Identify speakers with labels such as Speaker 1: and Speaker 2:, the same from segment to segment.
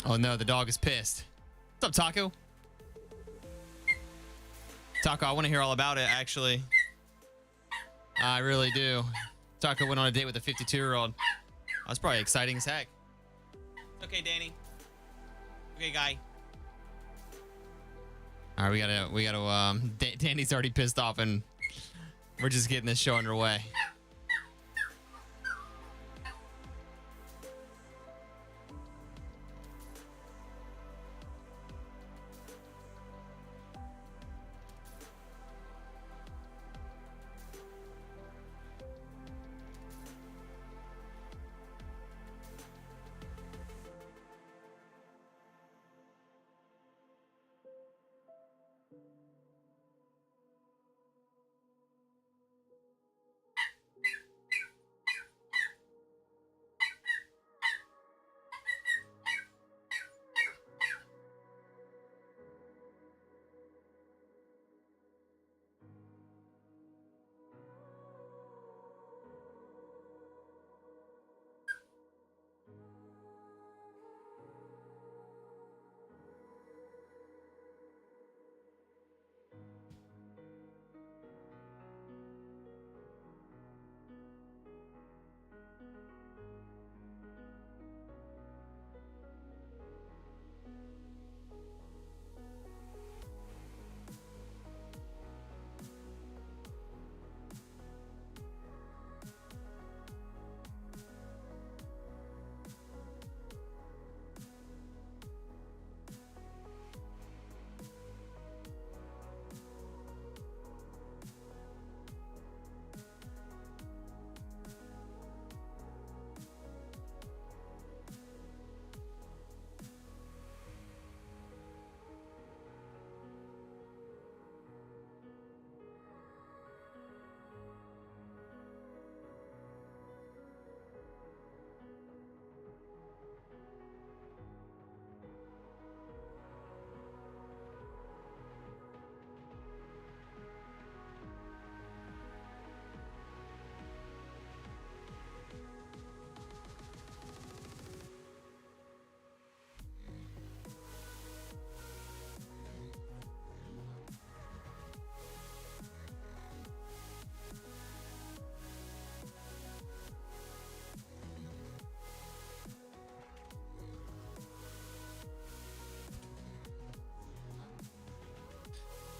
Speaker 1: Oh no, the dog is pissed. What's up, Taco? Taco, I want to hear all about it, actually. I really do. Taco went on a date with a 52-year-old. That's probably exciting as heck. Okay, Danny. Okay, guy. All right, we gotta, Danny's already pissed off and we're just getting this show underway.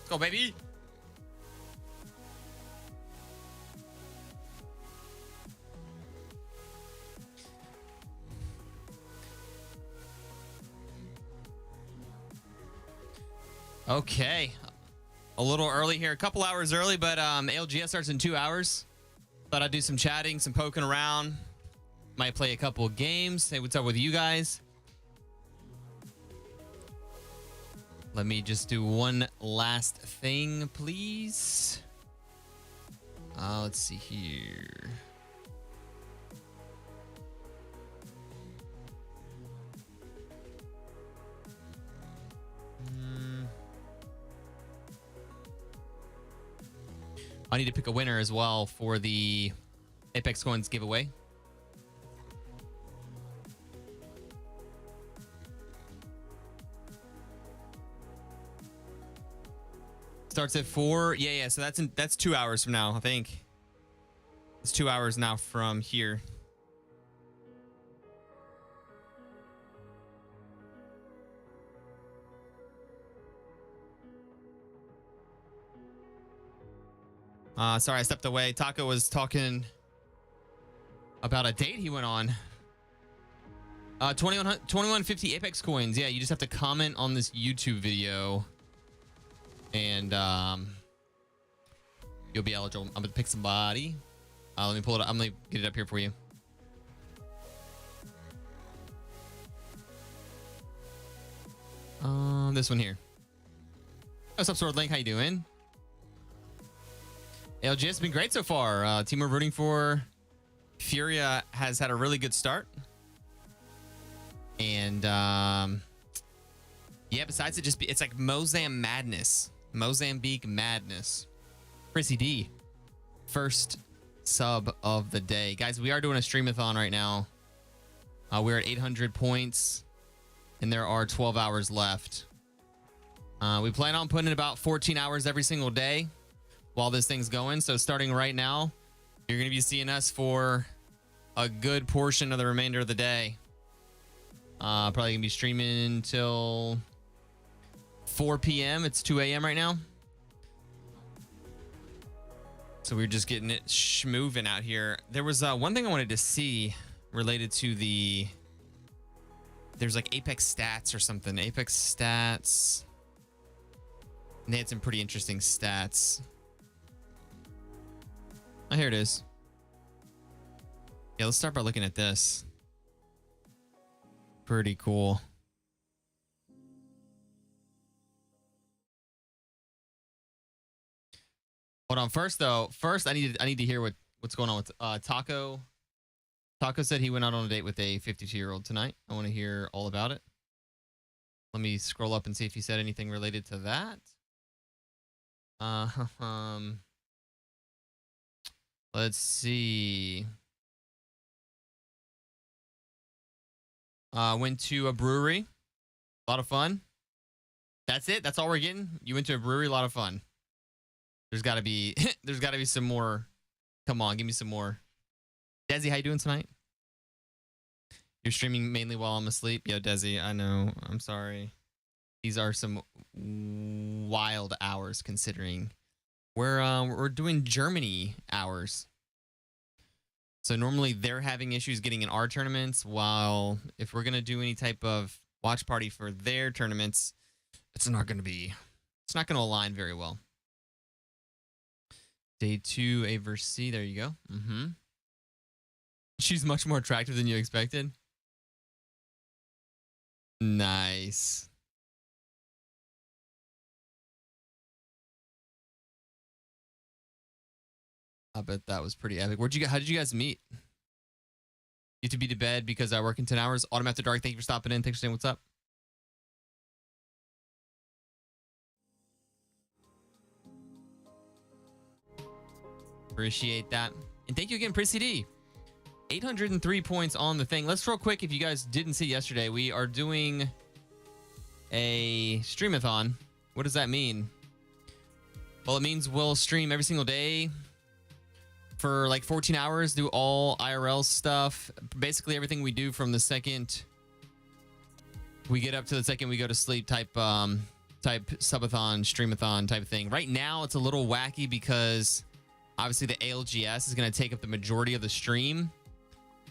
Speaker 1: Let's go, baby. Okay. A little early here. A couple hours early, but ALGS starts in 2 hours. Thought I'd do some chatting, some poking around. Might play a couple of games. Say what's up with you guys. Let me just do one last thing, please. Let's see here. I need to pick a winner as well for the Apex Coins giveaway. Starts at 4. Yeah. So that's 2 hours from now, I think. It's 2 hours now from here. Sorry, I stepped away. Taco was talking about a date he went on. 2150 Apex Coins. Yeah, you just have to comment on this YouTube video. And you'll be eligible. I'm gonna pick somebody. Let me pull it up. I'm gonna get it up here for you. This one here. What's up, Sword Link? How you doing? LG has been great so far. Team we're rooting for, Furia, has had a really good start. And yeah, besides it, it's like Mozambique Madness. Chrissy D, first sub of the day. Guys, we are doing a streamathon right now. We're at 800 points and there are 12 hours left. We plan on putting in about 14 hours every single day while this thing's going. So starting right now, you're going to be seeing us for a good portion of the remainder of the day. Probably going to be streaming until 4 p.m. It's 2 a.m. right now. So we're just getting it schmoving out here. There was one thing I wanted to see related to the... There's like Apex Stats or something. Apex Stats... And they had some pretty interesting stats. Oh, here it is. Yeah, let's start by looking at this. Pretty cool. Hold on. First, though, I need to hear what's going on with Taco. Taco said he went out on a date with a 52-year-old tonight. I want to hear all about it. Let me scroll up and see if he said anything related to that. Let's see. Went to a brewery. A lot of fun. That's it. That's all we're getting. You went to a brewery. A lot of fun. There's got to be some more. Come on, give me some more. Desi, how you doing tonight? You're streaming mainly while I'm asleep. Yo, Desi, I know. I'm sorry. These are some wild hours considering we're doing Germany hours. So normally they're having issues getting in our tournaments, while if we're gonna do any type of watch party for their tournaments, it's not gonna align very well. Day 2, A versus C. There you go. She's much more attractive than you expected. Nice. I bet that was pretty epic. How did you guys meet? You to be to bed because I work in 10 hours. Autumn After Dark, thank you for stopping in. Thanks for saying what's up. Appreciate that. And thank you again, Prissy D. 803 points on the thing. Let's real quick, if you guys didn't see yesterday, we are doing a streamathon. What does that mean? Well, it means we'll stream every single day for like 14 hours, do all IRL stuff. Basically everything we do from the second we get up to the second we go to sleep type subathon, streamathon type of thing. Right now it's a little wacky because obviously the ALGS is going to take up the majority of the stream,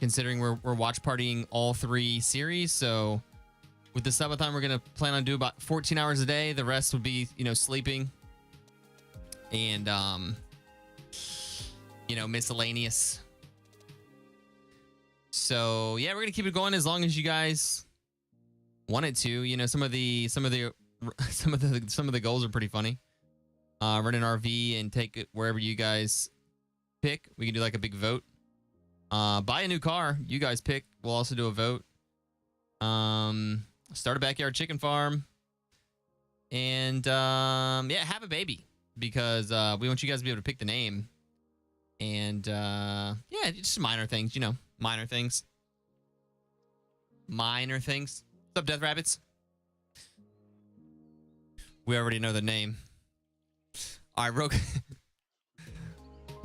Speaker 1: considering we're watch partying all 3 series. So with the subathon, we're going to plan on doing about 14 hours a day. The rest would be, sleeping and, miscellaneous. So yeah, we're going to keep it going as long as you guys want it to. Some of the goals are pretty funny. Rent an RV and take it wherever you guys pick. We can do like a big vote. Buy a new car. You guys pick. We'll also do a vote. Start a backyard chicken farm. And have a baby, because we want you guys to be able to pick the name. And just minor things, minor things. What's up, Death Rabbits? We already know the name. All right, Rogue.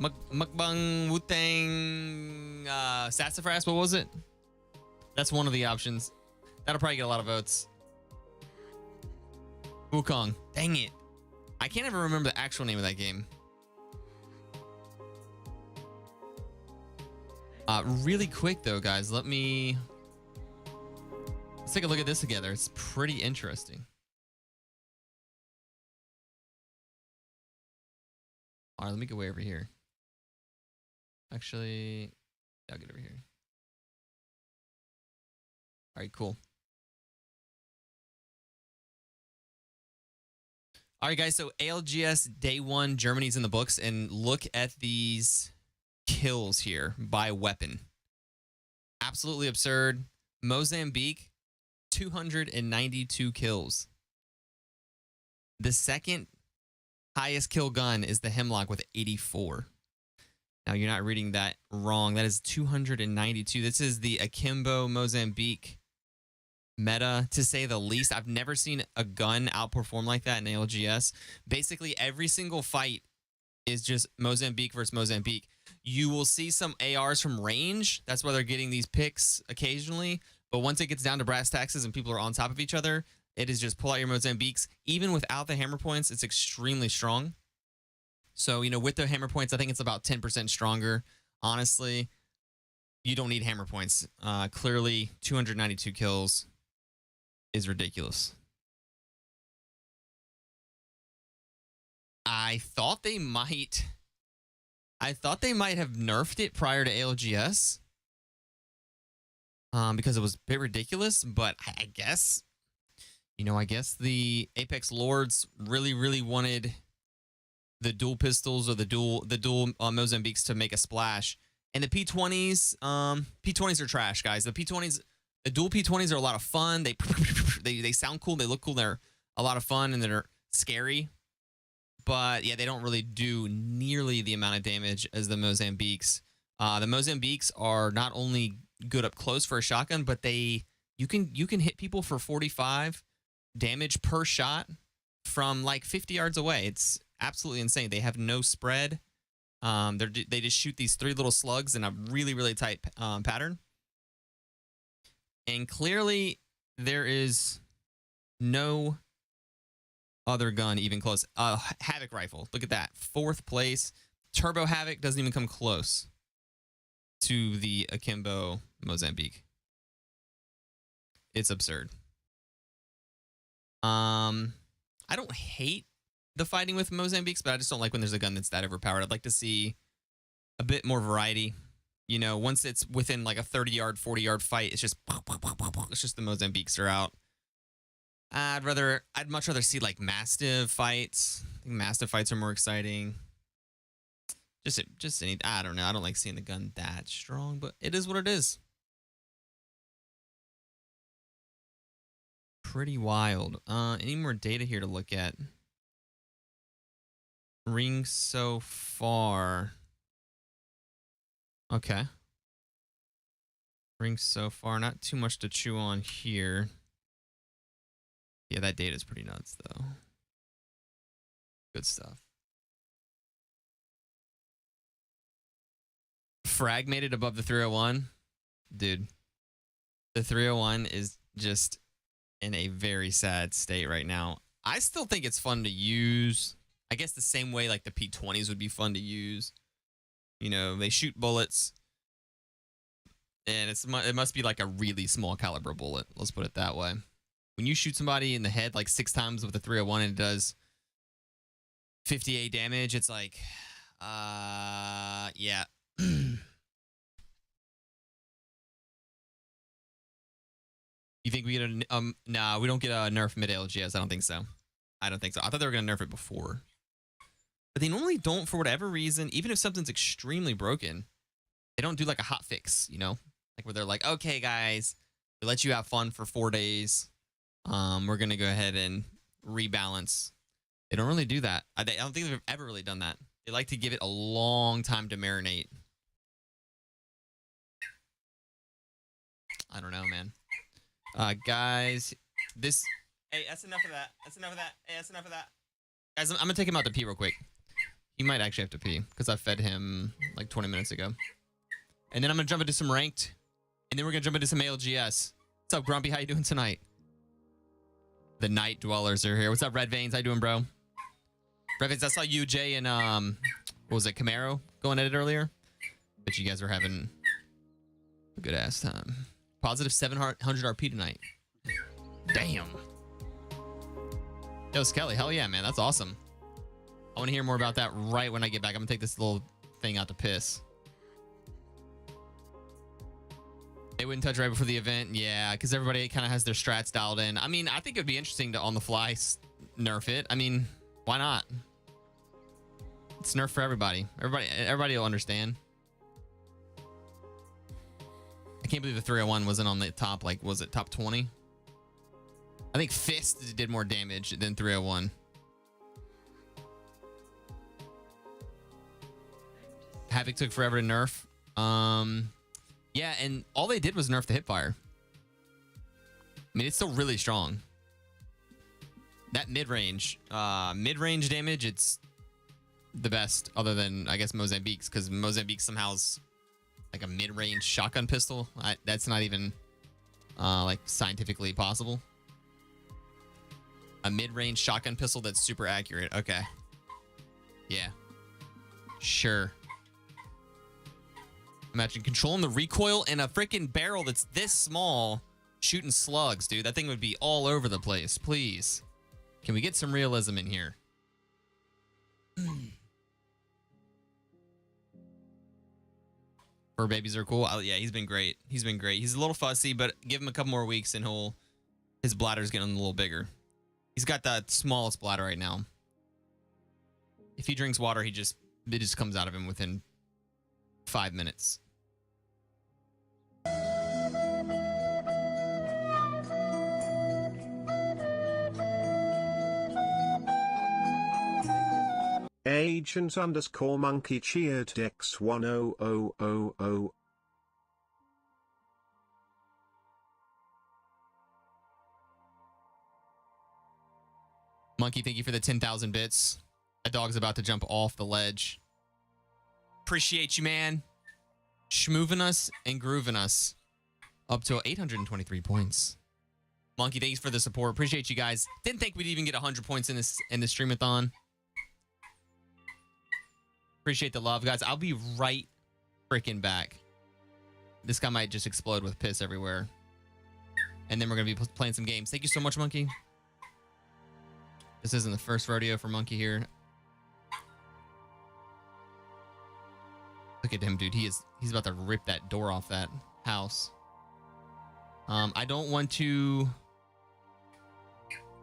Speaker 1: Mukbang Wu-Tang Sassafras, what was it? That's one of the options. That'll probably get a lot of votes. Wukong. Dang it. I can't ever remember the actual name of that game. Really quick though, guys, let's take a look at this together. It's pretty interesting. All right, let me go way over here. Actually, I'll get over here. All right, cool. All right, guys, so ALGS Day 1, Germany's in the books, and look at these kills here by weapon. Absolutely absurd. Mozambique, 292 kills. The second highest kill gun is the Hemlock with 84. Now, you're not reading that wrong. That is 292. This is the Akimbo Mozambique meta, to say the least. I've never seen a gun outperform like that in ALGS. Basically, every single fight is just Mozambique versus Mozambique. You will see some ARs from range. That's why they're getting these picks occasionally. But once it gets down to brass taxes and people are on top of each other, it is just pull out your Mozambiques. Even without the hammer points, it's extremely strong. So, you know, with the hammer points, I think it's about 10% stronger. Honestly, you don't need hammer points. Clearly, 292 kills is ridiculous. I thought they might have nerfed it prior to ALGS. Because it was a bit ridiculous, but I guess, you know, I guess the Apex Lords really wanted the dual pistols or the dual Mozambiques to make a splash. And the P20s, P20s are trash, guys. The P20s, the dual P20s are a lot of fun. They sound cool, they look cool, they're a lot of fun, and they're scary. But yeah, they don't really do nearly the amount of damage as the Mozambiques. The Mozambiques are not only good up close for a shotgun, but you can hit people for 45 damage per shot from like 50 yards away. It's absolutely insane. They have no spread. They just shoot these 3 little slugs in a really tight pattern. And clearly there is no other gun even close. Havoc rifle. Look at that. 4th place. Turbo Havoc doesn't even come close to the Akimbo Mozambique. It's absurd. I don't hate the fighting with Mozambiques, but I just don't like when there's a gun that's that overpowered. I'd like to see a bit more variety. You know, once it's within like a 30-yard, 40-yard fight, it's just the Mozambiques are out. I'd much rather see like Mastiff fights. I think Mastiff fights are more exciting. Just any, I don't know. I don't like seeing the gun that strong, but it is what it is. Pretty wild. Any more data here to look at? Ring so far. Okay. Ring so far. Not too much to chew on here. Yeah, that data is pretty nuts, though. Good stuff. Frag made it above the 301. Dude, the 301 is just in a very sad state right now. I still think it's fun to use. I guess the same way like the P20s would be fun to use. You know, they shoot bullets. And it must be like a really small caliber bullet. Let's put it that way. When you shoot somebody in the head like 6 times with a 301 and it does 58 damage, it's like, yeah. You think we get a nah, we don't get a nerf mid LGS. I don't think so. I thought they were gonna nerf it before, but they normally don't for whatever reason. Even if something's extremely broken, they don't do like a hot fix. You know, like where they're like, okay, guys, we let you have fun for 4 days. We're gonna go ahead and rebalance. They don't really do that. I don't think they've ever really done that. They like to give it a long time to marinate. I don't know, man. Guys, hey, that's enough of that. That's enough of that. Hey, that's enough of that. Guys, I'm gonna take him out to pee real quick. He might actually have to pee because I fed him like 20 minutes ago. And then I'm gonna jump into some ranked, and then we're gonna jump into some ALGS. What's up, Grumpy? How you doing tonight? The Night Dwellers are here. What's up, Red Veins? How you doing, bro? Red Veins, I saw you, Jay, and what was it, Camaro going at it earlier? But you guys were having a good ass time. Positive 700 RP tonight. Damn. Yo, Skelly, hell yeah, man. That's awesome. I want to hear more about that right when I get back. I'm going to take this little thing out to piss. They wouldn't touch right before the event. Yeah, because everybody kind of has their strats dialed in. I mean, I think it would be interesting to on the fly nerf it. I mean, why not? It's nerf for everybody. Everybody will understand. I can't believe the 301 wasn't on the top, like, was it top 20? I think Fist did more damage than 301. Havoc took forever to nerf. Yeah, and all they did was nerf the hipfire. I mean, it's still really strong. That mid-range damage, it's the best, other than, I guess, Mozambique's, because Mozambique somehow is like a mid-range shotgun pistol. That's not even, like, scientifically possible. A mid-range shotgun pistol that's super accurate. Okay. Yeah. Sure. Imagine controlling the recoil in a freaking barrel that's this small, shooting slugs, dude. That thing would be all over the place. Please. Can we get some realism in here? Fur babies are cool. Oh, yeah, he's been great. He's been great. He's a little fussy, but give him a couple more weeks and his bladder's getting a little bigger. He's got the smallest bladder right now. If he drinks water, it just comes out of him within 5 minutes.
Speaker 2: Agent_monkey cheered X1000.
Speaker 1: Monkey, thank you for the 10,000 bits. That dog's about to jump off the ledge. Appreciate you, man. Schmooving us and grooving us. Up to 823 points. Monkey, thanks for the support. Appreciate you guys. Didn't think we'd even get 100 points in this streamathon. Appreciate the love, guys. I'll be right freaking back. This guy might just explode with piss everywhere. And then we're going to be playing some games. Thank you so much, Monkey. This isn't the first rodeo for Monkey here. Look at him, dude. He's about to rip that door off that house. I don't want to...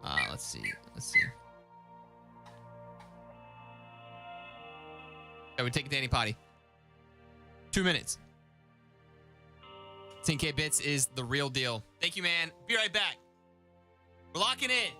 Speaker 1: let's see. I would take a Danny Potty. 2 minutes. 10K bits is the real deal. Thank you, man. Be right back. We're locking in.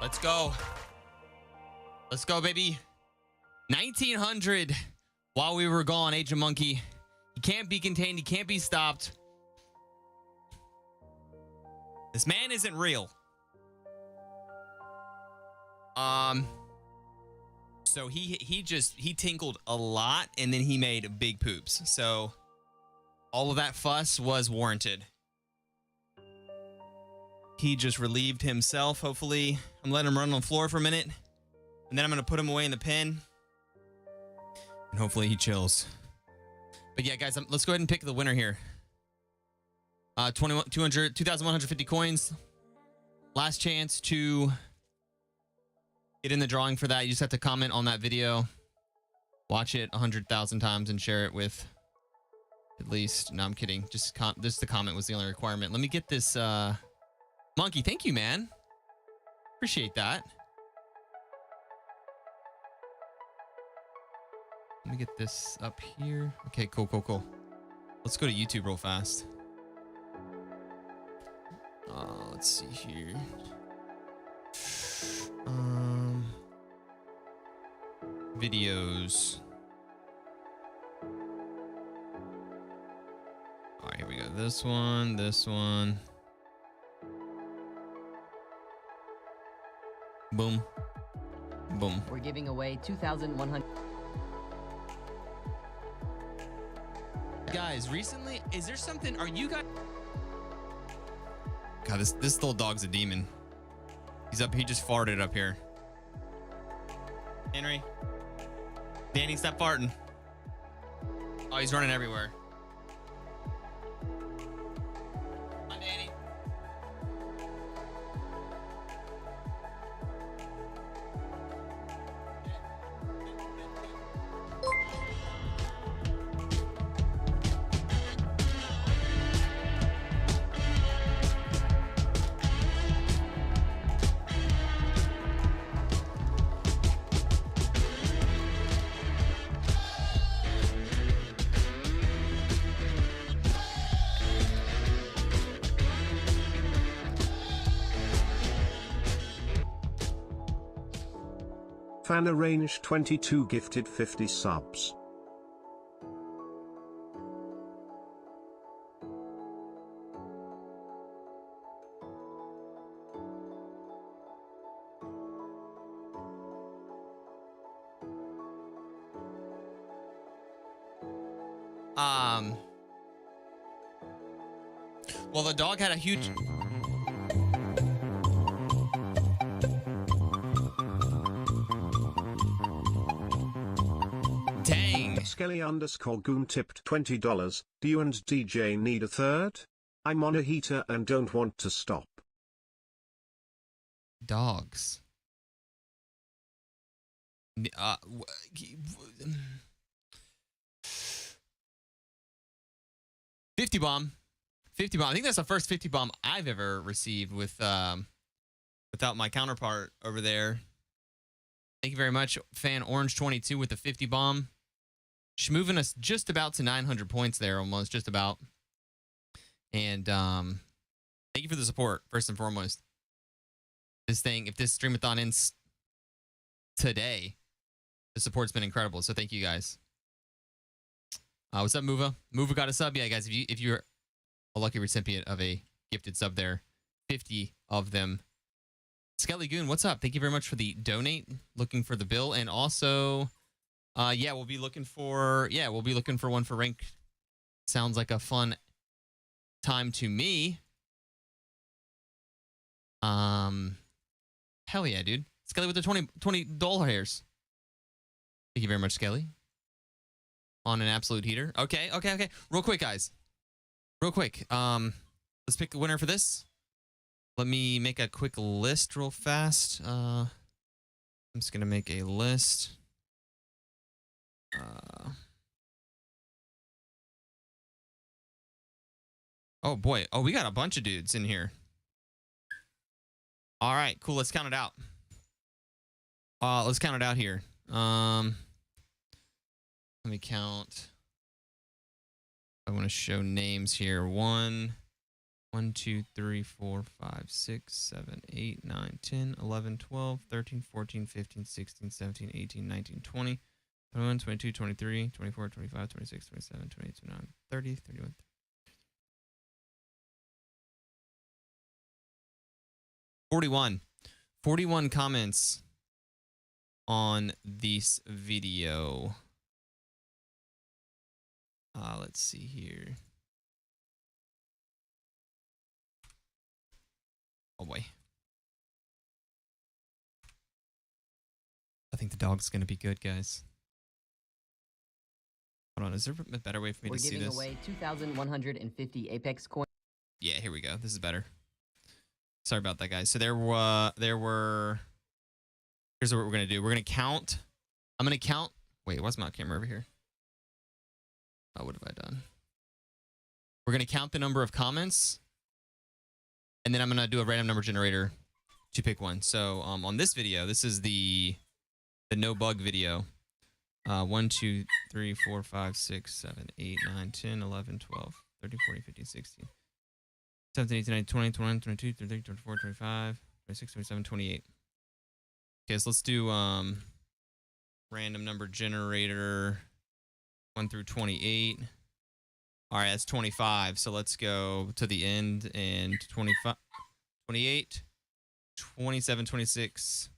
Speaker 1: Let's go. Let's go, baby. 1900 while we were gone, Agent Monkey. He can't be contained. He can't be stopped. This man isn't real. So he tinkled a lot and then he made big poops. So all of that fuss was warranted. He just relieved himself. Hopefully, I'm letting him run on the floor for a minute. And then I'm going to put him away in the pen. And hopefully he chills. But yeah, guys, let's go ahead and pick the winner here. 2,150 coins. Last chance to get in the drawing for that. You just have to comment on that video. Watch it 100,000 times and share it with at least... No, I'm kidding. Just the comment was the only requirement. Let me get this... Monkey, thank you, man. Appreciate that. Let me get this up here. Okay, cool. Let's go to YouTube real fast. Let's see here. Videos. All right, here we go. This one. Boom. Boom.
Speaker 2: We're giving away 2,100.
Speaker 1: Guys, recently, is there something? Are you guys? God, this little dog's a demon. He's up. He just farted up here. Henry. Danny, stop farting. Oh, he's running everywhere. Come on, Danny.
Speaker 3: FanArrange22 gifted 50 subs.
Speaker 1: Well, the dog had a huge... Dang.
Speaker 3: Skelly_Goon tipped $20. Do you and DJ need a third? I'm on a heater and don't want to stop.
Speaker 1: Dogs. 50 bomb. 50 bomb. I think that's the first 50 bomb I've ever received with without my counterpart over there. Thank you very much, Fan Orange 22 with the 50 bomb. She's moving us just about to 900 points there, almost just about. And thank you for the support first and foremost. This thing, if this streamathon ends today, the support's been incredible. So thank you guys. What's up, Muva? Muva got a sub. Yeah, guys, if you're a lucky recipient of a gifted sub there, 50 of them. Skelly Goon, what's up? Thank you very much for the donate. Looking for the bill, and also, yeah, we'll be looking for one for rank. Sounds like a fun time to me. Hell yeah, dude. Skelly with the $20 hairs. Thank you very much, Skelly. On an absolute heater. Okay. Real quick, guys. Real quick. Let's pick the winner for this. Let me make a quick list real fast. I'm just gonna make a list. Oh boy. Oh, we got a bunch of dudes in here. All right, cool. Let's count it out. Let's count it out here. Let me count. I want to show names here. 1, 1, 2, 3, 4, 5, 6, 7, 8, 9, 10, 11, 12, 13, 14, 15, 16, 17, 18, 19, 20, 21, 22, 23, 24, 25, 26, 27, 28, 29, 30, 31. 41 comments on this video. Let's see here. Oh boy. I think the dog's gonna be good, guys. Hold on, is there a better way for me to see this?
Speaker 2: We're giving away 2,150 Apex coins.
Speaker 1: Yeah, here we go. This is better. Sorry about that, guys. So there were. Here's what we're gonna do. We're gonna count. I'm gonna count. Wait, why's my camera over here? Oh, what have I done? We're gonna count the number of comments, and then I'm gonna do a random number generator to pick one. So on this video, this is the no bug video. 1, 2, 3, 4, 5, 6, 7, 8, 9, 10, 11, 12, 13, 14, 15, 16, 17, 18, 19, 20, 21, 22, 23, 24, 25, 26, 27, 28. Okay, so let's do random number generator 1 through 28. All right, that's 25. So let's go to the end and 25, 28, 27, 26,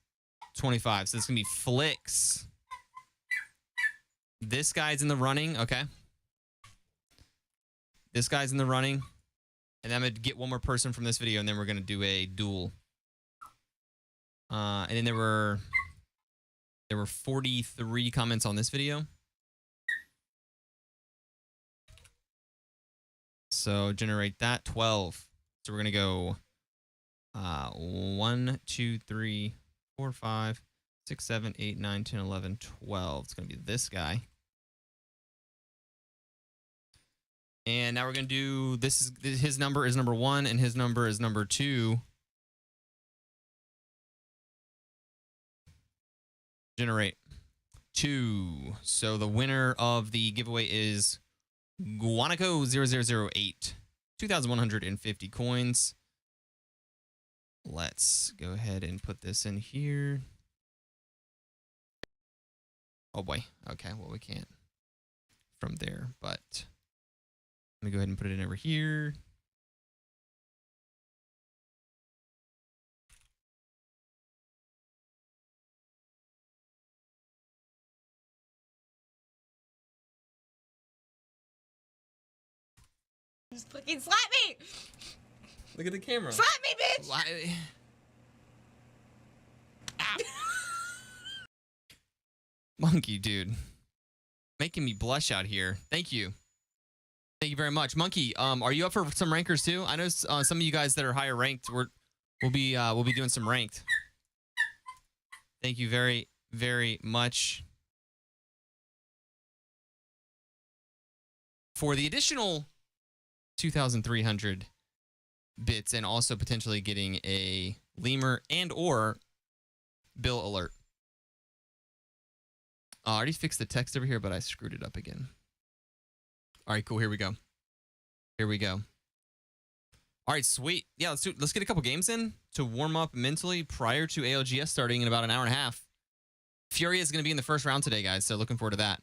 Speaker 1: 25. So it's going to be Flicks. This guy's in the running. Okay. This guy's in the running. And I'm going to get one more person from this video, and then we're going to do a duel. And then there were 43 comments on this video. So generate that 12. So we're gonna go 1, 2, 3, 4, 5, 6, 7, 8, 9, 10, 11, 12. It's gonna be this guy. And now we're gonna do this. Is his number is number 1, and his number is number 2. Generate 2. So the winner of the giveaway is Guanaco0008. 2,150 coins. Let's go ahead and put this in here. Oh boy. Okay, well we can't from there, but let me go ahead and put it in over here.
Speaker 4: Just fucking slap me!
Speaker 1: Look at the camera.
Speaker 4: Slap me, bitch!
Speaker 1: Ah. Monkey, dude. Making me blush out here. Thank you. Thank you very much. Monkey, are you up for some rankers too? I know some of you guys that are higher ranked, we'll be doing some ranked. Thank you very, very much. For the additional 2,300 bits, and also potentially getting a lemur and or bill alert. I already fixed the text over here, but I screwed it up again. All right, cool. Here we go. Here we go. All right, sweet. Yeah, let's get a couple games in to warm up mentally prior to ALGS starting in about an hour and a half. Fury is going to be in the first round today, guys, so looking forward to that.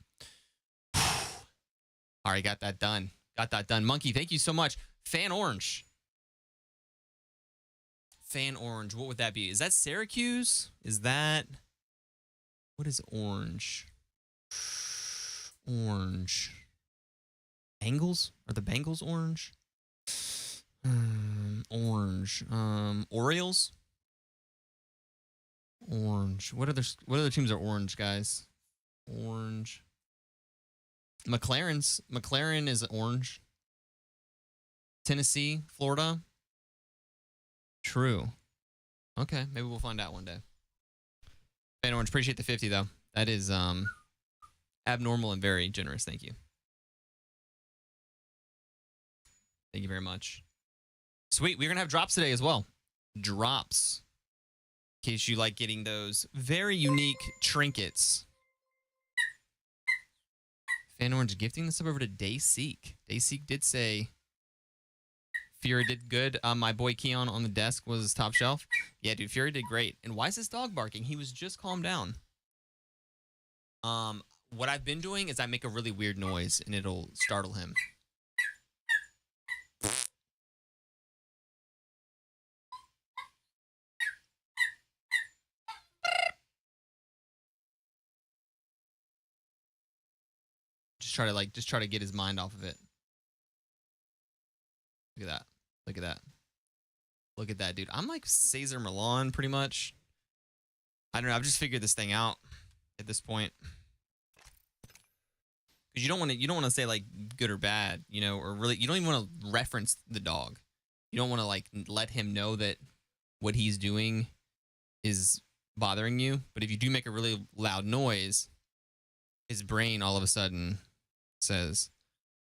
Speaker 1: All right, got that done. Got that done. Monkey, thank you so much. Fan Orange. Fan Orange. What would that be? Is that Syracuse? Is that... What is orange? Orange. Bengals? Are the Bengals orange? Orange. Orioles? Orange. What other teams are orange, guys? Orange. McLaren is orange. Tennessee, Florida. True. Okay, maybe we'll find out one day. Fan Orange, appreciate the 50 though. That is abnormal and very generous. Thank you. Thank you very much. Sweet, we're gonna have drops today as well. Drops. In case you like getting those very unique trinkets. Fan Orange gifting this up over to Dayseek. Dayseek did say Fury did good. My boy Keon on the desk was top shelf. Yeah, dude, Fury did great. And why is this dog barking? He was just calmed down. What I've been doing is I make a really weird noise and it'll startle him. Just try to get his mind off of it. Look at that. Look at that. Look at that, dude. I'm like Cesar Millan pretty much. I don't know. I've just figured this thing out at this point. Because you don't want to say like good or bad, you know, or really you don't even want to reference the dog. You don't want to like let him know that what he's doing is bothering you. But if you do make a really loud noise, his brain all of a sudden says,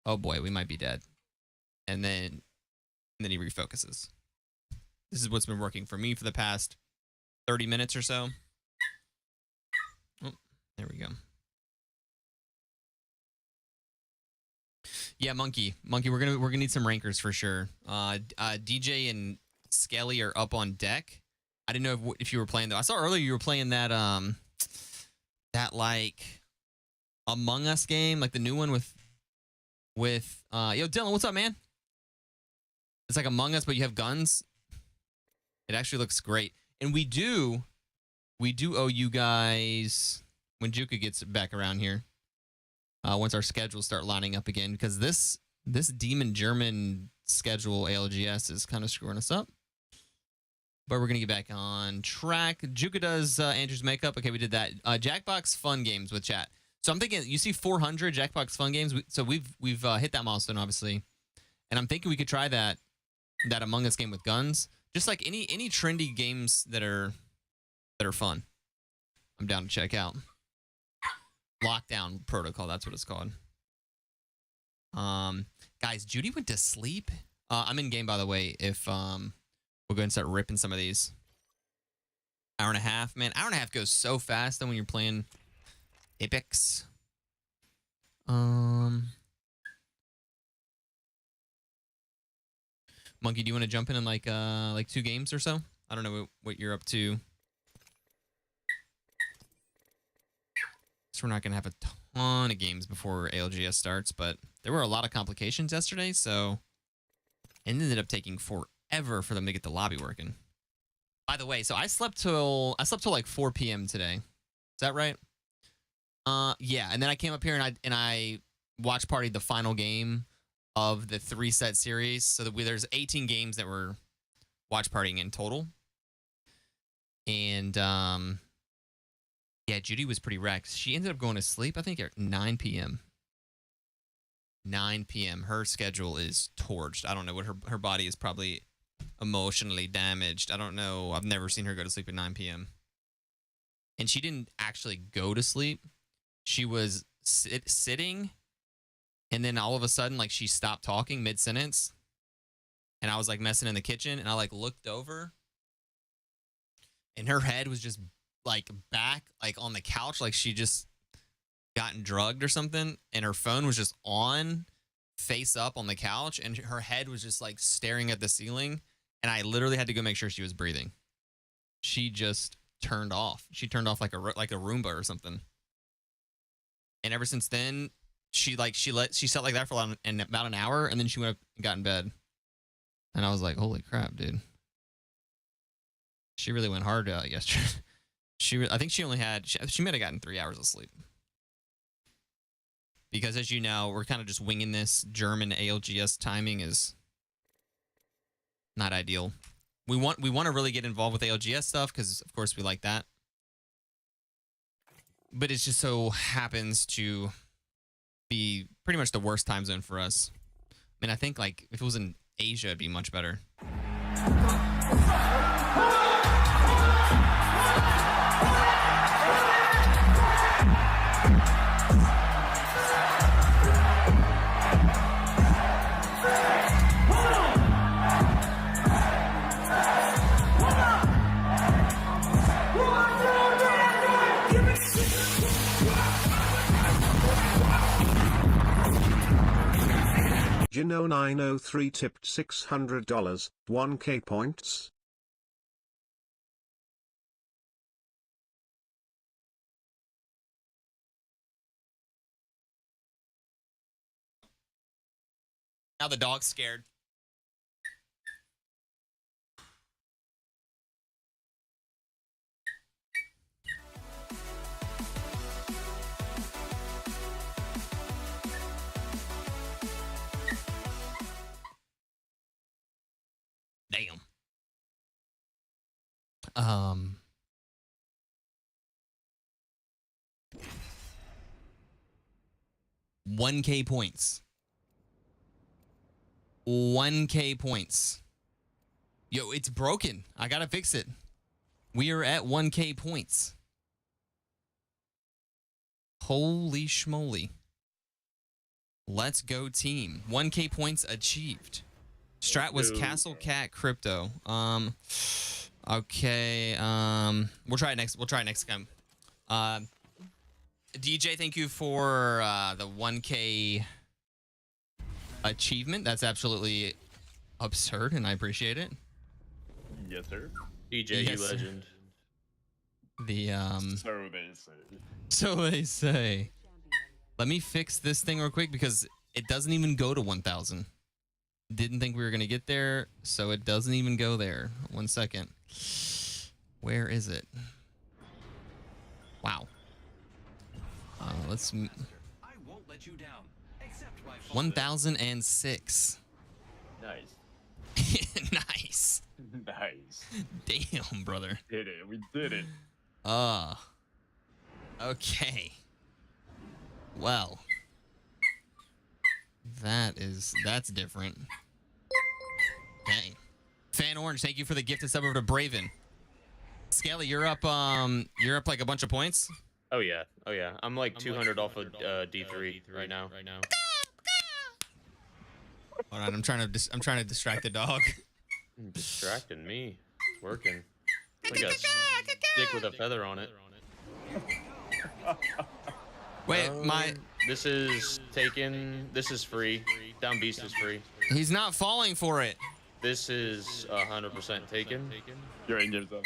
Speaker 1: "Oh boy, we might be dead," and then he refocuses. This is what's been working for me for the past 30 minutes or so. Oh, there we go. Yeah, Monkey, we're gonna need some rankers for sure. DJ and Skelly are up on deck. I didn't know if you were playing though. I saw earlier you were playing that that like Among Us game, like the new one with yo Dylan, what's up, man? It's like Among Us, but you have guns. It actually looks great, and we do owe you guys when Juka gets back around here. Once our schedules start lining up again, because this demon German schedule ALGS is kind of screwing us up. But we're gonna get back on track. Juka does Andrew's makeup. Okay, we did that. Jackbox fun games with chat. So I'm thinking, you see 400 Jackbox fun games. So we've hit that milestone obviously, and I'm thinking we could try that Among Us game with guns. Just like any trendy games that are fun, I'm down to check out. Lockdown Protocol, that's what it's called. Guys, Judy went to sleep. I'm in game, by the way. If we'll go ahead and start ripping some of these. Hour and a half, man. Hour and a half goes so fast though when you're playing Apex. Monkey, do you want to jump in like 2 games or so? I don't know what you're up to. So we're not gonna have a ton of games before ALGS starts, but there were a lot of complications yesterday, so it ended up taking forever for them to get the lobby working. By the way, so I slept till like 4 p.m. today. Is that right? Yeah, and then I came up here and I watch partied the final game of the 3-set series. So that there's 18 games that we're watch partying in total. And yeah, Judy was pretty wrecked. She ended up going to sleep, I think, at 9 p.m. 9 p.m. Her schedule is torched. I don't know what her body is probably emotionally damaged. I don't know. I've never seen her go to sleep at 9 p.m. And she didn't actually go to sleep. She was sitting, and then all of a sudden, like, she stopped talking mid-sentence. And I was, like, messing in the kitchen, and I, like, looked over, and her head was just, like, back, like, on the couch, like she just gotten drugged or something, and her phone was just on, face up on the couch, and her head was just, like, staring at the ceiling, and I literally had to go make sure she was breathing. She just turned off. She turned off like a Roomba or something. And ever since then, she sat like that for about an hour, and then she went up and got in bed. And I was like, holy crap, dude. She really went hard yesterday. I think she only had, she might have gotten 3 hours of sleep. Because as you know, we're kind of just winging this. German ALGS timing is not ideal. We want to really get involved with ALGS stuff because, of course, we like that. But it just so happens to be pretty much the worst time zone for us. I mean, I think, like, if it was in Asia, it'd be much better.
Speaker 3: Gino903 tipped $600, 1K points.
Speaker 1: Now the dog's scared. Damn. 1K points. 1K points. Yo, it's broken. I gotta fix it. We are at 1K points. Holy schmoly. Let's go, team. 1K points achieved. Strat was Castle Cat Crypto. Okay. We'll try it next. We'll try it next time. DJ, thank you for the 1K achievement. That's absolutely absurd, and I appreciate it.
Speaker 5: Yes, sir.
Speaker 6: DJ,
Speaker 1: Yes,
Speaker 6: you
Speaker 1: sir.
Speaker 6: legend.
Speaker 1: The
Speaker 5: So they say.
Speaker 1: So they say. Let me fix this thing real quick because it doesn't even go to 1,000. Didn't think we were gonna get there, so it doesn't even go there. 1 second. Where is it? Wow. Let's.
Speaker 7: I won't let you down, except by
Speaker 1: 1,006.
Speaker 5: Nice.
Speaker 1: Nice.
Speaker 5: Nice.
Speaker 1: Damn, brother.
Speaker 5: Did it. We did it.
Speaker 1: Okay. Well. That's different. Dang. Fan Orange, thank you for the gifted sub over to Braven. Skelly, you're up like a bunch of points.
Speaker 6: Oh yeah. Oh yeah. I'm like 200 off of D3 right now.
Speaker 1: Hold on, I'm trying to distract the dog.
Speaker 6: Distracting me. It's working. Like a stick with a feather on it.
Speaker 1: Wait,
Speaker 6: This is taken. This is free. Down Beast is free.
Speaker 1: he's not falling for it.
Speaker 6: This is 100% taken.
Speaker 5: You're in yourself.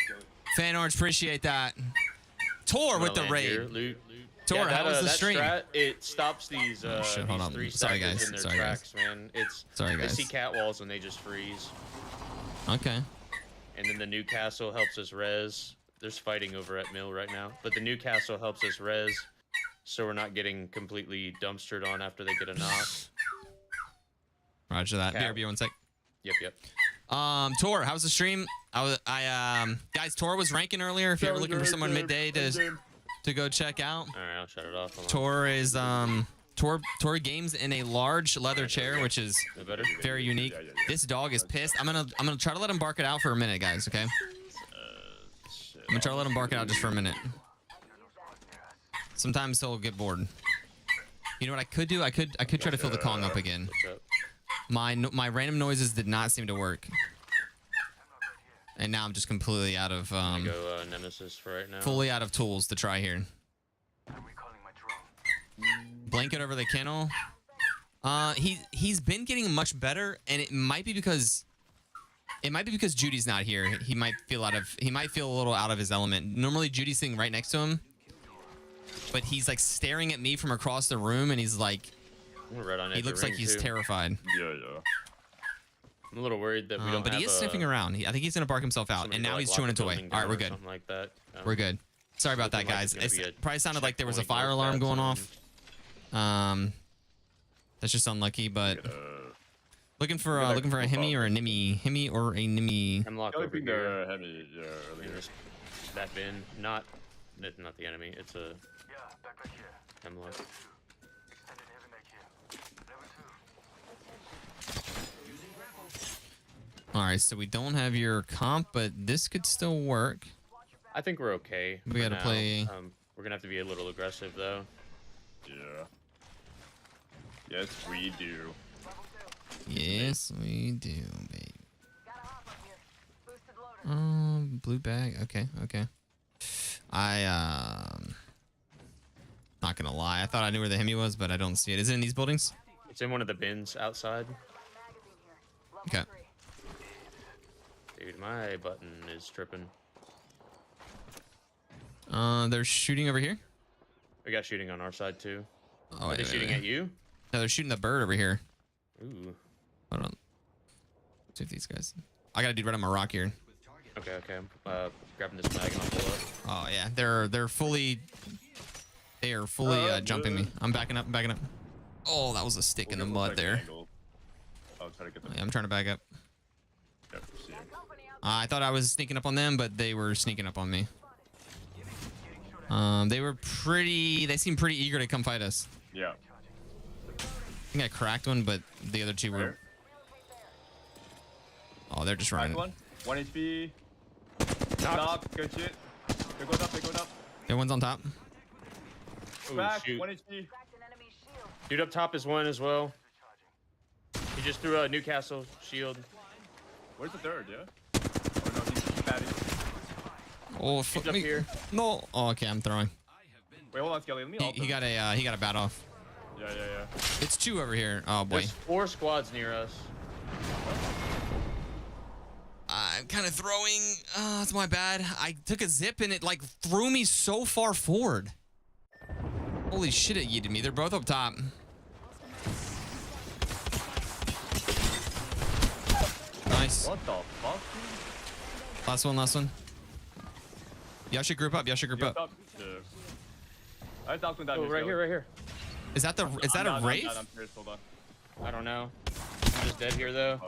Speaker 1: Fan Orange, appreciate that. Tor with the
Speaker 6: Land here,
Speaker 1: raid.
Speaker 6: loot.
Speaker 1: Tor,
Speaker 6: Yeah,
Speaker 1: how was the
Speaker 6: that
Speaker 1: stream?
Speaker 6: Strat, it stops these
Speaker 1: shit, hold
Speaker 6: these
Speaker 1: on.
Speaker 6: three
Speaker 1: Sorry,
Speaker 6: stackers
Speaker 1: guys.
Speaker 6: in their
Speaker 1: Sorry, guys.
Speaker 6: tracks, man. It's
Speaker 1: Sorry,
Speaker 6: they
Speaker 1: guys.
Speaker 6: see cat walls and they just freeze.
Speaker 1: Okay.
Speaker 6: And then the new castle helps us res. There's fighting over at Mill right now, but the new castle helps us res, so we're not getting completely dumpstered on after they get a knock.
Speaker 1: Roger that.
Speaker 6: Cat.
Speaker 1: BRB 1 sec.
Speaker 6: Yep.
Speaker 1: Tor, how's the stream? Guys, Tor was ranking earlier. If you're ever looking for someone midday to go check out,
Speaker 6: All right, I'll shut it off. Hold on.
Speaker 1: Tor is Tor games in a large leather chair, which is
Speaker 6: No better?
Speaker 1: very unique. This dog is pissed. I'm gonna try to let him bark it out for a minute, guys. Okay. I'm gonna try to let him bark it out just for a minute. Sometimes he'll get bored. You know what I could do? I could try to fill the Kong up again.
Speaker 6: What's up?
Speaker 1: My random noises did not seem to work, and now I'm just completely out of
Speaker 6: Go Nemesis for right now.
Speaker 1: fully out of tools to try here. Blanket over the kennel. He's been getting much better, and it might be because Judy's not here. He might feel a little out of his element. Normally Judy's sitting right next to him, but he's like staring at me from across the room, and he's like,
Speaker 6: Right on
Speaker 1: he
Speaker 6: edge
Speaker 1: looks
Speaker 6: of
Speaker 1: like he's
Speaker 6: ring, too.
Speaker 1: terrified.
Speaker 5: Yeah.
Speaker 6: I'm a little worried that we don't
Speaker 1: But
Speaker 6: have
Speaker 1: he is sniffing around. I think he's gonna bark himself out,
Speaker 6: somebody
Speaker 1: and
Speaker 6: to,
Speaker 1: now
Speaker 6: like,
Speaker 1: he's
Speaker 6: lock
Speaker 1: chewing
Speaker 6: the
Speaker 1: a toy.
Speaker 6: building
Speaker 1: All right,
Speaker 6: down
Speaker 1: we're
Speaker 6: or
Speaker 1: good.
Speaker 6: something like that.
Speaker 1: We're good. Sorry about that,
Speaker 6: looking like
Speaker 1: guys.
Speaker 6: it's
Speaker 1: It
Speaker 6: gonna be a
Speaker 1: probably sounded like there was a
Speaker 6: checkpoint
Speaker 1: fire
Speaker 6: real
Speaker 1: alarm
Speaker 6: fast
Speaker 1: going
Speaker 6: and-
Speaker 1: off. That's just unlucky, but looking for a Hemi or a Nimmy. Hemi or a Nimmy.
Speaker 6: Hemlock
Speaker 5: I
Speaker 6: over
Speaker 5: think
Speaker 6: here.
Speaker 5: they're heavy. Yeah.
Speaker 6: In this, that bin. Not the enemy. It's a hemlock.
Speaker 1: All right, so we don't have your comp, but this could still work.
Speaker 6: I think we're okay.
Speaker 1: We
Speaker 6: for
Speaker 1: gotta
Speaker 6: now.
Speaker 1: play-
Speaker 6: We're gonna have to be a little aggressive though.
Speaker 5: Yeah. Yes, we do.
Speaker 1: Yes, we do, babe. Blue bag. Okay. Not gonna lie. I thought I knew where the Hemi was, but I don't see it. Is it in these buildings?
Speaker 6: It's in one of the bins outside.
Speaker 1: Okay.
Speaker 6: Dude, my button is tripping.
Speaker 1: They're shooting over here.
Speaker 6: We got shooting on our side too.
Speaker 1: Oh,
Speaker 6: Are they shooting at you?
Speaker 1: No, they're shooting the bird over here.
Speaker 6: Ooh.
Speaker 1: Hold on. Let's see if these guys. I got a dude right on my rock here.
Speaker 6: Okay, okay. I'm grabbing this mag and I'll pull up.
Speaker 1: Oh yeah, they're fully. They are fully jumping me. I'm backing up. I'm backing up. Oh, that was a stick in the mud there.
Speaker 5: I'll try to get them.
Speaker 1: Yeah, I'm trying to back up.
Speaker 5: Yeah, see 'em.
Speaker 1: I thought I was sneaking up on them, but they were sneaking up on me. They were pretty. They seemed pretty eager to come fight us.
Speaker 5: Yeah.
Speaker 1: I think I cracked one, but the other two were.
Speaker 5: Where?
Speaker 1: Oh, they're just
Speaker 5: Cracked
Speaker 1: running.
Speaker 5: one. 1 HP. Knock. Good shit. They're going up. They're going up.
Speaker 1: The one's on top.
Speaker 6: Ooh,
Speaker 5: Back.
Speaker 6: shoot.
Speaker 5: 1 HP.
Speaker 6: Dude up top is one as well. He just threw a Newcastle shield.
Speaker 5: Where's the third? Yeah. Oh no, he's batting.
Speaker 1: Oh,
Speaker 6: He's
Speaker 1: fuck
Speaker 6: up
Speaker 1: me.
Speaker 6: here.
Speaker 1: No. Oh, okay, I'm throwing.
Speaker 5: Wait, hold on, Skelly. Let me ult
Speaker 1: He
Speaker 5: him.
Speaker 1: got a bat off.
Speaker 5: Yeah, yeah, yeah.
Speaker 1: It's two over here. Oh boy.
Speaker 6: There's 4 squads near us.
Speaker 1: I'm kind of throwing. Oh, that's my bad. I took a zip and it like threw me so far forward. Holy shit, it yeeted me. They're both up top. Nice.
Speaker 5: What the fuck, dude?
Speaker 1: Last one, last one. Y'all should group up. Y'all should group
Speaker 5: You
Speaker 1: up.
Speaker 5: up? Yeah. I knocked one down.
Speaker 6: Oh, right here, right here.
Speaker 1: Is that a
Speaker 5: I'm
Speaker 1: Wraith?
Speaker 5: I'm serious, hold on.
Speaker 6: I don't know. I'm just dead here though.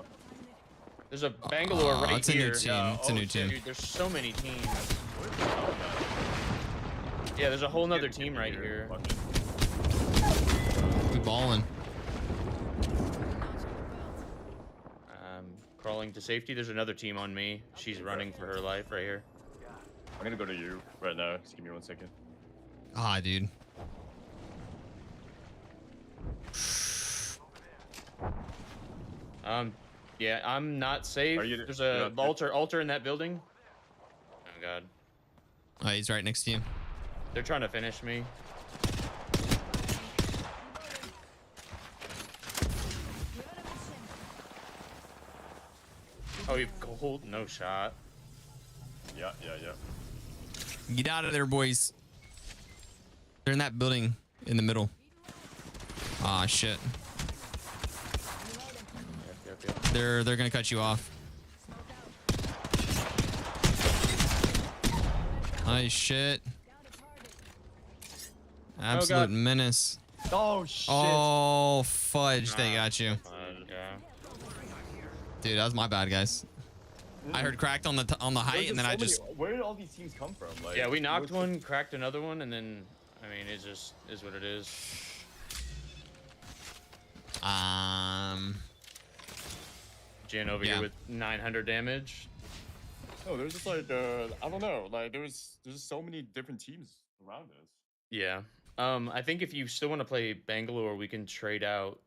Speaker 6: There's a Bangalore right
Speaker 1: it's a new
Speaker 6: here.
Speaker 1: team.
Speaker 5: Yeah,
Speaker 1: It's a
Speaker 5: oh,
Speaker 1: new team.
Speaker 6: Dude, there's so many teams. Yeah, there's a whole nother team right here.
Speaker 1: We balling.
Speaker 6: Crawling to safety. There's another team on me. She's running for her life right here.
Speaker 5: I'm gonna go to you right now. Just give me 1 second.
Speaker 1: Ah, dude.
Speaker 6: Yeah, I'm not safe.
Speaker 5: Are you-
Speaker 6: There's
Speaker 5: you're
Speaker 6: a
Speaker 5: not safe?
Speaker 6: altar in that building. Oh god.
Speaker 1: Oh, he's right next to you.
Speaker 6: They're trying to finish me. Oh, you've gold? No shot.
Speaker 5: Yeah, yeah, yeah.
Speaker 1: Get out of there, boys. They're in that building in the middle. Ah, shit.
Speaker 6: Yep.
Speaker 1: They're gonna cut you off. Nice shit. Absolute
Speaker 6: God.
Speaker 1: menace.
Speaker 5: Oh shit.
Speaker 1: Oh fudge! They got you,
Speaker 6: Yeah.
Speaker 1: dude. That was my bad, guys. I heard cracked on the height, and then I just.
Speaker 5: Where did all these teams come from? Like,
Speaker 6: Yeah, we knocked one, cracked another one, and then, I mean, it just is what it is. Jin over
Speaker 1: Yeah.
Speaker 6: here with 900 damage.
Speaker 5: No, there's just like I don't know. Like there's so many different teams around us.
Speaker 6: Yeah. I think if you still want to play Bangalore, we can trade out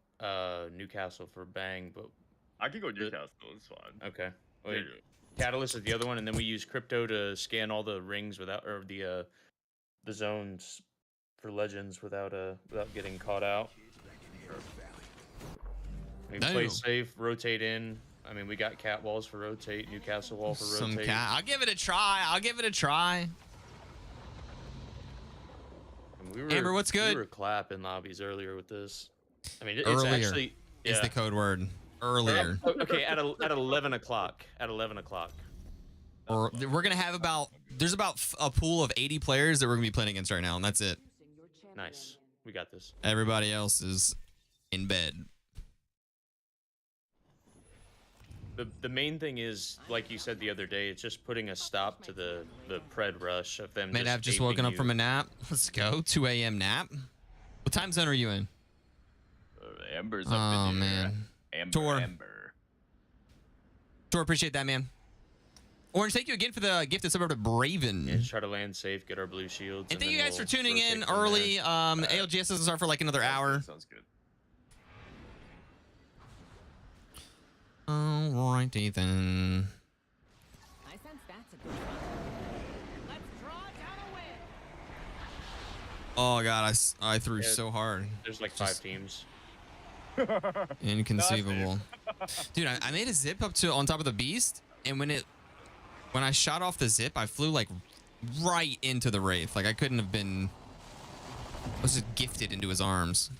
Speaker 6: Newcastle for Bang, but
Speaker 5: I could go Newcastle. It's fine.
Speaker 6: okay.
Speaker 5: Yeah,
Speaker 6: Wait,
Speaker 5: yeah.
Speaker 6: Catalyst is the other one, and then we use crypto to scan all the rings without, or the zones for legends without getting caught out. We play
Speaker 1: No.
Speaker 6: safe, rotate in. I mean, we got cat walls for rotate, Newcastle wall for
Speaker 1: Some
Speaker 6: rotate.
Speaker 1: cat. I'll give it a try. I'll give it a try.
Speaker 6: And we
Speaker 1: Amber, what's good?
Speaker 6: We were clapping lobbies earlier with this. I mean, it's
Speaker 1: Earlier
Speaker 6: actually
Speaker 1: Is the code word. Earlier.
Speaker 6: Okay, at 11 o'clock. At 11 o'clock.
Speaker 1: Or we're gonna have there's about a pool of 80 players that we're gonna be playing against right now, and that's it.
Speaker 6: Nice. We got this.
Speaker 1: Everybody else is in bed.
Speaker 6: The main thing is, like you said the other day, it's just putting a stop to the pred rush of them.
Speaker 1: May have just woken up from a nap. Let's go. 2 a.m. nap. What time zone are you in?
Speaker 5: Amber's up
Speaker 1: Oh
Speaker 5: in here.
Speaker 1: man.
Speaker 5: Amber,
Speaker 1: Tor.
Speaker 5: Amber.
Speaker 1: Tor, appreciate that, man. Orange, thank you again for the gift of suburb to Braven.
Speaker 6: Yeah, just try to land safe, get our blue shields.
Speaker 1: And thank you
Speaker 6: then
Speaker 1: guys for
Speaker 6: we'll
Speaker 1: tuning in
Speaker 6: rotate from
Speaker 1: early.
Speaker 6: there.
Speaker 1: ALGS doesn't start for like another hour.
Speaker 5: Sounds good.
Speaker 1: Alrighty then.
Speaker 2: I sense that's a good one. Let's draw down a win.
Speaker 1: Oh god, I threw
Speaker 6: Yeah.
Speaker 1: so hard.
Speaker 6: There's like
Speaker 1: Just-
Speaker 6: 5 teams.
Speaker 1: Inconceivable. Dude, I made a zip up to on top of the beast, and when I shot off the zip, I flew like right into the wraith. Like I couldn't have been. I was just gifted into his arms.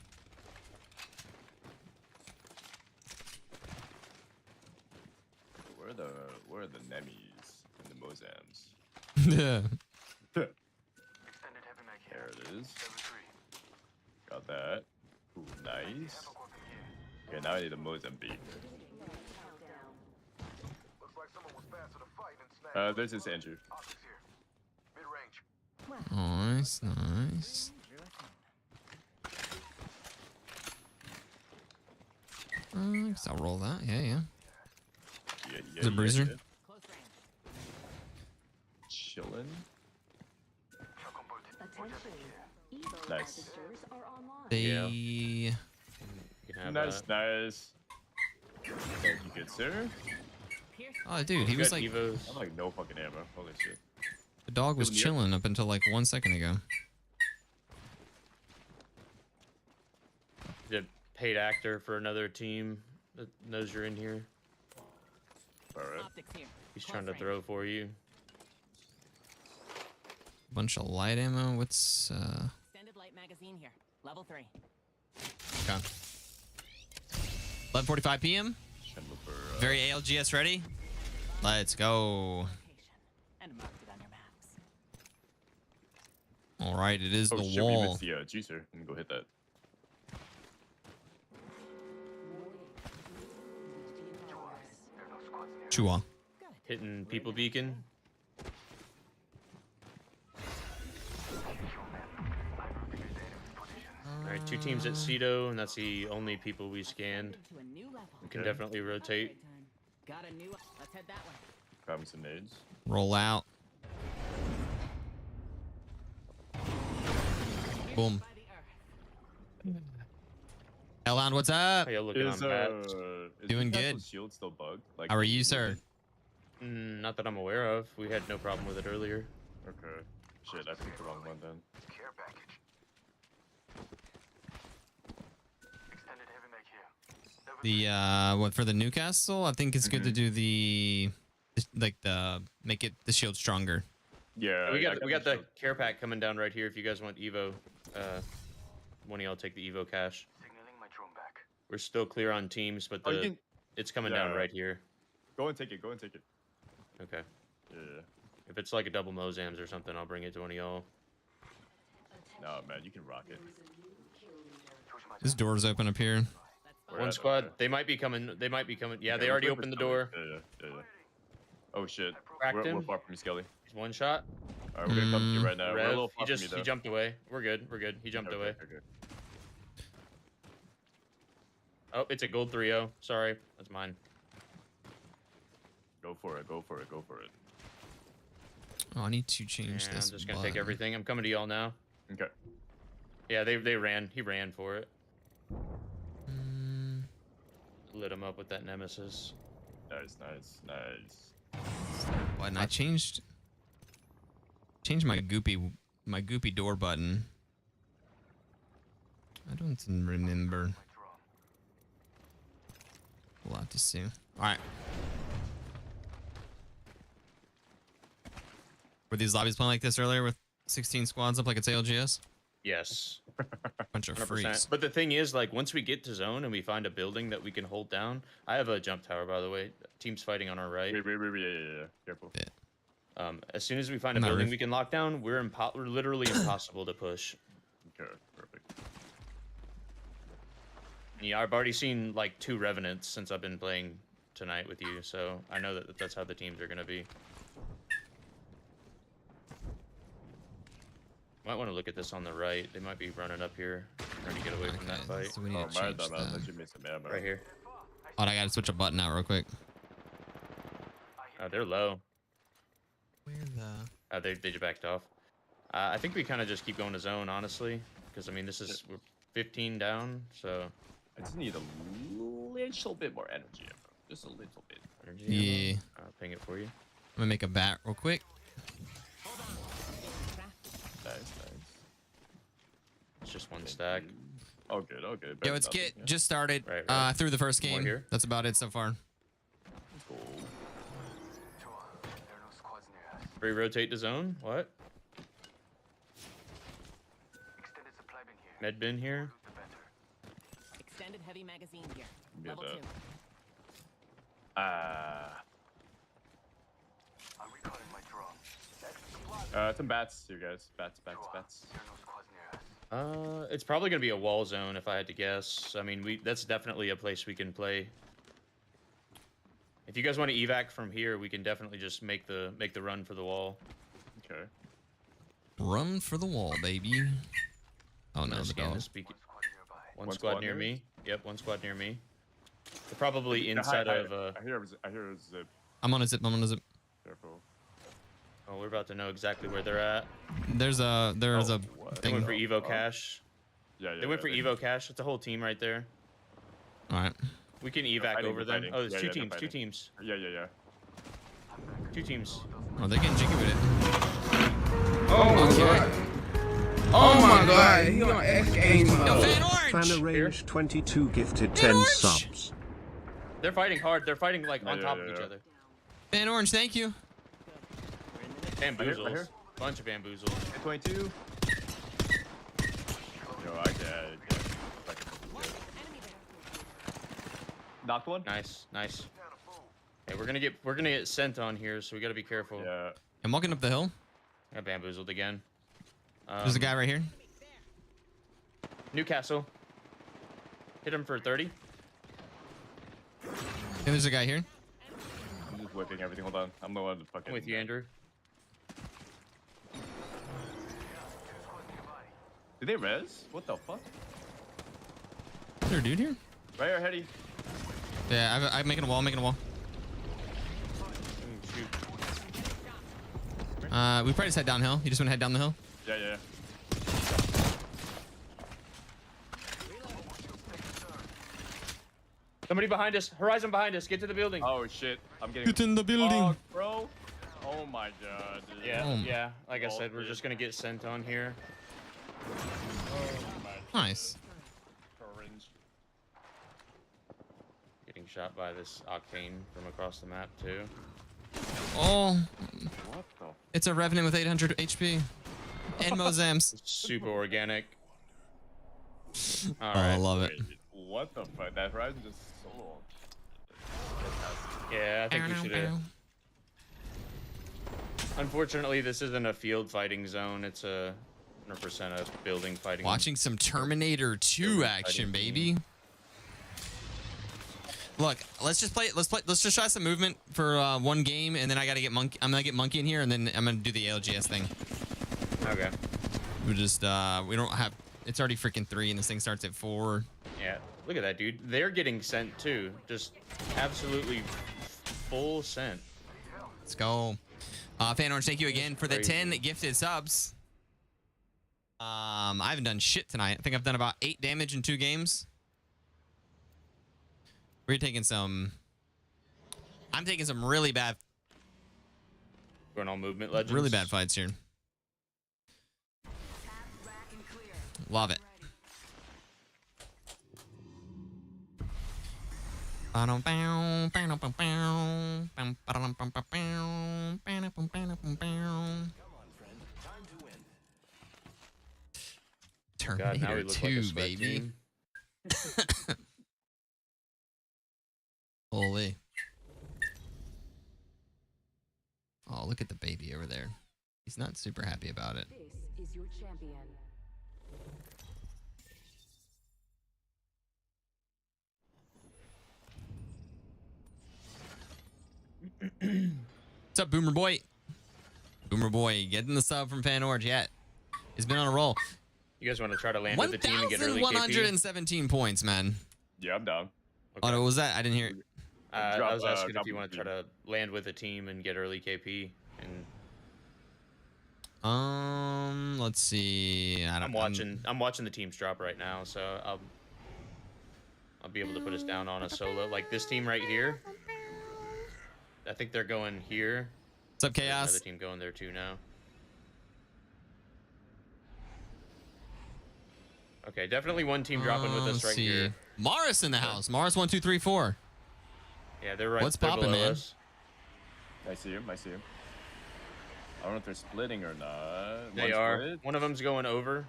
Speaker 5: Where are the Nemis and the Mozams?
Speaker 1: Yeah.
Speaker 5: There it is. Got that. Ooh, nice. Okay, now I need a Mozambique. This is Andrew.
Speaker 1: Nice, nice. Guess I'll roll that. Yeah, yeah.
Speaker 5: Yeah,
Speaker 1: Is it Bruiser?
Speaker 2: Close range.
Speaker 5: Chillin'.
Speaker 8: Attention.
Speaker 5: Nice.
Speaker 8: Registers are online.
Speaker 1: They.
Speaker 6: You can have
Speaker 5: Nice,
Speaker 6: that.
Speaker 5: nice. Thank you, good sir.
Speaker 2: Pierce.
Speaker 1: Oh, dude, he
Speaker 6: You
Speaker 1: was
Speaker 6: got
Speaker 1: like
Speaker 6: Evos.
Speaker 5: I'm like no fucking ammo. Holy shit.
Speaker 1: the dog was
Speaker 5: Good one, yeah.
Speaker 1: chilling up until like 1 second ago.
Speaker 6: The paid actor for another team that knows you're in here.
Speaker 5: Alright.
Speaker 2: Optics here.
Speaker 6: He's
Speaker 2: Close
Speaker 6: trying to
Speaker 2: range.
Speaker 6: throw for you.
Speaker 1: Bunch of light ammo. What's
Speaker 2: Extended light magazine here. Level 3.
Speaker 1: okay. 11:45 p.m.
Speaker 5: Trying to look for,
Speaker 1: Very ALGS ready. Let's go.
Speaker 2: Location. And marked it on your maps.
Speaker 1: All right, it is
Speaker 5: oh
Speaker 1: the
Speaker 5: shit, we
Speaker 1: wall.
Speaker 5: missed the juicer. Let me go hit that.
Speaker 1: Chua.
Speaker 6: Hitting people beacon. All right, 2 teams at Cedo, and that's the only people we scanned.
Speaker 2: To a new level.
Speaker 6: We can
Speaker 5: Okay.
Speaker 6: definitely rotate.
Speaker 2: Got a new. Let's head that way.
Speaker 5: Grabbing some nades.
Speaker 1: Roll out. Boom.
Speaker 2: By the earth.
Speaker 1: Elon, what's up?
Speaker 6: How y'all looking
Speaker 5: Is
Speaker 6: on bats?
Speaker 1: Doing
Speaker 5: Newcastle's
Speaker 1: good.
Speaker 5: shield still bugged? Like,
Speaker 1: How are you, sir?
Speaker 6: Not that I'm aware of. We had no problem with it earlier.
Speaker 5: Okay. Shit, I picked the wrong one then.
Speaker 1: The what for the Newcastle? I think it's good to do the like the make it the shield stronger.
Speaker 5: Yeah,
Speaker 6: we
Speaker 5: I
Speaker 6: got the
Speaker 5: shield.
Speaker 6: care pack coming down right here. If you guys want Evo, one of y'all take the Evo cache. We're still clear on teams, but
Speaker 5: Oh, you can
Speaker 6: it's coming down
Speaker 5: yeah.
Speaker 6: right here.
Speaker 5: go and take it. Go and take it.
Speaker 6: Okay.
Speaker 5: Yeah.
Speaker 6: If it's like a double Mozams or something, I'll bring it to one of y'all.
Speaker 5: No, man, you can rock it.
Speaker 1: This door's open up here.
Speaker 5: Where
Speaker 6: One
Speaker 5: at?
Speaker 6: squad.
Speaker 5: Okay.
Speaker 6: They might be coming. They might be coming. Yeah, they
Speaker 5: Yeah,
Speaker 6: already
Speaker 5: whoever's
Speaker 6: opened the
Speaker 5: coming.
Speaker 6: door.
Speaker 5: Yeah. Oh shit.
Speaker 6: Cracked
Speaker 5: We're
Speaker 6: him.
Speaker 5: far from you, Skelly.
Speaker 6: He's one shot.
Speaker 5: Alright, we're gonna come to you right now. We're a
Speaker 6: Rev,
Speaker 5: little
Speaker 6: he
Speaker 5: far from you, though.
Speaker 6: he jumped away. We're good. We're good. He jumped away.
Speaker 5: Okay.
Speaker 6: Oh, it's a gold 3-0. Sorry, that's mine.
Speaker 5: Go for it. Go for it. Go for it.
Speaker 1: Oh, I need to change
Speaker 6: Yeah,
Speaker 1: this.
Speaker 6: I'm just gonna take
Speaker 1: button.
Speaker 6: everything. I'm coming to y'all now.
Speaker 5: Okay.
Speaker 6: Yeah, they ran. He ran for it.
Speaker 1: Mm,
Speaker 6: Lit him up with that nemesis.
Speaker 5: Nice, nice, nice.
Speaker 1: button. I changed my goopy door button. I don't remember. We'll have to see. All right. Were these lobbies playing like this earlier with 16 squads up like it's ALGS?
Speaker 6: Yes,
Speaker 1: Bunch of
Speaker 6: 100%.
Speaker 1: freaks.
Speaker 6: But the thing is, like, once we get to zone and we find a building that we can hold down, I have a jump tower, by the way. Team's fighting on our right.
Speaker 5: Wait. Yeah. Careful.
Speaker 6: As soon as we find a
Speaker 1: Not
Speaker 6: building
Speaker 1: roof.
Speaker 6: we can lock down, we're literally impossible to push.
Speaker 5: Okay, perfect.
Speaker 6: Yeah, I've already seen like 2 revenants since I've been playing tonight with you, so I know that that's how the teams are gonna be. Might want to look at this on the right. They might be running up here, trying to get away from that
Speaker 1: Okay,
Speaker 6: fight.
Speaker 1: so we need
Speaker 5: Oh,
Speaker 1: to
Speaker 5: my
Speaker 1: change
Speaker 5: bad, man.
Speaker 1: that.
Speaker 5: Let you miss some ammo.
Speaker 6: Right here.
Speaker 1: Oh, I gotta switch a button out real quick.
Speaker 6: They're low.
Speaker 1: Where the?
Speaker 6: They just backed off. I think we kind of just keep going to zone, honestly, because I mean we're 15 down, so.
Speaker 5: I just need a little bit more energy ammo. Just a little bit.
Speaker 6: Energy
Speaker 1: Yeah.
Speaker 6: ammo. I'll ping it for you.
Speaker 1: I'm gonna make a bat real quick.
Speaker 5: Nice.
Speaker 6: It's just one stack.
Speaker 5: Oh, good. Oh, good.
Speaker 1: Yo, it's Kit. Just started.
Speaker 6: Right.
Speaker 1: Through the first
Speaker 6: More
Speaker 1: game.
Speaker 6: here.
Speaker 1: That's about it so far.
Speaker 5: Cool.
Speaker 6: Re-rotate the zone. What? Med bin here.
Speaker 2: Extended heavy magazine here.
Speaker 5: Get
Speaker 2: Level
Speaker 5: that.
Speaker 2: 2.
Speaker 5: Some bats here, guys. Bats.
Speaker 6: It's probably gonna be a wall zone if I had to guess. I mean, that's definitely a place we can play. If you guys want to evac from here, we can definitely just make the run for the wall.
Speaker 5: Okay.
Speaker 1: Run for the wall, baby. Oh
Speaker 6: I'm
Speaker 1: no,
Speaker 6: gonna
Speaker 1: the
Speaker 6: scan
Speaker 1: dog.
Speaker 6: this One squad near me. Yep, one squad near me. They're probably inside
Speaker 5: Hi.
Speaker 6: of.
Speaker 5: I hear a zip.
Speaker 1: I'm on a zip.
Speaker 5: Careful.
Speaker 6: Oh, we're about to know exactly where they're at.
Speaker 1: There's a
Speaker 5: what?
Speaker 6: They went for
Speaker 1: thing.
Speaker 6: Evo Cash.
Speaker 5: Yeah.
Speaker 6: They went for Evo Cash. It's a whole team right there.
Speaker 1: All right.
Speaker 6: We can evac
Speaker 5: fighting,
Speaker 6: over
Speaker 5: they're
Speaker 6: them.
Speaker 5: fighting.
Speaker 6: Oh, there's
Speaker 5: Yeah,
Speaker 6: two
Speaker 5: yeah, they're
Speaker 6: teams. Two
Speaker 5: fighting.
Speaker 6: teams.
Speaker 5: Yeah.
Speaker 6: Two teams.
Speaker 1: Oh, they're getting jiggy with it.
Speaker 9: Oh my god. Oh my god. He on X Games
Speaker 1: Yo,
Speaker 9: mode.
Speaker 1: Fan Orange.
Speaker 3: Fan Arrange 22 gifted
Speaker 1: Fan
Speaker 3: 10
Speaker 1: Orange.
Speaker 3: subs.
Speaker 6: They're fighting hard. They're fighting like on
Speaker 5: Yeah,
Speaker 6: top
Speaker 5: yeah,
Speaker 6: of each
Speaker 5: yeah.
Speaker 6: other.
Speaker 1: Fan Orange, thank you.
Speaker 6: Bamboozles.
Speaker 5: Right here.
Speaker 6: Bunch of bamboozles.
Speaker 5: 22. Yo, I can't. Knocked one.
Speaker 6: Nice. Hey, we're gonna get sent on here, so we gotta be careful.
Speaker 5: Yeah.
Speaker 1: I'm walking up the hill.
Speaker 6: Got bamboozled again.
Speaker 1: There's a guy right here.
Speaker 6: Newcastle. Hit him for 30.
Speaker 1: And there's a guy here.
Speaker 5: I'm just whipping everything. Hold on. I'm the one to fucking.
Speaker 6: I'm with you, Andrew.
Speaker 5: Did they res? What the fuck?
Speaker 1: Is there a dude here?
Speaker 5: Right here, Hetty.
Speaker 1: Yeah, I'm making a wall.
Speaker 6: Shoot.
Speaker 1: We probably just head downhill. You just want to head down the hill?
Speaker 5: Yeah.
Speaker 6: Somebody behind us. Horizon behind us. Get to the building.
Speaker 5: Oh shit. I'm getting.
Speaker 1: Get in the building.
Speaker 5: Fuck, bro. Oh my god. Dude.
Speaker 6: Yeah,
Speaker 1: Oh.
Speaker 6: yeah. Like I
Speaker 5: Oh,
Speaker 6: said, we're
Speaker 5: dude.
Speaker 6: just gonna get sent on here.
Speaker 1: Nice.
Speaker 5: Orange.
Speaker 6: Getting shot by this Octane from across the map too.
Speaker 1: Oh,
Speaker 5: What the?
Speaker 1: it's a Revenant with 800 HP. And Mozams.
Speaker 6: It's super organic. All
Speaker 1: Oh, I
Speaker 6: right.
Speaker 1: love it.
Speaker 5: Wait, what the fuck? That horizon just so long.
Speaker 6: Yeah, I think we should have. Unfortunately, this isn't a field fighting zone. It's a 100% a building fighting.
Speaker 1: Watching some Terminator 2 action, baby. Look, let's just play. Let's just try some movement for one game, and then I gotta get monkey. I'm gonna get monkey in here, and then I'm gonna do the ALGS thing.
Speaker 6: Okay.
Speaker 1: We just we don't have. It's already freaking 3, and this thing starts at 4.
Speaker 6: Yeah. Look at that, dude. They're getting sent too. Just absolutely full sent.
Speaker 1: Let's go. Fan Orange, thank you again for the
Speaker 6: Crazy.
Speaker 1: 10 gifted subs. I haven't done shit tonight. I think I've done about 8 damage in 2 games. We're taking some. I'm taking some really bad
Speaker 6: Going on movement legends.
Speaker 1: Really bad fights here. Love it.
Speaker 6: God, now we
Speaker 1: Terminator
Speaker 6: look like a
Speaker 1: 2,
Speaker 6: sweat
Speaker 1: baby.
Speaker 6: team.
Speaker 1: Holy. Oh, look at the baby over there. He's not super happy about it.
Speaker 8: This is your champion.
Speaker 1: What's up, Boomer Boy? Boomer Boy, getting the sub from Fan Orange yet. He's been on a roll.
Speaker 6: You guys want to try to land with the team and get early KP?
Speaker 1: 1,117 points, man.
Speaker 5: Yeah, I'm down.
Speaker 1: Oh, no, what was that? I didn't hear it.
Speaker 6: I was asking if you
Speaker 5: drop
Speaker 6: want to try to land with a team and get early KP. And
Speaker 1: Let's see.
Speaker 6: I'm watching the teams drop right now, so I'll be able to put us down on a solo. Like this team right here. I think they're going here.
Speaker 1: What's up,
Speaker 6: There's
Speaker 1: Chaos?
Speaker 6: another team going there too now. Okay, definitely one team dropping with us
Speaker 1: Let's
Speaker 6: right
Speaker 1: see.
Speaker 6: here.
Speaker 1: Morris in the house. Morris 1, 2, 3, 4.
Speaker 6: Yeah, they're right.
Speaker 1: What's
Speaker 6: they're
Speaker 1: poppin',
Speaker 6: below
Speaker 1: man?
Speaker 6: us.
Speaker 5: I see him. I see him. I don't know if they're splitting or not.
Speaker 6: They
Speaker 5: One
Speaker 6: are.
Speaker 5: split?
Speaker 6: One of them's going over.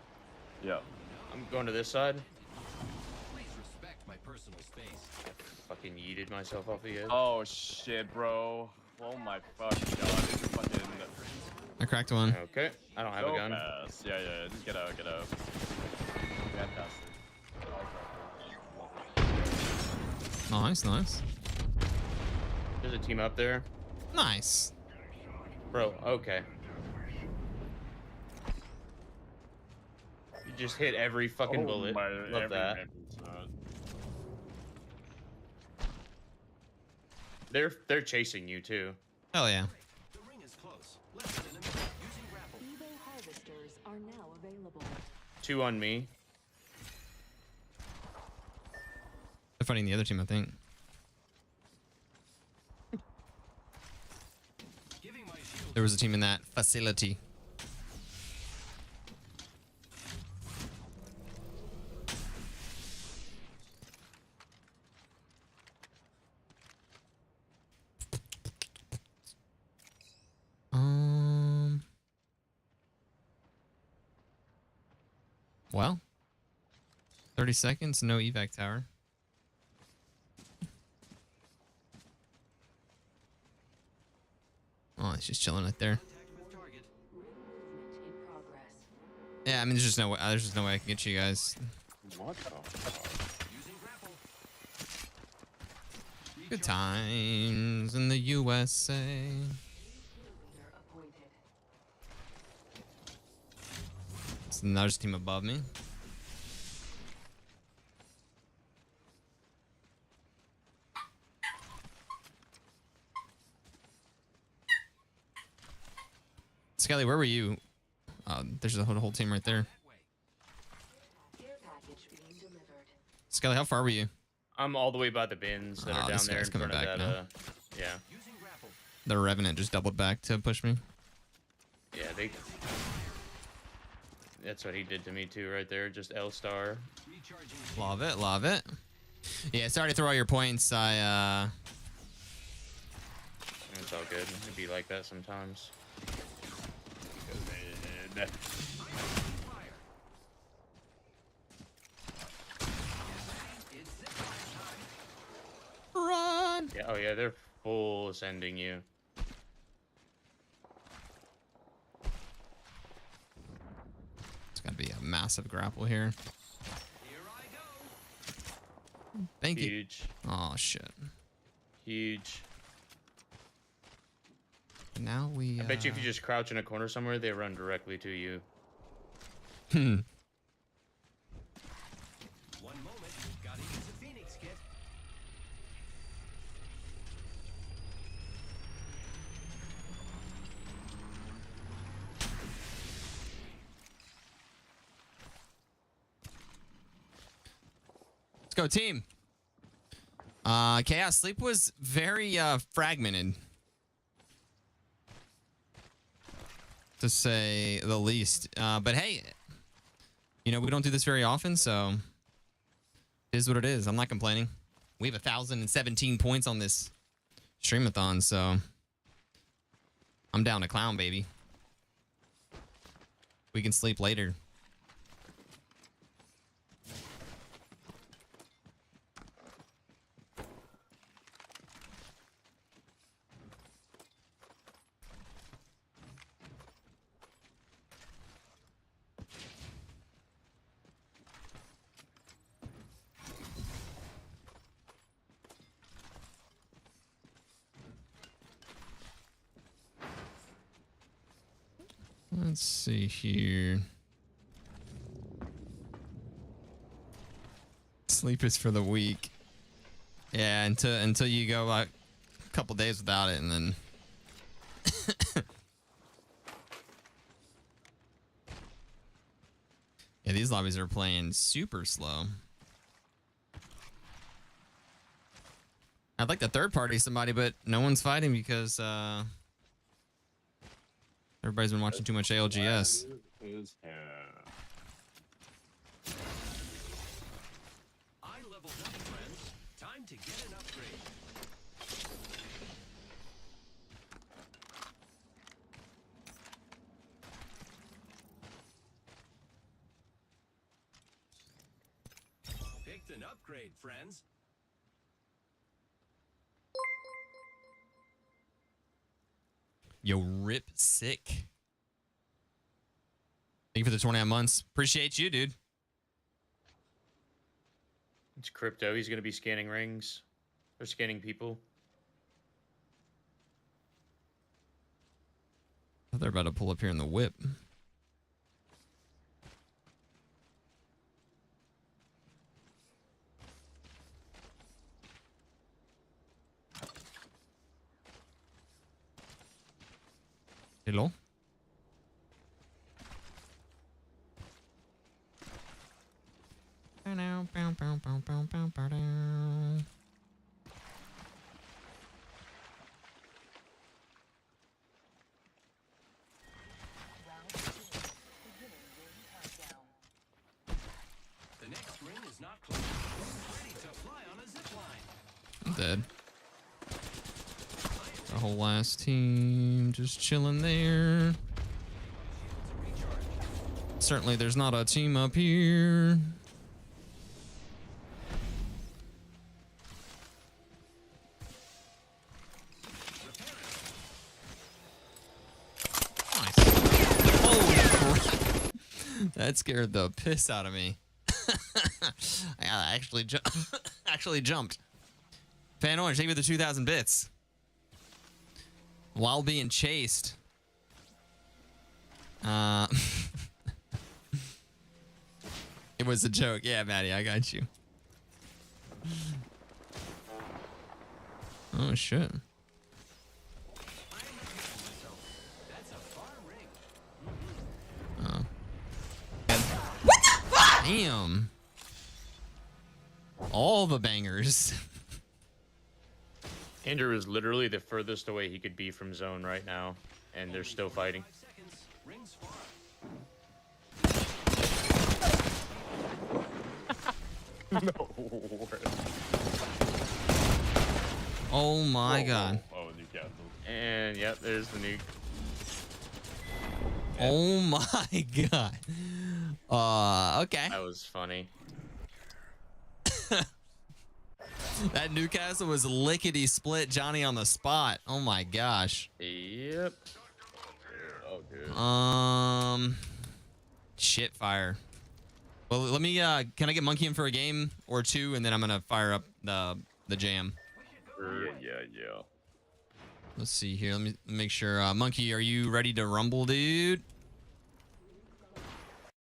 Speaker 5: Yeah.
Speaker 6: I'm going to this side.
Speaker 7: Please respect my personal space.
Speaker 6: Fucking yeeted myself off the edge.
Speaker 5: Oh shit, bro. Oh my fucking god. This is fucking
Speaker 1: I cracked one.
Speaker 6: Okay, I don't have
Speaker 5: so
Speaker 6: a gun.
Speaker 5: fast. Yeah, yeah. Just get out, get out. Fantastic.
Speaker 1: Nice, nice.
Speaker 6: There's a team up there.
Speaker 1: Nice.
Speaker 6: Bro, okay. You just hit every fucking bullet. Love that. They're chasing you too.
Speaker 1: Hell yeah.
Speaker 7: The ring is close. Less than a minute. Using grapple.
Speaker 8: Evo harvesters are now available.
Speaker 6: 2 on me.
Speaker 1: They're fighting the other team, I think.
Speaker 7: Giving my shield.
Speaker 1: There was a team in that facility. Well, 30 seconds, no evac tower. Oh, it's just chilling right there.
Speaker 7: Contact with target.
Speaker 8: Movement in progress.
Speaker 1: Yeah, I mean, there's just no way. There's just no way I can get you guys.
Speaker 5: What the fuck?
Speaker 7: Using grapple.
Speaker 1: Good times in the USA.
Speaker 8: Leader appointed.
Speaker 1: It's another team above me. Skelly, where were you? There's a whole team right there.
Speaker 8: Care package being delivered.
Speaker 1: Skelly, how far were you?
Speaker 6: I'm all the way by the bins that
Speaker 1: Oh,
Speaker 6: are down
Speaker 1: this
Speaker 6: there in
Speaker 1: guy's coming
Speaker 6: front of
Speaker 1: back
Speaker 6: that.
Speaker 1: now.
Speaker 6: Yeah,
Speaker 7: Using grapple.
Speaker 1: The Revenant just doubled back to push me.
Speaker 6: yeah. They. That's what he did to me too, right there. Just L star.
Speaker 7: Recharging.
Speaker 1: Love it, love it. Yeah, sorry to throw all your points.
Speaker 6: It's all good. It'd be like that sometimes.
Speaker 1: Run!
Speaker 6: Yeah. Oh yeah, they're full sending you.
Speaker 1: It's gotta be a massive grapple here.
Speaker 7: Here I go.
Speaker 1: Thank you.
Speaker 6: Huge.
Speaker 1: Oh shit.
Speaker 6: Huge.
Speaker 1: Now we.
Speaker 6: I bet you if you just crouch in a corner somewhere, they run directly to you.
Speaker 7: One moment. Gotta use a Phoenix kit.
Speaker 1: Let's go, team. Chaos Sleep was very fragmented, to say the least. But hey, you know, we don't do this very often, so it is what it is. I'm not complaining. We have 1,017 points on this streamathon, so I'm down to clown, baby. We can sleep later. Let's see here. Sleep is for the weak. Yeah, until you go like a couple days without it, and then yeah, these lobbies are playing super slow. I'd like to third party somebody, but no one's fighting because everybody's been watching too much ALGS.
Speaker 7: I leveled up, friends. Time to get an upgrade. Picked an upgrade, friends.
Speaker 1: Yo, rip sick. Thank you for the 29 months. Appreciate you, dude.
Speaker 6: It's crypto. He's gonna be scanning rings. Or scanning people.
Speaker 1: They're about to pull up here in the whip. Hello?
Speaker 7: The next ring is not close. Ready to fly on a zip line.
Speaker 1: I'm dead. The whole last team just chilling there. Certainly there's not a team up here. Nice. Holy crap. That scared the piss out of me. I actually jumped. Fan Orange, thank you for the 2,000 bits. While being chased. It was a joke. Yeah, Maddie, I got you. Oh, shit.
Speaker 7: That's a far ring.
Speaker 1: Oh.
Speaker 4: What the fuck?
Speaker 1: Damn. All the bangers.
Speaker 6: Andrew is literally the furthest away he could be from zone right now, and they're still fighting.
Speaker 7: 5 seconds. Rings far.
Speaker 5: No way.
Speaker 1: Oh my god.
Speaker 5: Oh, Newcastle.
Speaker 6: And yep, there's the nuke.
Speaker 1: Oh my god. Okay.
Speaker 6: That was funny.
Speaker 1: That Newcastle was lickety split Johnny on the spot. Oh my gosh.
Speaker 6: Yep.
Speaker 5: Oh, dude.
Speaker 1: Shit fire. Well, let me can I get Monkey in for a game or two, and then I'm gonna fire up the jam.
Speaker 5: Yeah.
Speaker 1: Let's see here. Let me make sure. Monkey, are you ready to rumble, dude?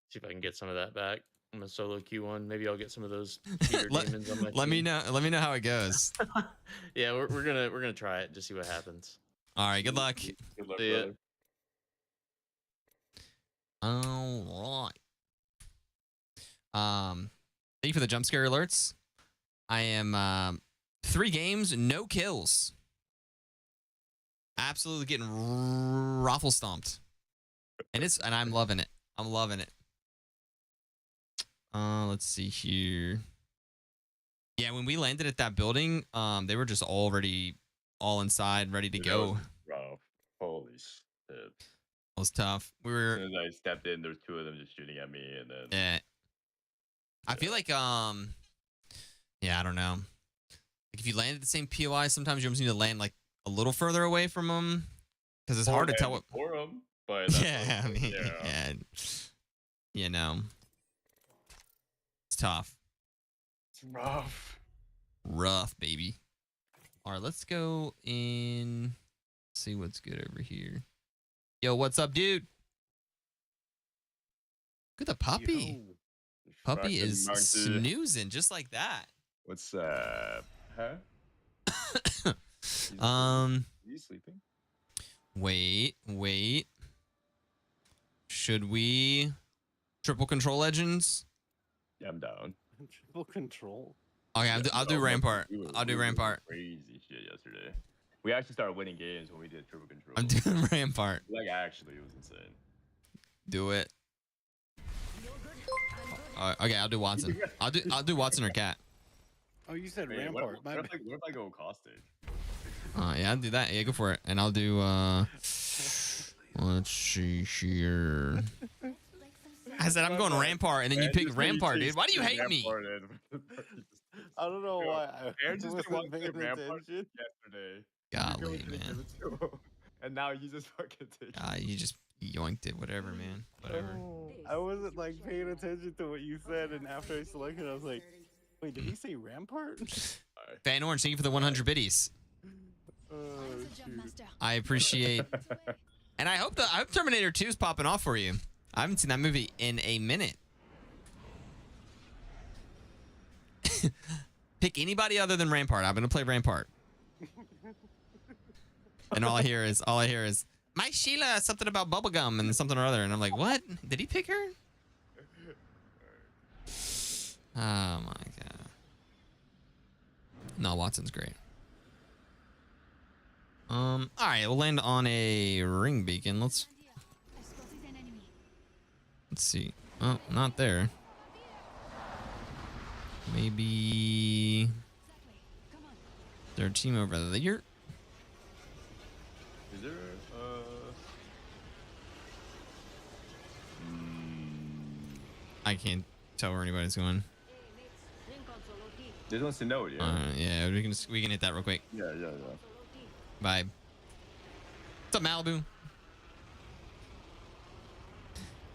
Speaker 6: See if I can get some of that back. I'm a solo Q1. Maybe I'll get some of those cheater demons on my
Speaker 1: Let me
Speaker 6: team.
Speaker 1: know. Let me know how it goes.
Speaker 6: Yeah, we're gonna try it. Just see what happens.
Speaker 1: All right. Good luck.
Speaker 5: Good luck,
Speaker 6: See ya.
Speaker 5: brother.
Speaker 1: All right. Thank you for the jump scare alerts. I am 3 games, no kills. Absolutely getting raffle stomped, and I'm loving it. I'm loving it. Let's see here. Yeah, when we landed at that building, they were just already all inside, ready to
Speaker 5: Dude,
Speaker 1: go.
Speaker 5: that was rough. Holy shit.
Speaker 1: It was tough. We
Speaker 5: As
Speaker 1: were.
Speaker 5: soon as I stepped in, there was 2 of them just shooting at me, and then
Speaker 1: Yeah. I feel like yeah, I don't know. Like if you land at the same POI, sometimes you almost need to land like a little further away from them because it's hard to tell what.
Speaker 5: for them, but that's
Speaker 1: Yeah, I
Speaker 5: what-
Speaker 1: mean,
Speaker 5: yeah.
Speaker 1: yeah, you know, it's tough.
Speaker 5: It's rough.
Speaker 1: Rough, baby. All right, let's go in. See what's good over here. Yo, what's up, dude? Look at the puppy.
Speaker 5: Yo.
Speaker 1: Puppy
Speaker 5: Fucking
Speaker 1: is
Speaker 5: Martin.
Speaker 1: snoozing just like that.
Speaker 5: What's up? Huh? He's sleeping.
Speaker 1: Wait. Should we triple control legends?
Speaker 5: Yeah, I'm down.
Speaker 10: Triple control.
Speaker 1: Okay, I'll do
Speaker 5: No,
Speaker 1: Rampart.
Speaker 5: we were-
Speaker 1: I'll do
Speaker 5: we were
Speaker 1: Rampart.
Speaker 5: Crazy shit yesterday. We actually started winning games when we did triple control.
Speaker 1: I'm doing Rampart.
Speaker 5: Like actually, it was insane.
Speaker 1: Do it. Okay, I'll do Watson. I'll do Watson or Cat.
Speaker 10: Oh, you said
Speaker 5: Hey,
Speaker 10: Rampart.
Speaker 5: what if I go caustic?
Speaker 1: Yeah, I'll do that. Yeah, go for it. And I'll do let's see here. I said I'm going Rampart, and then you picked Rampart, dude. Why do you hate me?
Speaker 10: I don't know why.
Speaker 5: Aaron just
Speaker 10: wasn't
Speaker 5: walked
Speaker 10: paying
Speaker 5: to Rampart
Speaker 10: attention.
Speaker 5: yesterday.
Speaker 1: Golly, man.
Speaker 5: And now you just fucking take it.
Speaker 1: You just yoinked it. Whatever, man. Whatever.
Speaker 10: I wasn't like paying attention to what you said, and after I selected, I was like, "Wait, did he say Rampart?"
Speaker 1: Fan Orange, thank you for the 100 biddies.
Speaker 10: Oh, shoot.
Speaker 1: I appreciate. And I hope Terminator 2 is popping off for you. I haven't seen that movie in a minute. Pick anybody other than Rampart. I'm gonna play Rampart. And all I hear is my Sheila, something about bubblegum and something or other. And I'm like, what? Did he pick her? Oh my god. No, Watson's great. All right, we'll land on a ring beacon. Let's see. Oh, not there. Maybe their team over there.
Speaker 5: Is there
Speaker 1: I can't tell where anybody's going.
Speaker 5: This wants to know it, yeah.
Speaker 1: Yeah, we can hit that real quick.
Speaker 5: Yeah.
Speaker 1: Bye. What's up, Malibu?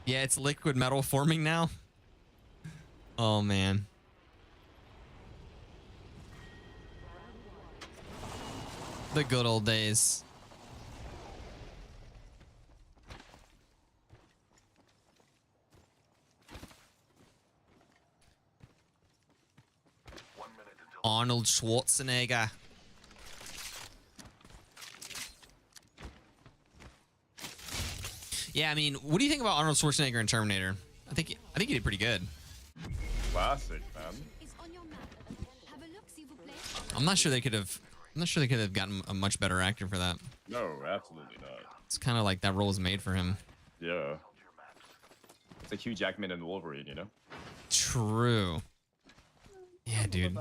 Speaker 1: Yeah, it's liquid metal forming now. Oh man. The good old days. Arnold Schwarzenegger. Yeah, I mean, what do you think about Arnold Schwarzenegger in Terminator? I think he did pretty good.
Speaker 5: Classic, man.
Speaker 1: I'm not sure they could have gotten a much better actor for that.
Speaker 5: No, absolutely not.
Speaker 1: It's kind of like that role was made for him.
Speaker 5: Yeah. It's like Hugh Jackman and Wolverine, you know?
Speaker 1: True. Yeah, dude.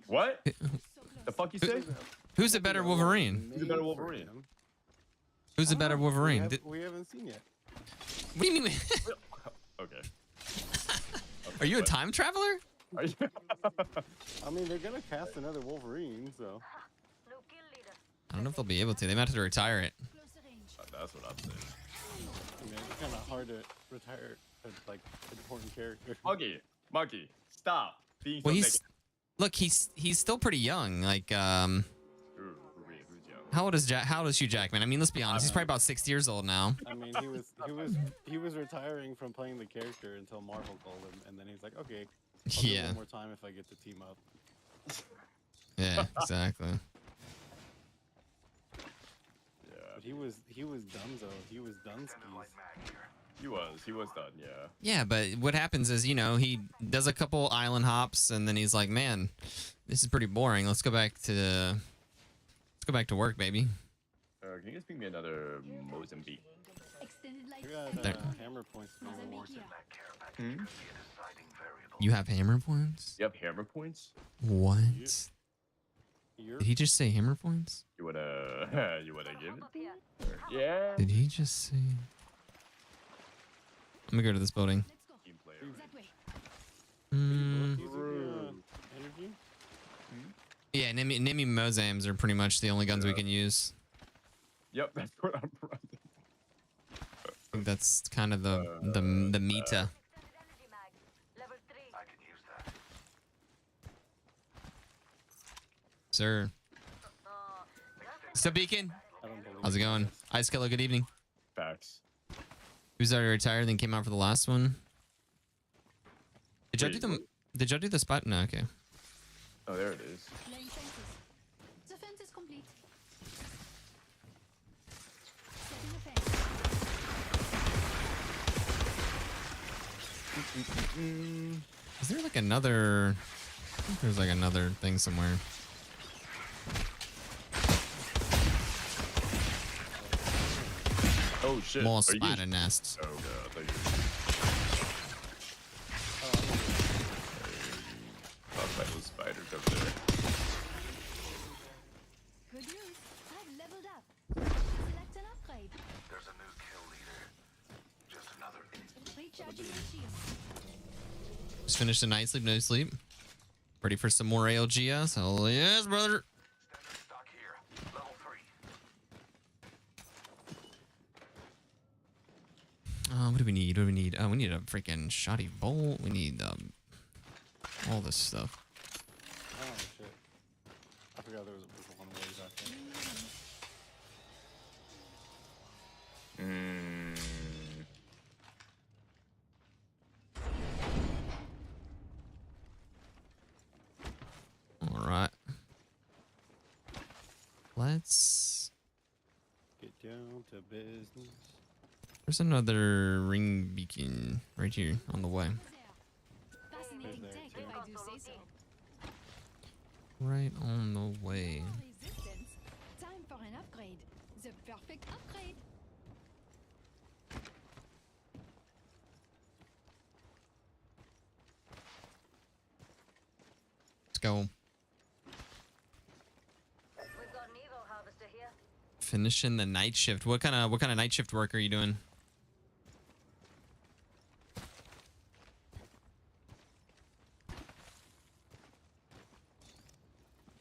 Speaker 5: What? The fuck you say?
Speaker 1: Who's the better Wolverine?
Speaker 5: Who's the better Wolverine?
Speaker 1: Who's the better Wolverine?
Speaker 10: We haven't seen yet.
Speaker 1: What do you mean?
Speaker 5: Okay.
Speaker 1: Are you a time traveler?
Speaker 10: I mean, they're gonna cast another Wolverine, so.
Speaker 1: I don't know if they'll be able to. They might have to retire it.
Speaker 5: That's what I'm saying.
Speaker 10: I mean, it's kind of hard to retire a like important character.
Speaker 5: Monkey, stop being so
Speaker 1: Well,
Speaker 5: negative.
Speaker 1: look, he's still pretty young. Like,
Speaker 5: Who's young?
Speaker 1: how old is Hugh Jackman? I mean, let's be honest. He's probably about 60 years old now.
Speaker 10: I mean, he was retiring from playing the character until Marvel called him, and then he's like, okay, I'll do
Speaker 1: Yeah.
Speaker 10: one more time if I get to team up.
Speaker 1: Yeah, exactly.
Speaker 5: Yeah.
Speaker 10: But he was Dunzo. He was Dunskies.
Speaker 5: He was done, yeah.
Speaker 1: Yeah, but what happens is, you know, he does a couple island hops, and then he's like, man, this is pretty boring. Let's go back to work, baby.
Speaker 5: Can you guys bring me another Mozambique?
Speaker 10: We got
Speaker 1: There.
Speaker 10: hammer points for more.
Speaker 1: You have hammer points?
Speaker 5: You have hammer points?
Speaker 1: What?
Speaker 10: You're
Speaker 1: Did he just say hammer points?
Speaker 5: You wanna give it? Or- yeah.
Speaker 1: Did he just say? I'm gonna go to this building.
Speaker 5: Team player.
Speaker 1: Mm,
Speaker 10: energy?
Speaker 1: yeah, Nimi Mozams are pretty much the only guns we can use.
Speaker 5: Yep, that's what I'm running.
Speaker 1: I think that's kind of the meta. Sir. So Beacon,
Speaker 10: I don't believe
Speaker 1: how's it going?
Speaker 10: this.
Speaker 1: Ice Killer, good evening.
Speaker 5: Facts.
Speaker 1: Who's already retired then came out for the last one? Did y'all
Speaker 5: Wait,
Speaker 1: do
Speaker 5: what?
Speaker 1: Did y'all do the spot? No, okay.
Speaker 5: Oh, there it is.
Speaker 2: The fence is complete.
Speaker 1: Is there like another? I think there's like another thing somewhere.
Speaker 5: Oh shit.
Speaker 1: More
Speaker 5: Are you
Speaker 1: spider
Speaker 5: getting-
Speaker 1: nests.
Speaker 5: Oh god, I thought you were... Talk about those spiders.
Speaker 1: Just finished a night sleep, no sleep. Ready for some more ALGS? Hell yes, brother. What do we need? What do we need? Oh, we need a freaking shoddy bolt. We need all this stuff.
Speaker 10: Oh shit! I forgot there was a purple one way back there.
Speaker 1: All right. Let's.
Speaker 10: Get down to business.
Speaker 1: There's another ring beacon right here on the way.
Speaker 2: Fascinating
Speaker 10: there,
Speaker 2: tech,
Speaker 10: too.
Speaker 2: if I do say so.
Speaker 1: Right on the way.
Speaker 2: Resistance. Time for an upgrade. The perfect upgrade.
Speaker 1: Let's go.
Speaker 8: We've got an Evo harvester here.
Speaker 1: Finishing the night shift. What kind of night shift work are you doing?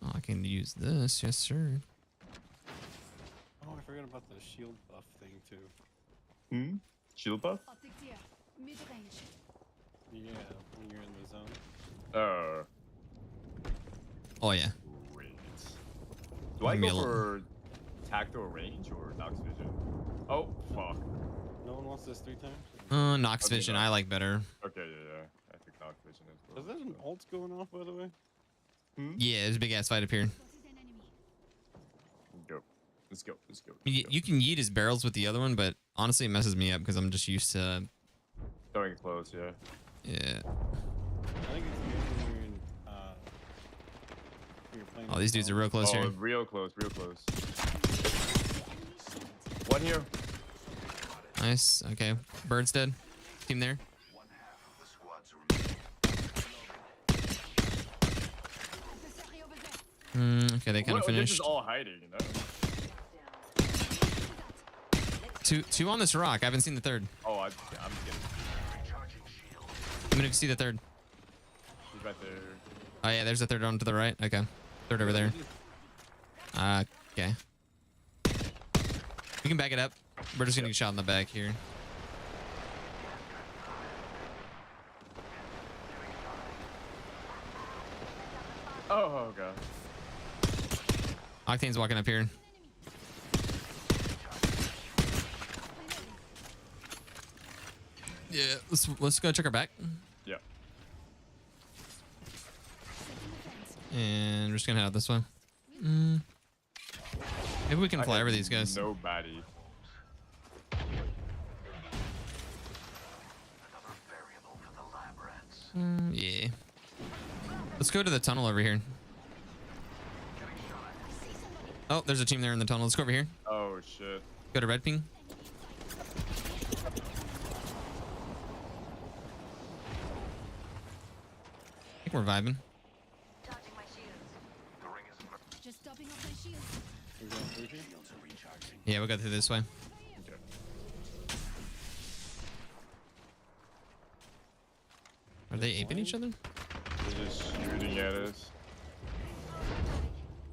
Speaker 1: Oh, I can use this. Yes, sir.
Speaker 10: Oh, I forgot about the shield buff thing too.
Speaker 5: Hmm? Shield buff?
Speaker 2: Optic tier. Mid-range.
Speaker 10: Yeah, when you're in the zone.
Speaker 1: Oh yeah.
Speaker 5: Wait. Do I
Speaker 1: Give me
Speaker 5: go
Speaker 1: a
Speaker 5: for tactical range or Nox vision? Oh, fuck.
Speaker 10: No one wants this 3 times.
Speaker 1: Nox
Speaker 5: Okay,
Speaker 1: vision.
Speaker 5: no.
Speaker 1: I like better.
Speaker 5: Okay, yeah. I think Nox vision is
Speaker 10: Is that an ult going off, by the way?
Speaker 1: Yeah, there's a big ass fight up here.
Speaker 2: Spotted an enemy.
Speaker 5: Go. Let's go. Let's go.
Speaker 1: You can yeet his barrels with the other one, but honestly, it messes me up because I'm just used to.
Speaker 5: Throwing close, yeah.
Speaker 1: Yeah.
Speaker 10: I think it's good when you're in. When you're playing
Speaker 1: Oh, these dudes are real close
Speaker 5: Oh,
Speaker 1: here.
Speaker 5: real close, real close.
Speaker 2: Enemy shield.
Speaker 5: One here.
Speaker 1: Nice. Okay. Bird's dead. Team there.
Speaker 2: Adversary over there.
Speaker 1: Okay, they kind of
Speaker 5: They're
Speaker 1: finished.
Speaker 5: just all hiding, you know?
Speaker 1: Two on this rock. I haven't seen the third.
Speaker 5: Oh, I'm getting.
Speaker 1: I'm gonna see the third.
Speaker 5: He's right there.
Speaker 1: Oh yeah, there's a third on to the right. Okay. Third over there. Okay. We can back it up. We're just gonna get shot in the back here.
Speaker 5: Oh, god.
Speaker 1: Octane's walking up here. Yeah, let's go check our back.
Speaker 5: Yeah.
Speaker 1: And we're just gonna head out this way. Maybe we can fly over these guys.
Speaker 5: Nobody.
Speaker 1: Yeah. Let's go to the tunnel over here. Oh, there's a team there in the tunnel. Let's go over here.
Speaker 5: Oh, shit.
Speaker 1: Go to red ping. I think we're vibing.
Speaker 8: Charging my shields.
Speaker 2: Just topping off my shield.
Speaker 10: You're going through here?
Speaker 1: Yeah, we'll go through this way.
Speaker 5: Okay.
Speaker 1: Are they aping each other?
Speaker 5: They're just shooting at us.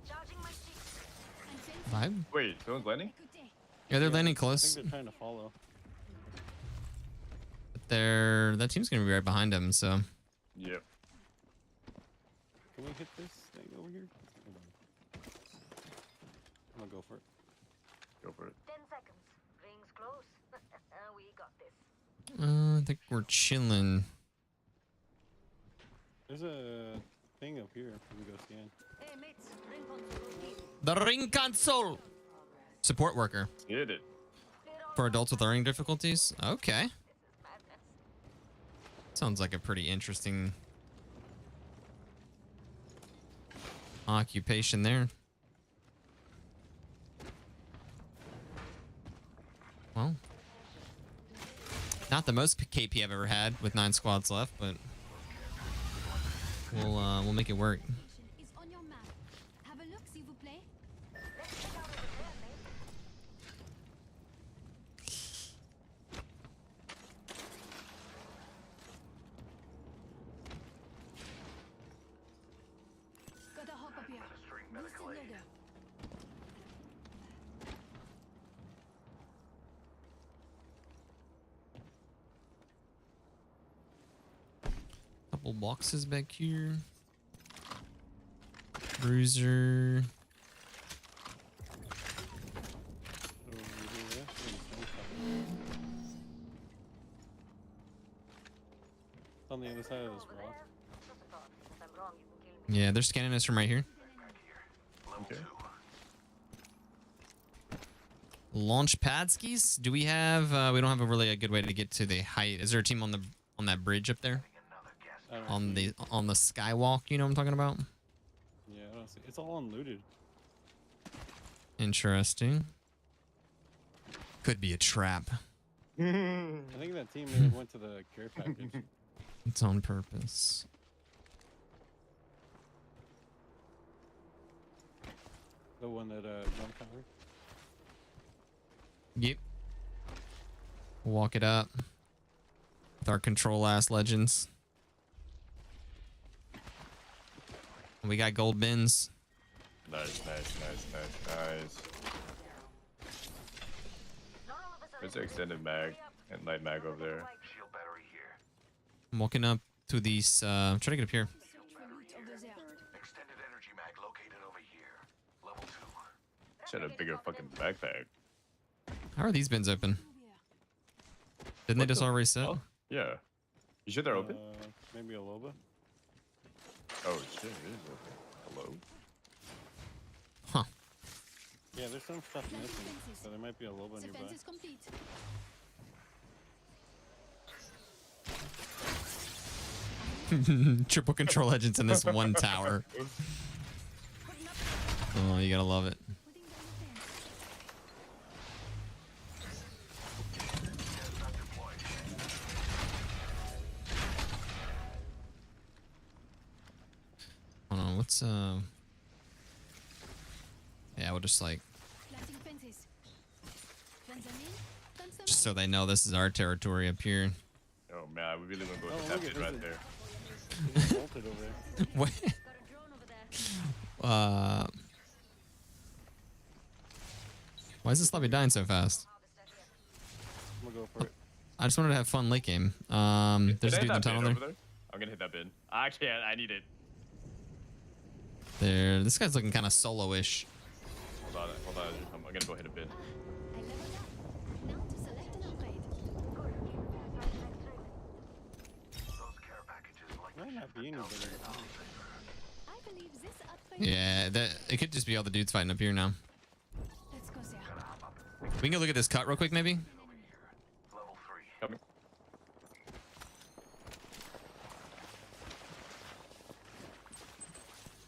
Speaker 8: Charging my shields.
Speaker 1: Vibe?
Speaker 5: Wait, someone's landing?
Speaker 2: Écoutez.
Speaker 1: Yeah, they're landing
Speaker 10: I
Speaker 1: close.
Speaker 10: think they're trying to follow.
Speaker 1: But that team's gonna be right behind them, so.
Speaker 5: Yep.
Speaker 10: Can we hit this thing over here? Hold on. I'm gonna go for it.
Speaker 5: Go for it.
Speaker 8: 10 seconds. Rings close. We got this.
Speaker 1: I think we're chilling.
Speaker 10: There's a thing up here. We can go scan.
Speaker 8: Hey, mates. Ring console complete.
Speaker 1: The ring console. Support worker
Speaker 5: Hit it.
Speaker 1: for adults with learning difficulties. Okay. Sounds like a pretty interesting occupation there. Well, not the most KP I've ever had with 9 squads left, but we'll make it work.
Speaker 2: Is on your map. Have a look, s'il vous plaît.
Speaker 1: Couple boxes back here. Bruiser.
Speaker 10: On the other side of this wall.
Speaker 1: Yeah, they're scanning us from right here.
Speaker 5: Okay.
Speaker 1: Launch pad skis. Do we have? We don't have a good way to get to the height. Is there a team on that bridge up there? On the skywalk, you know what I'm talking about?
Speaker 10: Yeah, I don't see. It's all unlooted.
Speaker 1: Interesting. Could be a trap.
Speaker 10: I think that team may have went to the care package.
Speaker 1: It's on purpose.
Speaker 10: The one that jump tower.
Speaker 1: Yep. Walk it up with our control ass legends. We got gold bins.
Speaker 5: Nice. There's an extended mag and light mag over there.
Speaker 1: I'm walking up to these. Try to get up here.
Speaker 5: Should have a bigger fucking backpack.
Speaker 1: How are these bins open? Didn't they just already set?
Speaker 5: Oh, yeah. You sure they're open?
Speaker 10: Maybe a little bit.
Speaker 5: Oh shit, it is open. Hello?
Speaker 1: Huh.
Speaker 10: Yeah, there's some stuff missing, so there might be a little bit nearby.
Speaker 1: Triple control legends in this one tower. Oh, you gotta love it. Hold on, what's yeah, we'll just like just so they know this is our territory up here.
Speaker 5: Oh man, we really want to go to that bit right there.
Speaker 10: He's bolted over there.
Speaker 1: What? Why is this lobby dying so fast?
Speaker 10: I'm gonna go for it.
Speaker 1: I just wanted to have fun late game. There's a dude in the tunnel there.
Speaker 5: I'm gonna hit that bin. Actually, I need it.
Speaker 1: There, this guy's looking kind of solo-ish.
Speaker 5: Hold on. I'm gonna go hit a bin.
Speaker 10: Might not be anybody.
Speaker 1: Yeah, it could just be all the dudes fighting up here now. We can go look at this cut real quick, maybe.
Speaker 5: Coming.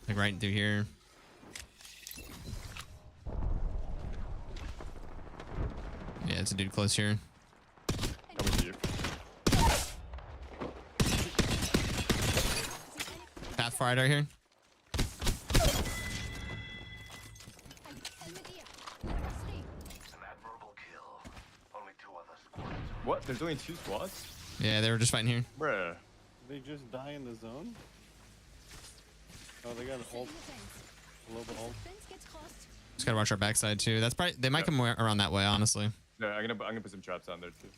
Speaker 1: Like right through here. Yeah, it's a dude close here.
Speaker 5: Coming to you.
Speaker 1: Pathfinder right here.
Speaker 5: What? There's only 2 squads?
Speaker 1: Yeah, they were just fighting here.
Speaker 5: Bruh.
Speaker 10: Did they just die in the zone? Oh, they got an ult. A little bit ult.
Speaker 1: Just gotta watch our backside too. That's probably they might come around that way, honestly.
Speaker 5: No, I'm gonna put some traps on there too.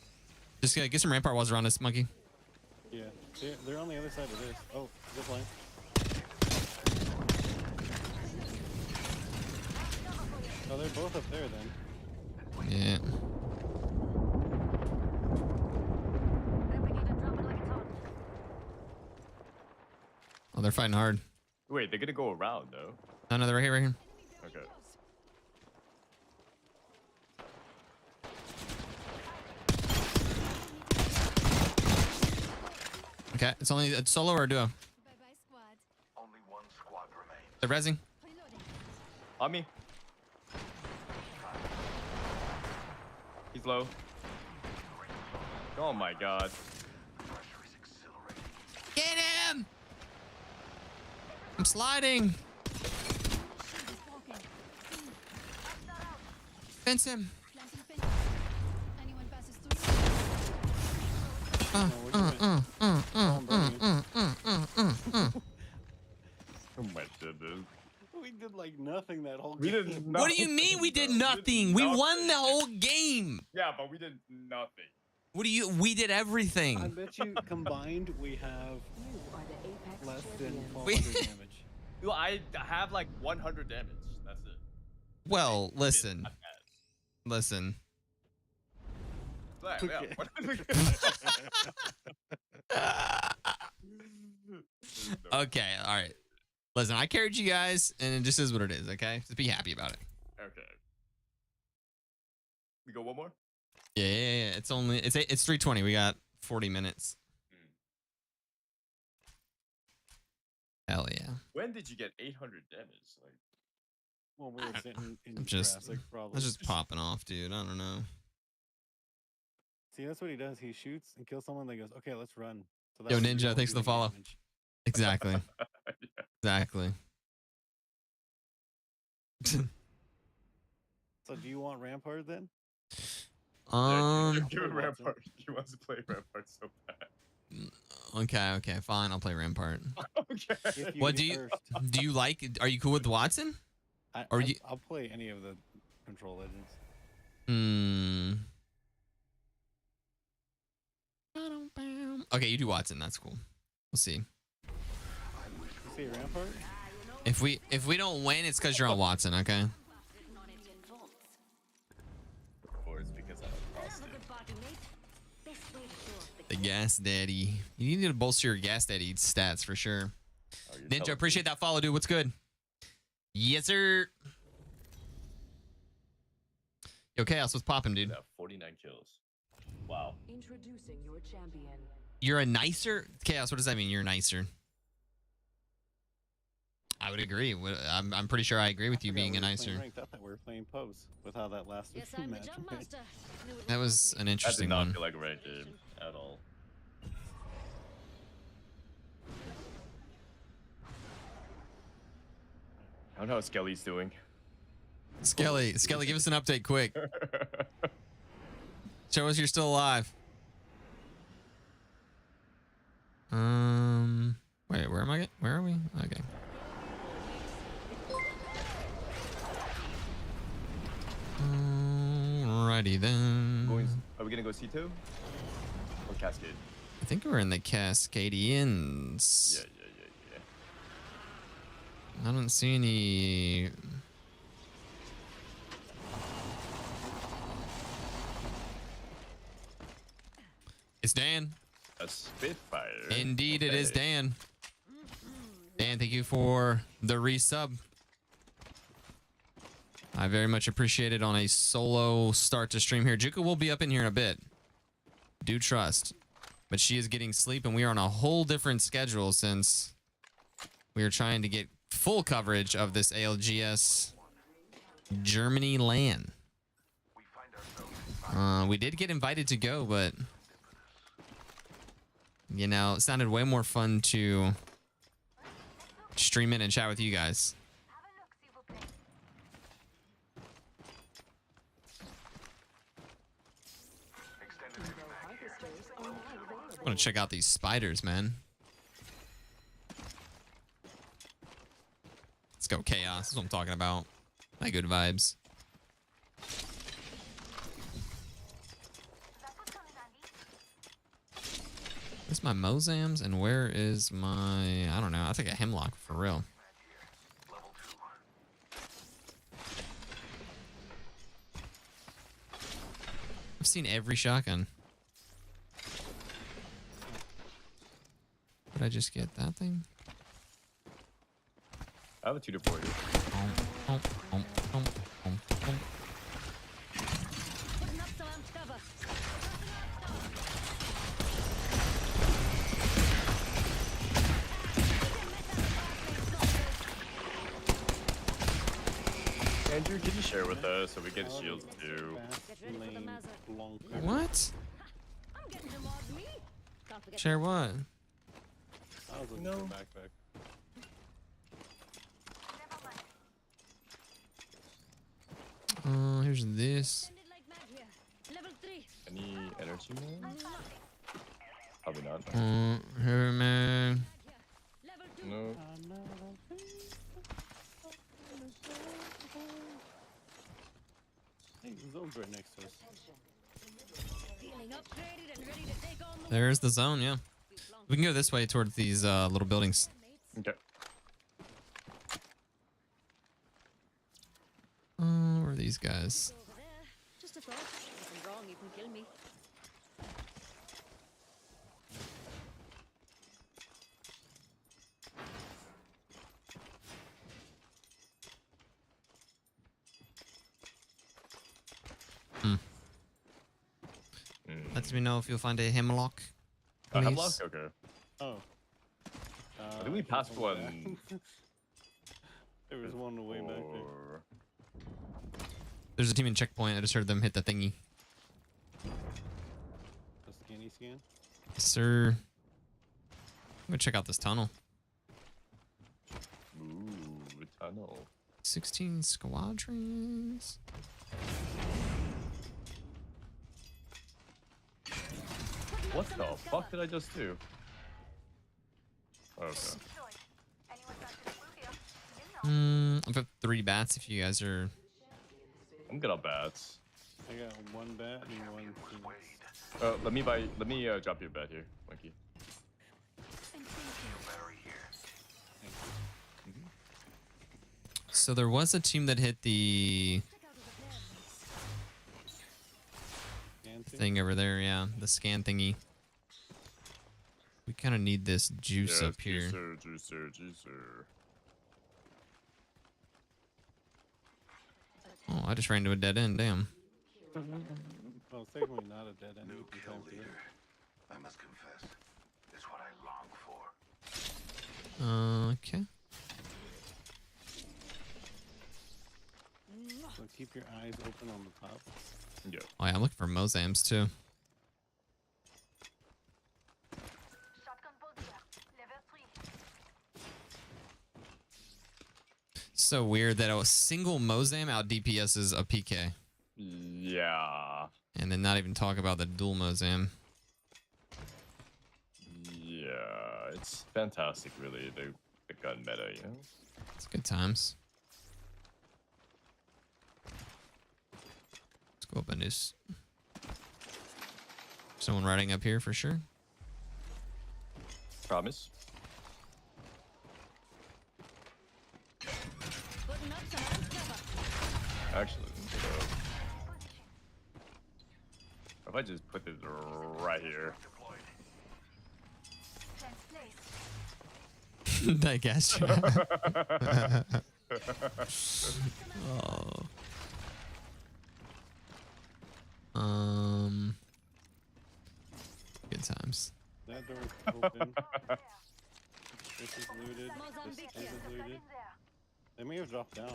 Speaker 1: Just get some rampart walls around us, monkey.
Speaker 10: Yeah, they're on the other side of this. Oh, zip line. Oh, they're both up there then.
Speaker 1: Yeah. Oh, they're fighting hard.
Speaker 5: Wait, they're gonna go around though.
Speaker 1: No, they're right here,
Speaker 5: Okay.
Speaker 1: Okay, it's solo or a duo.
Speaker 3: Only one squad remains.
Speaker 1: They're rezzing.
Speaker 5: On me. He's low. Oh my god.
Speaker 1: Get him! I'm sliding. Fence him.
Speaker 5: Oh my goodness.
Speaker 10: We did like nothing that whole
Speaker 5: We
Speaker 10: game.
Speaker 5: did
Speaker 1: What do you mean we did nothing? We won the whole game.
Speaker 5: Yeah, but we did nothing.
Speaker 1: What do you? We did
Speaker 10: I
Speaker 1: everything.
Speaker 10: bet you combined we have
Speaker 2: You are the Apex
Speaker 10: less than
Speaker 2: champions.
Speaker 10: 1200 damage.
Speaker 5: Yo, I have like 100 damage. That's it.
Speaker 1: Well,
Speaker 5: It's
Speaker 1: listen,
Speaker 5: not bad.
Speaker 1: listen.
Speaker 5: But, yeah.
Speaker 1: Okay, all right. Listen, I carried you guys, and it just is what it is. Okay, just be happy about it.
Speaker 5: Okay. We go one more?
Speaker 1: Yeah. It's 3:20. We got 40 minutes. Hell yeah.
Speaker 5: When did you get 800 damage? Like,
Speaker 10: When we were sitting in
Speaker 1: I'm just-
Speaker 10: Jurassic,
Speaker 1: I
Speaker 10: probably.
Speaker 1: was just popping off, dude. I don't know.
Speaker 10: See, that's what he does. He shoots and kills someone. Then he goes, "Okay, let's run." So
Speaker 1: Yo,
Speaker 10: way you
Speaker 1: Ninja,
Speaker 10: don't
Speaker 1: thanks
Speaker 10: do
Speaker 1: for the
Speaker 10: any
Speaker 1: follow.
Speaker 10: damage.
Speaker 1: Exactly.
Speaker 5: yeah.
Speaker 1: Exactly.
Speaker 10: So, do you want Rampart then?
Speaker 5: Give it Rampart. He wants to play Rampart so bad.
Speaker 1: Okay, fine. I'll play Rampart.
Speaker 5: Okay.
Speaker 10: If
Speaker 1: What
Speaker 10: get
Speaker 1: do you
Speaker 10: cursed.
Speaker 1: do? You like? Are you cool with Watson? Or you?
Speaker 10: I'll play any of the control legends.
Speaker 1: Okay, you do Watson. That's cool. We'll see.
Speaker 10: You see Rampart?
Speaker 1: If we don't win, it's because you're on Watson. Okay.
Speaker 5: Or it's because I'm a prostitute.
Speaker 1: The gas daddy. You need to bolster your gas daddy stats for sure.
Speaker 5: Oh, you're
Speaker 1: Ninja,
Speaker 5: telling
Speaker 1: appreciate
Speaker 5: me.
Speaker 1: that follow, dude. What's good? Yes, sir. Yo, Chaos, what's popping, dude?
Speaker 5: Yeah, 49 kills. Wow.
Speaker 2: Introducing your champion.
Speaker 1: You're a nicer Chaos. What does that mean? You're nicer. I would agree. I'm pretty sure I agree with you
Speaker 10: Forgot
Speaker 1: being
Speaker 10: we
Speaker 1: a
Speaker 10: were
Speaker 1: nicer.
Speaker 10: playing ranked. I thought we were playing pose with how that last
Speaker 8: Yes, I'm the
Speaker 10: match
Speaker 8: jump
Speaker 10: went.
Speaker 8: master.
Speaker 1: That was an
Speaker 5: That did
Speaker 1: interesting
Speaker 5: not
Speaker 1: one.
Speaker 5: feel like a ranked game at all. I don't know how Skelly's doing.
Speaker 1: Skelly, give us an update quick. Show us you're still alive. Wait, where am I? Where are we? Okay. Alrighty then.
Speaker 5: Are we gonna go C2? Or Cascade?
Speaker 1: I think we're in the Cascadians.
Speaker 5: Yeah.
Speaker 1: I don't see any. It's Dan.
Speaker 5: A Spitfire.
Speaker 1: Indeed, it is
Speaker 5: Okay.
Speaker 1: Dan. Dan, thank you for the resub. I very much appreciate it on a solo start to stream here. Juka will be up in here in a bit. Do trust. But she is getting sleep, and we are on a whole different schedule since we are trying to get full coverage of this ALGS Germany LAN. We did get invited to go, but you know, it sounded way more fun to stream in and chat with you guys. I want to check out these spiders, man. Let's go chaos. That's what I'm talking about. My good vibes. Where's my Mozams and where is my... I don't know. I think a Hemlock for real. I've seen every shotgun. Did I just get that thing?
Speaker 5: I have a 2 to 4 here.
Speaker 8: Putting up some cover.
Speaker 5: Andrew, can you share with us so we get shields too?
Speaker 10: Fast
Speaker 8: Get ready for the
Speaker 10: lane,
Speaker 8: Mazza.
Speaker 10: long
Speaker 1: What?
Speaker 8: I'm getting to mod me. Can't forget
Speaker 1: Share what?
Speaker 10: I was looking for a backpack.
Speaker 1: Here's this.
Speaker 8: Send it like mad here. Level 3.
Speaker 5: Any energy more? Probably not.
Speaker 1: Here, man.
Speaker 8: Level 2.
Speaker 5: No.
Speaker 10: Hey, the zone's right next to us.
Speaker 1: There's the zone, yeah. We can go this way towards these little buildings.
Speaker 5: Okay.
Speaker 1: Where are these guys?
Speaker 2: Just a thought. If I'm wrong, you can kill me.
Speaker 1: Let me know if you'll find a hemlock.
Speaker 5: Hemlock?
Speaker 1: please.
Speaker 5: Okay.
Speaker 10: Oh.
Speaker 5: I think we passed one.
Speaker 10: There was one way back there.
Speaker 5: Or...
Speaker 1: There's a team in checkpoint. I just heard them hit the thingy.
Speaker 10: The skinny scan?
Speaker 1: Yes, sir. I'm gonna check out this tunnel.
Speaker 5: Ooh, a tunnel.
Speaker 1: 16 squadrons.
Speaker 5: What the fuck did I just do? Okay.
Speaker 1: I've got 3 bats if you guys are...
Speaker 5: I'm good on bats.
Speaker 10: I got one bat and one phoenix.
Speaker 5: Let me drop you a bat here, Monkey.
Speaker 1: So there was a team that hit the thing over there, yeah, the scan thingy. We kind of need this juice up here.
Speaker 5: Juicer.
Speaker 1: Oh, I just ran into a dead end, damn.
Speaker 10: Well, it's technically not a dead end. You can time to it.
Speaker 3: I must confess, it's what I long for.
Speaker 1: Okay.
Speaker 10: So keep your eyes open on the top.
Speaker 5: Yeah.
Speaker 1: Oh yeah, I'm looking for Mozams too.
Speaker 8: Shotgun bolt here. Level 3.
Speaker 1: So weird that a single Mozam out DPS's a PK.
Speaker 5: Yeah.
Speaker 1: And then not even talk about the dual Mozam.
Speaker 5: Yeah. It's fantastic, really. The gun meta, you know?
Speaker 1: It's good times. Let's go open this. Someone riding up here for sure.
Speaker 5: Promise. Actually, if I just put this right here.
Speaker 1: That gas trap. Oh. Good times.
Speaker 10: That door is open. This is looted. This isn't looted. They may have dropped down.
Speaker 5: I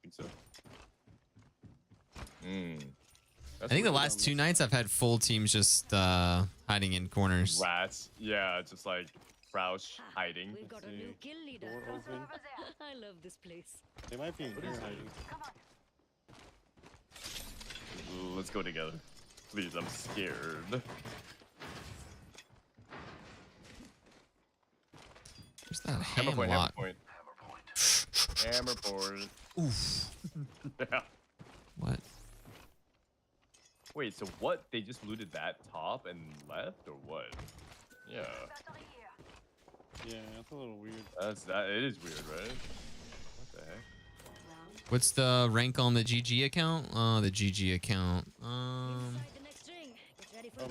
Speaker 5: think so.
Speaker 1: I think the last 2 nights I've had full teams just hiding in corners.
Speaker 5: Rats. Yeah, just like crouch hiding.
Speaker 2: We've got a new kill leader.
Speaker 10: Door open.
Speaker 2: I love this place.
Speaker 10: They might be in here hiding.
Speaker 5: Let's go together. Please, I'm scared.
Speaker 1: Where's that
Speaker 5: Hammer point,
Speaker 1: hamlock?
Speaker 5: Hammer point.
Speaker 1: Oof.
Speaker 5: Yeah.
Speaker 1: What?
Speaker 5: Wait, so what? They just looted that top and left, or what? Yeah.
Speaker 10: Yeah, that's a little weird.
Speaker 5: That. It is weird, right? What the heck?
Speaker 1: What's the rank on the GG account? The GG account.
Speaker 10: Oh,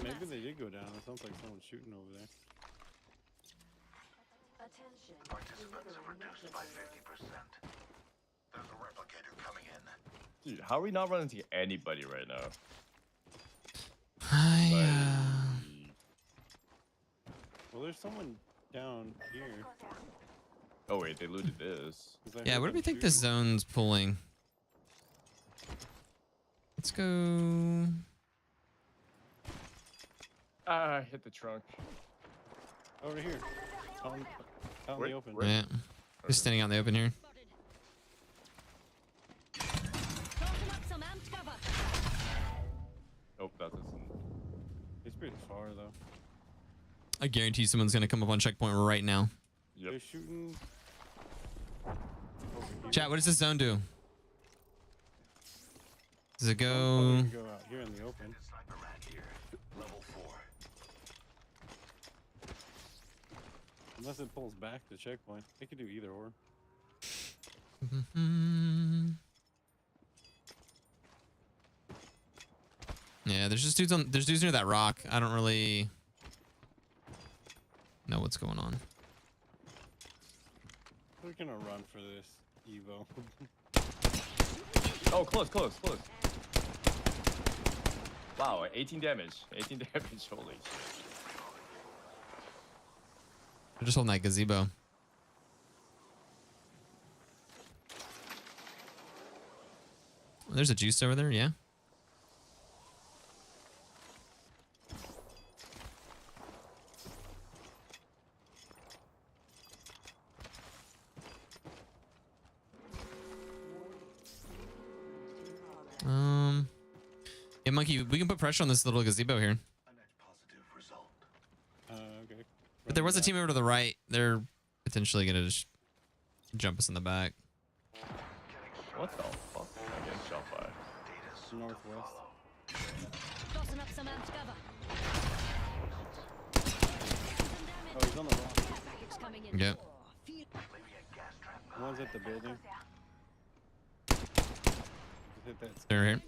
Speaker 10: maybe they did go down. It sounds like someone's shooting over there.
Speaker 3: Participants have reduced by 50%. There's a replicator coming in.
Speaker 5: Dude, how are we not running into anybody right now?
Speaker 10: Well, there's someone down here.
Speaker 5: Oh wait, they looted this.
Speaker 1: Yeah, what do we think this zone's pulling? Let's go.
Speaker 5: Ah, hit the trunk.
Speaker 10: Over here. Out in
Speaker 5: Where-
Speaker 10: the open.
Speaker 5: where-
Speaker 1: Yeah. Just standing out in the open here.
Speaker 5: Oh, that's it.
Speaker 10: It's pretty far though.
Speaker 1: I guarantee someone's gonna come up on checkpoint right now.
Speaker 5: Yep.
Speaker 10: They're shooting. Over here.
Speaker 1: Chat, what does this zone do? Does it
Speaker 10: Oh,
Speaker 1: go?
Speaker 10: you go out here in the open. Unless it pulls back the checkpoint. It could do either or.
Speaker 1: Yeah, there's just there's dudes near that rock. I don't really know what's going on.
Speaker 10: We're gonna run for this Evo.
Speaker 5: Oh, close. Wow, 18 damage. 18 damage, holy shit.
Speaker 1: They're just holding that gazebo. There's a juice over there, yeah. Yeah, Monkey, we can put pressure on this little gazebo here.
Speaker 10: Okay.
Speaker 1: But there was a team over to the right. They're potentially gonna just jump us in the back.
Speaker 5: What the fuck? I get shot by.
Speaker 10: Northwest.
Speaker 8: Tossing up some amped cover.
Speaker 10: Oh, he's on the rock.
Speaker 8: Package coming in.
Speaker 1: Yep.
Speaker 10: One's at the building. Hit that.
Speaker 1: They're here.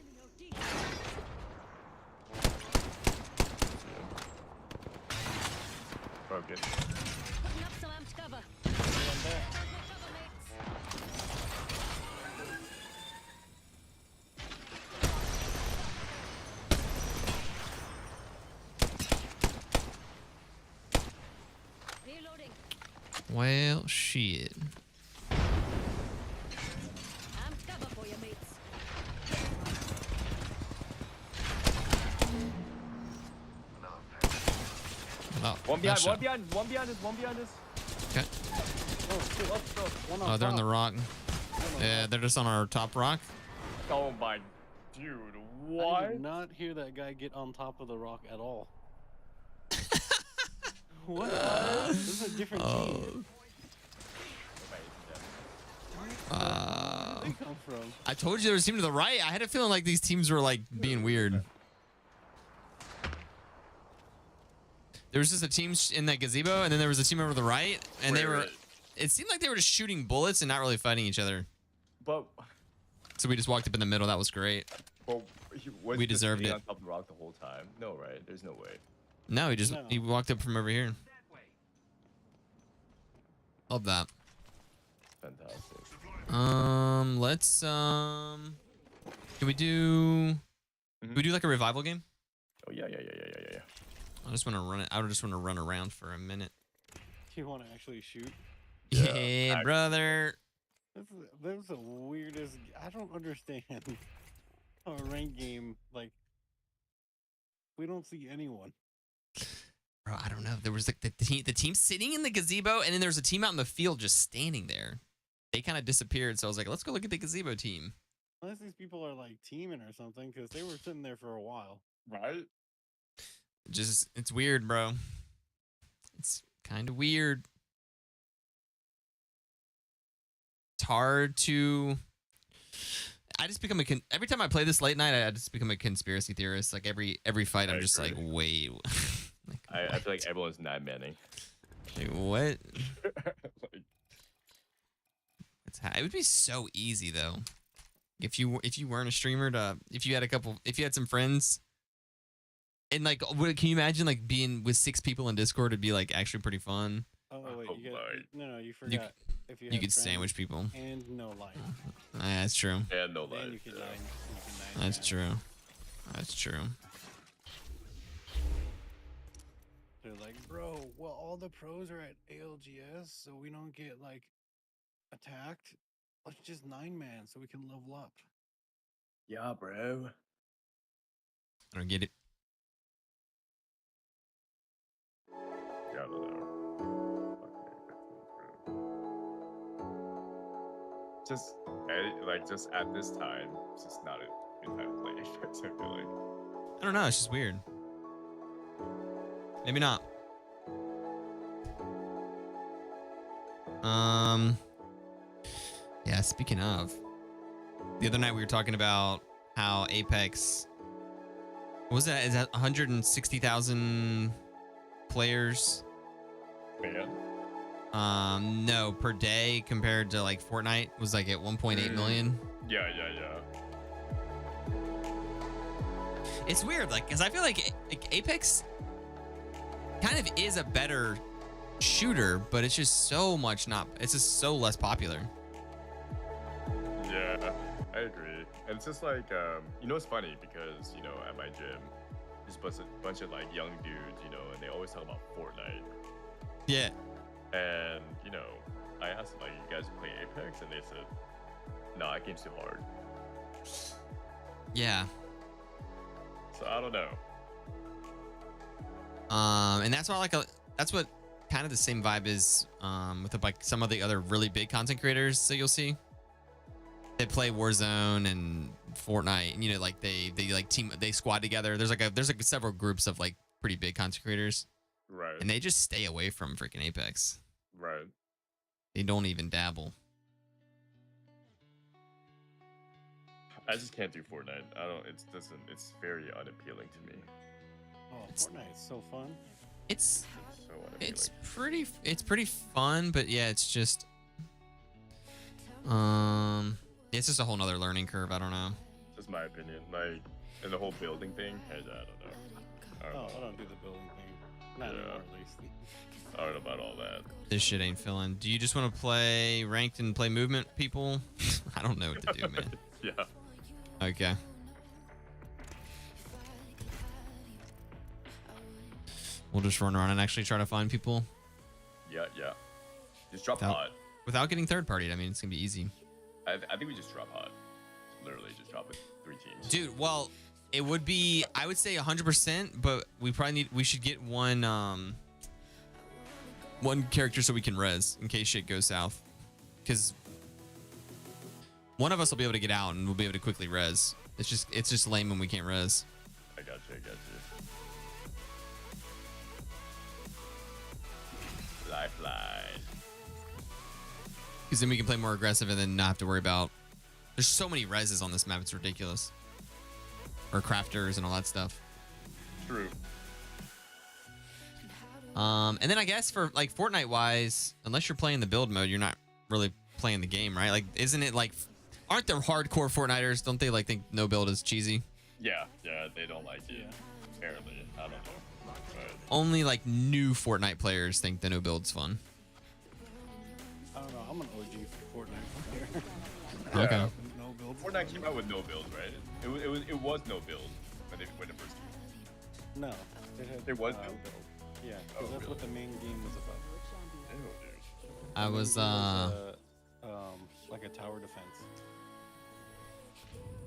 Speaker 5: Broke it.
Speaker 8: Putting up some amped cover.
Speaker 10: One back.
Speaker 8: Cover, mates. Reloading.
Speaker 1: Well, shit.
Speaker 8: Amped cover for you, mates.
Speaker 1: Oh,
Speaker 5: One
Speaker 1: nice shot.
Speaker 5: behind us.
Speaker 1: Okay.
Speaker 10: Oh, shit. One on
Speaker 1: Oh, they're on
Speaker 10: top.
Speaker 1: the rock. Yeah, they're just on our top rock.
Speaker 5: Oh my dude,
Speaker 10: I
Speaker 5: what?
Speaker 10: did not hear that guy get on top of the rock at all. What? This is a different team. Where did they come from?
Speaker 1: I told you there was a team to the right. I had a feeling like these teams were like being weird. There was just a team in that gazebo, and then there was a team over to the right, and they were. It seemed like they were just shooting bullets and not really fighting each other.
Speaker 5: But
Speaker 1: So we just walked up in the middle. That was great.
Speaker 5: was
Speaker 1: We
Speaker 5: just
Speaker 1: deserved
Speaker 5: sitting
Speaker 1: it.
Speaker 5: on top of the rock the whole time. No, right? There's no way.
Speaker 1: No, he
Speaker 10: No.
Speaker 1: he walked up from over here. Love that.
Speaker 5: Fantastic.
Speaker 1: Let's can we do like a revival game?
Speaker 5: Oh yeah.
Speaker 1: I just want to run it. I just want to run around for a minute.
Speaker 10: Do you want to actually shoot?
Speaker 1: Yeah, brother.
Speaker 10: That's the weirdest. I don't understand how a ranked game, like, we don't see anyone.
Speaker 1: Bro, I don't know. There was like the team sitting in the gazebo, and then there's a team out in the field just standing there. They kind of disappeared, so I was like, let's go look at the gazebo team.
Speaker 10: Unless these people are like teaming or something, because they were sitting there for a while.
Speaker 5: Right?
Speaker 1: Just, it's weird, bro. It's kind of weird. It's hard to. I just become every time I play this late night, I just become a conspiracy theorist. Like every fight, I'm just like, wait. Like,
Speaker 5: I feel like everyone's nine-manning.
Speaker 1: like, what?
Speaker 5: Like,
Speaker 1: It would be so easy though, if you weren't a streamer if you had some friends, and like, can you imagine like being with 6 people in Discord? It'd be like actually pretty fun.
Speaker 10: Oh wait,
Speaker 5: Oh,
Speaker 10: no, you forgot. If
Speaker 1: You
Speaker 10: had
Speaker 1: could
Speaker 10: friends
Speaker 1: sandwich people.
Speaker 10: and no life,
Speaker 1: That's true.
Speaker 5: and no
Speaker 10: then you
Speaker 5: life.
Speaker 10: can
Speaker 5: Yeah.
Speaker 10: nine.
Speaker 1: That's
Speaker 10: man.
Speaker 1: true. That's true.
Speaker 10: They're like, bro, well, all the pros are at ALGS, so we don't get like attacked. Let's just 9-man so we can level up.
Speaker 5: Yeah, bro.
Speaker 1: I don't get it.
Speaker 5: Yeah, I don't know. Just just at this time, it's just not a good time to play Apex, I feel like.
Speaker 1: I don't know. It's just weird. Maybe not. Yeah, speaking of, the other night we were talking about how Apex What was that? Is that 160,000 players?
Speaker 5: Man.
Speaker 1: No, per day compared to like Fortnite was like at 1.8 million.
Speaker 5: Yeah.
Speaker 1: It's weird, like, because I feel like Apex kind of is a better shooter, but it's just so much it's just so less popular.
Speaker 5: Yeah, I agree. And it's just like, you know, it's funny because, you know, at my gym, there's a bunch of like young dudes, you know, and they always talk about Fortnite.
Speaker 1: Yeah.
Speaker 5: And, you know, I asked them, like, you guys play Apex? And they said, no, that game's too hard.
Speaker 1: Yeah.
Speaker 5: So I don't know.
Speaker 1: And that's why that's what kind of the same vibe is with like some of the other really big content creators that you'll see. They play Warzone and Fortnite, and you know, like they squad together. There's like several groups of like pretty big content creators.
Speaker 5: Right.
Speaker 1: And they just stay away from freaking Apex.
Speaker 5: Right.
Speaker 1: They don't even dabble.
Speaker 5: I just can't do Fortnite. It's very unappealing to me.
Speaker 10: Oh, Fortnite's so fun.
Speaker 1: It's
Speaker 5: So unappealing.
Speaker 1: it's pretty fun, but yeah, it's just it's just a whole nother learning curve. I don't know.
Speaker 5: Just my opinion. Like, and the whole building thing, I don't know.
Speaker 10: I don't do the building thing. Not anymore, at least.
Speaker 5: I don't know about all that.
Speaker 1: This shit ain't filling. Do you just want to play ranked and play movement, people? I don't know what to do, man.
Speaker 5: Yeah.
Speaker 1: Okay. We'll just run around and actually try to find people
Speaker 5: Yeah. Just drop
Speaker 1: Without-
Speaker 5: hot.
Speaker 1: without getting third partied. I mean, it's gonna be easy.
Speaker 5: I think we just drop hot. Literally just drop it 3 teams.
Speaker 1: Dude, well, it would be, I would say 100%, but we should get one character so we can res in case shit goes south. Because one of us will be able to get out and we'll be able to quickly res. It's just lame when we can't res.
Speaker 5: I got you. Lifeline.
Speaker 1: Because then we can play more aggressive and then not have to worry about. There's so many reses on this map, it's ridiculous. Or crafters and all that stuff.
Speaker 5: True.
Speaker 1: And then I guess for like Fortnite wise, unless you're playing the build mode, you're not really playing the game, right? Like, isn't it like, aren't there hardcore Fortniters? Don't they like think no build is cheesy?
Speaker 5: Yeah, they don't like it. Apparently, I don't know. But
Speaker 1: Only like new Fortnite players think the no build's fun.
Speaker 10: I don't know. I'm an OG Fortnite player.
Speaker 1: Okay.
Speaker 10: No build.
Speaker 5: Fortnite came out with no build, right? It was no build when it first came.
Speaker 10: No. It had,
Speaker 5: There was no
Speaker 10: build.
Speaker 5: build.
Speaker 10: Yeah, because that's what the main game was about.
Speaker 5: Ew, dude.
Speaker 1: I was
Speaker 10: like a tower defense.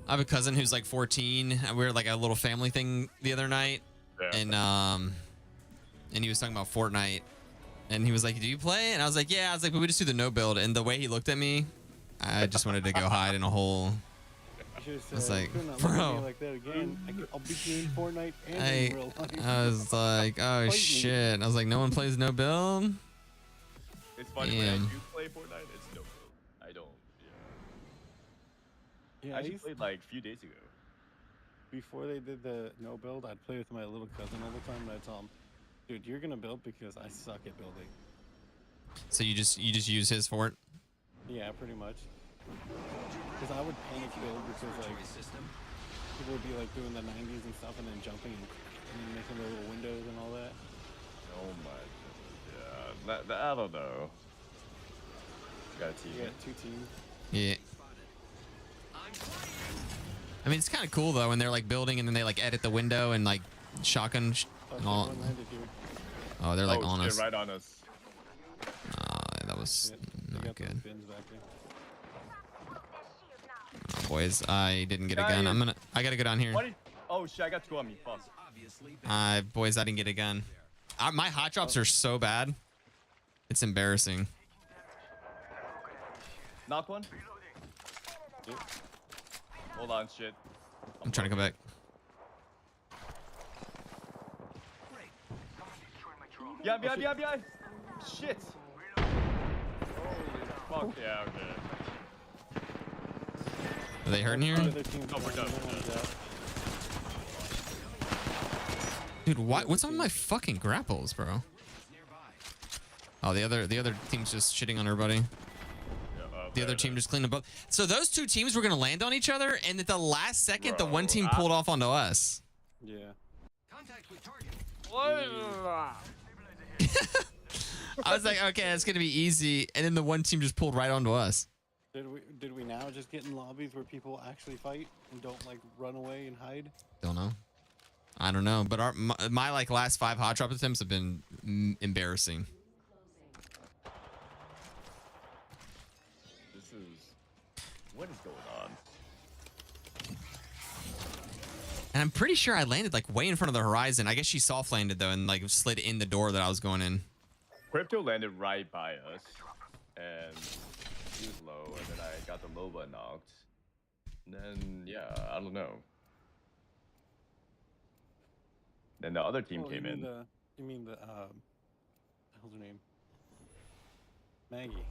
Speaker 1: I have a cousin who's like 14. And we were like a little family thing the other night,
Speaker 5: Yeah.
Speaker 1: and he was talking about Fortnite, and he was like, "Do you play?" And I was like, "Yeah." I was like, "But we just do the no build." And the way he looked at me, I just wanted to go hide in a hole. It's like, bro.
Speaker 10: Like that again. I'll beat you in Fortnite and in real life.
Speaker 1: I was like, oh
Speaker 10: Fight me.
Speaker 1: shit. I was like, no one plays no build?
Speaker 5: It's funny when I
Speaker 1: Damn.
Speaker 5: do play Fortnite, it's no build. I don't.
Speaker 10: Yeah,
Speaker 5: I actually played like a few days ago.
Speaker 10: Before they did the no build, I'd play with my little cousin all the time, and I'd tell him, "Dude, you're gonna build because I suck at building."
Speaker 1: So you just use his fort?
Speaker 10: Yeah, pretty much. Because I would panic build because like people would be like doing the 90s and stuff, and then jumping and making their little windows and all that.
Speaker 5: Oh my goodness. Yeah. I don't know. Got a team.
Speaker 10: You got 2 teams.
Speaker 1: Yeah. I mean, it's kind of cool though when they're like building and then they like edit the window and like shotgun and all.
Speaker 10: One-handed, dude.
Speaker 1: Oh, they're like
Speaker 5: oh,
Speaker 1: on
Speaker 5: shit,
Speaker 1: us.
Speaker 5: right on us.
Speaker 1: That was
Speaker 10: They
Speaker 1: not
Speaker 10: got those
Speaker 1: good.
Speaker 10: bins back there.
Speaker 1: Oh, boys, I didn't get a gun. I gotta go down here.
Speaker 5: What did, oh shit, I got 2 on me. Fuck.
Speaker 1: Boys, I didn't get a gun. My hot drops are so bad. It's embarrassing.
Speaker 5: Knock one.
Speaker 10: Yep.
Speaker 5: Hold on, shit.
Speaker 1: I'm trying to come back.
Speaker 5: Yeah, behind. Shit. Holy fuck, yeah, okay.
Speaker 1: Are they hurting here?
Speaker 10: The other team's
Speaker 5: Oh, we're
Speaker 10: behind
Speaker 5: done.
Speaker 10: them, one's out.
Speaker 1: Dude, what's on my fucking grapples, bro? Oh, the other team's just shitting on everybody. The other team just cleaned them up. So those two teams were gonna land on each other, and at the last second, the one team pulled off onto us.
Speaker 10: Yeah.
Speaker 7: Contact with target.
Speaker 1: I was like, okay, it's gonna be easy, and then the one team just pulled right onto us.
Speaker 10: Did we now just get in lobbies where people actually fight and don't like run away and hide?
Speaker 1: Don't know. I don't know, but my like last 5 hot drop attempts have been embarrassing.
Speaker 5: What is going on?
Speaker 1: And I'm pretty sure I landed like way in front of the horizon. I guess she soft landed though and like slid in the door that I was going in.
Speaker 5: Crypto landed right by us, and he was low, and then I got the Loba knocked. And then yeah, I don't know. Then the other team came in.
Speaker 10: You mean the how's her name? Maggie.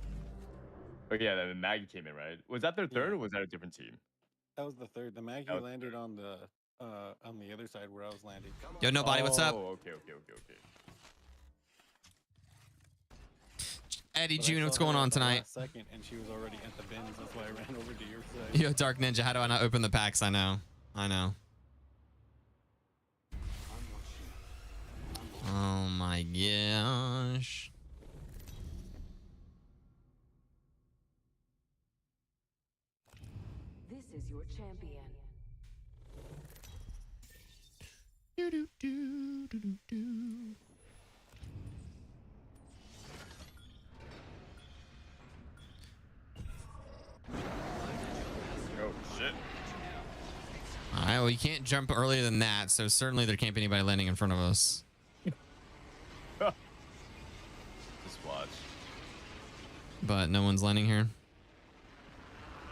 Speaker 5: Oh yeah, then Maggie came in, right? Was that their third, or was that a different team?
Speaker 10: That was the third. The Maggie landed on the other side where I was landing.
Speaker 1: Yo, nobody, what's up?
Speaker 5: Oh, okay.
Speaker 1: Eddie June, what's going on tonight?
Speaker 10: Second, and she was already at the bins. That's why I ran over to your side.
Speaker 1: Yo, Dark Ninja, how do I not open the packs? I know. Oh my gosh.
Speaker 2: This is your champion.
Speaker 5: Oh shit.
Speaker 1: All right, well, you can't jump earlier than that, so certainly there can't be anybody landing in front of us.
Speaker 5: Just watch.
Speaker 1: But no one's landing here.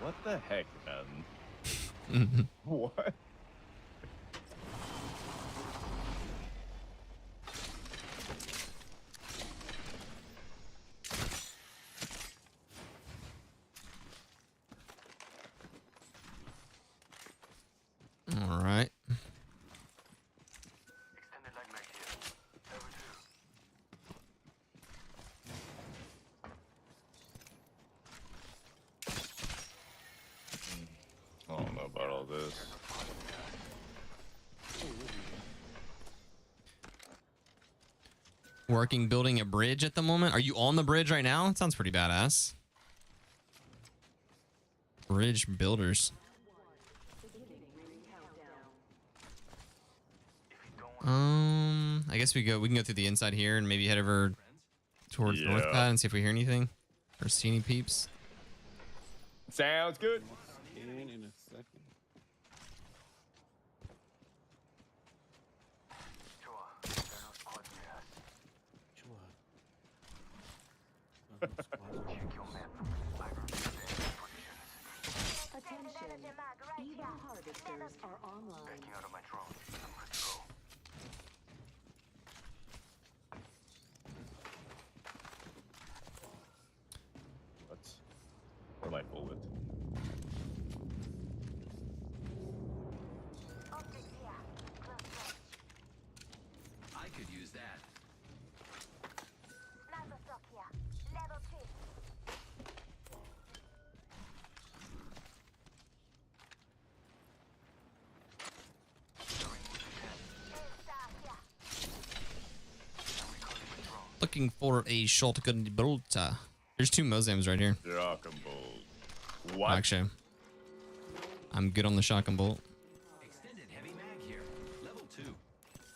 Speaker 5: What the heck, man? What?
Speaker 1: All right.
Speaker 5: I don't know about all this.
Speaker 1: Working building a bridge at the moment. Are you on the bridge right now? It sounds pretty badass. Bridge builders. I guess we can go through the inside here and maybe head over towards North Pad and see if we hear anything or see any peeps.
Speaker 5: Sounds good.
Speaker 10: In a second.
Speaker 2: Attention. Evil harvesters are online.
Speaker 5: What am I full with?
Speaker 7: I could use that.
Speaker 8: Level 2.
Speaker 1: Looking for a shotgun bolt. There's 2 Mozams right here.
Speaker 5: Shotgun bolt. What?
Speaker 1: Actually, I'm good on the shotgun bolt.
Speaker 7: Extended heavy mag here. Level 2.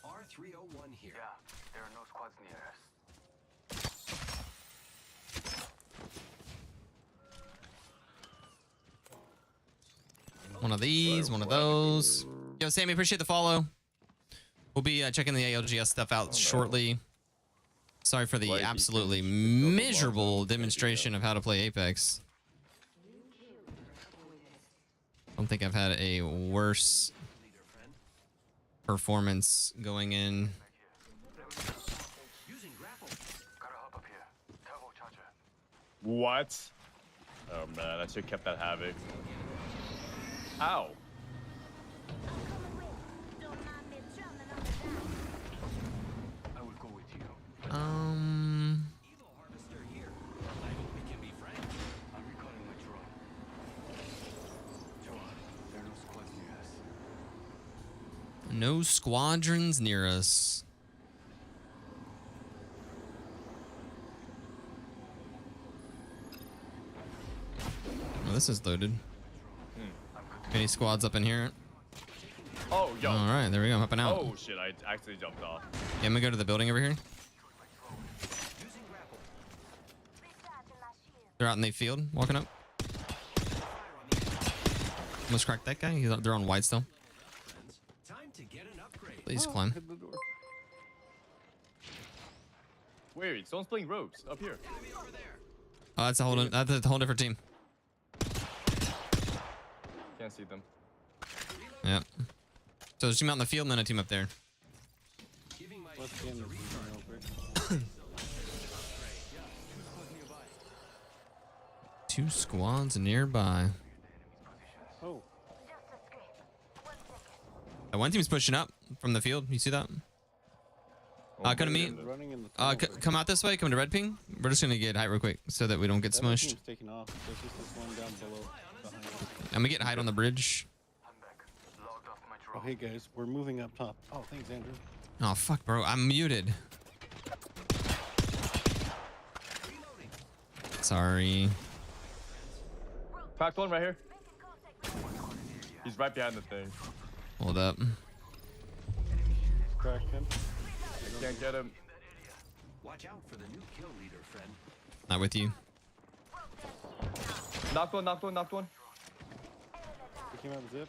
Speaker 7: R301 here.
Speaker 8: There are no squads near us.
Speaker 1: One of these, one of those. Yo, Sammy, appreciate the follow. We'll be checking the ALGS stuff out shortly. Sorry for the absolutely miserable demonstration of how to play Apex. I don't think I've had a worse performance going in.
Speaker 5: What? Oh man, I should have kept that havoc. Ow.
Speaker 7: Evo harvester here. I hope we can be friends. I'm recalling my drone. Joa, there are no squads near us.
Speaker 1: No squadrons near us. Oh, this is loaded. Any squads up in here?
Speaker 5: Oh, yo.
Speaker 1: All right, there we go. I'm hopping out.
Speaker 5: Oh shit! I actually jumped off.
Speaker 1: Yeah, I'm gonna go to the building over here. They're out in the field, walking up. Almost cracked that guy. They're on white still.
Speaker 7: Time to get an upgrade.
Speaker 1: Please climb.
Speaker 10: Hit the door.
Speaker 5: Wait, someone's playing ropes up here.
Speaker 7: Enemy over there.
Speaker 1: Oh, that's a whole different team.
Speaker 5: Can't see them.
Speaker 1: Yep. So there's a team out in the field and then a team up there.
Speaker 7: Giving my
Speaker 10: Let's
Speaker 7: shields
Speaker 10: get
Speaker 7: a
Speaker 10: in
Speaker 7: recharge.
Speaker 10: real quick.
Speaker 1: Two squads nearby.
Speaker 10: Oh,
Speaker 1: That one team's pushing up from the field. You see that? Come to me.
Speaker 10: running in the
Speaker 1: Come out this way. Come to red ping. We're just gonna get height real quick so that we don't get
Speaker 10: That other
Speaker 1: smushed.
Speaker 10: team's taking off. There's just this one down below. Behind us.
Speaker 1: I'm gonna get height on the bridge.
Speaker 10: Oh, hey guys, we're moving up top. Oh, thanks, Andrew.
Speaker 1: Oh fuck, bro. I'm muted. Sorry.
Speaker 5: Cracked one right here. He's right behind the thing.
Speaker 1: Hold up.
Speaker 10: Cracked him.
Speaker 5: Can't get him.
Speaker 7: Watch out for the new kill leader, friend.
Speaker 1: Not with you.
Speaker 5: Knocked one, knocked one, knocked one.
Speaker 10: He came out zip.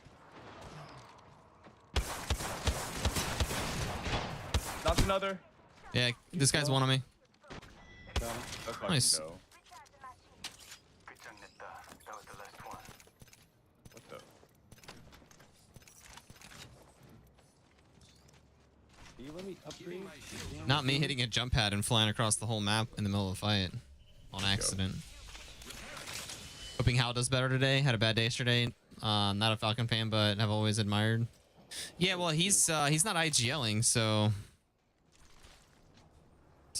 Speaker 5: Knocked another.
Speaker 1: Yeah, this guy's one on me.
Speaker 10: Got him.
Speaker 5: Let's fucking
Speaker 1: Nice.
Speaker 5: go. What the?
Speaker 10: Can you let me upgrade?
Speaker 1: Not me hitting a jump pad and flying across the whole map in the middle of a fight on accident. Hoping Hal does better today. Had a bad day yesterday. Not a Falcon fan, but have always admired. Yeah, well, he's not IGLing, so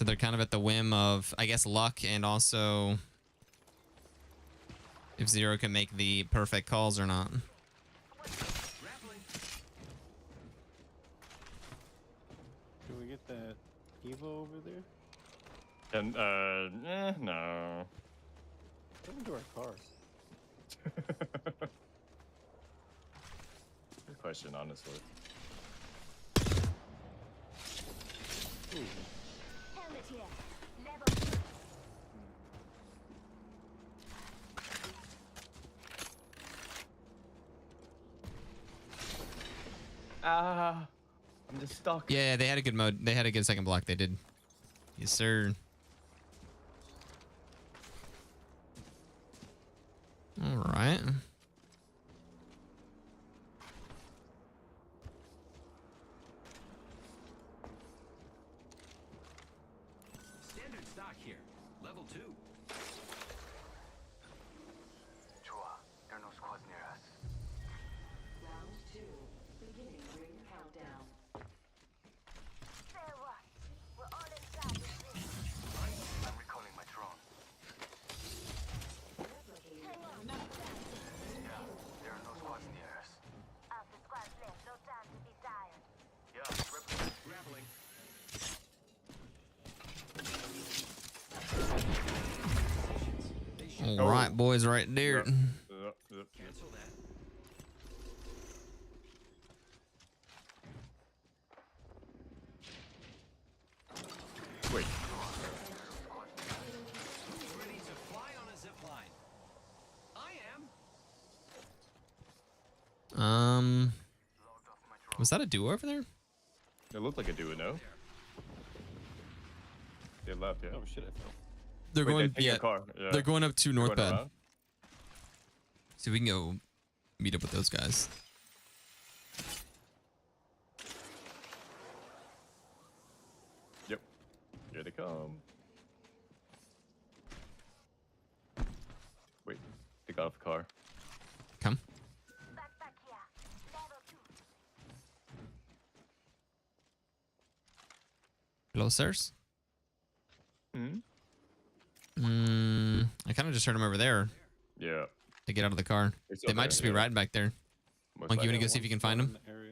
Speaker 1: they're kind of at the whim of, I guess, luck, and also if Zero can make the perfect calls or not.
Speaker 10: Can we get that Evo over there?
Speaker 5: And no.
Speaker 10: What happened to our car?
Speaker 5: Good question, honestly.
Speaker 10: Ooh.
Speaker 8: Helmet here. Level 2.
Speaker 5: Ah, I'm just stuck.
Speaker 1: Yeah, they had a good mode. They had a good second block. They did. Yes, sir. All right.
Speaker 7: Standard stock here. Level 2.
Speaker 11: There are no squads near us.
Speaker 2: Round 2. Beginning ring countdown.
Speaker 8: Say what? We're all inside this ring.
Speaker 11: I'm recalling my drone.
Speaker 8: Hang on.
Speaker 11: Yeah, there are no squads near us.
Speaker 8: After squads left, no time to be tired.
Speaker 11: Yeah,
Speaker 7: Grappling.
Speaker 1: All right, boys, right there.
Speaker 7: Cancel that.
Speaker 5: Wait.
Speaker 7: Ready to fly on a zip line. I am.
Speaker 1: Was that a duo over there?
Speaker 5: It looked like a duo, no? They left, yeah.
Speaker 10: Oh shit, I fell.
Speaker 1: They're
Speaker 5: Wait,
Speaker 1: going.
Speaker 5: they take
Speaker 1: Yeah,
Speaker 5: your car. Yeah.
Speaker 1: they're going up to
Speaker 5: They're
Speaker 1: North
Speaker 5: going
Speaker 1: Bed.
Speaker 5: around?
Speaker 1: See if we can go meet up with those guys.
Speaker 5: Yep. Here they come. Wait, they got off the car.
Speaker 1: Come.
Speaker 8: Back here. Level 2.
Speaker 1: Hello, sirs. I kind of just heard him over there
Speaker 5: Yeah.
Speaker 1: to get out of the car.
Speaker 5: It's
Speaker 1: They might
Speaker 5: okay,
Speaker 1: just be
Speaker 5: yeah.
Speaker 1: riding back there.
Speaker 5: Most
Speaker 1: Monkey, you want to
Speaker 5: likely.
Speaker 1: go see if you can find him?
Speaker 10: Area.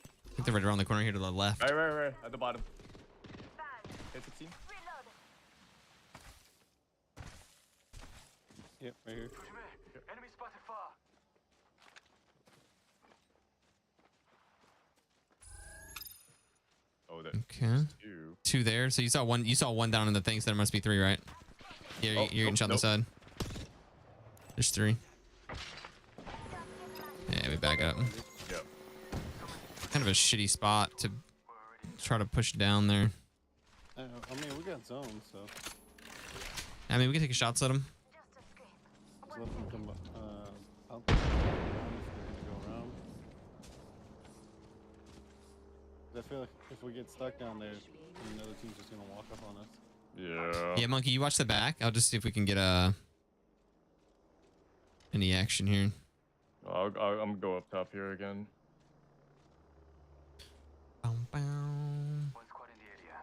Speaker 1: I think they're right around the corner here to the left.
Speaker 5: Right. At the bottom. Hit 16.
Speaker 10: Yep, right here.
Speaker 11: Enemy spotted far.
Speaker 5: Oh, that.
Speaker 1: Okay.
Speaker 5: Two.
Speaker 1: Two there. So you saw one. You saw one down in the thing. So there must be three, right? Here,
Speaker 5: Oh,
Speaker 1: you're getting shot on the side. There's three. Yeah, we back up.
Speaker 5: Yep.
Speaker 1: Kind of a shitty spot to try to push down there.
Speaker 10: I mean, we got zones, so
Speaker 1: I mean, we can take a shot at him.
Speaker 10: just let them come out. If they're gonna go around. 'Cause I feel like if we get stuck down there, then another team's just gonna walk up on us.
Speaker 5: Yeah.
Speaker 1: Yeah, Monkey, you watch the back. I'll just see if we can get any action here.
Speaker 5: I'm gonna go up top here again.
Speaker 1: Bow, bow.
Speaker 11: One squad in the area.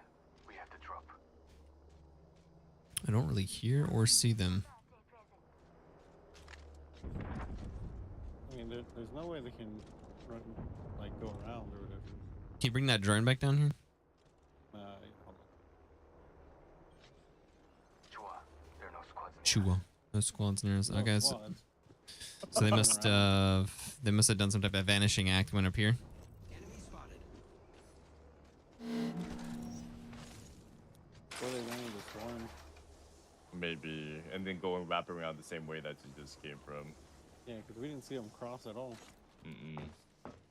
Speaker 11: We have to drop.
Speaker 1: I don't really hear or see them.
Speaker 10: I mean, there's no way they can run, like, go around or whatever.
Speaker 1: Can you bring that drone back down here?
Speaker 10: Hold on.
Speaker 11: Chua, there are no squads near us.
Speaker 1: Chua. No squads near us.
Speaker 10: No
Speaker 1: Okay,
Speaker 10: squads.
Speaker 1: so they must have done some type of vanishing act when up here.
Speaker 7: Enemy spotted.
Speaker 10: Or they ran into storm.
Speaker 5: Maybe. And then going wrapping around the same way that you just came from.
Speaker 10: Yeah, because we didn't see them cross at all.
Speaker 5: Mm-mm.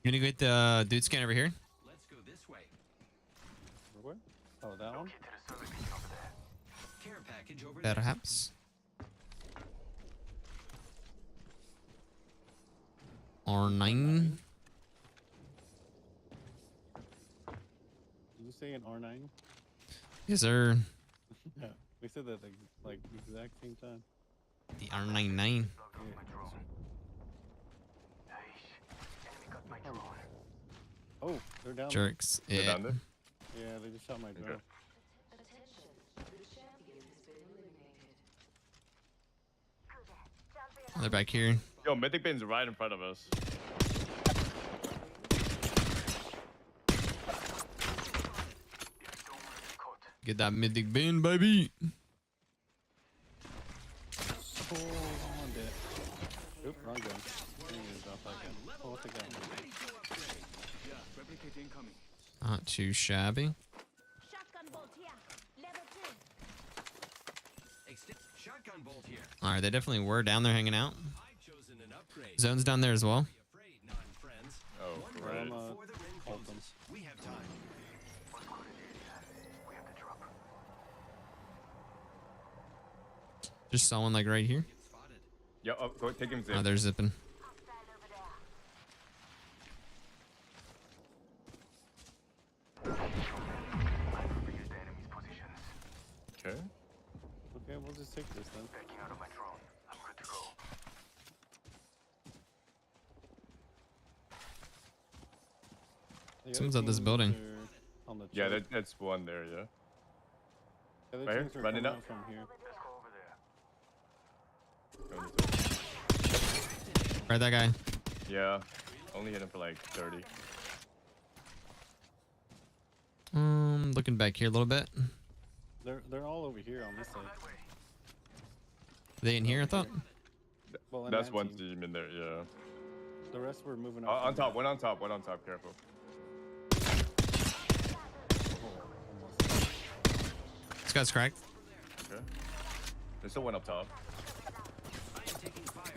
Speaker 1: You gonna get the dude scan over here?
Speaker 7: Let's go this way.
Speaker 10: Where? Oh, that one?
Speaker 11: Get to the service station over there.
Speaker 7: Care package over there.
Speaker 1: Perhaps. R9.
Speaker 10: Did you say an R9?
Speaker 1: Yes, sir.
Speaker 10: Yeah, we said that at the like exact same time.
Speaker 1: The R99.
Speaker 11: Logged off my drone. Aish, enemy got my drone.
Speaker 10: Oh, they're down.
Speaker 1: Jerks.
Speaker 5: They're
Speaker 1: Yeah.
Speaker 5: down there?
Speaker 10: There. Yeah, they just shot my drone.
Speaker 5: Okay.
Speaker 1: They're back here.
Speaker 5: Yo, Mythic Bin's right in front of us.
Speaker 1: Get that mythic bin, baby.
Speaker 10: Oh, on dead. Oop, wrong gun. I didn't even drop that gun. Oh, what's the gun?
Speaker 7: Yeah, replicate incoming.
Speaker 1: Not too shabby.
Speaker 8: Shotgun bolt here. Level 2.
Speaker 7: Shotgun bolt here.
Speaker 1: All right, they definitely were down there hanging out.
Speaker 7: I've chosen an upgrade.
Speaker 1: Zone's down there as well.
Speaker 7: Be afraid, non-friends.
Speaker 5: Oh,
Speaker 7: One
Speaker 5: great.
Speaker 7: round
Speaker 10: I'm,
Speaker 7: before the ring
Speaker 10: hold them.
Speaker 7: closes. We have time.
Speaker 11: One squad in the area. We have to drop.
Speaker 1: Just saw one like right here.
Speaker 7: Get spotted.
Speaker 5: Yeah, oh, go take him.
Speaker 1: Oh, they're zipping.
Speaker 11: I've revealed the enemy's positions.
Speaker 5: Okay.
Speaker 10: Okay, we'll just take this then.
Speaker 11: Backing out of my drone. I'm good to go.
Speaker 10: The
Speaker 1: Someone's
Speaker 10: other
Speaker 1: at this
Speaker 10: teams
Speaker 1: building.
Speaker 10: are On the
Speaker 5: Yeah,
Speaker 10: church.
Speaker 5: that's one there, yeah.
Speaker 10: The other
Speaker 5: right here,
Speaker 10: teams are
Speaker 5: running
Speaker 10: coming
Speaker 5: up.
Speaker 10: out from here.
Speaker 11: Let's go over there.
Speaker 1: Right, that guy.
Speaker 5: Yeah. Only hit him for like 30.
Speaker 1: Looking back here a little bit.
Speaker 10: They're all over here on this side.
Speaker 1: They in here, I thought.
Speaker 10: Well, and
Speaker 5: That's
Speaker 10: that
Speaker 5: one
Speaker 10: team.
Speaker 5: team in there, yeah.
Speaker 10: The rest were moving up.
Speaker 5: On top, one on top, careful.
Speaker 1: This guy's cracked.
Speaker 5: Okay. There's still one up top.
Speaker 7: I am taking fire.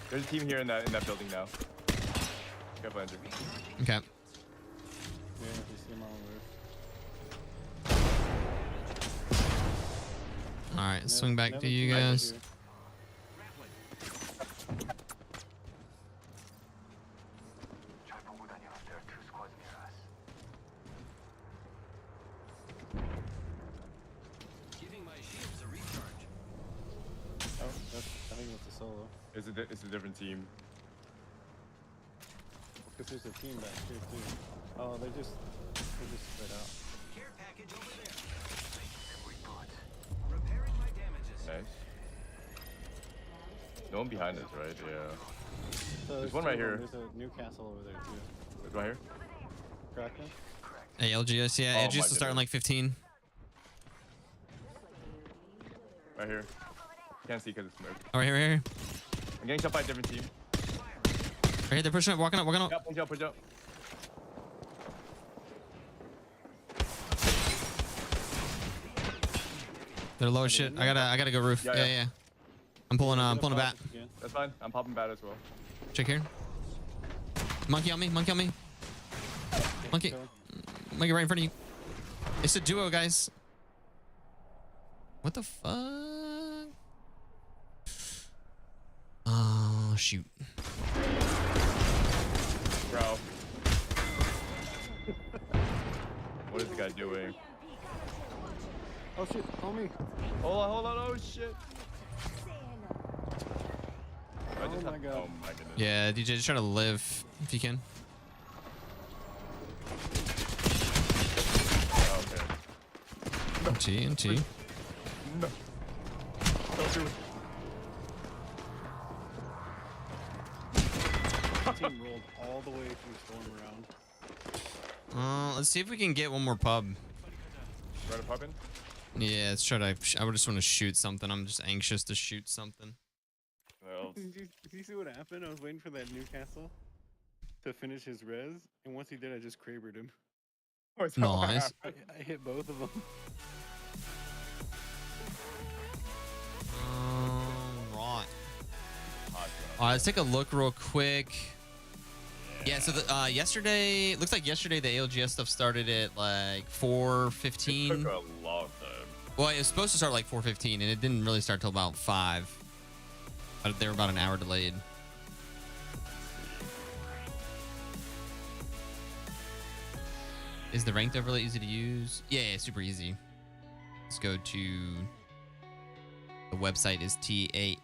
Speaker 5: There's a team here in that building now. Careful, Andrew.
Speaker 1: Okay.
Speaker 10: Yeah, you see them on the roof.
Speaker 1: All right, swing back to
Speaker 10: Another
Speaker 1: you
Speaker 10: team over
Speaker 1: guys.
Speaker 10: here.
Speaker 11: 잘 보고 다녀. There are 2 squads near us.
Speaker 7: Giving my shields a recharge.
Speaker 10: Oh, I think it's a solo.
Speaker 5: It's a different team.
Speaker 10: Because there's a team back here too. Oh, they're just spread out.
Speaker 7: Care package over there. Repairing my damages.
Speaker 5: Nice. No one behind us, right? Yeah.
Speaker 10: So
Speaker 5: There's one right
Speaker 10: two of
Speaker 5: here.
Speaker 10: them. There's a new castle over there too.
Speaker 5: There's one here.
Speaker 10: Kraken?
Speaker 1: Hey, LGS, yeah.
Speaker 5: Oh,
Speaker 1: LGS
Speaker 5: my
Speaker 1: will start in like 15.
Speaker 5: Right here. Can't see because it's smoke.
Speaker 1: Oh, right here, right here.
Speaker 5: I'm getting shot by a different team.
Speaker 1: Right here, they're pushing up, walking up, walking up.
Speaker 5: Yeah, push up, push up.
Speaker 1: They're low as shit. I gotta go roof.
Speaker 5: Yeah,
Speaker 1: Yeah,
Speaker 5: yeah.
Speaker 1: yeah. I'm pulling a bat.
Speaker 5: That's fine. I'm popping bad as well.
Speaker 1: Check here. Monkey on me, monkey on me. Monkey. Monkey right in front of you. It's a duo, guys. What the fuck? Oh, shoot.
Speaker 5: Bro. What is the guy doing?
Speaker 10: Oh shit, homie.
Speaker 5: Hold on, oh shit.
Speaker 10: Oh my god.
Speaker 5: Oh my goodness.
Speaker 1: Yeah, DJ, just try to live if you can.
Speaker 5: Okay.
Speaker 1: MT.
Speaker 5: No. Don't do it.
Speaker 10: Team rolled all the way through storm around.
Speaker 1: Let's see if we can get one more pub.
Speaker 5: Try to pop in?
Speaker 1: Yeah, let's try to. I would just want to shoot something. I'm just anxious to shoot something.
Speaker 5: Well,
Speaker 10: Did you see what happened? I was waiting for that Newcastle to finish his res, and once he did, I just crabered him.
Speaker 1: Nice.
Speaker 10: I hit both of them.
Speaker 1: Right. Alright, let's take a look real quick. Yeah, so the, yesterday, looks like yesterday the ALGS stuff started at like 4:15.
Speaker 5: It took a long time.
Speaker 1: Well, it was supposed to start like 4:15, and it didn't really start till about 5. But they were about an hour delayed. Is the ranked overlay easy to use? Yeah, super easy. Let's go to the website is tas.gg.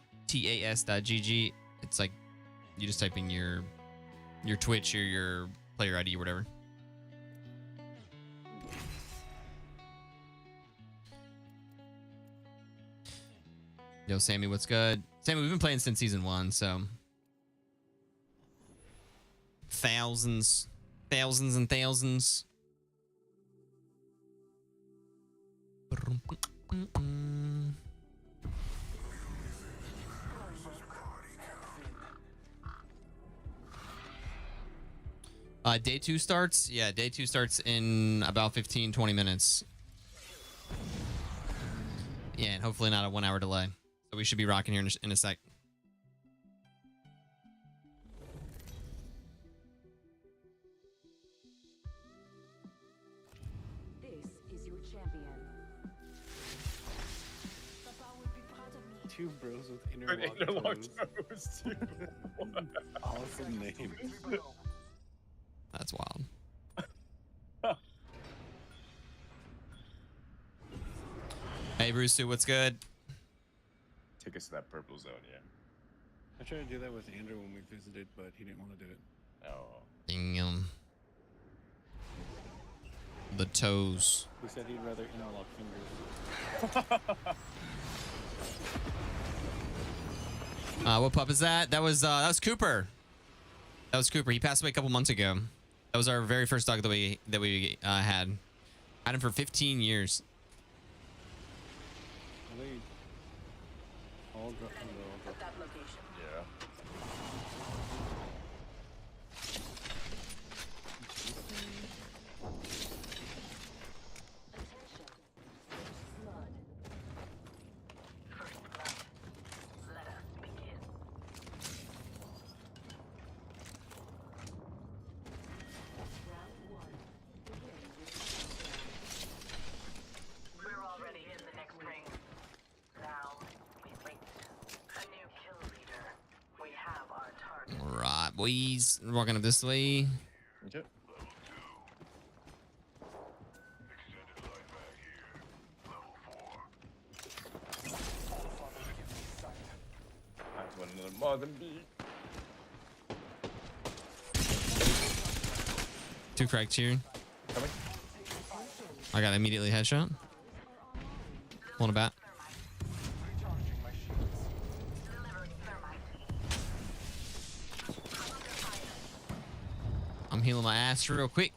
Speaker 1: It's like you just type in your Twitch or your player ID or whatever. Yo, Sammy, what's good? Sammy, we've been playing since season 1, so thousands and thousands. Day 2 starts? Yeah, day 2 starts in about 15-20 minutes. Yeah, and hopefully not a 1 hour delay. So we should be rocking here in a sec.
Speaker 2: This is your champion.
Speaker 10: Two bros with
Speaker 5: Interlocked
Speaker 10: interlocked toes.
Speaker 5: toes, too.
Speaker 10: Awesome name.
Speaker 1: That's wild. Hey, Bruce, what's good?
Speaker 5: Take us to that purple zone, yeah.
Speaker 10: I tried to do that with Andrew when we visited, but he didn't want to do it.
Speaker 5: Oh.
Speaker 1: Damn. The toes.
Speaker 10: He said he'd rather interlock fingers.
Speaker 1: What pup is that? That was Cooper. That was Cooper. He passed away a couple months ago. That was our very first dog that we had. Had him for 15 years.
Speaker 10: Are they all
Speaker 2: At that location.
Speaker 5: Yeah.
Speaker 8: We're already in the next ring. Now, we wait. A new kill leader. We have our target.
Speaker 1: All right, boys. Walking up this way.
Speaker 5: Okay. That's one another fucking beat.
Speaker 1: 2 cracked here.
Speaker 5: Coming.
Speaker 1: I got immediately headshot. One about. I'm healing my ass real quick.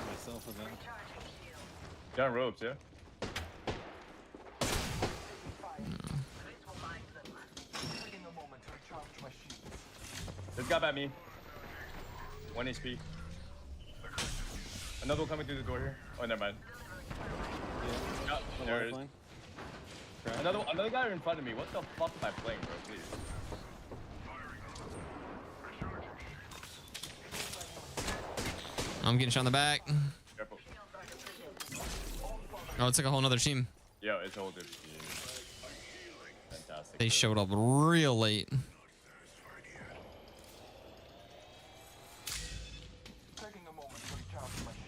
Speaker 10: Myself with that.
Speaker 5: Down ropes, yeah. This guy at me. 1 HP. Another one coming through the door here. Oh, never mind.
Speaker 10: Yeah.
Speaker 5: Yeah, there it is. Another guy in front of me. What the fuck am I playing, bro? Please.
Speaker 1: I'm getting shot in the back.
Speaker 5: Careful.
Speaker 1: Oh, it's like a whole nother team.
Speaker 5: Yo, it's a whole different team. Fantastic.
Speaker 1: They showed up real late.
Speaker 11: Taking a moment to recharge my shields.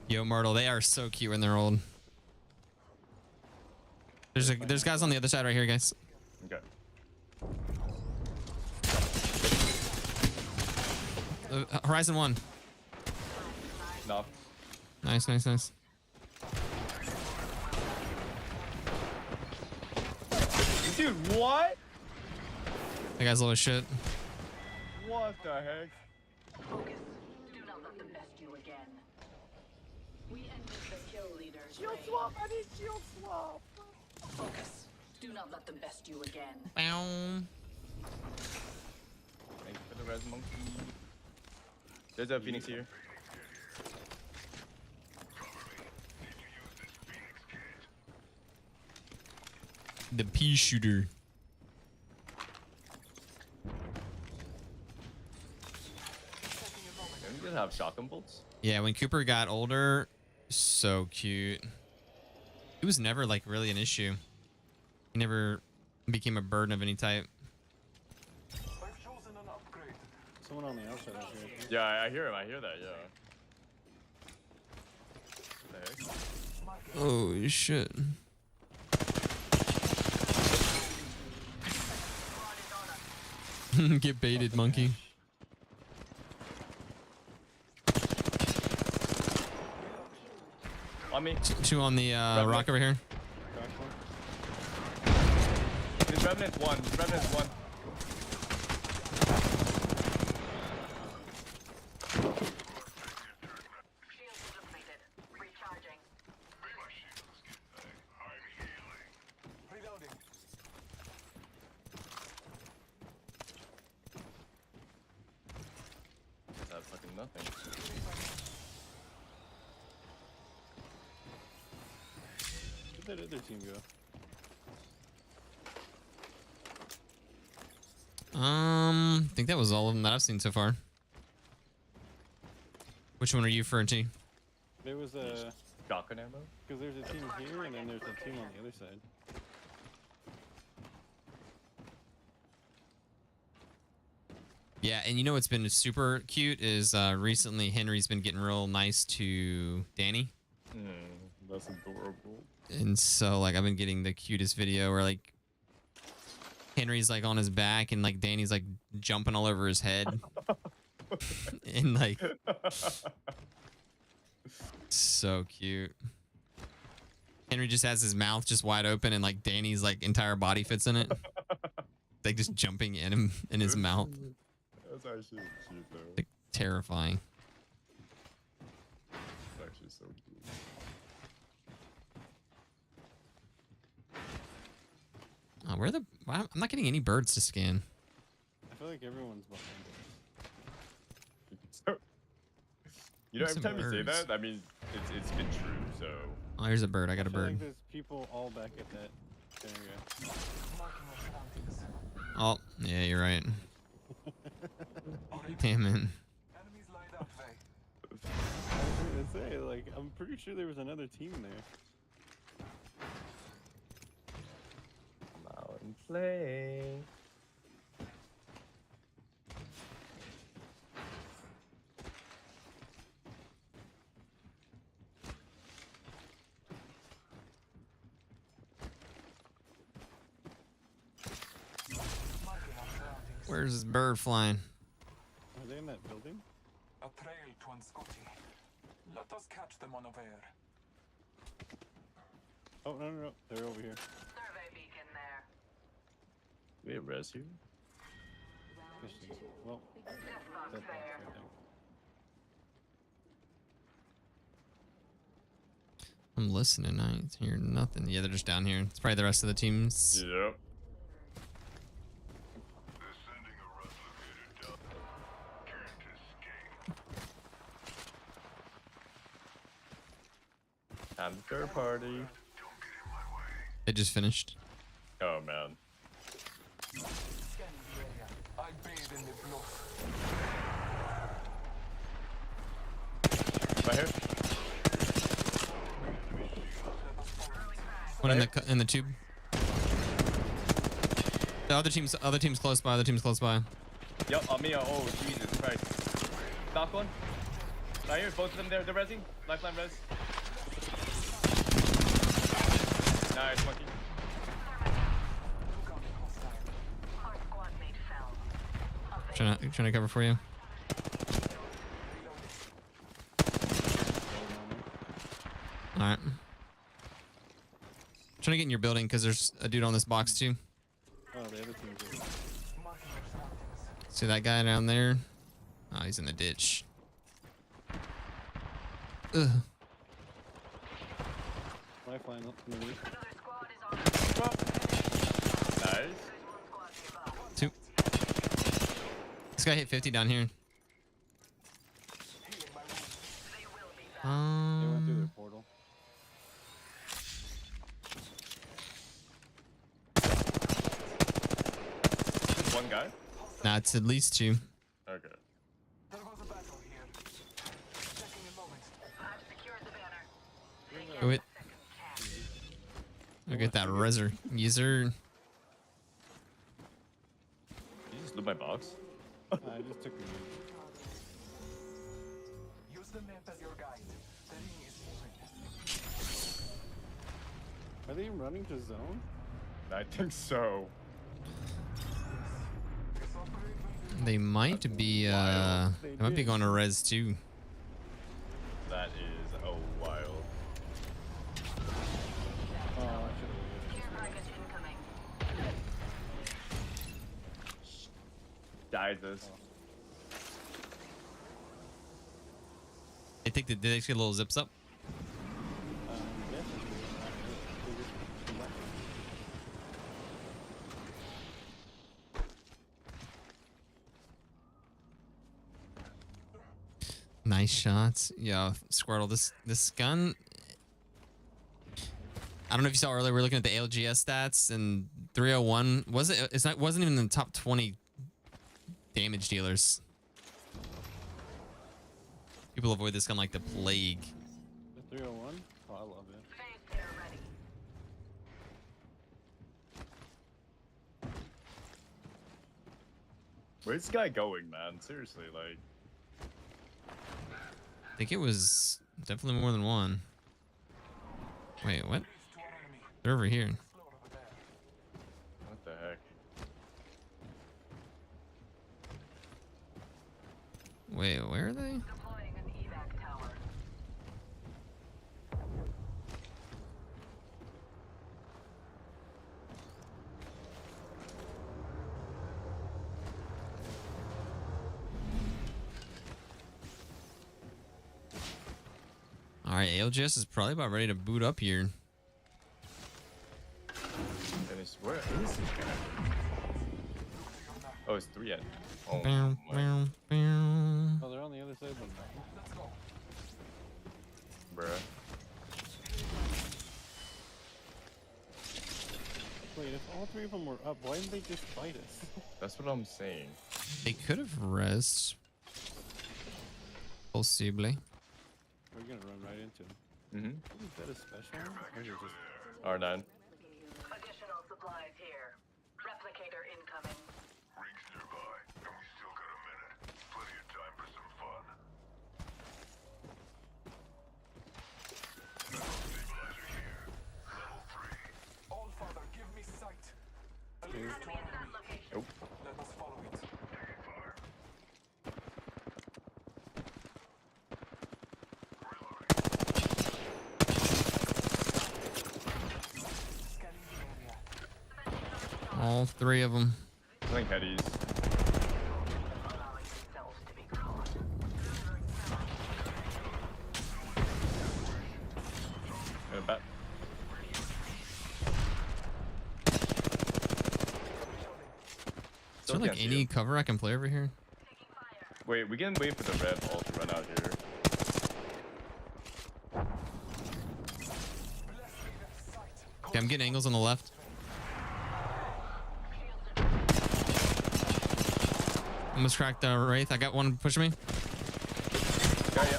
Speaker 1: Yo, Myrtle, they are so cute when they're old. There's guys on the other side right here, guys.
Speaker 5: Okay.
Speaker 1: Horizon 1.
Speaker 5: No.
Speaker 1: Nice, nice, nice.
Speaker 5: Dude, what?
Speaker 1: That guy's low as shit.
Speaker 5: What the heck?
Speaker 8: Focus. Do not let them best you again. We entered the kill leader's
Speaker 11: Shield
Speaker 8: range.
Speaker 11: swap! I need shield swap!
Speaker 8: Focus. Do not let them best you again.
Speaker 1: Bow.
Speaker 5: Thank you for the res monkey. There's a Phoenix here.
Speaker 1: The pea shooter.
Speaker 5: Don't you just have shotgun bolts?
Speaker 1: Yeah, when Cooper got older, so cute. He was never like really an issue. He never became a burden of any type.
Speaker 11: I've chosen an upgrade.
Speaker 10: Someone on the outside out here. I think.
Speaker 5: Yeah, I hear him. I hear that, yeah. What the heck?
Speaker 1: Oh shit. Get baited, monkey.
Speaker 5: On me.
Speaker 1: 2 on the rock over here.
Speaker 5: There's Revenant 1. Revenant 1.
Speaker 8: Shields depleted. Recharging.
Speaker 11: Reloading.
Speaker 5: Just have fucking nothing.
Speaker 10: Where'd that other team go?
Speaker 1: I think that was all of them that I've seen so far. Which one are you for, T?
Speaker 10: There was a...
Speaker 5: Shotgun ammo?
Speaker 10: Because there's a team here and then there's a team on the other side.
Speaker 1: Yeah, and you know what's been super cute is recently Henry's been getting real nice to Danny.
Speaker 5: That's adorable.
Speaker 1: And so like I've been getting the cutest video where like Henry's like on his back and like Danny's like jumping all over his head. And like so cute. Henry just has his mouth just wide open and like Danny's like entire body fits in it. Like just jumping in him in his mouth.
Speaker 5: That's actually cute though.
Speaker 1: Like terrifying.
Speaker 5: It's actually so cute.
Speaker 1: Oh, I'm not getting any birds to scan.
Speaker 10: I feel like everyone's behind us.
Speaker 5: You know,
Speaker 1: Some
Speaker 5: every time you say
Speaker 1: birds.
Speaker 5: that, I mean, it's been true, so.
Speaker 1: Oh, here's a bird. I got a
Speaker 10: I feel
Speaker 1: bird.
Speaker 10: like there's people all back at that area.
Speaker 11: Marking our surroundings.
Speaker 1: Oh, yeah, you're right. Damn it.
Speaker 11: Enemies lie that way.
Speaker 10: I was gonna say, like, I'm pretty sure there was another team there.
Speaker 5: Come out and play.
Speaker 1: Where's this bird flying?
Speaker 10: Are they in that building?
Speaker 11: A trail to Scotty. Let us catch them unaware.
Speaker 10: Oh, no. They're over here.
Speaker 8: Survey beacon there.
Speaker 5: We have res here.
Speaker 10: Well,
Speaker 8: Death box
Speaker 10: that's
Speaker 8: there.
Speaker 10: right there.
Speaker 1: I'm listening. I ain't hearing nothing. Yeah, they're just down here. It's probably the rest of the teams.
Speaker 5: Yep. And the third party.
Speaker 1: They just finished.
Speaker 5: Oh man.
Speaker 11: Scanning the area. I bathe in the bluff.
Speaker 5: Right here.
Speaker 1: One in the tube. The other team's close by. Other team's close by.
Speaker 5: Yep, on me. Oh Jesus Christ. Knock one. Right here, both of them there. They're resing. Lifeline res. Nice, monkey.
Speaker 8: Our squad mate fell.
Speaker 1: Trying to cover for you. All right. Trying to get in your building because there's a dude on this box too.
Speaker 10: Oh, the other team's over.
Speaker 1: See that guy down there? Oh, he's in the ditch. Ugh.
Speaker 10: Lifeline up underneath.
Speaker 8: Another squad is on.
Speaker 5: Nice.
Speaker 1: Two. This guy hit 50 down here.
Speaker 10: They went through their
Speaker 1: Um,
Speaker 10: portal.
Speaker 5: One guy.
Speaker 1: nah, it's at least two.
Speaker 5: Okay.
Speaker 11: There was a battle here. Checking a moment.
Speaker 8: I've secured the banner.
Speaker 1: Go it. Look at that reser. User.
Speaker 5: Did you just loot my box?
Speaker 10: I just took the move.
Speaker 11: Use the map as your guide. The ring is moving.
Speaker 10: Are they even running to zone?
Speaker 5: I think so.
Speaker 1: They might be they might be going to res too.
Speaker 5: That is wild.
Speaker 10: Oh, I should
Speaker 8: Care package incoming.
Speaker 5: Died this.
Speaker 1: I think did they just get little zips up?
Speaker 10: Yes.
Speaker 1: Nice shots. Yeah, Squirtle. This gun. I don't know if you saw earlier. We were looking at the ALGS stats, and 301 wasn't even in the top 20 damage dealers. People avoid this gun like the plague.
Speaker 10: The 301? Oh, I love it.
Speaker 8: Phase tear ready.
Speaker 5: Where's this guy going, man? Seriously, like.
Speaker 1: I think it was definitely more than one. Wait, what? They're over here.
Speaker 5: What the heck?
Speaker 1: Wait, where are they?
Speaker 8: Deploying an evac tower.
Speaker 1: All right, ALGS is probably about ready to boot up here.
Speaker 5: And it's where is this guy? Oh, it's 3 at. Oh,
Speaker 1: Bow,
Speaker 5: my.
Speaker 1: bow, bow.
Speaker 10: Oh, they're on the other side of the map.
Speaker 5: Bruh.
Speaker 10: Wait, if all three of them were up, why didn't they just fight us?
Speaker 5: That's what I'm saying.
Speaker 1: They could have rezzed. Possibly.
Speaker 10: We're gonna run right into him.
Speaker 5: Mm-hmm.
Speaker 10: Is that a special? Or is it just...
Speaker 5: R9.
Speaker 8: Additional supplies here. Replicator incoming.
Speaker 11: Rings nearby, and we still got a minute. Plenty of time for some fun. Stabilizer here. Level 3. All Father, give me sight. A lead to enemy.
Speaker 5: Nope.
Speaker 11: Let us follow it.
Speaker 1: All three of them.
Speaker 5: I think Headies. Gonna bet.
Speaker 1: Is there like any cover I can play over here?
Speaker 5: Wait, we can wait for the red ball to run out here.
Speaker 1: Okay, I'm getting angles on the left. Almost cracked the Wraith. I got one pushing me.
Speaker 5: Yeah.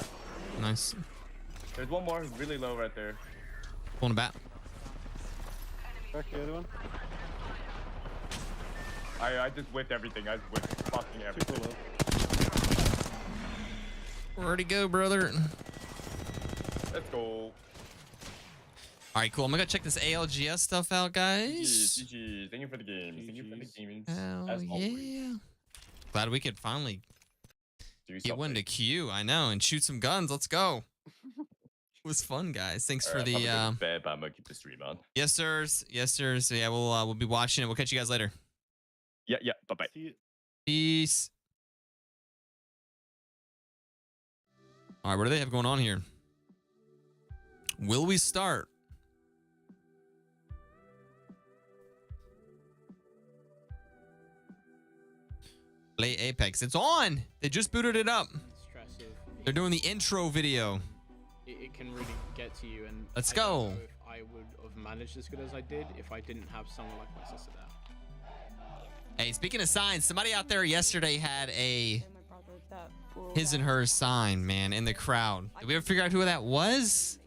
Speaker 1: Nice.
Speaker 5: There's one more really low right there.
Speaker 1: Pulling a bat.
Speaker 10: Crack the other one.
Speaker 5: I just whipped everything. I whipped fucking everything.
Speaker 10: Super low.
Speaker 1: Where'd he go, brother?
Speaker 5: Let's go.
Speaker 1: All right, cool. I'm gonna go check this ALGS stuff out, guys.
Speaker 5: GG. Thank you for the game. Thank you for the gaming.
Speaker 1: Hell
Speaker 5: As always.
Speaker 1: yeah. Glad we could finally
Speaker 5: Do
Speaker 1: get one to
Speaker 5: something.
Speaker 1: queue. I know, and shoot some guns. Let's go. It was fun, guys. Thanks for
Speaker 5: Alright,
Speaker 1: the.
Speaker 5: I'm gonna go to bed, but I'm gonna keep the stream on.
Speaker 1: Yes, sirs. Yes, sir. So yeah, we'll be watching it. We'll catch you guys later.
Speaker 5: Yeah. Bye bye.
Speaker 10: See you.
Speaker 1: Peace. All right, what do they have going on here? Will we start? Play Apex. It's on. They just booted it up. They're doing the intro video.
Speaker 12: It can really get to you, and
Speaker 1: Let's
Speaker 12: I don't
Speaker 1: go.
Speaker 12: know if I would have managed as good as I did if I didn't have someone like my sister there.
Speaker 1: Hey, speaking of signs, somebody out there yesterday had a his and hers sign, man, in the crowd. Did we ever figure out who that was?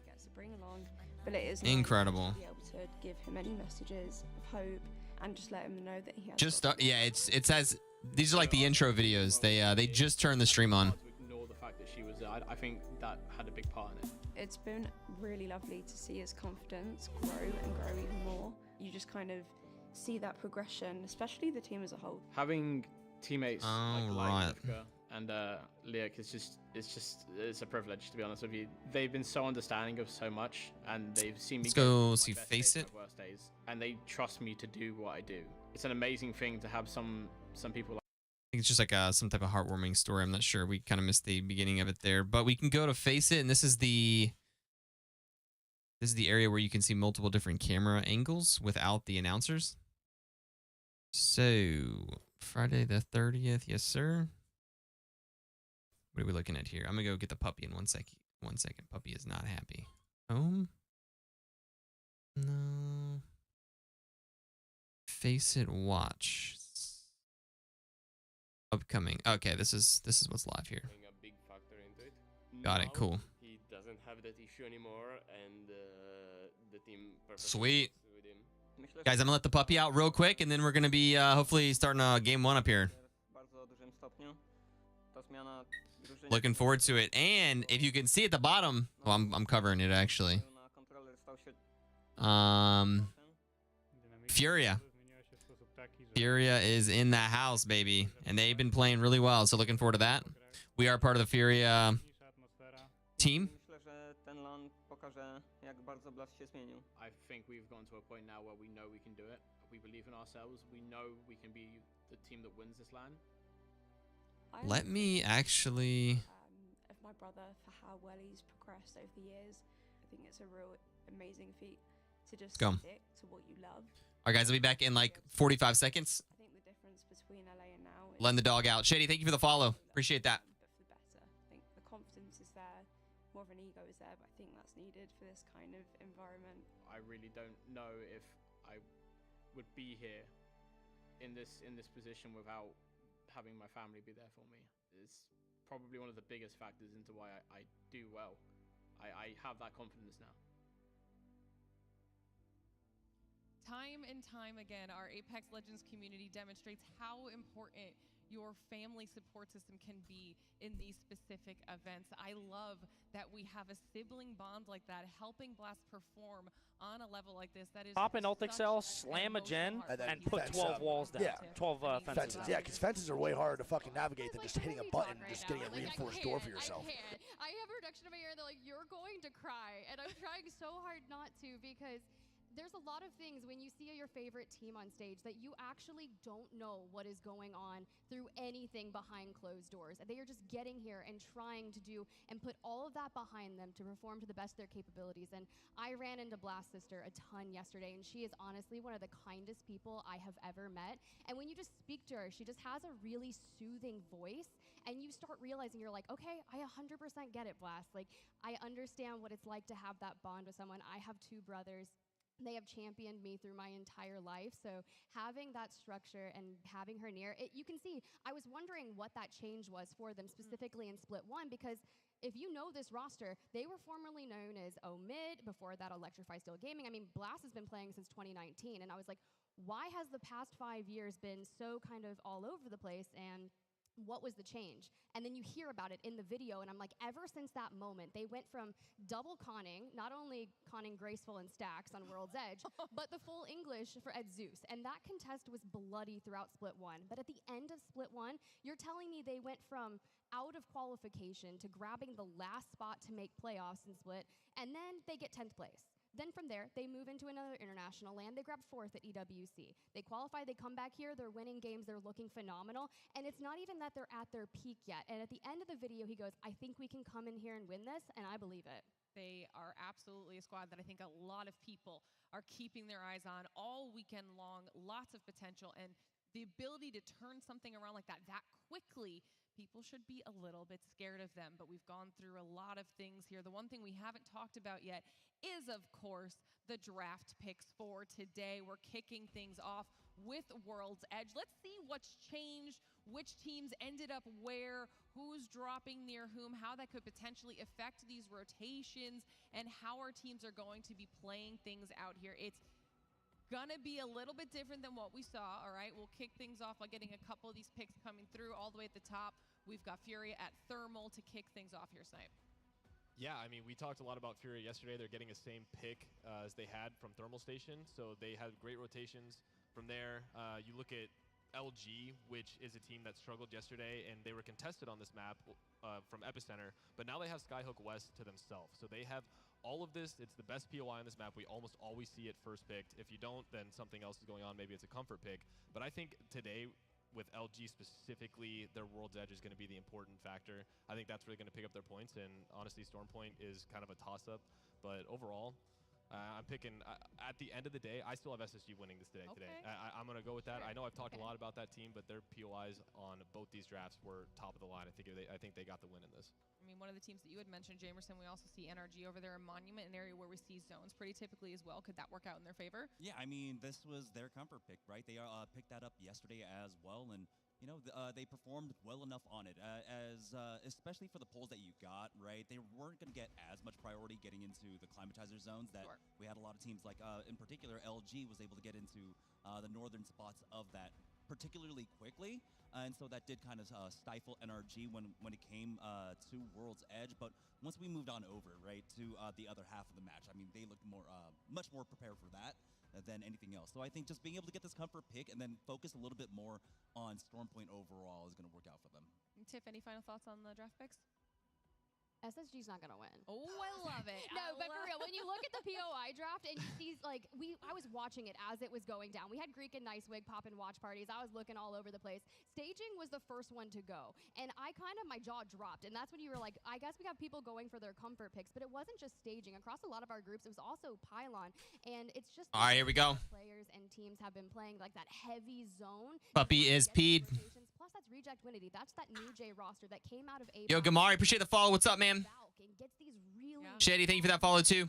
Speaker 13: But it is
Speaker 1: Incredible.
Speaker 13: nice to be able to give him any messages of hope and just let him know that he has
Speaker 1: Just yeah, it says these are like the intro videos. They just turned the stream on.
Speaker 12: To ignore the fact that she was there, I think that had a big part in it.
Speaker 13: It's been really lovely to see his confidence grow and grow even more. You just kind of see that progression, especially the team as a whole.
Speaker 12: Having teammates like
Speaker 1: right.
Speaker 12: Lifka and Liak it's a privilege, to be honest with you. They've been so understanding of so much, and they've seen me
Speaker 1: Let's go
Speaker 12: through
Speaker 1: see
Speaker 12: my best
Speaker 1: Face
Speaker 12: days,
Speaker 1: It.
Speaker 12: my worst days, and they trust me to do what I do. It's an amazing thing to have some people like.
Speaker 1: I think it's just like some type of heartwarming story. I'm not sure. We kind of missed the beginning of it there, but we can go to Face It, and this is the area where you can see multiple different camera angles without the announcers. So Friday the 30th, yes sir. What are we looking at here? I'm gonna go get the puppy in 1 second. 1 second. Puppy is not happy. Home? No. Face It watch. Upcoming. Okay, this is what's live here.
Speaker 14: A big factor into it.
Speaker 1: Got it. Cool.
Speaker 14: He doesn't have that issue anymore, and the team perfectly
Speaker 1: Sweet.
Speaker 14: works with him.
Speaker 1: Guys, I'm gonna let the puppy out real quick, and then we're gonna be hopefully starting game 1 up here. Looking forward to it. And if you can see at the bottom, well, I'm covering it actually. Furia. Furia is in the house, baby, and they've been playing really well. So looking forward to that. We are part of the Furia team.
Speaker 12: I think we've gone to a point now where we know we can do it. We believe in ourselves. We know we can be the team that wins this LAN.
Speaker 1: Let me actually.
Speaker 13: Of my brother for how well he's progressed over the years. I think it's a real amazing feat to just
Speaker 1: Go.
Speaker 13: stick to what you love.
Speaker 1: All right, guys, I'll be back in like 45 seconds.
Speaker 13: I think the difference between LA and now is
Speaker 1: Letting the dog out. Shady, thank you for the follow. Appreciate that.
Speaker 13: but for the better. I think the confidence is there, more of an ego is there, but I think that's needed for this kind of environment.
Speaker 12: I really don't know if I would be here in this position without having my family be there for me. It's probably one of the biggest factors into why I do well. I have that confidence now.
Speaker 15: Time and time again, our Apex Legends community demonstrates how important your family support system can be in these specific events. I love that we have a sibling bond like that, helping Blast perform on a level like this. That is
Speaker 16: Pop an ult XL, slam a gen, and put 12 walls down.
Speaker 17: Yeah.
Speaker 16: 12 fences.
Speaker 17: Yeah, because fences are way harder to fucking navigate than just hitting a button and just getting a reinforced door for yourself.
Speaker 18: I have a reduction in my ear. They're like, you're going to cry. And I'm trying so hard not to because there's a lot of things when you see your favorite team on stage that you actually don't know what is going on through anything behind closed doors. They are just getting here and trying to do and put all of that behind them to perform to the best of their capabilities. And I ran into Blast's sister a ton yesterday, and she is honestly one of the kindest people I have ever met. And when you just speak to her, she just has a really soothing voice, and you start realizing you're like, okay, I 100% get it, Blast. Like, I understand what it's like to have that bond with someone. I have 2 brothers. They have championed me through my entire life. So having that structure and having her near, you can see, I was wondering what that change was for them specifically in Split 1, because if you know this roster, they were formerly known as OMID, before that Electrify Steel Gaming. I mean, Blast has been playing since 2019, and I was like, why has the past 5 years been so kind of all over the place, and what was the change? And then you hear about it in the video, and I'm like, ever since that moment, they went from double conning, not only conning Graceful and Stacks on World's Edge, but the full English for Ed Zeus. And that contest was bloody throughout Split 1. But at the end of Split 1, you're telling me they went from out of qualification to grabbing the last spot to make playoffs in Split, and then they get 10th place. Then from there, they move into another international land. They grab 4th at EWC. They qualify, they come back here, they're winning games, they're looking phenomenal, and it's not even that they're at their peak yet. And at the end of the video, he goes, I think we can come in here and win this, and I believe it.
Speaker 15: They are absolutely a squad that I think a lot of people are keeping their eyes on all weekend long. Lots of potential, and the ability to turn something around like that quickly, people should be a little bit scared of them, but we've gone through a lot of things here. The one thing we haven't talked about yet is, of course, the draft picks for today. We're kicking things off with World's Edge. Let's see what's changed, which teams ended up where, who's dropping near whom, how that could potentially affect these rotations, and how our teams are going to be playing things out here. It's gonna be a little bit different than what we saw, all right? We'll kick things off by getting a couple of these picks coming through all the way at the top. We've got Fury at Thermal to kick things off here, Snipe.
Speaker 19: Yeah, I mean, we talked a lot about Fury yesterday. They're getting the same pick as they had from Thermal Station, so they had great rotations. From there, you look at LG, which is a team that struggled yesterday, and they were contested on this map from Epicenter, but now they have Skyhook West to themselves. So they have all of this. It's the best POI on this map. We almost always see it first picked. If you don't, then something else is going on. Maybe it's a comfort pick. But I think today, with LG specifically, their World's Edge is going to be the important factor. I think that's where they're going to pick up their points, and honestly, Stormpoint is kind of a toss-up. But overall, I'm picking, at the end of the day, I still have SSG winning this today. I'm going to go with that. Sure. I know I've talked a lot about that team, but their POIs on both these drafts were top of the line. I think they got the win in this.
Speaker 15: I mean, one of the teams that you had mentioned, Jamerson, we also see NRG over there in Monument, an area where we see zones pretty typically as well. Could that work out in their favor?
Speaker 20: Yeah, I mean, this was their comfort pick, right? They picked that up yesterday as well, and you know, they performed well enough on it, especially for the polls that you got, right? They weren't going to get as much priority getting into the climatizer zones that we had a lot of teams, like in particular, LG was able to get into the northern spots of that particularly quickly, and so that did kind of stifle NRG when it came to World's Edge. But once we moved on over, right, to the other half of the match, I mean, they looked much more prepared for that than anything else. So I think just being able to get this comfort pick and then focus a little bit more on Stormpoint overall is going to work out for them.
Speaker 15: Tiff, any final thoughts on the draft picks?
Speaker 18: SSG's not gonna win.
Speaker 15: Oh, I love it.
Speaker 18: No, but for real, when you look at the POI draft and you see, like, I was watching it as it was going down. We had Greek and Nicewig popping watch parties. I was looking all over the place. Staging was the first one to go, and my jaw dropped. And that's when you were like, I guess we have people going for their comfort picks, but it wasn't just staging. Across a lot of our groups, it was also Pylon, and it's just
Speaker 1: all right. Here we go.
Speaker 18: Players and teams have been playing like that heavy zone.
Speaker 1: Puppy is peed.
Speaker 18: Plus, that's Reject Winity. That's that new J roster that came out of A.
Speaker 1: Yo, Gamari, appreciate the follow. What's up, man? Shady, thank you for that follow too.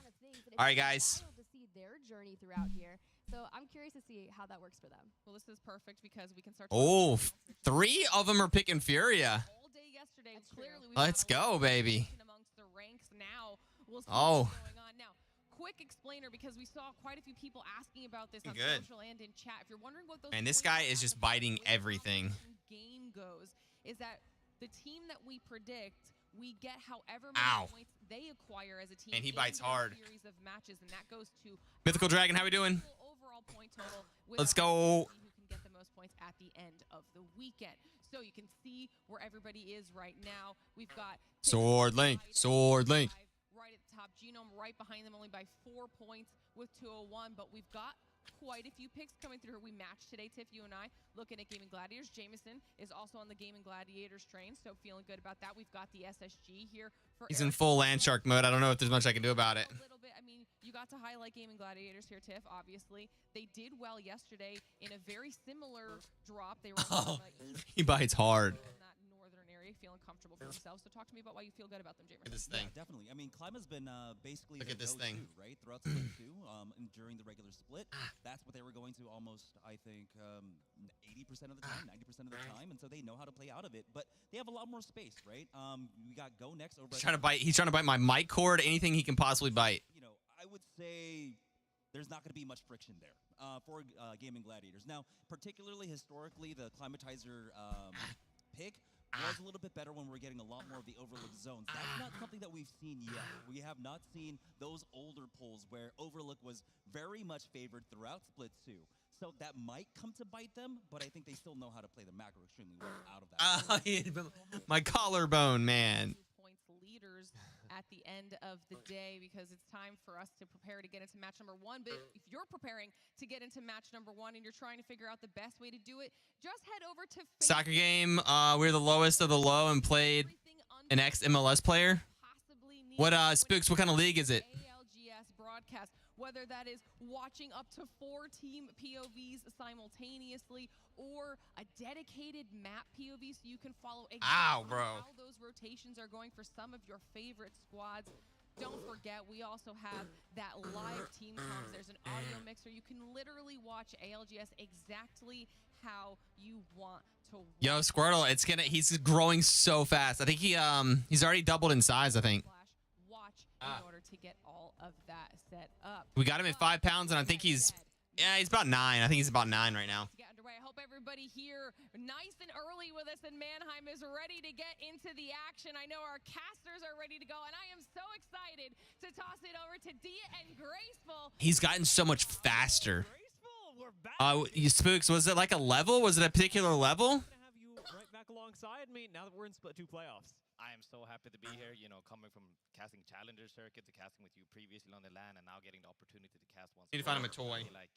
Speaker 1: All right, guys.
Speaker 18: To see their journey throughout here, so I'm curious to see how that works for them.
Speaker 15: Well, this is perfect because we can start.
Speaker 1: Oh, 3 of them are picking Furia.
Speaker 15: All day yesterday, clearly.
Speaker 1: Let's go, baby.
Speaker 15: Amongst the ranks now, we'll see
Speaker 1: what's
Speaker 15: going on now. Quick explainer, because we saw quite a few people asking about this on
Speaker 1: Good.
Speaker 15: social and in chat. If you're wondering what those
Speaker 1: And this guy is just biting everything.
Speaker 15: Game goes is that the team that we predict, we get however many points they acquire as a team.
Speaker 1: And he bites hard.
Speaker 15: Series of matches, and that goes to
Speaker 1: Mythical Dragon, how we doing?
Speaker 15: Overall point total.
Speaker 1: Let's go.
Speaker 15: Who can get the most points at the end of the weekend? So you can see where everybody is right now. We've got
Speaker 1: Sword Link, Sword Link.
Speaker 15: right at the top. Genome right behind them, only by 4 points with 201. But we've got quite a few picks coming through. We matched today, Tiff, you and I, looking at Gaming Gladiators. Jameson is also on the Gaming Gladiators train, so feeling good about that. We've got the SSG here for
Speaker 1: He's in full land shark mode. I don't know if there's much I can do about it.
Speaker 15: a little bit. I mean, you got to highlight Gaming Gladiators here, Tiff, obviously. They did well yesterday in a very similar drop. They were on the
Speaker 1: He bites hard.
Speaker 15: in that northern area, feeling comfortable for themselves. So talk to me about why you feel good about them, Jameson.
Speaker 1: Look at this thing.
Speaker 20: Yeah, definitely. I mean, Clima's been basically
Speaker 1: Look
Speaker 20: their
Speaker 1: at this
Speaker 20: go-to,
Speaker 1: thing.
Speaker 20: right? Throughout split 2, and during the regular split, that's what they were going to almost, I think, 80% of the time, 90% of the time, and so they know how to play out of it. But they have a lot more space, right? We got Go next over.
Speaker 1: He's trying to bite. He's trying to bite my mic cord. Anything he can possibly bite.
Speaker 20: You know, I would say there's not going to be much friction there for Gaming Gladiators. Now, particularly historically, the Climatizer pick was a little bit better when we're getting a lot more of the overlook zones. That's not something that we've seen yet. We have not seen those older pulls where overlook was very much favored throughout split 2. So that might come to bite them, but I think they still know how to play the macro extremely well out of that.
Speaker 1: My collarbone, man.
Speaker 15: Points leaders at the end of the day, because it's time for us to prepare to get into match number 1. But if you're preparing to get into match number 1 and you're trying to figure out the best way to do it, just head over to
Speaker 1: Soccer game. We're the lowest of the low and played an ex-MLS player. What Spooks? What kind of league is it?
Speaker 15: ALGS broadcast, whether that is watching up to 4 team POVs simultaneously or a dedicated map POV so you can follow exactly how those rotations are going for some of your favorite squads. Don't forget, we also have that live team comms. There's an audio mixer. You can literally watch ALGS exactly how you want to watch.
Speaker 1: Yo, Squirtle, he's growing so fast. I think he's already doubled in size, I think.
Speaker 15: Watch in order to get all of that set up.
Speaker 1: We got him at 5 pounds, and I think he's about 9. I think he's about 9 right now.
Speaker 15: Get underway. I hope everybody here nice and early with us in Mannheim is ready to get into the action. I know our casters are ready to go, and I am so excited to toss it over to Dia and Graceful.
Speaker 1: He's gotten so much faster. You Spooks, was it like a level? Was it a particular level?
Speaker 21: Have you right back alongside me now that we're in split 2 playoffs.
Speaker 22: I am so happy to be here, you know, coming from casting Challenger Circuit to casting with you previously on the LAN and now getting the opportunity to cast once.
Speaker 1: Need to find him a toy.
Speaker 22: Like,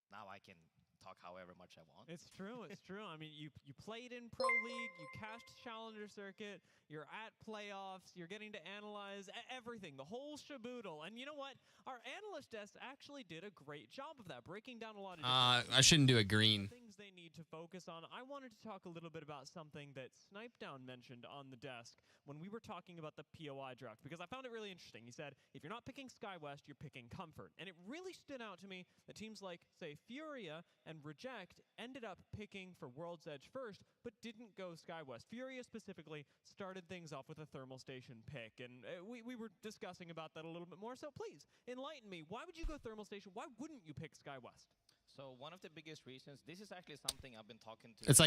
Speaker 22: now I can talk however much I want.
Speaker 21: It's true, it's true. I mean, you played in Pro League, you cast Challenger Circuit, you're at playoffs, you're getting to analyze everything, the whole shaboodle. And you know what? Our analyst desk actually did a great job of that, breaking down a lot of
Speaker 1: I shouldn't do a green.
Speaker 21: things they need to focus on. I wanted to talk a little bit about something that Snipedown mentioned on the desk when we were talking about the POI draft, because I found it really interesting. He said, if you're not picking SkyWest, you're picking Comfort. And it really stood out to me that teams like, say, Furia and Reject ended up picking for World's Edge first, but didn't go SkyWest. Furia specifically started things off with a Thermal Station pick, and we were discussing about that a little bit more, so please, enlighten me. Why would you go Thermal Station? Why wouldn't you pick SkyWest?
Speaker 22: So one of the biggest reasons, this is actually something I've been talking to.
Speaker 1: It's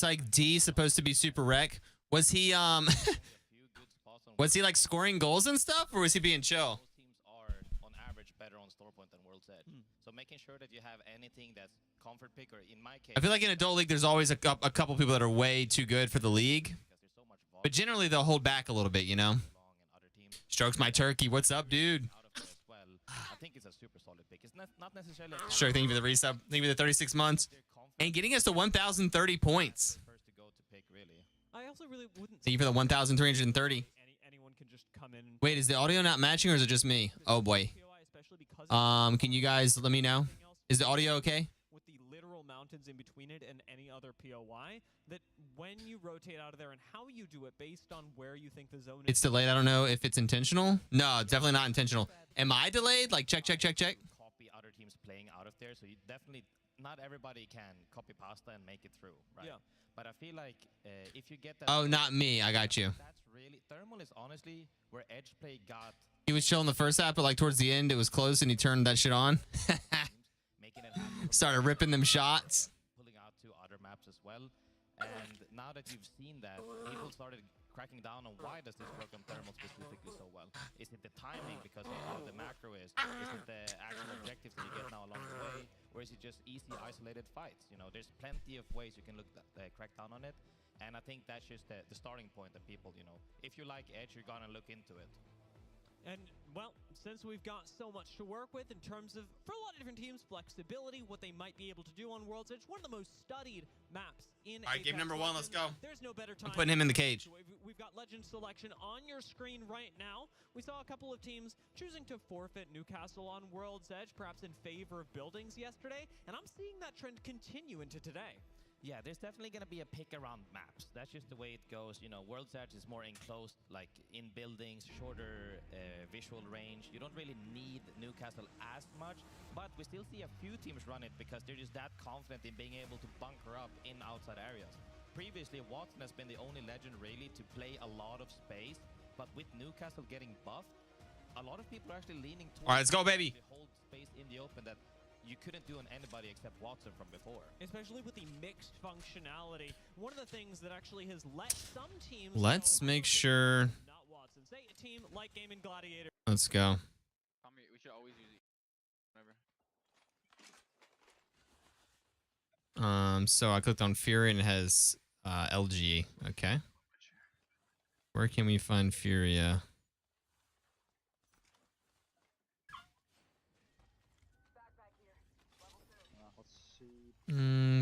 Speaker 1: like D supposed to be super wreck. Was he was he like scoring goals and stuff, or was he being chill?
Speaker 22: Most teams are on average better on store point than World's Edge. So making sure that you have anything that's comfort pick, or in my case,
Speaker 1: I feel like in adult league, there's always a couple people that are way too good for the league. But generally, they'll hold back a little bit, you know? Strokes my turkey. What's up, dude?
Speaker 22: I think it's a super solid pick. It's not necessarily.
Speaker 1: Sure, thank you for the resub. Thank you for the 36 months. And getting us to 1,030 points.
Speaker 22: First to go to pick, really.
Speaker 21: I also really wouldn't.
Speaker 1: Thank you for the 1,330.
Speaker 21: Anyone can just come in.
Speaker 1: Wait, is the audio not matching, or is it just me? Oh boy. Can you guys let me know? Is the audio okay?
Speaker 21: With the literal mountains in between it and any other POI, that when you rotate out of there and how you do it based on where you think the zone is.
Speaker 1: It's delayed. I don't know if it's intentional. No, it's definitely not intentional. Am I delayed? Like check.
Speaker 22: Copy other teams playing out of there, so you definitely not everybody can copy pasta and make it through, right?
Speaker 21: Yeah.
Speaker 22: But I feel like if you get that.
Speaker 1: Oh, not me. I got you.
Speaker 22: That's really Thermal is honestly where Edge play got.
Speaker 1: He was chilling the first half, but like towards the end, it was close, and he turned that shit on. Started ripping them shots.
Speaker 22: Pulling out to other maps as well, and now that you've seen that, people started cracking down on why does this work on Thermal specifically so well. Is it the timing because of how the macro is? Is it the actual objectives that you get now along the way? Or is it just easy isolated fights? You know, there's plenty of ways you can look crack down on it. And I think that's just the starting point that people, you know, if you like Edge, you're gonna look into it.
Speaker 21: And, well, since we've got so much to work with in terms of, for a lot of different teams, flexibility, what they might be able to do on World's Edge, one of the most studied maps in
Speaker 1: All right, game
Speaker 21: Apex
Speaker 1: number 1, let's
Speaker 21: Legends.
Speaker 1: go.
Speaker 21: There's no better time.
Speaker 1: I'm putting him in the cage.
Speaker 21: We've got Legend selection on your screen right now. We saw a couple of teams choosing to forfeit Newcastle on World's Edge, perhaps in favor of buildings yesterday, and I'm seeing that trend continue into today.
Speaker 22: Yeah, there's definitely going to be a pick around maps. That's just the way it goes. You know, World's Edge is more enclosed, like in buildings, shorter visual range. You don't really need Newcastle as much, but we still see a few teams run it because they're just that confident in being able to bunker up in outside areas. Previously, Watson has been the only legend really to play a lot of space, but with Newcastle getting buffed, a lot of people are actually leaning towards
Speaker 1: All right, let's go, baby.
Speaker 22: the whole space in the open that you couldn't do on anybody except Watson from before.
Speaker 21: Especially with the mixed functionality. One of the things that actually has let some teams...
Speaker 1: Let's make sure.
Speaker 21: Not Watson. Say a team like Gaming Gladiator.
Speaker 1: Let's go.
Speaker 4: We should always use it. Whatever.
Speaker 1: So I clicked on Fury and it has LG. Okay. Where can we find Furia?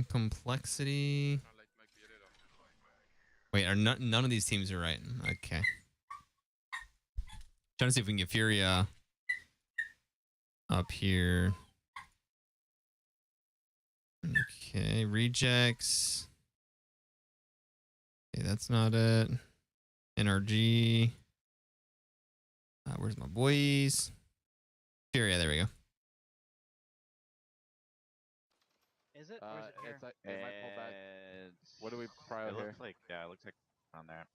Speaker 1: Complexity. Wait, are none of these teams are right? Okay. Trying to see if we can get Furia up here. Okay, rejects. Okay, that's not it. NRG. Where's my boys? Furia, there we go.
Speaker 4: Is it? Or is it here? It might pull back. What do we pry out here?
Speaker 9: Looks like, yeah, it looks like on there.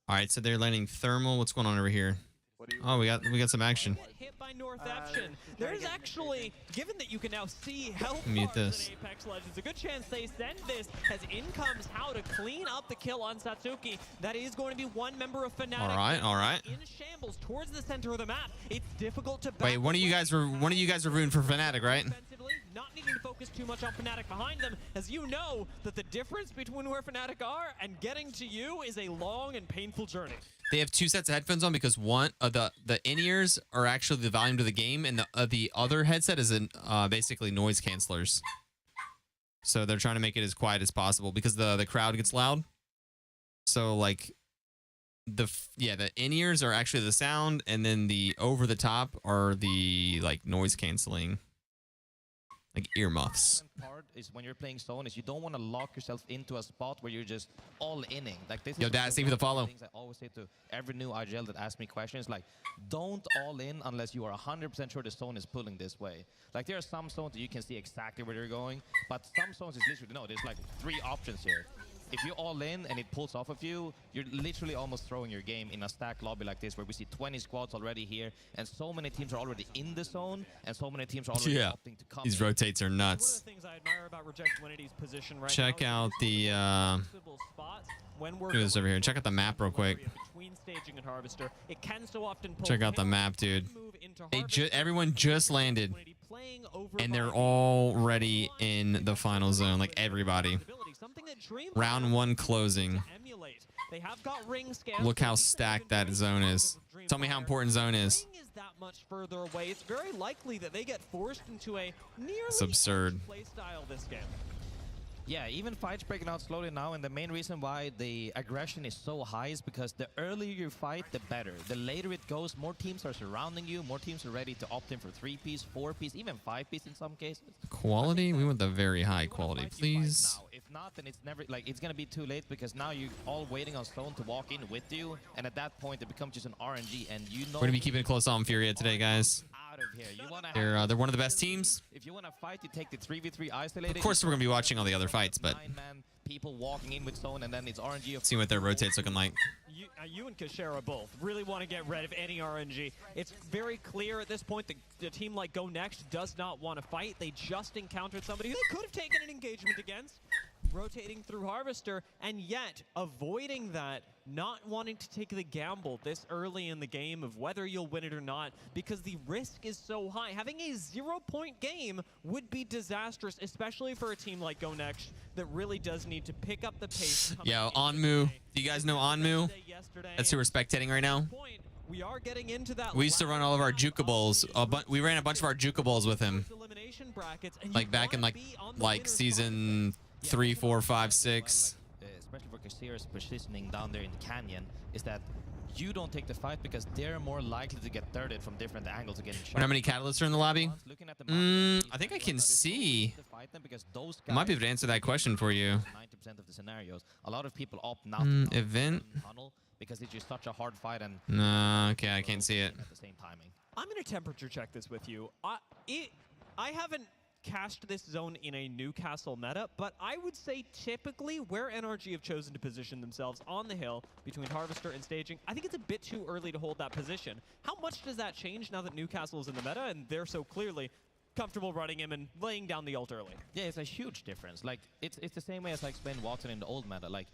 Speaker 1: All right, so they're landing thermal. What's going on over here? Oh, we got some action.
Speaker 21: Hit by North Eption. There's actually, given that you can now see health
Speaker 1: Mute
Speaker 21: bars
Speaker 1: this.
Speaker 21: in Apex Legends, a good chance they send this as in comes how to clean up the kill on Satsuki. That is going to be one member of Fnatic.
Speaker 1: All right.
Speaker 21: In shambles towards the center of the map. It's difficult to
Speaker 1: Wait, one of you guys were rooting for Fnatic, right?
Speaker 21: not needing to focus too much on Fnatic behind them, as you know that the difference between where Fnatic are and getting to you is a long and painful journey.
Speaker 1: They have 2 sets of headphones on because one of the in-ears are actually the volume to the game, and the other headset is basically noise cancelers. So they're trying to make it as quiet as possible because the crowd gets loud. So like the in-ears are actually the sound, and then the over the top are the like noise canceling, like earmuffs.
Speaker 22: Part is when you're playing zone is you don't want to lock yourself into a spot where you're just all inning. Like this.
Speaker 1: Yo,
Speaker 22: is
Speaker 1: Dad, thank you for the follow.
Speaker 22: Things I always say to every new IGL that asks me questions, like, don't all in unless you are 100% sure the zone is pulling this way. Like there are some zones that you can see exactly where they're going, but some zones is literally no. There's like 3 options here. If you all in and it pulls off of you, you're literally almost throwing your game in a stack lobby like this, where we see 20 squads already here, and so many teams are already in the zone, and so many teams are already opting to come.
Speaker 1: These rotates are nuts.
Speaker 21: One of the things I admire about Reject Winity's position right
Speaker 1: Check
Speaker 21: now
Speaker 1: out the do this over here. Check out the map real quick.
Speaker 21: between staging and Harvester. It can so often pull
Speaker 1: Check out the map, dude. Everyone just landed, and they're already in the final zone. Like everybody. Round 1 closing.
Speaker 21: They have got ring scans.
Speaker 1: Look how stacked that zone is. Tell me how important zone is.
Speaker 21: Ring is that much further away. It's very likely that they get forced into a nearly
Speaker 1: It's absurd.
Speaker 21: play style this game.
Speaker 22: Yeah, even fights breaking out slowly now, and the main reason why the aggression is so high is because the earlier you fight, the better. The later it goes, more teams are surrounding you, more teams are ready to opt in for 3-piece, 4-piece, even 5-piece in some cases.
Speaker 1: Quality? We want the very high quality, please.
Speaker 22: Now, if not, then it's never, like, it's gonna be too late, because now you're all waiting on Stone to walk in with you, and at that point it becomes just an RNG, and you know...
Speaker 1: We're gonna be keeping a close eye on Furia today, guys.
Speaker 22: Out of here. You wanna
Speaker 1: They're one of the best teams.
Speaker 22: If you want to fight, you take the 3v3 isolated.
Speaker 1: Of course, we're gonna be watching all the other fights, but
Speaker 22: 9-man people walking in with zone, and then it's RNG.
Speaker 1: See what their rotates looking like.
Speaker 21: You and Kashera both really want to get rid of any RNG. It's very clear at this point that a team like Go Next does not want to fight. They just encountered somebody who they could have taken an engagement against, rotating through Harvester, and yet avoiding that, not wanting to take the gamble this early in the game of whether you'll win it or not, because the risk is so high. Having a 0-point game would be disastrous, especially for a team like Go Next that really does need to pick up the pace.
Speaker 1: Yo, Onmu. Do you guys know Onmu? That's who we're spectating right now.
Speaker 21: We are getting into that.
Speaker 1: We used to run all of our jukables. We ran a bunch of our jukables with him.
Speaker 21: Elimination brackets, and
Speaker 1: like back in like season 3, 4, 5, 6.
Speaker 22: Especially for Kaseer's positioning down there in the canyon, is that you don't take the fight because they're more likely to get thirded from different angles and getting shot.
Speaker 1: How many catalysts are in the lobby? I think I can see. I might be able to answer that question for you.
Speaker 22: 90% of the scenarios, a lot of people opt not to
Speaker 1: event
Speaker 22: tunnel because it's just such a hard fight and
Speaker 1: no, okay, I can't see it.
Speaker 22: At the same timing.
Speaker 21: I'm gonna temperature check this with you. I haven't cast this zone in a Newcastle meta, but I would say typically where NRG have chosen to position themselves on the hill between Harvester and staging, I think it's a bit too early to hold that position. How much does that change now that Newcastle is in the meta and they're so clearly comfortable running him and laying down the ult early?
Speaker 22: Yeah, it's a huge difference. Like it's the same way as I explained Watson in the old meta. Like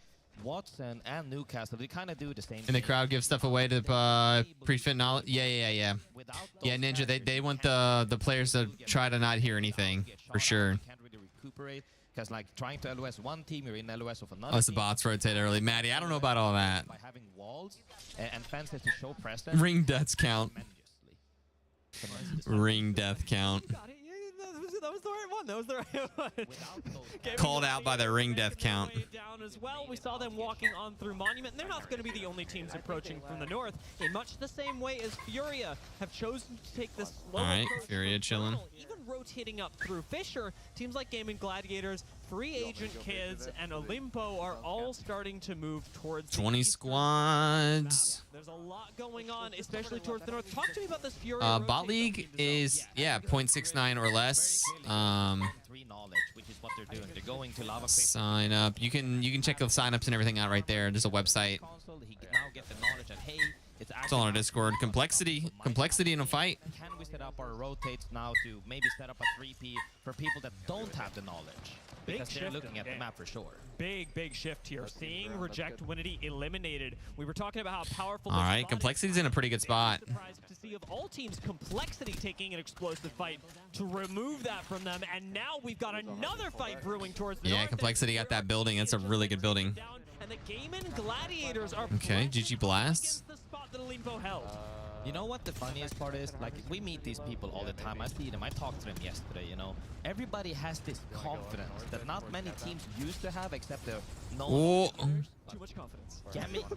Speaker 22: Watson and Newcastle, they kind of do the same
Speaker 1: And the crowd gives stuff away to pre-fit knowledge. Yeah. Yeah, Ninja, they want the players to try to not hear anything, for sure.
Speaker 22: Can't really recuperate because like trying to LOS one team, you're in LOS of another.
Speaker 1: Oh, it's the bots rotate early. Maddie, I don't know about all that.
Speaker 22: By having walls and fences to show presence.
Speaker 1: Ring deaths count. Ring death count.
Speaker 21: That was the right one. That was the right one.
Speaker 1: Called out by the ring death count.
Speaker 21: Down as well. We saw them walking on through Monument, and they're not going to be the only teams approaching from the north. In much the same way as Furia have chosen to take this slow
Speaker 1: All right,
Speaker 21: approach
Speaker 1: Furia chilling.
Speaker 21: Even rotating up through Fisher, teams like Gaming Gladiators, Free Agent Kids, and Olimpo are all starting to move towards
Speaker 1: 20 squads.
Speaker 21: There's a lot going on, especially towards the north. Talk to me about this Furia.
Speaker 1: Bot League is 0.69 or less.
Speaker 22: Which is what they're doing. They're going to lava
Speaker 1: Sign up. You can check the signups and everything out right there. There's a website. It's all on our Discord. Complexity in a fight.
Speaker 22: Can we set up our rotates now to maybe set up a 3P for people that don't have the knowledge? Because they're looking at the map for sure.
Speaker 21: Big shift here. Seeing Reject Winity eliminated. We were talking about how powerful.
Speaker 1: All right, Complexity's in a pretty good spot.
Speaker 21: Surprised to see of all teams Complexity taking an explosive fight to remove that from them, and now we've got another fight brewing towards the north.
Speaker 1: Complexity got that building. That's a really good building.
Speaker 21: And the Gaming Gladiators are
Speaker 1: okay. GG Blasts.
Speaker 21: The spot that Olimpo held.
Speaker 22: You know what the funniest part is? Like, we meet these people all the time. I see them. I talked to them yesterday, you know. Everybody has this confidence that not many teams used to have except the
Speaker 21: Too much confidence.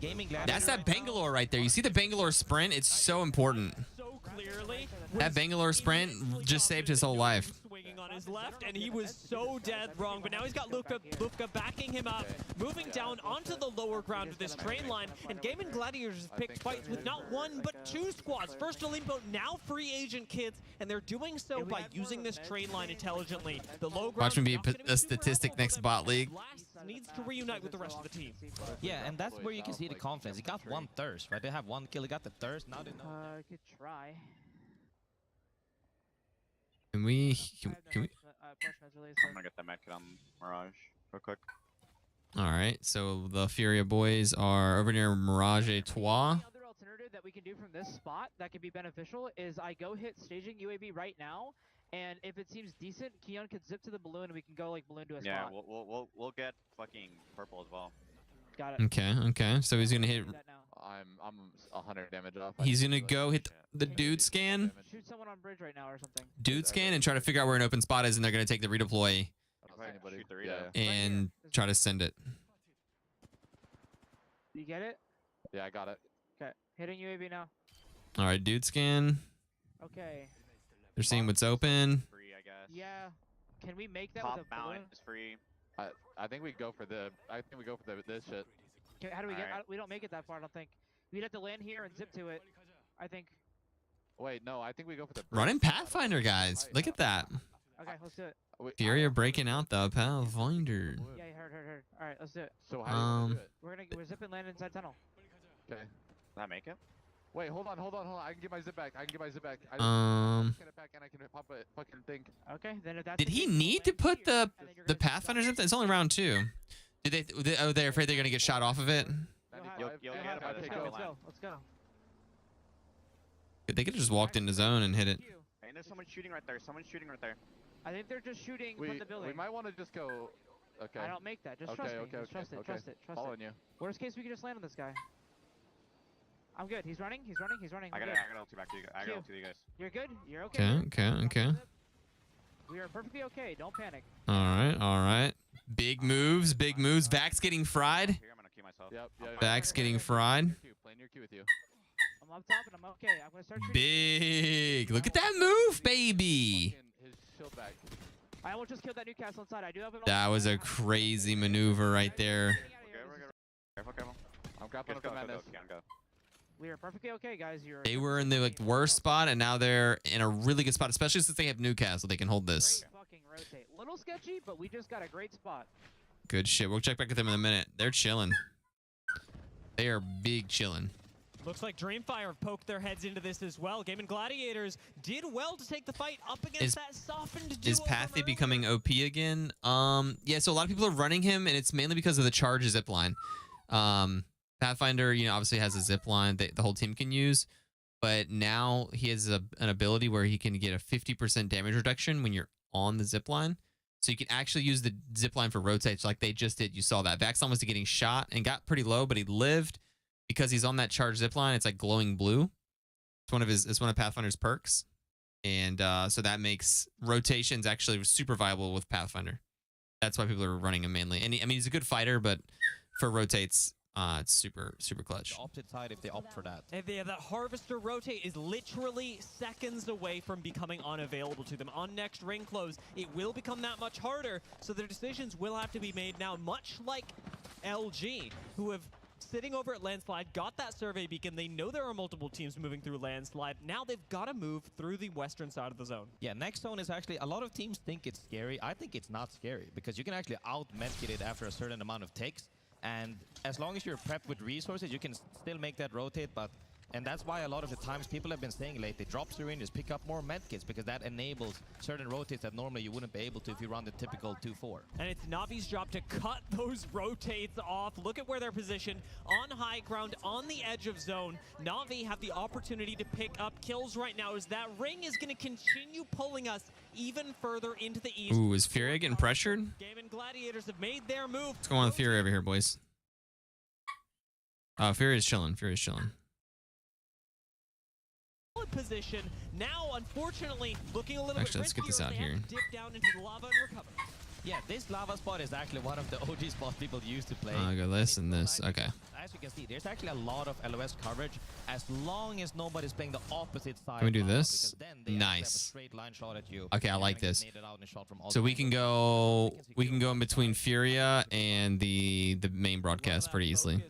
Speaker 22: Gaming
Speaker 1: That's that Bangalore right there. You see the Bangalore sprint? It's so important.
Speaker 21: So clearly.
Speaker 1: That Bangalore sprint just saved his whole life.
Speaker 21: Swinging on his left, and he was so dead wrong. But now he's got Lufka backing him up, moving down onto the lower ground of this train line. And Gaming Gladiators has picked fights with not one, but two squads. First Olimpo, now Free Agent Kids, and they're doing so by using this train line intelligently. The low ground.
Speaker 1: Watch me be a statistic next bot league.
Speaker 21: Needs to reunite with the rest of the team.
Speaker 22: Yeah, and that's where you can see the confidence. He got one thirst, right? They have one kill. He got the thirst. Now they know.
Speaker 4: Good try.
Speaker 1: Can we?
Speaker 4: I'm
Speaker 9: gonna get the mech on Mirage real quick.
Speaker 1: All right. So the Furia boys are over near Mirage et Trois.
Speaker 4: The other alternative that we can do from this spot that could be beneficial is I go hit staging UAV right now, and if it seems decent, Keon could zip to the balloon and we can go like balloon to a spot.
Speaker 9: Yeah, we'll get fucking purple as well.
Speaker 4: Got it.
Speaker 1: Okay. So he's gonna hit.
Speaker 4: I'm 100 damage off.
Speaker 1: He's gonna go hit the dude scan.
Speaker 4: Shoot someone on bridge right now or something.
Speaker 1: Dude scan and try to figure out where an open spot is, and they're gonna take the redeploy and try to send it.
Speaker 4: You get it?
Speaker 3: Yeah, I got it.
Speaker 4: Okay, hitting UAV now.
Speaker 1: All right, dude scan.
Speaker 4: Okay.
Speaker 1: They're seeing what's open.
Speaker 9: Free, I guess.
Speaker 4: Yeah. Can we make that
Speaker 9: Top
Speaker 4: with a balloon?
Speaker 9: mountain is free.
Speaker 3: I think we go for this shit.
Speaker 4: Okay, how do we get? We don't make it that far. I don't think. We'd have to land here and zip to it. I think.
Speaker 3: Wait, no. I think we go for the
Speaker 1: Running Pathfinder, guys. Look at that.
Speaker 4: Okay, let's do it.
Speaker 1: Furia breaking out the Pathfinder.
Speaker 4: Yeah, heard. All right, let's do it.
Speaker 3: So how do we do it?
Speaker 4: We're zipping land inside tunnel.
Speaker 3: Okay.
Speaker 9: Does that make it?
Speaker 3: Wait, hold on. I can get my zip back. I can get it back and I can pop a fucking thing.
Speaker 4: Okay, then if that's.
Speaker 1: Did he need to put the Pathfinders up? It's only round 2. Did they? Oh, they're afraid they're gonna get shot off of it.
Speaker 9: You'll get it by the time we land.
Speaker 4: Let's go.
Speaker 1: They could have just walked into zone and hit it.
Speaker 9: Hey, there's someone shooting right there.
Speaker 4: I think they're just shooting from the building.
Speaker 3: We might want to just go. Okay.
Speaker 4: I don't make that. Just trust me. Just trust it. Trust it.
Speaker 3: Following you.
Speaker 4: Worst case, we can just land on this guy. I'm good. He's running. He's running. He's running.
Speaker 9: I
Speaker 4: I'm
Speaker 9: gotta
Speaker 4: good.
Speaker 9: ult you back to you. I gotta ult you guys.
Speaker 4: You're good. You're okay.
Speaker 1: Okay.
Speaker 4: We are perfectly okay. Don't panic.
Speaker 1: All right. Big moves. Vax getting fried.
Speaker 9: Here, I'm gonna queue myself.
Speaker 3: Yep.
Speaker 1: Vax getting fried.
Speaker 3: Playing your queue with you.
Speaker 4: I'm up top and I'm okay. I'm gonna start.
Speaker 1: Big. Look at that move, baby.
Speaker 3: His shield back.
Speaker 4: I almost just killed that Newcastle inside. I do have an.
Speaker 1: That was a crazy maneuver right there.
Speaker 9: Careful.
Speaker 3: I'm grappling up the madness.
Speaker 4: We are perfectly okay, guys.
Speaker 1: They were in the worst spot, and now they're in a really good spot, especially since they have Newcastle. They can hold this.
Speaker 4: Great fucking rotate. Little sketchy, but we just got a great spot.
Speaker 1: Good shit. We'll check back with them in a minute. They're chilling. They are big chilling.
Speaker 21: Looks like Dreamfire have poked their heads into this as well. Game and Gladiators did well to take the fight up against that softened duo.
Speaker 1: Is Pathy becoming OP again? Yeah, so a lot of people are running him, and it's mainly because of the charge zipline. Pathfinder, obviously has a zip line that the whole team can use, but now he has an ability where he can get a 50% damage reduction when you're on the zip line. So you can actually use the zip line for rotates like they just did. You saw that. Vaxon was getting shot and got pretty low, but he lived because he's on that charge zip line. It's like glowing blue. It's one of Pathfinder's perks. And so that makes rotations actually super viable with Pathfinder. That's why people are running him mainly. And he's a good fighter, but for rotates, it's super clutch.
Speaker 22: The opposite side if they opt for that.
Speaker 21: And that Harvester rotate is literally seconds away from becoming unavailable to them. On next ring close, it will become that much harder, so their decisions will have to be made now, much like LG, who have sitting over at Landslide, got that survey beacon. They know there are multiple teams moving through Landslide. Now they've got to move through the western side of the zone.
Speaker 22: Yeah, next zone is actually, a lot of teams think it's scary. I think it's not scary, because you can actually out-medkit it after a certain amount of takes. And as long as you're prepped with resources, you can still make that rotate. And that's why a lot of the times people have been saying lately, drop syringes, pick up more medkits, because that enables certain rotates that normally you wouldn't be able to if you run the typical 2-4.
Speaker 21: And it's Navi's job to cut those rotates off. Look at where they're positioned, on high ground, on the edge of zone. Navi have the opportunity to pick up kills right now, as that ring is going to continue pulling us even further into the east.
Speaker 1: Ooh, is Furia getting pressured?
Speaker 21: Game and Gladiators have made their move.
Speaker 1: What's going on with Fury over here, boys? Fury's chilling.
Speaker 21: Position now, unfortunately, looking a little
Speaker 1: Actually, let's get this out here.
Speaker 21: Dip down into the lava and recover.
Speaker 22: Yeah, this lava spot is actually one of the OG spots people used to play.
Speaker 1: I got this and this. Okay.
Speaker 22: As you can see, there's actually a lot of LOS coverage as long as nobody's playing the opposite side.
Speaker 1: Can we do this?
Speaker 22: Nice.
Speaker 1: Straight
Speaker 22: line shot at you.
Speaker 1: Okay, I like this. So we can go in between Furia and the main broadcast pretty easily.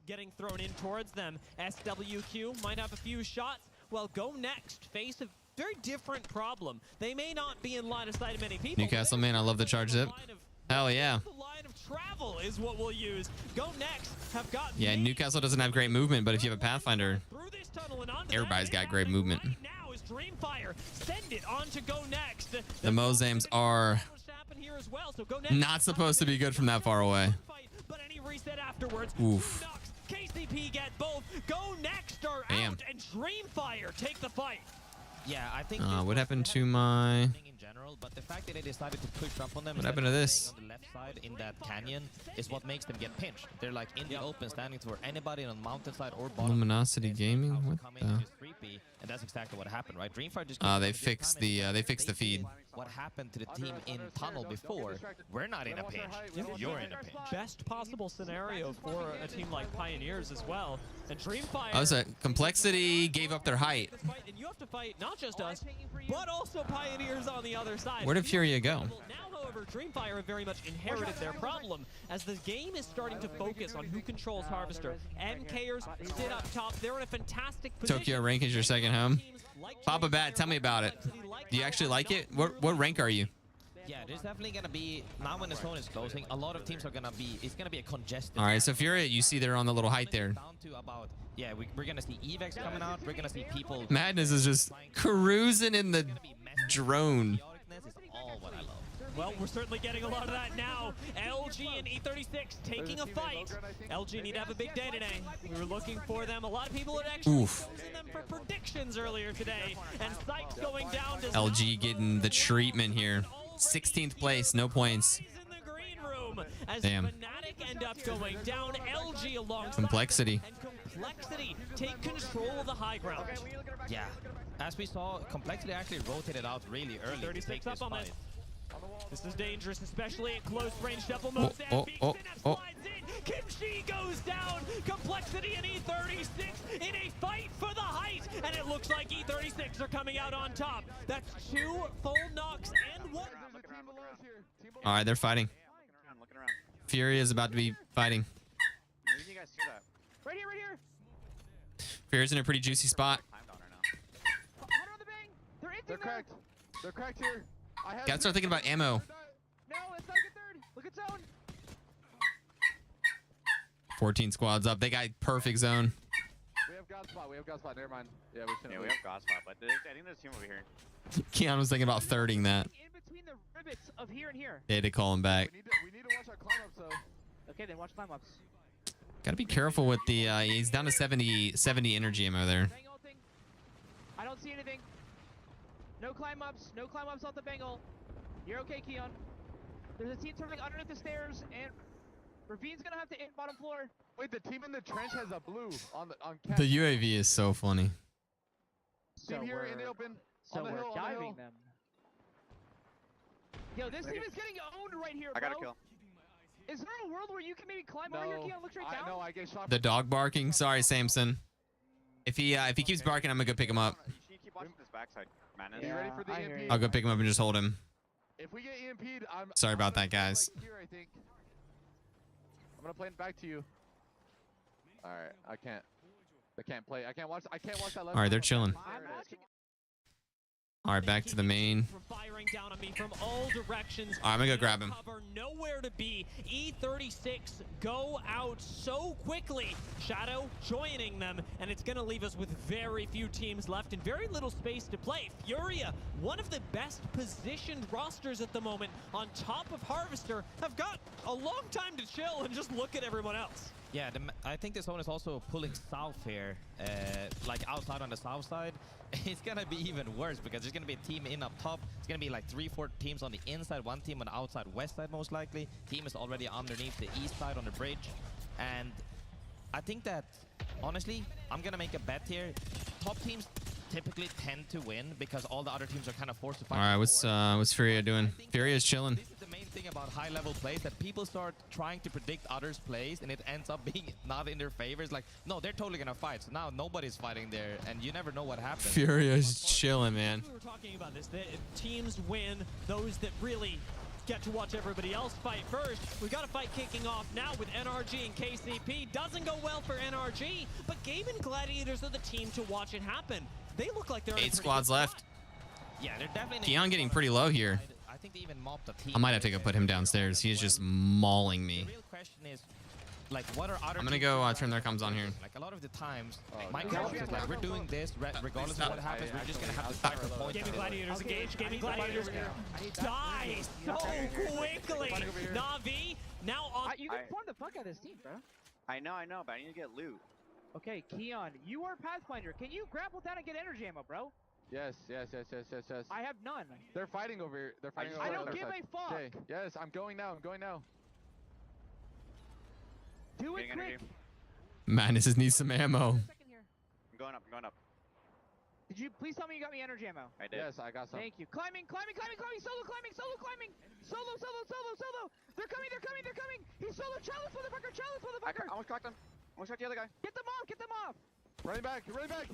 Speaker 21: Getting thrown in towards them. SWQ might have a few shots. Well, Go Next face a very different problem. They may not be in line of sight of many people.
Speaker 1: Newcastle, man, I love the charge zip. Hell yeah.
Speaker 21: The line of travel is what we'll use. Go Next have got.
Speaker 1: Yeah, Newcastle doesn't have great movement, but if you have a Pathfinder, everybody's got great movement.
Speaker 21: Now is Dreamfire. Send it on to Go Next.
Speaker 1: The Mozams are not supposed to be good from that far away.
Speaker 21: But any reset afterwards.
Speaker 1: Oof.
Speaker 21: KCP get both. Go Next are out, and Dreamfire take the fight.
Speaker 22: Yeah, I think.
Speaker 1: What happened to my?
Speaker 22: In general, but the fact that they decided to push up on them.
Speaker 1: What happened to this?
Speaker 22: On the left side in that canyon is what makes them get pinched. They're like in the open, standing for anybody on mountainside or bottom.
Speaker 1: Luminosity Gaming. What the?
Speaker 22: And that's exactly what happened, right? Dreamfire just.
Speaker 1: They fixed the feed.
Speaker 22: What happened to the team in tunnel before? We're not in a pinch. You're in a pinch.
Speaker 21: Best possible scenario for a team like Pioneers as well. And Dreamfire.
Speaker 1: Oh, so Complexity gave up their height.
Speaker 21: And you have to fight not just us, but also Pioneers on the other side.
Speaker 1: Where did Furia go?
Speaker 21: Now, however, Dreamfire have very much inherited their problem as the game is starting to focus on who controls Harvester. MKers sit up top. They're in a fantastic position.
Speaker 1: Tokyo rank is your second home. Papa Bat, tell me about it. Do you actually like it? What rank are you?
Speaker 22: Yeah, there's definitely gonna be, now when the zone is closing, a lot of teams are gonna be, it's gonna be a congested.
Speaker 1: All right, so Furia, you see they're on the little height there.
Speaker 22: Down to about, yeah, we're gonna see Evex coming out. We're gonna see people.
Speaker 1: Madness is just cruising in the drone.
Speaker 22: All what I love.
Speaker 21: Well, we're certainly getting a lot of that now. LG and E36 taking a fight. LG need to have a big day today. We were looking for them. A lot of people had actually chosen them for predictions earlier today. And Sykes going down to
Speaker 1: LG getting the treatment here. 16th place, no points.
Speaker 21: in the green room as
Speaker 1: Damn.
Speaker 21: Fnatic end up going down. LG alongside
Speaker 1: Complexity.
Speaker 21: and Complexity take control of the high ground.
Speaker 22: Yeah, as we saw, Complexity actually rotated out really early to
Speaker 21: 36
Speaker 22: take
Speaker 21: up
Speaker 22: this
Speaker 21: on
Speaker 22: fight.
Speaker 21: this. This is dangerous, especially at close range. Double moves and slides in. Kimchi goes down. Complexity and E36 in a fight for the height, and it looks like E36 are coming out on top. That's 2 full knocks and 1.
Speaker 1: All right, they're fighting.
Speaker 9: Looking around.
Speaker 1: Fury is about to be fighting.
Speaker 9: Maybe you guys hear that.
Speaker 4: Right here, right here.
Speaker 1: Fury's in a pretty juicy spot.
Speaker 4: Hunter on the bang. They're in
Speaker 3: They're cracked. They're cracked here. I have
Speaker 1: Gotta start thinking about ammo.
Speaker 4: No, it's like a third. Look at zone.
Speaker 1: 14 squads up. They got perfect zone.
Speaker 3: We have God spot. We have God spot. Never mind. Yeah, we shouldn't.
Speaker 9: Yeah, we have God spot, but I think there's a team over here.
Speaker 1: Keon was thinking about thirding that.
Speaker 4: In between the rivets of here and here.
Speaker 1: They had to call him back.
Speaker 3: We need to watch our climb ups though.
Speaker 4: Okay, then watch climb ups.
Speaker 1: Gotta be careful with the. He's down to 70 energy ammo there.
Speaker 4: Bangle thing. I don't see anything. No climb ups. No climb ups off the bangle. You're okay, Keon. There's a team turning underneath the stairs, and Ravine's gonna have to hit bottom floor.
Speaker 3: Wait, the team in the trench has a blue on
Speaker 1: The UAV is so funny.
Speaker 3: Team here in the open.
Speaker 4: So
Speaker 3: on the
Speaker 4: we're
Speaker 3: hill,
Speaker 4: diving them. Yo, this team is getting owned right here, bro.
Speaker 9: I got a kill.
Speaker 4: Is there a world where you can maybe climb over here, Keon? Look straight down.
Speaker 3: No, I get shot.
Speaker 1: The dog barking. Sorry, Samson. If he keeps barking, I'm gonna go pick him up.
Speaker 9: You keep watching this backside, man.
Speaker 3: You ready for the EMP?
Speaker 1: I'll go pick him up and just hold him.
Speaker 3: If we get EMP'd, I'm
Speaker 1: Sorry about that, guys.
Speaker 3: Like here, I think. I'm gonna play it back to you. All right, I can't play. I can't watch that left.
Speaker 1: All right, they're chilling. All right, back to the main.
Speaker 21: Firing down on me from all directions.
Speaker 1: All right, I'm gonna go grab him.
Speaker 21: Cover, nowhere to be. E36 go out so quickly. Shadow joining them, and it's gonna leave us with very few teams left and very little space to play. Furia, one of the best positioned rosters at the moment, on top of Harvester, have got a long time to chill and just look at everyone else.
Speaker 22: Yeah, I think the zone is also pulling south here, like outside on the south side. It's gonna be even worse because there's gonna be a team in up top. It's gonna be like 3-4 teams on the inside, one team on the outside west side most likely. Team is already underneath the east side on the bridge, and I think that honestly, I'm gonna make a bet here. Top teams typically tend to win because all the other teams are kind of forced to fight.
Speaker 1: All right, what's Furia doing? Furia's chilling.
Speaker 22: This is the main thing about high-level plays, that people start trying to predict others' plays, and it ends up being not in their favor. It's like, no, they're totally gonna fight. So now nobody's fighting there, and you never know what happens.
Speaker 1: Furia's chilling, man.
Speaker 21: We were talking about this. The teams win those that really get to watch everybody else fight first. We've got a fight kicking off now with NRG and KCP. Doesn't go well for NRG, but Game and Gladiators are the team to watch it happen. They look like they're
Speaker 1: 8 squads left.
Speaker 22: Yeah, they're definitely.
Speaker 1: Keon getting pretty low here.
Speaker 22: I think they even mopped the team.
Speaker 1: I might have to go put him downstairs. He's just mauling me.
Speaker 22: The real question is, like, what are other
Speaker 1: I'm gonna
Speaker 22: teams
Speaker 1: go
Speaker 22: doing?
Speaker 1: turn their comms on here.
Speaker 22: Like, a lot of the times, my coach is like, we're doing this, regardless of what happens, we're just gonna have to fight for points.
Speaker 21: Gaming Gladiators engage. Gaming Gladiators die so quickly. Na'Vi now on.
Speaker 4: You can farm the fuck out of this team, bro.
Speaker 9: I know, but I need to get loot.
Speaker 4: Okay, Keon, you are Pathfinder. Can you grapple down and get energy ammo, bro?
Speaker 3: Yes.
Speaker 4: I have none.
Speaker 3: They're fighting over here. They're fighting over
Speaker 4: I
Speaker 3: here.
Speaker 4: don't give a fuck.
Speaker 3: Okay. Yes, I'm going now.
Speaker 4: Do it quick.
Speaker 1: Madness needs some ammo.
Speaker 9: I'm going up.
Speaker 4: Did you please tell me you got me energy ammo?
Speaker 9: I did.
Speaker 3: Yes, I got some.
Speaker 4: Thank you. Climbing. Solo climbing. Solo. They're coming. He's solo. Chalice, motherfucker.
Speaker 9: I almost cracked him. Almost cracked the other guy.
Speaker 4: Get them off.
Speaker 3: Running back.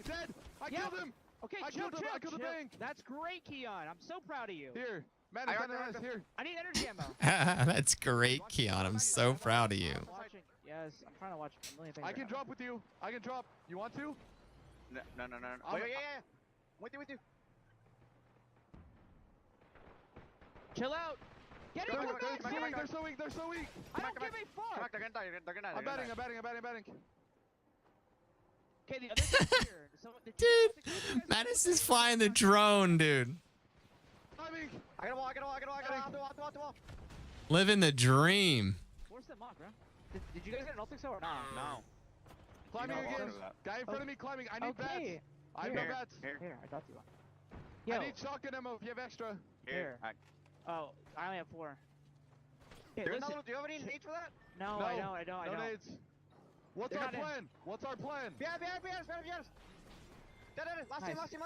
Speaker 3: Dead. I killed him.
Speaker 4: Okay,
Speaker 3: I killed him. I killed the bank.
Speaker 4: That's great, Keon. I'm so proud of you.
Speaker 3: Here. Madness, here.
Speaker 4: I need energy ammo.
Speaker 1: That's great, Keon. I'm so proud of you.
Speaker 4: Yes, I'm trying to watch a million things.
Speaker 3: I can drop with you. You want to?
Speaker 9: No. Wait, yeah. With you.
Speaker 4: Chill out. Get in.
Speaker 3: They're so weak.
Speaker 4: I don't give a fuck.
Speaker 9: Come back, they're gonna die.
Speaker 3: I'm batting.
Speaker 4: Okay, the other team's here.
Speaker 1: Dude, Madness is flying the drone, dude.
Speaker 9: I got a wall.
Speaker 1: Living the dream.
Speaker 4: Force them off, bro. Did you guys get an ult or not?
Speaker 9: No.
Speaker 3: Climbing again. Guy in front of me climbing. I need bats. I have no bats.
Speaker 4: Here, I got you one.
Speaker 3: I need shotgun ammo if you have extra.
Speaker 4: Here. Oh, I only have 4. Okay,
Speaker 9: do you have any nades for that?
Speaker 4: No, I don't.
Speaker 3: No nades. What's our plan? What's our plan?
Speaker 4: Behind us. Last team, last team.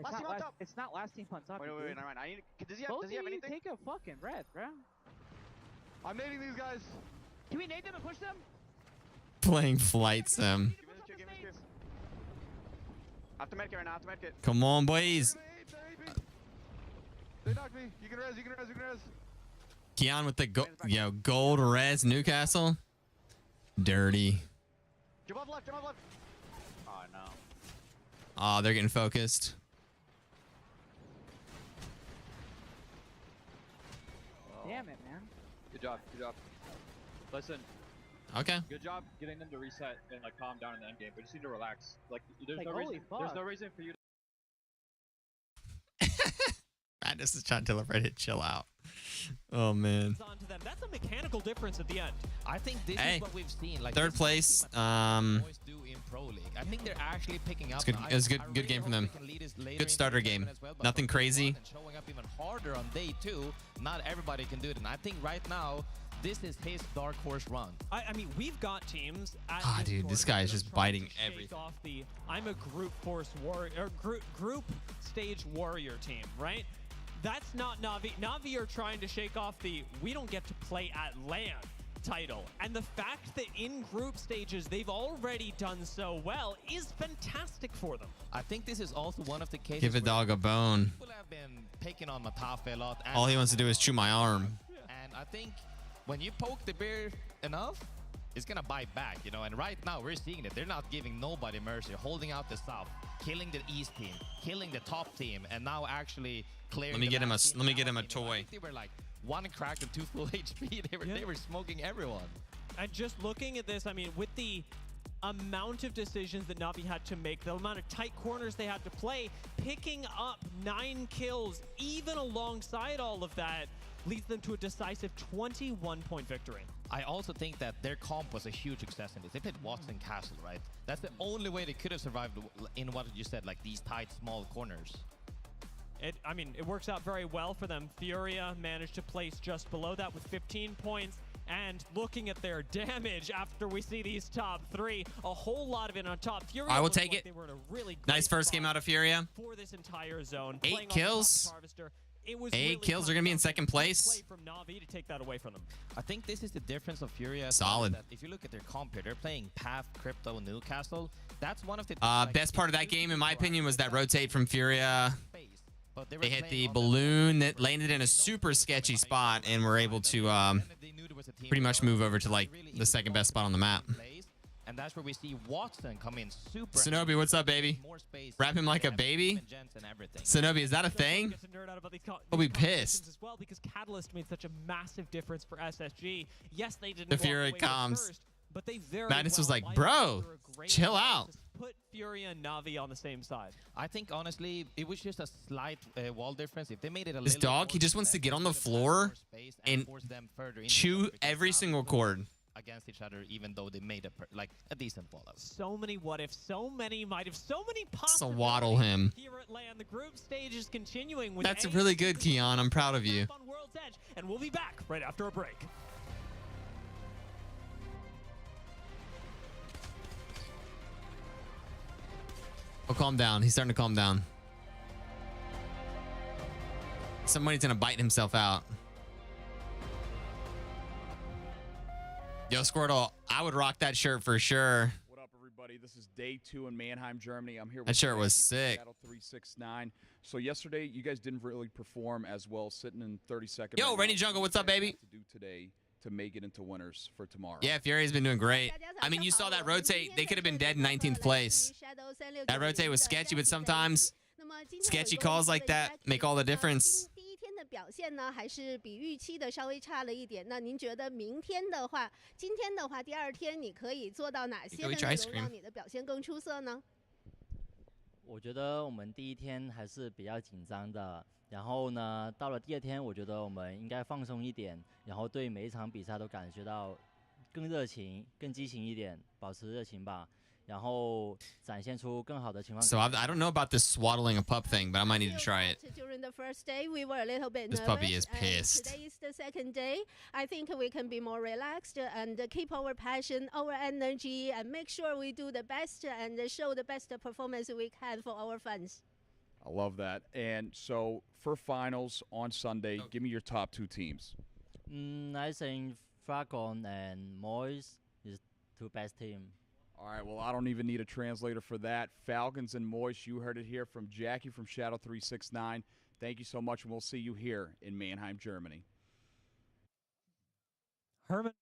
Speaker 4: Last team on top. It's not last team on top.
Speaker 9: Wait, never mind. Does he have anything?
Speaker 4: Take a fucking breath, bro.
Speaker 3: I'm nading these guys.
Speaker 4: Can we nade them and push them?
Speaker 1: Playing flight sim.
Speaker 9: Give me this Q. I have to medkit right now.
Speaker 1: Come on, boys.
Speaker 3: They knocked me. You can res.
Speaker 1: Keon with the gold res Newcastle. Dirty.
Speaker 9: Jump off left. Oh, no.
Speaker 1: Oh, they're getting focused.
Speaker 4: Damn it, man.
Speaker 6: Good job. Listen.
Speaker 1: Okay.
Speaker 6: Good job getting them to reset and like calm down in the end game, but you just need to relax. Like there's no reason for you to
Speaker 1: Madness is trying to tell Reddit chill out. Oh man.
Speaker 21: Onto them. That's a mechanical difference at the end.
Speaker 22: I think this is what we've seen. Like
Speaker 1: third place.
Speaker 22: Boys do in Pro League. I think they're actually picking up.
Speaker 1: It was good game from them. Good starter game. Nothing crazy.
Speaker 22: Showing up even harder on day 2. Not everybody can do it, and I think right now this is his dark horse run.
Speaker 21: I mean, we've got teams.
Speaker 1: Dude, this guy is just biting everything.
Speaker 21: Off the I'm a group force warrior, group stage warrior team, right? That's not Na'Vi. Na'Vi are trying to shake off the we don't get to play at LAN title. And the fact that in group stages they've already done so well is fantastic for them.
Speaker 22: I think this is also one of the cases
Speaker 1: Give a dog a bone.
Speaker 22: People have been picking on Matafe a lot.
Speaker 1: All he wants to do is chew my arm.
Speaker 22: And I think when you poke the bear enough, it's gonna bite back, you know. And right now we're seeing that they're not giving nobody mercy, holding out the south, killing the east team, killing the top team, and now actually clearing.
Speaker 1: Let me get him a toy.
Speaker 22: They were like 1 cracked and 2 full HP. They were smoking everyone.
Speaker 21: And just looking at this, I mean, with the amount of decisions that Na'Vi had to make, the amount of tight corners they had to play, picking up 9 kills, even alongside all of that, leads them to a decisive 21-point victory.
Speaker 22: I also think that their comp was a huge success in this. They played Watson Castle, right? That's the only way they could have survived in what you said, like these tight, small corners.
Speaker 21: I mean, it works out very well for them. Furia managed to place just below that with 15 points. And looking at their damage after we see these top 3, a whole lot of it on top. Furia
Speaker 1: I will take
Speaker 21: like
Speaker 1: it.
Speaker 21: They were in a really
Speaker 1: nice first game out of Furia.
Speaker 21: For this entire zone.
Speaker 1: 8 kills. 8 kills. They're going to be in second place.
Speaker 21: From Na'Vi to take that away from them.
Speaker 22: I think this is the difference of Furia.
Speaker 1: Solid.
Speaker 22: That if you look at their comp here, they're playing Path, Crypto, Newcastle. That's one of the
Speaker 1: best part of that game, in my opinion, was that rotate from Furia. They hit the balloon that landed in a super sketchy spot and were able to pretty much move over to like the second best spot on the map.
Speaker 22: And that's where we see Watson come in super.
Speaker 1: Shinobi, what's up, baby? Wrap him like a baby? Shinobi, is that a thing? I'll be pissed.
Speaker 21: As well, because Catalyst made such a massive difference for SSG. Yes, they didn't.
Speaker 1: The Fury comms.
Speaker 21: First, but they very
Speaker 1: Madness was like,
Speaker 21: well
Speaker 1: bro, chill out.
Speaker 21: Put Furia and Na'Vi on the same side.
Speaker 22: I think honestly, it was just a slight wall difference. If they made it a
Speaker 1: this dog, he just wants to get on the floor and chew every single chord
Speaker 22: against each other, even though they made a decent fallout.
Speaker 21: So many what if, so many might have, so many possibilities.
Speaker 1: Waddle him.
Speaker 21: Here at LAN, the group stage is continuing with.
Speaker 1: That's really good, Keon. I'm proud of you.
Speaker 21: On World's Edge, and we'll be back right after a break.
Speaker 1: Oh, calm down. He's starting to calm down. Somebody's gonna bite himself out. Yo, Squirtle, I would rock that shirt for sure.
Speaker 7: What up, everybody? This is day 2 in Mannheim, Germany. I'm here with
Speaker 1: that shirt was sick.
Speaker 7: Battle 369. So yesterday, you guys didn't really perform as well, sitting in 32nd.
Speaker 1: Yo, Rainy Jungle, what's up, baby?
Speaker 7: To do today to make it into winners for tomorrow.
Speaker 1: Yeah, Fury's been doing great. I mean, you saw that rotate. They could have been dead in 19th place. That rotate was sketchy, but sometimes sketchy calls like that make all the difference.
Speaker 23: 表现呢，还是比预期的稍微差了一点。那您觉得明天的话，今天的话，第2天你可以做到哪些的内容，让你的表现更出色呢？
Speaker 24: 我觉得我们第1天还是比较紧张的，然后呢，到了第2天，我觉得我们应该放松一点，然后对每一场比赛都感觉到更热情、更激情一点，保持热情吧。 然后展现出更好的情况。
Speaker 1: So I don't know about this swaddling a pup thing, but I might need to try it.
Speaker 23: the first day, we were a little bit
Speaker 1: This
Speaker 23: nervous.
Speaker 1: puppy is pissed.
Speaker 23: Today is the second day. I think we can be more relaxed and keep our passion, our energy, and make sure we do the best and show the best performance we can for our fans.
Speaker 7: I love that. And so for finals on Sunday, give me your top 2 teams.
Speaker 24: I think Falcon and Moise is two best team.
Speaker 7: All right, well, I don't even need a translator for that. Falcons and Moist, you heard it here from Jackie from Shadow 369. Thank you so much, and we'll see you here in Mannheim, Germany.
Speaker 21: Herman,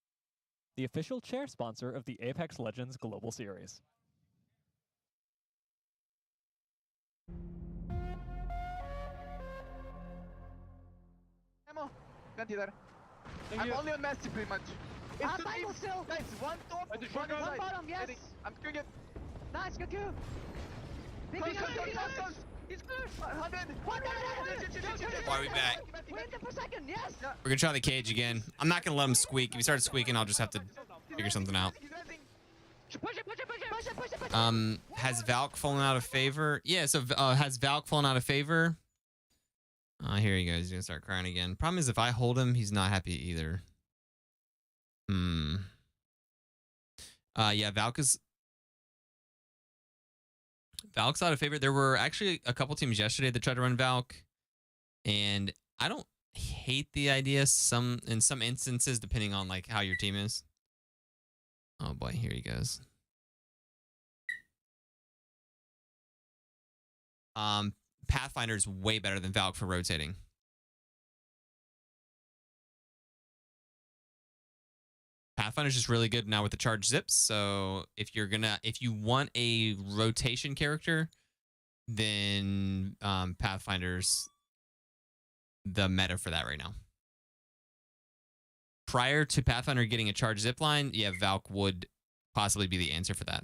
Speaker 21: the official chair sponsor of the Apex Legends Global Series.
Speaker 3: Ammo. Plenty there. I'm only on Master pretty much.
Speaker 4: I'm Bible still.
Speaker 3: Nice. One top. One
Speaker 4: bottom. Yes.
Speaker 3: I'm screwing it.
Speaker 4: Nice. Good kill.
Speaker 3: Close.
Speaker 4: He's close.
Speaker 3: 100.
Speaker 1: Why are we back?
Speaker 4: Wait per second. Yes.
Speaker 1: We're gonna try the cage again. I'm not gonna let him squeak. If he starts squeaking, I'll just have to figure something out.
Speaker 4: Push it.
Speaker 1: Has Valk fallen out of favor? Yeah, so has Valk fallen out of favor? Here he goes. He's gonna start crying again. Problem is, if I hold him, he's not happy either. Yeah, Valk's out of favor. There were actually a couple teams yesterday that tried to run Valk, and I don't hate the idea. In some instances, depending on like how your team is. Oh boy, here he goes. Pathfinder's way better than Valk for rotating. Pathfinder's just really good now with the charge zips. So if you want a rotation character, then Pathfinder's the meta for that right now. Prior to Pathfinder getting a charge zip line, yeah, Valk would possibly be the answer for that.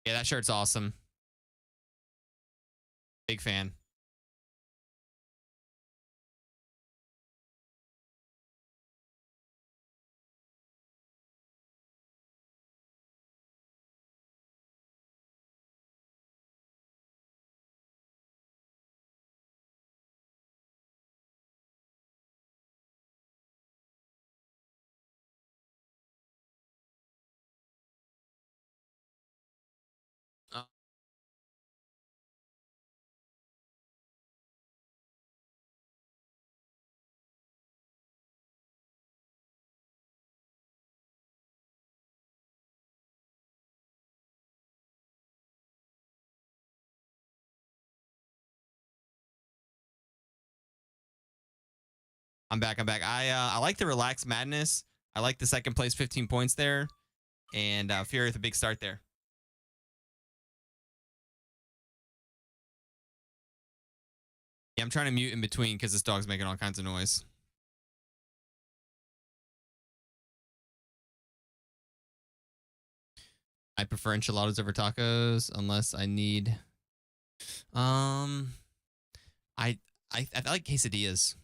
Speaker 1: Yeah, that shirt's awesome. Big fan. I'm back. I like the Relaxed Madness. I like the second place 15 points there. And Fury with a big start there. Yeah, I'm trying to mute in between because this dog's making all kinds of noise. I prefer enchiladas over tacos unless I need... I like quesadillas.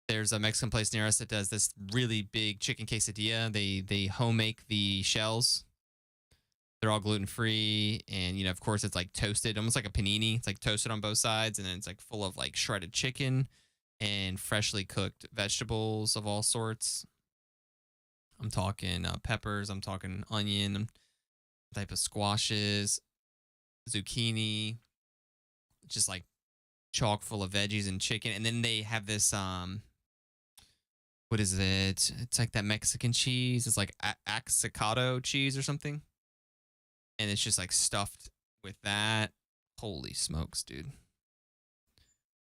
Speaker 1: There's a Mexican place near us that does this really big chicken quesadilla. They home make the shells. They're all gluten free, and of course it's like toasted, almost like a panini. It's like toasted on both sides, and then it's like full of like shredded chicken and freshly cooked vegetables of all sorts. I'm talking peppers. I'm talking onion, type of squashes, zucchini, just like chock full of veggies and chicken. And then they have this what is it? It's like that Mexican cheese. It's like axicado cheese or something. And it's just like stuffed with that. Holy smokes, dude.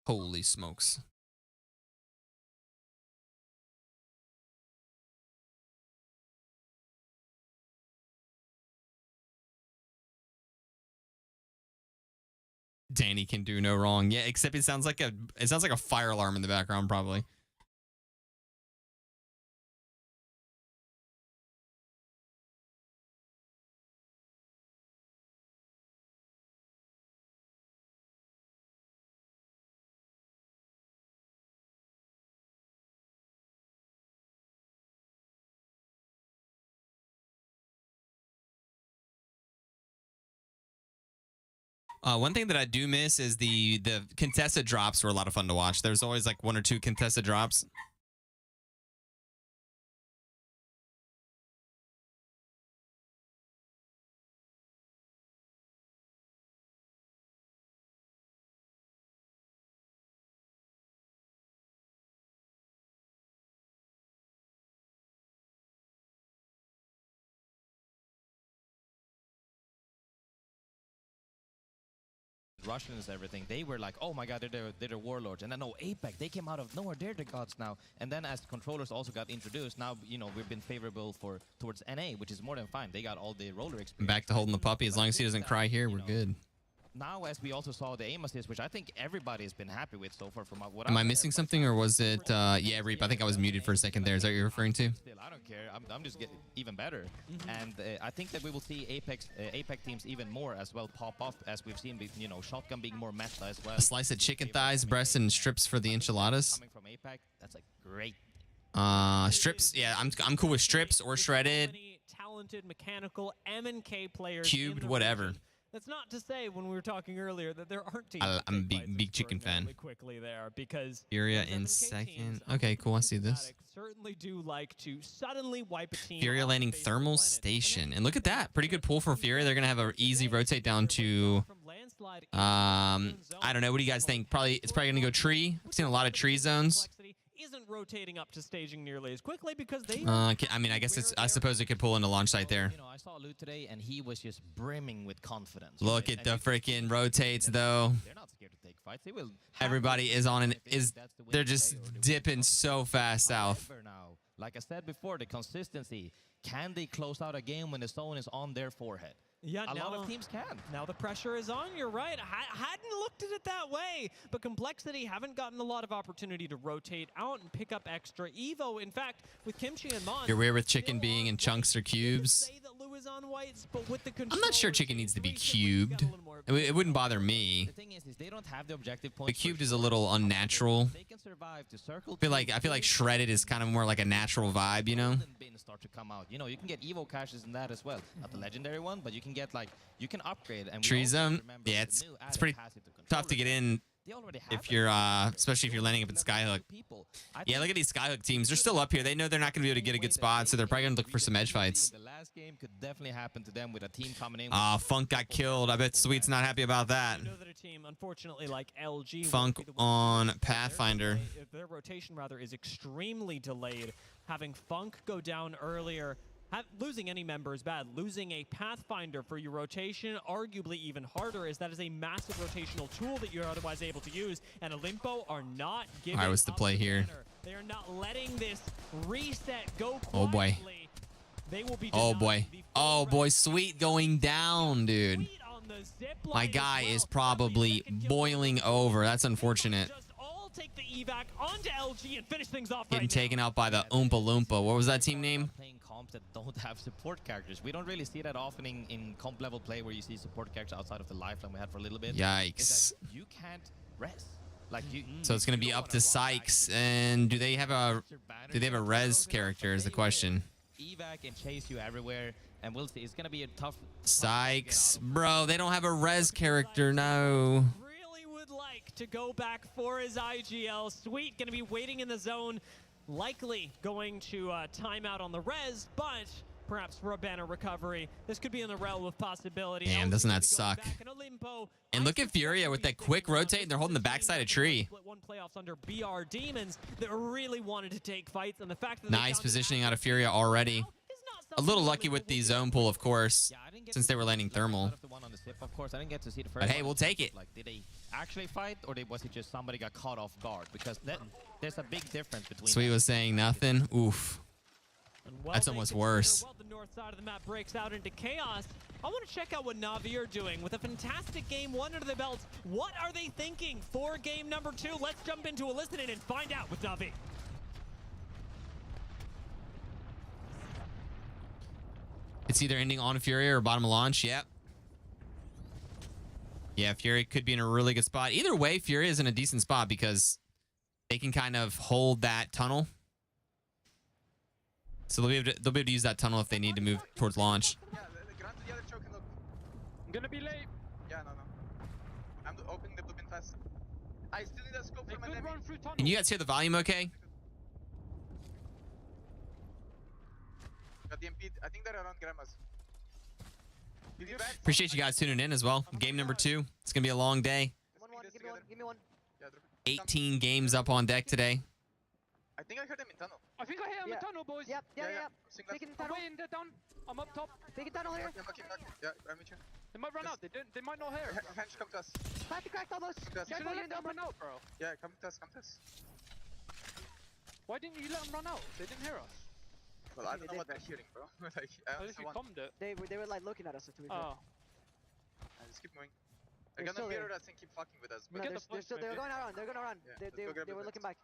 Speaker 1: Holy smokes. Danny can do no wrong. Yeah, except it sounds like a fire alarm in the background, probably. One thing that I do miss is the contested drops were a lot of fun to watch. There's always like 1 or 2 contested drops.
Speaker 22: Russians, everything, they were like, oh my god, they're the warlords. And then, no, APEC, they came out of nowhere, they're the gods now. And then as controllers also got introduced, now, you know, we've been favorable towards NA, which is more than fine. They got all the roller experience.
Speaker 1: Back to holding the puppy. As long as he doesn't cry here, we're good.
Speaker 22: Now, as we also saw the aim assist, which I think everybody has been happy with so far from what
Speaker 1: Am I missing something, or was it, yeah, Reap, I think I was muted for a second there. Is that what you're referring to?
Speaker 22: Still, I don't care. I'm just getting even better. And I think that we will see APEC teams even more as well pop up, as we've seen, you know, shotgun being more meta as well.
Speaker 1: A slice of chicken thighs, breasts, and strips for the enchiladas.
Speaker 22: Coming from APEC, that's like great.
Speaker 1: Strips, yeah, I'm cool with strips or shredded.
Speaker 21: Talented mechanical M&K players.
Speaker 1: Cubed, whatever.
Speaker 21: That's not to say when we were talking earlier that there aren't teams.
Speaker 1: I'm a big chicken fan.
Speaker 21: Quickly there, because
Speaker 1: Furia in second. Okay, cool. I see this.
Speaker 21: Certainly do like to suddenly wipe a team.
Speaker 1: Furia landing thermal station, and look at that. Pretty good pull for Furia. They're gonna have an easy rotate down to. I don't know. What do you guys think? It's probably gonna go tree. I've seen a lot of tree zones.
Speaker 21: Isn't rotating up to staging nearly as quickly because they.
Speaker 1: I mean, I guess I suppose it could pull into launch site there.
Speaker 22: You know, I saw Loot today, and he was just brimming with confidence.
Speaker 1: Look at the freaking rotates, though.
Speaker 22: They're not scared to take fights. They will.
Speaker 1: Everybody is on they're just dipping so fast south.
Speaker 22: Now, like I said before, the consistency. Can they close out a game when the zone is on their forehead?
Speaker 21: Yeah,
Speaker 22: a lot of teams can.
Speaker 21: Now the pressure is on. You're right. I hadn't looked at it that way. But Complexity haven't gotten a lot of opportunity to rotate out and pick up extra Evo. In fact, with Kimchi and Mon,
Speaker 1: You're weird with chicken being in chunks or cubes. I'm not sure chicken needs to be cubed. It wouldn't bother me.
Speaker 22: The thing is they don't have the objective
Speaker 1: The
Speaker 22: points.
Speaker 1: cubed is a little unnatural.
Speaker 22: They can survive to circle.
Speaker 1: I feel like shredded is kind of more like a natural vibe, you know?
Speaker 22: Start to come out. You know, you can get Evo caches in that as well. Not the legendary one, but you can get you can upgrade. And
Speaker 1: Tree zone, yeah, it's pretty tough to get in if you're especially if you're landing up in Skyhook. Yeah, look at these Skyhook teams. They're still up here. They know they're not going to be able to get a good spot, so they're probably going to look for some edge fights.
Speaker 22: The last game could definitely happen to them with a team coming in.
Speaker 1: Funk got killed. I bet Sweet's not happy about that.
Speaker 21: Another team, unfortunately, like LG.
Speaker 1: Funk on Pathfinder.
Speaker 21: Their rotation rather is extremely delayed. Having Funk go down earlier. Losing any member is bad. Losing a Pathfinder for your rotation, arguably even harder, as that is a massive rotational tool that you're otherwise able to use. And Olimpo are not giving
Speaker 1: All right, what's the play here?
Speaker 21: They are not letting this reset go quietly.
Speaker 1: Oh boy.
Speaker 21: They will be
Speaker 1: oh boy. Oh boy, Sweet going down, dude. My guy is probably boiling over. That's unfortunate.
Speaker 21: Take the evac onto LG and finish things off.
Speaker 1: Getting taken out by the Oompa Loompa. What was that team name?
Speaker 22: Playing comps that don't have support characters. We don't really see that often in comp level play where you see support characters outside of the lifeline we had for a little bit.
Speaker 1: Yikes.
Speaker 22: You can't rest. Like you.
Speaker 1: So it's gonna be up to Sykes. And do they have a res character is the question.
Speaker 22: Evac and chase you everywhere, and we'll see. It's gonna be a tough.
Speaker 1: Sykes, bro, they don't have a res character. No.
Speaker 21: To go back for his IGL. Sweet going to be waiting in the zone, likely going to time out on the res, but perhaps for a banner recovery. This could be in the realm of possibility.
Speaker 1: Damn, doesn't that suck? And look at Furia with that quick rotate. They're holding the backside of tree.
Speaker 21: One playoffs under BR Demons that really wanted to take fights, and the fact that
Speaker 1: nice positioning out of Furia already. A little lucky with the zone pull, of course, since they were landing thermal.
Speaker 22: Of course, I didn't get to see the first.
Speaker 1: But hey, we'll take it.
Speaker 22: Like, did they actually fight, or was it just somebody got caught off guard? Because there's a big difference between.
Speaker 1: Sweet was saying nothing. Oof. That's almost worse.
Speaker 21: The north side of the map breaks out into chaos. I want to check out what Na'Vi are doing with a fantastic game, one under the belts. What are they thinking for game number 2? Let's jump into a listening and find out with Na'Vi.
Speaker 1: It's either ending on Fury or bottom of launch. Yep. Yeah, Fury could be in a really good spot. Either way, Fury is in a decent spot because they can kind of hold that tunnel. So they'll be able to use that tunnel if they need to move towards launch.
Speaker 6: I'm gonna be late. Yeah, no.
Speaker 3: I still need a scope for my navy.
Speaker 1: Can you guys hear the volume okay?
Speaker 3: Got the MP. I think they're around grandma's.
Speaker 1: Appreciate you guys tuning in as well. Game number 2. It's going to be a long day.
Speaker 3: Give me one. Yeah,
Speaker 1: 18 games up on deck today.
Speaker 3: I think I heard him in tunnel.
Speaker 4: I think I hear him in tunnel, boys.
Speaker 3: Yeah.
Speaker 4: Taking tunnel. I'm down. I'm up top. Taking tunnel here.
Speaker 3: Yeah, I'm with you.
Speaker 4: They might run out. They might not hear.
Speaker 3: Hench, come to us.
Speaker 4: Back to crack almost.
Speaker 3: You
Speaker 4: should have let them run out, bro.
Speaker 3: Yeah, come to us,
Speaker 4: Why didn't you let them run out? They didn't hear us.
Speaker 3: Well, I don't know what they're hearing, bro. Like,
Speaker 4: At least we bombed it. They were like looking at us. To be fair.
Speaker 3: Just keep moving. They're gonna mirror us and keep fucking with us.
Speaker 4: No, they're going around. They're going around.
Speaker 3: Yeah,
Speaker 4: they were looking back.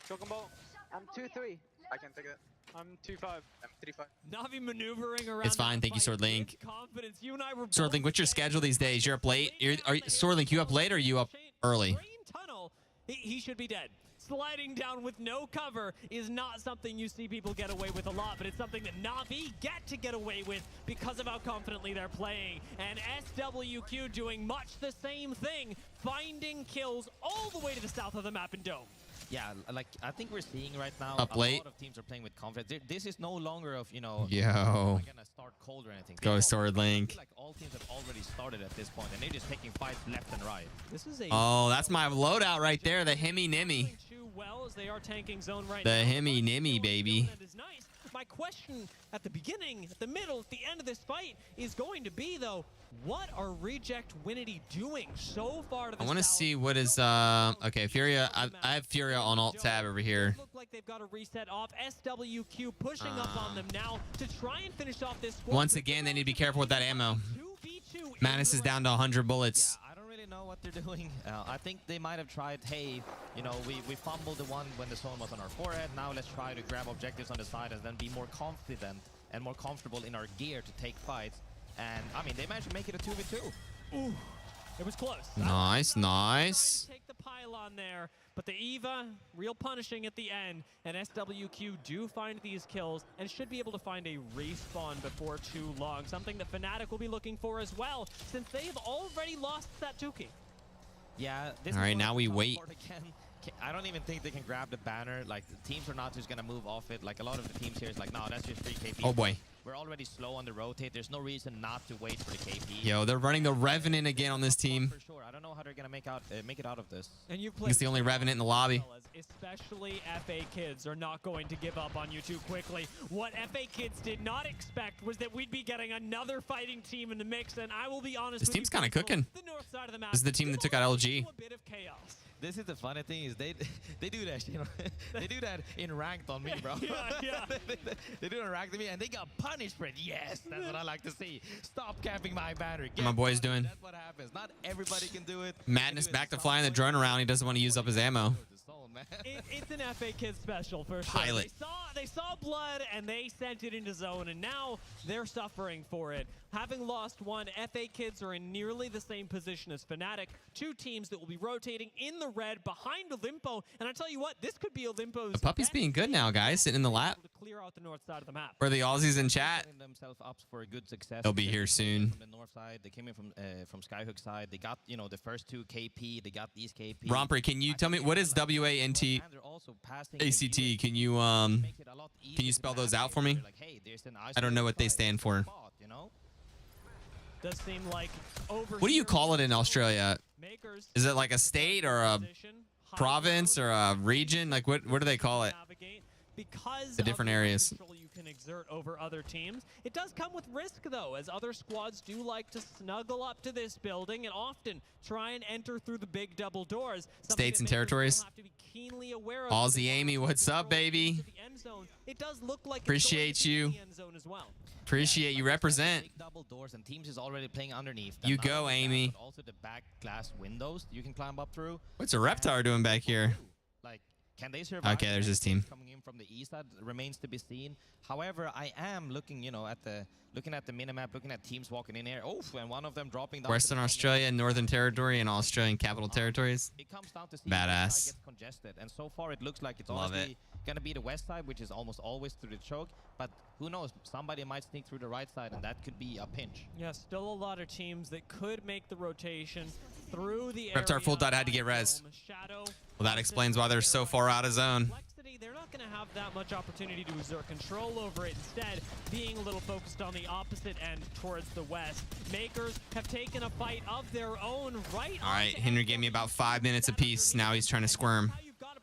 Speaker 4: Choking ball. I'm 2-3.
Speaker 3: I can take it.
Speaker 4: I'm 2-5.
Speaker 3: I'm 3-5.
Speaker 21: Navi maneuvering around.
Speaker 1: It's fine. Thank you, Swordlink.
Speaker 21: Confidence. You and I were
Speaker 1: Swordlink, what's your schedule these days? You're up late? Swordlink, you up late or are you up early?
Speaker 21: Tunnel. He should be dead. Sliding down with no cover is not something you see people get away with a lot, but it's something that Navi get to get away with because of how confidently they're playing. And SWQ doing much the same thing, finding kills all the way to the south of the map in Dome.
Speaker 22: Yeah, like I think we're seeing right now
Speaker 1: Up
Speaker 22: a
Speaker 1: late.
Speaker 22: lot of teams are playing with confidence. This is no longer of, you know,
Speaker 1: Yo.
Speaker 22: am I gonna start cold or anything.
Speaker 1: Go Swordlink.
Speaker 22: Like all teams have already started at this point, and they're just taking fights left and right.
Speaker 21: This is a
Speaker 1: Oh, that's my loadout right there. The Himmy Nimmy.
Speaker 21: Well, as they are tanking zone right
Speaker 1: The
Speaker 21: now.
Speaker 1: Himmy Nimmy, baby.
Speaker 21: That is nice. My question at the beginning, at the middle, at the end of this fight is going to be, though, what are Reject Winity doing so far to the
Speaker 1: I want to
Speaker 21: south?
Speaker 1: see what is okay, Furia. I have Furia on alt tab over here.
Speaker 21: Look like they've got a reset off. SWQ pushing up on them now to try and finish off this squad.
Speaker 1: Once again, they need to be careful with that ammo. Madness is down to 100 bullets.
Speaker 22: I don't really know what they're doing. I think they might have tried, hey, you know, we fumbled the one when the zone was on our forehead. Now let's try to grab objectives on the side and then be more confident and more comfortable in our gear to take fights. And, I mean, they managed to make it a 2v2.
Speaker 21: Ooh, it was close.
Speaker 1: Nice, nice.
Speaker 21: Take the pylon there, but the Eva, real punishing at the end, and SWQ do find these kills and should be able to find a respawn before too long, something that Fnatic will be looking for as well, since they've already lost that Tuki.
Speaker 22: Yeah. This
Speaker 1: All right, now we wait.
Speaker 22: I don't even think they can grab the banner. Like, the teams are not just going to move off it. Like, a lot of the teams here is like, no, that's just free KP.
Speaker 1: Oh, boy.
Speaker 22: We're already slow on the rotate. There's no reason not to wait for the KP.
Speaker 1: Yo, they're running the Revenant again on this team.
Speaker 22: For sure. I don't know how they're going to make it out of this.
Speaker 21: And you've
Speaker 1: He's the only Revenant in the lobby.
Speaker 21: Especially FA kids are not going to give up on you too quickly. What FA kids did not expect was that we'd be getting another fighting team in the mix, and I will be honest
Speaker 1: This
Speaker 21: with
Speaker 1: team's
Speaker 21: you,
Speaker 1: kind of cooking.
Speaker 21: the north side of the map,
Speaker 1: This is the team that took out LG.
Speaker 21: a bit of chaos.
Speaker 22: This is the funny thing is they do that, you know, they do that in ranked on me, bro.
Speaker 21: Yeah.
Speaker 22: They do it in ranked on me, and they got punished for it. Yes, that's what I like to see. Stop capping my banner.
Speaker 1: What my boy's doing.
Speaker 22: That's what happens. Not everybody can do it.
Speaker 1: Madness back to flying the drone around. He doesn't want to use up his ammo.
Speaker 21: It's an FA Kids special for sure.
Speaker 1: Pilot.
Speaker 21: They saw blood and they sent it into zone, and now they're suffering for it. Having lost one, FA Kids are in nearly the same position as Fnatic. Two teams that will be rotating in the red behind Olimpo, and I tell you what, this could be Olimpo's.
Speaker 1: The puppy's being good now, guys. Sitting in the lap.
Speaker 21: To clear out the north side of the map.
Speaker 1: For the Aussies in chat.
Speaker 22: Themselves up for a good success.
Speaker 1: They'll be here soon.
Speaker 22: From the north side, they came in from Skyhook side. They got, you know, the first 2 KP. They got these KP.
Speaker 1: Romper, can you tell me what is WANT ACT? Can you spell those out for me? I don't know what they stand for.
Speaker 21: Does seem like over.
Speaker 1: What do you call it in Australia? Is it like a state or a province or a region? Like what do they call it?
Speaker 21: Because
Speaker 1: the different areas.
Speaker 21: Control you can exert over other teams. It does come with risk though, as other squads do like to snuggle up to this building and often try and enter through the big double doors.
Speaker 1: States and territories. Aussie Amy, what's up, baby?
Speaker 21: It does look like
Speaker 1: appreciate you.
Speaker 21: As well.
Speaker 1: Appreciate you. Represent.
Speaker 22: Double doors and teams is already playing underneath.
Speaker 1: You go, Amy.
Speaker 22: That, also the back glass windows you can climb up through.
Speaker 1: What's a Reptar doing back here?
Speaker 22: Like, can they survive?
Speaker 1: Okay, there's his team.
Speaker 22: Coming in from the east side remains to be seen. However, I am looking, you know, looking at the minimap, looking at teams walking in here. Oh, and one of them dropping down.
Speaker 1: Western Australia, Northern Territory, and Australian Capital Territories.
Speaker 22: It comes down to see
Speaker 1: badass.
Speaker 22: gets congested, and so far it looks like it's
Speaker 1: Love
Speaker 22: honestly, gonna be the west side, which is almost always through the choke. But who knows? Somebody might sneak through the right side, and that could be a pinch.
Speaker 21: Yeah, still a lot of teams that could make the rotation through the area.
Speaker 1: Reptar full dot had to get res.
Speaker 21: Shadow.
Speaker 1: Well, that explains why they're so far out of zone.
Speaker 21: They're not going to have that much opportunity to exert control over it. Instead, being a little focused on the opposite end towards the west. Makers have taken a fight of their own right.
Speaker 1: All right, Henry gave me about 5 minutes apiece. Now he's trying to squirm.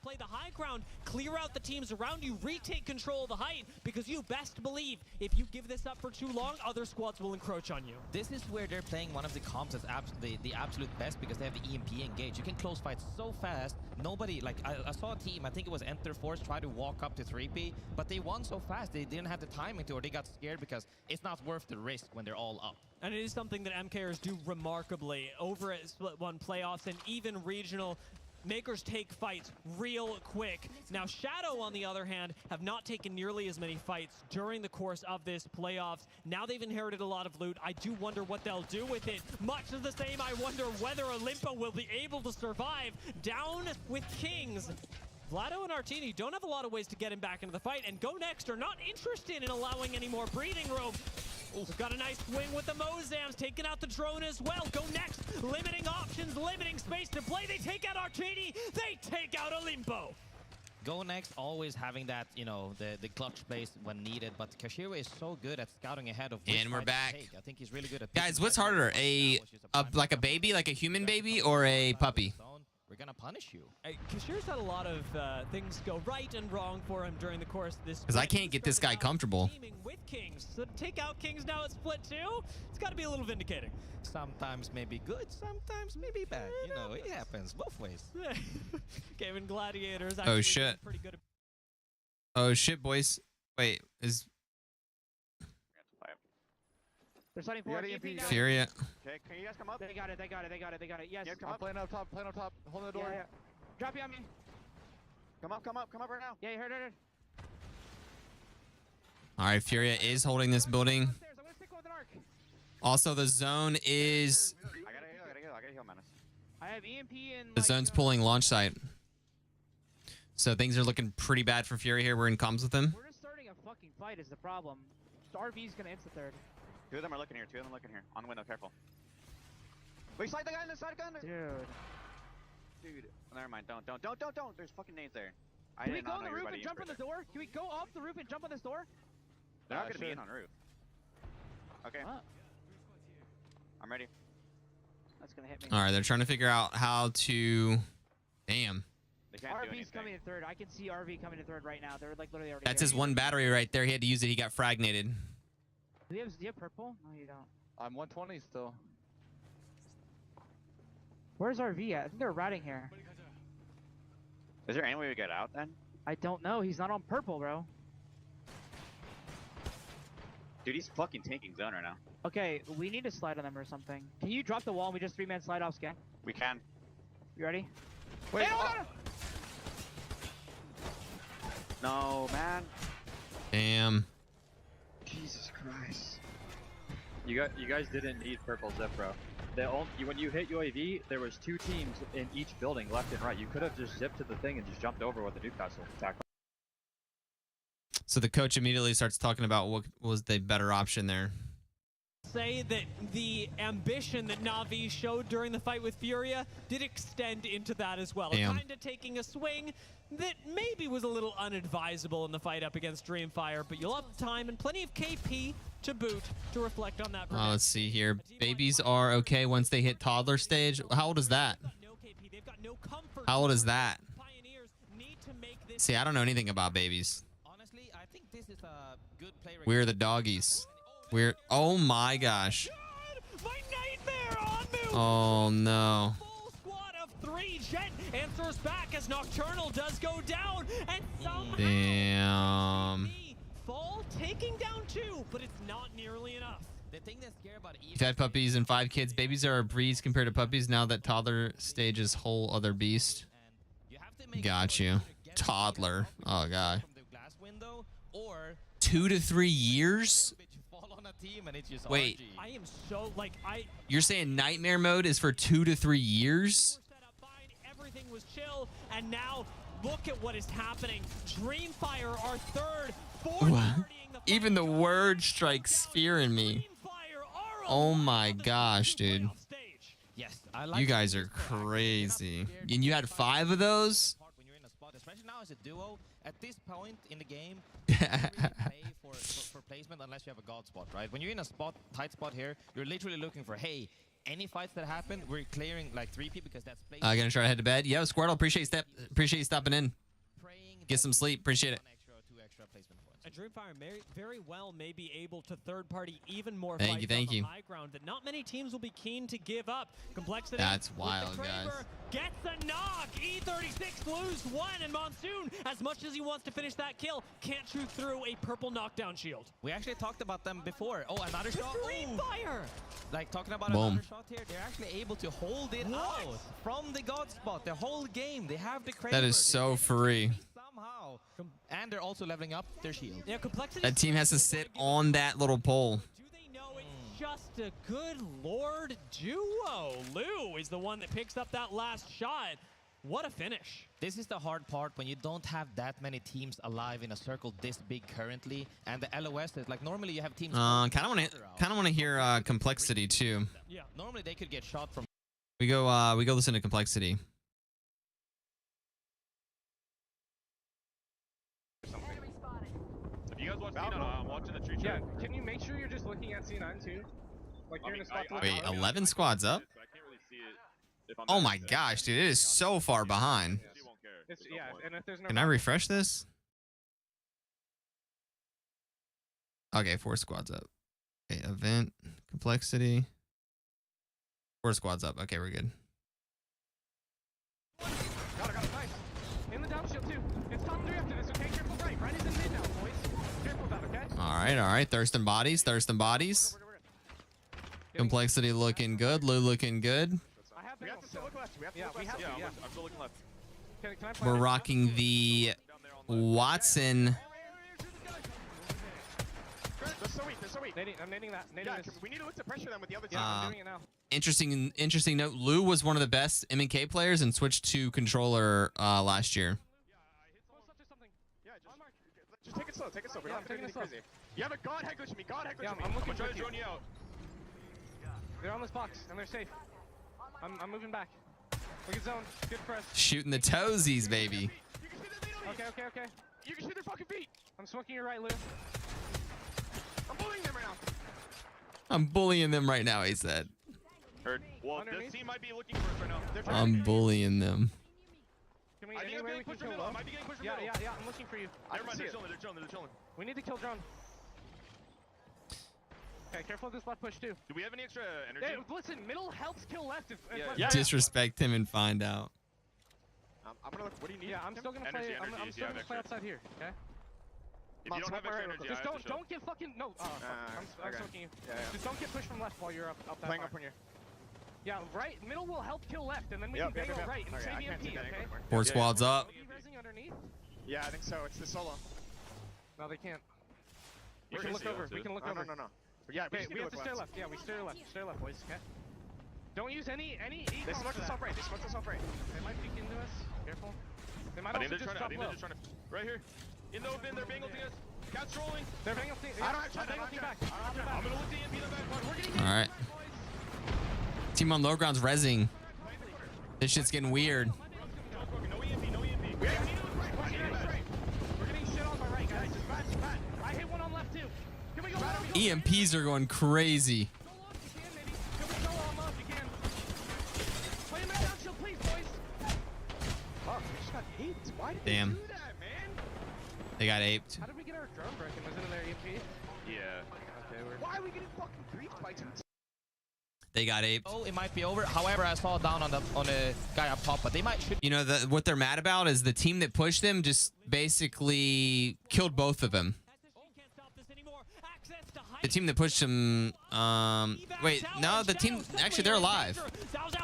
Speaker 21: Play the high ground, clear out the teams around you, retake control of the height, because you best believe if you give this up for too long, other squads will encroach on you.
Speaker 22: This is where they're playing one of the comps that's the absolute best, because they have the EMP engaged. You can close fights so fast. Nobody, like, I saw a team, I think it was Enter Force, try to walk up to 3P, but they won so fast, they didn't have the timing to, or they got scared because it's not worth the risk when they're all up.
Speaker 21: And it is something that MKers do remarkably over at Split 1 playoffs and even regional. Makers take fights real quick. Now, Shadow, on the other hand, have not taken nearly as many fights during the course of this playoffs. Now they've inherited a lot of loot. I do wonder what they'll do with it. Much of the same, I wonder whether Olimpo will be able to survive. Down with Kings. Vlado and Artini don't have a lot of ways to get him back into the fight, and Go Next are not interested in allowing any more breathing room. We've got a nice swing with the Mozams, taking out the drone as well. Go Next, limiting options, limiting space to play. They take out Artini, they take out Olimpo.
Speaker 22: Go Next, always having that, you know, the clutch plays when needed, but Kashira is so good at scouting ahead of.
Speaker 1: And we're back.
Speaker 22: I think he's really good at.
Speaker 1: Guys, what's harder, like a baby, like a human baby, or a puppy?
Speaker 22: We're gonna punish you.
Speaker 21: Kashir's had a lot of things go right and wrong for him during the course of this.
Speaker 1: Because I can't get this guy comfortable.
Speaker 21: With Kings, so to take out Kings now at Split 2, it's got to be a little vindicating.
Speaker 22: Sometimes maybe good, sometimes maybe bad. You know, it happens both ways.
Speaker 21: Game in Gladiators.
Speaker 1: Oh shit.
Speaker 21: Pretty good.
Speaker 1: Oh shit, boys. Wait, is
Speaker 4: they're starting for EMP.
Speaker 1: Furia?
Speaker 9: Okay, can you guys come up?
Speaker 4: They got it. Yes.
Speaker 3: Yeah, I'm playing up top, holding the door.
Speaker 4: Yeah. Drop you on me.
Speaker 9: Come up right now.
Speaker 4: Yeah, you heard it.
Speaker 1: All right, Furia is holding this building. Also, the zone is.
Speaker 9: I gotta heal, Menace.
Speaker 4: I have EMP and.
Speaker 1: The zone's pulling launch site. So things are looking pretty bad for Furia here. We're in comms with them.
Speaker 4: We're just starting a fucking fight is the problem. RV's gonna insta third.
Speaker 9: Two of them are looking here. On the window, careful. Wait, slide the guy in the side gun. Dude. Never mind. Don't. There's fucking nades there.
Speaker 4: Can we go on the roof and jump on the door? Can we go off the roof and jump on this door?
Speaker 9: They're not gonna be in on roof. Okay. I'm ready.
Speaker 4: That's gonna hit me.
Speaker 1: All right, they're trying to figure out how to. Damn.
Speaker 4: RV's coming in third. I can see RV coming in third right now. They're like literally already.
Speaker 1: That's his one battery right there. He had to use it. He got fragnated.
Speaker 4: Do you have purple? No, you don't.
Speaker 3: I'm 120 still.
Speaker 4: Where's RV at? I think they're routing here.
Speaker 9: Is there any way to get out then?
Speaker 4: I don't know. He's not on purple, bro.
Speaker 9: Dude, he's fucking tanking zone right now.
Speaker 4: Okay, we need to slide on them or something. Can you drop the wall and we just 3-man slide off scan?
Speaker 9: We can.
Speaker 4: You ready?
Speaker 9: Wait. Hey, no, man.
Speaker 1: Damn.
Speaker 9: Jesus Christ.
Speaker 6: You guys didn't need purple zip, bro. When you hit UAV, there was 2 teams in each building, left and right. You could have just zipped to the thing and just jumped over with the Newcastle attack.
Speaker 1: So the coach immediately starts talking about what was the better option there.
Speaker 21: Say that the ambition that Na'Vi showed during the fight with Furia did extend into that as well. Kind of taking a swing that maybe was a little unadvisable in the fight up against Dreamfire, but you'll have time and plenty of KP to boot to reflect on that.
Speaker 1: Let's see here. Babies are okay once they hit toddler stage. How old is that? How old is that? See, I don't know anything about babies.
Speaker 22: Honestly, I think this is a good play.
Speaker 1: We're the doggies. We're. Oh my gosh.
Speaker 21: My nightmare on move.
Speaker 1: Oh no.
Speaker 21: Full squad of 3. Jet answers back as Nocturnal does go down, and somehow
Speaker 1: Damn.
Speaker 21: Fall taking down 2, but it's not nearly enough.
Speaker 22: The thing that's scary about
Speaker 1: You've had puppies and 5 kids. Babies are a breeze compared to puppies. Now that toddler stage is whole other beast. Got you. Toddler. Oh god. 2 to 3 years? Wait.
Speaker 21: I am so
Speaker 1: You're saying nightmare mode is for 2 to 3 years?
Speaker 21: Everything was chill, and now look at what is happening. Dreamfire are third. Fourth.
Speaker 1: Even the word strikes fear in me. Oh my gosh, dude.
Speaker 22: Yes, I like
Speaker 1: You guys are crazy. And you had 5 of those?
Speaker 22: when you're in a spot, especially now as a duo. At this point in the game, you don't really pay for placement unless you have a god spot, right? When you're in a tight spot here, you're literally looking for, hey, any fights that happen, we're clearing like 3P because that's placement.
Speaker 1: Gonna try to head to bed. Yo, Squirtle, appreciate you stopping in. Get some sleep. Appreciate it.
Speaker 22: Two extra placement points.
Speaker 21: And Dreamfire very well may be able to third party even more
Speaker 1: Thank
Speaker 21: fights
Speaker 1: you, thank
Speaker 21: on the
Speaker 1: you.
Speaker 21: high ground that not many teams will be keen to give up. Complexity.
Speaker 1: That's
Speaker 21: with
Speaker 1: wild,
Speaker 21: the
Speaker 1: guys.
Speaker 21: Kraber gets a knock. E36 lose 1, and Monsoon, as much as he wants to finish that kill, can't shoot through a purple knockdown shield.
Speaker 22: We actually talked about them before. Oh, another shot.
Speaker 21: Dreamfire.
Speaker 22: Like talking about
Speaker 1: Boom.
Speaker 22: another shot here, they're actually able to hold it out from the god spot the whole game. They have the Kraber.
Speaker 1: That is so free.
Speaker 22: Somehow. And they're also leveling up their shield.
Speaker 21: Yeah, Complexity.
Speaker 1: That team has to sit on that little pole.
Speaker 21: Just a good lord duo. Lou is the one that picks up that last shot. What a finish.
Speaker 22: This is the hard part when you don't have that many teams alive in a circle this big currently, and the LOS is like normally you have teams.
Speaker 1: Kind of want to hear Complexity too.
Speaker 22: Yeah. Normally they could get shot from.
Speaker 1: We go listen to Complexity.
Speaker 2: If you guys watch C9, I'm watching the tree
Speaker 5: Yeah,
Speaker 2: track.
Speaker 5: can you make sure you're just looking at C9 too? Like you're in a spot to look
Speaker 1: Wait,
Speaker 5: at.
Speaker 1: 11 squads up? Oh my gosh, dude, it is so far behind.
Speaker 5: Yeah, and if there's no.
Speaker 1: Can I refresh this? Okay, 4 squads up. Okay, event, Complexity. 4 squads up. Okay, we're good.
Speaker 5: Got it, nice. In the down shield too. It's top 3 after this, okay? Careful right. Right is in mid now, boys. Careful with that, okay?
Speaker 1: All right. Thirsting bodies. Complexity looking good. Lou looking good.
Speaker 5: We have to still look left. We have to, yeah.
Speaker 2: I'm still looking left.
Speaker 5: Can I play
Speaker 1: We're
Speaker 5: this?
Speaker 1: rocking the Watson.
Speaker 5: They're so weak. I'm nading that. Nading this.
Speaker 2: We need to look to pressure them with the other team.
Speaker 5: I'm doing it now.
Speaker 1: Interesting note. Lou was one of the best M&K players and switched to controller last year.
Speaker 2: Just take it slow. We're not taking it slow. Crazy. You have a god head glitch me.
Speaker 5: Yeah, I'm looking
Speaker 2: try
Speaker 5: for
Speaker 2: to
Speaker 5: you.
Speaker 2: drone you out.
Speaker 5: They're on this box and they're safe. I'm moving back. Look at zone. Good for us.
Speaker 1: Shooting the toesies, baby.
Speaker 5: Okay. You can shoot their fucking feet. I'm smoking your right, Lou. I'm bullying them right now.
Speaker 1: I'm bullying them right now, he said.
Speaker 2: Heard. Well, this team might be looking for us right now. They're trying
Speaker 1: I'm bullying them.
Speaker 5: Can we,
Speaker 2: I think I'm getting pushed from middle. I might be getting pushed from middle.
Speaker 5: Yeah, I'm looking for you.
Speaker 2: Never mind, they're chilling.
Speaker 5: We need to kill drone. Okay, careful of this left push too.
Speaker 2: Do we have any extra energy?
Speaker 5: Hey, listen, middle helps kill left if left.
Speaker 2: Yeah.
Speaker 1: Disrespect him and find out.
Speaker 2: I'm gonna look. What do you need?
Speaker 5: Yeah, I'm still gonna play. I'm still gonna play outside here. Okay.
Speaker 2: If you don't have extra energy,
Speaker 5: just don't get fucking no. I'm smoking you. Just don't get pushed from left while you're up that
Speaker 2: Playing
Speaker 5: far.
Speaker 2: up on here.
Speaker 5: Yeah, right. Middle will help kill left, and then we can bang out right and save EMP. Okay.
Speaker 1: 4 squads up.
Speaker 5: Are you resing underneath?
Speaker 2: Yeah, I think so. It's the solo.
Speaker 5: No, they can't.
Speaker 2: You
Speaker 5: We can
Speaker 2: can
Speaker 5: look
Speaker 2: see
Speaker 5: over.
Speaker 2: it,
Speaker 5: We
Speaker 2: too.
Speaker 5: can look
Speaker 2: No,
Speaker 5: over.
Speaker 2: no. Yeah,
Speaker 5: Okay, we have to steer left. Yeah, we steer left. Steer left, boys. Okay. Don't use any
Speaker 2: They smoked us off right.
Speaker 5: They might peek into us. Careful. They might
Speaker 2: I
Speaker 5: also
Speaker 2: think
Speaker 5: just
Speaker 2: they're
Speaker 5: drop low.
Speaker 2: just trying to. Right here. In the open, they're bangling us. Cat's trolling.
Speaker 5: They're bangling.
Speaker 2: I don't have time.
Speaker 5: back.
Speaker 2: I'm gonna look the EMP in the back. We're getting
Speaker 1: All right. Team on low ground's rezzing. This shit's getting weird.
Speaker 2: No EMP.
Speaker 5: We're getting shit on my right, guys. Just bat. I hit one on left too. Can we go low?
Speaker 1: EMPs are going crazy.
Speaker 5: Can we go on left? You can. Play him down shield, please, boys. Fuck, we just got aped. Why did
Speaker 1: Damn.
Speaker 5: they do that, man?
Speaker 1: They got aped.
Speaker 5: How did we get our drone broken? Was it in their EMP?
Speaker 2: Yeah.
Speaker 5: Okay, why are we getting fucking griefed by 2 teams?
Speaker 1: They got aped.
Speaker 22: Oh, it might be over. However, I saw down on the guy up top, but they might shoot.
Speaker 1: You know, what they're mad about is the team that pushed them just basically killed both of them. The team that pushed them, wait, no, the team, actually, they're alive.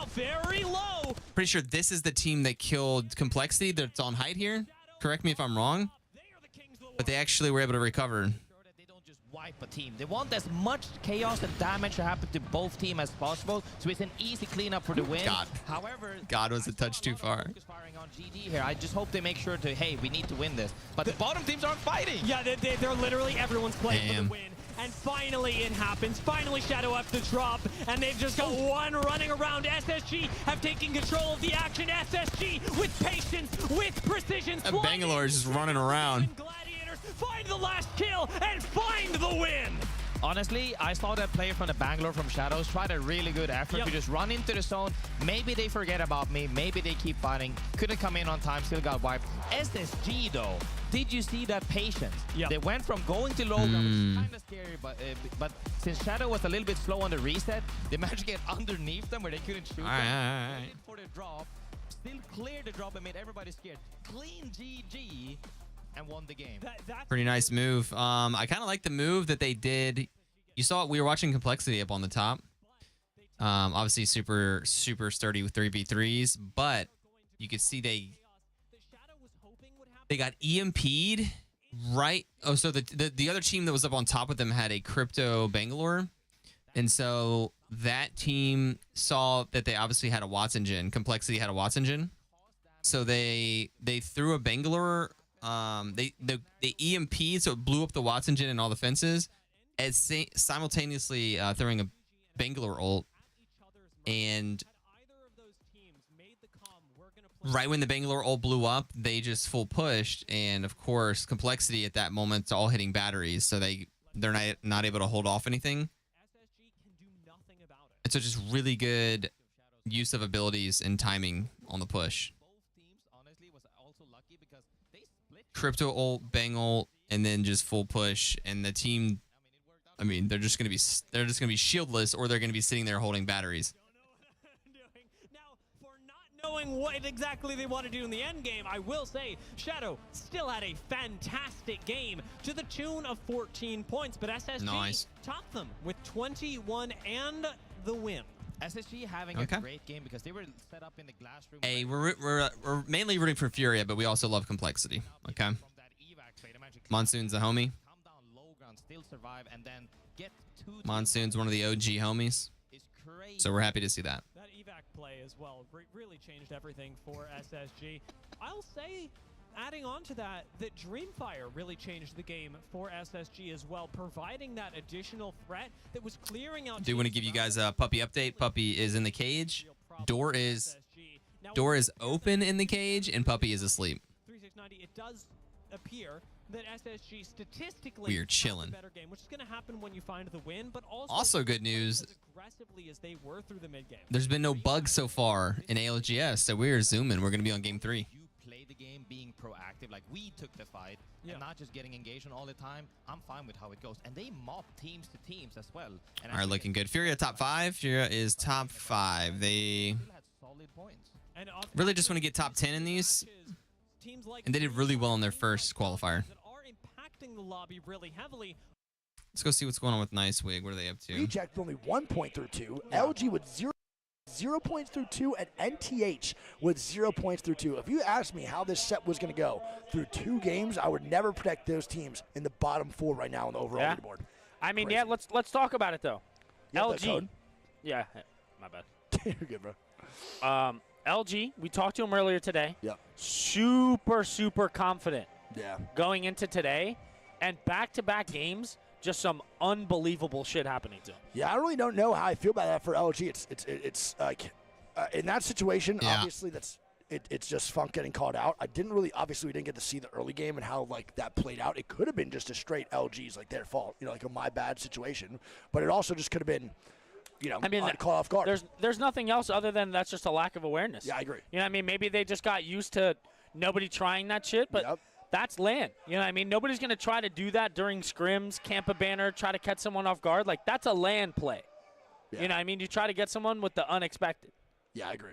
Speaker 21: Very low.
Speaker 1: Pretty sure this is the team that killed Complexity that's on height here. Correct me if I'm wrong. But they actually were able to recover.
Speaker 22: wipe a team. They want as much chaos and damage to happen to both teams as possible, so it's an easy cleanup for the win.
Speaker 1: God.
Speaker 22: However,
Speaker 1: God was a touch too far.
Speaker 22: firing on GD here. I just hope they make sure to, hey, we need to win this. But the bottom teams aren't fighting.
Speaker 21: Yeah, they're literally everyone's playing for
Speaker 1: Damn.
Speaker 21: the win. And finally it happens. Finally Shadow up the drop. And they've just got one running around. SSG have taken control of the action. SSG with patience, with precision.
Speaker 1: Bangalore is just running around.
Speaker 21: Gladiators find the last kill and find the win.
Speaker 22: Honestly, I saw that player from the Bangalore from Shadows tried a really good effort to just run into the zone. Maybe they forget about me. Maybe they keep fighting. Couldn't come in on time. Still got wiped. SSG, though. Did you see that patience? They went from going to low ground, which is kind of scary, but since Shadow was a little bit slow on the reset, they managed to get underneath them where they couldn't shoot them.
Speaker 1: All right.
Speaker 22: For the drop, still cleared the drop and made everybody scared. Clean GG and won the game.
Speaker 1: Pretty nice move. I kind of like the move that they did. You saw it. We were watching Complexity up on the top. Obviously super sturdy with 3v3s, but you could see they got EMP'd right. Oh, so the other team that was up on top of them had a crypto Bangalore, and so that team saw that they obviously had a Watson Gen. Complexity had a Watson Gen, so they threw a Bangalore. They EMP'd, so it blew up the Watson Gen and all the fences, as simultaneously throwing a Bangalore ult, and right when the Bangalore ult blew up, they just full pushed, and of course, Complexity at that moment all hitting batteries, so they're not able to hold off anything. And so just really good use of abilities and timing on the push. Crypto ult, Bang ult, and then just full push, and the team, I mean, they're just gonna be shieldless, or they're gonna be sitting there holding batteries.
Speaker 21: Knowing what exactly they want to do in the end game, I will say Shadow still had a fantastic game to the tune of 14 points, but SSG topped them with 21 and the win.
Speaker 22: SSG having a great game because they were set up in the glass room.
Speaker 1: Hey, we're mainly rooting for Furia, but we also love Complexity. Okay. Monsoon's a homie.
Speaker 22: Still survive and then get
Speaker 1: Monsoon's one of the OG homies. So we're happy to see that.
Speaker 21: That evac play as well really changed everything for SSG. I'll say, adding on to that, that Dreamfire really changed the game for SSG as well, providing that additional threat that was clearing out.
Speaker 1: Do want to give you guys a Puppy update. Puppy is in the cage. Door is open in the cage, and Puppy is asleep.
Speaker 21: 3690, it does appear that SSG statistically
Speaker 1: We are chilling.
Speaker 21: better game, which is going to happen when you find the win, but
Speaker 1: Also good news,
Speaker 21: as aggressively as they were through the mid game.
Speaker 1: there's been no bugs so far in ALGS, so we're zooming. We're going to be on game 3.
Speaker 22: You play the game being proactive, like we took the fight, and not just getting engaged all the time. I'm fine with how it goes, and they mop teams to teams as well. And
Speaker 1: All right, looking good. Furia top 5. Furia is top 5. They
Speaker 22: solid points.
Speaker 21: And
Speaker 1: really just want to get top 10 in these, and they did really well in their first qualifier.
Speaker 21: The lobby really heavily.
Speaker 1: Let's go see what's going on with Nice Wig. What are they up to?
Speaker 17: Reject only 1 point through 2. LG with 0 points through 2, and NTH with 0 points through 2. If you asked me how this set was going to go through 2 games, I would never predict those teams in the bottom 4 right now on the overall leaderboard.
Speaker 16: I mean, yeah, let's talk about it though. LG.
Speaker 17: Yeah,
Speaker 16: my bad.
Speaker 17: You're good, bro.
Speaker 16: LG, we talked to him earlier today.
Speaker 17: Yep.
Speaker 16: Super confident.
Speaker 17: Yeah.
Speaker 16: Going into today, and back-to-back games, just some unbelievable shit happening to him.
Speaker 17: Yeah, I really don't know how I feel about that for LG. It's like in that situation, obviously it's just Funk getting called out. We didn't get to see the early game and how like that played out. It could have been just a straight LG's like their fault, like a my bad situation. But it also just could have been, caught off guard.
Speaker 16: There's nothing else other than that's just a lack of awareness.
Speaker 17: Yeah, I agree.
Speaker 16: You know what I mean? Maybe they just got used to nobody trying that shit, but that's LAN. You know what I mean? Nobody's going to try to do that during scrims, camp a banner, try to catch someone off guard. Like, that's a LAN play. Yeah. You know what I mean? You try to get someone with the unexpected.
Speaker 17: Yeah, I agree.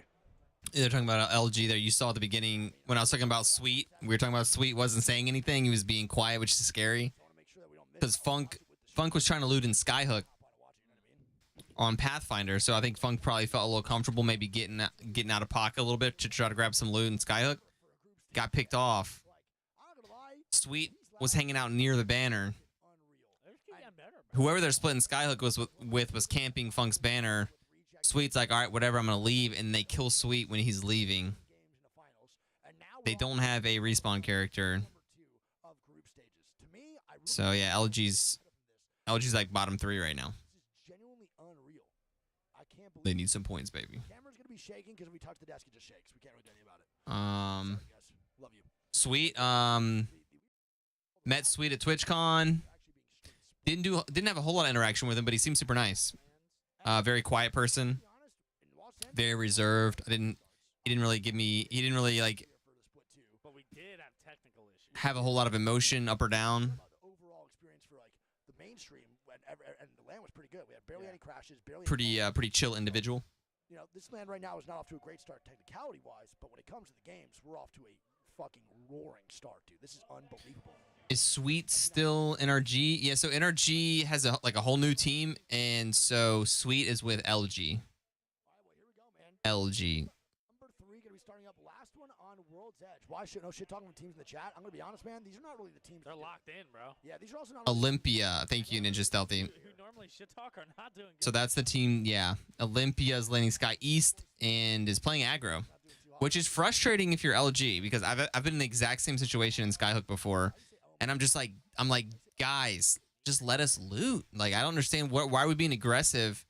Speaker 1: They're talking about LG there. You saw at the beginning when I was talking about Sweet. We were talking about Sweet wasn't saying anything. He was being quiet, which is scary. Because Funk was trying to loot in Skyhook on Pathfinder, so I think Funk probably felt a little comfortable maybe getting out of pocket a little bit to try to grab some loot in Skyhook. Got picked off. Sweet was hanging out near the banner. whoever they're splitting Skyhook with was camping Funk's banner. Sweet's like, all right, whatever, I'm going to leave. And they kill Sweet when he's leaving. They don't have a respawn character. So, yeah, LG's like bottom 3 right now. They need some points, baby.
Speaker 17: Camera's going to be shaking because we touch the desk, it just shakes. We can't really do anything about it. Love you.
Speaker 1: Sweet. Met Sweet at TwitchCon. Didn't have a whole lot of interaction with him, but he seemed super nice. Very quiet person. Very reserved. He didn't really like
Speaker 16: But we did have technical issues.
Speaker 1: have a whole lot of emotion up or down.
Speaker 17: Overall experience for like the mainstream, and the land was pretty good. We had barely any crashes, barely.
Speaker 1: Pretty chill individual.
Speaker 17: You know, this land right now is not off to a great start technicality-wise, but when it comes to the games, we're off to a fucking roaring start, dude. This is unbelievable.
Speaker 1: Is Sweet still NRG? Yeah, so NRG has a whole new team, and so Sweet is with LG. LG.
Speaker 17: Number 3 going to be starting up last one on World's Edge. Why should no shit talking with teams in the chat? I'm going to be honest, man. These are not really the teams.
Speaker 16: They're locked in, bro.
Speaker 17: Yeah, these are also not
Speaker 1: Olympia. Thank you, Ninja Stealthy.
Speaker 16: Who normally shit talk are not doing good.
Speaker 1: So that's the team, yeah. Olympia's landing Sky East and is playing aggro, which is frustrating if you're LG, because I've been in the exact same situation in Skyhook before, and I'm like, guys, just let us loot. Like, I don't understand why are we being aggressive,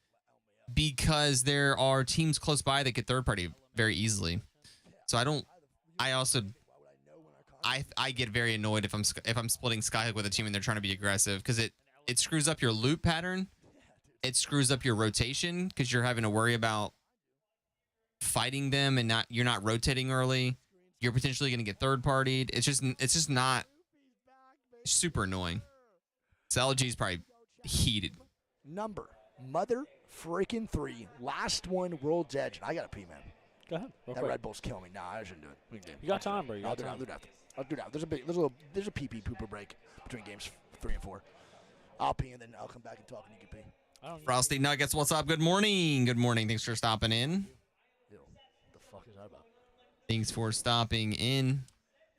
Speaker 1: because there are teams close by that get third party very easily. So I get very annoyed if I'm splitting Skyhook with a team and they're trying to be aggressive, because it screws up your loot pattern. It screws up your rotation because you're having to worry about fighting them and you're not rotating early. You're potentially going to get third partied. It's just not super annoying. So LG's probably heated.
Speaker 17: Number mother freaking 3, last one World's Edge. I got to pee, man.
Speaker 16: Go ahead.
Speaker 17: That Red Bull's killing me. Nah, I shouldn't do it. We can do it.
Speaker 16: You got time, bro.
Speaker 17: I'll do it after. I'll do it after. There's a pee-pee pooper break between games 3 and 4. I'll pee and then I'll come back and talk and you can pee.
Speaker 1: Frosty Nuggets, what's up? Good morning. Good morning. Thanks for stopping in.
Speaker 17: Ew, what the fuck is that about?
Speaker 1: Thanks for stopping in.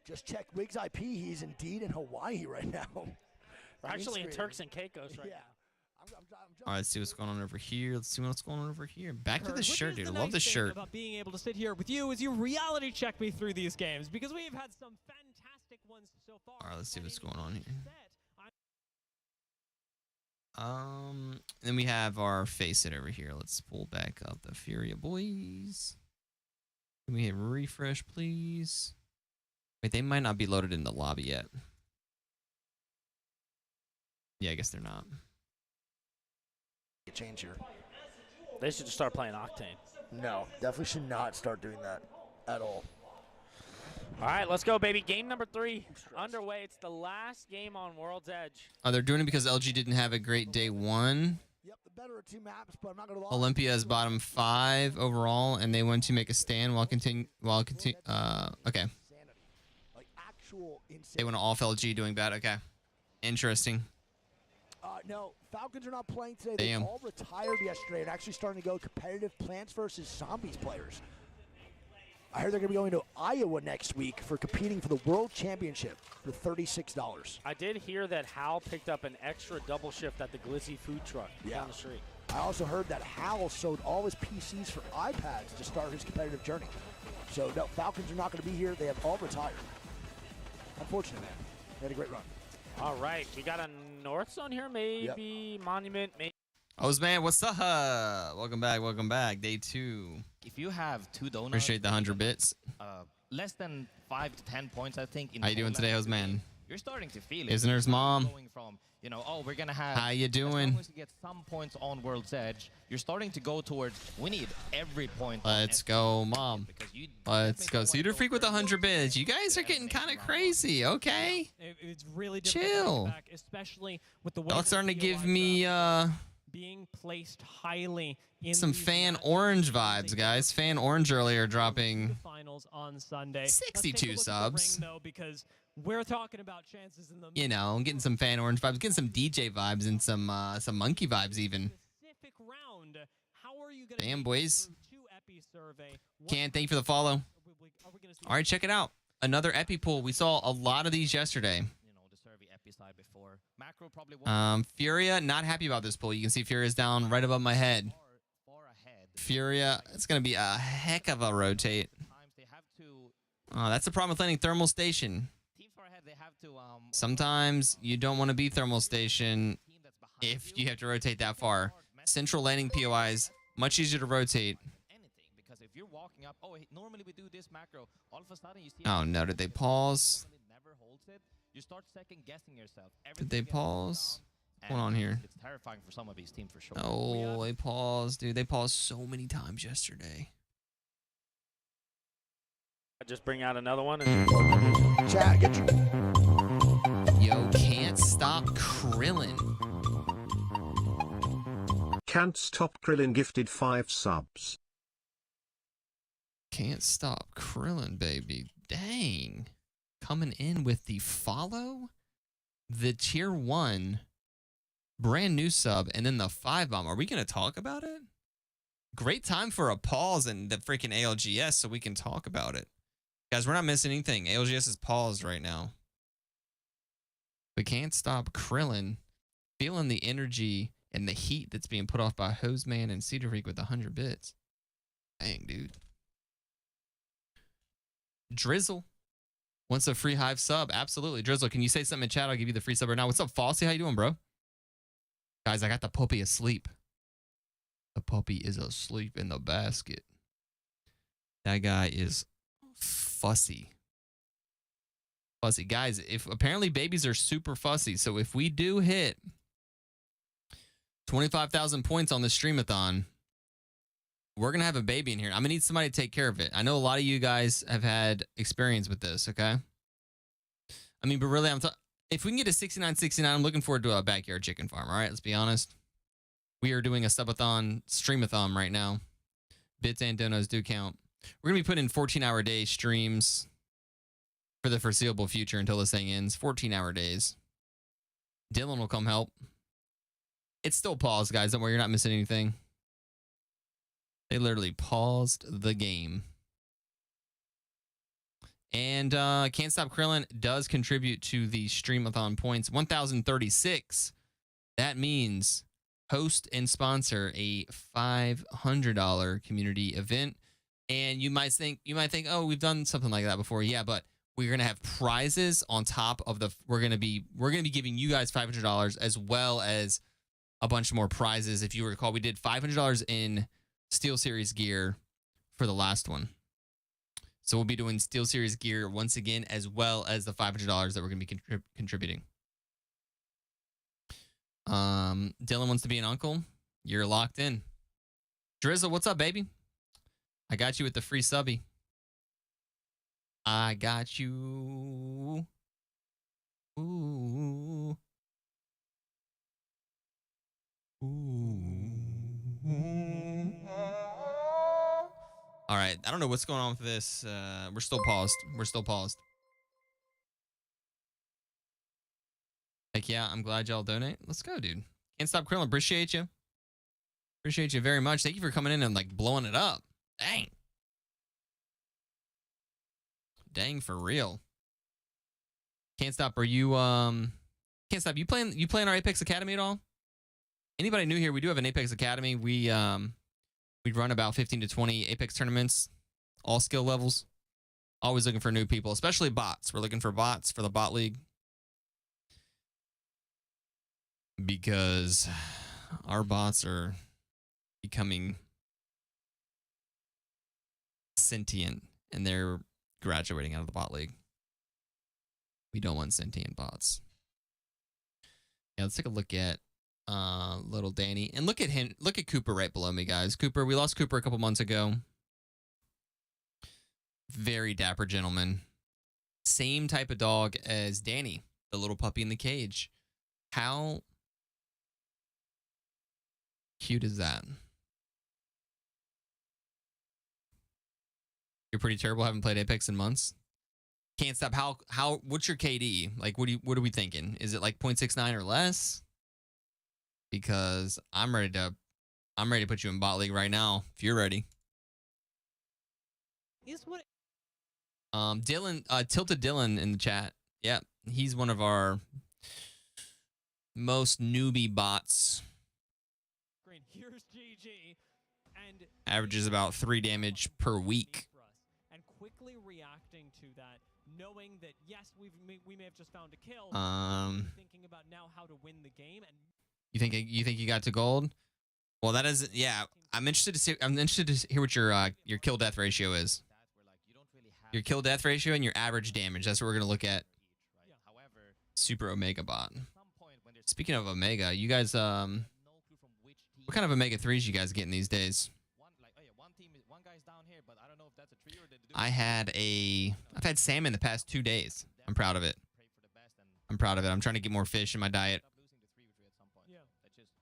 Speaker 17: Just check Wiggs IP. He's indeed in Hawaii right now.
Speaker 16: We're actually in Turks and Caicos right now.
Speaker 1: All right, let's see what's going on over here. Let's see what's going on over here. Back to the shirt, dude. I love the shirt.
Speaker 21: About being able to sit here with you is you reality check me through these games, because we've had some fantastic ones so far.
Speaker 1: All right, let's see what's going on here. Then we have our face it over here. Let's pull back up the Furia boys. Can we hit refresh, please? Wait, they might not be loaded in the lobby yet. Yeah, I guess they're not.
Speaker 17: Change here.
Speaker 16: They should just start playing Octane.
Speaker 17: No, definitely should not start doing that at all.
Speaker 16: All right, let's go, baby. Game number 3 underway. It's the last game on World's Edge.
Speaker 1: Oh, they're doing it because LG didn't have a great day 1.
Speaker 17: Yep, the better of 2 maps, but I'm not gonna lie.
Speaker 1: Olympia is bottom 5 overall, and they want to make a stand okay.
Speaker 17: Like actual insanity.
Speaker 1: They want to off LG doing bad. Okay, interesting.
Speaker 17: No, Falcons are not playing today.
Speaker 1: Damn.
Speaker 17: They all retired yesterday and actually starting to go competitive Plants vs. Zombies players. I heard they're going to be going to Iowa next week for competing for the World Championship for $36.
Speaker 16: I did hear that Hal picked up an extra double shift at the Glizzy food truck down the street.
Speaker 17: I also heard that Hal sold all his PCs for iPads to start his competitive journey. So, no, Falcons are not going to be here. They have all retired. Unfortunate, man. They had a great run.
Speaker 16: All right, we got a North Zone here, maybe Monument, maybe.
Speaker 1: Osman, what's up? Welcome back. Day 2.
Speaker 22: If you have 2 donuts,
Speaker 1: Appreciate the 100 bits.
Speaker 22: Less than 5 to 10 points, I think.
Speaker 1: How you doing today, Osman?
Speaker 22: You're starting to feel it.
Speaker 1: Isn't mom?
Speaker 22: Going from, we're gonna have.
Speaker 1: How you doing?
Speaker 22: As long as you get some points on World's Edge, you're starting to go towards. We need every point.
Speaker 1: Let's go, mom. Let's go. Cedar Freak with 100 bits. You guys are getting kind of crazy. Okay.
Speaker 21: It's really difficult
Speaker 1: chill.
Speaker 21: to back, especially with the way
Speaker 1: Y'all starting to give me
Speaker 21: being placed highly in
Speaker 1: some Fan Orange vibes, guys. Fan Orange earlier dropping
Speaker 21: finals on Sunday.
Speaker 1: 62 subs.
Speaker 21: Ring, though, because we're talking about chances in the
Speaker 1: I'm getting some Fan Orange vibes, getting some DJ vibes, and some Monkey vibes even.
Speaker 21: Specific round. How are you gonna
Speaker 1: Damn, boys.
Speaker 21: 2 epi survey?
Speaker 1: Thank you for the follow. All right, check it out. Another epi pool. We saw a lot of these yesterday.
Speaker 6: The survey epi side before.
Speaker 22: macro probably won't
Speaker 1: Furia, not happy about this pull. You can see Furia's down right above my head. Furia, it's going to be a heck of a rotate. That's the problem with landing thermal station. Sometimes you don't want to be thermal station if you have to rotate that far. Central landing POIs, much easier to rotate.
Speaker 22: because if you're walking up, oh, normally we do this macro. All of a sudden you see.
Speaker 1: Oh no, did they pause?
Speaker 22: Never holds it. You start second guessing yourself.
Speaker 1: Did they pause? What's going on here?
Speaker 22: It's terrifying for some of these teams for sure.
Speaker 1: Oh, they paused, dude. They paused so many times yesterday.
Speaker 16: I just bring out another one.
Speaker 17: Chat, get your...
Speaker 1: Yo, can't stop Krillin.
Speaker 8: Can't stop Krillin gifted 5 subs.
Speaker 1: Can't stop Krillin, baby. Dang. Coming in with the follow, the tier 1, brand new sub, and then the 5 bomb. Are we going to talk about it? Great time for a pause in the freaking ALGS so we can talk about it. Guys, we're not missing anything. ALGS is paused right now. We can't stop Krillin. Feeling the energy and the heat that's being put off by Hoseman and Cedar Freak with 100 bits. Dang, dude. Drizzle wants a free Hive sub. Absolutely. Drizzle, can you say something in chat? I'll give you the free sub right now. What's up, Fossey? How you doing, bro? Guys, I got the puppy asleep. The puppy is asleep in the basket. That guy is fussy. Fussy. Guys, if apparently babies are super fussy. So if we do hit 25,000 points on the streamathon, we're going to have a baby in here. I'm going to need somebody to take care of it. I know a lot of you guys have had experience with this, okay? I mean, but really, if we can get to 69.69, I'm looking forward to a backyard chicken farm, all right? Let's be honest. We are doing a subathon, streamathon right now. Bits and donos do count. We're going to be putting in 14-hour day streams for the foreseeable future until this thing ends. 14-hour days. Dylan will come help. It's still paused, guys. Don't worry, you're not missing anything. They literally paused the game. And Can't Stop Krillin does contribute to the streamathon points. 1,036. That means host and sponsor a $500 community event. And you might think, oh, we've done something like that before. Yeah, but we're gonna have prizes on top of the. We're gonna be giving you guys $500 as well as a bunch more prizes. If you recall, we did $500 in Steel Series gear for the last one. So we'll be doing Steel Series gear once again, as well as the $500 that we're going to be contributing. Dylan wants to be an uncle. You're locked in. Drizzle, what's up, baby? I got you with the free subby. I got you. Ooh. Ooh. All right, I don't know what's going on with this. We're still paused. Heck yeah, I'm glad y'all donate. Let's go, dude. Can't Stop Krillin. Appreciate you. Appreciate you very much. Thank you for coming in and like blowing it up. Dang, for real. Can't Stop. Are you Can't Stop. You playing our Apex Academy at all? Anybody new here? We do have an Apex Academy. We run about 15 to 20 Apex tournaments, all skill levels. Always looking for new people, especially bots. We're looking for bots for the bot league. Because our bots are becoming sentient and they're graduating out of the bot league. We don't want sentient bots. Yeah, let's take a look at little Danny. And look at him. Look at Cooper right below me, guys. Cooper, we lost Cooper a couple months ago. Very dapper gentleman. Same type of dog as Danny, the little puppy in the cage. How cute is that? You're pretty terrible. Haven't played Apex in months. Can't Stop. How what's your KD? Like what are we thinking? Is it like 0.69 or less? Because I'm ready to put you in bot league right now if you're ready.
Speaker 21: Is what
Speaker 1: Dylan, Tilted Dylan in the chat. Yeah, he's one of our most newbie bots.
Speaker 21: Here's GG, and
Speaker 1: Averages about 3 damage per week.
Speaker 21: and quickly reacting to that, knowing that yes, we may have just found a kill. Thinking about now how to win the game. And
Speaker 1: You think you got to gold? Well, that is, yeah. I'm interested to hear what your kill death ratio is. Your kill death ratio and your average damage. That's what we're gonna look at. Super Omega bot. Speaking of Omega, you guys what kind of Omega 3s you guys getting these days? I've had salmon the past 2 days. I'm proud of it. I'm trying to get more fish in my diet.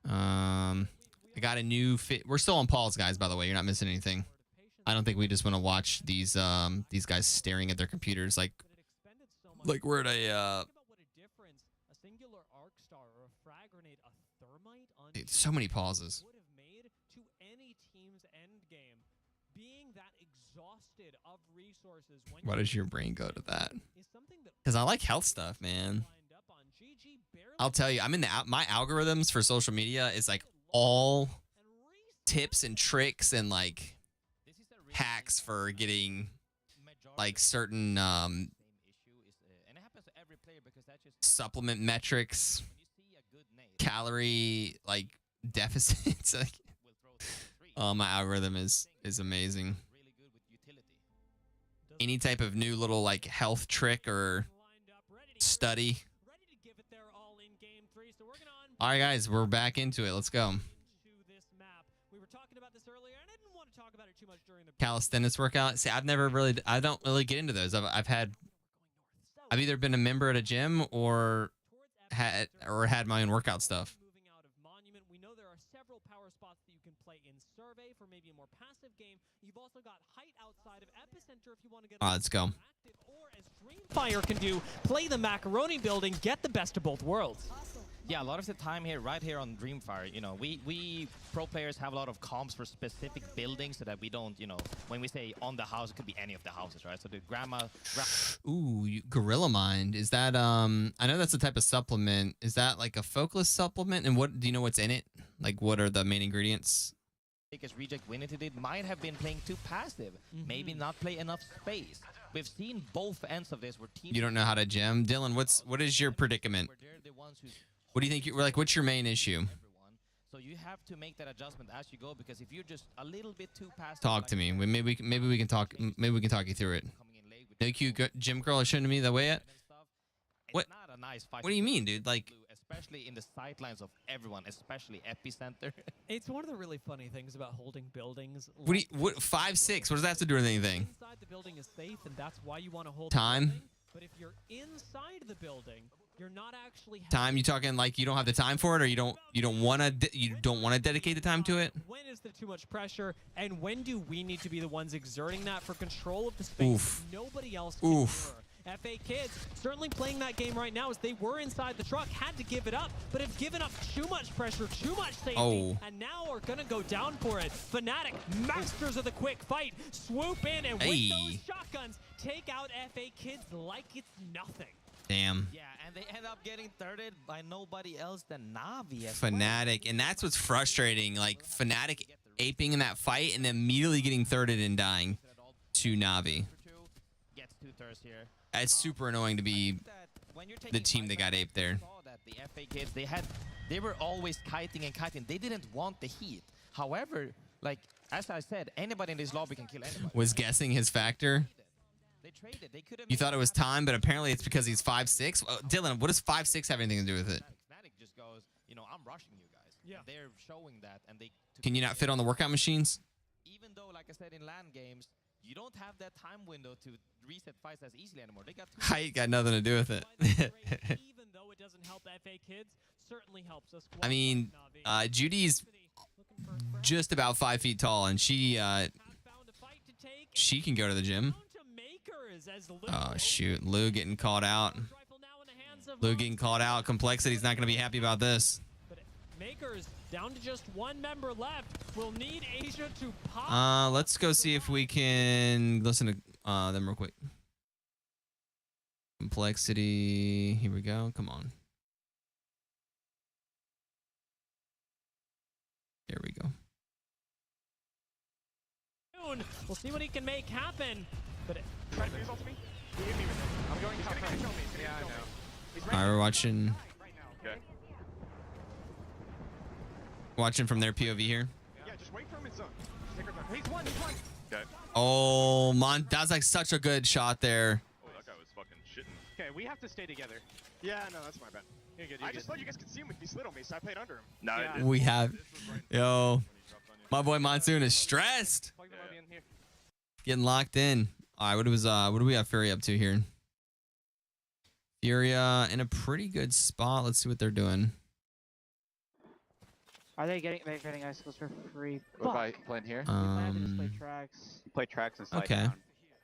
Speaker 1: I got a new fit. We're still on pause, guys, by the way. You're not missing anything. I don't think we just want to watch these guys staring at their computers like we're at a dude, so many pauses. Why does your brain go to that? Because I like health stuff, man. I'll tell you, I'm in my algorithms for social media is like all tips and tricks and like hacks for getting like certain supplement metrics, calorie like deficits. Like, oh, my algorithm is amazing. Any type of new little like health trick or study. All right, guys, we're back into it. Let's go. Calisthenics workout. See, I don't really get into those. I've either been a member at a gym or had my own workout stuff.
Speaker 21: We know there are several power spots that you can play in Survey for maybe a more passive game. You've also got height outside of Epicenter if you want to get.
Speaker 1: All right, let's go.
Speaker 21: Or as Dreamfire can do, play the macaroni building, get the best of both worlds.
Speaker 22: Yeah, a lot of the time here, right here on Dreamfire, you know, we pro players have a lot of comps for specific buildings so that we don't, you know, when we say on the house, it could be any of the houses, right? So the
Speaker 1: Ooh, Gorilla Mind. Is that, I know that's a type of supplement. Is that like a focus supplement? And what, do you know what's in it? Like, what are the main ingredients?
Speaker 22: Biggest reject winning today might have been playing too passive. Maybe not play enough space. We've seen both ends of this where teams...
Speaker 1: You don't know how to gem? Dylan, what is your predicament? What do you think what's your main issue?
Speaker 22: So you have to make that adjustment as you go, because if you're just a little bit too passive...
Speaker 1: Talk to me. Maybe we can talk you through it. Thank you, Gym Girl, is showing me the way yet? What?
Speaker 22: Not a nice fight.
Speaker 1: What do you mean, dude? Like...
Speaker 22: Especially in the sightlines of everyone, especially Epicenter.
Speaker 21: It's one of the really funny things about holding buildings.
Speaker 1: What 5-6? What does that have to do with anything?
Speaker 21: Inside the building is safe, and that's why you want to hold
Speaker 1: time.
Speaker 21: The building. But if you're inside the building, you're not actually
Speaker 1: time. You talking like you don't have the time for it, or you don't want to dedicate the time to it?
Speaker 21: When is there too much pressure, and when do we need to be the ones exerting that for control of the space?
Speaker 1: Oof.
Speaker 21: Nobody else can endure. FA Kids certainly playing that game right now as they were inside the truck, had to give it up, but have given up too much pressure, too much safety, and now are going to go down for it. Fnatic, masters of the quick fight, swoop in and with those shotguns, take out FA Kids like it's nothing.
Speaker 1: Damn.
Speaker 22: Yeah, and they end up getting thirded by nobody else than Navi.
Speaker 1: Fnatic, and that's what's frustrating. Like Fnatic aping in that fight and then immediately getting thirded and dying to Navi.
Speaker 22: Gets 2/3 here.
Speaker 1: It's super annoying to be the team that got aped there.
Speaker 22: The FA Kids, they were always kiting and kiting. They didn't want the heat. However, like as I said, anybody in this lobby can kill anybody.
Speaker 1: Was guessing his factor.
Speaker 22: They traded. They could have.
Speaker 1: You thought it was time, but apparently it's because he's 5'6". Dylan, what does 5'6" have anything to do with it?
Speaker 22: Fnatic just goes, you know, I'm rushing you guys.
Speaker 21: Yeah.
Speaker 22: And they're showing that, and they.
Speaker 1: Can you not fit on the workout machines?
Speaker 22: Even though, like I said, in LAN games, you don't have that time window to reset fights as easily anymore. They got
Speaker 1: height got nothing to do with it.
Speaker 21: Even though it doesn't help FA Kids, certainly helps us.
Speaker 1: I mean, Judy's just about 5 feet tall, and she can go to the gym. Oh shoot, Lou getting called out. Lou getting called out. Complexity's not going to be happy about this.
Speaker 21: Makers down to just one member left. We'll need Asia to pop.
Speaker 1: Let's go see if we can listen to them real quick. Complexity. Here we go. Come on. Here we go.
Speaker 21: We'll see what he can make happen. But
Speaker 2: Try to use ult to me. He hit me with it. I'm going top right. He's gonna kill me. He's gonna kill me. He's
Speaker 1: All right, we're watching
Speaker 2: Okay.
Speaker 1: watching from their POV here.
Speaker 2: Yeah, just wait for him in zone. Just take our time. He's one. He's one. Okay.
Speaker 1: Oh, that was like such a good shot there.
Speaker 2: Oh, that guy was fucking shitting. Okay, we have to stay together. Yeah, no, that's my bad. You're good. I just thought you guys could see him if he slid on me, so I played under him. No, yeah.
Speaker 1: We have, yo, my boy Monsoon is stressed. Getting locked in. All right, what do we have Fury up to here? Fury in a pretty good spot. Let's see what they're doing.
Speaker 4: Are they getting icicles for free?
Speaker 3: What if I play in here?
Speaker 4: Play tracks.
Speaker 9: Play tracks and slide
Speaker 1: Okay.
Speaker 9: down.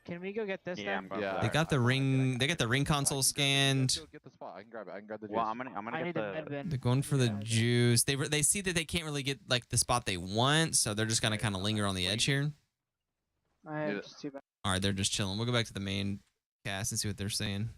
Speaker 4: Can we go get this
Speaker 9: Yeah,
Speaker 4: then?
Speaker 9: I'm going for
Speaker 1: They
Speaker 9: that.
Speaker 1: got the ring. They got the ring console scanned.
Speaker 3: Get the spot. I can grab it. I can grab the juice.
Speaker 9: Well, I'm gonna get the.
Speaker 1: They're going for the juice. They see that they can't really get like the spot they want, so they're just gonna kind of linger on the edge here.
Speaker 4: I have just too bad.
Speaker 1: All right, they're just chilling. We'll go back to the main cast and see what they're saying.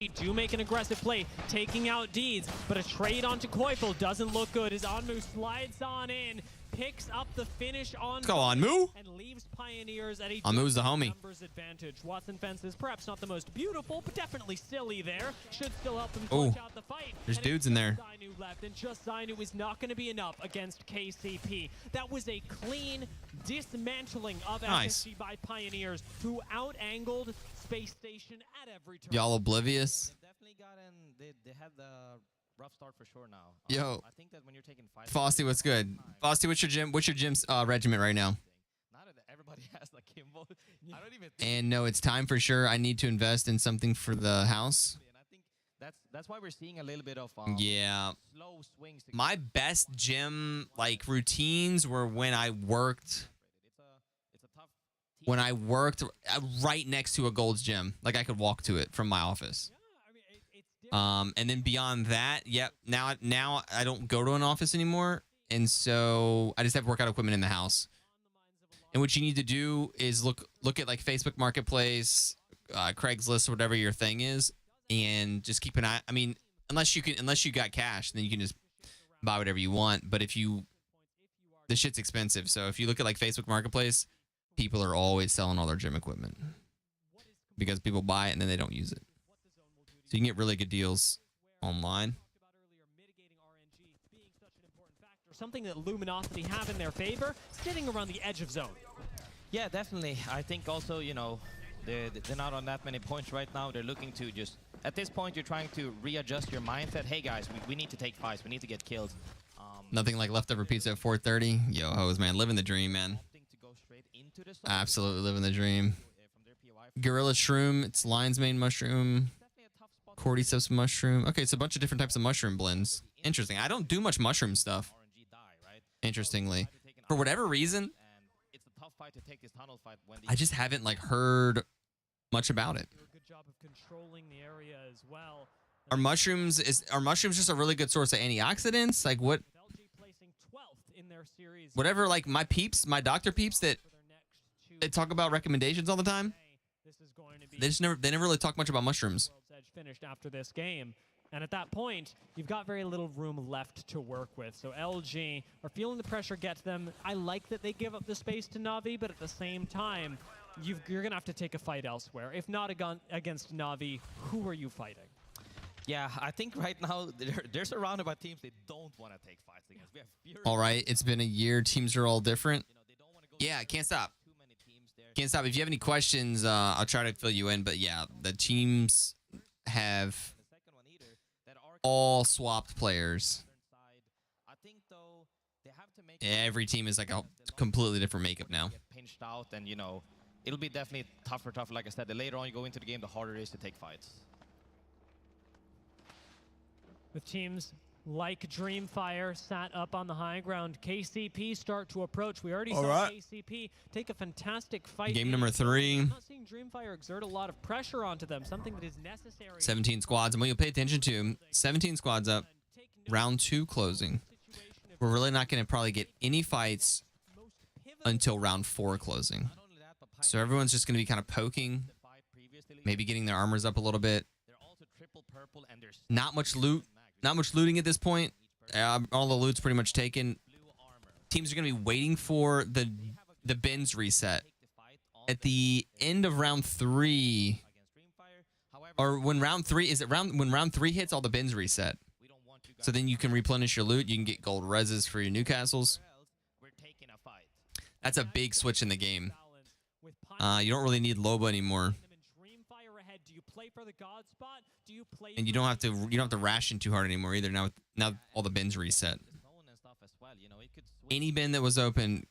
Speaker 21: do make an aggressive play, taking out Deeds, but a trade onto Koifel doesn't look good as Onmu slides on in, picks up the finish on.
Speaker 1: Let's go, Onmu.
Speaker 21: And leaves Pioneers at a
Speaker 1: Onmu's the homie.
Speaker 21: numbers advantage. Watson fences, perhaps not the most beautiful, but definitely silly there. Should still help them
Speaker 1: Oh,
Speaker 21: clutch out the fight.
Speaker 1: there's
Speaker 21: And
Speaker 1: dudes
Speaker 21: it's
Speaker 1: in there.
Speaker 21: just Zainu left, and just Zainu is not going to be enough against KCP. That was a clean dismantling of
Speaker 1: Nice.
Speaker 21: FSG by Pioneers, who out-angled Space Station at every turn.
Speaker 1: Y'all oblivious?
Speaker 22: Definitely got in. They had the rough start for sure now.
Speaker 1: Yo,
Speaker 22: I think that when you're taking five.
Speaker 1: Frosty, what's good? Frosty, what's your gym? What's your gym's regiment right now?
Speaker 22: Now that everybody has like Kimbo, I don't even.
Speaker 1: And no, it's time for sure. I need to invest in something for the house.
Speaker 22: That's why we're seeing a little bit of
Speaker 1: Yeah.
Speaker 22: slow swings.
Speaker 1: My best gym like routines were when I worked. When I worked right next to a Gold's Gym, like I could walk to it from my office. And then beyond that, yep. Now I don't go to an office anymore, and so I just have workout equipment in the house. And what you need to do is look at like Facebook Marketplace, Craigslist, or whatever your thing is, and just keep an eye. I mean, unless you got cash, then you can just buy whatever you want. But the shit's expensive. So if you look at like Facebook Marketplace, people are always selling all their gym equipment because people buy it and then they don't use it. So you can get really good deals online.
Speaker 21: Something that Luminosity have in their favor, sitting around the edge of zone.
Speaker 22: Yeah, definitely. I think also, you know, they're not on that many points right now. They're looking to just, at this point, you're trying to readjust your mindset. Hey guys, we need to take fights. We need to get kills.
Speaker 1: Nothing like leftover pizza at 4:30. Yo, hoes, man, living the dream, man. Absolutely living the dream. Gorilla Shroom, it's Lion's Mane Mushroom, Cordyceps Mushroom. Okay, it's a bunch of different types of mushroom blends. Interesting. I don't do much mushroom stuff. Interestingly, for whatever reason, I just haven't like heard much about it.
Speaker 21: Good job of controlling the area as well.
Speaker 1: Are mushrooms just a really good source of antioxidants? Like what? Whatever, like my doctor peeps that they talk about recommendations all the time. They never really talk much about mushrooms.
Speaker 21: Edge finished after this game. And at that point, you've got very little room left to work with. So LG are feeling the pressure get to them. I like that they give up the space to Na'Vi, but at the same time, you're going to have to take a fight elsewhere. If not against Na'Vi, who are you fighting?
Speaker 22: Yeah, I think right now they're surrounded by teams they don't want to take fights against. We have Fury.
Speaker 1: All right, it's been a year. Teams are all different. Yeah, can't stop. Can't stop. If you have any questions, I'll try to fill you in. But yeah, the teams have all swapped players. Every team is like a completely different makeup now.
Speaker 22: Pinched out, and you know, it'll be definitely tougher. Like I said, the later on you go into the game, the harder it is to take fights.
Speaker 21: With teams like Dreamfire sat up on the high ground, KCP start to approach. We already saw KCP take a fantastic fight.
Speaker 1: Game number 3.
Speaker 21: I'm not seeing Dreamfire exert a lot of pressure onto them, something that is necessary.
Speaker 1: 17 squads, and what you'll pay attention to, 17 squads up, round 2 closing. We're really not going to probably get any fights until round 4 closing. So everyone's just going to be kind of poking, maybe getting their armors up a little bit. Not much loot. Not much looting at this point. All the loot's pretty much taken. teams are going to be waiting for the bins reset. At the end of round 3, or when round 3, when round 3 hits, all the bins reset. So then you can replenish your loot. You can get gold reses for your Newcastles. That's a big switch in the game. You don't really need Loba anymore. And you don't have to ration too hard anymore either. Now all the bins reset. Any bin that was open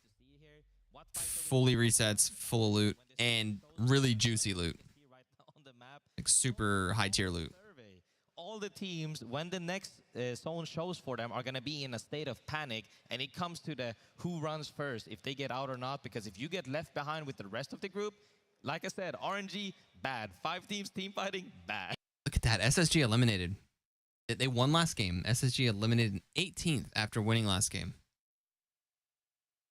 Speaker 1: fully resets, full of loot, and really juicy loot. Like super high tier loot.
Speaker 22: All the teams, when the next zone shows for them, are going to be in a state of panic, and it comes to the who runs first, if they get out or not, because if you get left behind with the rest of the group, like I said, RNG, bad. 5 teams, team fighting, bad.
Speaker 1: Look at that. SSG eliminated. They won last game. SSG eliminated 18th after winning last game.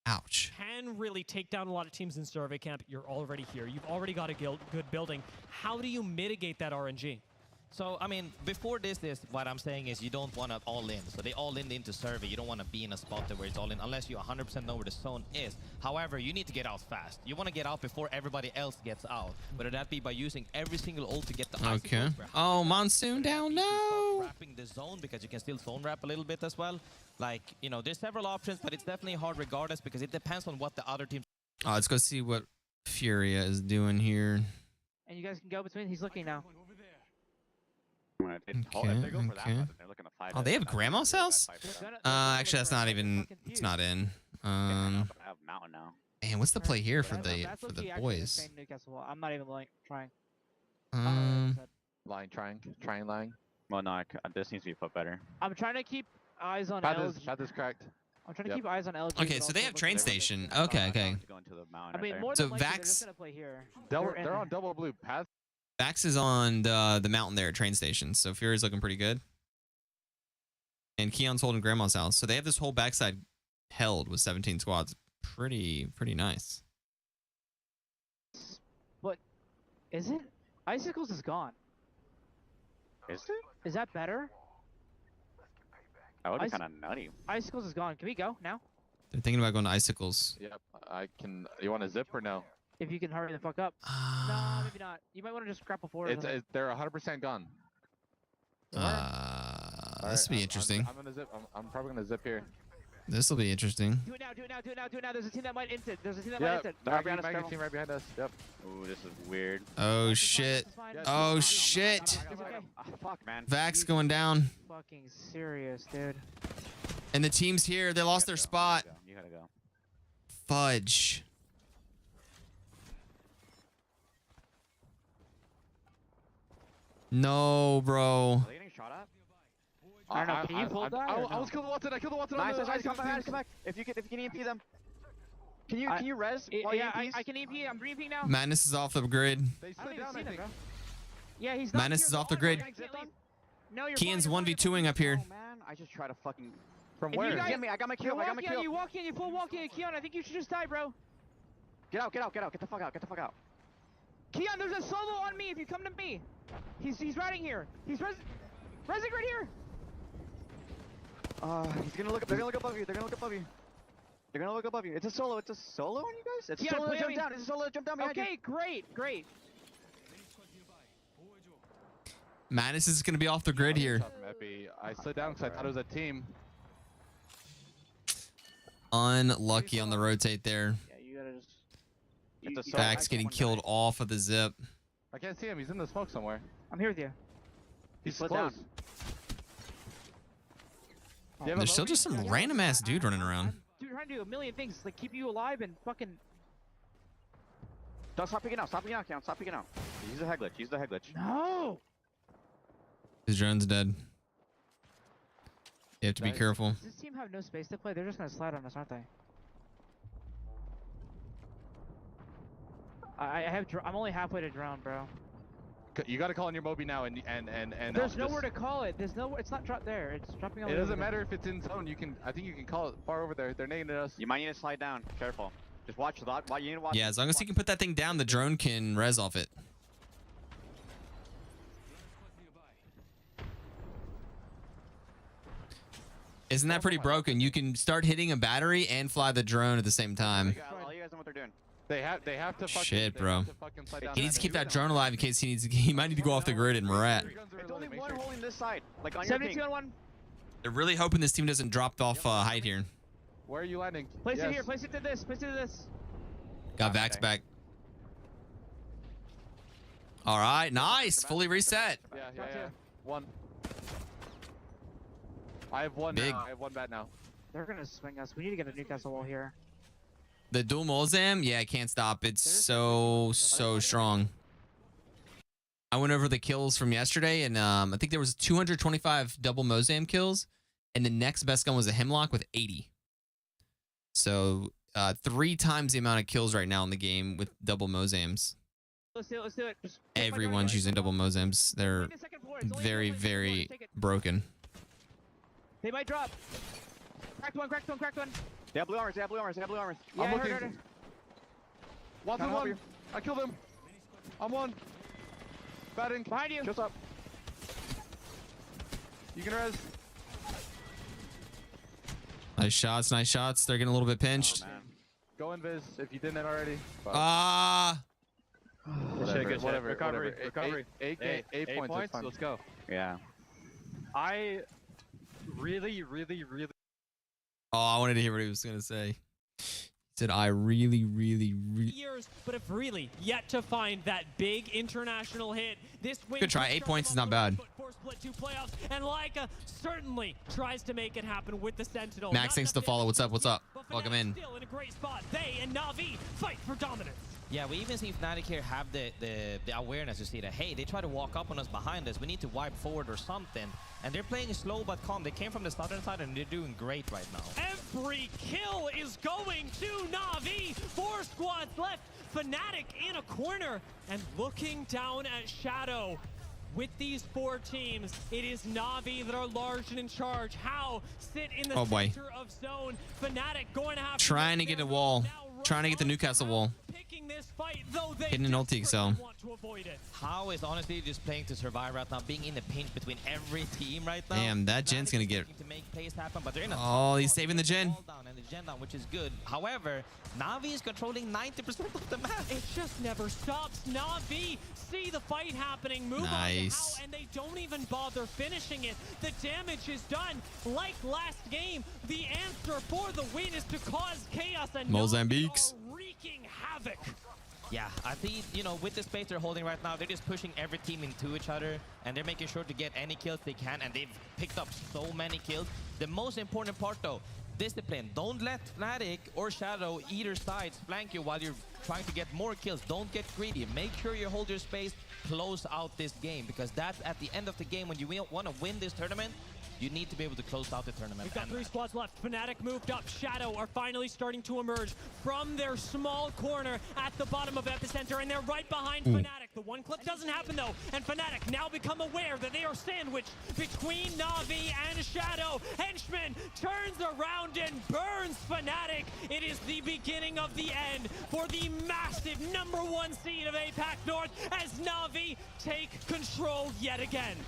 Speaker 1: Ouch.
Speaker 21: Can really take down a lot of teams in survey camp. You're already here. You've already got a good building. How do you mitigate that RNG?
Speaker 22: So, I mean, before this, what I'm saying is you don't want to all in. So they all in into survey. You don't want to be in a spot there where it's all in unless you 100% know where the zone is. However, you need to get out fast. You want to get out before everybody else gets out. Whether that be by using every single ult to get the
Speaker 1: Okay. Oh, Monsoon down. No.
Speaker 22: Wrapping the zone, because you can still zone wrap a little bit as well. Like, you know, there's several options, but it's definitely hard regardless because it depends on what the other team.
Speaker 1: Let's go see what Furia is doing here.
Speaker 4: And you guys can go between. He's looking now.
Speaker 1: Okay. Oh, they have Grandma's house? Actually, that's not even. It's not in. Man, what's the play here for the boys?
Speaker 4: I'm not even trying.
Speaker 3: Lying.
Speaker 9: Well, no, this needs to be put better.
Speaker 4: I'm trying to keep eyes on
Speaker 3: Path
Speaker 4: LG.
Speaker 3: is cracked.
Speaker 4: I'm trying to keep eyes on LG.
Speaker 1: Okay, so they have train station. Okay.
Speaker 4: I mean, more
Speaker 1: So
Speaker 4: than likely, they're
Speaker 1: Vax,
Speaker 4: just gonna play here.
Speaker 3: They're on double blue. Path.
Speaker 1: Vax is on the mountain there at train station. So Fury's looking pretty good. And Keon's holding Grandma's house. So they have this whole backside held with 17 squads. Pretty nice.
Speaker 4: But is it? Icicles is gone.
Speaker 9: Is it?
Speaker 4: Is that better?
Speaker 9: That would be kind of nutty.
Speaker 4: Icicles is gone. Can we go now?
Speaker 1: They're thinking about going to Icicles.
Speaker 3: Yep, I can. You want to zip or no?
Speaker 4: If you can hurry the fuck up. No, maybe not. You might want to just grapple forward.
Speaker 3: They're 100% gone.
Speaker 1: This will be interesting.
Speaker 3: I'm gonna zip. I'm probably gonna zip here.
Speaker 1: This will be interesting.
Speaker 4: Do it now. There's a team that might int it.
Speaker 3: Right behind us. Team right behind us. Yep.
Speaker 9: Ooh, this is weird.
Speaker 1: Oh shit. Oh shit.
Speaker 9: Fuck, man.
Speaker 1: Vax going down.
Speaker 4: Fucking serious, dude.
Speaker 1: And the team's here. They lost their spot.
Speaker 9: You gotta go.
Speaker 1: Fudge. No, bro.
Speaker 9: Are they getting shot at?
Speaker 4: I don't know. Can you pull that?
Speaker 3: I was killed the Watson. I killed the Watson.
Speaker 9: Nice, come back. If you can EMP them. Can you res?
Speaker 4: Yeah, I can EMP. I'm reaping now.
Speaker 1: Madness is off the grid.
Speaker 3: They slid down, I think.
Speaker 4: Yeah, he's not
Speaker 1: Madness is off the grid.
Speaker 4: No, you're
Speaker 1: Kean's 1v2ing up here.
Speaker 9: Oh man, I just try to fucking.
Speaker 3: From where?
Speaker 9: Get me. I got my kill.
Speaker 4: You walk in. You full walk in. Keon, I think you should just die, bro.
Speaker 9: Get out. Get the fuck out.
Speaker 4: Keon, there's a solo on me. If you come to me, he's riding here. He's resing right here.
Speaker 9: He's gonna look. They're gonna look above you. It's a solo. It's a solo on you guys. It's a solo. Jump down. It's a solo. Jump down.
Speaker 4: Okay, great.
Speaker 1: Madness is going to be off the grid here.
Speaker 3: I slid down because I thought it was a team.
Speaker 1: Unlucky on the rotate there.
Speaker 4: Yeah, you gotta just.
Speaker 1: Vax getting killed off of the zip.
Speaker 3: I can't see him. He's in the smoke somewhere.
Speaker 4: I'm here with you.
Speaker 3: He's close.
Speaker 1: There's still just some random ass dude running around.
Speaker 4: Dude, trying to do a million things, like keep you alive and fucking.
Speaker 9: Don't stop picking out, Keon. Stop picking out. Use the head glitch.
Speaker 4: No.
Speaker 1: His drone's dead. You have to be careful.
Speaker 4: Does this team have no space to play? They're just gonna slide on us, aren't they? I'm only halfway to drone, bro.
Speaker 3: You gotta call on your Moby now and
Speaker 4: There's nowhere to call it. It's not dropped there. It's dropping on.
Speaker 3: It doesn't matter if it's in zone. I think you can call it far over there. They're nading us.
Speaker 9: You might need to slide down. Careful. Just watch the lot. You need to watch.
Speaker 1: Yeah, as long as he can put that thing down, the drone can res off it. Isn't that pretty broken? You can start hitting a battery and fly the drone at the same time.
Speaker 9: All you guys know what they're doing.
Speaker 3: They have to fucking.
Speaker 1: Shit,
Speaker 3: they
Speaker 1: bro.
Speaker 3: have to fucking slide down
Speaker 1: He needs to keep
Speaker 3: nuke.
Speaker 1: that drone alive in case he might need to go off the grid in Murat.
Speaker 9: It's only one holding this side. Like on
Speaker 4: 72
Speaker 9: your
Speaker 4: on one.
Speaker 1: They're really hoping this team doesn't drop off height here.
Speaker 3: Where are you landing?
Speaker 4: Place
Speaker 3: Yes.
Speaker 4: it here. Place it to this. Place it to this.
Speaker 1: Got Vax back. All right, nice. Fully reset.
Speaker 3: Yeah. One. I have one
Speaker 1: Big.
Speaker 3: now. I have one bat now.
Speaker 4: They're gonna swing us. We need to get a Newcastle wall here.
Speaker 1: The dual Molzam, yeah, I can't stop. It's so strong. I went over the kills from yesterday, and I think there was 225 double Mozam kills, and the next best gun was a Hemlock with 80. So 3 times the amount of kills right now in the game with double Mozams.
Speaker 4: Let's do it. Let's do it.
Speaker 1: Everyone's using double Mozams. They're very, very broken.
Speaker 4: They might drop. Cracked one. Cracked one. Cracked one.
Speaker 9: They have blue armors. They have blue armors. They have blue armors.
Speaker 4: Yeah,
Speaker 3: I'm
Speaker 4: I
Speaker 3: looking.
Speaker 4: heard her.
Speaker 3: One
Speaker 9: Can I
Speaker 3: through
Speaker 9: help
Speaker 3: one.
Speaker 9: you?
Speaker 3: I killed him. I'm one. Batting.
Speaker 4: Behind you.
Speaker 3: Just up. You can res.
Speaker 1: Nice shots, nice shots. They're getting a little bit pinched.
Speaker 3: Go invis if you didn't already.
Speaker 1: Ah.
Speaker 3: Whatever.
Speaker 6: Recovery.
Speaker 3: Eight
Speaker 6: Hey,
Speaker 3: points. It's fine.
Speaker 6: Let's go.
Speaker 9: Yeah.
Speaker 6: I really.
Speaker 1: Oh, I wanted to hear what he was gonna say. He said, "I really."
Speaker 21: Years, but have really yet to find that big international hit. This win
Speaker 1: Good try. 8 points is not bad.
Speaker 21: for Split 2 playoffs, and Leica certainly tries to make it happen with the Sentinel.
Speaker 1: Max, thanks for the follow. What's up? What's up? Welcome in.
Speaker 21: Still in a great spot. They and Na'Vi fight for dominance.
Speaker 22: Yeah, we even see Fnatic here have the awareness to see that, hey, they try to walk up on us behind us. We need to wipe forward or something. And they're playing slow but calm. They came from the southern side and they're doing great right now.
Speaker 21: Every kill is going to Na'Vi. 4 squads left. Fnatic in a corner and looking down at Shadow. With these 4 teams, it is Na'Vi that are large and in charge. How sit in the center of zone. Fnatic going to have
Speaker 1: Trying to get a wall. Trying to get the Newcastle wall.
Speaker 21: this fight, though they
Speaker 1: Hitting an ulti, so.
Speaker 22: How is honestly just playing to survive right now, being in the pinch between every team right now.
Speaker 1: Damn, that Gen's gonna get.
Speaker 22: To make plays happen, but they're in a
Speaker 1: Oh, he's saving the Gen.
Speaker 22: And the Gen down, which is good. However, Na'Vi is controlling 90% of the map.
Speaker 21: It just never stops. Na'Vi see the fight happening, move on to How, and they don't even bother finishing it. The damage is done. Like last game, the answer for the win is to cause chaos, and
Speaker 1: Mozambiques.
Speaker 21: wreaking havoc.
Speaker 22: Yeah, I think, you know, with the space they're holding right now, they're just pushing every team into each other, and they're making sure to get any kills they can, and they've picked up so many kills. The most important part, though, discipline. Don't let Fnatic or Shadow, either side, flank you while you're trying to get more kills. Don't get greedy. Make sure you hold your space, close out this game, because that's at the end of the game. When you want to win this tournament, you need to be able to close out the tournament.
Speaker 21: We've got 3 squads left. Fnatic moved up. Shadow are finally starting to emerge from their small corner at the bottom of Epicenter, and they're right behind Fnatic. The one clip doesn't happen, though, and Fnatic now become aware that they are sandwiched between Na'Vi and Shadow. Henchman turns around and burns Fnatic. It is the beginning of the end for the massive #1 seed of APAC North as Na'Vi take control yet again.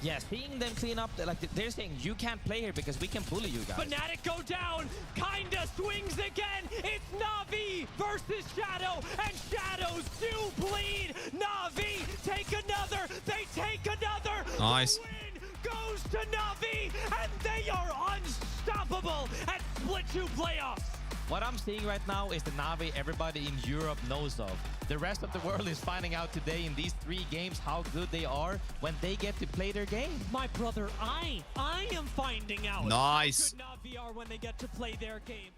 Speaker 22: Yeah, seeing them clean up, like they're saying, you can't play here because we can bully you guys.
Speaker 21: Fnatic go down, kinda swings again. It's Na'Vi versus Shadow, and Shadows do bleed. Na'Vi take another, they take another.
Speaker 1: Nice.
Speaker 21: The win goes to Na'Vi, and they are unstoppable at Split 2 playoffs.
Speaker 22: What I'm seeing right now is the Na'Vi everybody in Europe knows of. The rest of the world is finding out today in these 3 games how good they are when they get to play their game.
Speaker 21: My brother, I am finding out
Speaker 1: Nice.
Speaker 21: how good Na'Vi are when they get to play their game.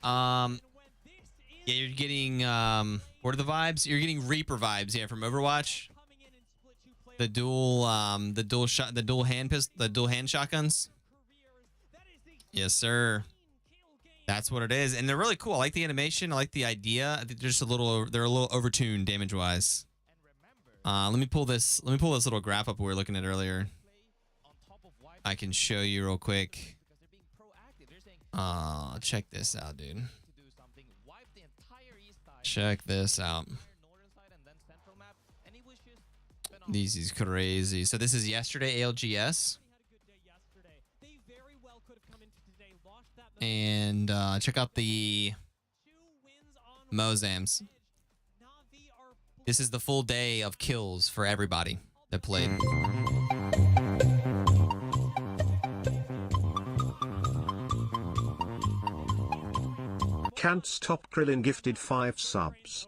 Speaker 1: Yeah, you're getting what are the vibes? You're getting Reaper vibes, yeah, from Overwatch. The dual hand shotguns. Yes, sir. That's what it is, and they're really cool. I like the animation. I like the idea. I think they're just they're a little overtuned damage-wise. Let me pull this little graph up we were looking at earlier. I can show you real quick. Check this out, dude. Check this out. This is crazy. So this is yesterday ALGS. And check out the Mozams. This is the full day of kills for everybody that played.
Speaker 8: Can't stop Krillin gifted 5 subs.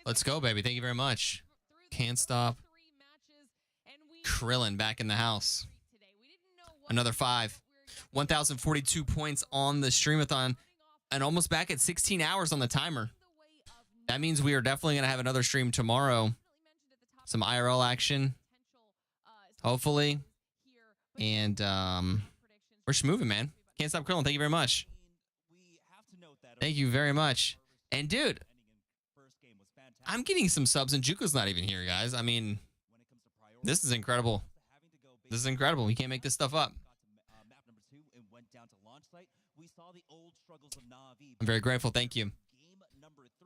Speaker 1: Let's go, baby. Thank you very much. Can't stop. Krillin back in the house. Another 5. 1,042 points on the streamathon and almost back at 16 hours on the timer. That means we are definitely going to have another stream tomorrow. Some IRL action. Hopefully. And we're just moving, man. Can't stop Krillin. Thank you very much. Thank you very much. And dude, I'm getting some subs and Juko's not even here, guys. I mean, this is incredible. This is incredible. We can't make this stuff up. I'm very grateful. Thank you.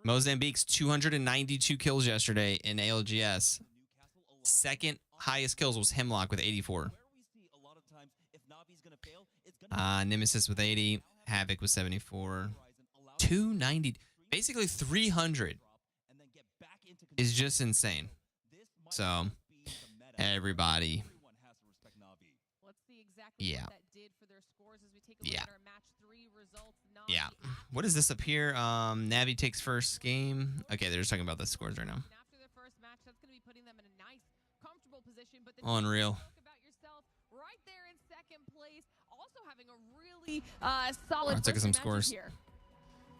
Speaker 1: Mozambique's 292 kills yesterday in ALGS. Second highest kills was Hemlock with 84. Nemesis with 80. Havoc with 74. 290. Basically 300 is just insane. So, everybody. Yeah. Yeah. Yeah. What is this up here? Navi takes first game. Okay, they're just talking about the scores right now. Unreal.
Speaker 4: Solid.
Speaker 1: Let's look at some scores.
Speaker 4: Here.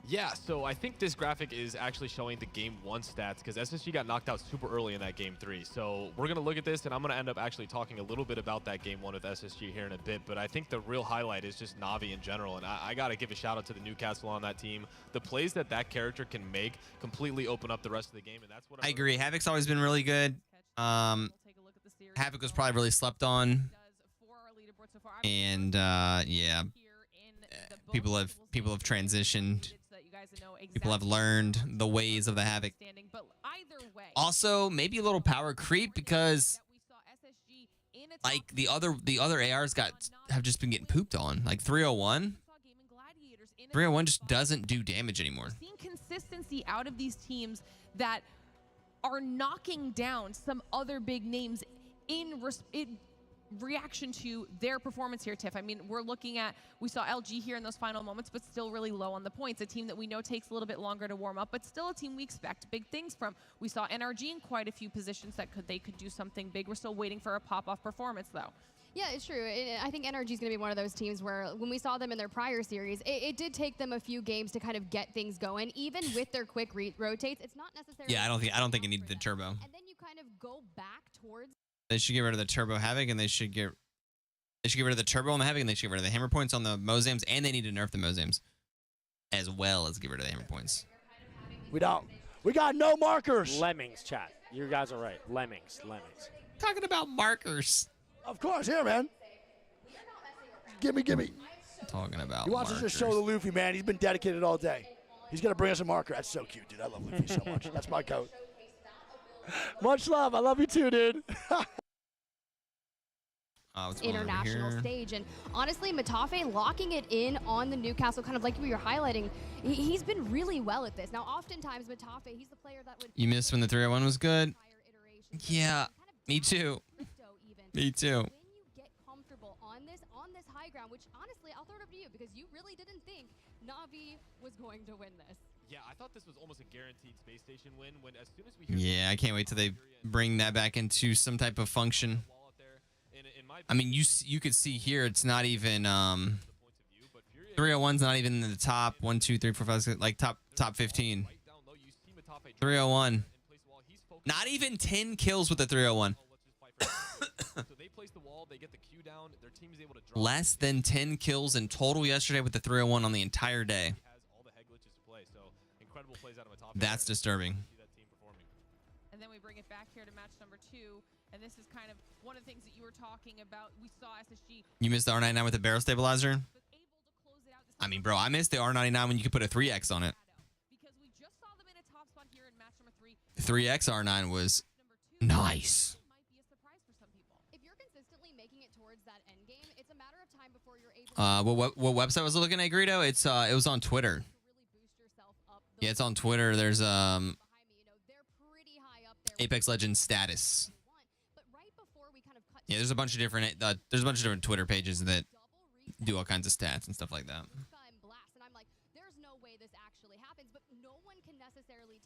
Speaker 19: Yeah, so I think this graphic is actually showing the Game 1 stats because SSG got knocked out super early in that Game 3. So we're going to look at this, and I'm going to end up actually talking a little bit about that Game 1 with SSG here in a bit. But I think the real highlight is just Navi in general, and I got to give a shout-out to the Newcastle on that team. The plays that that character can make completely open up the rest of the game, and that's what
Speaker 1: I agree. Havoc's always been really good. Havoc was probably really slept on. And, yeah. People have transitioned. People have learned the ways of the Havoc. Also, maybe a little power creep because, like, the other ARs have just been getting pooped on. Like 301. 301 just doesn't do damage anymore.
Speaker 15: Seeing consistency out of these teams that are knocking down some other big names in reaction to their performance here, Tiff. I mean, we saw LG here in those final moments, but still really low on the points. A team that we know takes a little bit longer to warm up, but still a team we expect big things from. We saw NRG in quite a few positions that they could do something big. We're still waiting for a pop-off performance, though.
Speaker 18: Yeah, it's true. I think NRG is going to be one of those teams where when we saw them in their prior series, it did take them a few games to kind of get things going. Even with their quick rotates, it's not necessarily...
Speaker 1: Yeah, I don't think it needed the turbo.
Speaker 18: And then you kind of go back towards...
Speaker 1: They should get rid of the turbo Havoc, and they should get rid of the turbo on the Havoc, and they should get rid of the hammer points on the Mozams, and they need to nerf the Mozams as well as get rid of the hammer points.
Speaker 17: We got no markers.
Speaker 16: Lemmings, chat. You guys are right. Lemmings.
Speaker 1: Talking about markers.
Speaker 17: Of course, here, man. Gimme.
Speaker 1: Talking about
Speaker 17: He wants us to show the Luffy, man. He's been dedicated all day. He's going to bring us a marker. That's so cute, dude. I love Luffy so much. That's my coat. Much love. I love you too, dude.
Speaker 18: International stage. And honestly, Matafe locking it in on the Newcastle, kind of like we were highlighting, he's been really well at this. Now, oftentimes, Matafe, he's the player that would...
Speaker 1: You missed when the 301 was good? Yeah, me too. Me too.
Speaker 18: When you get comfortable on this high ground, which honestly, I'll throw it up to you because you really didn't think Navi was going to win this.
Speaker 19: Yeah, I thought this was almost a guaranteed space station win when as soon as we
Speaker 1: Yeah, I can't wait till they bring that back into some type of function. I mean, you could see here it's not even 301's not even in the top 1, 2, 3, 4, 5, 6, like top 15. 301. Not even 10 kills with the 301. Less than 10 kills in total yesterday with the 301 on the entire day. That's disturbing.
Speaker 15: And then we bring it back here to match number 2. And this is kind of one of the things that you were talking about. We saw SSG.
Speaker 1: You missed the R99 with the barrel stabilizer? I mean, bro, I missed the R99 when you could put a 3X on it. 3X R9 was nice.
Speaker 18: If you're consistently making it towards that end game, it's a matter of time before you're
Speaker 1: What website was I looking at, Greedo? It's it was on Twitter. Yeah, it's on Twitter. There's Apex Legends status. Yeah, there's a bunch of different Twitter pages that do all kinds of stats and stuff like that.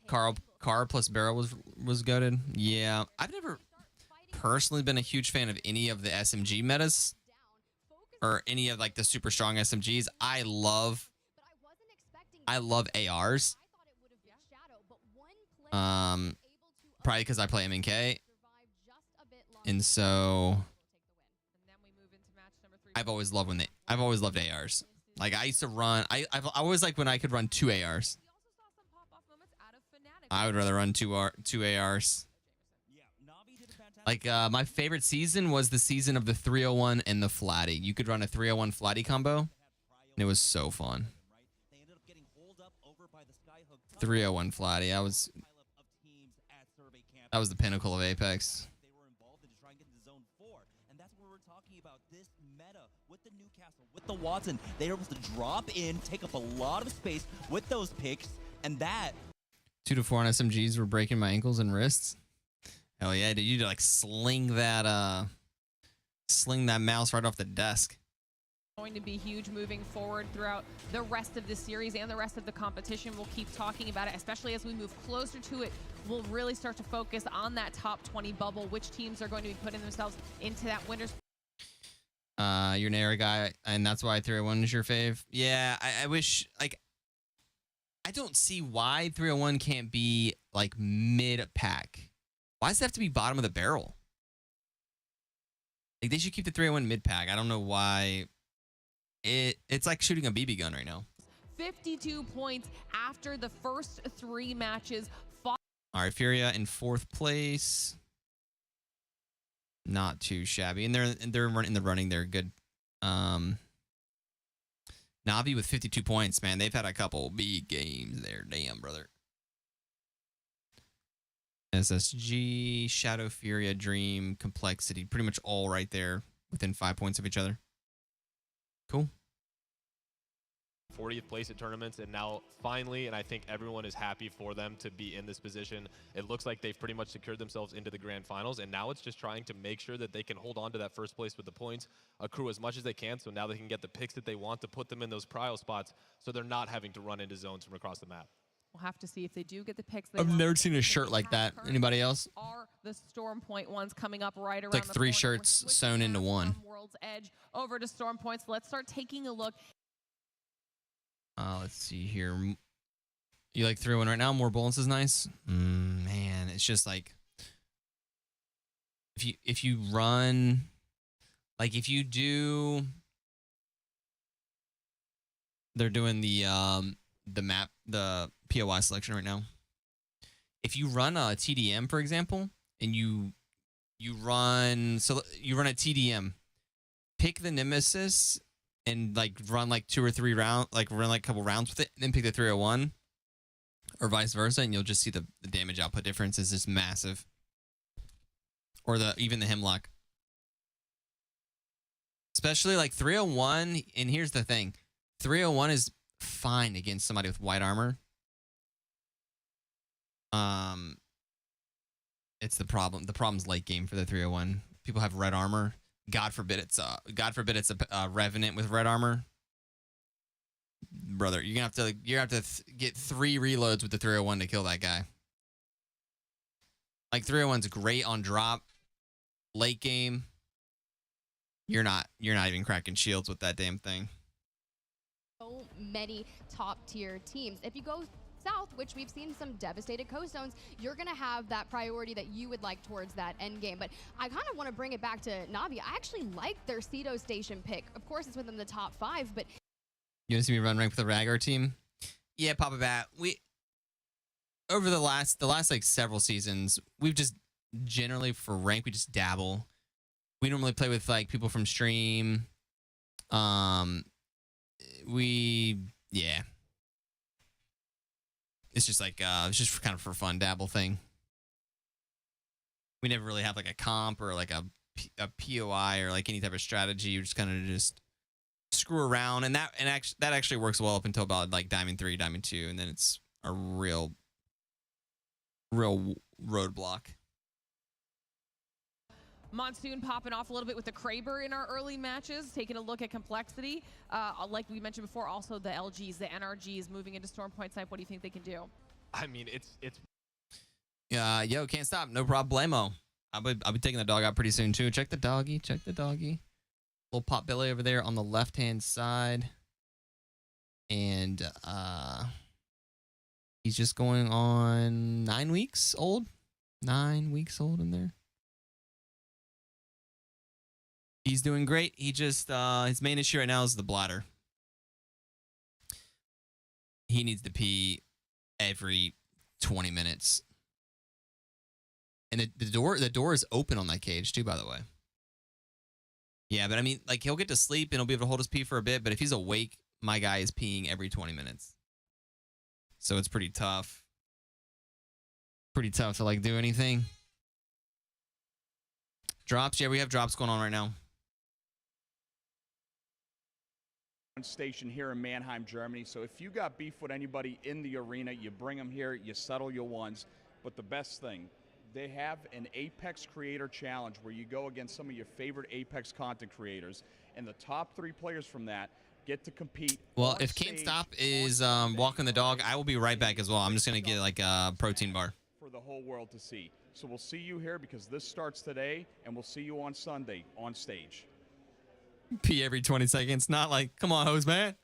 Speaker 1: Car plus barrel was gutted. Yeah, I've never personally been a huge fan of any of the SMG metas or any of like the super strong SMGs. I love ARs. Probably because I play MNK, and so I've always loved ARs. Like I used to run. I always like when I could run 2 ARs. I would rather run two ARs. Like my favorite season was the season of the 301 and the Flatty. You could run a 301 Flatty combo, and it was so fun. 301 Flatty. That was the pinnacle of Apex.
Speaker 20: With the Watson, they were able to drop in, take up a lot of space with those picks, and that
Speaker 1: 2 to 4 on SMGs were breaking my ankles and wrists. Hell yeah, dude! You like sling that mouse right off the desk.
Speaker 15: Going to be huge moving forward throughout the rest of the series and the rest of the competition. We'll keep talking about it, especially as we move closer to it. We'll really start to focus on that top 20 bubble. Which teams are going to be putting themselves into that winners?
Speaker 1: You're an era guy, and that's why 301 is your fave. Yeah, I wish, like, I don't see why 301 can't be like mid-pack. Why does it have to be bottom of the barrel? Like, they should keep the 301 mid-pack. I don't know why. It's like shooting a BB gun right now.
Speaker 15: 52 points after the first 3 matches.
Speaker 1: All right, Furia in 4th place. Not too shabby, and they're in the running. They're good. Navi with 52 points, man. They've had a couple big games there. Damn, brother. SSG, Shadow, Furia, Dream, Complexity, pretty much all right there within 5 points of each other. Cool.
Speaker 19: 40th place at tournaments, and now finally, and I think everyone is happy for them to be in this position. It looks like they've pretty much secured themselves into the grand finals, and now it's just trying to make sure that they can hold on to that first place with the points, accrue as much as they can, so now they can get the picks that they want to put them in those prio spots, so they're not having to run into zones from across the map.
Speaker 15: We'll have to see if they do get the picks.
Speaker 1: I've never seen a shirt like that. Anybody else?
Speaker 15: Are the Storm Point ones coming up right around
Speaker 1: It's like 3 shirts sewn into one.
Speaker 15: World's Edge over to Storm Points. Let's start taking a look.
Speaker 1: Let's see here. You like 301 right now? More bullets is nice. Man, it's just like if you run, like if you do, they're doing the map, the POI selection right now. If you run a TDM, for example, and you run a TDM, pick the Nemesis and like run like 2 or 3 rounds, like run like a couple rounds with it, and then pick the 301, or vice versa, and you'll just see the damage output difference is just massive. Or even the Hemlock. Especially like 301, and here's the thing. 301 is fine against somebody with white armor. It's the problem. The problem's late game for the 301. People have red armor. God forbid it's a Revenant with red armor. Brother, you're gonna have to get 3 reloads with the 301 to kill that guy. Like 301's great on drop. Late game, you're not even cracking shields with that damn thing.
Speaker 18: So many top tier teams. If you go south, which we've seen some devastated coast zones, you're going to have that priority that you would like towards that end game. But I kind of want to bring it back to Navi. I actually like their Cedo Station pick. Of course, it's within the top 5, but...
Speaker 1: You want to see me run rank with the Ragnar team? Yeah, Papa Bat. Over the last like several seasons, we've just generally for rank, we just dabble. We normally play with like people from stream. Yeah. It's just like it's just kind of for fun dabble thing. We never really have like a comp or like a POI or like any type of strategy. You just kind of just screw around, and that actually works well up until about like Diamond 3, Diamond 2, and then it's a real roadblock.
Speaker 15: Monsoon popping off a little bit with the Kraber in our early matches, taking a look at complexity. Like we mentioned before, also the LGs, the NRGs moving into Storm Point type. What do you think they can do?
Speaker 19: I mean, it's.
Speaker 1: Yo, can't stop. No problemo. I'll be taking the dog out pretty soon too. Check the doggy. Check the doggy. Little pot belly over there on the left-hand side, and he's just going on 9 weeks old. 9 weeks old in there. He's doing great. He just his main issue right now is the bladder. He needs to pee every 20 minutes. And the door is open on that cage too, by the way. Yeah, but I mean, like, he'll get to sleep and he'll be able to hold his pee for a bit, but if he's awake, my guy is peeing every 20 minutes. So it's pretty tough. Pretty tough to like do anything. Drops, yeah, we have drops going on right now.
Speaker 7: Station here in Mannheim, Germany. So if you got beef with anybody in the arena, you bring them here, you settle your ones. But the best thing, they have an Apex Creator Challenge where you go against some of your favorite Apex content creators, and the top 3 players from that get to compete.
Speaker 1: Well, if Can't Stop is walking the dog, I will be right back as well. I'm just going to get like a protein bar.
Speaker 7: For the whole world to see. So we'll see you here because this starts today, and we'll see you on Sunday on stage.
Speaker 1: Pee every 20 seconds. Not like, come on, hose man.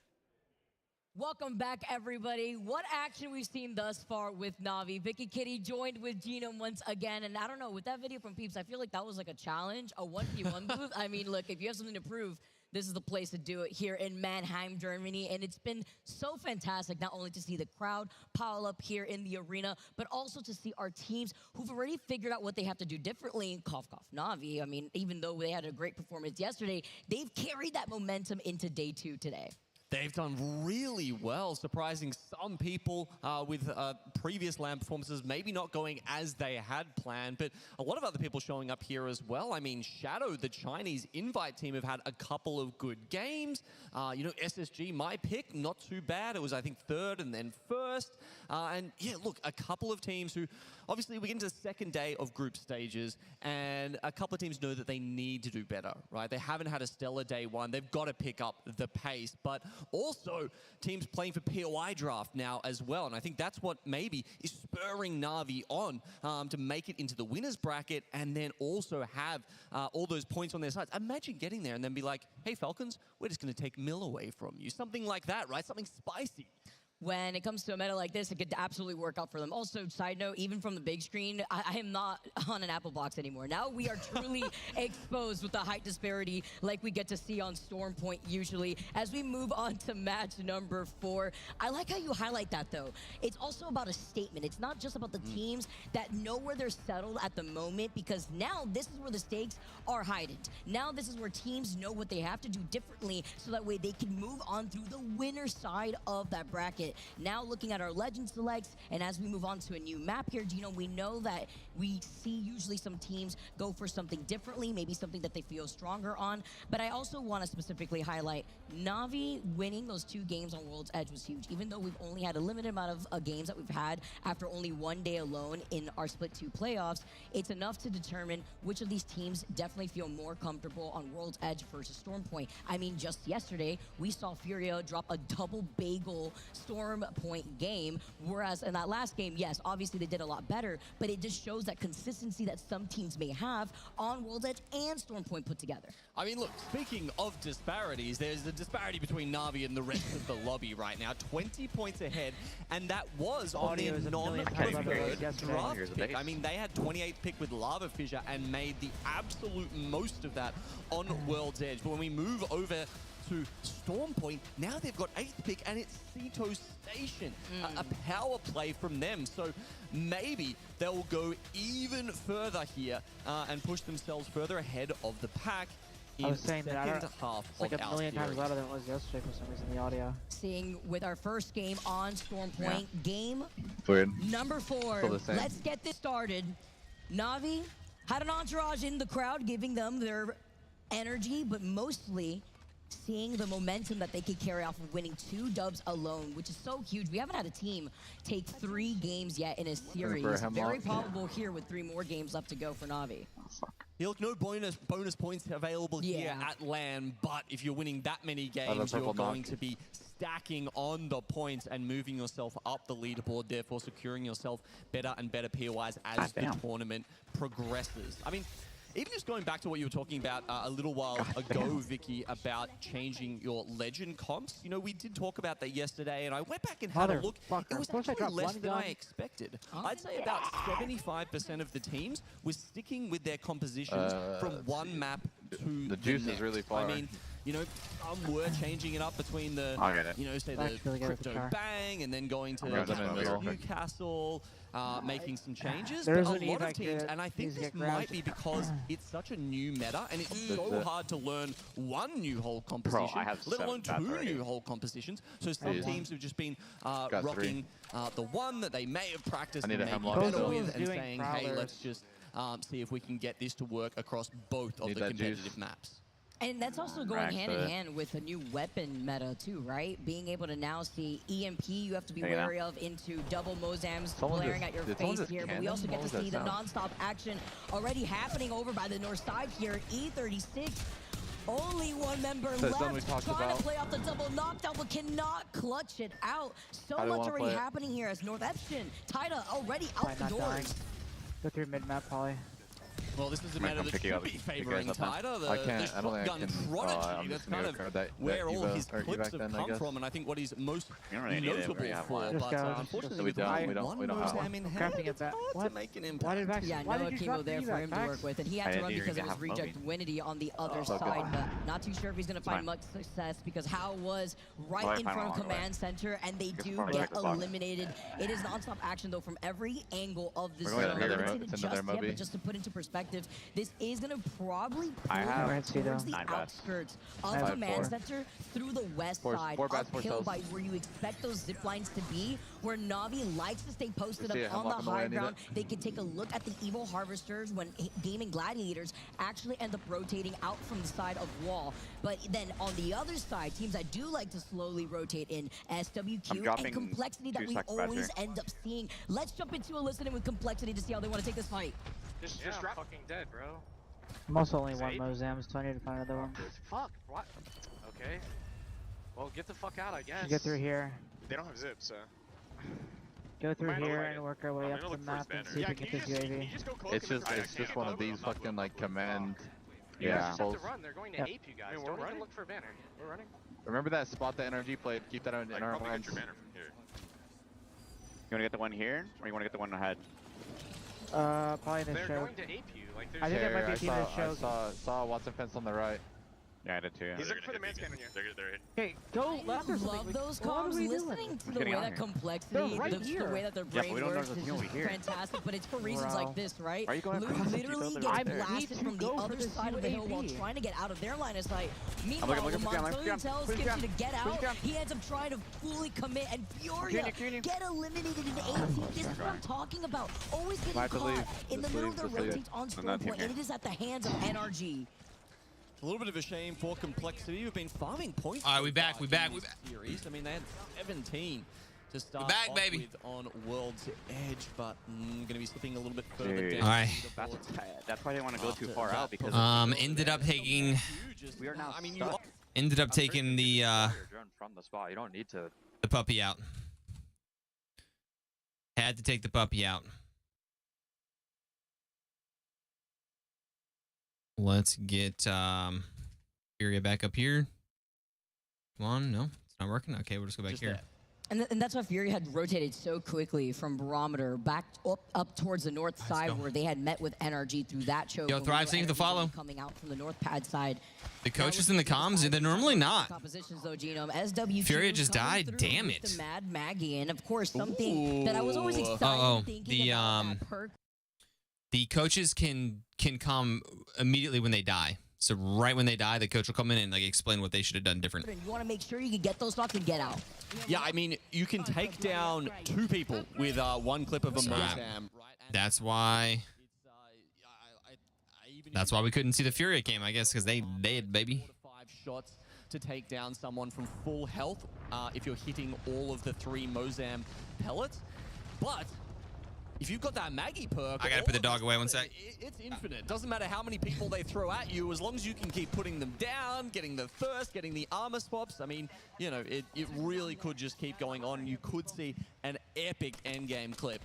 Speaker 10: Welcome back, everybody. What action we've seen thus far with Navi. Vicky Kitty joined with Genome once again. And I don't know, with that video from Peeps, I feel like that was like a challenge, a 1v1 booth. I mean, look, if you have something to prove, this is the place to do it here in Mannheim, Germany. And it's been so fantastic not only to see the crowd pile up here in the arena, but also to see our teams who've already figured out what they have to do differently. Cough, cough, Navi. I mean, even though they had a great performance yesterday, they've carried that momentum into day 2 today.
Speaker 11: They've done really well, surprising some people with previous LAN performances, maybe not going as they had planned, but a lot of other people showing up here as well. I mean, Shadow, the Chinese invite team, have had a couple of good games. You know, SSG, my pick, not too bad. It was, I think, 3rd and then 1st. And yeah, look, a couple of teams who, obviously, we get into the 2nd day of group stages, and a couple of teams know that they need to do better, right? They haven't had a stellar day 1. They've got to pick up the pace, but also teams playing for POI draft now as well. And I think that's what maybe is spurring Na'Vi on to make it into the winners bracket and then also have all those points on their sides. Imagine getting there and then be like, hey, Falcons, we're just going to take Mill away from you. Something like that, right? Something spicy.
Speaker 10: When it comes to a meta like this, it could absolutely work out for them. Also, side note, even from the big screen, I am not on an Apple box anymore. Now we are truly exposed with the height disparity like we get to see on Storm Point usually. As we move on to match number 4, I like how you highlight that, though. It's also about a statement. It's not just about the teams that know where they're settled at the moment, because now this is where the stakes are heightened. Now this is where teams know what they have to do differently so that way they can move on through the winner side of that bracket. Now looking at our legend selects, and as we move on to a new map here, Gino, we know that we see usually some teams go for something differently, maybe something that they feel stronger on. But I also want to specifically highlight Na'Vi winning those 2 games on World's Edge was huge. Even though we've only had a limited amount of games that we've had after only 1 day alone in our Split 2 playoffs, it's enough to determine which of these teams definitely feel more comfortable on World's Edge versus Storm Point. I mean, just yesterday, we saw Furia drop a double bagel Storm Point game, whereas in that last game, yes, obviously they did a lot better, but it just shows that consistency that some teams may have on World's Edge and Storm Point put together.
Speaker 11: I mean, look, speaking of disparities, there's a disparity between Na'Vi and the rest of the lobby right now. 20 points ahead, and that was on their non-preferred draft pick. I mean, they had 28th pick with Lava Fissure and made the absolute most of that on World's Edge. But when we move over to Storm Point, now they've got 8th pick and it's Cito Station, a power play from them. So maybe they'll go even further here and push themselves further ahead of the pack in
Speaker 4: I was saying that
Speaker 11: second half
Speaker 4: it's like
Speaker 11: of
Speaker 4: a
Speaker 11: our
Speaker 4: million times
Speaker 11: series.
Speaker 4: louder than it was yesterday for some reason, the audio.
Speaker 10: Seeing with our first game on Storm Point, game
Speaker 3: Weird.
Speaker 10: number 4.
Speaker 3: Still the same.
Speaker 10: Let's get this started. Na'Vi had an entourage in the crowd giving them their energy, but mostly seeing the momentum that they could carry off of winning 2 dubs alone, which is so huge. We haven't had a team take 3 games yet in a series. Very probable here with 3 more games left to go for Na'Vi.
Speaker 11: Yeah, look, no bonus points available here at LAN, but if you're winning that many games, you're going to be stacking on the points and moving yourself up the leaderboard, therefore securing yourself better and better POIs as the tournament progresses. I mean, even just going back to what you were talking about a little while ago, Vicky, about changing your legend comps. You know, we did talk about that yesterday, and I went back and had a look. It was actually less than I expected. I'd say about 75% of the teams were sticking with their compositions from one map to the
Speaker 3: juice
Speaker 11: next.
Speaker 3: is really far.
Speaker 11: I mean, you know, some were changing it up between the, you know, say the Crypto Bang and then going to Newcastle, making some changes. But a lot of teams, and I think this might be because it's such a new meta and it's so hard to learn one new whole composition, let alone 2 new whole compositions. So some teams have just been rocking the one that they may have practiced and maybe better with and saying, hey, let's just see if we can get this to work across both of the competitive maps.
Speaker 10: And that's also going hand in hand with a new weapon meta too, right? Being able to now see EMP you have to be wary of into double Mozams blaring at your face here. But we also get to see the non-stop action already happening over by the north side here. E36, only 1 member left, trying to play off the double knockdown, but cannot clutch it out. So much already happening here as North Epson, Tida already out the doors.
Speaker 4: Go through mid-map, Polly.
Speaker 11: Well, this is a matter that should be favoring Tida. The shotgun prodigy, that's kind of where all his clips have come from, and I think what he's most notable for. But unfortunately, with one Mozam in hand, it's hard to make an impact.
Speaker 10: Yeah, no chemo there for him to work with, and he had to run because it was reject Winity on the other side, but not too sure if he's going to find much success because How was right in front of Command Center, and they do get eliminated. It is non-stop action, though, from every angle of the zone. But just to put into perspective, this is going to probably pull towards the outskirts of Command Center through the west side, uphill by where you expect those zip lines to be, where Na'Vi likes to stay posted up on the high ground. They can take a look at the Evil Harvesters when Gaming Gladiators actually end up rotating out from the side of Wall. But then on the other side, teams that do like to slowly rotate in, SWQ and Complexity that we always end up seeing. Let's jump into a listening with Complexity to see how they want to take this fight.
Speaker 2: Just drop. Fucking dead, bro.
Speaker 4: I'm also only 1 Mozam, so I need to find another one.
Speaker 2: Fuck, what? Okay. Well, get the fuck out, I guess.
Speaker 4: Get through here.
Speaker 2: They don't have zips, so.
Speaker 4: Go through here and work our way up the map and see if we can get this UAV.
Speaker 3: It's just one of these fucking like command.
Speaker 2: You guys just have to run. They're going to ape you guys. Don't even look for banner. We're running.
Speaker 3: Remember that spot that NRG played? Keep that in our minds.
Speaker 9: You wanna get the one here, or you wanna get the one ahead?
Speaker 4: Probably the show.
Speaker 2: They're going to ape you. Like,
Speaker 4: I think that might be a team that show.
Speaker 3: I saw Watson fence on the right.
Speaker 9: Yeah, I did too.
Speaker 2: He's looking for the man scanner here.
Speaker 4: Okay, go left or something.
Speaker 10: Love those comms, listening to the way that Complexity, the way that their brain works is just fantastic, but it's for reasons like this, right? Luke literally gets blasted from the other side of the hill while trying to get out of their line of sight. Meanwhile, when Montoya tells Skipsy to get out, he ends up trying to fully commit, and Furia get eliminated in 18. This is what I'm talking about. Always getting caught in the middle of their rotates on score point, and it is at the hands of NRG.
Speaker 11: A little bit of a shame for Complexity. We've been farming points.
Speaker 1: All right, we back.
Speaker 11: Series. I mean, they had 17 to start off
Speaker 1: baby.
Speaker 11: with on World's Edge, but going to be slipping a little bit further down.
Speaker 1: All right.
Speaker 9: That's why they want to go too far out because
Speaker 1: ended up taking.
Speaker 9: We are now.
Speaker 1: Ended up taking the
Speaker 6: from the spot. You don't need to.
Speaker 1: The puppy out. Had to take the puppy out. Let's get Furia back up here. Come on, no, it's not working. Okay, we'll just go back here.
Speaker 10: And that's why Fury had rotated so quickly from Barometer back up towards the north side where they had met with NRG through that choke.
Speaker 1: Yo, Thrive, thank you for the follow.
Speaker 10: Coming out from the north pad side.
Speaker 1: The coaches in the comms, they're normally not.
Speaker 10: Compositions though, Genome. SW
Speaker 1: Fury just died. Damn it.
Speaker 10: The Mad Maggie, and of course something that I was always excited thinking about that perk.
Speaker 1: The coaches can come immediately when they die. So right when they die, the coach will come in and like explain what they should have done different.
Speaker 10: You want to make sure you can get those stocks and get out.
Speaker 11: Yeah, I mean, you can take down 2 people with 1 clip of a Mozam.
Speaker 1: That's why. That's why we couldn't see the Furia game, I guess, because they did, baby.
Speaker 11: 5 shots to take down someone from full health if you're hitting all of the 3 Mozam pellets. But if you've got that Maggie perk,
Speaker 1: I gotta put the dog away 1 sec.
Speaker 11: It's infinite. Doesn't matter how many people they throw at you, as long as you can keep putting them down, getting the thirst, getting the armor swaps. I mean, you know, it really could just keep going on. You could see an epic endgame clip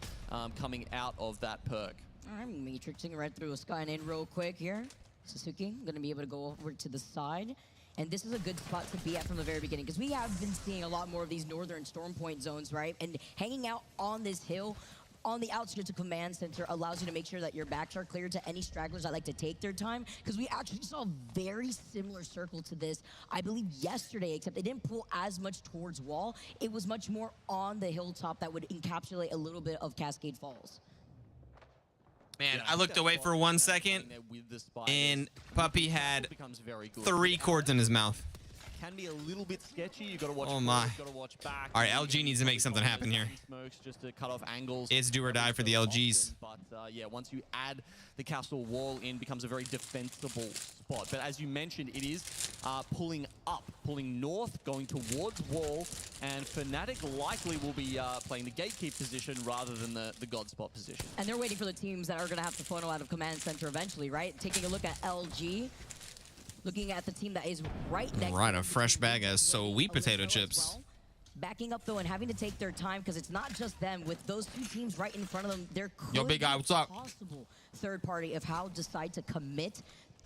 Speaker 11: coming out of that perk.
Speaker 10: All right, matrixing right through a Skynet real quick here. Suzuki gonna be able to go over to the side. And this is a good spot to be at from the very beginning, because we have been seeing a lot more of these northern storm point zones, right? And hanging out on this hill on the outskirts of command center allows you to make sure that your backs are clear to any stragglers that like to take their time, because we actually saw a very similar circle to this, I believe, yesterday, except they didn't pull as much towards wall. It was much more on the hilltop that would encapsulate a little bit of Cascade Falls.
Speaker 1: Man, I looked away for 1 second, and Puppy had 3 cords in his mouth.
Speaker 11: Can be a little bit sketchy. You got to watch.
Speaker 1: Oh my!
Speaker 11: Got to watch back.
Speaker 1: All right, LG needs to make something happen here.
Speaker 11: Smokes just to cut off angles.
Speaker 1: It's do or die for the LGs.
Speaker 11: But yeah, once you add the castle wall in, becomes a very defensible spot. But as you mentioned, it is pulling up, pulling north, going towards wall, and Fnatic likely will be playing the gatekeep position rather than the god spot position.
Speaker 10: And they're waiting for the teams that are going to have to funnel out of command center eventually, right? Taking a look at LG. Looking at the team that is right next
Speaker 1: Right, a fresh bag of sweet potato chips.
Speaker 10: Well. Backing up, though, and having to take their time, because it's not just them. With those 2 teams right in front of them, there could
Speaker 1: Yo, big guy, what's up?
Speaker 10: be a possible third party of how decide to commit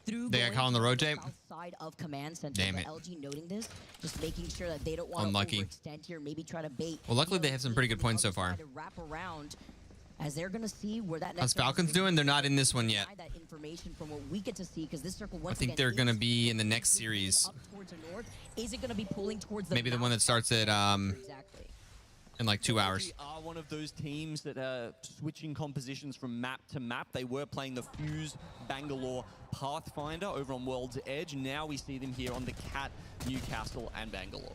Speaker 10: through
Speaker 1: They got caught on the rotate.
Speaker 10: south side of command center.
Speaker 1: Damn it.
Speaker 10: LG noting this, just making sure that they don't want to
Speaker 1: Unlucky.
Speaker 10: overextend here, maybe try to bait.
Speaker 1: Well, luckily they have some pretty good points so far.
Speaker 10: To wrap around, as they're going to see where that
Speaker 1: How's Falcons doing? They're not in this one yet.
Speaker 10: that information from what we get to see, because this circle
Speaker 1: I
Speaker 10: once
Speaker 1: think
Speaker 10: again
Speaker 1: they're
Speaker 10: is
Speaker 1: going to be in the next series.
Speaker 10: up towards the north. Is it going to be pulling towards the
Speaker 1: Maybe the one that starts at
Speaker 10: Exactly.
Speaker 1: in like 2 hours.
Speaker 11: Are one of those teams that are switching compositions from map to map. They were playing the Fuse Bangalore Pathfinder over on World's Edge. Now we see them here on the Cat, Newcastle, and Bangalore.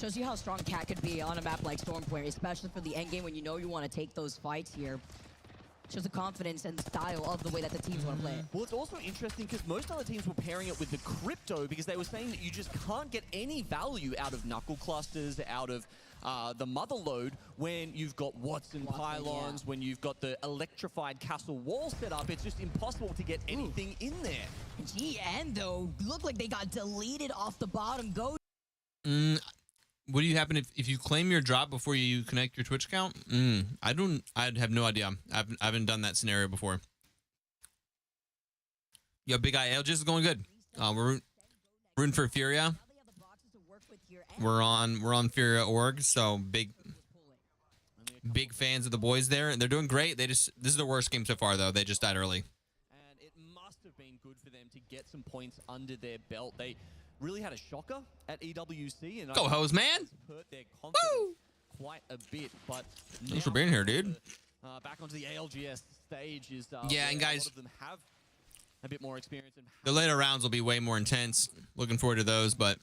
Speaker 10: Shows you how strong Cat could be on a map like Stormpoint, especially for the end game when you know you want to take those fights here. Shows the confidence and style of the way that the teams want to play it.
Speaker 11: Well, it's also interesting because most other teams were pairing it with the Crypto, because they were saying that you just can't get any value out of Knuckle Clusters, out of the Mother Load, when you've got Watson pylons, when you've got the electrified castle wall set up. It's just impossible to get anything in there.
Speaker 10: GN, though, look like they got deleted off the bottom. Go.
Speaker 1: What do you happen if you claim your drop before you connect your Twitch account? I'd have no idea. I haven't done that scenario before. Yo, big guy, LG is going good. We're rooting for Furia. We're on Furia.org, so big fans of the boys there, and they're doing great. This is their worst game so far, though. They just died early.
Speaker 11: And it must have been good for them to get some points under their belt. They really had a shocker at EWC, and
Speaker 1: Go Hose, man!
Speaker 11: Hurt their confidence quite a bit. But
Speaker 1: Thanks for being here, dude.
Speaker 11: Back onto the ALGS stage is
Speaker 1: yeah, and guys,
Speaker 11: a lot of them have a bit more experience. And
Speaker 1: the later rounds will be way more intense. Looking forward to those, but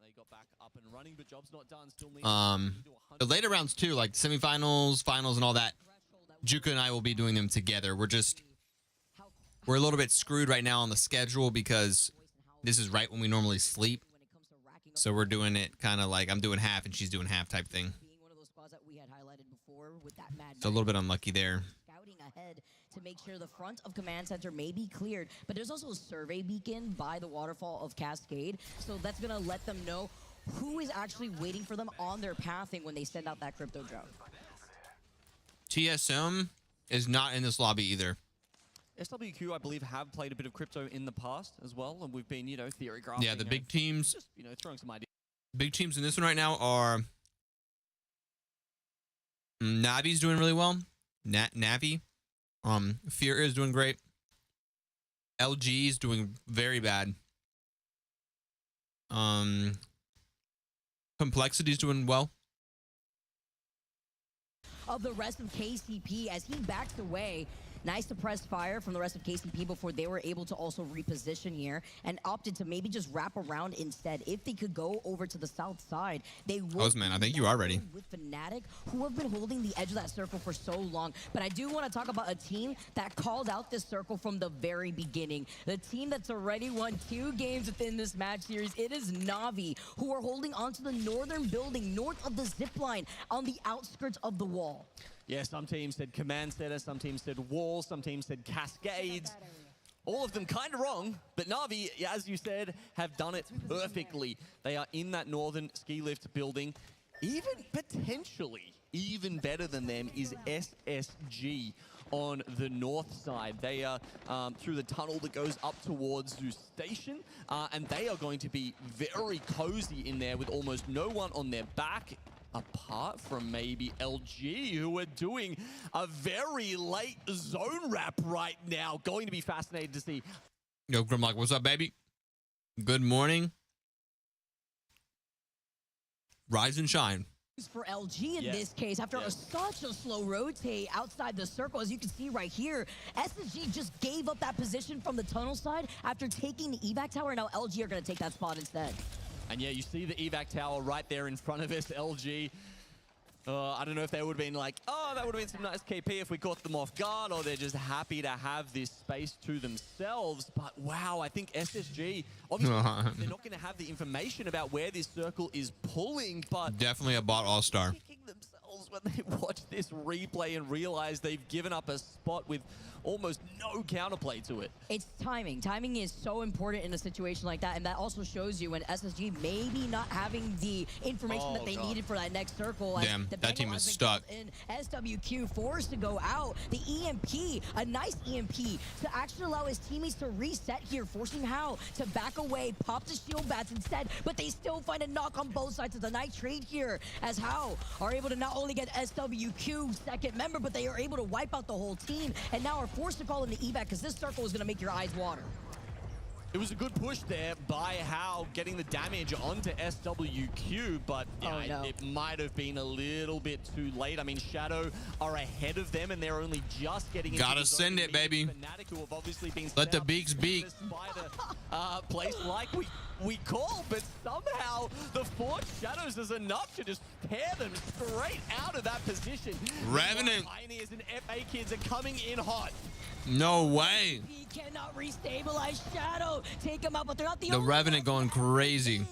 Speaker 11: they got back up and running, but job's not done. Still need
Speaker 1: the later rounds too, like semifinals, finals, and all that. Juka and I will be doing them together. We're a little bit screwed right now on the schedule because this is right when we normally sleep. So we're doing it kind of like I'm doing half and she's doing half type thing. So a little bit unlucky there.
Speaker 10: Scouting ahead to make sure the front of command center may be cleared, but there's also a survey beacon by the waterfall of Cascade, so that's gonna let them know who is actually waiting for them on their pathing when they send out that crypto drone.
Speaker 1: TSM is not in this lobby either.
Speaker 11: SWQ, I believe, have played a bit of crypto in the past as well, and we've been, theory graphing.
Speaker 1: Yeah, the big teams.
Speaker 11: Just, throwing some ideas.
Speaker 1: Big teams in this one right now are Navi's doing really well. Navi. Fear is doing great. LG is doing very bad. Complexity is doing well.
Speaker 10: Of the rest of KCP, as he backs away, Nice suppressed fire from the rest of KCP before they were able to also reposition here and opted to maybe just wrap around instead. If they could go over to the south side, they would.
Speaker 1: Postman, I think you are ready.
Speaker 10: With Fnatic, who have been holding the edge of that circle for so long. But I do want to talk about a team that called out this circle from the very beginning. The team that's already won 2 games within this match series. It is Na'Vi, who are holding onto the northern building north of the zip line on the outskirts of the wall.
Speaker 11: Yeah, some teams said command center, some teams said wall, some teams said cascades. All of them kind of wrong, but Na'Vi, as you said, have done it perfectly. They are in that northern ski lift building. Even potentially, even better than them is SSG on the north side. They are through the tunnel that goes up towards Zeus Station, and they are going to be very cozy in there with almost no one on their back, apart from maybe LG, who are doing a very late zone wrap right now. Going to be fascinated to see.
Speaker 1: Yo, Grimlock, what's up, baby? Good morning. Rise and shine.
Speaker 10: For LG in this case, after such a slow rotate outside the circle, as you can see right here, SSG just gave up that position from the tunnel side after taking the evac tower. Now LG are going to take that spot instead.
Speaker 11: And yeah, you see the evac tower right there in front of us, LG. I don't know if they would have been like, oh, that would have been some nice KP if we caught them off guard, or they're just happy to have this space to themselves. But wow, I think SSG, obviously, they're not going to have the information about where this circle is pulling, but
Speaker 1: definitely a bot all-star.
Speaker 11: Themselves when they watch this replay and realize they've given up a spot with almost no counterplay to it.
Speaker 10: It's timing. Timing is so important in a situation like that, and that also shows you when SSG maybe not having the information that they needed for that next circle.
Speaker 1: Damn, that team is stuck.
Speaker 10: In SWQ forced to go out. The EMP, a nice EMP to actually allow his teammates to reset here, forcing Hao to back away, pop the shield bats instead, but they still find a knock on both sides of the night trade here, as Hao are able to not only get SWQ second member, but they are able to wipe out the whole team, and now are forced to call in the evac because this circle is going to make your eyes water.
Speaker 11: It was a good push there by Hao getting the damage onto SWQ, but it might have been a little bit too late. I mean, Shadow are ahead of them, and they're only just getting into
Speaker 1: Gotta send it, baby.
Speaker 11: Fnatic, who have obviously been
Speaker 1: let the beaks beak.
Speaker 11: Place like we call, but somehow the Forged Shadows is enough to just pair them straight out of that position.
Speaker 1: Revenant.
Speaker 11: Pioneers and FA kids are coming in hot.
Speaker 1: No way.
Speaker 10: He cannot restabilize Shadow. Take him out, but they're not the
Speaker 1: only Revenant going crazy.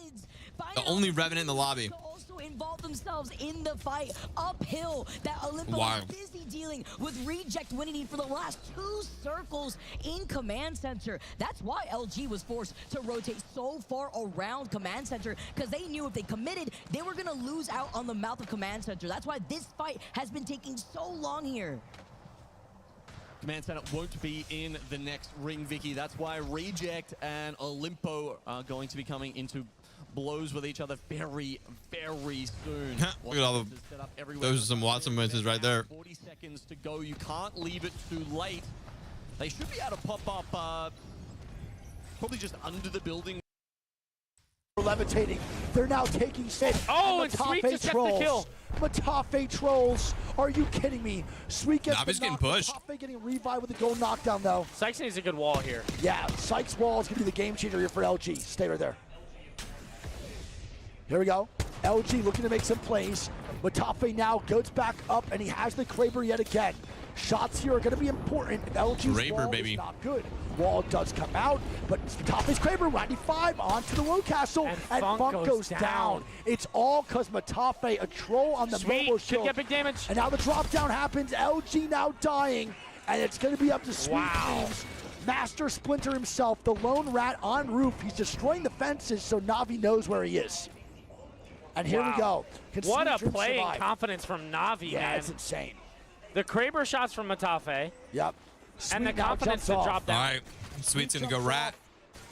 Speaker 1: The only Revenant in the lobby.
Speaker 10: Also involve themselves in the fight uphill. That Olympo is busy dealing with reject winning for the last 2 circles in Command Center. That's why LG was forced to rotate so far around Command Center, because they knew if they committed, they were going to lose out on the mouth of Command Center. That's why this fight has been taking so long here.
Speaker 11: Command Center won't be in the next ring, Vicky. That's why Reject and Olympo are going to be coming into blows with each other very, very soon.
Speaker 1: Look at all those are some Watson misses right there.
Speaker 11: 40 seconds to go. You can't leave it too late. They should be able to pop up probably just under the building.
Speaker 17: Levitating. They're now taking set.
Speaker 16: Oh, and Sweet just gets the kill.
Speaker 17: Matafe trolls. Are you kidding me? Sweet gets
Speaker 1: Navi's getting pushed.
Speaker 17: Matafe getting revived with a goal knockdown, though.
Speaker 16: Sykes needs a good wall here.
Speaker 17: Yeah, Sykes' wall is going to be the game changer here for LG. Stay right there. Here we go. LG looking to make some plays. Matafe now goes back up, and he has the Kraber yet again. Shots here are going to be important if LG's wall is not good. Wall does come out, but Matafe's Kraber, 95 onto the low castle, and Funk goes down. It's all because Matafe, a troll on the Momo shield.
Speaker 16: Get big damage.
Speaker 17: And now the drop down happens. LG now dying, and it's going to be up to Sweet Dreams. Master Splinter himself, the lone rat on roof. He's destroying the fences, so Na'Vi knows where he is. And here we go.
Speaker 16: What a play and confidence from Na'Vi,
Speaker 17: yeah,
Speaker 16: man.
Speaker 17: It's insane.
Speaker 16: The Kraber shots from Matafe.
Speaker 17: Yep.
Speaker 16: And the confidence to drop down.
Speaker 1: All right. Sweet's going to go rat.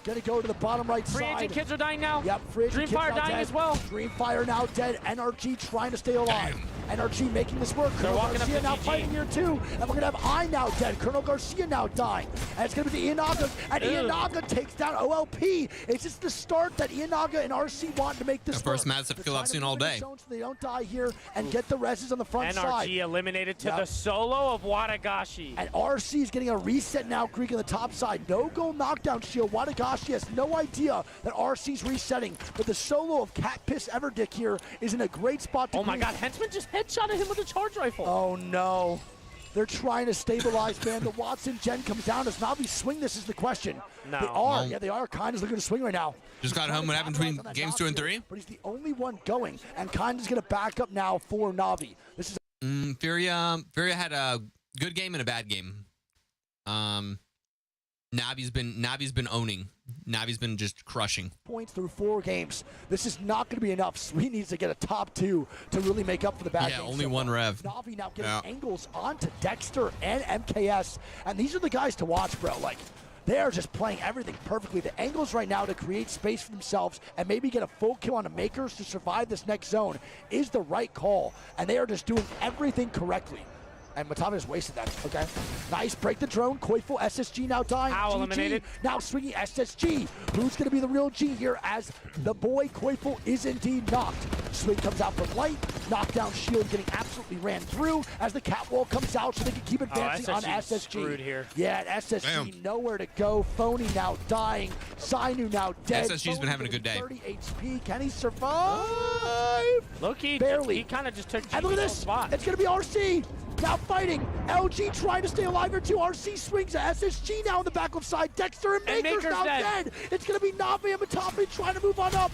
Speaker 17: Gonna go to the bottom right
Speaker 16: Free
Speaker 17: side.
Speaker 16: agent kids are dying now.
Speaker 17: Yep, free agent
Speaker 16: Dreamfire
Speaker 17: kids
Speaker 16: dying
Speaker 17: dead.
Speaker 16: as well.
Speaker 17: Dreamfire now dead. NRG trying to stay alive. NRG making this work. Colonel Garcia now fighting here too. And we're going to have I now dead. Colonel Garcia now dying. And it's going to be the Ianaga. And Ianaga takes down OLP. It's just the start that Ianaga and RC want to make this
Speaker 1: the first massive kill I've seen all day.
Speaker 17: So they don't die here and get the reses on the front side.
Speaker 16: NRG eliminated to the solo of Wadagashi.
Speaker 17: And RC is getting a reset now, Greek on the top side. No goal knockdown shield. Wadagashi has no idea that RC's resetting. But the solo of Cat Piss Everdick here is in a great spot to
Speaker 16: my God, Henchman just headshotted him with a charge rifle.
Speaker 17: Oh no. They're trying to stabilize, man. The Watson gen comes down. Does Navi swing this is the question.
Speaker 16: No.
Speaker 17: They are. Yeah, they are. Kind is looking to swing right now.
Speaker 1: Just got home. What happened between games 2 and 3?
Speaker 17: But he's the only one going. And Kind is going to back up now for Navi. This is
Speaker 1: Furia had a good game and a bad game. Navi's been owning. Navi's been just crushing.
Speaker 17: Points through 4 games. This is not going to be enough. Sweet needs to get a top 2 to really make up for the bad game.
Speaker 1: Yeah, only one rev.
Speaker 17: Navi now getting angles onto Dexter and MKS. And these are the guys to watch, bro. Like, they are just playing everything perfectly. The angles right now to create space for themselves and maybe get a full kill on the Makers to survive this next zone is the right call. And they are just doing everything correctly. And Matava has wasted that, okay? Nice, break the drone. Koiful, SSG now dying.
Speaker 16: Owl eliminated.
Speaker 17: Now swinging SSG. Who's going to be the real G here as the boy Koiful is indeed knocked. Swing comes out from light. Knockdown shield getting absolutely ran through as the catwall comes out so they can keep advancing on SSG.
Speaker 16: Screwed here.
Speaker 17: Yeah, and SSG nowhere to go. Phony now dying. Sainu now dead.
Speaker 1: SSG's been having a good day.
Speaker 17: 30 HP. Can he survive?
Speaker 16: Low-key,
Speaker 17: barely.
Speaker 16: He kind of just took
Speaker 17: And look at this.
Speaker 16: spot.
Speaker 17: It's going to be RC. Now fighting. LG trying to stay alive here too. RC swings at SSG now on the back left side. Dexter and Maker's now dead. It's going to be Navi and Matafe trying to move on up.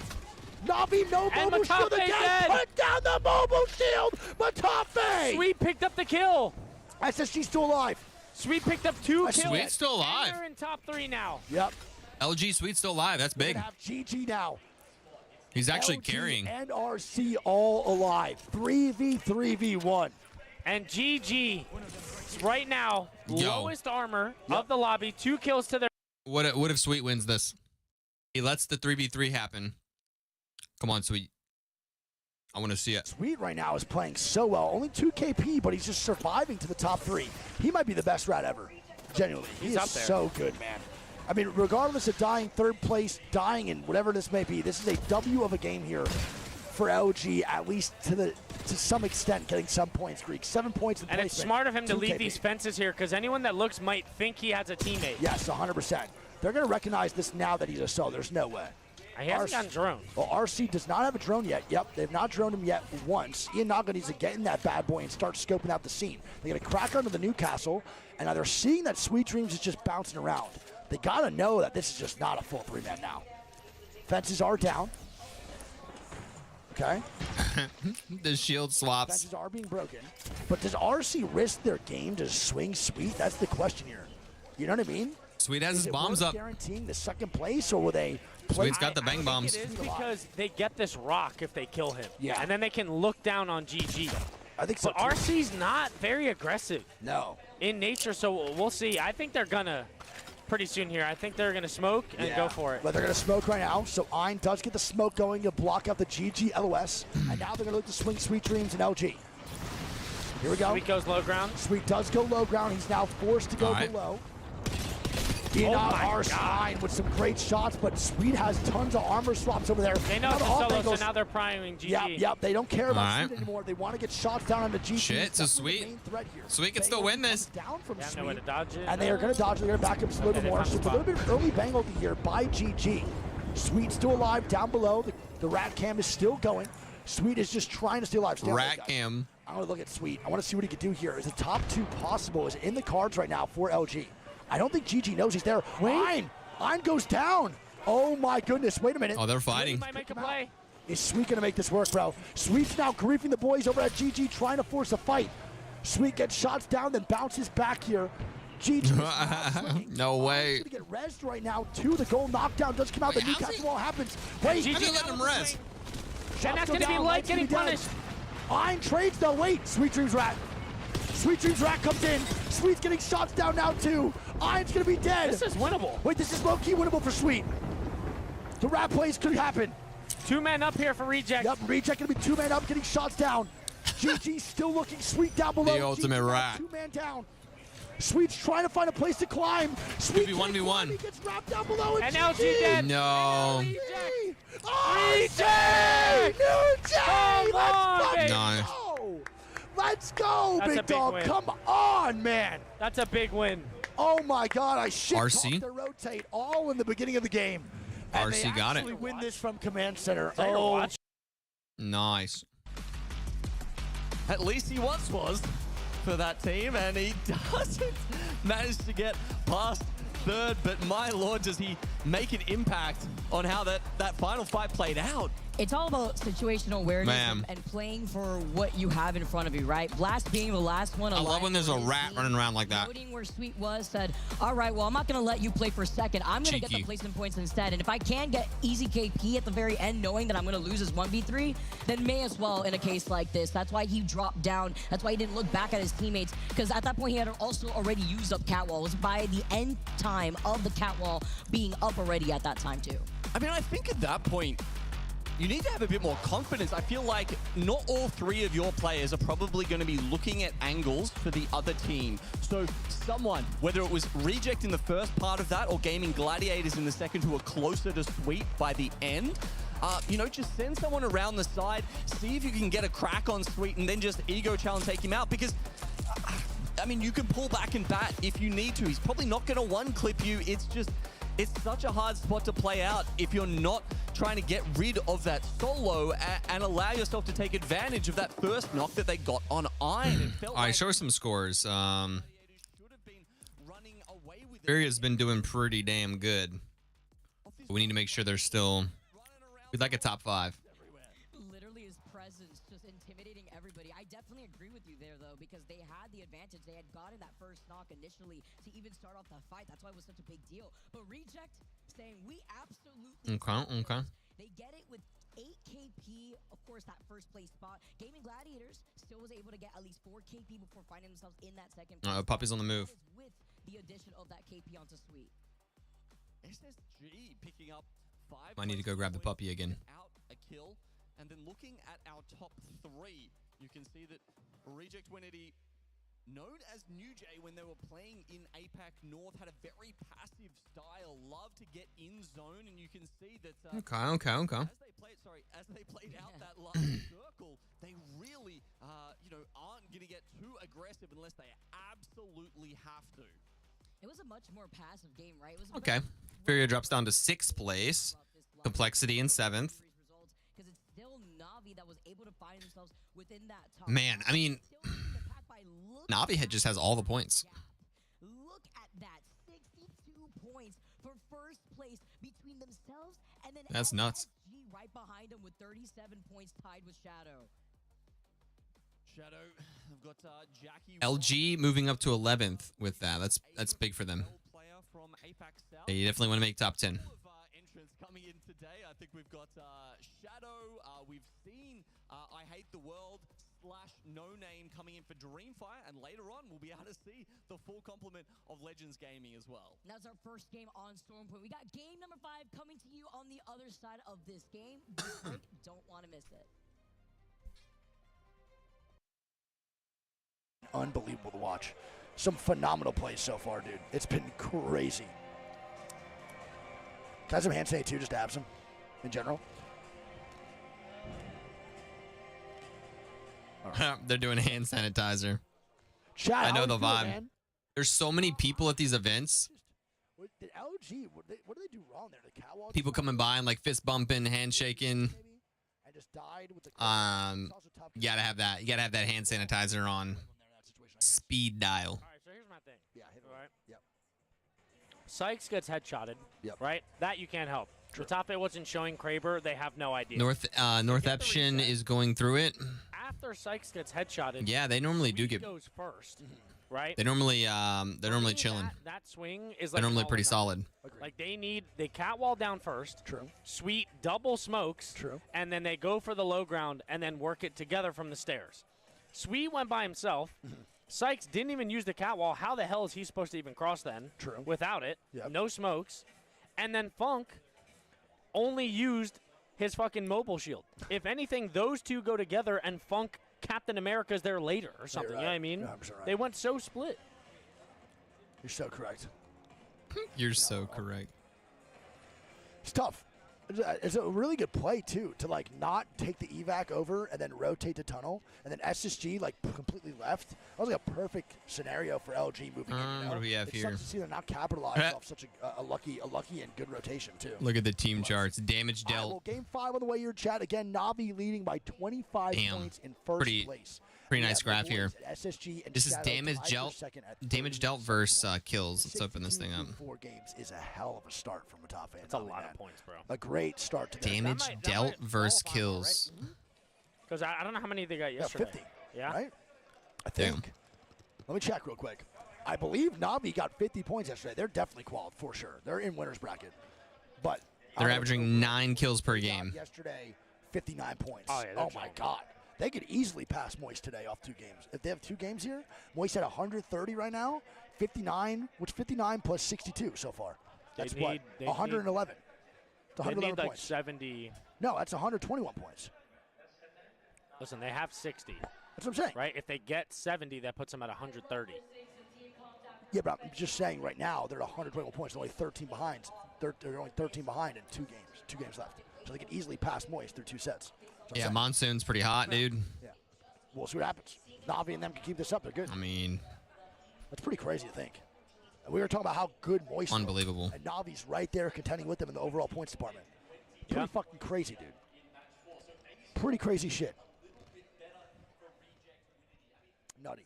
Speaker 17: Navi, no mobile shield again.
Speaker 16: Dead.
Speaker 17: Put down the mobile shield. Matafe.
Speaker 16: Sweet picked up the kill.
Speaker 17: SSG still alive.
Speaker 16: Sweet picked up 2 kills.
Speaker 1: Sweet's still alive.
Speaker 16: And they're in top 3 now.
Speaker 17: Yep.
Speaker 1: LG Sweet's still alive. That's big.
Speaker 17: Have GG now.
Speaker 1: He's actually
Speaker 17: LG
Speaker 1: carrying.
Speaker 17: And RC all alive. 3v3v1.
Speaker 16: And GG right now, lowest armor of the lobby, 2 kills to their.
Speaker 1: What if Sweet wins this? He lets the 3v3 happen. Come on, Sweet. I want to see it.
Speaker 17: Sweet right now is playing so well. Only 2 KP, but he's just surviving to the top 3. He might be the best rat ever. Genuinely. He's
Speaker 16: up there.
Speaker 17: So good, man. I mean, regardless of dying 3rd place, dying in whatever this may be, this is a W of a game here for LG, at least to some extent, getting some points, Greek. 7 points in
Speaker 16: And
Speaker 17: placement.
Speaker 16: it's smart of him to
Speaker 17: 2
Speaker 16: leave
Speaker 17: KP.
Speaker 16: these fences here because anyone that looks might think he has a teammate.
Speaker 17: Yes, 100%. They're going to recognize this now that he's a solo. There's no way.
Speaker 16: He hasn't gotten drone.
Speaker 17: Well, RC does not have a drone yet. Yep, they've not droned him yet once. Ianaga needs to get in that bad boy and start scoping out the scene. They get a crack under the Newcastle, and now they're seeing that Sweet Dreams is just bouncing around. They got to know that this is just not a full 3-man now. Fences are down. Okay.
Speaker 1: The shield swaps.
Speaker 17: Fences are being broken. But does RC risk their game to swing Sweet? That's the question here. You know what I mean?
Speaker 1: Sweet has
Speaker 17: Is
Speaker 1: his
Speaker 17: it
Speaker 1: bombs
Speaker 17: worth
Speaker 1: up.
Speaker 17: guaranteeing the 2nd place, or will they play?
Speaker 1: Sweet's got the bang bombs.
Speaker 16: It is because they get this rock if they kill him.
Speaker 17: Yeah.
Speaker 16: And then they can look down on GG.
Speaker 17: I think so.
Speaker 16: But RC's not very aggressive.
Speaker 17: No.
Speaker 16: In nature, so we'll see. I think they're gonna pretty soon here. I think they're gonna smoke and go for it.
Speaker 17: But they're gonna smoke right now. So Ein does get the smoke going to block out the GG LOS, and now they're gonna look to swing Sweet Dreams and LG. Here we go.
Speaker 16: Sweet goes low ground.
Speaker 17: Sweet does go low ground. He's now forced to go below. Ein with some great shots, but Sweet has tons of armor swaps over there.
Speaker 16: They know it's a solo, so now they're priming GG.
Speaker 17: Yep, they don't care about Sweet anymore. They want to get shots down on the GG.
Speaker 1: Shit, so Sweet. Sweet can still win this.
Speaker 17: Down from
Speaker 16: They have no way to dodge it.
Speaker 17: And they are going to dodge it. They're going to back up a little bit more. So it's a little bit of early bangledy here by GG. Sweet still alive down below. The rat cam is still going. Sweet is just trying to stay alive.
Speaker 1: Rat cam.
Speaker 17: I want to look at Sweet. I want to see what he can do here. Is the top 2 possible? Is in the cards right now for LG. I don't think GG knows he's there. Ein goes down. Oh my goodness. Wait a minute.
Speaker 1: Oh, they're fighting.
Speaker 16: He might make a play.
Speaker 17: Is Sweet going to make this work, bro? Sweet's now griefing the boys over at GG, trying to force a fight. Sweet gets shots down, then bounces back here. GG.
Speaker 1: No way.
Speaker 17: He's going to get rezzed right now, too. The goal knockdown does come out. The Newcastle wall happens. Wait.
Speaker 1: GG let him rest.
Speaker 16: And that's going to be like getting punished.
Speaker 17: Ein trades, though. Wait. Sweet Dreams Rat. Sweet Dreams Rat comes in. Sweet's getting shots down now, too. Ein's going to be dead.
Speaker 16: This is winnable.
Speaker 17: Wait, this is low-key winnable for Sweet. The rat plays could happen.
Speaker 16: 2 men up here for Reject.
Speaker 17: Yep, Reject going to be 2 men up, getting shots down. GG still looking Sweet down below.
Speaker 1: The ultimate rat.
Speaker 17: 2-man down. Sweet's trying to find a place to climb. Sweet
Speaker 1: 1v1.
Speaker 17: He gets wrapped down below.
Speaker 16: And LG dead.
Speaker 1: No.
Speaker 17: Oh,
Speaker 16: Reject!
Speaker 17: New Jay!
Speaker 16: Come on,
Speaker 17: Let's
Speaker 16: baby.
Speaker 1: Nice.
Speaker 17: go! Let's go,
Speaker 16: That's a
Speaker 17: big
Speaker 16: big
Speaker 17: dog.
Speaker 16: win.
Speaker 17: Come on, man.
Speaker 16: That's a big win.
Speaker 17: Oh my God, I shit
Speaker 1: RC?
Speaker 17: talked to rotate all in the beginning of the game. And
Speaker 1: RC
Speaker 17: they
Speaker 1: got it.
Speaker 17: actually win this from Command Center.
Speaker 16: Tiger
Speaker 17: Oh,
Speaker 16: watch.
Speaker 1: Nice.
Speaker 11: At least he once was for that team, and he doesn't manage to get past third. But my lord, does he make an impact on how that final fight played out?
Speaker 10: It's all about situational awareness
Speaker 1: Ma'am.
Speaker 10: and playing for what you have in front of you, right? Blast being the last one
Speaker 1: I
Speaker 10: alive.
Speaker 1: love when there's a rat running around like that.
Speaker 10: Noting where Sweet was, said, all right, well, I'm not going to let you play for second. I'm going to get the
Speaker 1: Cheeky.
Speaker 10: placement points instead. And if I can get easy KP at the very end, knowing that I'm going to lose his 1v3, then may as well in a case like this. That's why he dropped down. That's why he didn't look back at his teammates, because at that point he had also already used up Catwall. It was by the end time of the Catwall being up already at that time, too.
Speaker 11: I mean, I think at that point, you need to have a bit more confidence. I feel like not all three of your players are probably going to be looking at angles for the other team. So someone, whether it was Reject in the first part of that or Gaming Gladiators in the second, who are closer to Sweet by the end, you know, just send someone around the side, see if you can get a crack on Sweet, and then just ego challenge, take him out. Because, I mean, you can pull back and bat if you need to. He's probably not going to one-clip you. It's just... it's such a hard spot to play out if you're not trying to get rid of that solo and allow yourself to take advantage of that first knock that they got on Iron.
Speaker 1: All right, show us some scores. Furia's been doing pretty damn good. But we need to make sure they're still... we'd like a top 5.
Speaker 10: Literally his presence just intimidating everybody. I definitely agree with you there, though, because they had the advantage. They had gotten that first knock initially to even start off that fight. That's why it was such a big deal. But Reject saying we absolutely...
Speaker 1: Okay.
Speaker 10: They get it with 8 KP, of course, that first place spot. Gaming Gladiators still was able to get at least 4 KP before finding themselves in that second place.
Speaker 1: Puppy's on the move.
Speaker 10: With the addition of that KP onto Sweet.
Speaker 11: SSG picking up 5.
Speaker 1: I need to go grab the puppy again.
Speaker 11: Out a kill, and then looking at our top 3, you can see that Reject Winity, known as New Jay when they were playing in APAC North, had a very passive style, loved to get in zone, and you can see that
Speaker 1: Okay.
Speaker 11: as they played out that last circle, they really aren't going to get too aggressive unless they absolutely have to.
Speaker 10: It was a much more passive game, right? It was
Speaker 1: Okay. Furia drops down to 6th place. Complexity in 7th.
Speaker 10: because it's still Na'Vi that was able to find themselves within that top.
Speaker 1: Man, I mean, Na'Vi just has all the points.
Speaker 10: Look at that, 62 points for first place between themselves and then
Speaker 1: That's nuts.
Speaker 10: SSG right behind them with 37 points tied with Shadow.
Speaker 11: Shadow, I've got Jackie.
Speaker 1: LG moving up to 11th with that. That's big for them. Yeah, you definitely want to make top 10.
Speaker 11: Entrants coming in today. I think we've got Shadow. We've seen I Hate the World / No Name coming in for Dreamfire, and later on we'll be able to see the full complement of Legends Gaming as well.
Speaker 10: That's our first game on Stormpoint. We got game number 5 coming to you on the other side of this game. Don't want to miss it.
Speaker 17: Unbelievable to watch. Some phenomenal plays so far, dude. It's been crazy. Can I have some hand sanitizer too, just to have some in general?
Speaker 1: They're doing hand sanitizer.
Speaker 17: Chat,
Speaker 1: I know
Speaker 17: how
Speaker 1: the
Speaker 17: you feeling,
Speaker 1: vibe.
Speaker 17: man?
Speaker 1: There's so many people at these events.
Speaker 17: Did LG, what did they do wrong there? The catwalk?
Speaker 1: People coming by and like fist bumping, handshaking.
Speaker 17: I just died with the
Speaker 1: You gotta have that. You gotta have that hand sanitizer on speed dial.
Speaker 16: All right, so here's my thing.
Speaker 17: Yeah, hit
Speaker 16: all right.
Speaker 17: Yep.
Speaker 16: Sykes gets headshotted.
Speaker 17: Yep.
Speaker 16: Right? That you can't help.
Speaker 17: True.
Speaker 16: The top 8 wasn't showing Kraber. They have no idea.
Speaker 1: North Eption is going through it.
Speaker 16: After Sykes gets headshotted,
Speaker 1: Yeah, they normally do get.
Speaker 16: goes first, right?
Speaker 1: They're normally chilling.
Speaker 16: That swing is
Speaker 1: They're
Speaker 16: like
Speaker 1: normally
Speaker 16: all
Speaker 1: pretty
Speaker 16: or nothing.
Speaker 1: solid.
Speaker 16: Like they catwall down first.
Speaker 17: True.
Speaker 16: Sweet double smokes.
Speaker 17: True.
Speaker 16: And then they go for the low ground and then work it together from the stairs. Sweet went by himself. Sykes didn't even use the catwall. How the hell is he supposed to even cross then?
Speaker 17: True.
Speaker 16: Without it.
Speaker 17: Yep.
Speaker 16: No smokes. And then Funk only used his fucking mobile shield. If anything, those two go together and Funk Captain America's there later or something. You know what I mean?
Speaker 17: You're 100% right.
Speaker 16: They went so split.
Speaker 17: You're so correct.
Speaker 1: You're so correct.
Speaker 17: It's tough. It's a really good play, too, to, like, not take the evac over and then rotate to tunnel, and then SSG, like, completely left. That was, like, a perfect scenario for LG moving in, you know?
Speaker 1: What do we have
Speaker 17: It
Speaker 1: here?
Speaker 17: sucks to see them not capitalize off such a lucky and good rotation, too.
Speaker 1: Look at the team charts. Damage
Speaker 17: All right,
Speaker 1: dealt.
Speaker 17: well, game 5 on the way here, chat. Again, Navi leading by 25 points in first place.
Speaker 1: Pretty nice graph here.
Speaker 17: SSG and
Speaker 1: This is
Speaker 17: Shadow
Speaker 1: damage
Speaker 17: tied for
Speaker 1: dealt.
Speaker 17: second at
Speaker 1: Damage dealt versus kills. Let's open this thing up.
Speaker 17: 4 games is a hell of a start from a top fan.
Speaker 16: That's a lot of points, bro.
Speaker 17: A great start to this.
Speaker 1: Damage dealt versus kills.
Speaker 16: Because I don't know how many they got yesterday.
Speaker 17: 50.
Speaker 16: Yeah?
Speaker 17: Right? I think. Let me check real quick. I believe Navi got 50 points yesterday. They're definitely qualified for sure. They're in winner's bracket. But
Speaker 1: They're averaging 9 kills per game.
Speaker 17: yesterday, 59 points.
Speaker 16: Oh, yeah,
Speaker 17: my God. They could easily pass Moist today off 2 games. If they have 2 games here, Moist at 130 right now, 59, which 59 plus 62 so far. That's what? 111. It's
Speaker 16: They
Speaker 17: 111
Speaker 16: need like
Speaker 17: points.
Speaker 16: 70.
Speaker 17: No, that's 121 points.
Speaker 16: Listen, they have 60.
Speaker 17: That's what I'm saying.
Speaker 16: Right? If they get 70, that puts them at 130.
Speaker 17: Yeah, but I'm just saying right now they're at 121 points. They're only 13 behind. They're only 13 behind in 2 games. 2 games left. So they could easily pass Moist through 2 sets.
Speaker 1: Yeah, Monsoon's pretty hot, dude.
Speaker 17: Yeah. We'll see what happens. Navi and them can keep this up. They're good.
Speaker 1: I mean,
Speaker 17: that's pretty crazy to think. And we were talking about how good Moist
Speaker 1: unbelievable.
Speaker 17: looked, and Navi's right there contending with them in the overall points department. Pretty fucking crazy, dude. Pretty crazy shit. Nutty.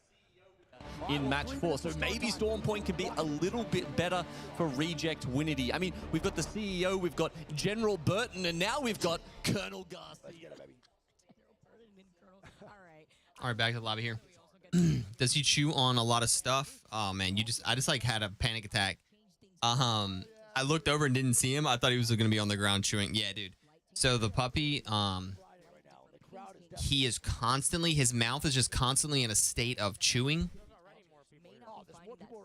Speaker 11: In match 4, so maybe Storm Point can be a little bit better for Reject Winity. I mean, we've got the CEO, we've got General Burton, and now we've got Colonel Garcia.
Speaker 1: All right, back to the lobby here. Does he chew on a lot of stuff? Oh man, I just like had a panic attack. I looked over and didn't see him. I thought he was gonna be on the ground chewing. Yeah, dude. So the puppy, he is constantly, his mouth is just constantly in a state of chewing.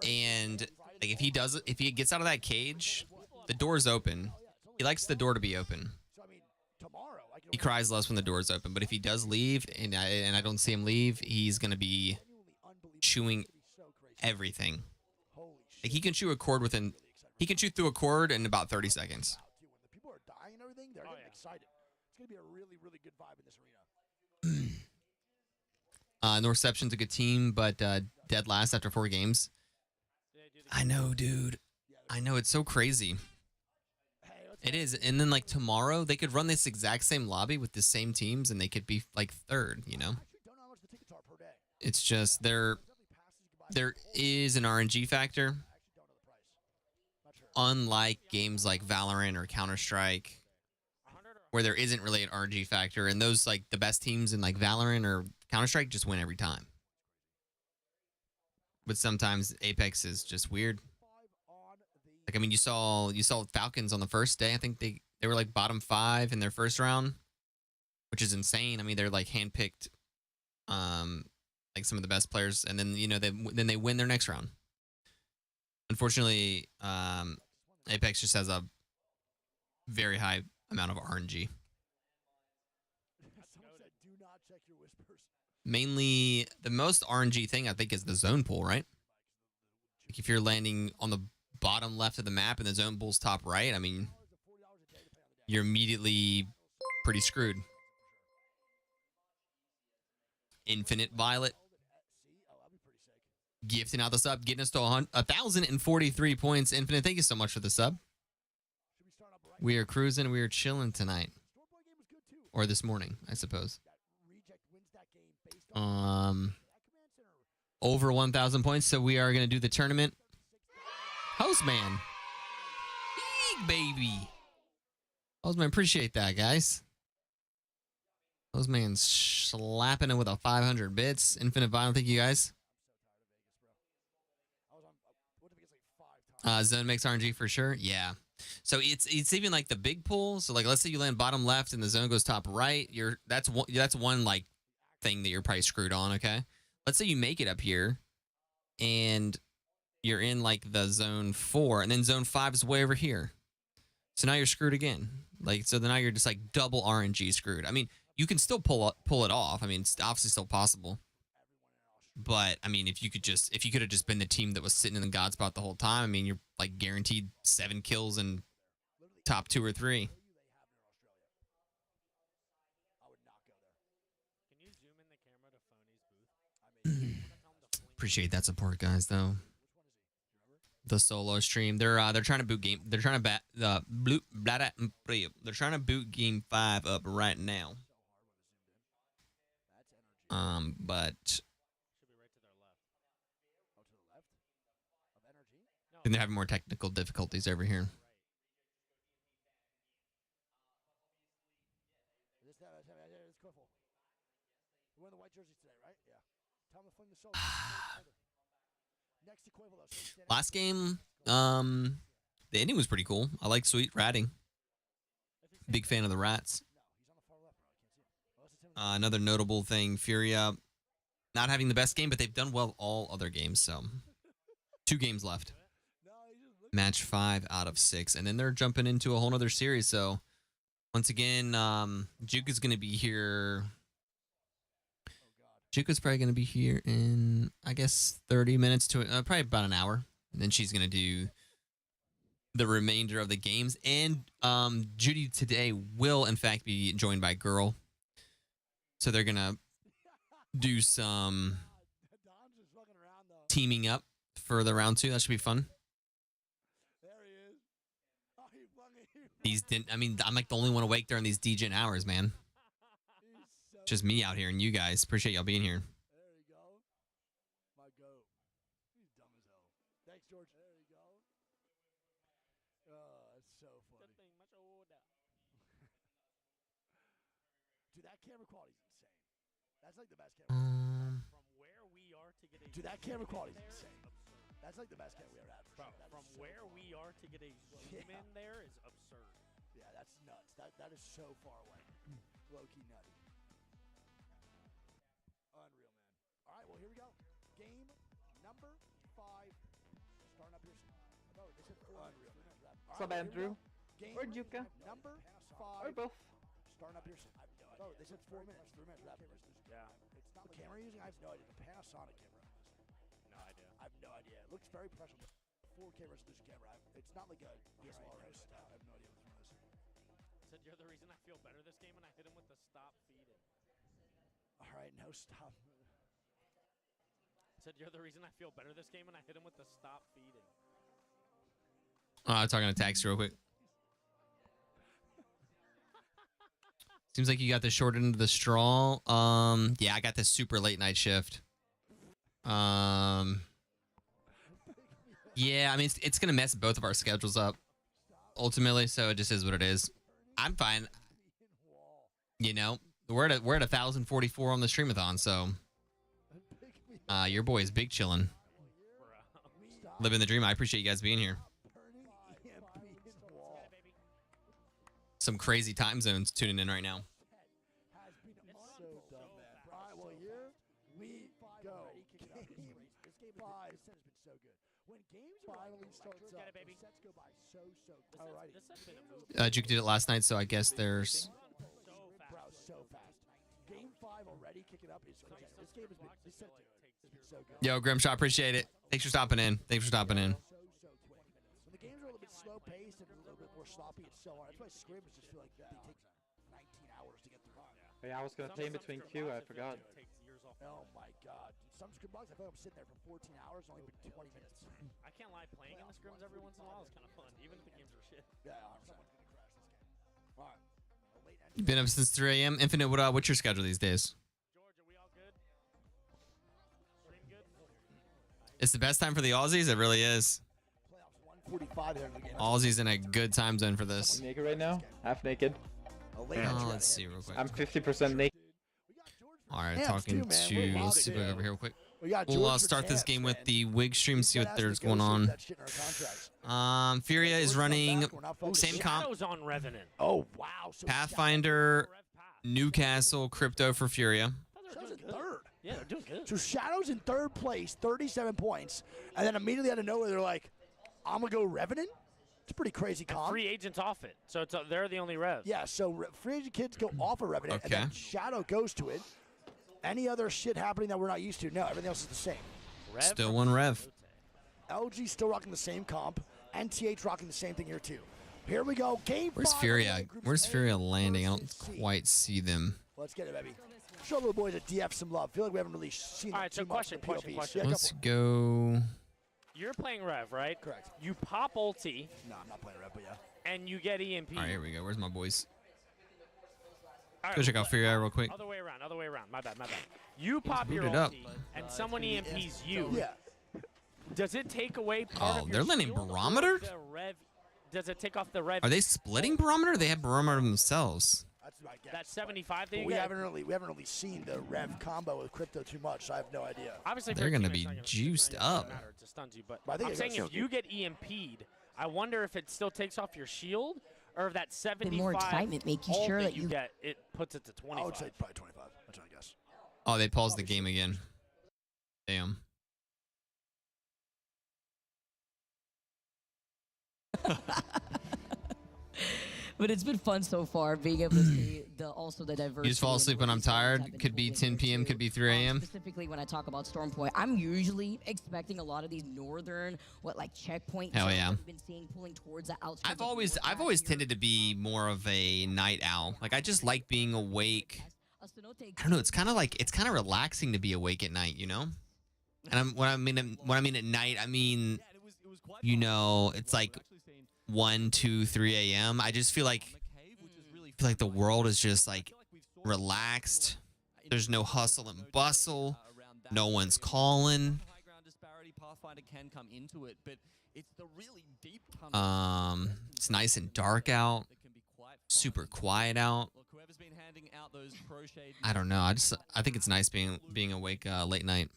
Speaker 1: And like if he gets out of that cage, the door's open. He likes the door to be open. He cries less when the door's open, but if he does leave and I don't see him leave, he's gonna be chewing everything. Like he can chew through a cord in about 30 seconds.
Speaker 17: People are dying and everything. They're getting excited. It's gonna be a really, really good vibe in this arena.
Speaker 1: Norception's a good team, but dead last after 4 games. I know, dude. I know, it's so crazy. It is. And then like tomorrow, they could run this exact same lobby with the same teams and they could be like 3rd, you know? It's just there is an RNG factor. Unlike games like Valorant or Counter-Strike, where there isn't really an RNG factor, and those like the best teams in like Valorant or Counter-Strike just win every time. But sometimes Apex is just weird. Like I mean, you saw Falcons on the first day. I think they were like bottom 5 in their first round, which is insane. I mean, they're like handpicked, like some of the best players, and then they win their next round. Unfortunately, Apex just has a very high amount of RNG. Mainly, the most RNG thing I think is the zone pool, right? Like if you're landing on the bottom left of the map and the zone pool's top right, I mean, you're immediately pretty screwed. Infinite Violet. Gifting out the sub, getting us to 1,043 points. Infinite, thank you so much for the sub. We are cruising. We are chilling tonight. Or this morning, I suppose. Over 1,000 points, so we are going to do the tournament. Houseman. Eek, baby. Houseman, appreciate that, guys. Houseman's slapping it with a 500 bits. Infinite Violet, thank you, guys. Zone makes RNG for sure. Yeah. So it's even like the big pool. So like let's say you land bottom left and the zone goes top right. That's one like thing that you're probably screwed on. Okay. Let's say you make it up here, and you're in like the zone 4, and then zone 5 is way over here. So now you're screwed again. Like so now you're just like double RNG screwed. I mean, you can still pull it off. I mean, it's obviously still possible. But I mean, if you could have just been the team that was sitting in the God spot the whole time, I mean, you're like guaranteed 7 kills and top 2 or 3. Appreciate that support, guys. Though the solo stream, they're trying to boot game. They're trying to they're trying to boot game 5 up right now. But and they're having more technical difficulties over here.
Speaker 17: We're in the white jerseys today, right? Yeah. Tell them to fling the soul. Next to Quavo, though.
Speaker 1: Last game, the ending was pretty cool. I like Sweet ratting. Big fan of the rats. Another notable thing, Furia not having the best game, but they've done well all other games. So 2 games left. Match 5 out of 6. And then they're jumping into a whole other series. So once again, Juke is going to be here. Juka's probably going to be here in, I guess, 30 minutes to probably about an hour. And then she's going to do the remainder of the games. And Judy today will, in fact, be joined by Girl. So they're going to do some teaming up for the round 2. That should be fun. I'm like the only one awake during these DJing hours, man. Just me out here and you guys. Appreciate y'all being here.
Speaker 17: There you go. My goat. He's dumb as hell. Thanks, George. There you go. Oh, that's so funny. Dude, that camera quality is insane. That's like the best camera.
Speaker 16: From where we are to get a
Speaker 17: Dude, that camera quality is insane. That's like the best camera we ever had.
Speaker 16: From where we are to get a zoom in there is absurd.
Speaker 17: Yeah, that's nuts. That is so far away. Low-key nutty. Unreal, man. All right, well, here we go. Game number 5. Starting up here. Oh, they said 4. Unreal, man.
Speaker 12: What's up, Andrew?
Speaker 17: Game
Speaker 12: or Juka?
Speaker 17: Number 5.
Speaker 12: Or both.
Speaker 17: Starting up here. Oh, they said 4 minutes. 3 minutes. Yeah. It's not the camera you're using? I have no idea. The Panasonic camera.
Speaker 16: No idea.
Speaker 17: I have no idea. It looks very professional. 4 cameras in this camera. It's not like a DSLR. I have no idea what's wrong with this.
Speaker 16: Said you're the reason I feel better this game, and I hit him with the stop feeding.
Speaker 17: All right, no stop.
Speaker 16: Said you're the reason I feel better this game, and I hit him with the stop feeding.
Speaker 1: Talking to Tax real quick. Seems like you got the short end of the straw. Yeah, I got the super late night shift. Yeah, I mean it's gonna mess both of our schedules up ultimately, so it just is what it is. I'm fine. You know, we're at 1,044 on the streamathon, so your boy is big chillin'. Living the dream. I appreciate you guys being here. Some crazy time zones tuning in right now.
Speaker 17: So dumb, man. All right, well, here we go. Game 5 has been so good. When games finally starts up, the sets go by so quick. All righty.
Speaker 1: Juke did it last night, so I guess there's...
Speaker 17: Bro, so fast. Game 5 already kicking up is crazy. This game has been, this set has been so good.
Speaker 1: Yo, Grimshot, appreciate it. Thanks for stopping in.
Speaker 17: So quick. When the games are a little bit slow paced and a little bit more sloppy, it's so hard. That's why scrims just feel like they take 19 hours to get through.
Speaker 12: Yeah, I was gonna play in between queue. I forgot.
Speaker 17: Oh my god. Some scrim blocks, I feel like I'm sitting there for 14 hours, only been 20 minutes.
Speaker 16: I can't lie, playing in the scrims every once in a while is kind of fun, even if the games are shit.
Speaker 17: Yeah, someone's gonna crash this game. All right.
Speaker 1: You've been up since 3 a.m. Infinite, what's your schedule these days?
Speaker 16: George, are we all good? Stream good?
Speaker 1: It's the best time for the Aussies. It really is.
Speaker 17: 145 there in the game.
Speaker 1: Aussies in a good time zone for this.
Speaker 12: I'm naked right now. Half naked.
Speaker 1: Let's see real quick.
Speaker 12: I'm 50% naked.
Speaker 1: All right,
Speaker 17: Hamps
Speaker 1: talking
Speaker 17: too, man.
Speaker 1: to... Let's see over here real quick.
Speaker 17: We got
Speaker 1: We'll
Speaker 17: George for
Speaker 1: start this
Speaker 17: Hamps,
Speaker 1: game with
Speaker 17: man.
Speaker 1: the Wig stream, see what
Speaker 17: That
Speaker 1: there's
Speaker 17: has to
Speaker 1: going on.
Speaker 17: negotiate that shit in our contracts.
Speaker 1: Furia is running
Speaker 17: We're not focused.
Speaker 1: same comp.
Speaker 16: Shadow's on Revenant.
Speaker 17: Oh, wow. So
Speaker 1: Pathfinder, Newcastle, Crypto for Furia.
Speaker 17: Shadow's in third.
Speaker 16: Yeah, they're doing good.
Speaker 17: So Shadow's in third place, 37 points. And then immediately out of nowhere, they're like, I'm going to go Revenant? It's a pretty crazy
Speaker 16: And
Speaker 17: comp.
Speaker 16: free agents off it, so they're the only rev.
Speaker 17: Yeah, so free agent kids go off of Revenant, and
Speaker 1: Okay.
Speaker 17: then Shadow goes to it. Any other shit happening that we're not used to? No, everything else is the same.
Speaker 1: Still one rev.
Speaker 17: LG still rocking the same comp, and TH rocking the same thing here too. Here we go, game
Speaker 1: Where's
Speaker 17: 5.
Speaker 1: Furia? Where's Furia landing? I don't quite see them.
Speaker 17: Let's get it, baby. Show little boys at DF some love. Feel like we haven't really seen.
Speaker 16: All right, so
Speaker 17: too much in
Speaker 16: question.
Speaker 17: POVs. Yeah,
Speaker 1: Let's
Speaker 17: go.
Speaker 1: go.
Speaker 16: You're playing rev, right?
Speaker 17: Correct.
Speaker 16: You pop ulti.
Speaker 17: No, I'm not playing rev, but yeah.
Speaker 16: And you get EMP.
Speaker 1: All right, here we go. Where's my boys?
Speaker 16: All
Speaker 1: Go check out Furia real quick.
Speaker 16: Other way around. My bad. You pop your
Speaker 1: booted up.
Speaker 16: ulti, and someone EMPs you.
Speaker 17: Yeah.
Speaker 16: Does it take away part
Speaker 1: Oh,
Speaker 16: of
Speaker 1: they're
Speaker 16: your
Speaker 1: landing
Speaker 16: shield, or
Speaker 1: barometer?
Speaker 16: the rev, does it take off the rev?
Speaker 1: Are they splitting barometer? Or they have barometer themselves.
Speaker 17: That's my guess.
Speaker 16: That 75 that you
Speaker 17: we
Speaker 16: get?
Speaker 17: haven't really seen the rev combo with crypto too much, so I have no idea.
Speaker 16: Obviously,
Speaker 1: They're gonna be juiced up.
Speaker 16: Matter, it stuns you, but
Speaker 17: I think
Speaker 16: I'm
Speaker 17: it
Speaker 16: saying
Speaker 17: goes-
Speaker 16: if you get EMP'd, I wonder if it still takes off your shield, or if that 75
Speaker 10: more excitement, making
Speaker 16: ult
Speaker 10: sure that
Speaker 16: you
Speaker 10: you-
Speaker 16: get, it puts it to 25.
Speaker 17: I would say probably 25. That's what I guess.
Speaker 1: Oh, they paused the game again. Damn.
Speaker 10: But it's been fun so far, being able to see the diversity.
Speaker 1: You just fall
Speaker 10: and
Speaker 1: asleep
Speaker 10: what
Speaker 1: when I'm
Speaker 10: these guys have
Speaker 1: tired.
Speaker 10: been
Speaker 1: Could be
Speaker 10: pulling
Speaker 1: 10
Speaker 10: here,
Speaker 1: p.m.
Speaker 10: too.
Speaker 1: Could be 3 a.m.
Speaker 10: Specifically, when I talk about Storm Point, I'm usually expecting a lot of these northern, checkpoint.
Speaker 1: Hell
Speaker 10: zones
Speaker 1: yeah.
Speaker 10: that we've been seeing pulling towards the outskirts.
Speaker 1: I've always tended to be more of a night owl. Like I just like being awake. I don't know. It's kind of relaxing to be awake at night, you know. And when I mean at night, I mean, you know, it's like 1, 2, 3 a.m. I just feel like the world is just like relaxed. There's no hustle and bustle. No one's calling.
Speaker 11: Pathfinder can come into it, but it's the really deep
Speaker 1: It's nice and dark out. Super quiet out.
Speaker 11: whoever's been handing out those pro shade.
Speaker 1: I don't know. I think it's nice being awake late night.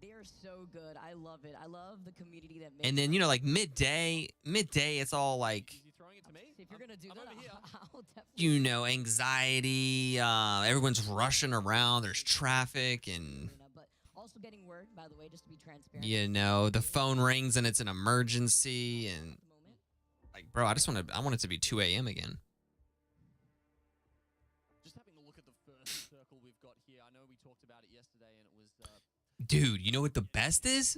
Speaker 10: They are so good. I love it. I love the community that makes.
Speaker 1: And then, you know, like midday, it's all like,
Speaker 10: If you're gonna do that, I'll definitely.
Speaker 1: you know, anxiety. Everyone's rushing around. There's traffic, and
Speaker 10: But also getting word, by the way, just to be transparent.
Speaker 1: you know, the phone rings and it's an emergency, and like, bro, I want it to be 2 a.m. again.
Speaker 11: Just having a look at the first circle we've got here. I know we talked about it yesterday, and it was.
Speaker 1: Dude, you know what the best is?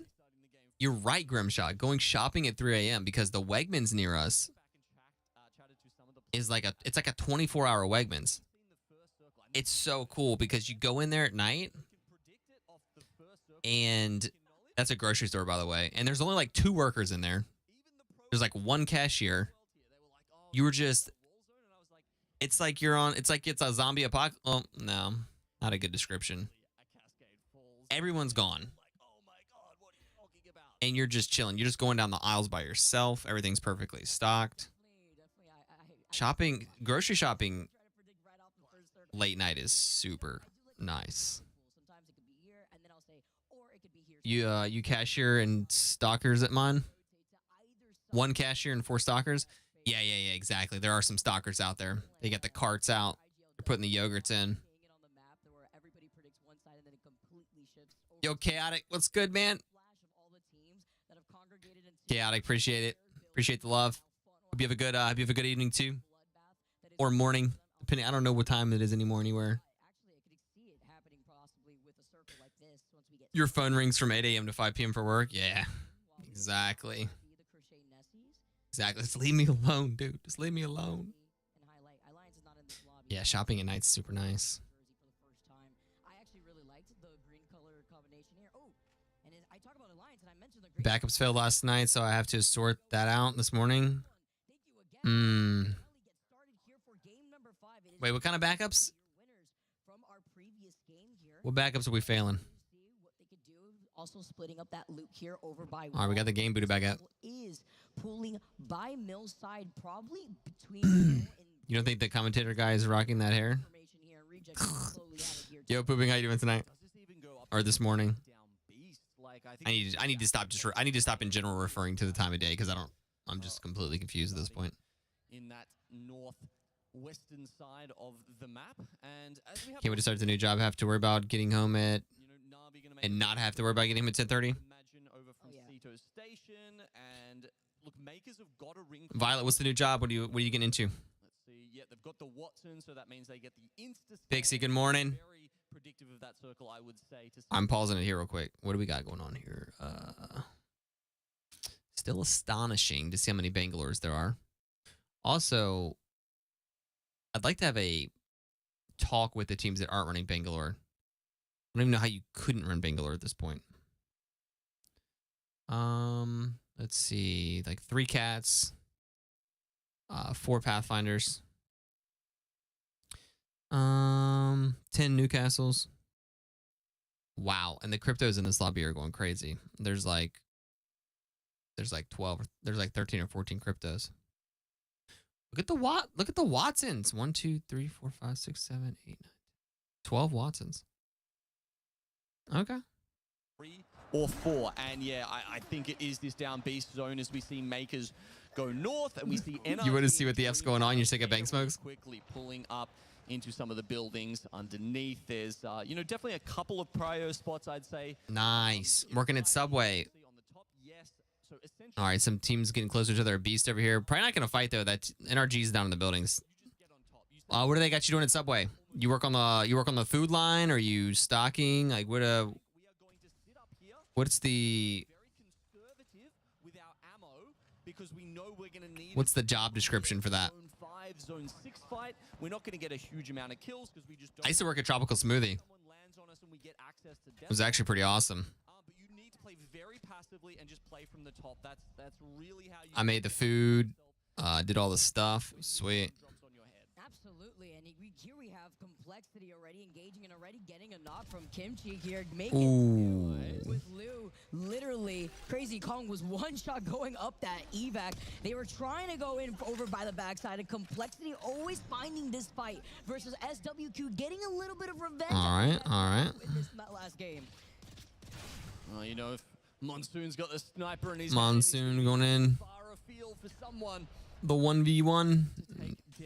Speaker 1: You're right, Grimshot. Going shopping at 3 a.m. because the Wegmans near us is like a 24-hour Wegmans. It's so cool because you go in there at night, and that's a grocery store, by the way. And there's only like 2 workers in there. There's like 1 cashier. You were just. It's like it's a zombie apocalypse. Oh no, not a good description. Everyone's gone. And you're just chilling. You're just going down the aisles by yourself. Everything's perfectly stocked. Grocery shopping late night is super nice. You cashier and stalkers at mine? 1 cashier and 4 stalkers? Yeah, exactly. There are some stalkers out there. They got the carts out. They're putting the yogurts in. Yo, Chaotic, what's good, man? Chaotic, appreciate it. Appreciate the love. Hope you have a good evening too, or morning, depending. I don't know what time it is anymore anywhere. Your phone rings from 8 a.m. to 5 p.m. for work. Yeah, exactly. Exactly. Just leave me alone, dude. Just leave me alone. Yeah, shopping at night's super nice. Backups failed last night, so I have to sort that out this morning. Wait, what kind of backups? What backups are we failing?
Speaker 10: Also splitting up that loot here over by.
Speaker 1: All right, we got the game booted back up.
Speaker 10: Is pulling by mill side, probably between.
Speaker 1: You don't think the commentator guy is rocking that hair? Yo, Pooping, how you doing tonight? Or this morning? I need to stop I need to stop in general referring to the time of day because I'm just completely confused at this point.
Speaker 11: In that northwestern side of the map, and as we have
Speaker 1: Can't wait to start the new job. Have to worry about getting home at and not have to worry about getting home at 10:30.
Speaker 11: over from Cito Station, and look, Makers have got a ring.
Speaker 1: Violet, what's the new job? What are you getting into?
Speaker 11: Let's see. Yeah, they've got the Watson, so that means they get the Insta.
Speaker 1: Pixie, good morning.
Speaker 11: Very predictive of that circle, I would say.
Speaker 1: I'm pausing it here real quick. What do we got going on here? Still astonishing to see how many Bangalores there are. Also, I'd like to have a talk with the teams that aren't running Bangalore. I don't even know how you couldn't run Bangalore at this point. Let's see, like 3 Cats, 4 Pathfinders, 10 Newcastles. Wow, and the cryptos in this lobby are going crazy. There's like 12, there's like 13 or 14 cryptos. Look at the Watsons. 1, 2, 3, 4, 5, 6, 7, 8, 9, 12 Watsons. Okay.
Speaker 11: 3 or 4, and yeah, I think it is this down beast zone as we see Makers go north, and we see NRG.
Speaker 1: You want to see what the F's going on? You're sick of bank smokes?
Speaker 11: Quickly pulling up into some of the buildings underneath. There's, you know, definitely a couple of prio spots, I'd say.
Speaker 1: Nice. Working at Subway. All right, some teams getting closer to their beast over here. Probably not going to fight, though. That NRG's down in the buildings. What do they got you doing at Subway? You work on the food line? Or are you stocking? Like, what's the... What's the job description for that?
Speaker 11: Zone 6 fight. We're not going to get a huge amount of kills because we just don't.
Speaker 1: I used to work at Tropical Smoothie. It was actually pretty awesome.
Speaker 11: But you need to play very passively and just play from the top. That's really how you.
Speaker 1: I made the food, did all the stuff. Sweet.
Speaker 10: Absolutely, and here we have complexity already engaging and already getting a knock from Kimchi here, making with Liu. Literally, Crazy Kong was one shot going up that evac. They were trying to go in over by the backside, and complexity always finding this fight versus SWQ, getting a little bit of revenge.
Speaker 1: All right.
Speaker 10: In this last game.
Speaker 11: Well, you know, if Monsoon's got the sniper and he's
Speaker 1: Monsoon going in.
Speaker 11: Far afield for someone.
Speaker 1: The 1v1.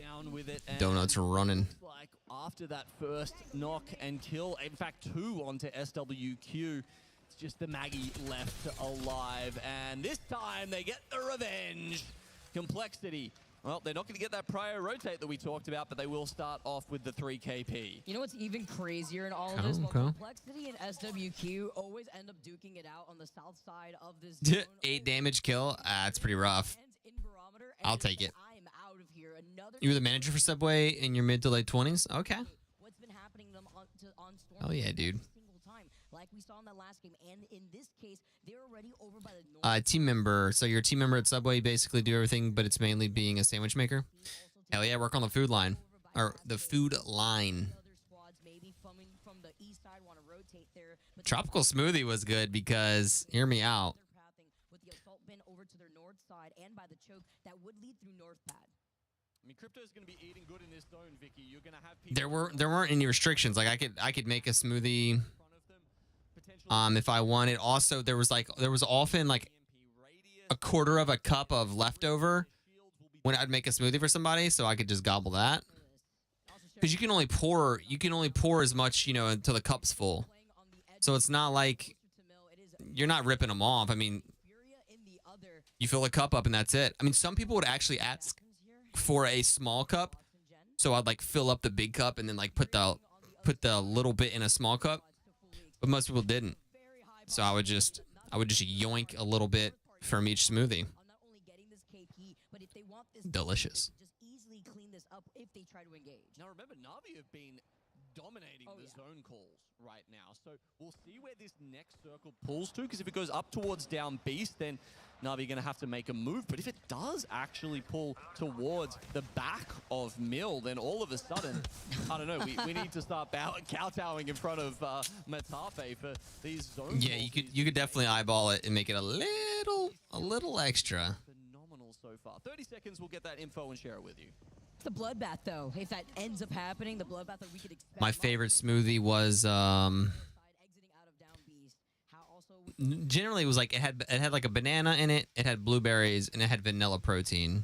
Speaker 11: Down with it.
Speaker 1: Donuts running.
Speaker 11: Like after that first knock and kill, in fact 2 onto SWQ, it's just the Maggie left alive, and this time they get the revenge. Complexity. Well, they're not going to get that prior rotate that we talked about, but they will start off with the 3 KP.
Speaker 10: You know what's even crazier in all of this? Well, Complexity and SWQ always end up duking it out on the south side of this zone.
Speaker 1: 8 damage kill. That's pretty rough. I'll take it.
Speaker 10: I'm out of here.
Speaker 1: You were the manager for Subway in your mid to late 20s? Okay.
Speaker 10: What's been happening to them on Storm?
Speaker 1: Oh yeah, dude.
Speaker 10: Single time, like we saw in the last game, and in this case, they're already over by the north.
Speaker 1: Team member. So you're a team member at Subway, basically do everything, but it's mainly being a sandwich maker. Hell yeah, work on the food line or the food line.
Speaker 10: From the east side want to rotate there.
Speaker 1: Tropical Smoothie was good because hear me out.
Speaker 10: With the assault bin over to their north side and by the choke that would lead through north pad.
Speaker 11: I mean, Crypto's going to be eating good in this zone, Vicky. You're going to have people
Speaker 1: There weren't any restrictions. Like I could make a smoothie if I wanted. Also, there was often like a quarter of a cup of leftover when I'd make a smoothie for somebody, so I could just gobble that. Because you can only pour as much, you know, until the cup's full. So it's not like you're not ripping them off. I mean, you fill a cup up and that's it. I mean, some people would actually ask for a small cup, so I'd like fill up the big cup and then like put the little bit in a small cup. But most people didn't. So I would just yoink a little bit from each smoothie. Delicious.
Speaker 11: Now remember, Na'Vi have been dominating the zone calls right now. So we'll see where this next circle pulls to, because if it goes up towards down beast, then Na'Vi going to have to make a move. But if it does actually pull towards the back of Mill, then all of a sudden, I don't know, we need to start kowtowing in front of Matafe for these zone
Speaker 1: Yeah,
Speaker 11: calls.
Speaker 1: you could definitely eyeball it and make it a little extra.
Speaker 11: Phenomenal so far. 30 seconds, we'll get that info and share it with you.
Speaker 10: The bloodbath, though, if that ends up happening, the bloodbath that we could expect.
Speaker 1: My favorite smoothie was generally it was like it had like a banana in it, it had blueberries, and it had vanilla protein.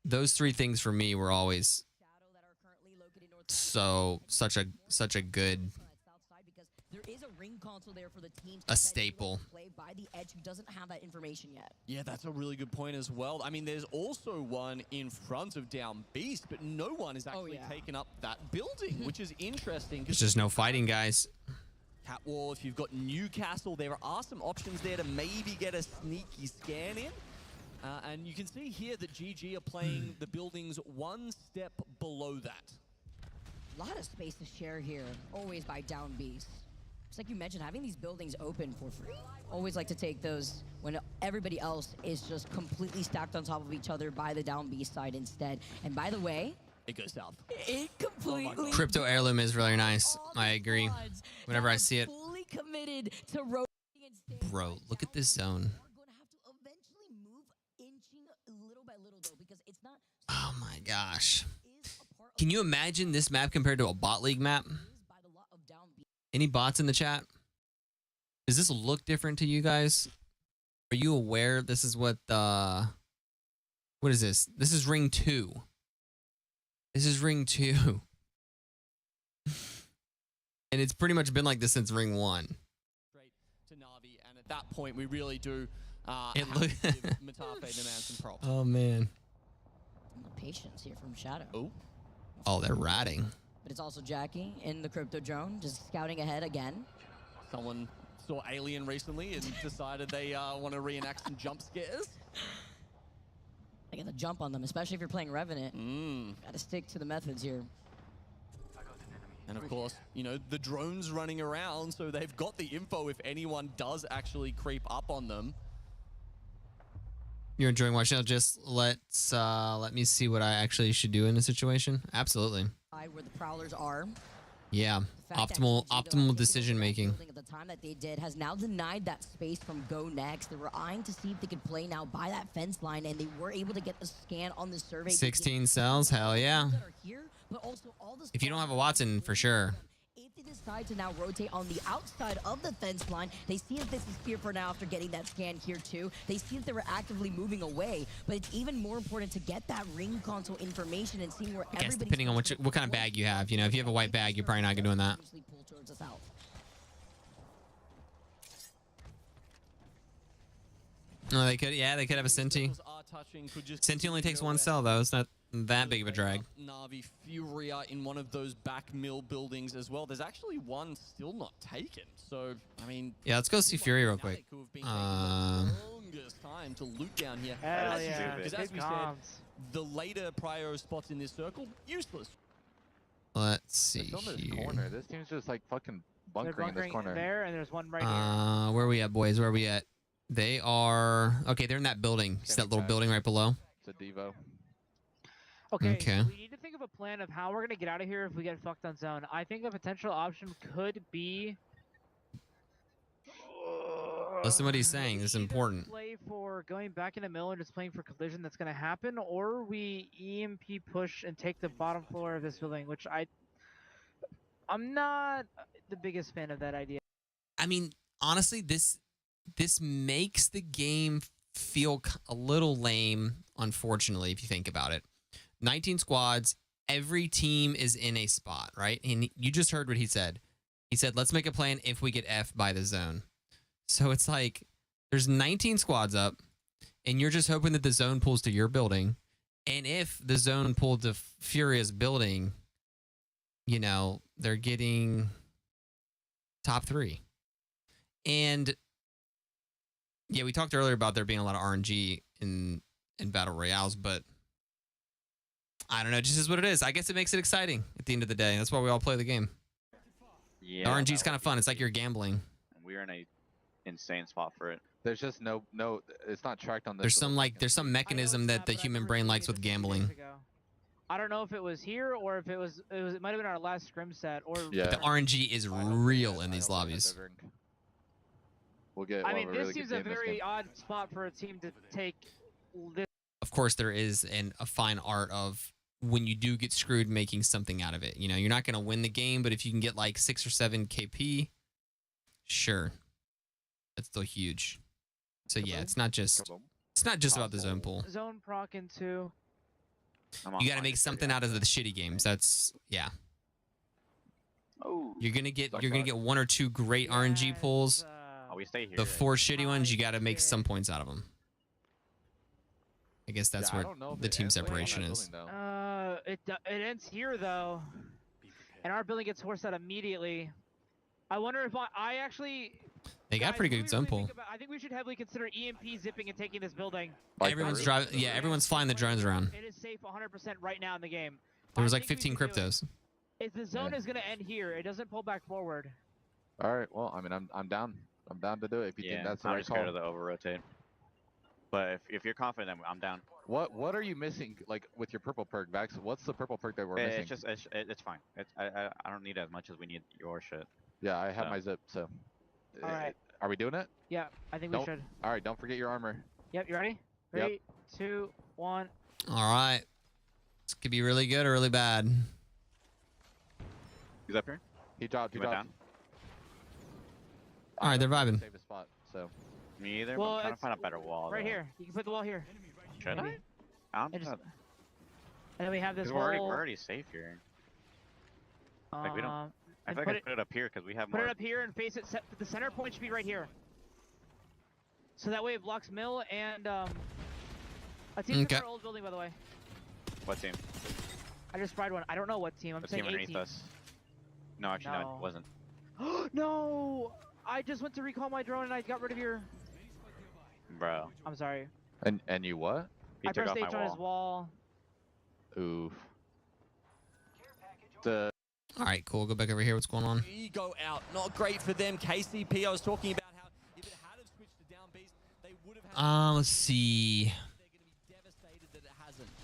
Speaker 1: Those 3 things for me were always such a good.
Speaker 10: There is a ring console there for the team.
Speaker 1: A staple.
Speaker 10: Play by the edge who doesn't have that information yet.
Speaker 11: Yeah, that's a really good point as well. I mean, there's also one in front of Down Beast, but no one is actually taken up that building, which is interesting.
Speaker 1: There's just no fighting, guys.
Speaker 11: Catwall, if you've got Newcastle, there are some options there to maybe get a sneaky scan in. And you can see here that GG are playing the buildings one step below that.
Speaker 10: A lot of space to share here, always by Down Beast. It's like you mentioned, having these buildings open for free. Always like to take those when everybody else is just completely stacked on top of each other by the Down Beast side instead. And by the way,
Speaker 11: it goes south.
Speaker 10: It completely.
Speaker 1: Crypto heirloom is really nice. I agree. Whenever I see it.
Speaker 10: Fully committed to rotating and staying.
Speaker 1: Bro, look at this zone. Oh my gosh. Can you imagine this map compared to a bot league map? Any bots in the chat? Does this look different to you guys? Are you aware this is what what is this? This is ring 2. This is ring 2. And it's pretty much been like this since ring 1.
Speaker 11: Straight to Na'Vi, and at that point we really do have to give Matafe the man some props.
Speaker 1: Oh man.
Speaker 10: Patience here from Shadow.
Speaker 1: Oh, they're ratting.
Speaker 10: But it's also Jackie in the crypto drone, just scouting ahead again.
Speaker 11: Someone saw Alien recently and decided they want to reenact some jump scares.
Speaker 10: I got to jump on them, especially if you're playing Revenant. Got to stick to the methods here.
Speaker 11: And of course, you know, the drone's running around, so they've got the info if anyone does actually creep up on them.
Speaker 1: You're enjoying watching. Just let me see what I actually should do in a situation. Absolutely.
Speaker 10: Where the Prowlers are.
Speaker 1: Yeah. Optimal decision making.
Speaker 10: At the time that they did has now denied that space from Go Next. They were eyeing to see if they could play now by that fence line, and they were able to get a scan on the survey.
Speaker 1: 16 cells. Hell yeah.
Speaker 10: But also all the
Speaker 1: if you don't have a Watson, for sure.
Speaker 10: If they decide to now rotate on the outside of the fence line, they see that this is fear for now after getting that scan here too. They see that they were actively moving away, but it's even more important to get that ring console information and seeing where everybody's
Speaker 1: depending on what kind of bag you have. You know, if you have a white bag, you're probably not doing that. No, they could. Yeah, they could have a Senti. Senti only takes one cell though. It's not that big of a drag.
Speaker 11: Na'Vi Furia in one of those back mill buildings as well. There's actually one still not taken. So I mean,
Speaker 1: yeah, let's go see Fury real quick.
Speaker 11: Longest time to loot down here.
Speaker 4: Hell yeah.
Speaker 11: Because as we said, the later prio spots in this circle useless.
Speaker 1: Let's see
Speaker 3: this corner. This team's just like fucking bunkering in this corner.
Speaker 4: There, and there's one right here.
Speaker 1: Where are we at, boys? Where are we at? They are okay. They're in that building. It's that little building right below.
Speaker 3: It's a Devo.
Speaker 4: Okay. We need to think of a plan of how we're gonna get out of here if we get fucked on zone. I think a potential option could be.
Speaker 1: Listen to what he's saying. This is important.
Speaker 4: Play for going back in the middle and just playing for collision that's gonna happen, or we EMP push and take the bottom floor of this building, which I'm not the biggest fan of that idea.
Speaker 1: I mean, honestly, this makes the game feel a little lame, unfortunately, if you think about it. 19 squads, every team is in a spot, right? And you just heard what he said. He said, let's make a plan if we get F by the zone. So it's like there's 19 squads up, and you're just hoping that the zone pulls to your building. And if the zone pulled to Furia's building, you know, they're getting top 3. And yeah, we talked earlier about there being a lot of RNG in Battle Royales, but I don't know. It just is what it is. I guess it makes it exciting at the end of the day. That's why we all play the game.
Speaker 9: Yeah.
Speaker 1: RNG is kind of fun. It's like you're gambling.
Speaker 9: We're in a insane spot for it.
Speaker 3: There's just no. It's not tracked on this.
Speaker 1: There's some mechanism that the human brain likes with gambling.
Speaker 4: I don't know if it was here or if it might have been our last scrim set or.
Speaker 1: Yeah. The RNG is real in these lobbies.
Speaker 3: We'll get.
Speaker 4: I mean, this seems a very odd spot for a team to take. This.
Speaker 1: Of course, there is a fine art of when you do get screwed, making something out of it. You know, you're not going to win the game, but if you can get like 6 or 7 KP, sure, that's still huge. So yeah, it's not just about the zone pool.
Speaker 4: Zone proc into.
Speaker 1: You got to make something out of the shitty games. That's yeah. You're gonna get 1 or 2 great RNG pulls.
Speaker 9: We stay here.
Speaker 1: The 4 shitty ones, you got to make some points out of them. I guess that's where the team separation is.
Speaker 4: It ends here though, and our building gets forced out immediately. I wonder if I actually.
Speaker 1: They got pretty good zone pull.
Speaker 4: I think we should heavily consider EMP zipping and taking this building.
Speaker 1: Everyone's driving. Yeah, everyone's flying the drones around.
Speaker 4: It is safe 100% right now in the game.
Speaker 1: There was like 15 cryptos.
Speaker 4: If the zone is gonna end here, it doesn't pull back forward.
Speaker 3: All right. Well, I mean, I'm down. I'm down to do it if you think that's the
Speaker 9: I'm
Speaker 3: right
Speaker 9: just scared
Speaker 3: call.
Speaker 9: of the over rotate. But if you're confident, I'm down.
Speaker 3: What are you missing, like with your purple perk, Vax? What's the purple perk that we're missing?
Speaker 9: It's just it's fine. I don't need as much as we need your shit.
Speaker 3: Yeah, I have my zip. So.
Speaker 4: All right.
Speaker 3: Are we doing it?
Speaker 4: Yeah, I think we should.
Speaker 3: All right. Don't forget your armor.
Speaker 4: Yep. You ready?
Speaker 3: Yep.
Speaker 4: 3, 2, 1.
Speaker 1: All right. This could be really good or really bad.
Speaker 9: He's up here.
Speaker 3: He dropped. He dropped.
Speaker 9: Down.
Speaker 1: All right, they're vibing.
Speaker 3: Save a spot. So.
Speaker 9: Me either.
Speaker 4: Well,
Speaker 9: I'm trying to find a better wall.
Speaker 4: Right
Speaker 9: though.
Speaker 4: here. You can put the wall here.
Speaker 9: Should I? I'm just.
Speaker 4: And then we have this
Speaker 9: We're
Speaker 4: whole.
Speaker 9: already safe here. Like we don't. I feel like I put it up here because we have
Speaker 4: Put
Speaker 9: more.
Speaker 4: it up here and face it. The center point should be right here. So that way it blocks mill and a team from our old building, by the way.
Speaker 9: What team?
Speaker 4: I just fried one. I don't know what team. I'm
Speaker 9: What
Speaker 4: saying
Speaker 9: team underneath us? No, actually, no, it wasn't.
Speaker 4: No! I just went to recall my drone and I got rid of your.
Speaker 9: Bro.
Speaker 4: I'm sorry.
Speaker 3: And you what?
Speaker 9: He
Speaker 4: I
Speaker 9: took
Speaker 4: pressed
Speaker 9: off
Speaker 4: H
Speaker 9: my
Speaker 4: on his wall.
Speaker 3: Oof.
Speaker 1: All right, cool. Go back over here. What's going on?
Speaker 11: Ego out. Not great for them. KCP, I was talking about how if it had have switched to down beast, they would have had.
Speaker 1: Let's see.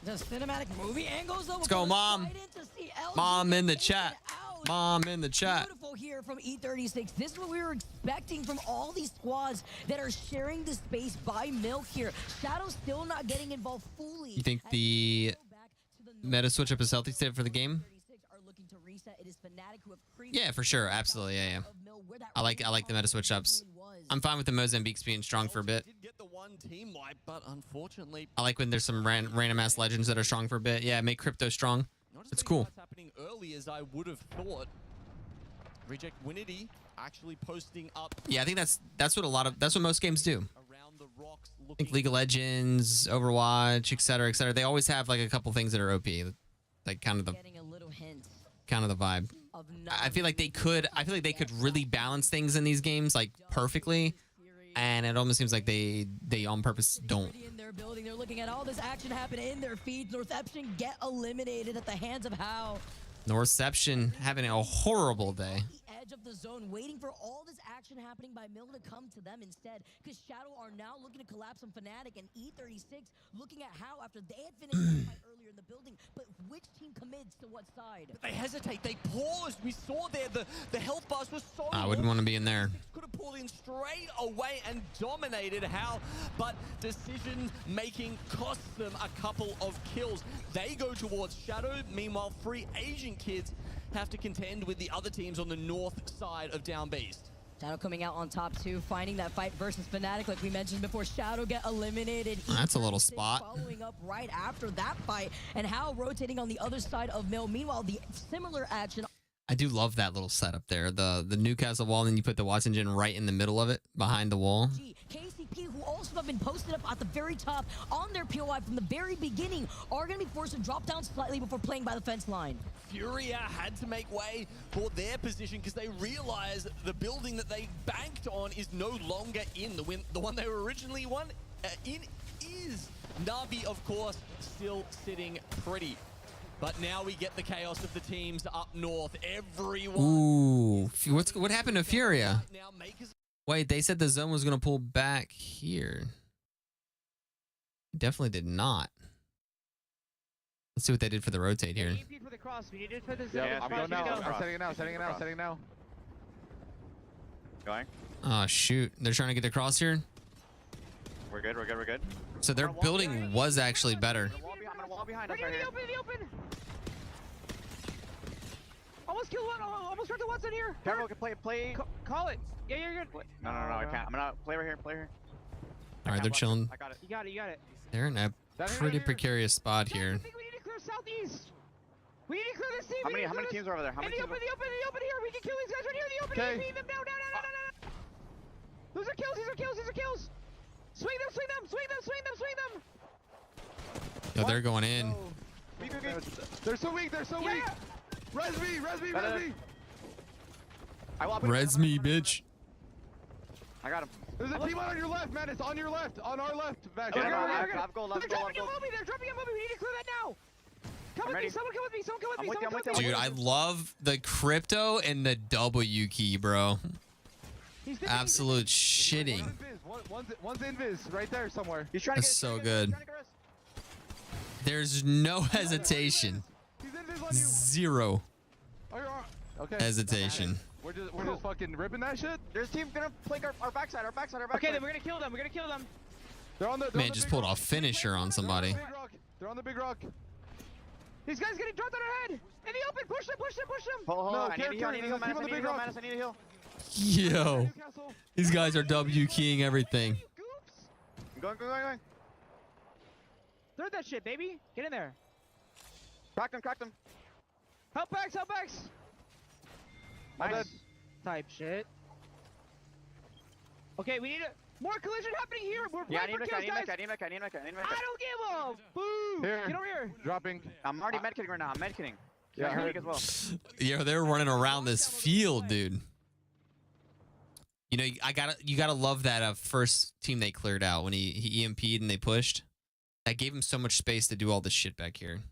Speaker 10: The cinematic movie angles though.
Speaker 1: Let's go, Mom. Mom in the chat. Mom in the chat.
Speaker 10: Beautiful here from E36. This is what we were expecting from all these squads that are sharing the space by Milk here. Shadow still not getting involved fully.
Speaker 1: You think the meta switch up is healthy state for the game? Yeah, for sure. Absolutely. Yeah, yeah. I like the meta switch ups. I'm fine with the Mozambiques being strong for a bit.
Speaker 11: Get the one team wipe, but unfortunately,
Speaker 1: I like when there's some random ass legends that are strong for a bit. Yeah, make crypto strong. It's cool.
Speaker 11: What's happening early as I would have thought. Reject Winity actually posting up.
Speaker 1: Yeah, I think that's what most games do. I think League of Legends, Overwatch, etc. They always have like a couple things that are OP, like kind of the vibe. I feel like they could really balance things in these games like perfectly, and it almost seems like they on purpose don't.
Speaker 10: In their building, they're looking at all this action happen in their feeds. Northception get eliminated at the hands of How.
Speaker 1: Northception having a horrible day.
Speaker 10: Edge of the zone, waiting for all this action happening by Mill to come to them instead, because Shadow are now looking to collapse on Fnatic, and E36 looking at How after they had finished the fight earlier in the building. But which team commits to what side?
Speaker 11: They hesitate. They pause. We saw there the health bars was so.
Speaker 1: I wouldn't want to be in there.
Speaker 11: Could have pulled in straight away and dominated How, but decision making costs them a couple of kills. They go towards Shadow. Meanwhile, 3 Asian kids have to contend with the other teams on the north side of Down Beast.
Speaker 10: Shadow coming out on top 2, finding that fight versus Fnatic, like we mentioned before. Shadow get eliminated.
Speaker 1: That's a little spot.
Speaker 10: Following up right after that fight, and How rotating on the other side of Mill. Meanwhile, the similar action.
Speaker 1: I do love that little setup there. The Newcastle wall, and then you put the Watson Gen right in the middle of it, behind the wall.
Speaker 10: KCP, who also have been posted up at the very top on their POI from the very beginning, are going to be forced to drop down slightly before playing by the fence line.
Speaker 11: Furia had to make way for their position because they realized the building that they banked on is no longer in. The one they were originally in is Navi, of course, still sitting pretty. But now we get the chaos of the teams up north. Everyone.
Speaker 1: Ooh, what happened to Furia? Wait, they said the zone was going to pull back here. Definitely did not. Let's see what they did for the rotate here.
Speaker 4: For the cross, we needed for the
Speaker 3: yeah, I'm going now. I'm setting it now.
Speaker 9: Going.
Speaker 1: Oh, shoot. They're trying to get the cross here?
Speaker 9: We're good.
Speaker 1: So their building was actually better.
Speaker 9: I'm gonna wall behind us
Speaker 4: right
Speaker 9: right
Speaker 4: here.
Speaker 9: here.
Speaker 4: The open. Almost killed one. Almost tried to Watson here.
Speaker 9: Careful, play.
Speaker 4: Call it. Yeah, you're good.
Speaker 9: No, I can't. I'm gonna play right here.
Speaker 1: All right, they're chilling.
Speaker 9: I got it.
Speaker 4: You got it.
Speaker 1: They're in a pretty precarious spot here.
Speaker 4: I think we need to clear southeast. We need to clear this team.
Speaker 9: How many teams are over there? How many
Speaker 4: in the
Speaker 9: teams?
Speaker 4: open here. We can kill these guys right here in the open.
Speaker 3: Okay.
Speaker 4: Beat them down. Those are kills. Swing them.
Speaker 1: Yo, they're going in.
Speaker 3: They're so weak. Res me.
Speaker 1: Res me, bitch.
Speaker 9: I got him.
Speaker 3: There's a team on your left, man. It's on your left. On our left. Back.
Speaker 9: I've goal.
Speaker 4: They're dropping a movie. We need to clear that now. Come with me. Someone come with me.
Speaker 1: Dude, I love the crypto and the W key, bro. Absolute shitting.
Speaker 3: One's invis right there somewhere.
Speaker 1: That's so good. There's no hesitation. Zero hesitation.
Speaker 3: We're just fucking ripping that shit.
Speaker 9: There's a team gonna flank our backside.
Speaker 4: Okay, then we're gonna kill them.
Speaker 3: They're on the.
Speaker 1: Man, just pulled off finisher on somebody.
Speaker 3: They're on the big rock.
Speaker 4: These guys getting dropped on our head. In the open. Push them.
Speaker 9: Hold on. I need a heal.
Speaker 3: Team on the big rock.
Speaker 9: I need a heal.
Speaker 1: Yo, these guys are W keying everything.
Speaker 9: Going.
Speaker 4: Throw that shit, baby. Get in there.
Speaker 9: Crack them.
Speaker 4: Help backs.
Speaker 9: Nice.
Speaker 4: Type shit. Okay, we need more collision happening here. We're
Speaker 9: I
Speaker 4: playing
Speaker 9: need
Speaker 4: for kills, guys.
Speaker 9: I need mech.
Speaker 4: I don't give a boo.
Speaker 3: Here.
Speaker 4: Get over here.
Speaker 3: Dropping.
Speaker 9: I'm already medkitting right now. I'm medkitting.
Speaker 3: Yeah, I heard.
Speaker 9: As well.
Speaker 1: Yo, they're running around this field, dude. You know, you gotta love that
Speaker 13: first team they cleared out when he EMP'd and they pushed. That gave him so much space to do all this shit back here.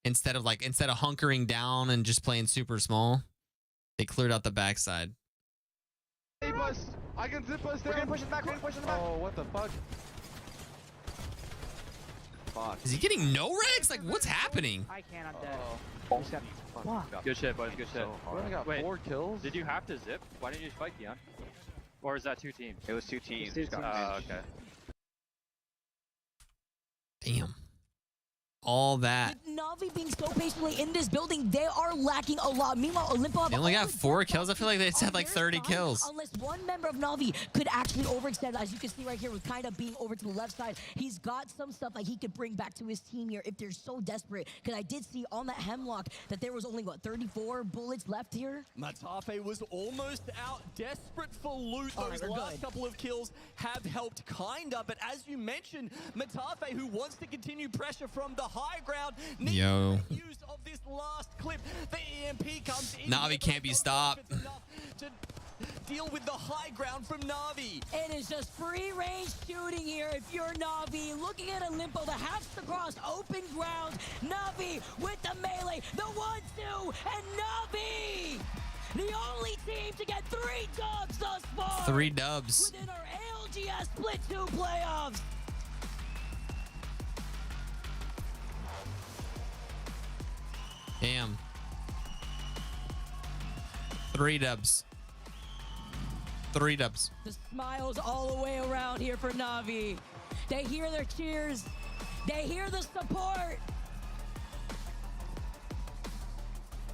Speaker 13: Instead of hunkering down and just playing super small, they cleared out the backside.
Speaker 3: Zip us. I can zip us down.
Speaker 9: We're gonna push it back.
Speaker 3: Oh, what the fuck?
Speaker 9: Fuck.
Speaker 13: Is he getting no regs? Like, what's happening?
Speaker 4: I can't. I'm dead.
Speaker 6: Good shit, boys. Good shit.
Speaker 3: We only got 4 kills.
Speaker 6: Did you have to zip? Why didn't you just fight, Keon? Or is that 2 teams?
Speaker 9: It was 2 teams.
Speaker 6: Okay.
Speaker 13: Damn. All that.
Speaker 10: With Na'Vi being so patiently in this building, they are lacking a lot. Meanwhile, Olympo
Speaker 13: They only got 4 kills. I feel like they had like 30 kills.
Speaker 10: Unless one member of Na'Vi could actually overextend, as you can see right here, with kind of being over to the left side. He's got some stuff like he could bring back to his team here if they're so desperate. Because I did see on that hemlock that there was only, 34 bullets left here?
Speaker 11: Matafe was almost out, desperate for loot. Those last couple of kills have helped kinda, but as you mentioned, Matafe, who wants to continue pressure from the high ground, needs
Speaker 13: Yo.
Speaker 11: to make use of this last clip. The EMP comes in.
Speaker 13: Na'Vi can't be stopped.
Speaker 11: To deal with the high ground from Na'Vi.
Speaker 10: It is just free range shooting here if you're Na'Vi. Looking at Olympo, the halves across open ground. Na'Vi with the melee, the 1-2, and Na'Vi! The only team to get 3 dubs thus far.
Speaker 13: 3 dubs.
Speaker 10: Within our ALGS Split 2 playoffs.
Speaker 13: Damn. 3 dubs. 3 dubs.
Speaker 10: The smiles all the way around here for Na'Vi. They hear their cheers. They hear the support.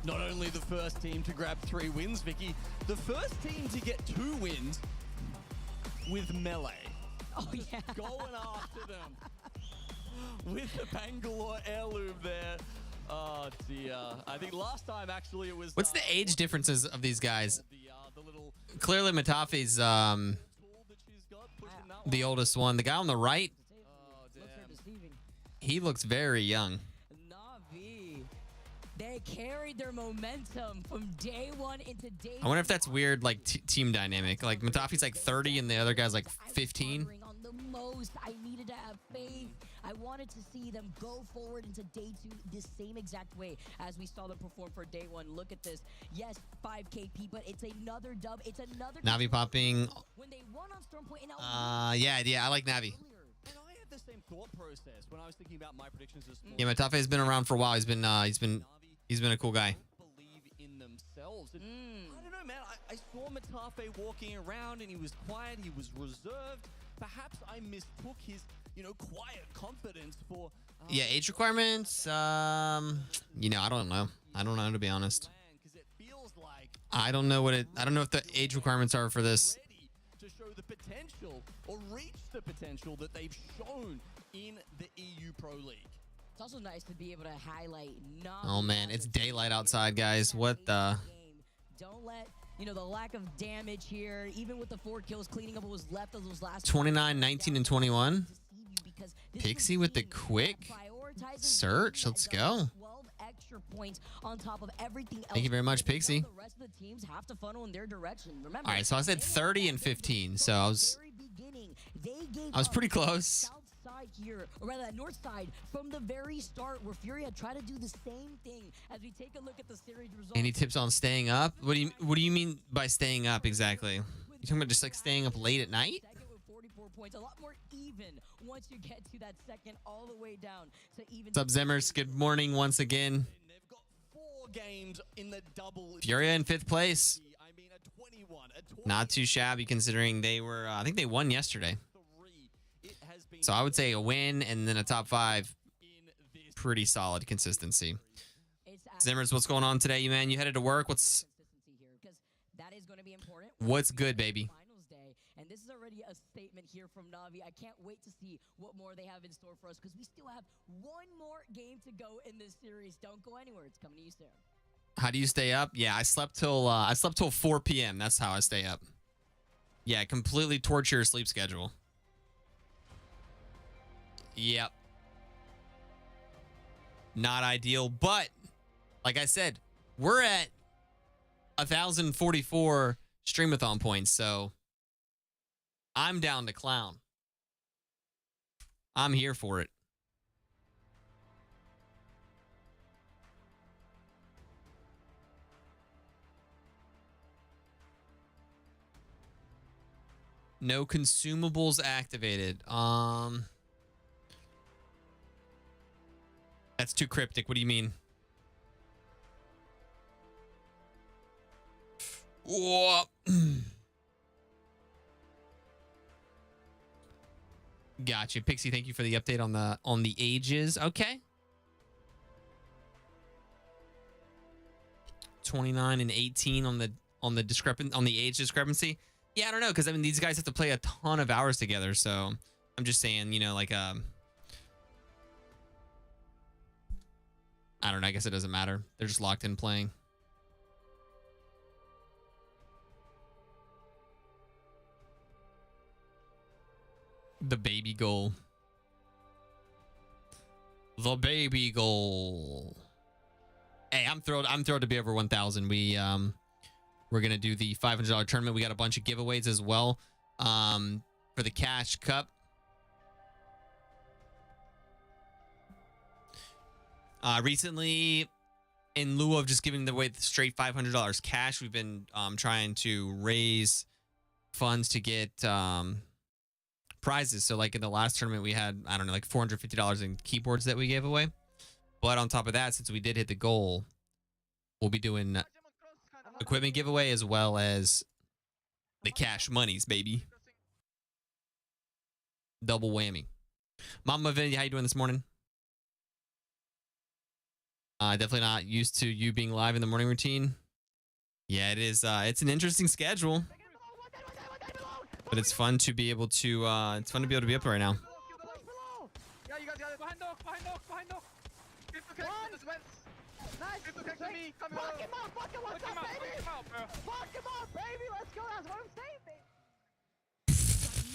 Speaker 11: Not only the first team to grab 3 wins, Vicky, the first team to get 2 wins with melee.
Speaker 10: Oh, yeah.
Speaker 11: Going after them. With the Bangalore heirloom there. Oh, dear. I think last time, actually, it was...
Speaker 13: What's the age differences of these guys? Clearly, Matafe's the oldest one. The guy on the right, he looks very young.
Speaker 10: Na'Vi, they carried their momentum from day 1 into day 2.
Speaker 13: I wonder if that's weird, like, team dynamic. Like, Matafe's like 30 and the other guy's like 15.
Speaker 10: On the most, I needed to have faith. I wanted to see them go forward into day 2 this same exact way as we saw them perform for day 1. Look at this. Yes, 5 KP, but it's another dub. It's another
Speaker 13: Navi popping.
Speaker 10: When they won on Stormpoint and
Speaker 13: yeah, I like Navi.
Speaker 11: And I had the same thought process when I was thinking about my predictions this morning.
Speaker 13: Yeah, Matafe's been around for a while. He's been a cool guy.
Speaker 11: Believe in themselves. And I don't know, man. I saw Matafe walking around and he was quiet. He was reserved. Perhaps I mistook his, quiet confidence for...
Speaker 13: Yeah, age requirements, I don't know. I don't know, to be honest. I don't know if the age requirements are for this.
Speaker 11: To show the potential or reach the potential that they've shown in the EU Pro League.
Speaker 10: It's also nice to be able to highlight
Speaker 13: Oh man, it's daylight outside, guys. What the?
Speaker 10: Don't let, the lack of damage here, even with the 4 kills, cleaning up what was left of those last
Speaker 13: 29, 19, and 21. Pixie with the quick search. Let's go.
Speaker 10: 12 extra points on top of everything else.
Speaker 13: Thank you very much, Pixie.
Speaker 10: The rest of the teams have to funnel in their direction. Remember,
Speaker 13: All right, so I said 30 and 15, so I was pretty close.
Speaker 10: Side here, or rather that north side, from the very start, where Fury had tried to do the same thing. As we take a look at the series results.
Speaker 13: Any tips on staying up? What do you mean by staying up exactly? You talking about just like staying up late at night?
Speaker 10: 44 points, a lot more even once you get to that second, all the way down to even.
Speaker 13: What's up, Zimmers? Good morning once again.
Speaker 11: 4 games in the double.
Speaker 13: Furia in 5th place. Not too shabby considering they were. I think they won yesterday. So I would say a win and then a top 5. Pretty solid consistency. Zimmers, what's going on today, you man? You headed to work? What's good, baby?
Speaker 10: And this is already a statement here from Navi. I can't wait to see what more they have in store for us because we still have 1 more game to go in this series. Don't go anywhere. It's coming to you soon.
Speaker 13: How do you stay up? Yeah, I slept till 4 p.m. That's how I stay up. Yeah, completely torture your sleep schedule. Yep. Not ideal, but like I said, we're at 1,044 streamathon points, so I'm down to clown. I'm here for it. No consumables activated. That's too cryptic. What do you mean? Whoa. Gotcha. Pixie, thank you for the update on the ages. Okay. 29 and 18 on the age discrepancy. Yeah, I don't know, because I mean these guys have to play a ton of hours together, so I'm just saying, like I don't know, I guess it doesn't matter. They're just locked in playing. The baby goal. The baby goal. Hey, I'm thrilled to be over 1,000. We're gonna do the $500 tournament. We got a bunch of giveaways as well for the cash cup. Recently, in lieu of just giving away the straight $500 cash, we've been trying to raise funds to get prizes. So like in the last tournament, we had, I don't know, like $450 in keyboards that we gave away. But on top of that, since we did hit the goal, we'll be doing equipment giveaway as well as the cash monies, baby. Double whammy. Mama Vinny, how you doing this morning? Definitely not used to you being live in the morning routine. Yeah, it is. It's an interesting schedule, but it's fun to be able to. Be up right now.
Speaker 2: Yeah, you guys got it. Behind dog. Nice. Come me. Fuck him up. What's up, baby? Fuck him up, baby. Let's go. That's what I'm saying, baby.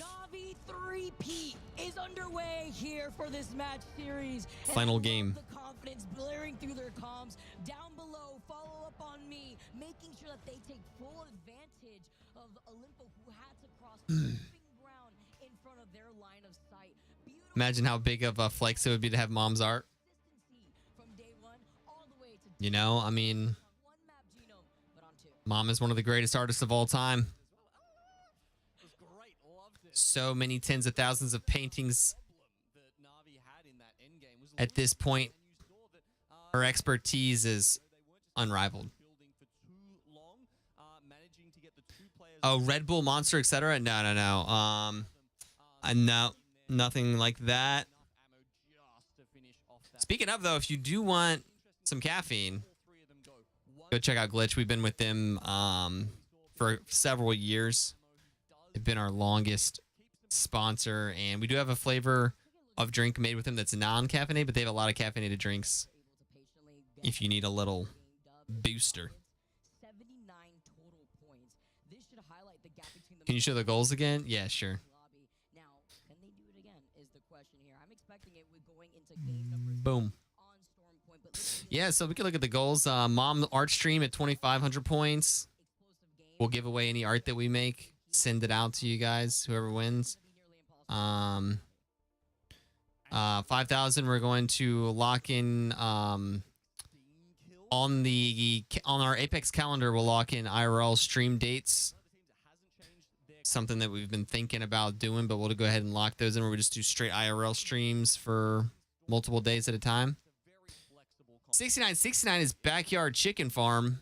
Speaker 10: Navi 3P is underway here for this match series.
Speaker 13: Final game.
Speaker 10: The confidence blaring through their comms. Down below, follow up on me, making sure that they take full advantage of Olympo, who had to cross ground in front of their line of sight. Beautiful.
Speaker 13: Imagine how big of a flex it would be to have Mom's art. You know, I mean, Mom is one of the greatest artists of all time. So many tens of thousands of paintings at this point. Her expertise is unrivaled. Oh, Red Bull, Monster, etc. No. No, nothing like that. Speaking of, though, if you do want some caffeine, go check out Glitch. We've been with them for several years. They've been our longest sponsor, and we do have a flavor of drink made with them that's non-caffeinated, but they have a lot of caffeinated drinks if you need a little booster. Can you show the goals again? Yeah, sure. Boom. Yeah, so we can look at the goals. Mom art stream at 2,500 points. We'll give away any art that we make. Send it out to you guys, whoever wins. 5,000. We're going to lock in on our Apex calendar. We'll lock in IRL stream dates. Something that we've been thinking about doing, but we'll go ahead and lock those in where we just do straight IRL streams for multiple days at a time. 6969 is backyard chicken farm.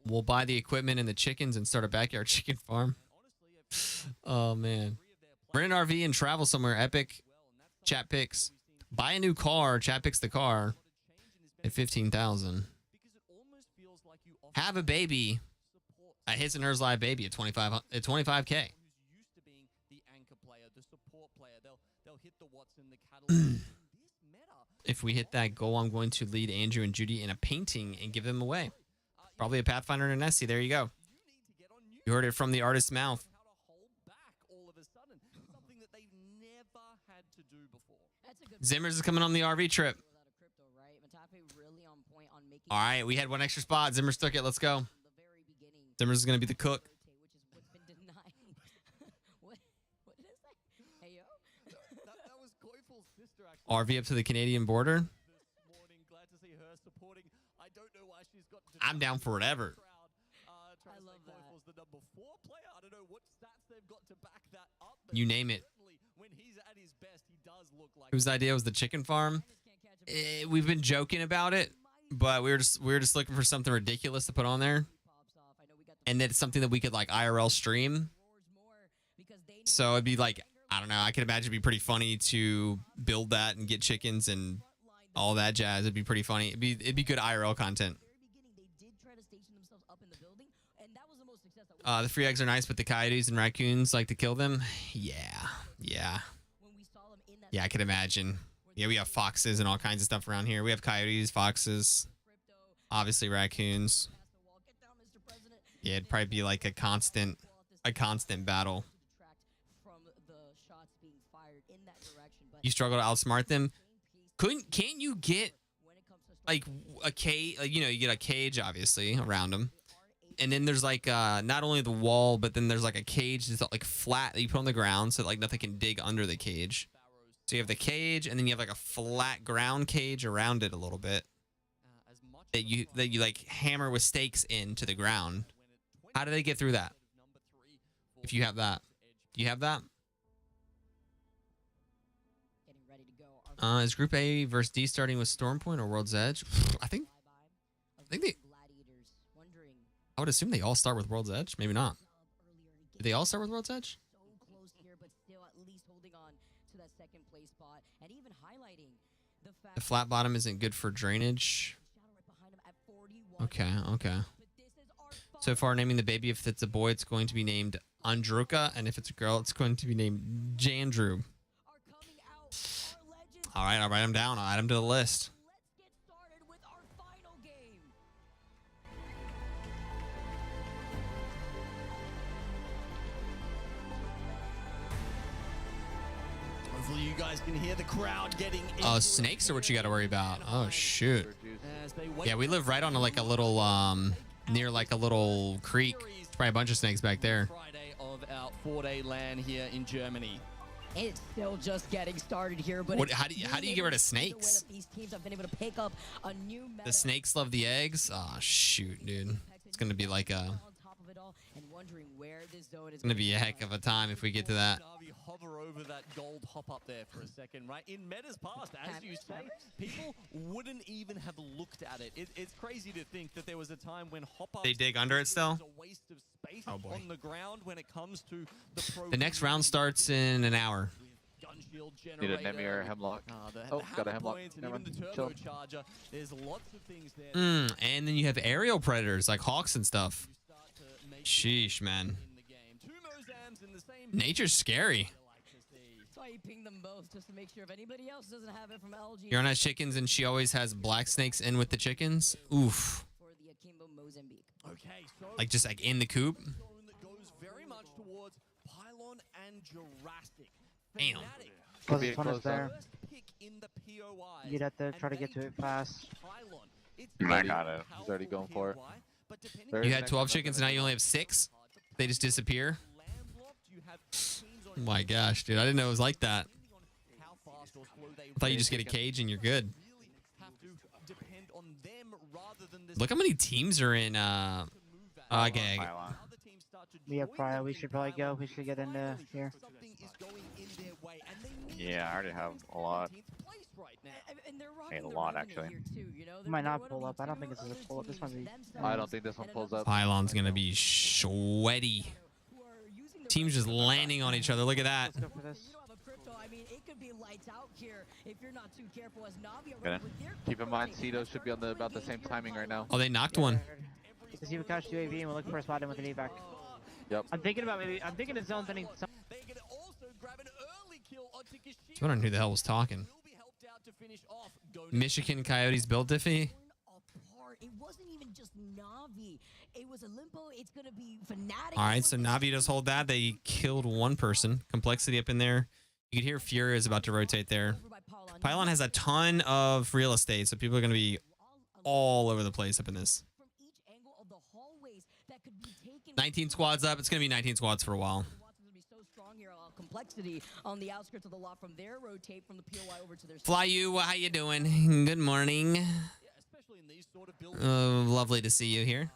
Speaker 13: We'll buy the equipment and the chickens and start a backyard chicken farm. Oh, man. Rent an RV and travel somewhere. Epic. Chat picks. Buy a new car. Chat picks the car at 15,000. Have a baby. A His and Hers Live baby at 25K. If we hit that goal, I'm going to lead Andrew and Judy in a painting and give them away. Probably a Pathfinder and a Nessie. There you go. You heard it from the artist's mouth. Zimmers is coming on the RV trip. All right, we had one extra spot. Zimmers took it. Let's go. Zimmers is going to be the cook. RV up to the Canadian border. I'm down for whatever. You name it. Whose idea was the chicken farm? We've been joking about it, but we were just looking for something ridiculous to put on there, and then it's something that we could like IRL stream. So it'd be like, I don't know. I could imagine it'd be pretty funny to build that and get chickens and all that jazz. It'd be pretty funny. It'd be good IRL content. The free eggs are nice, but the coyotes and raccoons like to kill them. Yeah, I could imagine. Yeah, we have foxes and all kinds of stuff around here. We have coyotes, foxes, obviously raccoons. Yeah, it'd probably be like a constant battle. You struggle to outsmart them. Can't you get like a cage? Like, you get a cage obviously around them, and then there's like not only the wall, but then there's like a cage that's like flat that you put on the ground so like nothing can dig under the cage. So you have the cage, and then you have like a flat ground cage around it a little bit that you like hammer with stakes into the ground. How do they get through that? If you have that, do you have that? Is Group A versus D starting with Stormpoint or World's Edge? I think they. I would assume they all start with World's Edge. Maybe not. Do they all start with World's Edge? The flat bottom isn't good for drainage. Okay. So far, naming the baby, if it's a boy, it's going to be named Andruka, and if it's a girl, it's going to be named Jandrew. All right, I'll write them down. I'll add them to the list.
Speaker 11: Hopefully you guys can hear the crowd getting in.
Speaker 13: Oh, snakes are what you got to worry about. Oh, shoot. Yeah, we live right on like a little, near like a little creek. There's probably a bunch of snakes back there.
Speaker 11: Friday of our 4-day LAN here in Germany.
Speaker 10: It's still just getting started here, but
Speaker 13: how do you get rid of snakes?
Speaker 10: These teams have been able to pick up a new
Speaker 13: the snakes love the eggs. Oh shoot, dude! It's gonna be like a. It's gonna be a heck of a time if we get to that.
Speaker 11: Hover over that gold hop up there for a second, right? In Meta's past, as you say, people wouldn't even have looked at it. It's crazy to think that there was a time when hop up.
Speaker 13: They dig under it still.
Speaker 11: A waste of space on the ground when it comes to
Speaker 13: the next round starts in an hour.
Speaker 3: Need a Nemir Hemlock. Got a Hemlock.
Speaker 11: There's lots of things there.
Speaker 13: And then you have aerial predators like hawks and stuff. Sheesh, man. Nature's scary.
Speaker 10: wiping them both just to make sure if anybody else doesn't have it from LG.
Speaker 13: Fiona has chickens, and she always has black snakes in with the chickens. Oof.
Speaker 10: For the Akimbo Mozambique.
Speaker 11: Okay, so
Speaker 13: Like just like in the coop.
Speaker 11: zone that goes very much towards Pylon and Jurassic.
Speaker 13: Damn.
Speaker 3: Could be a close
Speaker 5: there.
Speaker 11: First pick in the POI.
Speaker 5: You'd have to try to get to it fast.
Speaker 11: Pylon. It's
Speaker 3: I got it. He's already going for it.
Speaker 13: You had 12 chickens, and now you only have 6. They just disappear. Oh my gosh, dude! I didn't know it was like that. I thought you just get a cage and you're good. Look how many teams are in. Okay.
Speaker 5: We have Pryor. We should probably go. We should get into here.
Speaker 9: Yeah, I already have a lot. Hey, a lot actually.
Speaker 5: Might not pull up. I don't think it's a pull up. This might be.
Speaker 3: I don't think this one pulls up.
Speaker 13: Pylon's gonna be sweaty. Teams just landing on each other. Look at that.
Speaker 5: Let's go for this.
Speaker 10: I mean, it could be lights out here if you're not too careful. As Navi
Speaker 3: Okay. Keep in mind, Cedo should be on about the same timing right now.
Speaker 13: Oh, they knocked one.
Speaker 5: Let's see if we catch UAV and we'll look for a spot in with an evac.
Speaker 3: Yep.
Speaker 5: I'm thinking the zone's ending.
Speaker 13: So I don't know who the hell was talking. Michigan Coyotes build diffy.
Speaker 10: It wasn't even just Navi. It was a limpo. It's gonna be Fnatic.
Speaker 13: All right, so Navi does hold that. They killed one person. Complexity up in there. You can hear Fury is about to rotate there. Pylon has a ton of real estate, so people are gonna be all over the place up in this. 19 squads up. It's gonna be 19 squads for a while.
Speaker 10: Complexity on the outskirts of the lot from their rotate from the POI over to their.
Speaker 13: Fly you, how you doing? Good morning. Lovely to see you here.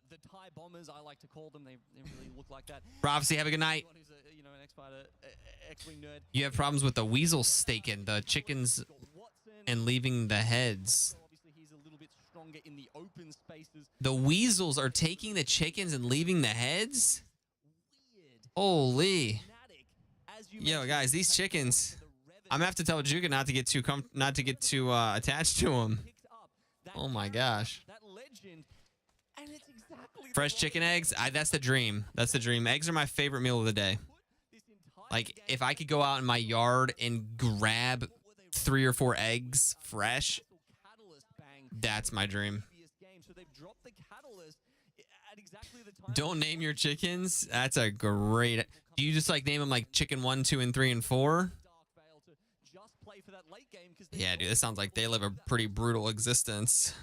Speaker 11: The Thai bombers, I like to call them. They really look like that.
Speaker 13: Prophecy, have a good night.
Speaker 11: Who's a, you know, an X-Fighter, X-Wing nerd.
Speaker 13: You have problems with the weasel staking the chickens and leaving the heads.
Speaker 11: Obviously, he's a little bit stronger in the open spaces.
Speaker 13: The weasels are taking the chickens and leaving the heads? Holy. Yo, guys, these chickens. I'm gonna have to tell Juka not to get too attached to them. Oh my gosh. Fresh chicken eggs. That's the dream. That's the dream. Eggs are my favorite meal of the day. Like, if I could go out in my yard and grab 3 or 4 eggs fresh, that's my dream. Don't name your chickens. That's a great. Do you just like name them like chicken 1, 2, and 3, and 4? Yeah, dude, this sounds like they live a pretty brutal existence.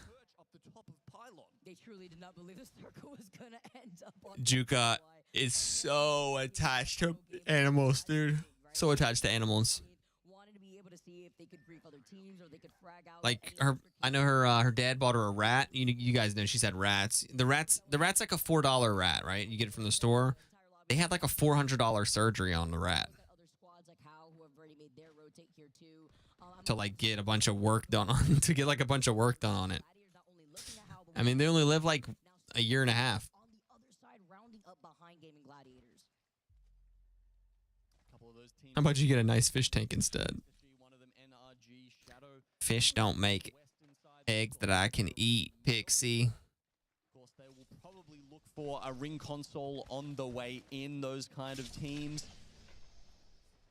Speaker 10: They truly did not believe this circle was gonna end up on
Speaker 13: Juka is so attached to animals, dude. So attached to animals.
Speaker 10: Wanted to be able to see if they could brief other teams or they could frag out.
Speaker 13: Like I know her dad bought her a rat. You guys know she's had rats. The rat's like a $4 rat, right? You get it from the store. They had like a $400 surgery on the rat. To like get a bunch of work done on it. I mean, they only live like a year and a half.
Speaker 10: On the other side, rounding up behind Gaming Gladiators.
Speaker 13: How about you get a nice fish tank instead? Fish don't make eggs that I can eat, Pixie.
Speaker 11: Of course, they will probably look for a ring console on the way in, those kind of teams.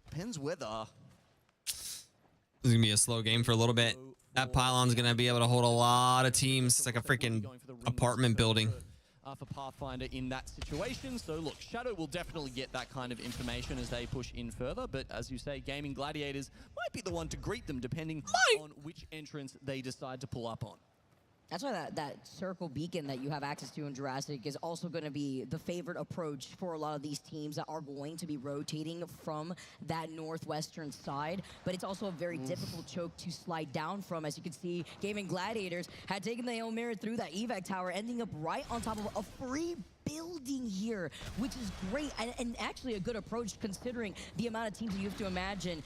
Speaker 11: Depends whether.
Speaker 13: This is going to be a slow game for a little bit. That pylon's going to be able to hold a lot of teams. It's like a freaking apartment building.
Speaker 11: For Pathfinder in that situation. So look, Shadow will definitely get that kind of information as they push in further. But as you say, Gaming Gladiators might be the one to greet them depending on which entrance they decide to pull up on.
Speaker 10: That's why that circle beacon that you have access to in Jurassic is also going to be the favored approach for a lot of these teams that are going to be rotating from that northwestern side. But it's also a very difficult choke to slide down from. As you can see, Gaming Gladiators had taken the Hail Mary through that evac tower, ending up right on top of a free building here, which is great and actually a good approach considering the amount of teams that you have to imagine,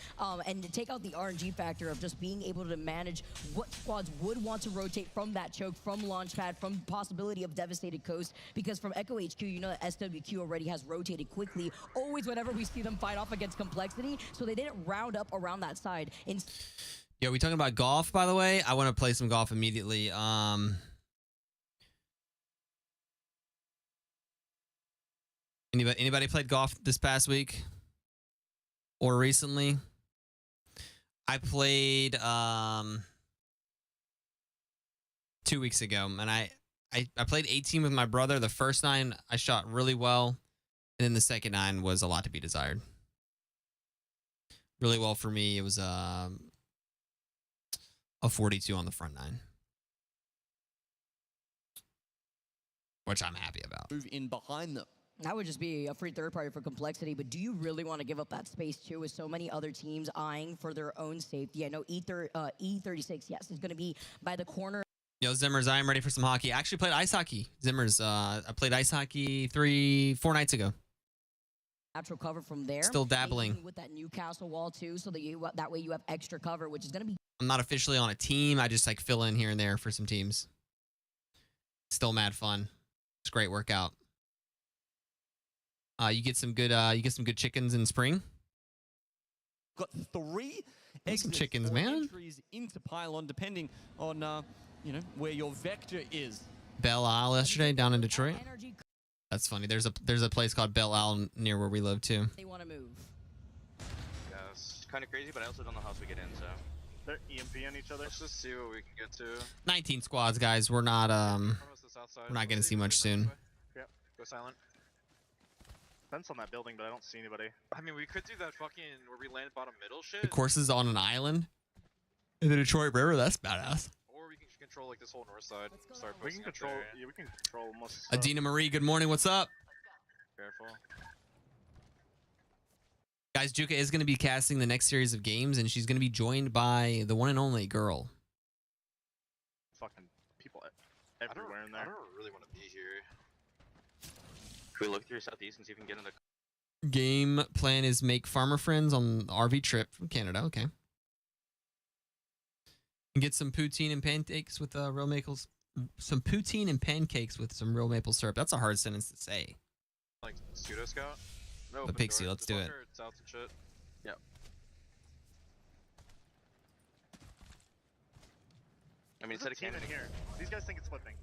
Speaker 10: and to take out the RNG factor of just being able to manage what squads would want to rotate from that choke, from Launchpad, from possibility of Devastated Coast, because from Echo HQ, you know that SWQ already has rotated quickly, always whenever we see them fight off against Complexity, so they didn't round up around that side.
Speaker 13: Yo, we talking about golf, by the way? I want to play some golf immediately. Anybody played golf this past week or recently? I played 2 weeks ago, and I played 18 with my brother. The first 9 I shot really well, and then the second 9 was a lot to be desired. Really well for me. It was a 42 on the front 9, which I'm happy about.
Speaker 11: Move in behind them.
Speaker 10: That would just be a free third party for complexity, but do you really want to give up that space too with so many other teams eyeing for their own safety? I know E36, yes, is going to be by the corner.
Speaker 13: Yo, Zimmers, I am ready for some hockey. I actually played ice hockey. Zimmers, I played ice hockey 3-4 nights ago.
Speaker 10: Natural cover from there.
Speaker 13: Still dabbling.
Speaker 10: With that Newcastle wall too, so that that way you have extra cover, which is going to be.
Speaker 13: I'm not officially on a team. I just like fill in here and there for some teams. Still mad fun. It's a great workout. You get some good chickens in spring.
Speaker 11: Got 3
Speaker 13: some chickens, man.
Speaker 11: entries into pylon, depending on where your vector is.
Speaker 13: Belle Isle yesterday down in Detroit. That's funny. There's a place called Belle Isle near where we live too.
Speaker 10: They want to move.
Speaker 9: Yeah, it's kind of crazy, but I also don't know how else we get in. So
Speaker 2: they're EMP on each other.
Speaker 9: Let's just see what we can get to.
Speaker 13: 19 squads, guys. We're not gonna see much soon.
Speaker 2: Yep. Go silent. Fence on that building, but I don't see anybody.
Speaker 9: I mean, we could do that fucking where we landed bottom middle shit.
Speaker 13: The course is on an island in the Detroit River. That's badass.
Speaker 9: Or we can control like this whole north side. Start
Speaker 2: we can control. Yeah, we can control most.
Speaker 13: Adina Marie, good morning. What's up?
Speaker 9: Careful.
Speaker 13: Guys, Juka is going to be casting the next series of games, and she's going to be joined by the one and only girl.
Speaker 2: Fucking people everywhere in there.
Speaker 9: I don't really want to be here. Can we look through southeast and see if we can get in the...
Speaker 13: Game plan is make farmer friends on the RV trip from Canada. Okay. And get some poutine and pancakes with real maples. Some poutine and pancakes with some real maple syrup. That's a hard sentence to say.
Speaker 9: Like pseudo scout? No,
Speaker 13: the Pixie, let's do it.
Speaker 9: South and shit. Yeah. I mean, instead of cannon
Speaker 2: here. These guys think it's flipping.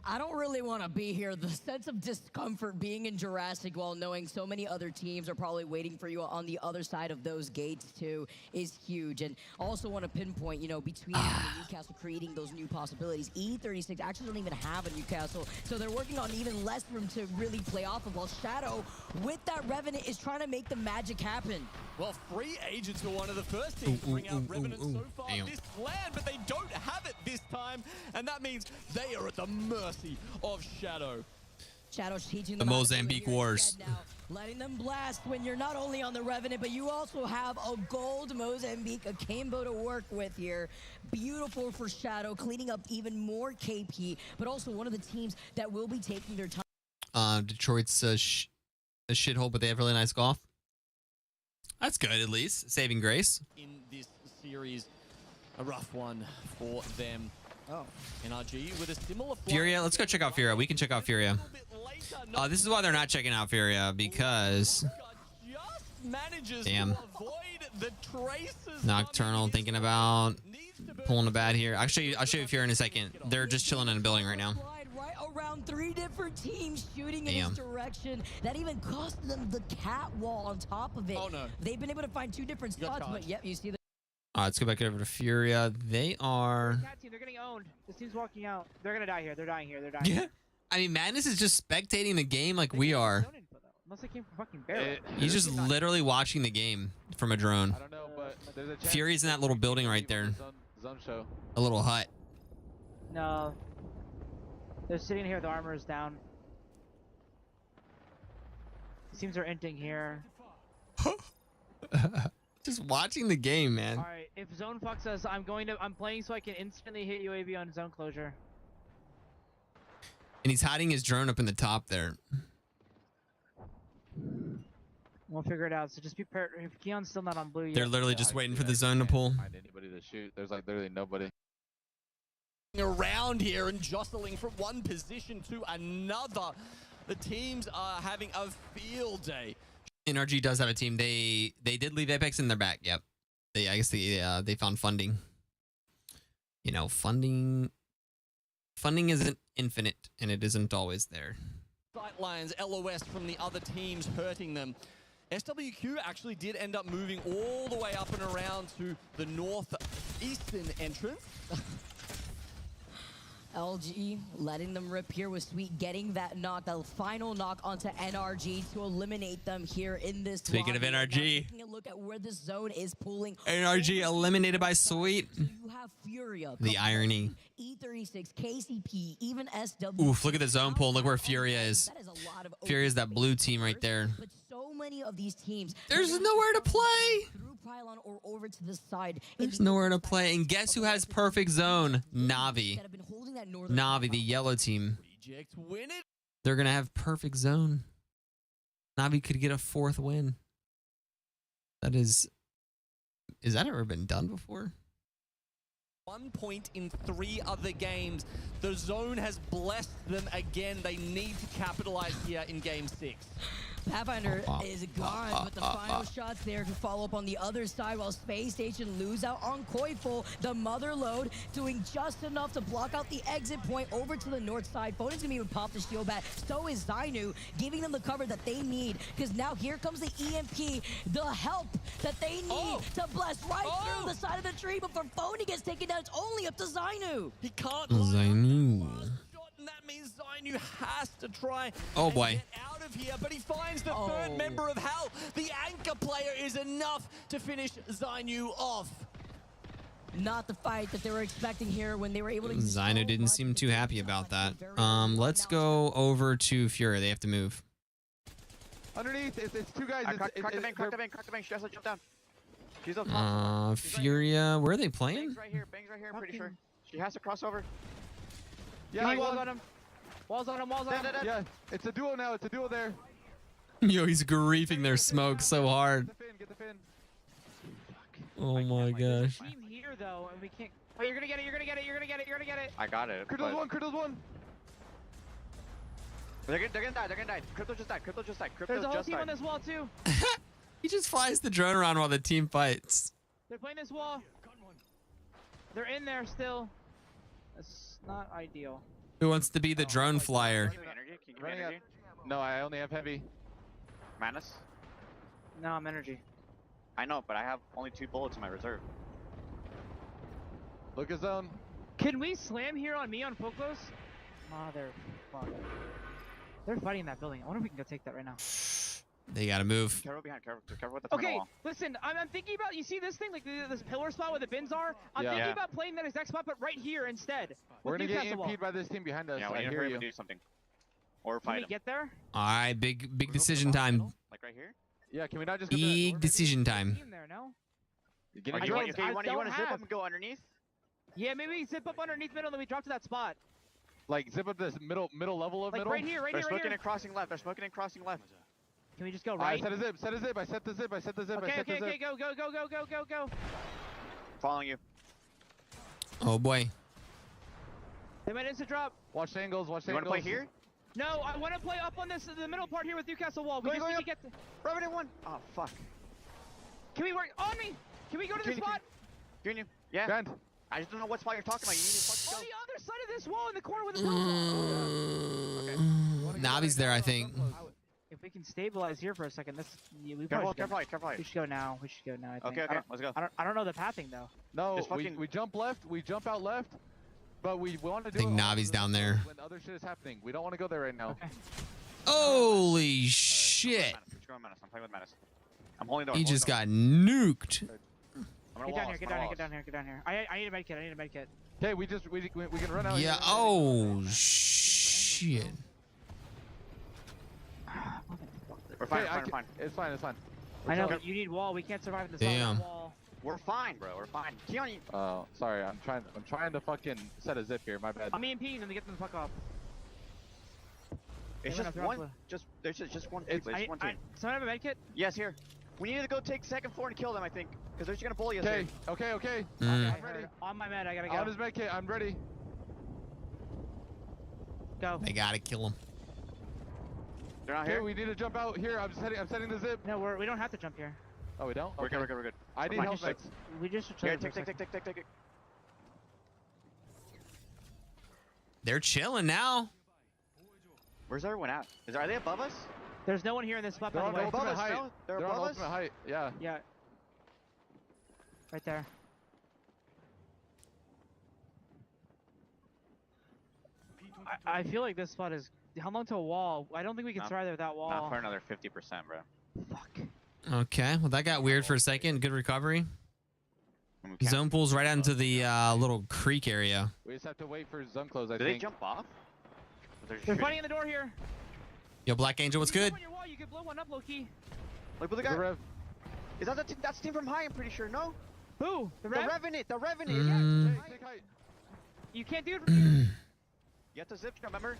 Speaker 10: I don't really want to be here. The sense of discomfort being in Jurassic while knowing so many other teams are probably waiting for you on the other side of those gates too is huge. And also want to pinpoint, between Newcastle creating those new possibilities. E36 actually don't even have a Newcastle, so they're working on even less room to really play off of. While Shadow, with that Revenant, is trying to make the magic happen.
Speaker 11: Well, free agents were one of the first teams to bring out Revenant so far this land, but they don't have it this time, and that means they are at the mercy of Shadow.
Speaker 10: Shadow's teaching
Speaker 13: the
Speaker 10: them
Speaker 13: Mozambique Wars.
Speaker 10: Now, letting them blast when you're not only on the Revenant, but you also have a gold Mozambique, a Cambo to work with here. Beautiful for Shadow, cleaning up even more KP, but also one of the teams that will be taking their time.
Speaker 13: Detroit's a shithole, but they have really nice golf. That's good, at least. Saving grace.
Speaker 11: In this series, a rough one for them.
Speaker 10: Oh.
Speaker 11: NRG with a similar...
Speaker 13: Furia, let's go check out Furia. We can check out Furia. This is why they're not checking out Furia, because... Damn. Nocturnal, thinking about pulling a bat here. I'll show you Furia in a second. They're just chilling in a building right now.
Speaker 10: Right around 3 different teams shooting in this direction. That even cost them the cat wall on top of it. Oh, no. They've been able to find 2 different spots, but yep, you see the...
Speaker 13: All right, let's go back over to Furia. They are...
Speaker 4: Cat team, they're getting owned. This team's walking out. They're going to die here. They're dying here. They're dying.
Speaker 13: Yeah. I mean, Madness is just spectating the game like we are.
Speaker 4: Unless they came from fucking Barrel.
Speaker 13: He's just literally watching the game from a drone.
Speaker 3: I don't know, but there's a chance
Speaker 13: Fury's in that little building right there.
Speaker 3: Zone show.
Speaker 13: A little hut.
Speaker 4: No. They're sitting here. The armor is down. Teams are inting here.
Speaker 13: Just watching the game, man.
Speaker 4: All right, if zone fucks us, I'm playing so I can instantly hit UAV on zone closure.
Speaker 13: And he's hiding his drone up in the top there.
Speaker 4: We'll figure it out. So just be prepared. If Keon's still not on blue yet.
Speaker 13: They're literally just waiting for the zone to pull.
Speaker 3: Find anybody to shoot. There's like literally nobody
Speaker 11: around here and jostling from one position to another. The teams are having a field day.
Speaker 13: NRG does have a team. They did leave Apex in their back. Yep. I guess they found funding. You know, funding isn't infinite, and it isn't always there.
Speaker 11: Sightlines, LOS from the other teams hurting them. SWQ actually did end up moving all the way up and around to the northeastern entrance.
Speaker 10: LG letting them rip here with Sweet, getting that knock, the final knock onto NRG to eliminate them here in this.
Speaker 13: Speaking of NRG,
Speaker 10: taking a look at where this zone is pulling.
Speaker 13: NRG eliminated by Sweet.
Speaker 10: So you have Furia,
Speaker 13: The irony.
Speaker 10: E36, KCP, even SW.
Speaker 13: Oof, look at the zone pull. Look where Furia is.
Speaker 10: That is a lot of
Speaker 13: Furia is that blue team right there.
Speaker 10: But so many of these teams,
Speaker 13: There's nowhere to play.
Speaker 10: Through pylon or over to the side.
Speaker 13: There's nowhere to play. And guess who has perfect zone? Navi. Navi, the yellow team. They're going to have perfect zone. Navi could get a 4th win. That is that ever been done before?
Speaker 11: 1 point in 3 other games. The zone has blessed them again. They need to capitalize here in game 6.
Speaker 10: Pathfinder is gone, but the final shots there to follow up on the other side while Space Station lose out on Koiful. The mother load doing just enough to block out the exit point over to the north side. Foden's gonna be able to pop the shield back. So is Zainu, giving them the cover that they need. Because now here comes the EMP, the help that they need to blast right through the side of the tree. But for Foden gets taken down, it's only up to Zainu.
Speaker 11: He can't.
Speaker 13: Zainu.
Speaker 11: And that means Zainu has to try
Speaker 13: oh boy.
Speaker 11: and get out of here, but he finds the third member of Hell. The anchor player is enough to finish Zainu off.
Speaker 10: Not the fight that they were expecting here when they were able to.
Speaker 13: Zainu didn't seem too happy about that. Let's go over to Fury. They have to move.
Speaker 3: Underneath, it's 2 guys.
Speaker 9: Crack the bank, crack the bank. She has to jump down. She's up top.
Speaker 13: Furia, where are they playing?
Speaker 9: Bang's right here, I'm pretty sure. She has to cross over.
Speaker 3: Yeah,
Speaker 4: walls on him. Walls on him.
Speaker 3: Yeah, it's a duo now. It's a duo there.
Speaker 13: Yo, he's griefing their smoke so hard.
Speaker 3: Get the fin.
Speaker 13: Oh my gosh.
Speaker 4: Team here though, and we can't. Oh, you're gonna get it.
Speaker 9: I got it.
Speaker 3: Crypto's one.
Speaker 9: They're gonna die. Crypto just died.
Speaker 4: There's a whole team on this wall too.
Speaker 13: He just flies the drone around while the team fights.
Speaker 4: They're playing this wall. They're in there still. That's not ideal.
Speaker 13: Who wants to be the drone flyer?
Speaker 9: Can you give me energy?
Speaker 3: No, I only have heavy.
Speaker 9: Manus?
Speaker 4: No, I'm energy.
Speaker 9: I know, but I have only 2 bullets in my reserve.
Speaker 3: Look at zone.
Speaker 4: Can we slam here on me on Focus? Motherfucker. They're fighting in that building. I wonder if we can go take that right now.
Speaker 13: They gotta move.
Speaker 9: Careful behind, careful with the tunnel wall.
Speaker 4: Listen, I'm thinking about, you see this thing, like this pillar spot where the bins are? I'm thinking about playing that exact spot, but right here instead.
Speaker 3: We're gonna get EMP'd by this team behind us.
Speaker 9: Yeah, we need to hurry up and do something. Or fight
Speaker 4: Can we get there?
Speaker 13: Alright, big decision time.
Speaker 9: Like right here?
Speaker 3: Yeah, can we not just go
Speaker 13: big decision time.
Speaker 4: Team there, no?
Speaker 9: You want to zip up and go underneath?
Speaker 4: Yeah, maybe we zip up underneath middle and then we drop to that spot.
Speaker 3: Like zip up this middle level of
Speaker 4: like
Speaker 3: middle?
Speaker 4: right here.
Speaker 9: They're smoking and crossing left.
Speaker 4: Can we just go right?
Speaker 3: Set a zip. I set the zip.
Speaker 4: Okay, go.
Speaker 9: Following you.
Speaker 13: Oh boy.
Speaker 4: They might instant drop.
Speaker 3: Watch the angles.
Speaker 9: You want to play here?
Speaker 4: No, I want to play up on the middle part here with Newcastle wall. We just need to get the...
Speaker 9: Revenant 1. Oh, fuck.
Speaker 4: Can we work on me? Can we go to the spot?
Speaker 9: Hearing you. Yeah.
Speaker 3: Grand.
Speaker 9: I just don't know what spot you're talking about. You need to fucking
Speaker 4: go. On the other side of this wall in the corner with the pillar.
Speaker 13: Navi's there, I think.
Speaker 4: If we can stabilize here for a second, we
Speaker 9: careful.
Speaker 4: We should go now. I think.
Speaker 9: Okay, let's go.
Speaker 4: I don't know the pathing though.
Speaker 3: No, we jump left. We jump out left. But we want to do.
Speaker 13: I think Navi's down there.
Speaker 3: When other shit is happening, we don't want to go there right now.
Speaker 4: Okay.
Speaker 13: Holy shit!
Speaker 9: I'm playing with Manus. I'm holding the door.
Speaker 13: He just got nuked.
Speaker 4: Get down here. I need a medkit.
Speaker 3: Okay, we can run out.
Speaker 13: Yeah. Oh shit.
Speaker 9: We're fine.
Speaker 3: It's fine.
Speaker 4: I know, but you need wall. We can't survive in this wall.
Speaker 9: We're fine, bro. We're fine. Keon,
Speaker 3: oh, sorry. I'm trying to fucking set a zip here. My bad.
Speaker 4: I'm EMPing and they get them the fuck off.
Speaker 9: It's just one. There's just one. It's one team.
Speaker 4: Someone have a medkit?
Speaker 9: Yes, here. We need to go take second floor and kill them, I think, because they're just gonna bully us.
Speaker 3: Okay.
Speaker 4: I'm ready. On my med, I gotta go.
Speaker 3: On his medkit, I'm ready.
Speaker 4: Go.
Speaker 13: They gotta kill him.
Speaker 9: They're not here.
Speaker 3: We need to jump out here. I'm setting the zip.
Speaker 4: No, we don't have to jump here.
Speaker 3: Oh, we don't?
Speaker 9: We're good.
Speaker 3: I need help.
Speaker 4: We just
Speaker 9: take it.
Speaker 13: They're chilling now.
Speaker 9: Where's everyone at? Are they above us?
Speaker 4: There's no one here in this spot,
Speaker 3: They're
Speaker 4: by
Speaker 3: on
Speaker 4: the way.
Speaker 3: ultimate height. They're on ultimate height. Yeah.
Speaker 4: Yeah. Right there. I feel like this spot is hung on to a wall. I don't think we can survive there with that wall.
Speaker 9: Not for another 50%, bro.
Speaker 4: Fuck.
Speaker 13: Okay, well that got weird for a second. Good recovery. Zone pulls right out into the little creek area.
Speaker 3: We just have to wait for zone close, I
Speaker 9: Did
Speaker 3: think.
Speaker 9: they jump off?
Speaker 4: They're fighting in the door here.
Speaker 13: Yo, Black Angel, what's good?
Speaker 4: On your wall, you could blow one up, low-key.
Speaker 9: Like, but the guy. Is that the team? That's the team from high, I'm pretty sure. No?
Speaker 4: Who? The
Speaker 9: Rev?
Speaker 4: Revenant.
Speaker 9: The Revenant.
Speaker 4: Yeah.
Speaker 9: Take height.
Speaker 4: You can't do it from here.
Speaker 9: You have to zip jump, remember?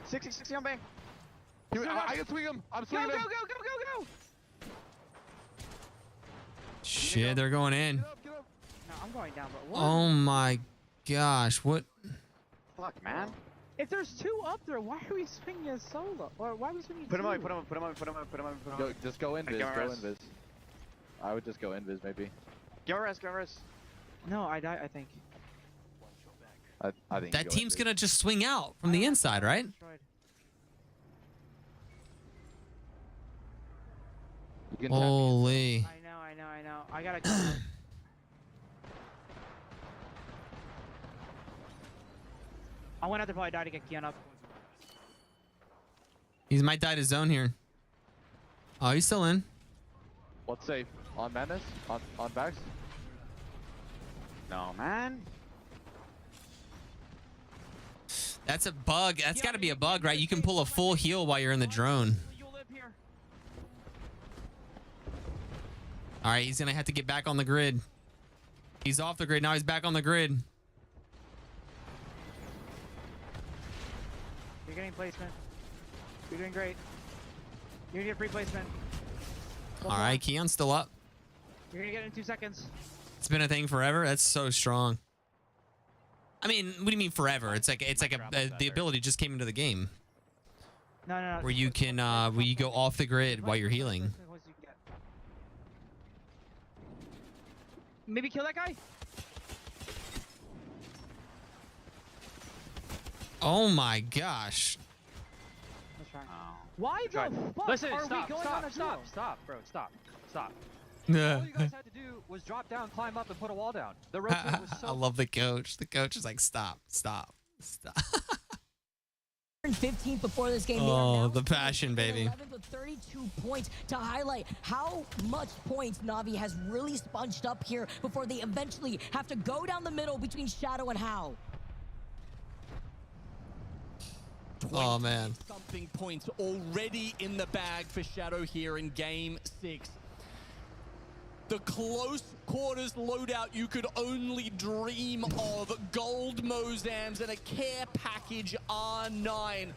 Speaker 9: 60 on bang.
Speaker 3: I can swing him. I'm
Speaker 4: Go,
Speaker 3: swinging
Speaker 4: go,
Speaker 3: him.
Speaker 4: go, go, go, go.
Speaker 13: Shit, they're going in.
Speaker 4: No, I'm going down, but what?
Speaker 13: Oh my gosh, what?
Speaker 9: Fuck, man.
Speaker 4: If there's two up there, why are we swinging as solo? Or why are we swinging
Speaker 9: Put him
Speaker 4: two?
Speaker 9: on, put him on, put him on, put him on, put him on, put him on.
Speaker 3: Just go invis,
Speaker 9: Give him
Speaker 3: go
Speaker 9: rest.
Speaker 3: invis. I would just go invis, maybe.
Speaker 9: Give him a rest, give him a rest.
Speaker 4: No, I die, I think.
Speaker 3: I think
Speaker 13: That
Speaker 3: you go
Speaker 13: team's
Speaker 3: invis.
Speaker 13: gonna just swing out from the inside, right?
Speaker 3: You can
Speaker 13: Holy.
Speaker 4: I know. I gotta go. I'm gonna have to probably die to get Keon up.
Speaker 13: He might die to zone here. Oh, he's still in.
Speaker 3: What's safe? On Madness? On backs?
Speaker 9: No, man.
Speaker 13: That's a bug. That's got to be a bug, right? You can pull a full heal while you're in the drone. All right, he's going to have to get back on the grid. He's off the grid. Now he's back on the grid.
Speaker 4: You're getting placement. You're doing great. You're gonna get free placement.
Speaker 13: All right, Keon's still up.
Speaker 4: You're gonna get it in 2 seconds.
Speaker 13: It's been a thing forever. That's so strong. I mean, what do you mean forever? It's like the ability just came into the game
Speaker 4: No.
Speaker 13: where you can where you go off the grid while you're healing.
Speaker 4: Maybe kill that guy?
Speaker 13: Oh my gosh.
Speaker 4: Let's try. Why the fuck
Speaker 16: Listen,
Speaker 4: are
Speaker 16: stop,
Speaker 4: we going
Speaker 16: stop,
Speaker 4: on a
Speaker 16: stop,
Speaker 4: duo?
Speaker 16: stop, bro, stop. All
Speaker 13: Yeah.
Speaker 16: you guys had to do was drop down, climb up, and put a wall down. The rotate was so
Speaker 13: I love the coach. The coach is like, stop.
Speaker 10: 15th before this game.
Speaker 13: Oh, the passion, baby.
Speaker 10: 11 to 32 points to highlight how much points Na'Vi has really sponged up here before they eventually have to go down the middle between Shadow and How.
Speaker 13: Oh man.
Speaker 11: Something points already in the bag for Shadow here in game 6. The close quarters loadout you could only dream of. Gold Mozams and a care package R9.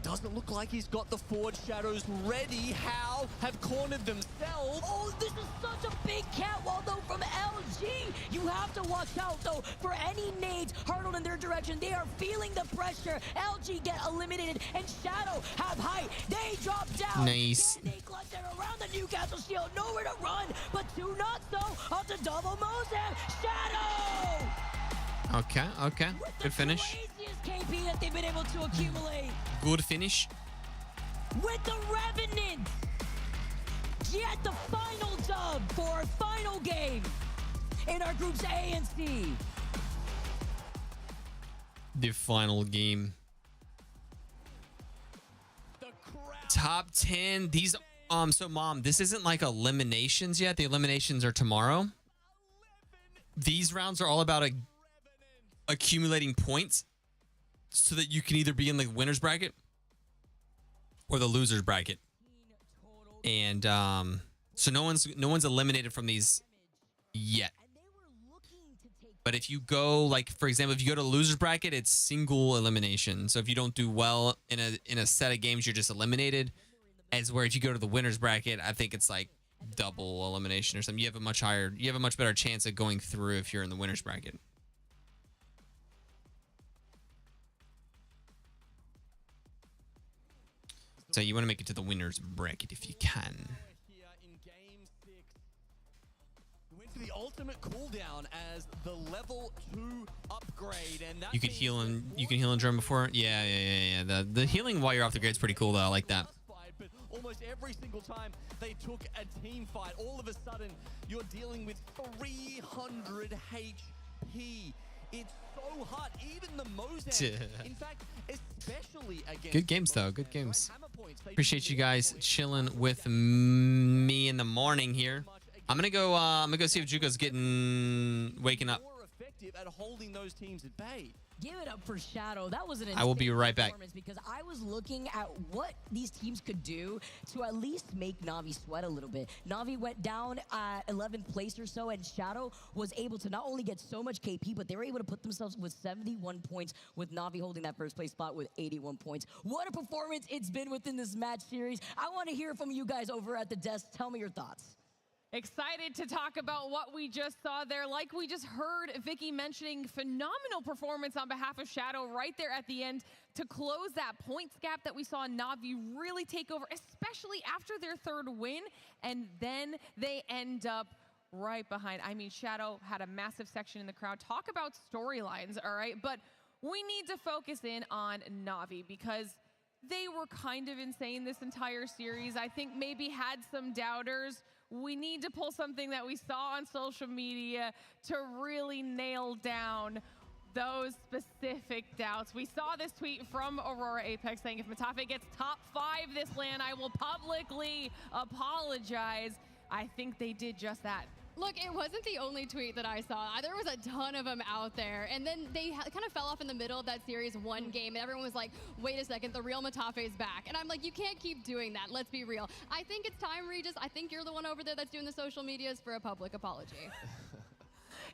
Speaker 11: Doesn't look like he's got the forward shadows ready. How have cornered themselves.
Speaker 10: Oh, this is such a big catwall, though, from LG. You have to watch out, though, for any nades hurtled in their direction. They are feeling the pressure. LG get eliminated, and Shadow have height. They drop down.
Speaker 13: Nice.
Speaker 10: They cluster around the Newcastle shield. Nowhere to run, but 2 knots, though, onto double Mozam. Shadow!
Speaker 13: Okay. Good finish.
Speaker 10: Craziest KP that they've been able to accumulate.
Speaker 13: Good finish.
Speaker 10: With the Revenant, get the final dub for our final game in our groups A and C.
Speaker 13: The final game. Top 10. These so Mom, this isn't like eliminations yet. The eliminations are tomorrow. These rounds are all about accumulating points so that you can either be in the winner's bracket or the loser's bracket. And so no one's eliminated from these yet. But if you go, like, for example, if you go to the loser's bracket, it's single elimination. So if you don't do well in a set of games, you're just eliminated. As where if you go to the winner's bracket, I think it's like double elimination or something. You have a much better chance of going through if you're in the winner's bracket. So you want to make it to the winner's bracket if you can.
Speaker 11: The ultimate cooldown as the level 2 upgrade upgrade, and that
Speaker 13: You could heal in Germ before. Yeah. The healing while you're off the grid is pretty cool though. I like that.
Speaker 11: But almost every single time they took a team fight, all of a sudden you're dealing with 300 HP. It's so hard, even the Mozart. In fact, especially against
Speaker 13: Good games though. Good games. Appreciate you guys chilling with me in the morning here. I'm gonna go see if Juko's waking up.
Speaker 11: more effective at holding those teams at bay.
Speaker 10: Give it up for Shadow. That was an
Speaker 13: I will be right back.
Speaker 10: because I was looking at what these teams could do to at least make Na'Vi sweat a little bit. Na'Vi went down at 11th place or so, and Shadow was able to not only get so much KP, but they were able to put themselves with 71 points, with Na'Vi holding that first place spot with 81 points. What a performance it's been within this match series. I want to hear from you guys over at the desk. Tell me your thoughts.
Speaker 15: Excited to talk about what we just saw there. Like we just heard Vicky mentioning, phenomenal performance on behalf of Shadow right there at the end to close that points gap that we saw Na'Vi really take over, especially after their third win, and then they end up right behind. I mean, Shadow had a massive section in the crowd. Talk about storylines, all right? But we need to focus in on Na'Vi because they were kind of insane this entire series. I think maybe had some doubters. We need to pull something that we saw on social media to really nail down those specific doubts. We saw this tweet from Aurora Apex saying, if Matafe gets top 5 this LAN, I will publicly apologize. I think they did just that.
Speaker 18: Look, it wasn't the only tweet that I saw. There was a ton of them out there. And then they kind of fell off in the middle of that series one game, and everyone was like, wait a second, the real Matafe is back. And I'm like, you can't keep doing that. Let's be real. I think it's time, Regis. I think you're the one over there that's doing the social medias for a public apology.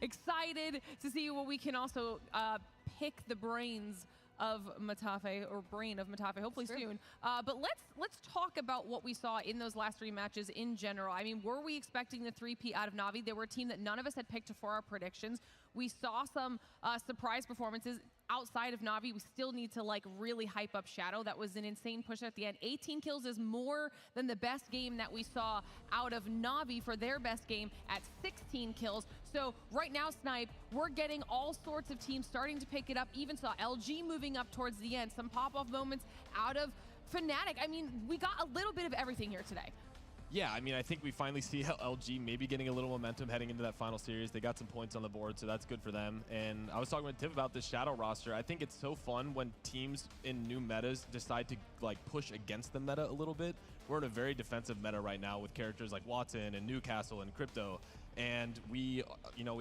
Speaker 15: Excited to see what we can also pick the brains of Matafe, or brain of Matafe, hopefully soon. But let's talk about what we saw in those last 3 matches in general. I mean, were we expecting the 3P out of Na'Vi? They were a team that none of us had picked for our predictions. We saw some surprise performances outside of Na'Vi. We still need to like really hype up Shadow. That was an insane push at the end. 18 kills is more than the best game that we saw out of Na'Vi for their best game at 16 kills. So right now, Snipe, we're getting all sorts of teams starting to pick it up. Even saw LG moving up towards the end. Some pop-off moments out of Fnatic. I mean, we got a little bit of everything here today.
Speaker 19: Yeah, I mean, I think we finally see how LG maybe getting a little momentum heading into that final series. They got some points on the board, so that's good for them. And I was talking with Tiff about this Shadow roster. I think it's so fun when teams in new metas decide to like push against the meta a little bit. We're in a very defensive meta right now with characters like Watson and Newcastle and Crypto. And we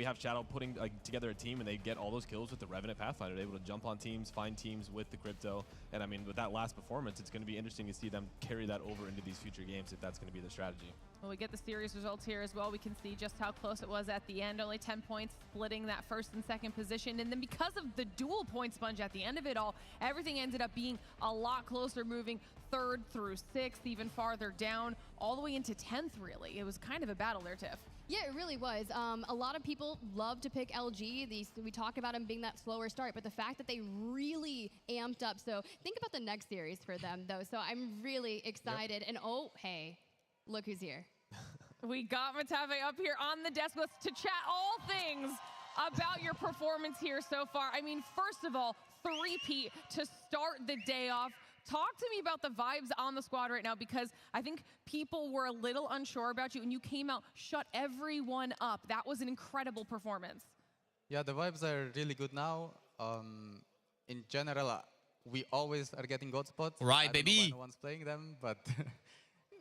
Speaker 19: have Shadow putting together a team, and they get all those kills with the Revenant Pathfinder. They're able to jump on teams, find teams with the Crypto. And I mean, with that last performance, it's going to be interesting to see them carry that over into these future games if that's going to be their strategy.
Speaker 15: Well, we get the series results here as well. We can see just how close it was at the end. Only 10 points splitting that first and second position. And then because of the dual point sponge at the end of it all, everything ended up being a lot closer, moving 3rd through 6th, even farther down, all the way into 10th, really. It was kind of a battle there, Tiff.
Speaker 18: Yeah, it really was. A lot of people love to pick LG. We talk about them being that slower start, but the fact that they really amped up. So think about the next series for them, though. So I'm really excited. Yep. And oh, hey, look who's here.
Speaker 15: We got Matafe up here on the desk with us to chat all things about your performance here so far. I mean, first of all, 3P to start the day off. Talk to me about the vibes on the squad right now, because I think people were a little unsure about you, and you came out, shut everyone up. That was an incredible performance.
Speaker 14: Yeah, the vibes are really good now. In general, we always are getting gold spots.
Speaker 13: Right, baby.
Speaker 14: I don't know why no one's playing them, but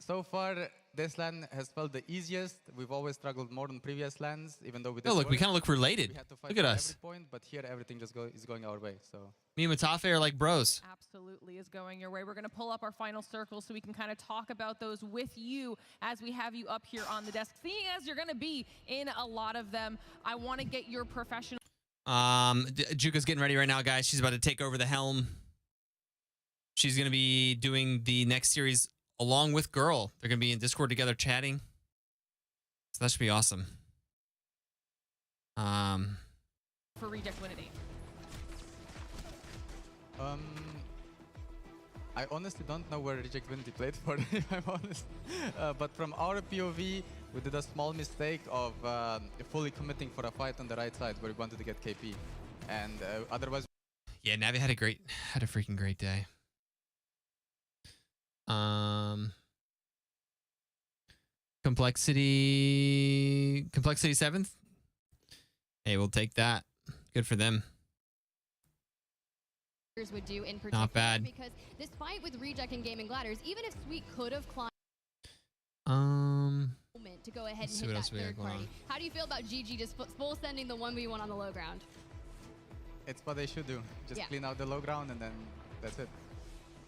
Speaker 14: so far, this LAN has felt the easiest. We've always struggled more than previous LANs, even though we did.
Speaker 13: Oh, look, we kind of look related.
Speaker 14: We had to fight
Speaker 13: look at
Speaker 14: for
Speaker 13: us.
Speaker 14: every point, but here everything just is going our way. So
Speaker 13: me and Matafe are like bros.
Speaker 15: Absolutely is going your way. We're going to pull up our final circle so we can kind of talk about those with you as we have you up here on the desk. Seeing as you're going to be in a lot of them, I want to get your professional.
Speaker 13: Juka's getting ready right now, guys. She's about to take over the helm. She's going to be doing the next series along with Girl. They're going to be in Discord together chatting. So that should be awesome.
Speaker 15: For Reject Winity.
Speaker 14: I honestly don't know where Reject Winity played for, if I'm honest. But from our POV, we did a small mistake of fully committing for a fight on the right side where we wanted to get KP. and otherwise.
Speaker 13: Yeah, Navi had a freaking great day. Complexity 7th. Hey, we'll take that. Good for them.
Speaker 18: Would do in particular,
Speaker 13: not bad.
Speaker 18: Because this fight with Reject and Gaming Ladders, even if Sweet could have climbed to go ahead and hit that third party. How do you feel about GG just full sending the 1v1 on the low ground?
Speaker 14: It's what they should do. Just clean out the low ground and then that's it.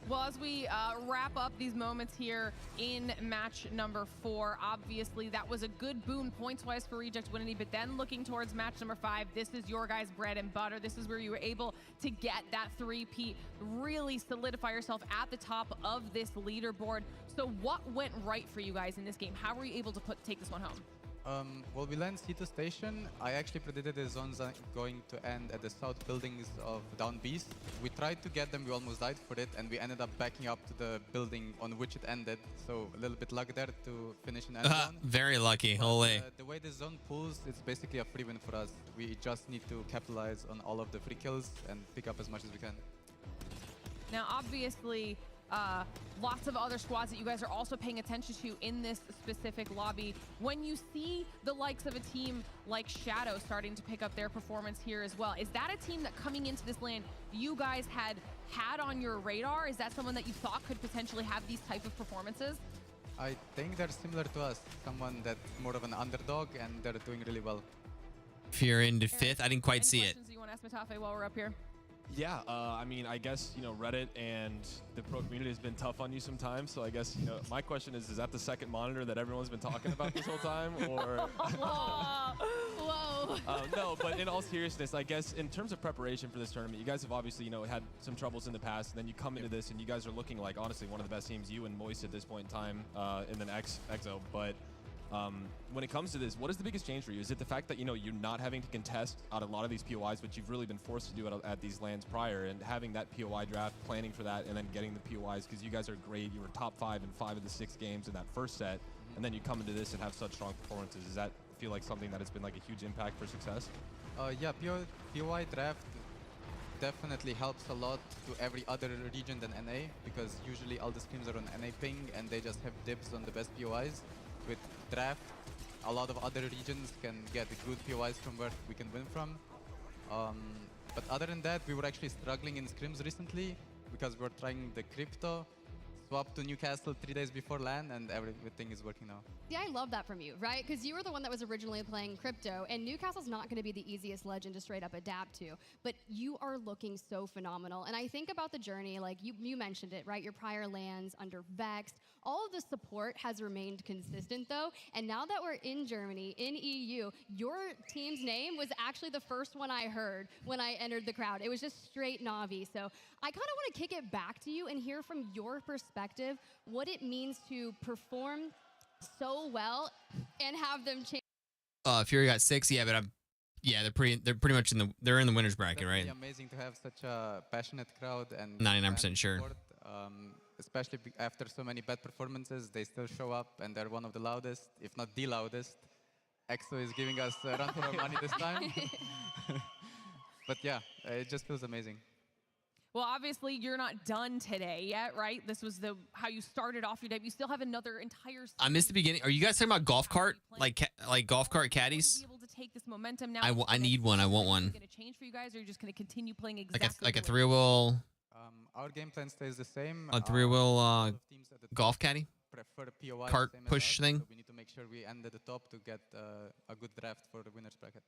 Speaker 15: Well, as we wrap up these moments here in match number 4, obviously that was a good boon points-wise for Reject Winity, but then looking towards match number 5, this is your guys' bread and butter. This is where you were able to get that 3-peat, really solidify yourself at the top of this leaderboard. So what went right for you guys in this game? How were you able to take this one home?
Speaker 14: Well, we land C2 station. I actually predicted the zones are going to end at the south buildings of Down Beast. We tried to get them, we almost died for it, and we ended up backing up to the building on which it ended. So a little bit luck there to finish in end zone.
Speaker 13: Very lucky, holy.
Speaker 14: The way the zone pulls, it's basically a free win for us. We just need to capitalize on all of the free kills and pick up as much as we can.
Speaker 15: Now, obviously, lots of other squads that you guys are also paying attention to in this specific lobby. When you see the likes of a team like Shadow starting to pick up their performance here as well, is that a team that coming into this lane you guys had on your radar? Is that someone that you thought could potentially have these type of performances?
Speaker 14: I think they're similar to us. Someone that's more of an underdog and they're doing really well.
Speaker 13: Fear into 5th. I didn't quite see it.
Speaker 15: Do you want to ask Matafe while we're up here?
Speaker 19: Yeah, I mean, I guess, you know, Reddit and the pro community has been tough on you sometimes. So I guess, you know, my question is that the second monitor that everyone's been talking about this whole time? Or
Speaker 18: Whoa.
Speaker 19: No, but in all seriousness, I guess in terms of preparation for this tournament, you guys have obviously, you know, had some troubles in the past. And then you come into this and you guys are looking like, honestly, one of the best teams, you and Moist at this point in time, and then EXO. But when it comes to this, what is the biggest change for you? Is it the fact that, you know, you're not having to contest out a lot of these POIs, which you've really been forced to do at these lands prior, and having that POI draft, planning for that, and then getting the POIs, because you guys are great. You were top 5 in 5 of the 6 games in that first set, and then you come into this and have such strong performances. Does that feel like something that has been like a huge impact for success?
Speaker 14: Yeah, POI draft definitely helps a lot to every other region than NA, because usually all the scrims are on NA ping, and they just have dibs on the best POIs. With draft, a lot of other regions can get good POIs from where we can win from. But other than that, we were actually struggling in scrims recently because we're trying the crypto swap to Newcastle 3 days before LAN, and everything is working now.
Speaker 18: Yeah, I love that from you, right? Because you were the one that was originally playing crypto, and Newcastle's not going to be the easiest legend to straight up adapt to, but you are looking so phenomenal. And I think about the journey, like you mentioned it, right? Your prior lands under Vexed, all of the support has remained consistent though, and now that we're in Germany, in EU, your team's name was actually the first one I heard when I entered the crowd. It was just straight Navi. So I kind of want to kick it back to you and hear from your perspective what it means to perform so well and have them change.
Speaker 13: Fury got 6, yeah, but they're pretty much in the winners bracket, right?
Speaker 14: It's amazing to have such a passionate crowd and
Speaker 13: 99% sure.
Speaker 14: Support, especially after so many bad performances, they still show up and they're one of the loudest, if not the loudest. EXO is giving us a run for our money this time. But yeah, it just feels amazing.
Speaker 15: Well, obviously, you're not done today yet, right? This was how you started off your day. You still have another entire.
Speaker 13: I missed the beginning. Are you guys talking about golf cart, like golf cart caddies?
Speaker 15: Be able to take this momentum now.
Speaker 13: I need one. I want one.
Speaker 15: Is it going to change for you guys, or are you just going to continue playing exactly
Speaker 13: like a 3-wheel?
Speaker 14: Our game plan stays the same.
Speaker 13: A 3-wheel golf caddy.
Speaker 14: Prefer POI
Speaker 13: cart push thing.
Speaker 14: So we need to make sure we end at the top to get a good draft for the winners bracket.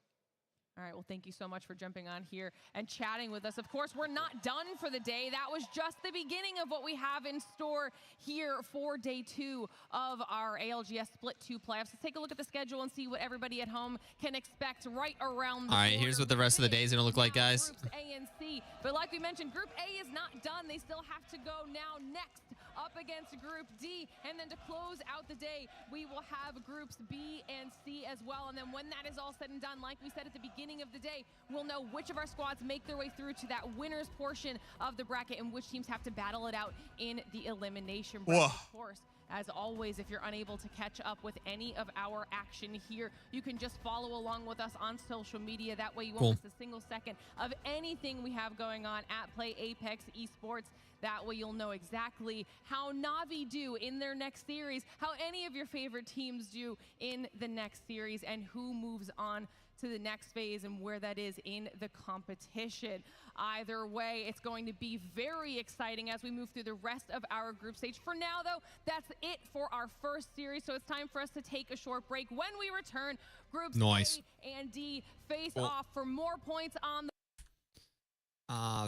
Speaker 15: All right, well, thank you so much for jumping on here and chatting with us. Of course, we're not done for the day. That was just the beginning of what we have in store here for day 2 of our ALGS Split 2 playoffs. Let's take a look at the schedule and see what everybody at home can expect right around the
Speaker 13: All right, here's what the rest of the day is going to look like, guys.
Speaker 15: Groups A and C. But like we mentioned, Group A is not done. They still have to go now next up against Group D. And then to close out the day, we will have Groups B and C as well. And then when that is all said and done, like we said at the beginning of the day, we'll know which of our squads make their way through to that winners portion of the bracket and which teams have to battle it out in the elimination bracket. Of course, As always, if you're unable to catch up with any of our action here, you can just follow along with us on social media. That way you won't miss a single second of anything we have going on at Play Apex Esports. That way you'll know exactly how Na'Vi do in their next series, how any of your favorite teams do in the next series, and who moves on to the next phase and where that is in the competition. Either way, it's going to be very exciting as we move through the rest of our group stage. For now, though, that's it for our first series, so it's time for us to take a short break. When we return, groups A and D face off for more points on the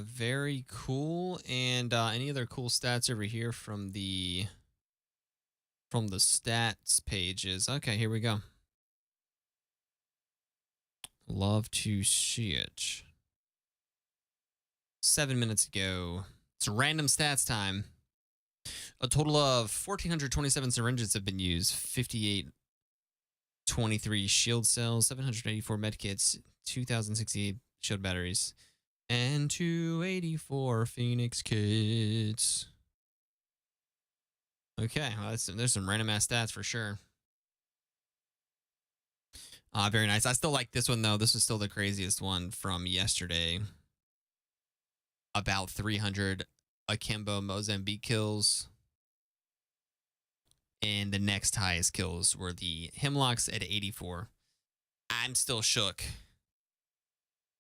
Speaker 13: very cool. And any other cool stats over here from the stats pages? Okay, here we go. Love to see it. 7 minutes ago. It's random stats time. A total of 1,427 syringes have been used. 5,823 shield cells. 784 medkits. 2,068 shield batteries. And 284 Phoenix kits. Okay, well, there's some random ass stats for sure. Very nice. I still like this one, though. This was still the craziest one from yesterday. About 300 Akimbo Mozambique kills. And the next highest kills were the Hemlocks at 84. I'm still shook.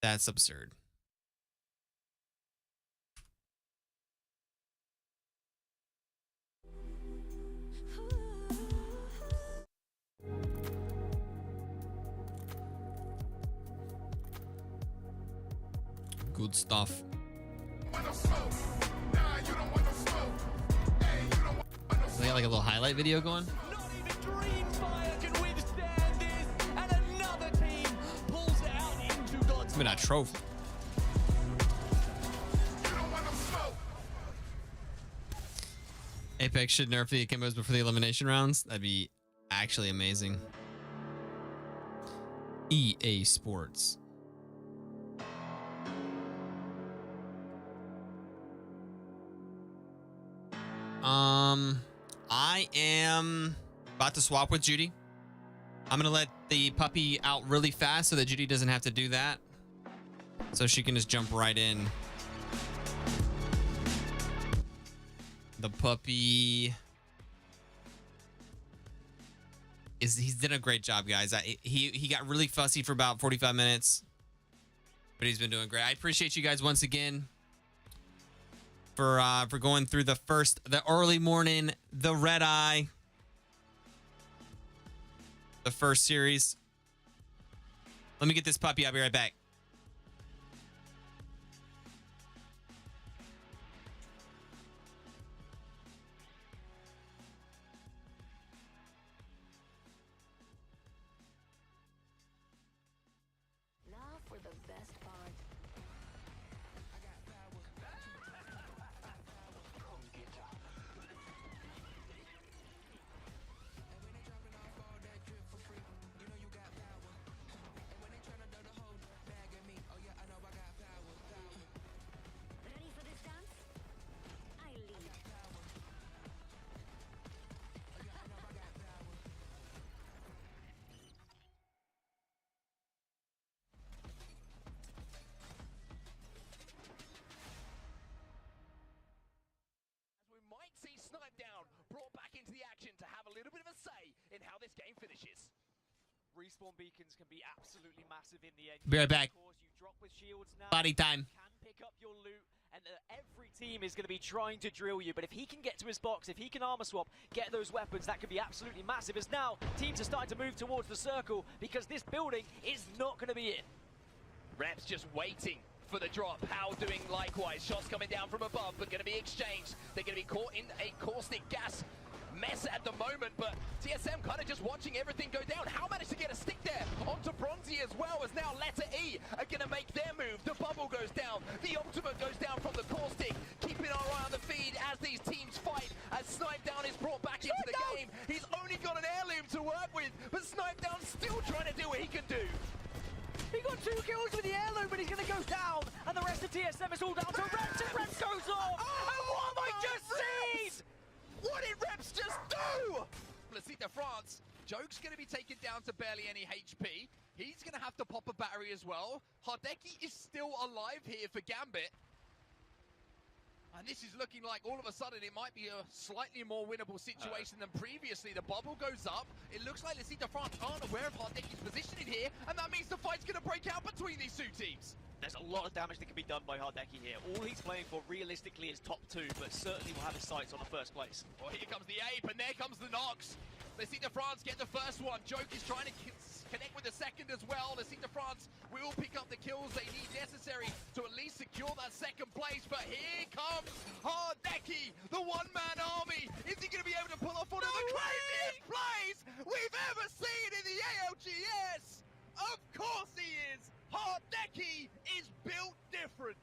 Speaker 13: That's absurd. Good stuff. They got like a little highlight video going. It's been a trophy. Apex should nerf the Akimbos before the elimination rounds. That'd be actually amazing. EA Sports. I am about to swap with Judy. I'm gonna let the puppy out really fast so that Judy doesn't have to do that. So she can just jump right in. The puppy he's done a great job, guys. He got really fussy for about 45 minutes, but he's been doing great. I appreciate you guys once again for going through the early morning, the red eye, the first series. Let me get this puppy. I'll be right back.
Speaker 21: Now for the best part. Ready for this dance? I lead.
Speaker 22: We might see Snipedown brought back into the action to have a little bit of a say in how this game finishes.
Speaker 23: Respawn beacons can be absolutely massive in the end.
Speaker 13: Be right back.
Speaker 23: Of course, you drop with shields now.
Speaker 13: Body time.
Speaker 23: You can pick up your loot, and every team is going to be trying to drill you. But if he can get to his box, if he can armor swap, get those weapons, that could be absolutely massive. As now teams are starting to move towards the circle because this building is not going to be it.
Speaker 22: Reps just waiting for the drop. How doing likewise. Shots coming down from above, but going to be exchanged. They're going to be caught in a caustic gas mess at the moment, but TSM kind of just watching everything go down. How managed to get a stick there onto Bronzy as well, as now Letter E are going to make their move. The bubble goes down. The ultimate goes down from the caustic. Keeping our eye on the feed as these teams fight, as Snipedown is brought back into the game. He's only got an heirloom to work with, but Snipedown's still trying to do what he can do.
Speaker 23: He got 2 kills with the heirloom, but he's going to go down, and the rest of TSM is all down to Reps, and Reps goes off. And what have I just seen?
Speaker 22: What did Reps just do? Placita France, Joke's going to be taken down to barely any HP. He's going to have to pop a battery as well. Hardeki is still alive here for Gambit. And this is looking like all of a sudden it might be a slightly more winnable situation than previously. The bubble goes up. It looks like Lecita France aren't aware of Hardeki's positioning here, and that means the fight's going to break out between these two teams.
Speaker 23: There's a lot of damage that can be done by Hardeki here. All he's playing for realistically is top 2, but certainly will have his sights on the first place.
Speaker 22: Well, here comes the Ape, and there comes the Nox. Lecita France get the first one. Joke is trying to connect with the second as well. Lecita France will pick up the kills they need necessary to at least secure that second place. But here comes Hardeki, the one-man army. Is he going to be able to pull off one of the craziest plays we've ever seen in the ALGS? Of course he is. Hardeki is built different.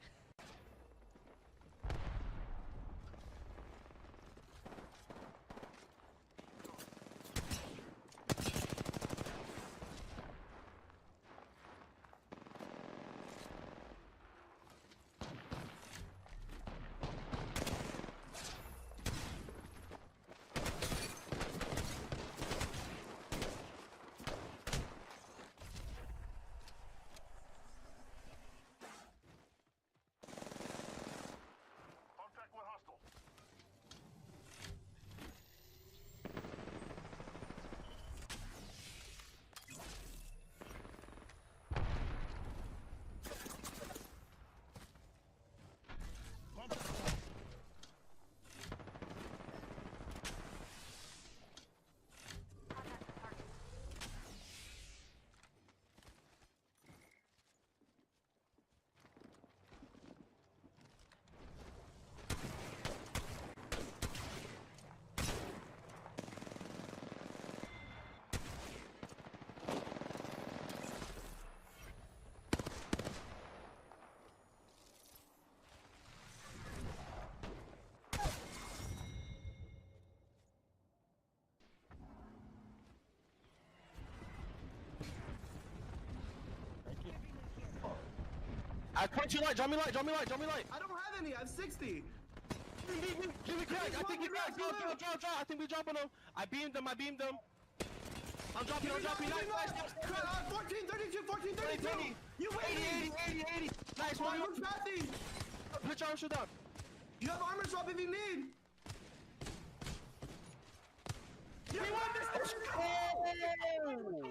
Speaker 7: I point you light, draw me light, draw me light, draw me light.
Speaker 8: I don't have any, I have 60.
Speaker 7: Give me crack, I think you crack, draw, I think we dropping them. I beamed them. I'm dropping, nice.
Speaker 8: 14, 32, 14, 32. You win.
Speaker 7: 80. Nice one.
Speaker 8: We're passing.
Speaker 7: Put your arm shield down.
Speaker 8: You have armor swap if you need.
Speaker 7: We won this. Oh!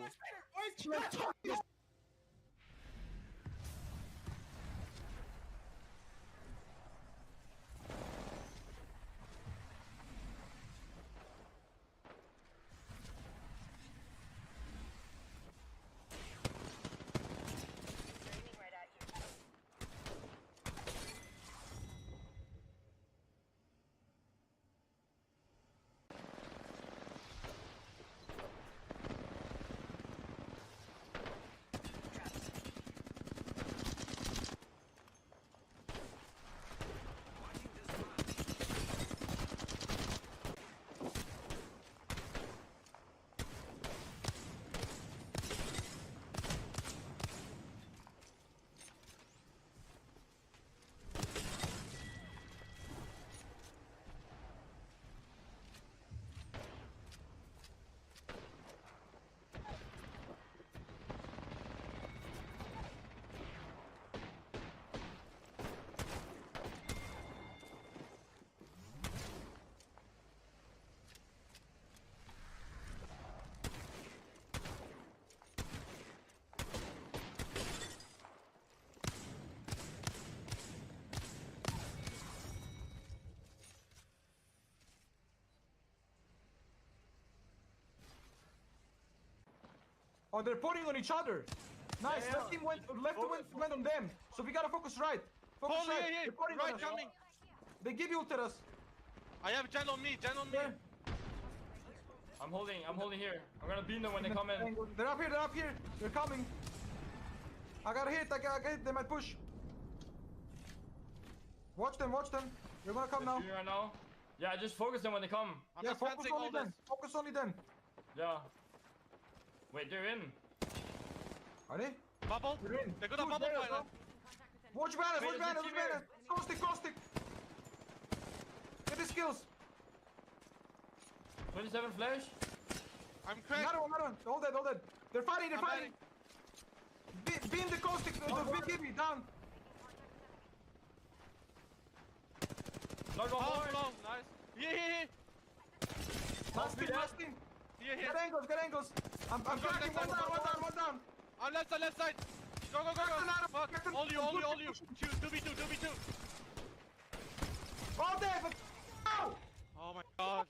Speaker 8: Oh, they're putting on each other. Nice. Left team went on them. So we gotta focus right. Focus right.
Speaker 7: Here.
Speaker 8: They're putting
Speaker 7: Right
Speaker 8: on us.
Speaker 7: coming.
Speaker 8: They give you ulteras.
Speaker 7: I have gen on me.
Speaker 8: I'm holding here. I'm gonna beam them when they come in. They're up here. They're coming. I got hit. They might push. Watch them. They're gonna come now.
Speaker 20: Right now. Yeah, just focus them when they come.
Speaker 8: Focus only them.
Speaker 20: Yeah. Wait, they're in.
Speaker 8: Are they?
Speaker 7: Bubble?
Speaker 8: They're in.
Speaker 7: They got a bubble pilot.
Speaker 8: Watch banners. Cross stick. Get the skills.
Speaker 20: 27 flash.
Speaker 8: I'm cracked. Another one. All dead. They're fighting. Beam the caustic. Give me down.
Speaker 20: Knock on board.
Speaker 2: Nice. Yeah.
Speaker 8: Last team.
Speaker 2: Yeah.
Speaker 8: Get angles. I'm cracking. One down.
Speaker 2: On left side. Go. Fuck. All you. Shoot. 2v2.
Speaker 8: All dead. But
Speaker 2: Oh my god.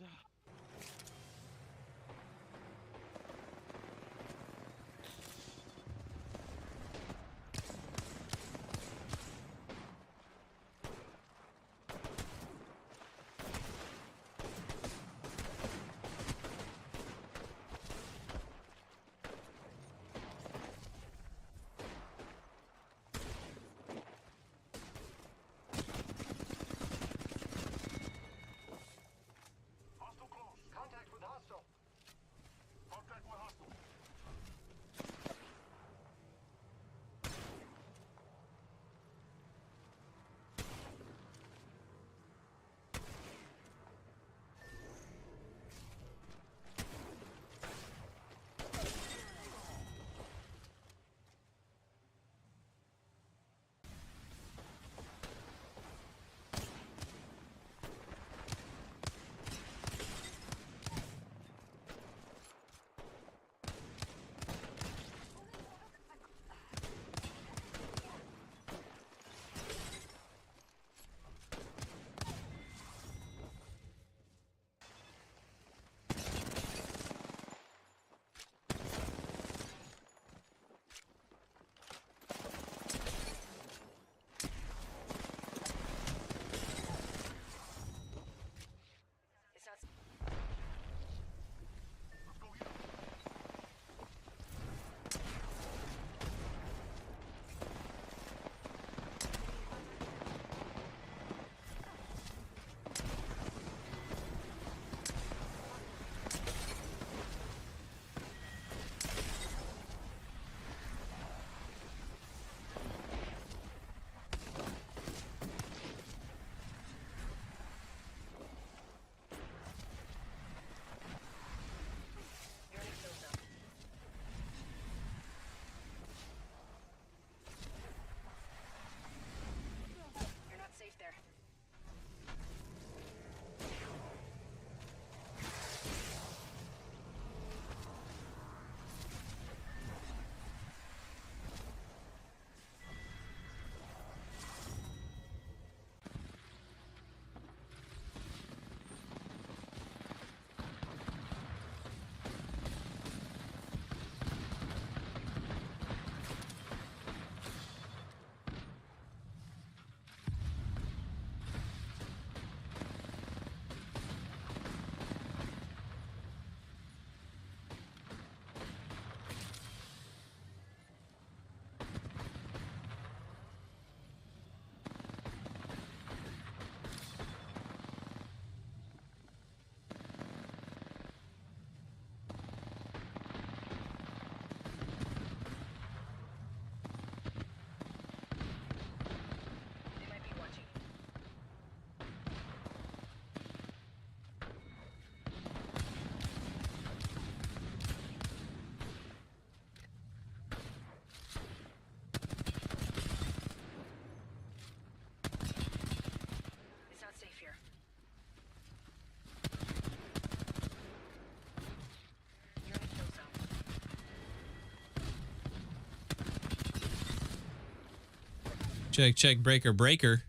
Speaker 13: Check. Breaker.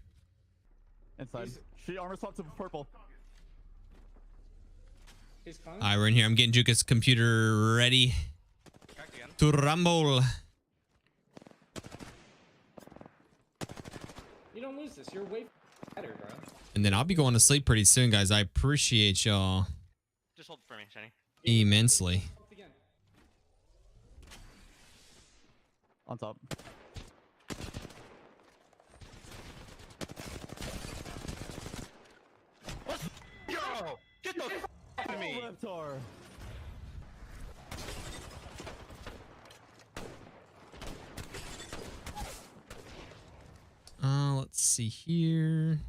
Speaker 1: Inside. She armor swap to purple.
Speaker 13: All right, we're in here. I'm getting Juka's computer ready to rumble.
Speaker 12: You don't lose this. You're way better, bro.
Speaker 13: And then I'll be going to sleep pretty soon, guys. I appreciate y'all
Speaker 9: Just hold it for me, Shiny.
Speaker 13: immensely.
Speaker 1: On top.
Speaker 7: Yo! Get the f out of me!
Speaker 1: Reptar.
Speaker 13: Let's see here.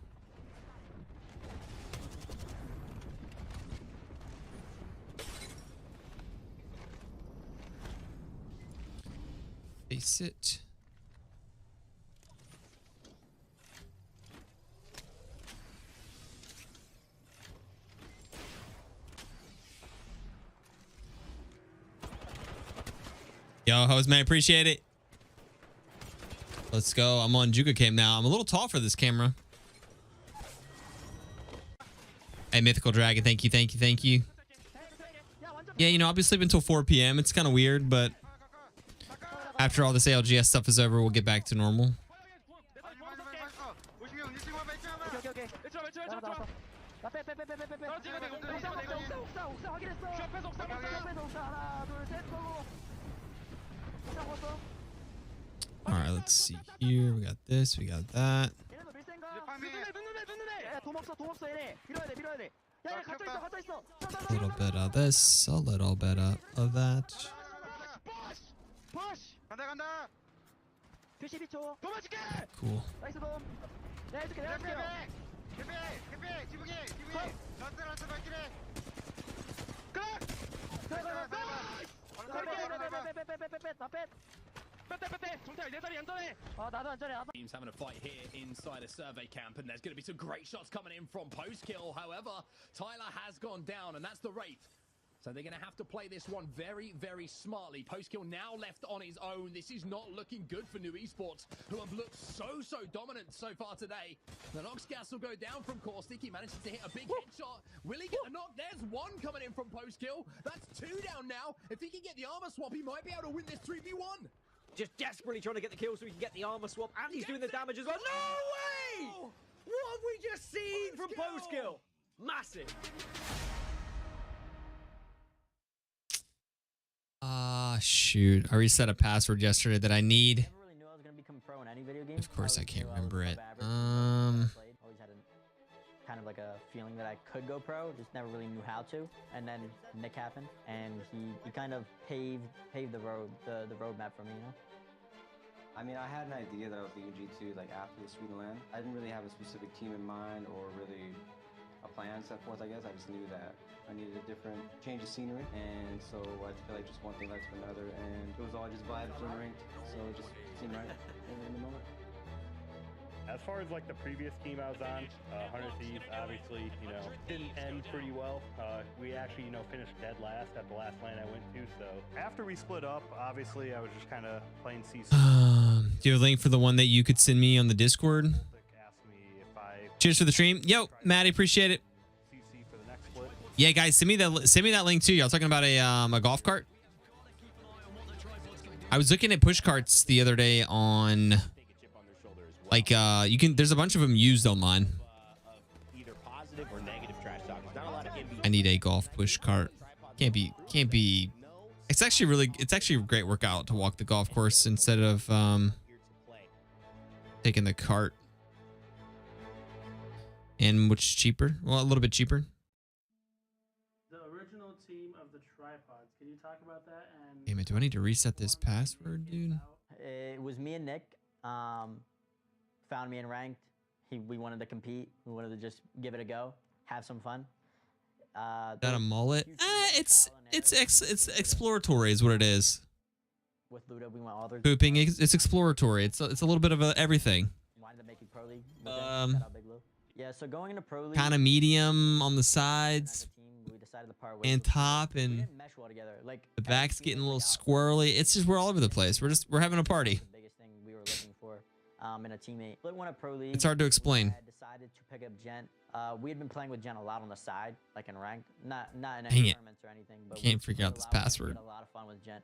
Speaker 13: Face it. Yo, host man, appreciate it. Let's go. I'm on Juka cam now. I'm a little tall for this camera. Hey, Mythical Dragon, thank you, thank you, thank you. Yeah, you know, I'll be sleeping until 4 p.m. It's kind of weird, but after all this ALGS stuff is over, we'll get back to normal. All right, let's see here. We got this, we got that. A little bit of this, a little bit of that. Cool.
Speaker 5: Teams having a fight here inside a survey camp, and there's going to be some great shots coming in from post-kill. However, Tyler has gone down, and that's the Wraith. So they're going to have to play this one very, very smartly. Post-kill now left on his own. This is not looking good for New Esports, who have looked so dominant so far today. The Nox gas will go down from Caustic. He manages to hit a big headshot. Will he get a knock? There's one coming in from post-kill. That's two down now. If he can get the armor swap, he might be able to win this 3v1.
Speaker 23: Just desperately trying to get the kill so he can get the armor swap, and he's doing the damage as well. No way! What have we just seen from post-kill? Massive.
Speaker 13: Shoot. I reset a password yesterday that I need.
Speaker 23: Never really knew I was going to become pro in any video game.
Speaker 13: Of course I can't remember it.
Speaker 23: Always had kind of like a feeling that I could go pro, just never really knew how to. And then Nick happened, and he kind of paved the road, the roadmap for me, you know?
Speaker 6: I mean, I had an idea that I was leaving G2 like after the Sweden LAN. I didn't really have a specific team in mind or really a plan set forth, I guess. I just knew that I needed a different change of scenery, and so I feel like just one thing led to another, and it was all just vibes and ranked, so it just seemed right in the moment.
Speaker 17: As far as like the previous team I was on, 100 Thieves, obviously, you know, didn't end pretty well. We actually, you know, finished dead last at the last LAN I went to. So after we split up, obviously, I was just kind of playing CC.
Speaker 13: Do you have a link for the one that you could send me on the Discord? Cheers for the stream. Yo, Maddie, appreciate it. Yeah, guys, send me that link too. Y'all talking about a golf cart? I was looking at push carts the other day on. Like there's a bunch of them used online. I need a golf push cart. Can't be. It's actually a great workout to walk the golf course instead of taking the cart. And which is cheaper? Well, a little bit cheaper.
Speaker 24: The original team of the tripods. Can you talk about that? And
Speaker 13: Damn it, do I need to reset this password, dude?
Speaker 23: It was me and Nick. Found me in ranked. We wanted to compete. We wanted to just give it a go, have some fun.
Speaker 13: That a mullet? It's exploratory, is what it is.
Speaker 23: With Ludo, we went all their
Speaker 13: Pooping, it's exploratory. It's a little bit of everything.
Speaker 23: Wanted to make it pro league. Yeah, so going into pro league.
Speaker 13: Kind of medium on the sides.
Speaker 23: We decided to part ways.
Speaker 13: And top, and
Speaker 23: we didn't mesh well together. Like
Speaker 13: the back's getting a little squirrely. It's just we're all over the place. We're having a party.
Speaker 23: The biggest thing we were looking for in a teammate. Split one at pro league.
Speaker 13: It's hard to explain.
Speaker 23: I decided to pick up Gent. We had been playing with Gent a lot on the side, like in ranked, not in
Speaker 13: Dang
Speaker 23: any
Speaker 13: it.
Speaker 23: tournaments or anything. But
Speaker 13: Can't figure out this password.
Speaker 23: We had a lot of fun with Gent.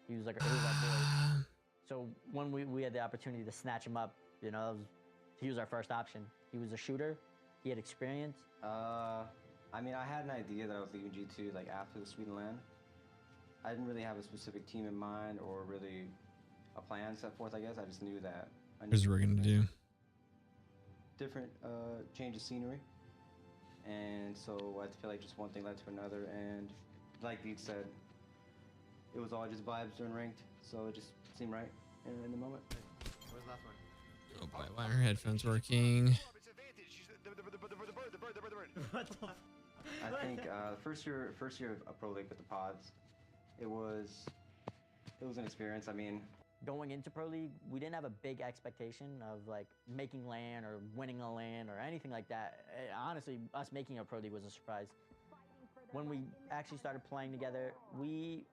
Speaker 23: He was like our boy. So when we had the opportunity to snatch him up, you know, he was our first option. He was a shooter. He had experience.
Speaker 6: I mean, I had an idea that I was leaving G2 like after the Sweden LAN. I didn't really have a specific team in mind or really a plan set forth, I guess. I just knew that.
Speaker 13: Here's what we're gonna do.
Speaker 6: Different change of scenery. And so I feel like just one thing led to another, and like Beat said, it was all just vibes during ranked, so it just seemed right in the moment. Where's the last one?
Speaker 13: Oh boy, why are headphones working?
Speaker 6: I think first year of Pro League with the pods, it was an experience. I mean,
Speaker 3: going into Pro League, we didn't have a big expectation of like making LAN or winning a LAN or anything like that. Honestly, us making a Pro League was a surprise. When we actually started playing together, we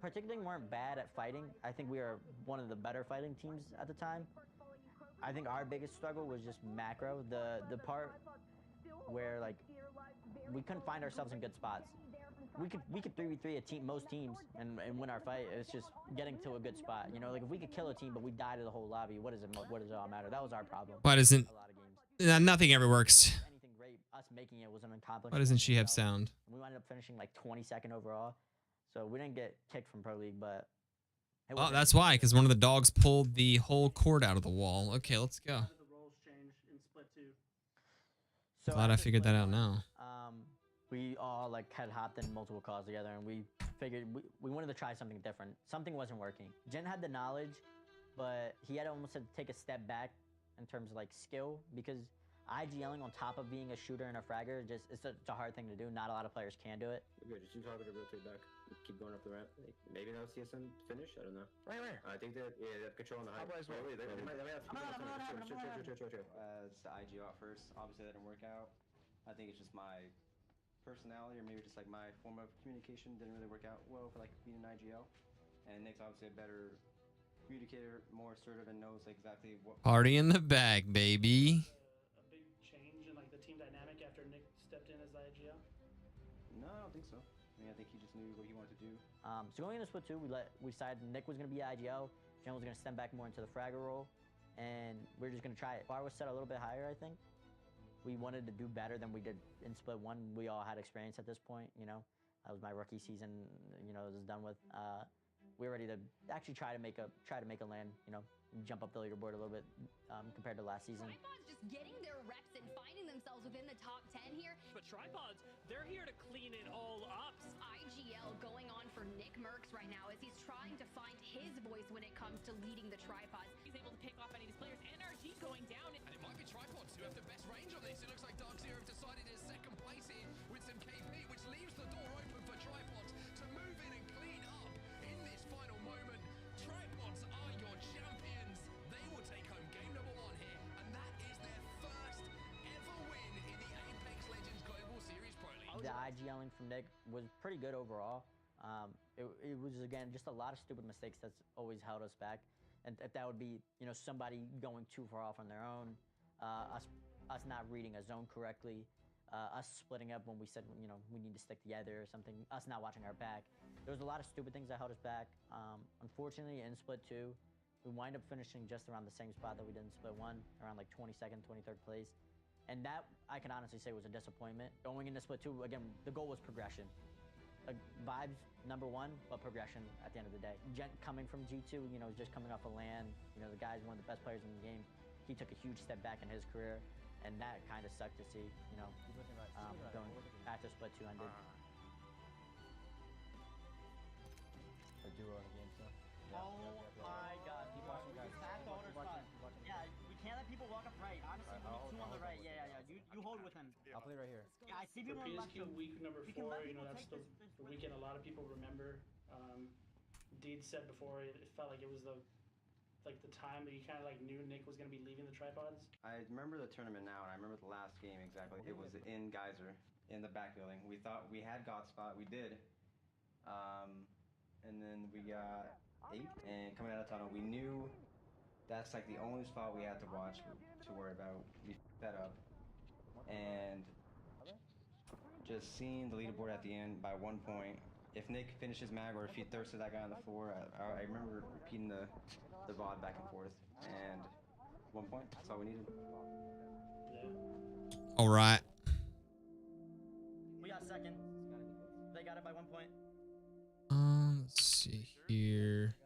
Speaker 3: particularly weren't bad at fighting. I think we were one of the better fighting teams at the time. I think our biggest struggle was just macro, the part where like we couldn't find ourselves in good spots. We could 3v3 most teams and win our fight. It's just getting to a good spot. You know, like if we could kill a team but we die to the whole lobby, what does it all matter? That was our problem.
Speaker 13: Why doesn't nothing ever works?
Speaker 3: Anything great, us making it was an accomplishment.
Speaker 13: Why doesn't she have sound?
Speaker 3: We ended up finishing like 22nd overall, so we didn't get kicked from Pro League, but.
Speaker 13: Oh, that's why, because one of the dogs pulled the whole cord out of the wall. Okay, let's go. Glad I figured that out now.
Speaker 3: We all like had hopped in multiple calls together, and we figured we wanted to try something different. Something wasn't working. Jen had the knowledge, but he had almost to take a step back in terms of like skill, because IGLing on top of being a shooter and a fragger, it's a hard thing to do. Not a lot of players can do it.
Speaker 6: Good. Just use Harbor to rotate back. Keep going up the ramp. Maybe that'll see us finish. I don't know. Right. I think that they have control on the height. Wait, they might have. It's the IG out first. Obviously, that didn't work out. I think it's just my personality, or maybe just like my form of communication didn't really work out well for like being an IGL. And Nick's obviously a better communicator, more assertive, and knows exactly what.
Speaker 13: Party in the bag, baby.
Speaker 24: A big change in like the team dynamic after Nick stepped in as the IGL?
Speaker 6: No, I don't think so. I think he just knew what he wanted to do.
Speaker 3: So going into split 2, we decided Nick was going to be IGL, Jen was going to step back more into the fragger role, and we are just going to try it. Bar was set a little bit higher, I think. We wanted to do better than we did in split 1. We all had experience at this point, you know. That was my rookie season, you know, it was done with. We were ready to actually try to make a LAN, you know, jump up the leaderboard a little bit compared to last season.
Speaker 18: Tripods just getting their reps and finding themselves within the top 10 here.
Speaker 23: But Tripods, they're here to clean it all up.
Speaker 18: IGL going on for Nick Merckx right now as he's trying to find his voice when it comes to leading the Tripods.
Speaker 23: He's able to pick off any of these players. NRG going down.
Speaker 5: And it might be Tripods who have the best range on this. It looks like Dark Zero have decided his second place here with some KP, which leaves the door open for Tripods to move in and clean up in this final moment. Tripods are your champions. They will take home game number 1 here, and that is their first ever win in the Apex Legends Global Series Pro League.
Speaker 3: The IGLing from Nick was pretty good overall. It was, again, just a lot of stupid mistakes that's always held us back. And if that would be, you know, somebody going too far off on their own, us not reading a zone correctly, us splitting up when we said, you know, we need to stick together or something, us not watching our back. There was a lot of stupid things that held us back. Unfortunately, in split 2, we wind up finishing just around the same spot that we did in split 1, around like 22nd, 23rd place. And that, I can honestly say, was a disappointment. Going into split 2, again, the goal was progression. Vibes, number 1, but progression at the end of the day. Gent coming from G2, you know, just coming off a LAN, you know, the guy's one of the best players in the game. He took a huge step back in his career, and that kind of sucked to see, you know, going after split 2 ended.
Speaker 6: A duo in the game, so.
Speaker 3: Oh my god, people watching, guys. Yeah, we can't let people walk up right. Honestly, we need 2 on the right. Yeah. You hold with him.
Speaker 6: I'll play right here.
Speaker 3: Yeah, I see people
Speaker 24: For
Speaker 3: on left.
Speaker 24: PSQ week number 4, you know, that's the weekend a lot of people remember. Deed said before, it felt like it was the time that you kind of like knew Nick was going to be leaving the Tripods.
Speaker 6: I remember the tournament now, and I remember the last game exactly. It was in Geyser, in the back building. We thought we had God spot, we did. And then we got 8, and coming out of tunnel, we knew that's like the only spot we had to watch, to worry about. We set up, and just seeing the leaderboard at the end by 1 point. If Nick finishes mag, or if he thirsted that guy on the floor, I remember repeating the VOD back and forth, and 1 point, that's all we needed.
Speaker 24: Yeah.
Speaker 13: All right.
Speaker 3: We got second. They got it by 1 point.
Speaker 13: Let's see here.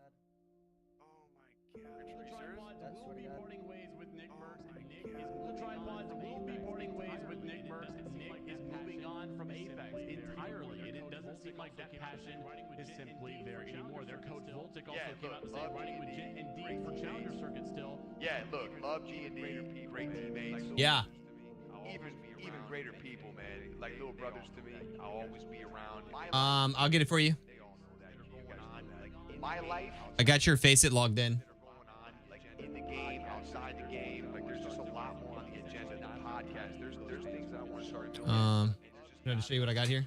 Speaker 1: Like that passion is simply there anymore. Their coach Voltic also came out and said riding with Jen and D for Challenger Circuit still.
Speaker 4: Yeah, look, love G and D, great teammates.
Speaker 13: Yeah.
Speaker 4: Even greater people, man. Like little brothers to me. I'll always be around.
Speaker 13: I'll get it for you.
Speaker 4: They all know that going on. Like my life.
Speaker 13: I got your face it logged in.
Speaker 4: Like in the game, outside the game, like there's just a lot more on the agenda, not podcast. There's things that I want to start doing.
Speaker 13: You want to show you what I got here?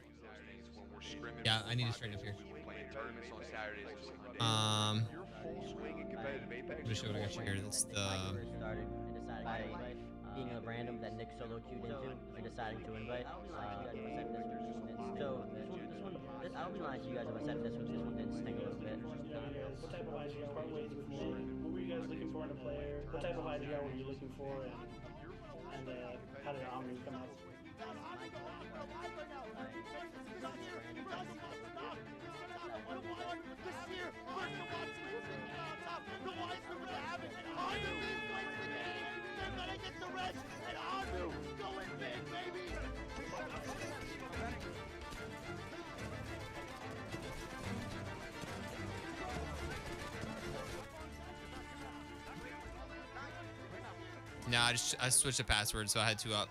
Speaker 13: Yeah, I need to straighten up here.
Speaker 4: Playing tournaments on Saturdays and Sundays. You're full swing in competitive Apex.
Speaker 13: Let me show you what I got you here. That's the.
Speaker 3: Started and decided to invite, being a random that Nick solo queued into and deciding to invite. So I'll be lying to you guys if I said this one didn't sting a little bit.
Speaker 24: What type of IGL part ways with Nick? What were you guys looking for in a player? What type of IGL were you looking for? And how did Omni come out?
Speaker 13: No, I switched the password, so I had 2 up.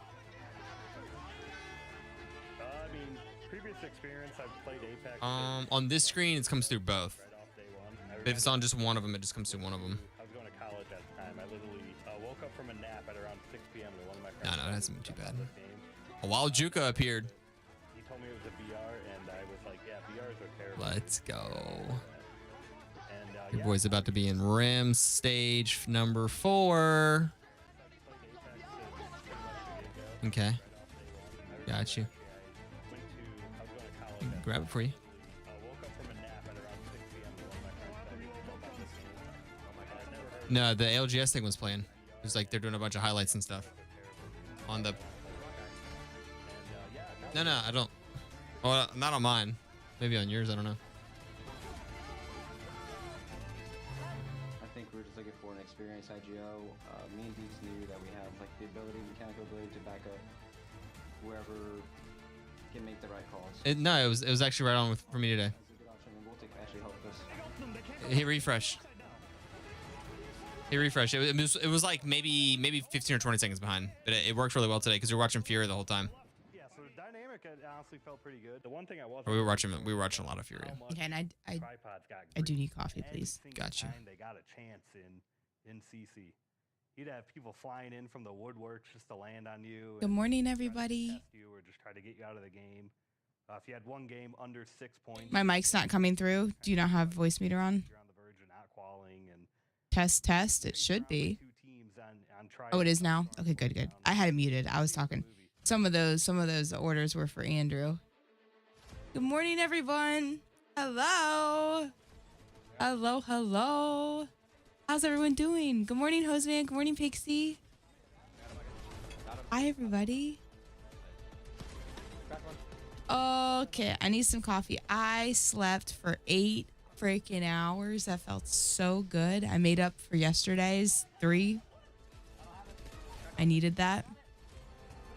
Speaker 17: I mean, previous experience, I've played Apex.
Speaker 13: On this screen, it comes through both.
Speaker 17: Right off day one.
Speaker 13: If it's on just one of them, it just comes through one of them.
Speaker 17: I was going to college at the time. I literally woke up from a nap at around 6 p.m. to one of my friends.
Speaker 13: No, it hasn't been too bad. A wild Juka appeared.
Speaker 17: He told me it was a VR, and I was like, yeah, VRs are terrible.
Speaker 13: Let's go.
Speaker 17: And,
Speaker 13: Your boy's about to be in Rim stage number 4. Okay. Got you. Grab it for you. No, the LGS thing was playing. It was like they're doing a bunch of highlights and stuff. On the... No, I don't. Well, not on mine. Maybe on yours, I don't know.
Speaker 6: I think we're just looking for an experienced IGO. Me and Deeks knew that we have like the ability, mechanical ability to back up whoever can make the right calls.
Speaker 13: No, it was actually right on for me today.
Speaker 6: It's a good option, and Voltic actually helped us.
Speaker 13: Hit refresh. It was like maybe 15 or 20 seconds behind, but it worked really well today because we were watching Fury the whole time.
Speaker 17: Yeah, so the dynamic honestly felt pretty good. The one thing I wasn't.
Speaker 13: We were watching a lot of Fury.
Speaker 10: Okay, and I do need coffee, please.
Speaker 13: Gotcha.
Speaker 17: They got a chance in CC. You'd have people flying in from the woodworks just to land on you.
Speaker 10: Good morning, everybody.
Speaker 17: Test you or just try to get you out of the game. If you had one game under 6 points.
Speaker 10: My mic's not coming through. Do you not have voice meter on?
Speaker 17: You're on the verge of not qualifying and
Speaker 10: Test. It should be. Oh, it is now. Okay, good. I had it muted. I was talking. Some of those orders were for Andrew. Good morning, everyone. Hello. How's everyone doing? Good morning, Hoseman. Good morning, Pixie. Hi, everybody. Okay, I need some coffee. I slept for 8 freaking hours. That felt so good. I made up for yesterday's 3. I needed that.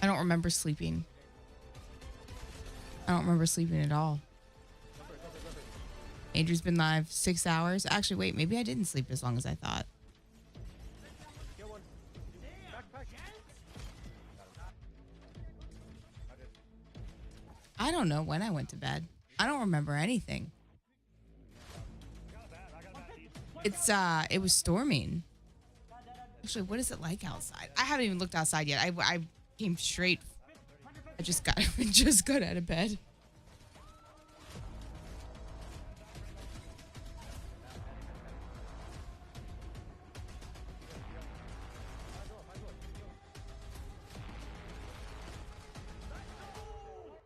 Speaker 10: I don't remember sleeping. I don't remember sleeping at all. Andrew's been live 6 hours. Actually, wait, maybe I didn't sleep as long as I thought. I don't know when I went to bed. I don't remember anything. It was storming. Actually, what is it like outside? I haven't even looked outside yet. I came straight. I just got out of bed.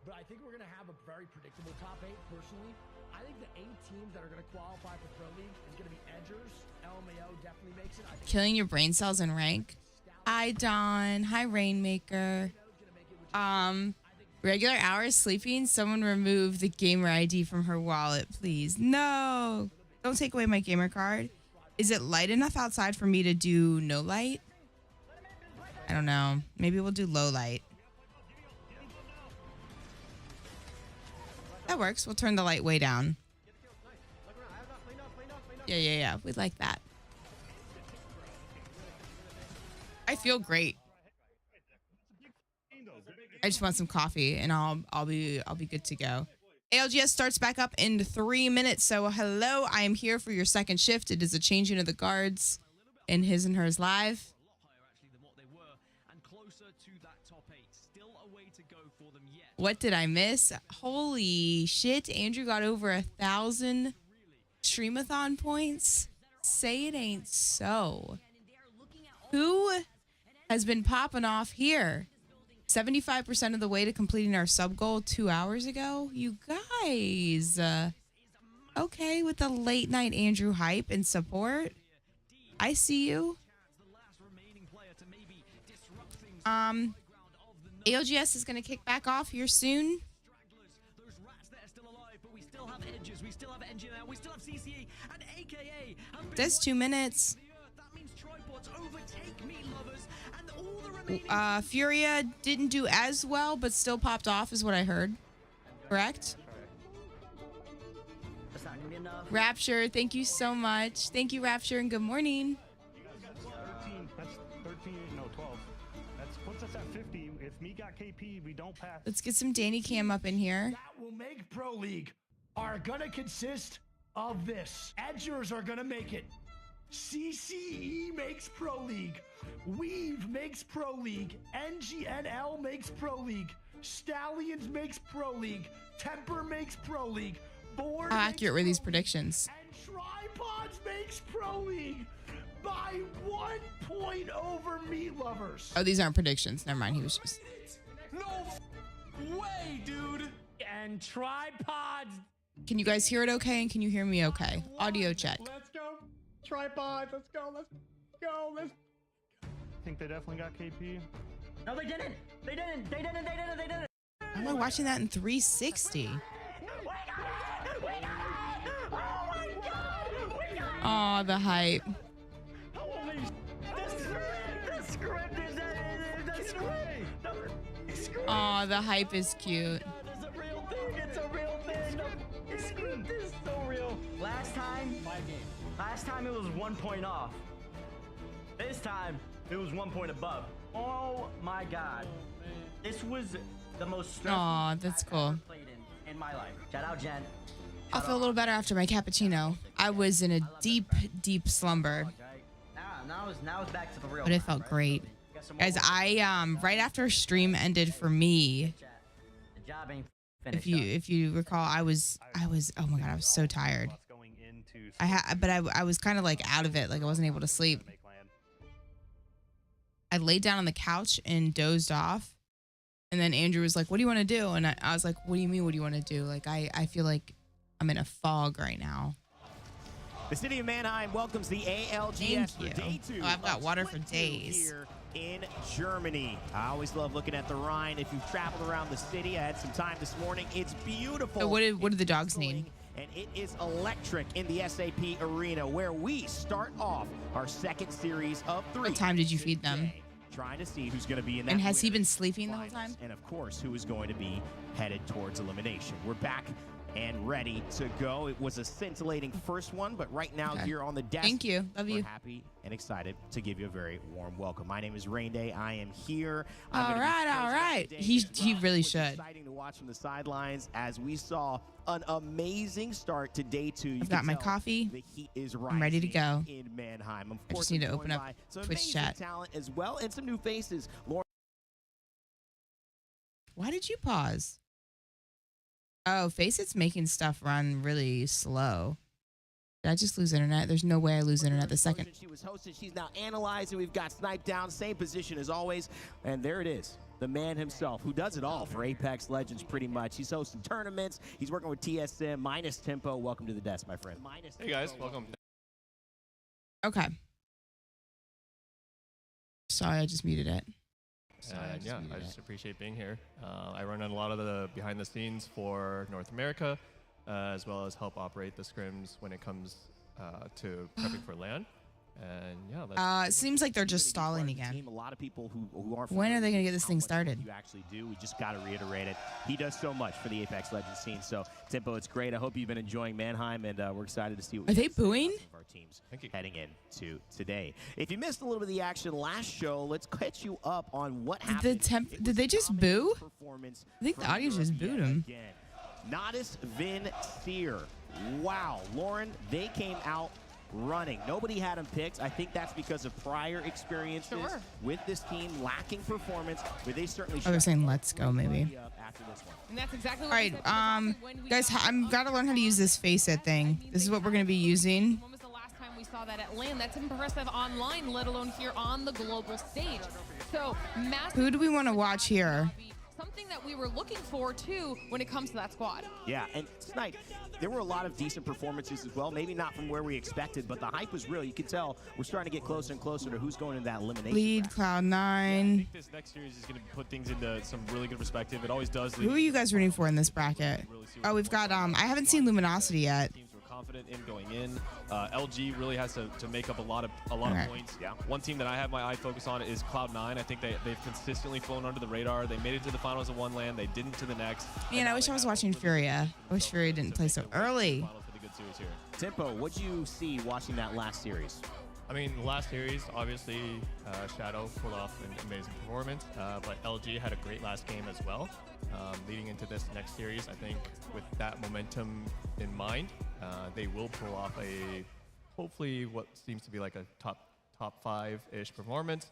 Speaker 5: But I think we're going to have a very predictable top 8, personally. I think the 8 teams that are going to qualify for Pro League is going to be Edgers. LMAO definitely makes it.
Speaker 10: Killing your brain cells in rank. Hi, Dawn. Hi, Rainmaker. Regular hours sleeping. Someone remove the gamer ID from her wallet, please. No. Don't take away my gamer card. Is it light enough outside for me to do no light? I don't know. Maybe we'll do low light. That works. We'll turn the light way down. Yeah. We like that. I feel great. I just want some coffee and I'll be good to go. ALGS starts back up in 3 minutes. So hello, I am here for your second shift. It is a changing of the guards in His and Hers Live. What did I miss? Holy shit, Andrew got over 1,000 streamathon points. Say it ain't so. Who has been popping off here? 75% of the way to completing our sub goal 2 hours ago. You guys. Okay, with the late night Andrew hype and support. I see you. ALGS is going to kick back off here soon. That's 2 minutes. Furia didn't do as well, but still popped off is what I heard. Correct? Rapture, thank you so much. Thank you, Rapture, and good morning.
Speaker 17: That's 13, no, 12. That's puts us at 50. If me got KP, we don't pass.
Speaker 10: Let's get some Danny Cam up in here.
Speaker 11: That will make Pro League are gonna consist of this. Edgers are gonna make it. CCE makes Pro League. Weave makes Pro League. NGNL makes Pro League. Stallions makes Pro League. Temper makes Pro League. Board
Speaker 10: How accurate were these predictions?
Speaker 11: and Tripods makes Pro League by 1 point over Meat Lovers.
Speaker 10: Oh, these aren't predictions. Never mind. He was just...
Speaker 11: No way, dude. And Tripods.
Speaker 10: Can you guys hear it okay? And can you hear me okay? Audio check.
Speaker 11: Let's go. Tripods. Let's go. Let's go. Let's.
Speaker 17: I think they definitely got KP.
Speaker 11: No, they didn't. They didn't. They didn't. They didn't. They didn't.
Speaker 10: How am I watching that in 360? Oh, the hype. Oh, the hype is cute.
Speaker 11: It's a real thing. It's a real thing. The script is so real. Last time it was 1 point off. This time it was 1 point above. Oh my God. This was the most stressful
Speaker 10: Aw, that's
Speaker 11: I've
Speaker 10: cool.
Speaker 11: ever played in my life. Shout out, Jen.
Speaker 10: I'll feel a little better after my cappuccino. I was in a deep, deep slumber,
Speaker 11: Now it's back to the real.
Speaker 10: but it felt great. Guys, I right after stream ended for me,
Speaker 11: The job ain't
Speaker 10: if you recall, I was oh my God, I was so tired. But I was kind of like out of it, like I wasn't able to sleep. I laid down on the couch and dozed off. And then Andrew was like, what do you want to do? And I was like, what do you mean, what do you want to do? Like, I feel like I'm in a fog right now.
Speaker 14: The city of Mannheim welcomes the ALGS for day 2.
Speaker 10: Oh, I've got water for days.
Speaker 14: Here in Germany. I always love looking at the Rhine. If you've traveled around the city, I had some time this morning. It's beautiful.
Speaker 10: So what do the dogs need?
Speaker 14: And it is electric in the SAP Arena, where we start off our second series of 3.
Speaker 10: What time did you feed them?
Speaker 14: Trying to see who's going to be in that.
Speaker 10: And has he been sleeping the whole time?
Speaker 14: And of course, who is going to be headed towards elimination. We're back and ready to go. It was a scintillating first one, but right now here on the desk,
Speaker 10: Thank you. Love you.
Speaker 14: we're happy and excited to give you a very warm welcome. My name is Rain Day. I am here.
Speaker 10: All right. He really should.
Speaker 14: Exciting to watch from the sidelines as we saw an amazing start to day 2.
Speaker 10: I've got my coffee.
Speaker 14: The heat is
Speaker 10: I'm ready to go.
Speaker 14: in Mannheim. Of
Speaker 10: I
Speaker 14: course,
Speaker 10: just need to
Speaker 14: I'm
Speaker 10: open
Speaker 14: joined
Speaker 10: up
Speaker 14: by some
Speaker 10: Twitch
Speaker 14: amazing
Speaker 10: chat.
Speaker 14: talent as well, and some new faces. Lauren.
Speaker 10: Why did you pause? Oh, Facet's making stuff run really slow. Did I just lose internet? There's no way I lose internet the second.
Speaker 14: She was hosting. She's now analyzing. We've got Snipe down, same position as always. And there it is. The man himself, who does it all for Apex Legends pretty much. He's hosting tournaments. He's working with TSM, minus Tempo. Welcome to the desk, my friend.
Speaker 16: Hey, guys. Welcome.
Speaker 10: Okay. Sorry, I just muted it.
Speaker 16: I just appreciate being here. I run on a lot of the behind the scenes for North America, as well as help operate the scrims when it comes to prepping for LAN. And yeah,
Speaker 10: It seems like they're just stalling again.
Speaker 14: A lot of people who aren't.
Speaker 10: When are they going to get this thing started?
Speaker 14: You actually do. We just got to reiterate it. He does so much for the Apex Legends scene. So Tempo, it's great. I hope you've been enjoying Mannheim, and we're excited to see what
Speaker 10: Are they booing?
Speaker 14: Our teams heading into today. If you missed a little bit of the action last show, let's catch you up on what happened.
Speaker 10: Did they just boo? I think the audience just booed him.
Speaker 14: Natus Vincere. Wow, Lauren, they came out running. Nobody had him picked. I think that's because of prior experiences with this team lacking performance, but they certainly
Speaker 10: Oh, they're saying let's go, maybe.
Speaker 14: after this one.
Speaker 15: And that's exactly
Speaker 10: All
Speaker 15: what
Speaker 10: right, guys, I'm gotta learn how to use this face it thing. This is what we're gonna be using.
Speaker 15: When was the last time we saw that at LAN? That's impressive online, let alone here on the global stage. So, massive.
Speaker 10: Who do we want to watch here?
Speaker 15: Something that we were looking for too when it comes to that squad.
Speaker 14: Yeah, and tonight there were a lot of decent performances as well. Maybe not from where we expected, but the hype was real. You can tell we're starting to get closer and closer to who's going into that elimination.
Speaker 10: Lead Cloud9.
Speaker 16: I think this next series is going to put things into some really good perspective. It always does.
Speaker 10: Who are you guys rooting for in this bracket? Oh, we've got I haven't seen Luminosity yet.
Speaker 16: Confident in going in. LG really has to make up a lot of points. Yeah. One team that I have my eye focus on is Cloud9. I think they've consistently flown under the radar. They made it to the finals of one LAN. They didn't to the next.
Speaker 10: Man, I wish I was watching Furia. I wish Furia didn't play so early.
Speaker 14: Tempo, what'd you see watching that last series?
Speaker 16: I mean, the last series, obviously, Shadow pulled off an amazing performance, but LG had a great last game as well. Leading into this next series, I think with that momentum in mind, they will pull off a, hopefully what seems to be like a top five-ish performance.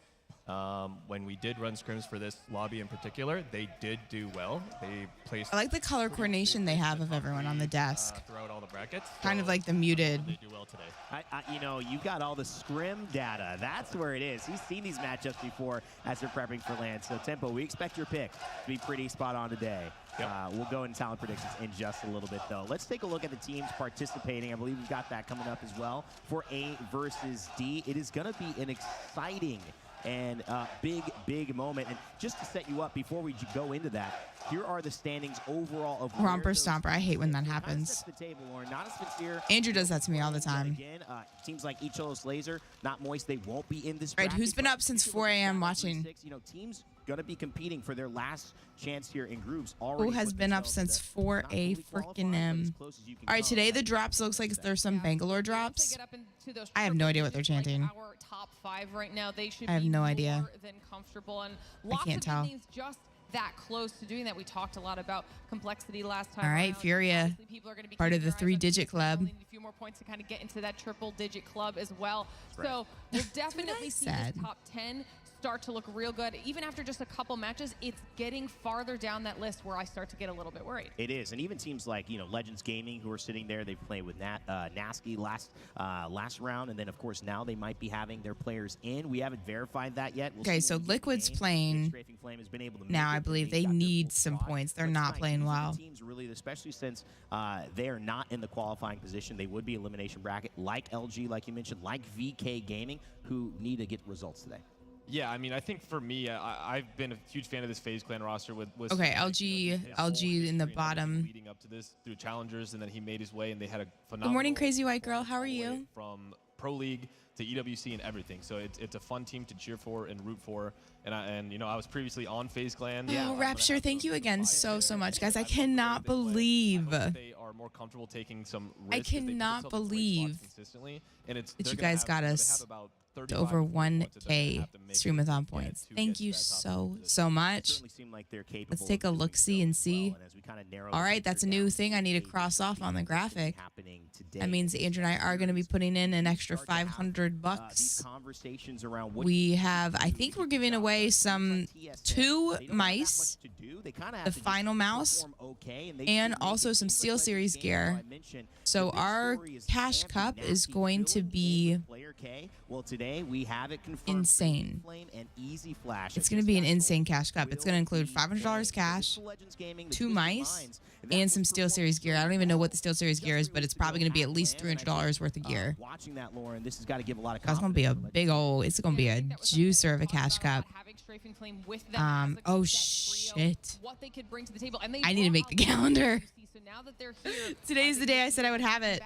Speaker 16: When we did run scrims for this lobby in particular, they did do well. They placed.
Speaker 10: I like the color coordination they have of everyone on the desk.
Speaker 16: Throughout all the brackets.
Speaker 10: Kind of like the muted.
Speaker 16: They do well today.
Speaker 14: You know, you got all the scrim data. That's where it is. He's seen these matchups before as they're prepping for LAN. So, Tempo, we expect your pick to be pretty spot on today. Yep. We'll go into talent predictions in just a little bit, though. Let's take a look at the teams participating. I believe we've got that coming up as well for A versus D. It is going to be an exciting and big moment. And just to set you up before we go into that, here are the standings overall of
Speaker 10: Romper Stomper. I hate when that happens.
Speaker 14: The table, Lauren. Not sincere.
Speaker 10: Andrew does that to me all the time.
Speaker 14: Again, teams like Icholos Laser, not Moist, they won't be in this
Speaker 10: Right,
Speaker 14: bracket.
Speaker 10: who's been up since 4 a.m. watching?
Speaker 14: You know, teams going to be competing for their last chance here in groups. Already
Speaker 10: Who has been up since 4 a freaking m? All right, today the drops looks like there's some Bangalore drops. I have no idea what they're chanting.
Speaker 15: Our top 5 right now, they should
Speaker 10: I have
Speaker 15: be
Speaker 10: no idea.
Speaker 15: more than comfortable, and lots
Speaker 10: can't
Speaker 15: of
Speaker 10: tell.
Speaker 15: teams just that close to doing that. We talked a lot about complexity last time.
Speaker 10: All right,
Speaker 15: around.
Speaker 10: Furia,
Speaker 15: Obviously, people are gonna be
Speaker 10: part of
Speaker 15: keeping
Speaker 10: the
Speaker 15: their eyes on
Speaker 10: 3-digit club.
Speaker 15: Need a few more points to kind of get into that triple-digit club as well. So we'll definitely see this top 10 start to look real good. Even after just a couple matches, it's getting farther down that list where I start to get a little bit worried.
Speaker 14: It is, and even teams like, you know, Legends Gaming, who are sitting there, they played with Nasky last round, and then of course now they might be having their players in. We haven't verified that yet.
Speaker 10: Okay, so Liquid's playing now. I believe they need some points. They're not playing well.
Speaker 14: Teams really, especially since they are not in the qualifying position, they would be elimination bracket like LG, like you mentioned, like VK Gaming, who need to get results today.
Speaker 16: Yeah, I mean, I think for me, I've been a huge fan of this FaZe Clan roster with
Speaker 10: okay, LG in the bottom.
Speaker 16: Leading up to this through challengers, and then he made his way, and they had a phenomenal.
Speaker 10: Good morning, crazy white girl. How are you?
Speaker 16: From Pro League to EWC and everything, so it's a fun team to cheer for and root for. And you know, I was previously on FaZe Clan.
Speaker 10: Oh, Rapture, thank you again so much, guys. I cannot believe.
Speaker 16: They are more comfortable taking some risks.
Speaker 10: I cannot believe
Speaker 16: consistently, and it's
Speaker 10: that you guys got us to over 1K streamathon points. Thank you so much. Let's take a look-see and see. All right, that's a new thing I need to cross off on the graphic. That means Andrew and I are going to be putting in an extra $500. We have, I think we're giving away some 2 mice, the final mouse, and also some Steel Series gear. So our cash cup is going to be insane. It's going to be an insane cash cup. It's going to include $500 cash, 2 mice, and some Steel Series gear. I don't even know what the Steel Series gear is, but it's probably going to be at least $300 worth of gear.
Speaker 14: Watching that, Lauren, this has got to give a lot of
Speaker 10: That's going to be a big old, it's going to be a juicer of a cash cup. Oh, shit. I need to make the calendar. Today's the day I said I would have it.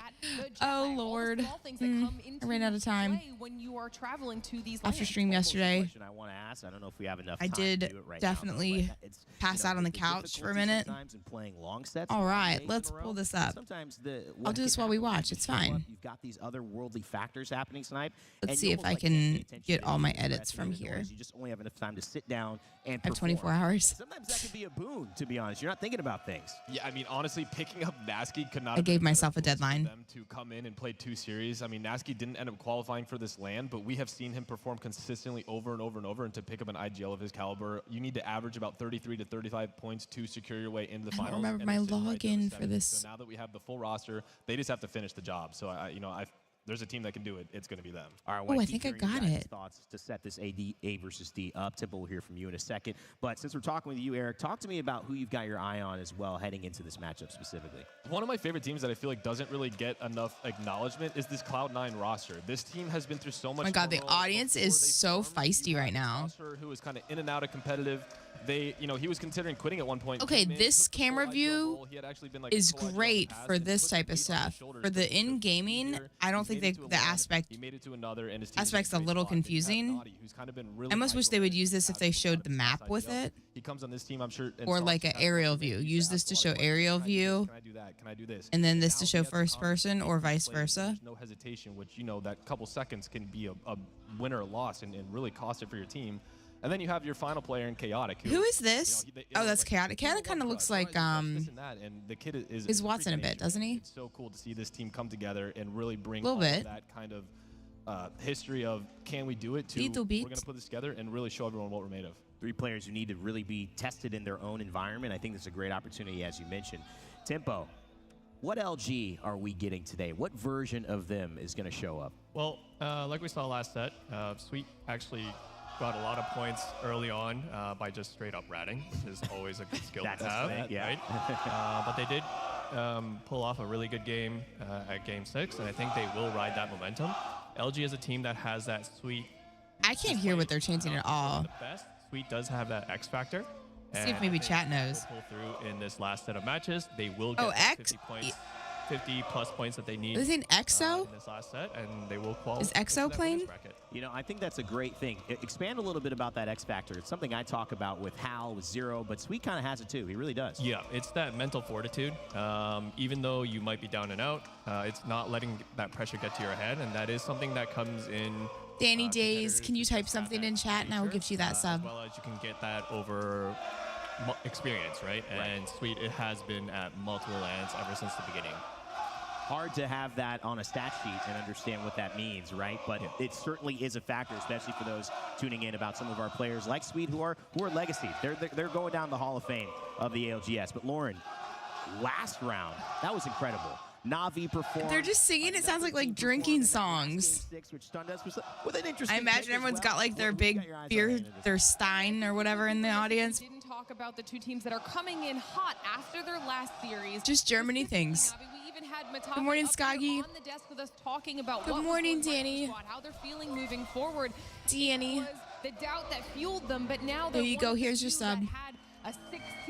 Speaker 10: Oh, Lord. I ran out of time. After stream yesterday, I did definitely pass out on the couch for a minute. All right, let's pull this up. I'll do this while we watch. It's fine.
Speaker 14: You've got these otherworldly factors happening tonight.
Speaker 10: Let's see if I can get all my edits from here.
Speaker 14: You just only have enough time to sit down and
Speaker 10: I have 24 hours.
Speaker 14: Sometimes that can be a boon, to be honest. You're not thinking about things.
Speaker 16: Yeah, I mean, honestly,
Speaker 19: honestly, picking up Nasky could not.
Speaker 10: I gave myself a deadline.
Speaker 19: For them to come in and play 2 series. I mean, Nasky didn't end up qualifying for this LAN, but we have seen him perform consistently over and over and over. And to pick up an IGL of his caliber, you need to average about 33 to 35 points to secure your way into the finals.
Speaker 10: I don't remember my login for this.
Speaker 19: So now that we have the full roster, they just have to finish the job. So there's a team that can do it. It's going to be them.
Speaker 14: All right,
Speaker 10: Oh, I think I got it.
Speaker 14: Thoughts to set this A versus D up. Tempo will hear from you in a second. But since we're talking with you, Eric, talk to me about who you've got your eye on as well heading into this matchup specifically.
Speaker 19: One of my favorite teams that I feel like doesn't really get enough acknowledgement is this Cloud9 roster. This team has been through so much.
Speaker 10: Oh my God, the audience is so feisty right now.
Speaker 19: Who was kind of in and out of competitive. He was considering quitting at one point.
Speaker 10: Okay, this camera view is great for this type of stuff. For the in-gaming, I don't think the aspect's a little confusing. I almost wish they would use this if they showed the map with it.
Speaker 19: He comes on this team, I'm sure.
Speaker 10: Or like an aerial view. Use this to show aerial view.
Speaker 19: Can I do that? Can I do this?
Speaker 10: And then this to show first person or vice versa.
Speaker 19: No hesitation, which, that couple seconds can be a win or a loss and really cost it for your team. And then you have your final player in Chaotic.
Speaker 10: Who is this? Oh, that's Chaotic. Chaotic kind of looks like
Speaker 19: and the kid is
Speaker 10: Watson a bit, doesn't he?
Speaker 19: It's so cool to see this team come together and really bring
Speaker 10: all
Speaker 19: that kind of history of can we do it to we're going to put this together and really show everyone what we're made of.
Speaker 14: 3 players who need to really be tested in their own environment. I think it's a great opportunity, as you mentioned. Tempo, what LG are we getting today? What version of them is going to show up?
Speaker 16: Well, like we saw last set, Sweet actually got a lot of points early on by just straight up ratting, which is always a good skill to have, right? But they did pull off a really good game at Game 6, and I think they will ride that momentum. LG is a team that has that Sweet.
Speaker 10: I can't hear what they're chanting at all.
Speaker 16: The best. Sweet does have that X factor.
Speaker 10: See if maybe chat knows.
Speaker 16: Pull through in this last set of matches. They will get 50 points. 50 plus points that they need.
Speaker 10: Is it EXO?
Speaker 16: In this last set, and they will qualify.
Speaker 10: Is EXO playing?
Speaker 14: I think that's a great thing. Expand a little bit about that X factor. It's something I talk about with Hal, with Zero, but Sweet kind of has it too. He really does.
Speaker 16: Yeah, it's that mental fortitude. Even though you might be down and out, it's not letting that pressure get to your head, and that is something that comes in.
Speaker 10: Danny Days, can you type something in chat and I will give you that sub?
Speaker 16: As well as you can get that over experience, right? And Sweet, it has been at multiple lands ever since the beginning.
Speaker 14: Hard to have that on a stat sheet and understand what that means, right? But it certainly is a factor, especially for those tuning in about some of our players like Sweet who are legacy. They're going down the Hall of Fame of the ALGS. But Lauren, last round, that was incredible. Navi performed.
Speaker 10: They're just singing. It sounds like drinking songs. I imagine everyone's got like their big beer, their Stein or whatever in the audience.
Speaker 15: Didn't talk about the 2 teams that are coming in hot after their last series.
Speaker 10: Just Germany things. Good morning, Skaggy.
Speaker 15: On the desk with us talking about
Speaker 10: Good morning, Danny.
Speaker 15: How they're feeling moving forward.
Speaker 10: Danny.
Speaker 15: The doubt that fueled them, but now
Speaker 10: there you go. Here's your sub.
Speaker 15: Had a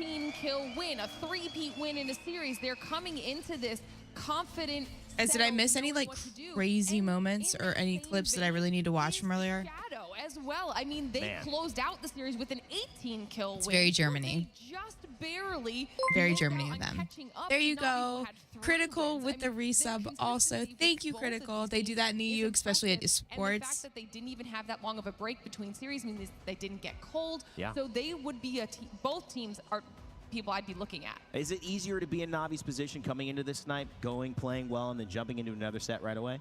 Speaker 15: 16-kill win, a 3-peat win in a series. They're coming into this confident.
Speaker 10: Did I miss any like crazy moments or any clips that I really need to watch from earlier?
Speaker 15: Shadow as well. I mean, they closed out the series with an 18-kill win.
Speaker 10: It's very Germany.
Speaker 15: Just barely.
Speaker 10: Very Germany of them. There you go. Critical with the resub also. Thank you, Critical. They do that in EU, especially at esports.
Speaker 15: And the fact that they didn't even have that long of a break between series means they didn't get cold.
Speaker 14: Yeah.
Speaker 15: So they would be both teams are people I'd be looking at.
Speaker 14: Is it easier to be in Navi's position coming into this night, playing well, and then jumping into another set right away?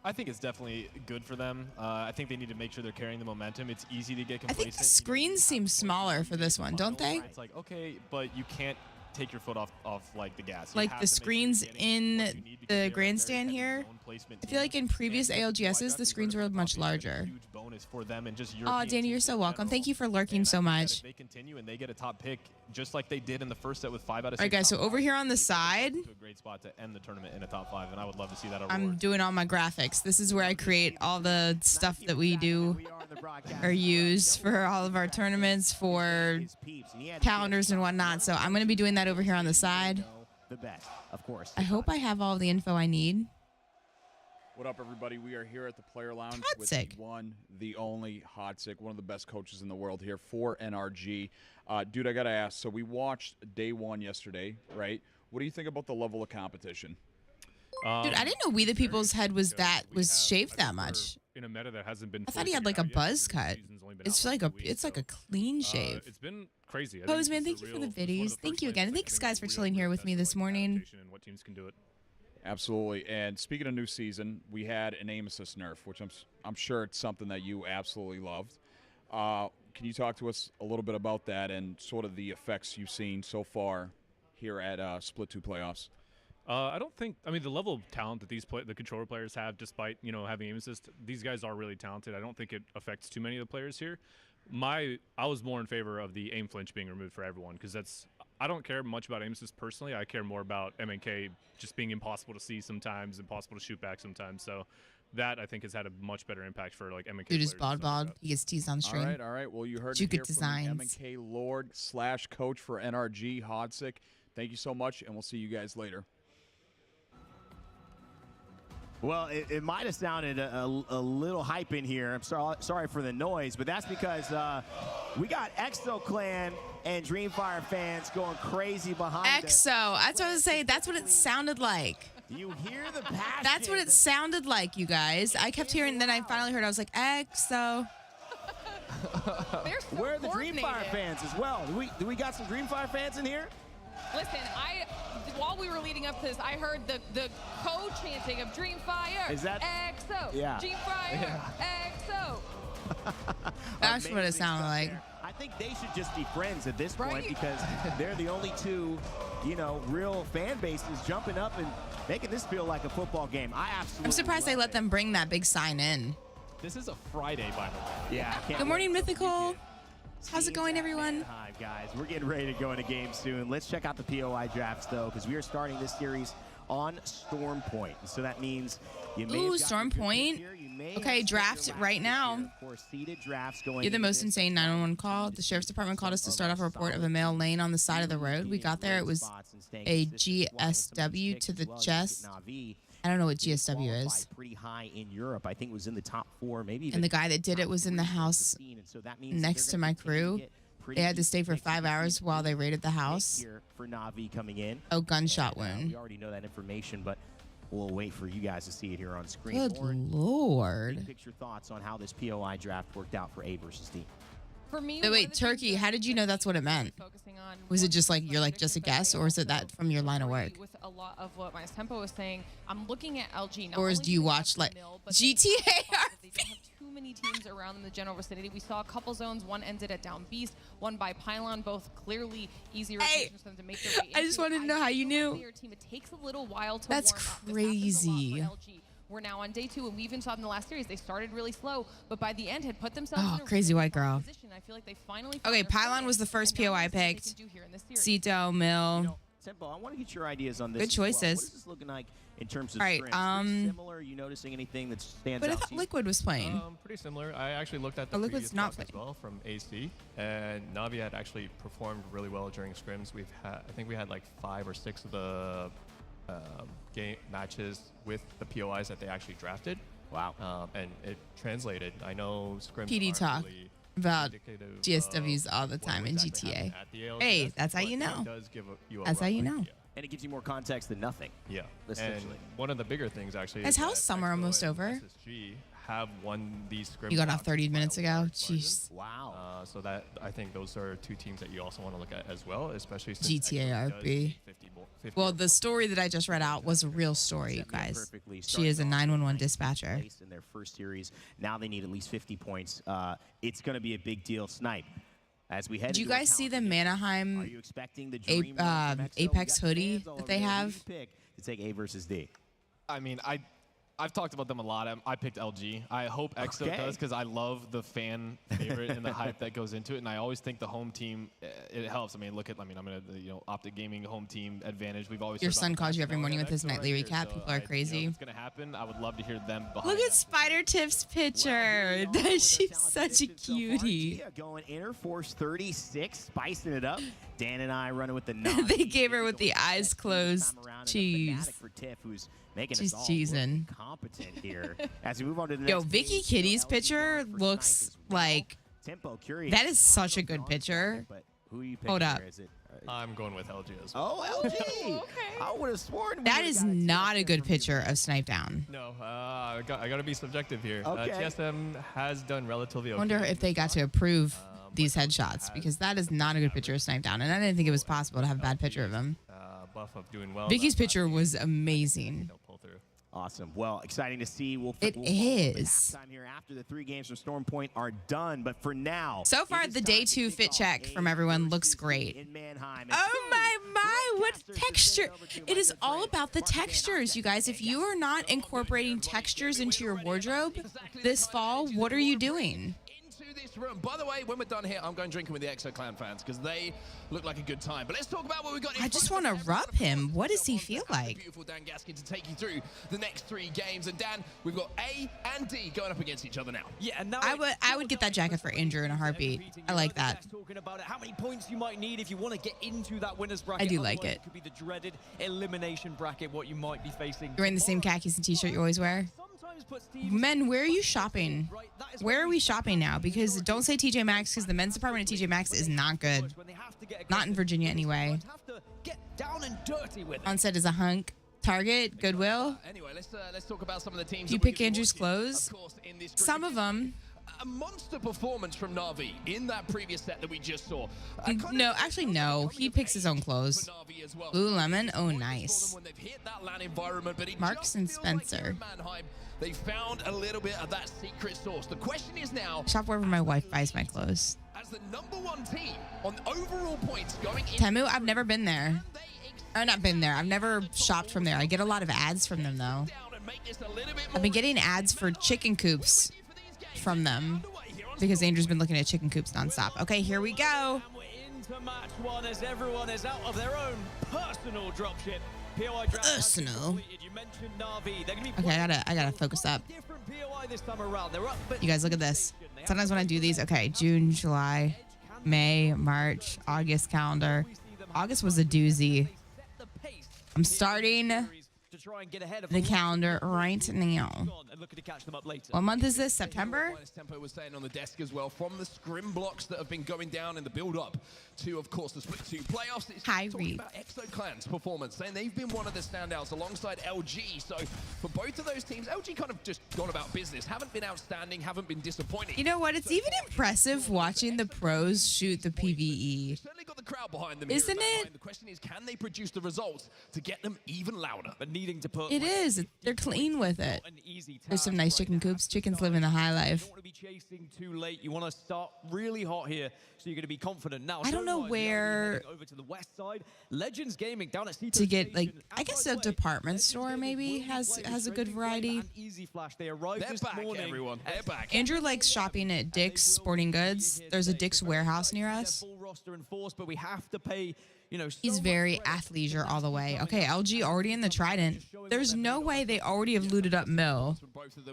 Speaker 19: I think it's definitely good for them. I think they need to make sure they're carrying the momentum. It's easy to get complacent.
Speaker 10: I think the screens seem smaller for this one, don't they?
Speaker 19: It's like, okay, but you can't take your foot off like the gas.
Speaker 10: Like the screens in the grandstand here. I feel like in previous ALGSs, the screens were much larger.
Speaker 19: For them and just
Speaker 10: oh, Danny, you're so welcome. Thank you for lurking so much.
Speaker 19: If they continue and they get a top pick, just like they did in the first set with 5 out of 6.
Speaker 10: All right, guys. So over here on the side,
Speaker 19: a great spot to end the tournament in a top 5, and I would love to see that.
Speaker 10: I'm doing all my graphics. This is where I create all the stuff that we do or use for all of our tournaments, for calendars and whatnot. So I'm going to be doing that over here on the side.
Speaker 14: The best, of course.
Speaker 10: I hope I have all the info I need.
Speaker 20: What up, everybody? We are here at the Player Lounge with the one, the only Hodzik, one of the best coaches in the world here for NRG. Dude, I got to ask, so we watched day 1 yesterday, right? What do you think about the level of competition?
Speaker 10: Dude, I didn't know We the People's head was shaved that much.
Speaker 2: in a meta that hasn't been.
Speaker 10: I thought he had like a buzz cut. It's like a clean shave.
Speaker 2: It's been crazy.
Speaker 10: Pose man, thank you for the viddies. Thank you again. Thanks guys for chilling here with me this morning.
Speaker 2: And what teams can do it.
Speaker 20: Absolutely. And speaking of new season, we had an aim assist nerf, which I'm sure it's something that you absolutely loved. Can you talk to us a little bit about that and sort of the effects you've seen so far here at Split 2 playoffs?
Speaker 2: I don't think. I mean, the level of talent that the controller players have, despite having aim assist, these guys are really talented. I don't think it affects too many of the players here. I was more in favor of the aim flinch being removed for everyone because I don't care much about aim assist personally. I care more about MNK just being impossible to see sometimes, impossible to shoot back sometimes. So that I think has had a much better impact for like MNK.
Speaker 10: Dude is bod. He gets teased on stream.
Speaker 20: All right. Well, you heard
Speaker 10: Juke
Speaker 20: it here
Speaker 10: Designs.
Speaker 20: from the MNK Lord / coach for NRG, Hodsick. Thank you so much, and we'll see you guys later.
Speaker 14: Well, it might have sounded a little hype in here. I'm sorry for the noise, but that's because we got ExoClan and Dreamfire fans going crazy behind us.
Speaker 10: EXO. That's what I was saying. That's what it sounded like.
Speaker 14: You hear the passion.
Speaker 10: That's what it sounded like, you guys. I kept hearing, then I finally heard. I was like, EXO.
Speaker 14: Where are the Dreamfire fans as well? Do we got some Dreamfire fans in here?
Speaker 15: Listen, while we were leading up to this, I heard the code chanting of Dreamfire.
Speaker 14: Is that
Speaker 15: EXO?
Speaker 14: Yeah.
Speaker 15: Dreamfire. EXO.
Speaker 10: That's what it sounded like.
Speaker 14: I think they should just be friends at this point because they're the only two, real fan bases jumping up and making this feel like a football game.
Speaker 10: I'm surprised they let them bring that big sign in.
Speaker 19: This is a Friday, by the way.
Speaker 14: Yeah.
Speaker 10: Good morning, Mythical. How's it going, everyone?
Speaker 14: Hi, guys. We're getting ready to go into game soon. Let's check out the POI drafts, though, because we are starting this series on Storm Point. So that means you may have
Speaker 10: Storm Point. Okay, draft right now. You're the most insane 911 call. The sheriff's department called us to start off a report of a male laying on the side of the road. We got there. It was a GSW to the chest. I don't know what GSW is.
Speaker 14: Pretty high in Europe. I think it was in the top 4, maybe.
Speaker 10: And the guy that did it was in the house next to my crew. They had to stay for 5 hours while they raided the house.
Speaker 14: For Navi coming in.
Speaker 10: Oh, gunshot wound.
Speaker 14: We already know that information, but we'll wait for you guys to see it here on screen.
Speaker 10: Good Lord.
Speaker 14: Big picture thoughts on how this POI draft worked out for A versus D.
Speaker 15: For me,
Speaker 10: wait, Turkey, how did you know that's what it meant? Was it just like, you're like, just a guess, or is it that from your line of work?
Speaker 15: With a lot of what my tempo was saying, I'm looking at LG.
Speaker 10: Or do you watch like GTA?
Speaker 15: They don't have too many teams around in the general vicinity. We saw a couple zones. One ended at Down Beast, one by Pylon, both clearly easy rotations for them to make their way into.
Speaker 10: I just wanted to know how you knew.
Speaker 15: It takes a little while to
Speaker 10: That's
Speaker 15: warm
Speaker 10: crazy.
Speaker 15: up. We're now on day 2, and we even saw in the last series they started really slow, but by the end had put themselves in a
Speaker 10: crazy
Speaker 15: really
Speaker 10: white girl.
Speaker 15: position. I feel like they finally
Speaker 10: Okay, Pylon was the first POI picked. Cito, Mill.
Speaker 14: Tempo, I want to get your ideas on this.
Speaker 10: Good choices.
Speaker 14: Well. What is this looking like in terms of
Speaker 10: all right,
Speaker 14: scrims? Similar? Are you noticing anything that stands
Speaker 10: but
Speaker 14: out?
Speaker 10: I thought Liquid was playing.
Speaker 16: Pretty similar. I actually looked at the
Speaker 10: Liquid's
Speaker 16: previous
Speaker 10: not
Speaker 16: draft as well from AC, and Navi had actually performed really well during scrims. I think we had like 5 or 6 of the game matches with the POIs that they actually drafted.
Speaker 14: Wow.
Speaker 16: And it translated. I know scrims
Speaker 10: PD talk
Speaker 16: really
Speaker 10: about GSWs all the time in GTA. Hey, that's how you know. That's how you know.
Speaker 14: And it gives you more context than nothing.
Speaker 16: Yeah. And one of the bigger things actually
Speaker 10: is how's summer almost over?
Speaker 16: SSG have won these scrims.
Speaker 10: You got off 30 minutes ago. Jeez.
Speaker 14: Wow.
Speaker 16: So that I think those are 2 teams that you also want to look at as well, especially since
Speaker 10: GTA RP. Well, the story that I just read out was a real story, you guys. She is a 911 dispatcher.
Speaker 14: In their first series, now they need at least 50 points. It's going to be a big deal. Snipe. As we head.
Speaker 10: Did you guys see the Manaheim Apex hoodie that they have?
Speaker 14: To take A versus D.
Speaker 19: I mean, I've talked about them a lot. I picked LG. I hope EXO does because I love the fan favorite and the hype that goes into it. And I always think the home team, it helps. I'm going to, Optic Gaming home team advantage. We've always.
Speaker 10: Your son calls you every morning with his nightly recap. People are crazy.
Speaker 19: It's going to happen. I would love to hear them behind.
Speaker 10: Look at Spider Tiff's picture. She's such a cutie.
Speaker 14: Going Inner Force 36, spicing it up. Dan and I running with the.
Speaker 10: They gave her with the eyes closed. Cheese.
Speaker 14: For Tiff, who's making
Speaker 10: She's
Speaker 14: us all
Speaker 10: cheesing.
Speaker 14: Competent here. As we move on to the
Speaker 10: Yo,
Speaker 14: next
Speaker 10: Vicky Kitty's picture looks like
Speaker 14: Tempo curious.
Speaker 10: that is such a good picture.
Speaker 14: Who are you picking?
Speaker 10: Hold up.
Speaker 14: Here? Is it?
Speaker 16: I'm going with LG as well.
Speaker 14: Oh, LG. I would have sworn.
Speaker 10: That is not a good picture of Snipe Down.
Speaker 16: No, I got to be subjective here.
Speaker 14: Okay.
Speaker 16: TSM has done relatively okay.
Speaker 10: I wonder if they got to approve these headshots, because that is not a good picture of Snipe Down, and I didn't think it was possible to have a bad picture of him.
Speaker 16: Buff of doing well.
Speaker 10: Vicky's picture was amazing.
Speaker 14: Awesome. Well, exciting to see. We'll
Speaker 10: It is.
Speaker 14: Time here after the 3 games from Storm Point are done, but for now.
Speaker 10: So far, the day 2 fit check from everyone looks great. Oh my, what texture. It is all about the textures, you guys. If you are not incorporating textures into your wardrobe this fall, what are you doing?
Speaker 5: This room. By the way, when we're done here, I'm going drinking with the EXO Clan fans because they look like a good time. But let's talk about what we got.
Speaker 10: I just want to rub him. What does he feel like?
Speaker 5: Beautiful Dan Gaskin to take you through the next 3 games. And Dan, we've got A and D going up against each other now.
Speaker 23: Yeah, and now
Speaker 10: I would get that jacket for Andrew in a heartbeat. I like that.
Speaker 23: Talking about it, how many points you might need if you want to get into that winners bracket.
Speaker 10: I do like
Speaker 23: Otherwise,
Speaker 10: it.
Speaker 23: Could be the dreaded elimination bracket. What you might be facing.
Speaker 10: You're wearing the same khakis and t-shirt you always wear? Men, where are you shopping? Where are we shopping now? Because don't say TJ Maxx, because the men's department at TJ Maxx is not good. Not in Virginia anyway.
Speaker 23: Down and dirty with it.
Speaker 10: Onset is a hunk. Target, Goodwill.
Speaker 5: Anyway, let's talk about some of the teams.
Speaker 10: Do you pick Andrew's clothes? Some of them.
Speaker 5: A monster performance from Na'Vi in that previous set that we just saw.
Speaker 10: No, actually, no. He picks his own clothes. Lululemon, oh, nice. Marks and Spencer.
Speaker 5: They found a little bit of that secret sauce. The question is now,
Speaker 10: Shop wherever my wife buys my clothes.
Speaker 5: as the #1 team on overall points going in.
Speaker 10: Temu, I've never been there. Or not been there. I've never shopped from there. I get a lot of ads from them, though. I've been getting ads for chicken coops from them because Andrew's been looking at chicken coops nonstop. Okay, here we go.
Speaker 23: Into match 1 as everyone is out of their own personal dropship. POI
Speaker 10: Personal.
Speaker 23: You mentioned Na'Vi. They're gonna be
Speaker 10: Okay, I gotta focus up.
Speaker 23: different POI this time around. They're up, but
Speaker 10: You guys, look at this. Sometimes when I do these, okay, June, July, May, March, August calendar. August was a doozy. I'm starting
Speaker 23: to try and get ahead of
Speaker 10: the calendar right now.
Speaker 23: and looking to catch them up later.
Speaker 10: What month is this? September?
Speaker 5: Tempo was saying on the desk as well, from the scrim blocks that have been going down in the build-up to, of course, the Split 2 playoffs. It's
Speaker 10: Hi,
Speaker 5: talking
Speaker 10: Reed.
Speaker 5: about EXO Clan's performance, saying they've been one of the standouts alongside LG. So for both of those teams, LG kind of just gone about business, haven't been outstanding, haven't been disappointing.
Speaker 10: You know what? It's even impressive watching the pros shoot the PvE.
Speaker 5: Certainly got the crowd behind them.
Speaker 10: Isn't it?
Speaker 5: The question is, can they produce the results to get them even louder?
Speaker 23: But needing to put
Speaker 10: It is. They're clean with it. There's some nice chicken coops. Chickens living the high life.
Speaker 23: want to be chasing too late. You want to start really hot here, so you're going to be confident. Now,
Speaker 10: I don't know where
Speaker 23: over to the west side. Legends Gaming down at
Speaker 10: to get, like, I guess a department store maybe has a good variety.
Speaker 23: Easy Flash. They arrived
Speaker 5: They're
Speaker 23: this
Speaker 5: back,
Speaker 23: morning.
Speaker 5: everyone. They're back.
Speaker 10: Andrew likes shopping at Dick's Sporting Goods. There's a Dick's warehouse near us.
Speaker 23: Full roster in force, but we have to pay. You know,
Speaker 10: He's very athleisure all the way. Okay, LG already in the Trident. There's no way they already have looted up Mill.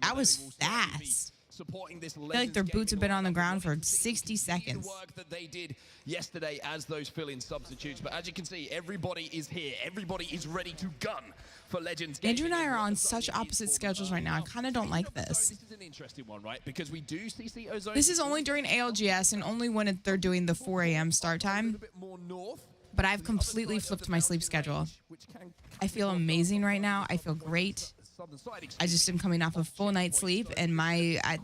Speaker 10: That was fast.
Speaker 5: Supporting this
Speaker 10: I feel like their boots have been on the ground for 60 seconds.
Speaker 5: work that they did yesterday as those fill-in substitutes. But as you can see, everybody is here. Everybody is ready to gun for Legends.
Speaker 10: Andrew and I are on such opposite schedules right now. I kind of don't like this.
Speaker 5: This is an interesting one, right? Because we do see Ozone.
Speaker 10: This is only during ALGS and only when they're doing the 4 a.m. start time. But I've completely flipped my sleep schedule. I feel amazing right now. I feel great. I just am coming off a full night's sleep, and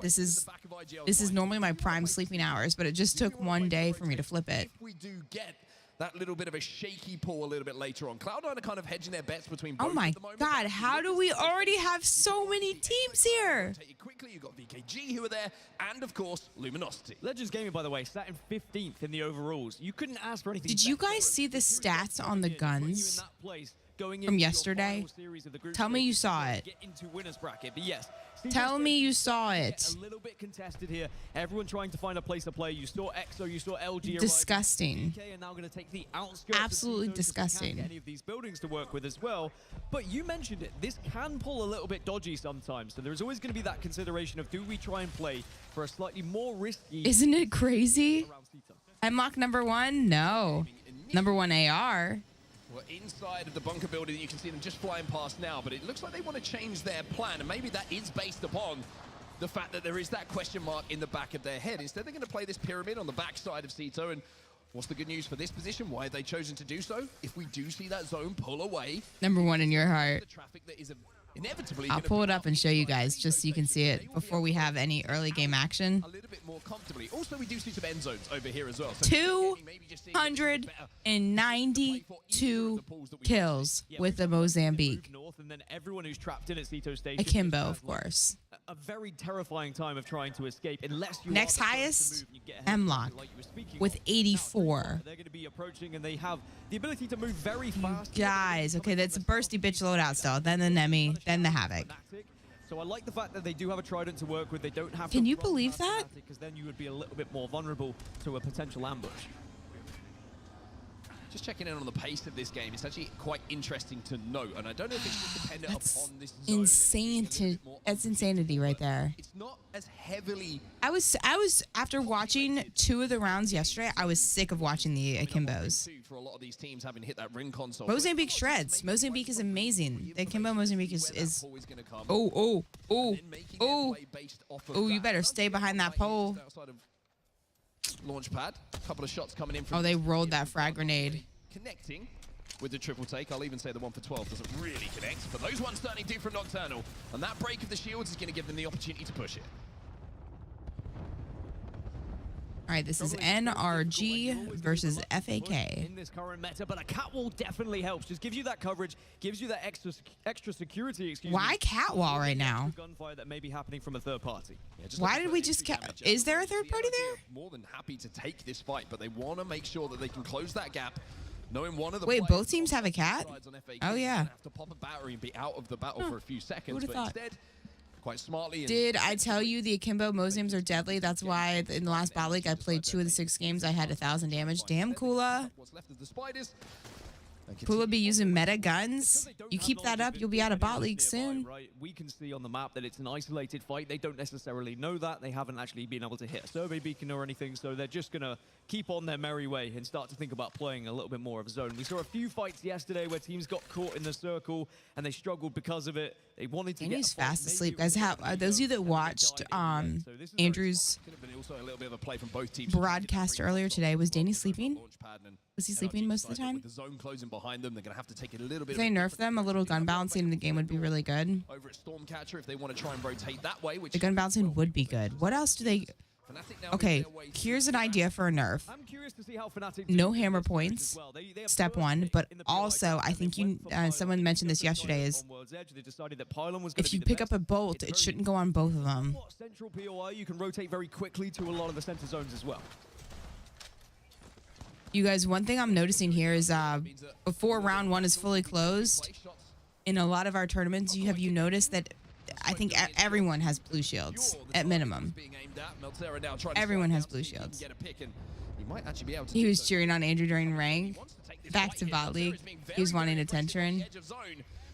Speaker 10: this is normally my prime sleeping hours, but it just took one day for me to flip it.
Speaker 5: We do get that little bit of a shaky pull a little bit later on. Cloud9 are kind of hedging their bets between both
Speaker 10: Oh my
Speaker 5: at the moment.
Speaker 10: God, how do we already have so many teams here?
Speaker 5: Take it quickly, you've got VKG who are there, and of course, Luminosity.
Speaker 23: Legends Gaming, by the way, sat in 15th in the overalls. You couldn't ask for anything.
Speaker 10: Did you guys see the stats on the guns from yesterday? Tell me you saw it.
Speaker 23: Get into winners bracket, but yes.
Speaker 10: Tell me you saw it.
Speaker 23: A little bit contested here. Everyone trying to find a place to play. You saw EXO, you saw LG.
Speaker 10: Disgusting.
Speaker 23: Okay, and now going to take the outskirts.
Speaker 10: Absolutely
Speaker 23: of Tito, so they can't
Speaker 10: disgusting.
Speaker 23: get any of these buildings to work with as well. But you mentioned it. This can pull a little bit dodgy sometimes. So there's always going to be that consideration of do we try and play for a slightly more risky.
Speaker 10: Isn't it crazy? Hemlock #1? No. #1 AR.
Speaker 5: Well, inside of the bunker building, you can see them just flying past now, but it looks like they want to change their plan, and maybe that is based upon the fact that there is that question mark in the back of their head. Instead, they're going to play this pyramid on the backside of Cito, and
Speaker 8: What's the good news for this position? Why have they chosen to do so? If we do see that zone pull away,
Speaker 10: Number one in your heart.
Speaker 8: the traffic that is inevitably
Speaker 10: I'll pull it up and show you guys just so you can see it before we have any early game action.
Speaker 8: a little bit more comfortably. Also, we do see some end zones over here as well. So
Speaker 10: 292 kills with the Mozambique.
Speaker 12: North, and then everyone who's trapped in at Cito Station.
Speaker 10: Akimbo, of course.
Speaker 12: A very terrifying time of trying to escape, unless you
Speaker 10: Next highest, Hemlock with 84.
Speaker 12: They're going to be approaching, and they have the ability to move very fast.
Speaker 10: Guys, okay, that's a bursty bitch loadout still. Then the Nemi, then the Havoc.
Speaker 12: So I like the fact that they do have a Trident to work with. They don't have.
Speaker 10: Can you believe that?
Speaker 12: Because then you would be a little bit more vulnerable to a potential ambush.
Speaker 8: Just checking in on the pace of this game. It's actually quite interesting to note, and I don't know if it's just dependent upon this zone.
Speaker 10: That's insanity right there.
Speaker 8: It's not as heavily.
Speaker 10: I was after watching 2 of the rounds yesterday, I was sick of watching the Akimbos.
Speaker 8: For a lot of these teams having hit that ring console.
Speaker 10: Mozambique shreds. Mozambique is amazing. The Akimbo Mozambique is oh. Oh, you better stay behind that pole.
Speaker 8: Launch pad. A couple of shots coming in from.
Speaker 10: Oh, they rolled that frag grenade.
Speaker 8: Connecting with the triple take. I'll even say the one for 12 doesn't really connect, but those ones certainly do from Nocturnal. And that break of the shields is going to give them the opportunity to push it.
Speaker 10: All right, this is NRG versus FAK.
Speaker 12: In this current meta, but a catwall definitely helps. Just gives you that coverage, gives you that extra security.
Speaker 10: Why catwall right now?
Speaker 12: Gunfire that may be happening from a third party.
Speaker 10: Why did we just? Is there a third party there?
Speaker 8: More than happy to take this fight, but they want to make sure that they can close that gap. Knowing one of the
Speaker 10: Wait, both teams have a cat? Oh yeah.
Speaker 8: Have to pop a battery and be out of the battle for a few seconds,
Speaker 10: who'da
Speaker 8: but
Speaker 10: thought?
Speaker 8: instead. Quite smartly.
Speaker 10: Did I tell you the Akimbo Mozams are deadly? That's why in the last bot league I played 2 of the 6 games. I had 1,000 damage. Damn, Kula.
Speaker 8: What's left of the spiders?
Speaker 10: Kula be using meta guns. You keep that up, you'll be out of bot league soon.
Speaker 12: Right, we can see on the map that it's an isolated fight. They don't necessarily know that. They haven't actually been able to hit a survey beacon or anything, so they're just gonna keep on their merry way and start to think about playing a little bit more of a zone. We saw a few fights yesterday where teams got caught in the circle and they struggled because of it. They wanted to
Speaker 10: Danny's fast asleep, guys. Those of you that watched Andrew's broadcast earlier today, was Danny sleeping? Was he sleeping most of the time?
Speaker 8: With the zone closing behind them, they're going to have to take a little bit.
Speaker 10: If they nerf them, a little gun balancing in the game would be really good.
Speaker 8: Over at Stormcatcher, if they want to try and rotate that way, which
Speaker 10: The gun balancing would be good. What else do they? Okay, here's an idea for a nerf.
Speaker 12: I'm curious to see how Fnatic
Speaker 10: No hammer points, step 1. But also, I think someone mentioned this yesterday, is if you pick up a bolt, it shouldn't go on both of them.
Speaker 12: Central POI, you can rotate very quickly to a lot of the center zones as well.
Speaker 10: You guys, one thing I'm noticing here is before round 1 is fully closed, in a lot of our tournaments, have you noticed that I think everyone has blue shields at minimum. Everyone has blue shields. He was cheering on Andrew during rank. Back to bot league. He was wanting attention.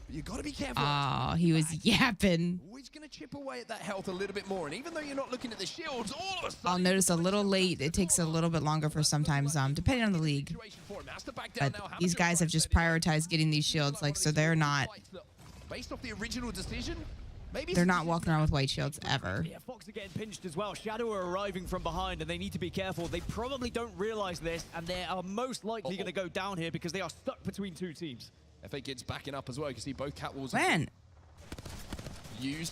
Speaker 8: You got to be careful.
Speaker 10: Oh, he was yapping.
Speaker 8: Always going to chip away at that health a little bit more, and even though you're not looking at the shields, all of a sudden
Speaker 10: I'll notice a little late. It takes a little bit longer for sometimes, depending on the league. But these guys have just prioritized getting these shields, so they're not.
Speaker 8: Based off the original decision, maybe
Speaker 10: they're not walking around with white shields ever.
Speaker 12: Yeah, Fox are getting pinched as well. Shadow are arriving from behind, and they need to be careful. They probably don't realize this, and they are most likely going to go down here because they are stuck between 2 teams.
Speaker 8: FA Kids backing up as well. You can see both catwalls
Speaker 10: when
Speaker 8: used.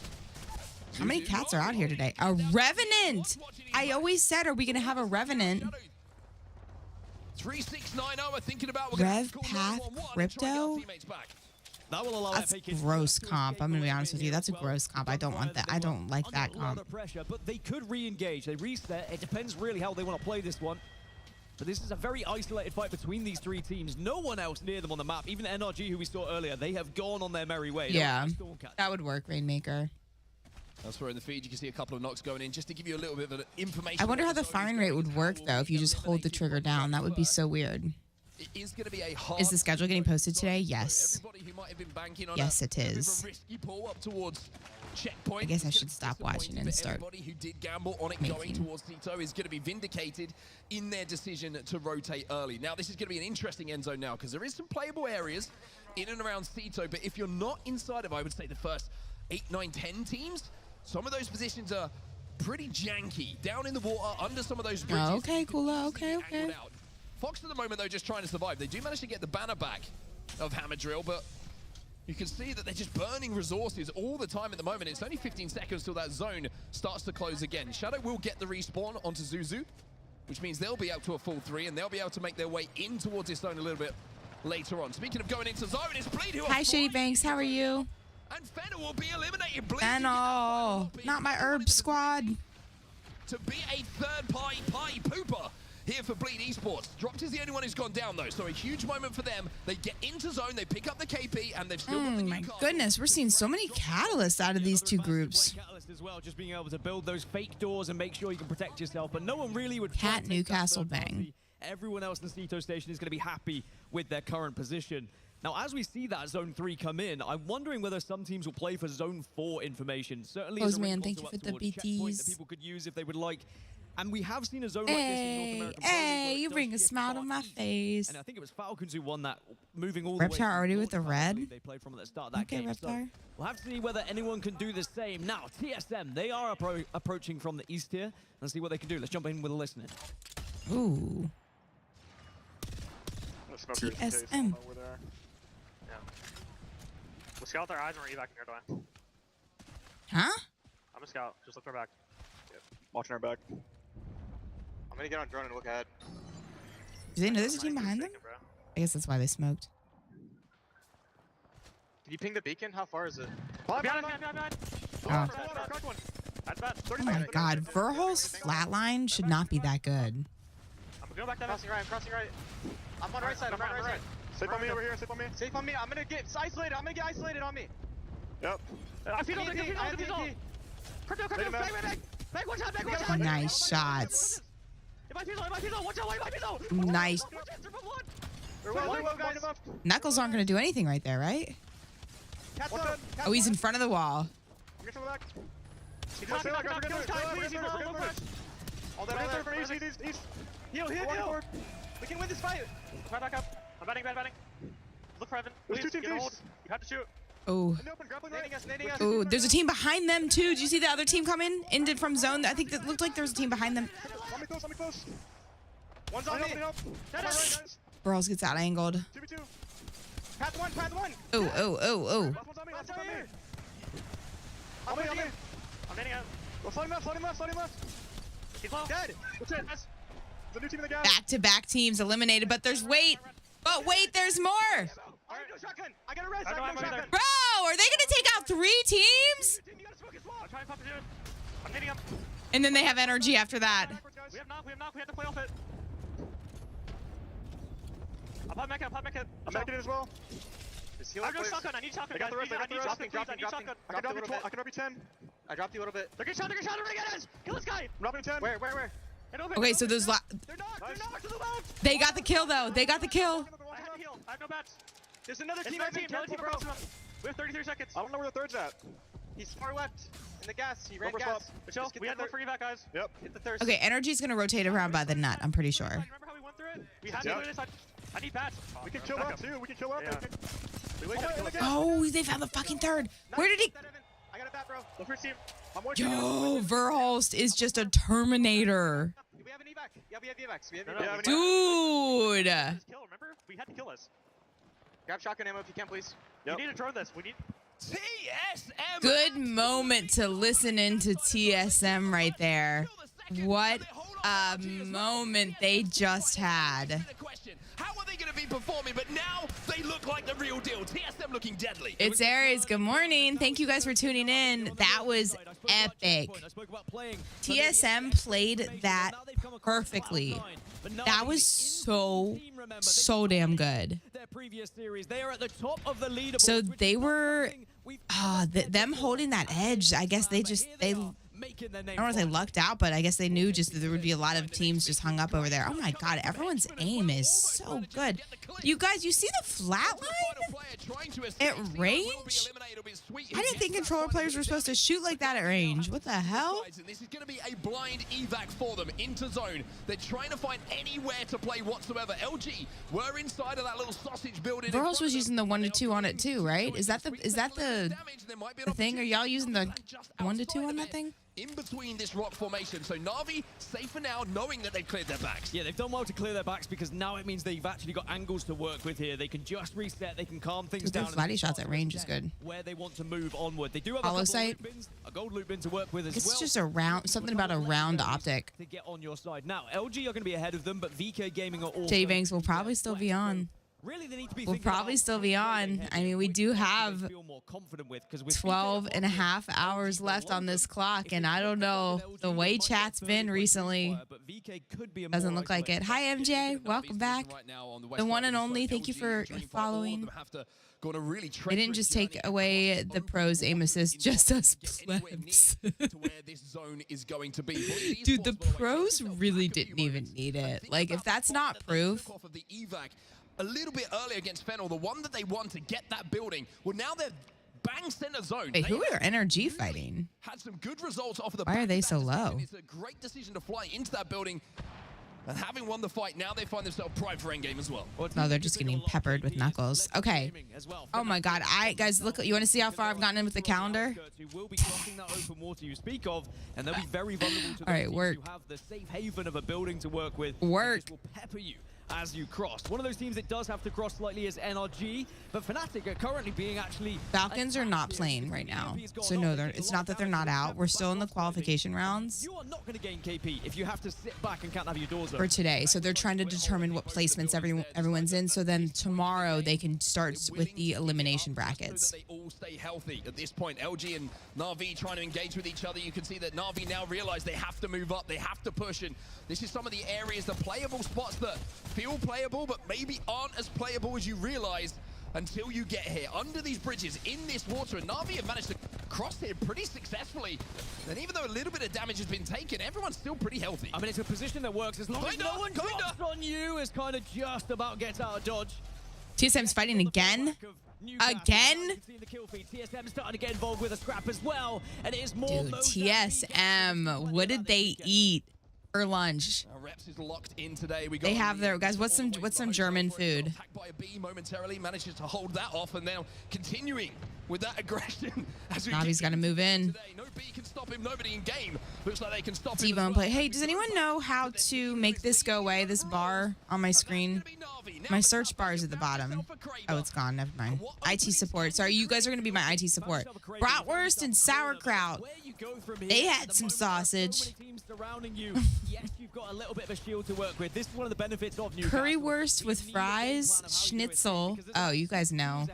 Speaker 10: How many cats are out here today? A Revenant! I always said, are we going to have a Revenant?
Speaker 8: 3690 are thinking about
Speaker 10: Rev Path Crypto?
Speaker 12: That will allow
Speaker 10: That's gross comp. I'm going to be honest with you. That's a gross comp. I don't want that. I don't like that comp.
Speaker 12: A lot of pressure, but they could re-engage. They reset. It depends really how they want to play this one. But this is a very isolated fight between these 3 teams. No one else near them on the map. Even NRG, who we saw earlier, they have gone on their merry way.
Speaker 10: Yeah, that would work, Rainmaker.
Speaker 8: Elsewhere in the feed, you can see a couple of knocks going in just to give you a little bit of information.
Speaker 10: I wonder how the firing rate would work, though, if you just hold the trigger down. That would be so weird.
Speaker 8: It is going to be a hard.
Speaker 10: Is the schedule getting posted today? Yes. Yes, it is. I guess I should stop watching and start.
Speaker 8: Everybody who did gamble on it going towards Tito is going to be vindicated in their decision to rotate early. Now, this is going to be an interesting end zone now because there is some playable areas in and around Tito, but if you're not inside of, I would say, the first 8, 9, 10 teams, some of those positions are pretty janky. Down in the water, under some of those bridges.
Speaker 10: Okay, cool. Okay.
Speaker 8: Fox at the moment, though, just trying to survive. They do manage to get the banner back of Hammer Drill, but you can see that they're just burning resources all the time at the moment. It's only 15 seconds till that zone starts to close again. Shadow will get the respawn onto Zuzu, which means they'll be out to a full 3, and they'll be able to make their way in towards this zone a little bit later on. Speaking of going into zone, it's Bleed who...
Speaker 10: Hi, Shady Banks. How are you?
Speaker 8: And Fennel will be eliminated. Bleed
Speaker 10: Fennel. Not my herb squad.
Speaker 8: To be a third-party pooper here for Bleed Esports. Dropped is the only one who's gone down, though, so a huge moment for them. They get into zone, they pick up the KP, and they've still got the
Speaker 10: my goodness, we're seeing so many catalysts out of these two groups.
Speaker 12: Catalyst as well, just being able to build those fake doors and make sure you can protect yourself, but no one really would...
Speaker 10: Cat Newcastle bang.
Speaker 12: Everyone else in the Cito station is going to be happy with their current position. Now, as we see that Zone 3 come in, I'm wondering whether some teams will play for Zone 4 information. Certainly,
Speaker 10: Postman, thank you for the BTs.
Speaker 12: That people could use if they would like. And we have seen a zone like this in North America.
Speaker 10: Hey, you bring a smile to my face.
Speaker 12: And I think it was Falcons who won that, moving all the way.
Speaker 10: Reptar already with the red?
Speaker 12: They played from at the start of that game.
Speaker 10: Reptar.
Speaker 12: So we'll have to see whether anyone can do the same. Now, TSM, they are approaching from the east here. Let's see what they can do. Let's jump in with a listening.
Speaker 10: Ooh. TSM.
Speaker 7: We'll scout their eyes and we're evac near door.
Speaker 10: Huh?
Speaker 7: I'm a scout. Just look for our back.
Speaker 9: Yep. Watching our back. I'm gonna get on drone and look ahead.
Speaker 10: Do they know there's a team behind them? I guess that's why they smoked.
Speaker 9: Did you ping the beacon? How far is it?
Speaker 7: Behind.
Speaker 10: Oh. Oh my god, Verhol's flatline should not be that good.
Speaker 7: I'm going back that
Speaker 9: crossing right, I'm crossing right. I'm on right side, I'm on right side. Safe on me over here, safe on me. Safe on me, I'm gonna get isolated, I'm gonna get isolated on me. Yep.
Speaker 7: I feel it, back, watch out.
Speaker 10: Nice shots. Nice. Knuckles aren't going to do anything right there, right? Oh, he's in front of the wall.
Speaker 9: Heal. We can win this fight.
Speaker 7: Back up. I'm batting. Look for Evan.
Speaker 9: There's two teams.
Speaker 7: You have to shoot.
Speaker 10: Oh. Oh, there's a team behind them too. Did you see the other team come in? Ended from zone. I think that looked like there was a team behind them.
Speaker 9: Let me close. One's on me.
Speaker 10: Burls gets out angled.
Speaker 9: 2v2. Path one.
Speaker 10: Oh.
Speaker 9: Last one's on me. I'm
Speaker 7: hitting out.
Speaker 9: Floating left.
Speaker 7: He's low.
Speaker 9: Dead. That's it. There's a new team in the gas.
Speaker 10: Back-to-back teams eliminated, but there's wait. But wait, there's more.
Speaker 9: I got a rest. Shotgun.
Speaker 10: Bro, are they gonna take out 3 teams?
Speaker 7: I'm hitting him.
Speaker 10: And then they have energy after that.
Speaker 7: We have knock. We have to play off it. I'll pop mech it.
Speaker 9: I'm backing it as well.
Speaker 7: I got shotgun. I need shotgun.
Speaker 9: I got the rest.
Speaker 7: I need shotgun.
Speaker 9: I can drop you 10. I dropped you a little bit.
Speaker 7: They're getting shot. We're gonna get us. Kill this guy.
Speaker 9: I'm dropping 10. Where?
Speaker 10: Okay, so those
Speaker 7: They're knocked to the left.
Speaker 10: they got the kill though. They got the kill.
Speaker 7: I have to heal. I have no bats.
Speaker 9: There's another team.
Speaker 7: Another team across from him. We have 33 seconds.
Speaker 9: I don't know where the third's at. He's far left in the gas. He ran gas.
Speaker 7: Michelle, we have to look for evac, guys.
Speaker 9: Yep.
Speaker 7: Hit the thirst.
Speaker 10: Okay, energy's gonna rotate around by the nut. I'm pretty sure.
Speaker 7: Remember how we went through it? We have to do this. I need bats.
Speaker 9: We can kill up too. We can kill up.
Speaker 10: Oh, they found the fucking third. Where did he?
Speaker 9: I got a bat, bro.
Speaker 7: The first team.
Speaker 10: Yo, Verholst is just a Terminator.
Speaker 9: Do we have an evac? Yeah, we have evacs.
Speaker 10: Dude.
Speaker 7: Kill, remember? We had to kill us.
Speaker 9: Grab shotgun ammo if you can, please.
Speaker 7: You need to drone this. We need...
Speaker 8: TSM!
Speaker 10: Good moment to listen into TSM right there. What a moment they just had.
Speaker 8: How are they going to be performing? But now they look like the real deal. TSM looking deadly.
Speaker 10: It's Aries. Good morning. Thank you guys for tuning in. That was epic. TSM played that perfectly. That was so damn good. So they were, them holding that edge, I guess they I don't want to say lucked out, but I guess they knew just that there would be a lot of teams just hung up over there. Oh my god, everyone's aim is so good. You guys, you see the flatline at range? I didn't think controller players were supposed to shoot like that at range. What the hell?
Speaker 8: This is going to be a blind evac for them into zone. They're trying to find anywhere to play whatsoever. LG were inside of that little sausage building.
Speaker 10: Burrows was using the 1-2 on it too, right? Is that the thing? Are y'all using the 1-2 on that thing?
Speaker 8: in between this rock formation. So Na'Vi safer now, knowing that they've cleared their backs.
Speaker 12: Yeah, they've done well to clear their backs because now it means they've actually got angles to work with here. They can just reset, they can calm things down.
Speaker 10: Their body shots at range is good.
Speaker 12: Where they want to move onward. They do have
Speaker 10: Hollow sight.
Speaker 12: a gold loop bin to work with as well.
Speaker 10: It's just a round, something about a round optic.
Speaker 12: To get on your side. Now, LG are going to be ahead of them, but VK Gaming are also...
Speaker 10: J Banks will probably still be on.
Speaker 12: Really, they need to be
Speaker 10: We'll probably still be on. I mean, we do have 12 and a half hours left on this clock, and I don't know the way chat's been recently. Doesn't look like it. Hi, MJ. Welcome back. The one and only. Thank you for following. They didn't just take away the pros aim assist, just us plebs. Dude, the pros really didn't even need it. Like, if that's not proof.
Speaker 8: A little bit earlier against Fennel, the one that they won to get that building. Well, now they're bang center zone.
Speaker 10: Wait, who are NRG fighting?
Speaker 8: Had some good results off of the
Speaker 10: Why are they so low?
Speaker 8: It's a great decision to fly into that building. And having won the fight, now they find themselves primed for endgame as well.
Speaker 10: No, they're just getting peppered with knuckles. Okay. Oh my God. Guys, look. You want to see how far I've gotten in with the calendar?
Speaker 12: Will be crossing that open water you speak of, and they'll be very vulnerable to
Speaker 10: all right, work.
Speaker 12: who have the safe haven of a building to work with.
Speaker 10: Work.
Speaker 12: Will pepper you as you cross. One of those teams that does have to cross slightly is NRG, but Fnatic are currently being actually...
Speaker 10: Falcons are not playing right now. So no, it's not that they're not out. We're still in the qualification rounds.
Speaker 12: You are not going to gain KP if you have to sit back and can't have your doors open.
Speaker 10: For today. So they're trying to determine what placements everyone's in. So then tomorrow they can start with the elimination brackets.
Speaker 8: They all stay healthy at this point. LG and Na'Vi trying to engage with each other. You can see that Na'Vi now realize they have to move up. They have to push. And this is some of the areas, the playable spots that feel playable, but maybe aren't as playable as you realize until you get here. Under these bridges, in this water, and Na'Vi have managed to cross here pretty successfully. And even though a little bit of damage has been taken, everyone's still pretty healthy.
Speaker 12: I mean, it's a position that works as long as no one drops on you is kind of just about gets out of dodge.
Speaker 10: TSM's fighting again? Again?
Speaker 12: TSM starting to get involved with a scrap as well, and it is more.
Speaker 10: Dude, TSM, what did they eat for lunch?
Speaker 8: Reps is locked in today.
Speaker 10: They have their guys. What's some German food?
Speaker 8: Attacked by a B momentarily, manages to hold that off, and now continuing with that aggression.
Speaker 10: Navi's got to move in.
Speaker 8: No B can stop him. Nobody in game. Looks like they can stop him.
Speaker 10: T-Bone play. Hey, does anyone know how to make this go away? This bar on my screen. My search bar is at the bottom. Oh, it's gone. Never mind. IT support. Sorry, you guys are gonna be my IT support. Bratwurst and sauerkraut. They had some sausage.
Speaker 12: Yes, you've got a little bit of a shield to work with. This is one of the benefits of Newcastle.
Speaker 10: Currywurst with fries, schnitzel. Oh, you guys know.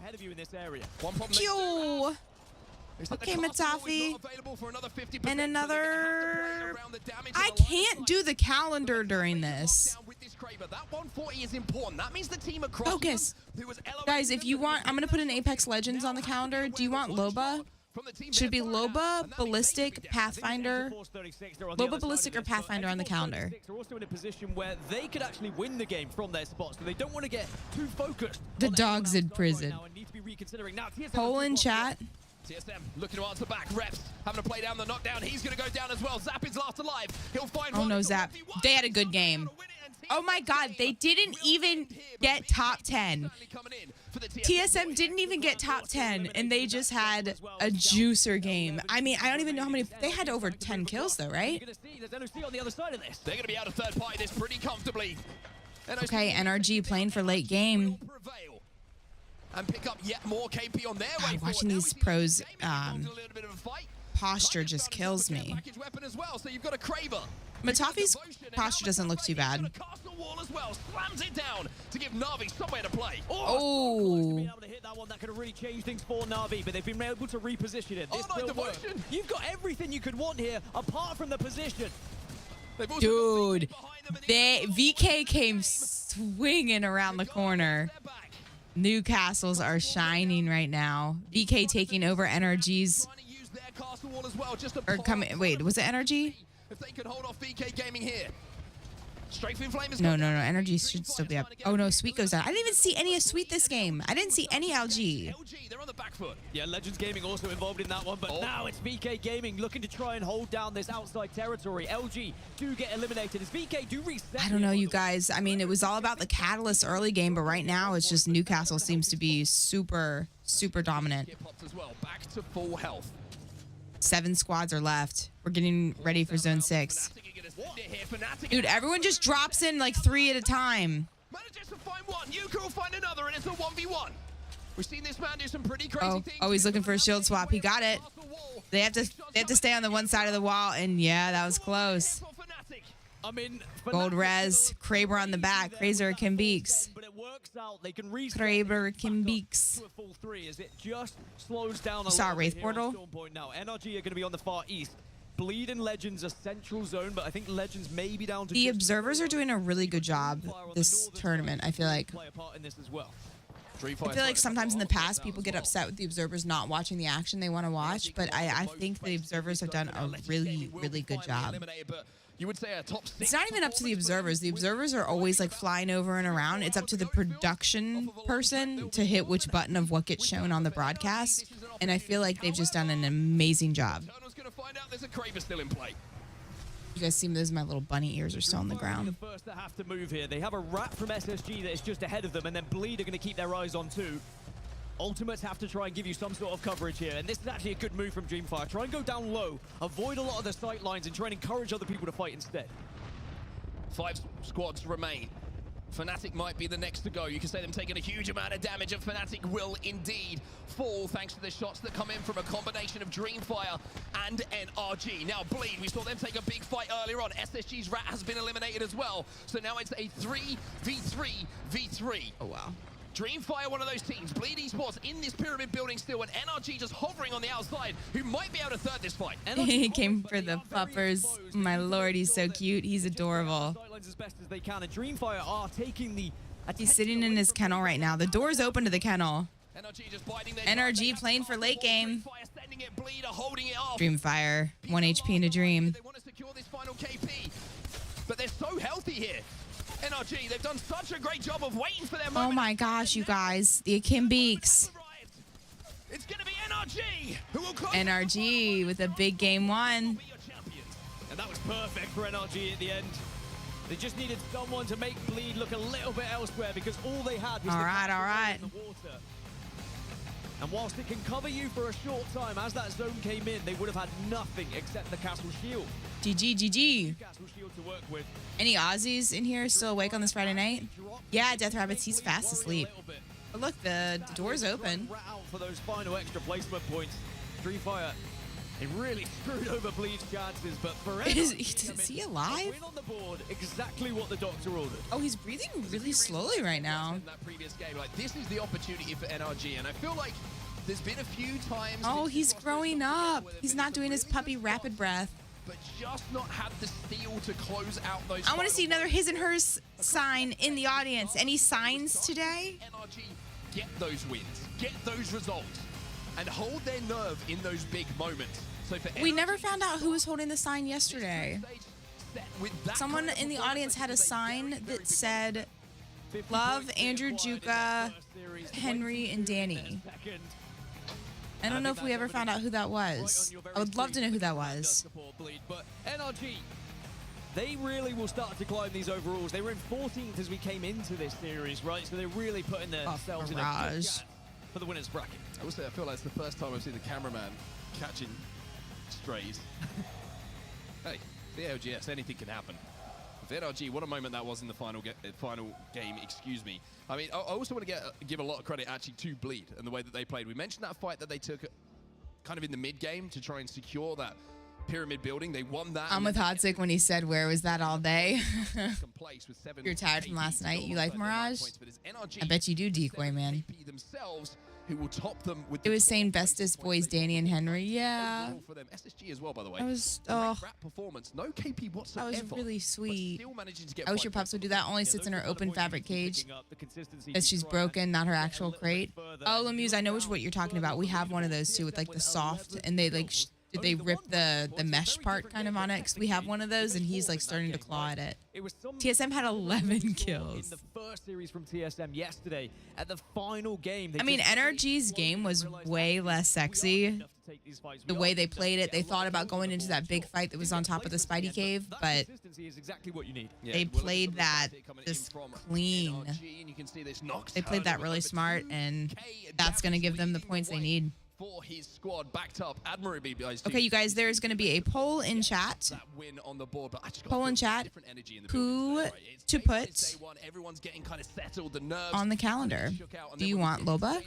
Speaker 10: Pew! Okay, Matafi. And another... I can't do the calendar during this.
Speaker 8: That 140 is important. That means the team across
Speaker 10: Focus. Guys, if you want... I'm going to put an Apex Legends on the calendar. Do you want Loba? Should it be Loba, Ballistic, Pathfinder? Loba, Ballistic, or Pathfinder on the calendar?
Speaker 12: They're also in a position where they could actually win the game from their spots, so they don't want to get too focused.
Speaker 10: The dog's in prison. Poll in chat.
Speaker 8: TSM looking to answer back. Reps having to play down the knockdown. He's going to go down as well. Zap is last alive. He'll find
Speaker 10: Oh no, Zap. They had a good game. Oh my God, they didn't even get top 10. TSM didn't even get top 10, and they just had a juicer game. I mean, I don't even know how many. They had over 10 kills though, right?
Speaker 8: They're going to be out of third party this pretty comfortably.
Speaker 10: Okay, NRG playing for late game.
Speaker 8: And pick up yet more KP on their way.
Speaker 10: Watching these pros posture just kills me. Matafi's posture doesn't look too bad.
Speaker 8: Slams it down to give Na'Vi somewhere to play.
Speaker 10: Oh.
Speaker 12: That could have really changed things for Na'Vi, but they've been able to reposition it. This will work. You've got everything you could want here, apart from the position.
Speaker 10: Dude, VK came swinging around the corner. Newcastles are shining right now. VK taking over NRG's. Or coming. Wait, was it NRG?
Speaker 8: If they can hold off VK Gaming here. Straight through Flame is
Speaker 10: No. Energy should still be up. Oh no, Sweet goes down. I didn't even see any of Sweet this game. I didn't see any LG.
Speaker 8: They're on the back foot.
Speaker 12: Yeah, Legends Gaming also involved in that one, but now it's VK Gaming looking to try and hold down this outside territory. LG do get eliminated as VK do reset.
Speaker 10: I don't know, you guys. I mean, it was all about the Catalyst early game, but right now it's just Newcastle seems to be super dominant.
Speaker 8: As well. Back to full health.
Speaker 10: 7 squads are left. We're getting ready for zone 6. Dude, everyone just drops in like 3 at a time.
Speaker 8: Manages to find one. Yuka will find another, and it's a 1v1. We've seen this man do some pretty crazy things.
Speaker 10: Oh, he's looking for a shield swap. He got it. They have to stay on the one side of the wall, and yeah, that was close.
Speaker 12: I mean,
Speaker 10: Gold res, Kraber on the back. Kraber Kimbeeks.
Speaker 12: But it works out. They can reset
Speaker 10: Kraber Kimbeeks.
Speaker 12: to a full 3 as it just slows down a
Speaker 10: You saw
Speaker 12: little
Speaker 10: Wraith
Speaker 12: bit here on
Speaker 10: Portal?
Speaker 12: Storm Point now. NRG are going to be on the far east. Bleed and Legends are central zone, but I think Legends may be down to
Speaker 10: The
Speaker 12: just
Speaker 10: observers are doing a really good job this tournament, I feel like.
Speaker 12: play a part in this as well.
Speaker 10: I feel like sometimes in the past people get upset with the observers not watching the action they want to watch, but I think the observers have done a really, really good job.
Speaker 8: You would say a top 6.
Speaker 10: It's not even up to the observers. The observers are always like flying over and around. It's up to the production person to hit which button of what gets shown on the broadcast. And I feel like they've just done an amazing job.
Speaker 8: Gonna find out there's a Kraber still in play.
Speaker 10: You guys see those? My little bunny ears are still on the ground.
Speaker 12: The first that have to move here. They have a rat from SSG that is just ahead of them, and then Bleed are going to keep their eyes on too. Ultimates have to try and give you some sort of coverage here, and this is actually a good move from Dreamfire. Try and go down low, avoid a lot of the sight lines, and try and encourage other people to fight instead.
Speaker 8: 5 squads remain. Fnatic might be the next to go. You can say them taking a huge amount of damage, and Fnatic will indeed fall thanks to the shots that come in from a combination of Dreamfire and NRG. Now Bleed, we saw them take a big fight earlier on. SSG's rat has been eliminated as well. So now it's a 3v3v3.
Speaker 10: Oh, wow.
Speaker 8: Dreamfire, one of those teams. Bleed Esports in this pyramid building still, and NRG just hovering on the outside, who might be able to third this fight.
Speaker 10: He came for the puppers. My lord, he's so cute. He's adorable.
Speaker 12: As best as they can, and Dreamfire are taking the.
Speaker 10: He's sitting in his kennel right now. The door's open to the kennel. NRG playing for late game. Dreamfire, 1 HP in a dream.
Speaker 8: They want to secure this final KP, but they're so healthy here. NRG, they've done such a great job of waiting for their moment.
Speaker 10: Oh my gosh, you guys. The Akim Beaks.
Speaker 8: It's going to be NRG who will close.
Speaker 10: NRG with a big game 1.
Speaker 12: And that was perfect for NRG at the end. They just needed someone to make Bleed look a little bit elsewhere because all they had was
Speaker 10: all right.
Speaker 12: the water. And whilst it can cover you for a short time, as that zone came in, they would have had nothing except the castle shield.
Speaker 10: GG.
Speaker 12: Castle shield to work with.
Speaker 10: Any Aussies in here still awake on this Friday night? Yeah, Death Rabbits, he's fast asleep. But look, the door's open.
Speaker 12: Out for those final extra placement points. Dreamfire, they really screwed over Bleed's chances, but for
Speaker 10: Is he alive?
Speaker 12: win on the board, exactly what the doctor ordered.
Speaker 10: Oh, he's breathing really slowly right now.
Speaker 8: In that previous game, like this is the opportunity for NRG, and I feel like there's been a few times.
Speaker 10: Oh, he's growing up. He's not doing his puppy rapid breath.
Speaker 8: But just not had the steel to close out those.
Speaker 10: I want to see another his and hers sign in the audience. Any signs today?
Speaker 8: NRG, get those wins, get those results, and hold their nerve in those big moments. So for
Speaker 10: We never found out who was holding the sign yesterday. Someone in the audience had a sign that said, "Love Andrew, Juka, Henry, and Danny." I don't know if we ever found out who that was. I would love to know who that was.
Speaker 12: But NRG, they really will start to climb these overalls. They were in 14th as we came into this series, right? So they're really putting themselves in a good gap for the winners bracket.
Speaker 8: I will say I feel like it's the first time I've seen the cameraman catching strays. Hey, the LGS, anything can happen. With NRG, what a moment that was in the final game, excuse me. I mean, I also want to give a lot of credit actually to Bleed and the way that they played. We mentioned that fight that they took kind of in the mid game to try and secure that pyramid building. They won that.
Speaker 10: I'm with Hotsick when he said, "Where was that all day?" You're tired from last night. You like Mirage? I bet you do, Decoy Man.
Speaker 8: Who will top them with
Speaker 10: it was saying bestest boys, Danny and Henry. Yeah.
Speaker 8: For them. SSG as well, by the way.
Speaker 10: I was,
Speaker 8: performance. No KP whatsoever.
Speaker 10: That was really sweet. I wish your pups would do that. Only sits in her open fabric cage. Because she's broken, not her actual crate. Oh, Lemuse, I know what you're talking about. We have one of those too with like the soft, and they like, did they rip the mesh part kind of on it? Because we have one of those, and he's like starting to claw at it. TSM had 11 kills.
Speaker 12: In the first series from TSM yesterday, at the final game.
Speaker 10: I mean, NRG's game was way less sexy. The way they played it, they thought about going into that big fight that was on top of the Spidey Cave, but they played that just clean. They played that really smart, and that's going to give them the points they need.
Speaker 8: for his squad, backed up admirably by his
Speaker 10: Okay, you guys, there's going to be a poll in chat.
Speaker 8: that win on the board, but I just
Speaker 10: Poll in chat. Who to put
Speaker 8: everyone's getting kind of settled, the nerves
Speaker 10: on the calendar? Do you want Loba,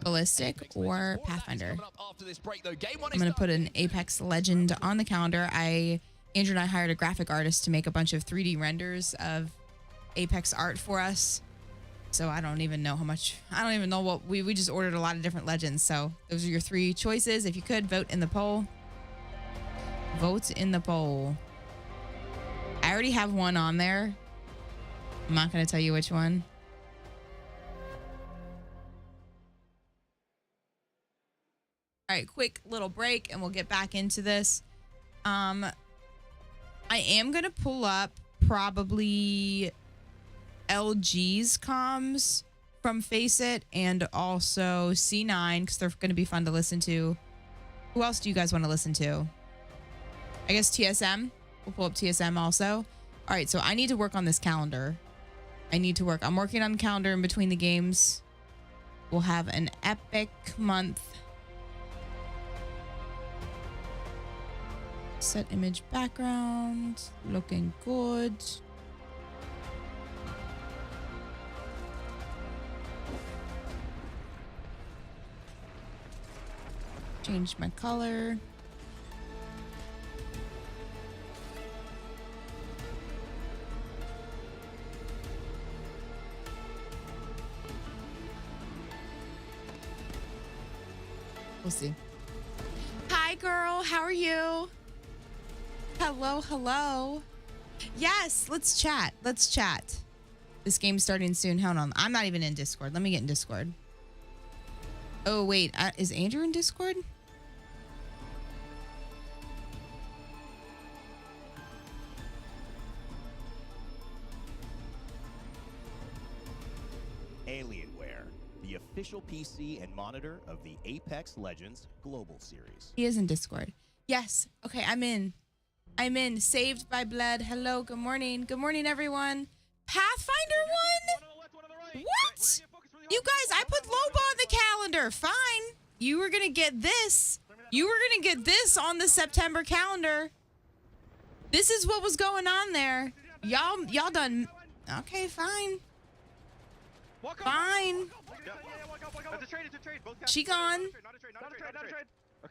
Speaker 10: Ballistic, or Pathfinder? I'm going to put an Apex Legend on the calendar. Andrew and I hired a graphic artist to make a bunch of 3D renders of Apex art for us. So I don't even know how much. I don't even know what we just ordered a lot of different legends. So those are your 3 choices. If you could vote in the poll. Vote in the poll. I already have one on there. I'm not going to tell you which one. All right, quick little break and we'll get back into this. I am going to pull up probably LG's comms from Faceit and also C9 because they're going to be fun to listen to. Who else do you guys want to listen to? I guess TSM. We'll pull up TSM also. All right, so I need to work on this calendar. I'm working on the calendar in between the games. We'll have an epic month. Set image background. Looking good. Change my color. We'll see. Hi, girl. How are you? Hello, hello. Yes, let's chat. This game's starting soon. Hold on. I'm not even in Discord. Let me get in Discord. Oh, wait. Is Andrew in Discord?
Speaker 14: Alienware, the official PC and monitor of the Apex Legends Global Series.
Speaker 10: He is in Discord. Yes. Okay, I'm in. Saved by Blood. Hello. Good morning. Good morning, everyone. Pathfinder won? What? You guys, I put Loba on the calendar. Fine. You were going to get this. On the September calendar. This is what was going on there. Y'all done. Okay, fine. Fine. She gone.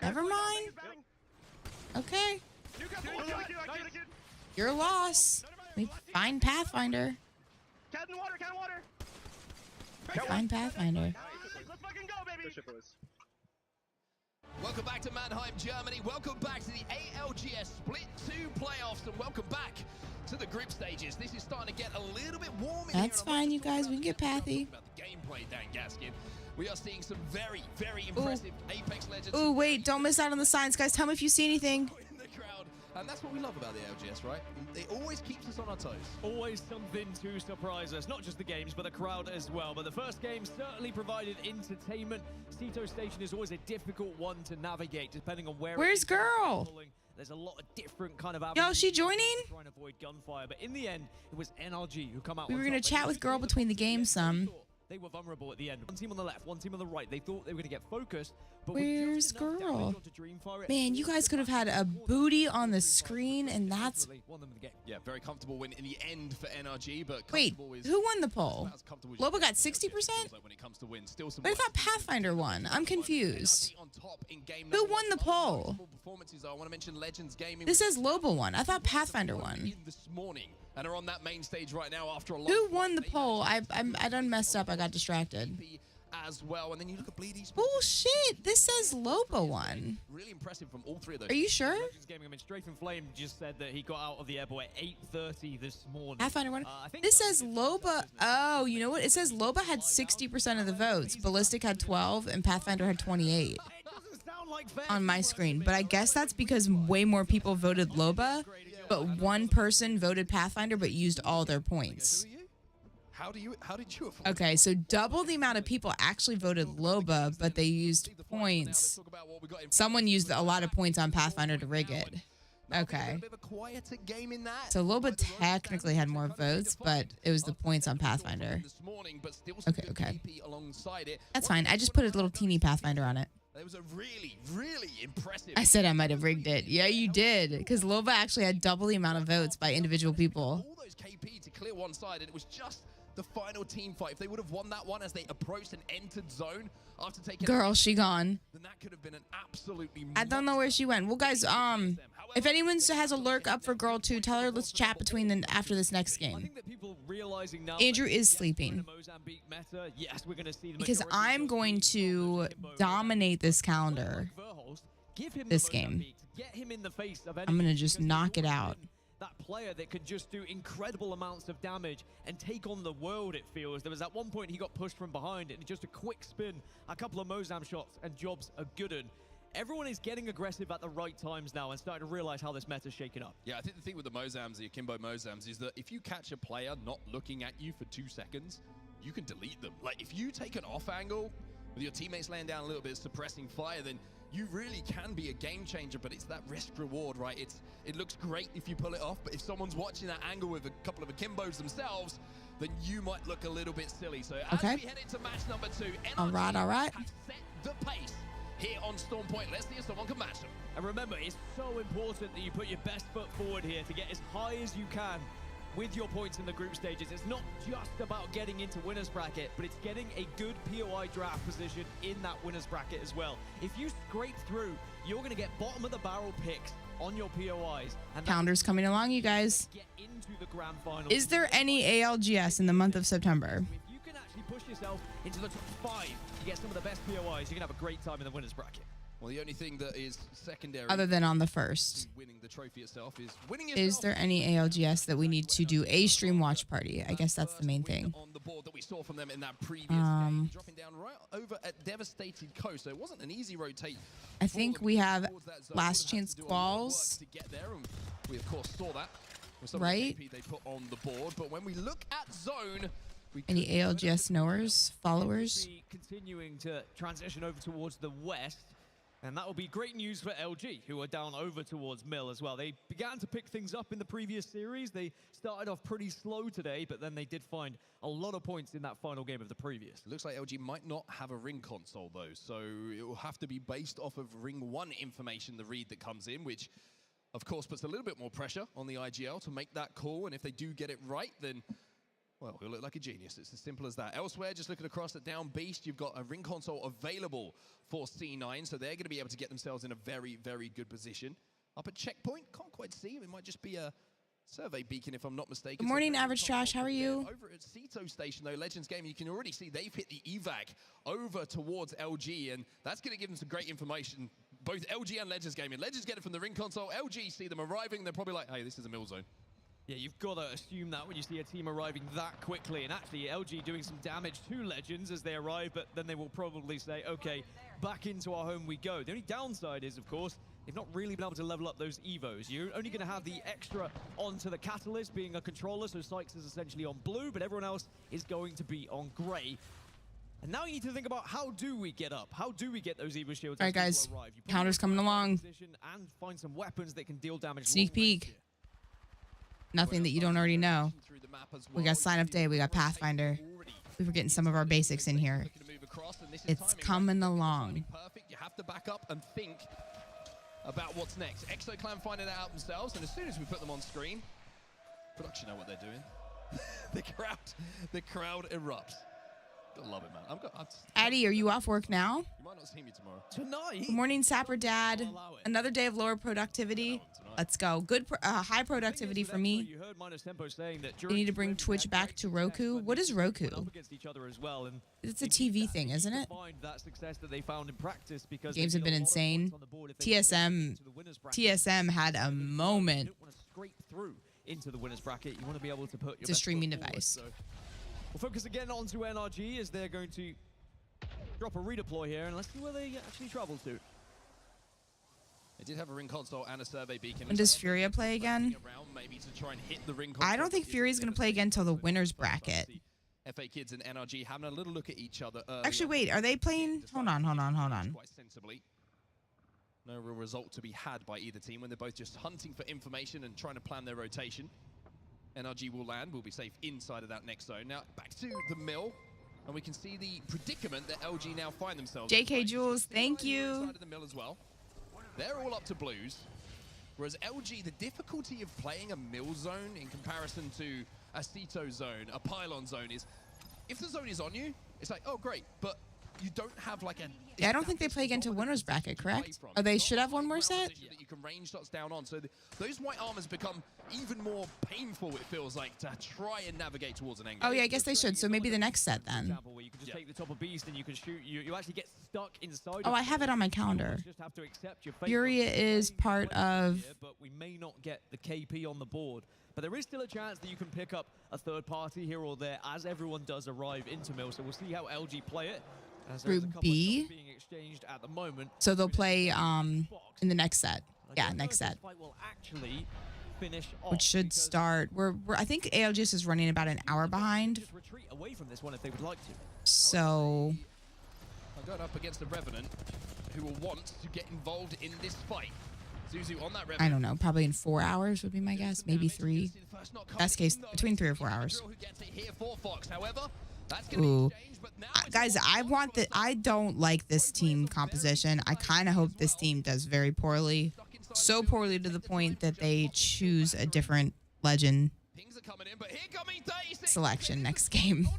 Speaker 10: Never mind. Okay. Your loss. We find Pathfinder. Find Pathfinder.
Speaker 8: Welcome back to Mannheim, Germany. Welcome back to the ALGS Split 2 playoffs, and welcome back to the group stages. This is starting to get a little bit warm in here.
Speaker 10: That's fine, you guys. We can get Pathy.
Speaker 8: About the gameplay, Dan Gaskin. We are seeing some very, very impressive Apex Legends.
Speaker 10: Ooh, wait, don't miss out on the signs, guys. Tell me if you see anything.
Speaker 8: In the crowd, and that's what we love about the LGS, right? It always keeps us on our toes.
Speaker 12: Always something to surprise us, not just the games, but the crowd as well. But the first game certainly provided entertainment. Ceto Station is always a difficult one to navigate, depending on where.
Speaker 10: Where's girl?
Speaker 12: There's a lot of different kind of.
Speaker 10: Yo, she joining?
Speaker 12: Trying to avoid gunfire, but in the end, it was NRG who come out.
Speaker 10: We were gonna chat with girl between the games some.
Speaker 12: They were vulnerable at the end. One team on the left, one team on the right. They thought they were going to get focused. But
Speaker 10: where's girl? Man, you guys could have had a booty on the screen, and that's...
Speaker 8: Yeah, very comfortable win in the end for NRG, but...
Speaker 10: Wait, who won the poll? Loba got 60%? But I thought Pathfinder won. I'm confused. Who won the poll? This says Loba won. I thought Pathfinder won.
Speaker 8: And are on that main stage right now after a long.
Speaker 10: Who won the poll? I done messed up. I got distracted.
Speaker 8: As well, and then you look at Bleedy's.
Speaker 10: Bullshit! This says Loba won.
Speaker 8: Really impressive from all three of those.
Speaker 10: Are you sure?
Speaker 12: Strafing Flame just said that he got out of the airport at 8:30 this morning.
Speaker 10: Pathfinder won. This says Loba. Oh, you know what? It says Loba had 60% of the votes. Ballistic had 12, and Pathfinder had 28. On my screen, but I guess that's because way more people voted Loba. But one person voted Pathfinder but used all their points.
Speaker 8: How did you afford?
Speaker 10: Okay, so double the amount of people actually voted Loba, but they used points. Someone used a lot of points on Pathfinder to rig it. Okay.
Speaker 8: A bit of a quieter game in that.
Speaker 10: So Loba technically had more votes, but it was the points on Pathfinder. Okay.
Speaker 8: Alongside it.
Speaker 10: That's fine. I just put a little teeny Pathfinder on it.
Speaker 8: It was a really, really impressive.
Speaker 10: I said I might have rigged it. Yeah, you did. Because Loba actually had double the amount of votes by individual people.
Speaker 8: All those KP to clear one side, and it was just the final team fight. If they would have won that one as they approached and entered zone after taking
Speaker 10: Girl, she gone.
Speaker 8: then that could have been an absolutely
Speaker 10: I don't know where she went. Well, guys, if anyone has a lurk up for Girl 2, tell her let's chat after this next game. Andrew is sleeping. Because I'm going to dominate this calendar this game. I'm going to just knock it out.
Speaker 12: That player that could just do incredible amounts of damage and take on the world, it feels. There was at one point he got pushed from behind and just a quick spin, a couple of Mozam shots, and jobs are good. Everyone is getting aggressive at the right times now and starting to realize how this meta's shaking up.
Speaker 8: Yeah, I think the thing with the Mozams, the Akimbo Mozams, is that if you catch a player not looking at you for 2 seconds, you can delete them. Like, if you take an off angle with your teammates laying down a little bit, suppressing fire, then you really can be a game changer, but it's that risk reward, right? It looks great if you pull it off, but if someone's watching that angle with a couple of Akimbos themselves, then you might look a little bit silly. So as we head into match number 2,
Speaker 10: all right.
Speaker 8: have set the pace here on Storm Point. Let's see if someone can match them.
Speaker 12: And remember, it's so important that you put your best foot forward here to get as high as you can with your points in the group stages. It's not just about getting into winner's bracket, but it's getting a good POI draft position in that winner's bracket as well. If you scrape through, you're going to get bottom of the barrel picks on your POIs. And
Speaker 10: Calendar's coming along, you guys.
Speaker 12: Get into the grand final.
Speaker 10: Is there any ALGS in the month of September?
Speaker 12: If you can actually push yourself into the top 5, you get some of the best POIs, you can have a great time in the winner's bracket.
Speaker 8: Well, the only thing that is secondary,
Speaker 10: other than on the first,
Speaker 8: winning the trophy itself, is winning
Speaker 10: yourself. Is there any ALGS that we need to do a stream watch party? I guess that's the main thing.
Speaker 8: On the board that we saw from them in that previous game, dropping down right over at Devastated Coast, so it wasn't an easy rotate.
Speaker 10: I think we have last chance quals.
Speaker 8: To get there, and we of course saw that with some
Speaker 10: right?
Speaker 8: of the KP they put on the board, but when we look at zone.
Speaker 10: Any ALGS knowers, followers?
Speaker 12: Continuing to transition over towards the west. And that will be great news for LG, who are down over towards Mill as well. They began to pick things up in the previous series. They started off pretty slow today, but then they did find a lot of points in that final game of the previous.
Speaker 8: Looks like LG might not have a ring console, though, so it will have to be based off of ring 1 information, the read that comes in, which, of course, puts a little bit more pressure on the IGL to make that call. And if they do get it right, then, well, he'll look like a genius. It's as simple as that. Elsewhere, just looking across at Down Beast, you've got a ring console available for C9, so they're going to be able to get themselves in a very, very good position. Up at Checkpoint, can't quite see. It might just be a survey beacon, if I'm not mistaken.
Speaker 10: Good morning, Average Trash. How are you?
Speaker 8: Over at Cito Station, though, Legends Game, you can already see they've hit the evac over towards LG, and that's going to give them some great information. Both LG and Legends Gaming. Legends get it from the ring console. LG see them arriving. They're probably like, hey, this is a mill zone.
Speaker 12: Yeah, you've got to assume that when you see a team arriving that quickly. And actually, LG doing some damage to Legends as they arrive, but then they will probably say, okay, back into our home we go. The only downside is, of course, they've not really been able to level up those Evos. You're only going to have the extra onto the Catalyst being a controller, so Sykes is essentially on blue, but everyone else is going to be on gray. And now you need to think about, how do we get up? How do we get those Evo shields?
Speaker 10: All right, guys, counter's coming along.
Speaker 12: And find some weapons that can deal damage.
Speaker 10: Sneak peek. Nothing that you don't already know. We got sign up day. We got Pathfinder. We were getting some of our basics in here. It's coming along.
Speaker 8: Perfect. You have to back up and think about what's next. ExoClan finding it out themselves, and as soon as we put them on screen, production know what they're doing. the crowd erupts. Love it, man.
Speaker 10: Addie, are you off work now?
Speaker 8: You might not see me tomorrow.
Speaker 12: Tonight?
Speaker 10: Good morning, Sapper Dad. Another day of lower productivity. Let's go. Good, high productivity for me.
Speaker 12: You heard Minus Tempo saying that
Speaker 10: you need to bring Twitch back to Roku. What is Roku? It's a TV thing, isn't it? Games have been insane. TSM had a moment.
Speaker 12: Into the winner's bracket. You want to be able to put your
Speaker 10: it's a streaming device.
Speaker 12: We'll focus again onto NRG as they're going to drop a redeploy here, and let's see where they actually travel to.
Speaker 8: They did have a ring console and a survey beacon.
Speaker 10: When does Furia play again? I don't think Furia's going to play again until the winner's bracket.
Speaker 8: FA Kids and NRG having a little look at each other.
Speaker 10: Actually, wait, are they playing? Hold on.
Speaker 8: Quite sensibly. No real result to be had by either team when they're both just hunting for information and trying to plan their rotation. NRG will land, will be safe inside of that next zone. Now, back to the mill, and we can see the predicament that LG now find themselves in.
Speaker 10: JK Jules, thank you.
Speaker 8: Inside of the mill as well. They're all up to blues, whereas LG, the difficulty of playing a mill zone in comparison to a Ceto zone, a pylon zone, is if the zone is on you, it's like, oh, great, but you don't have like a...
Speaker 10: Yeah, I don't think they play against a winners bracket, correct? Or they should have one more set?
Speaker 8: That you can range shots down on. So those white armors become even more painful, it feels like, to try and navigate towards an angle.
Speaker 10: Oh, yeah, I guess they should. So maybe the next set then.
Speaker 12: Where you can just take the top of beast and you can shoot. You actually get stuck inside.
Speaker 10: Oh, I have it on my calendar.
Speaker 12: Just have to accept your fate.
Speaker 10: Furia is part of...
Speaker 12: But we may not get the KP on the board. But there is still a chance that you can pick up a third party here or there as everyone does arrive into Mill. So we'll see how LG play it.
Speaker 10: Group B.
Speaker 12: Being exchanged at the moment.
Speaker 10: So they'll play in the next set. Yeah, next set.
Speaker 12: Will actually finish off
Speaker 10: which should start. I think ALGS is running about an hour behind.
Speaker 12: Retreat away from this one if they would like to.
Speaker 10: So
Speaker 8: I'm going up against the Revenant, who will want to get involved in this fight. Zuzu on that Revenant.
Speaker 10: I don't know. Probably in 4 hours would be my guess. Maybe 3. Best case, between 3 or 4 hours. Ooh. Guys, I don't like this team composition. I kind of hope this team does very poorly. So poorly to the point that they choose a different legend selection next game.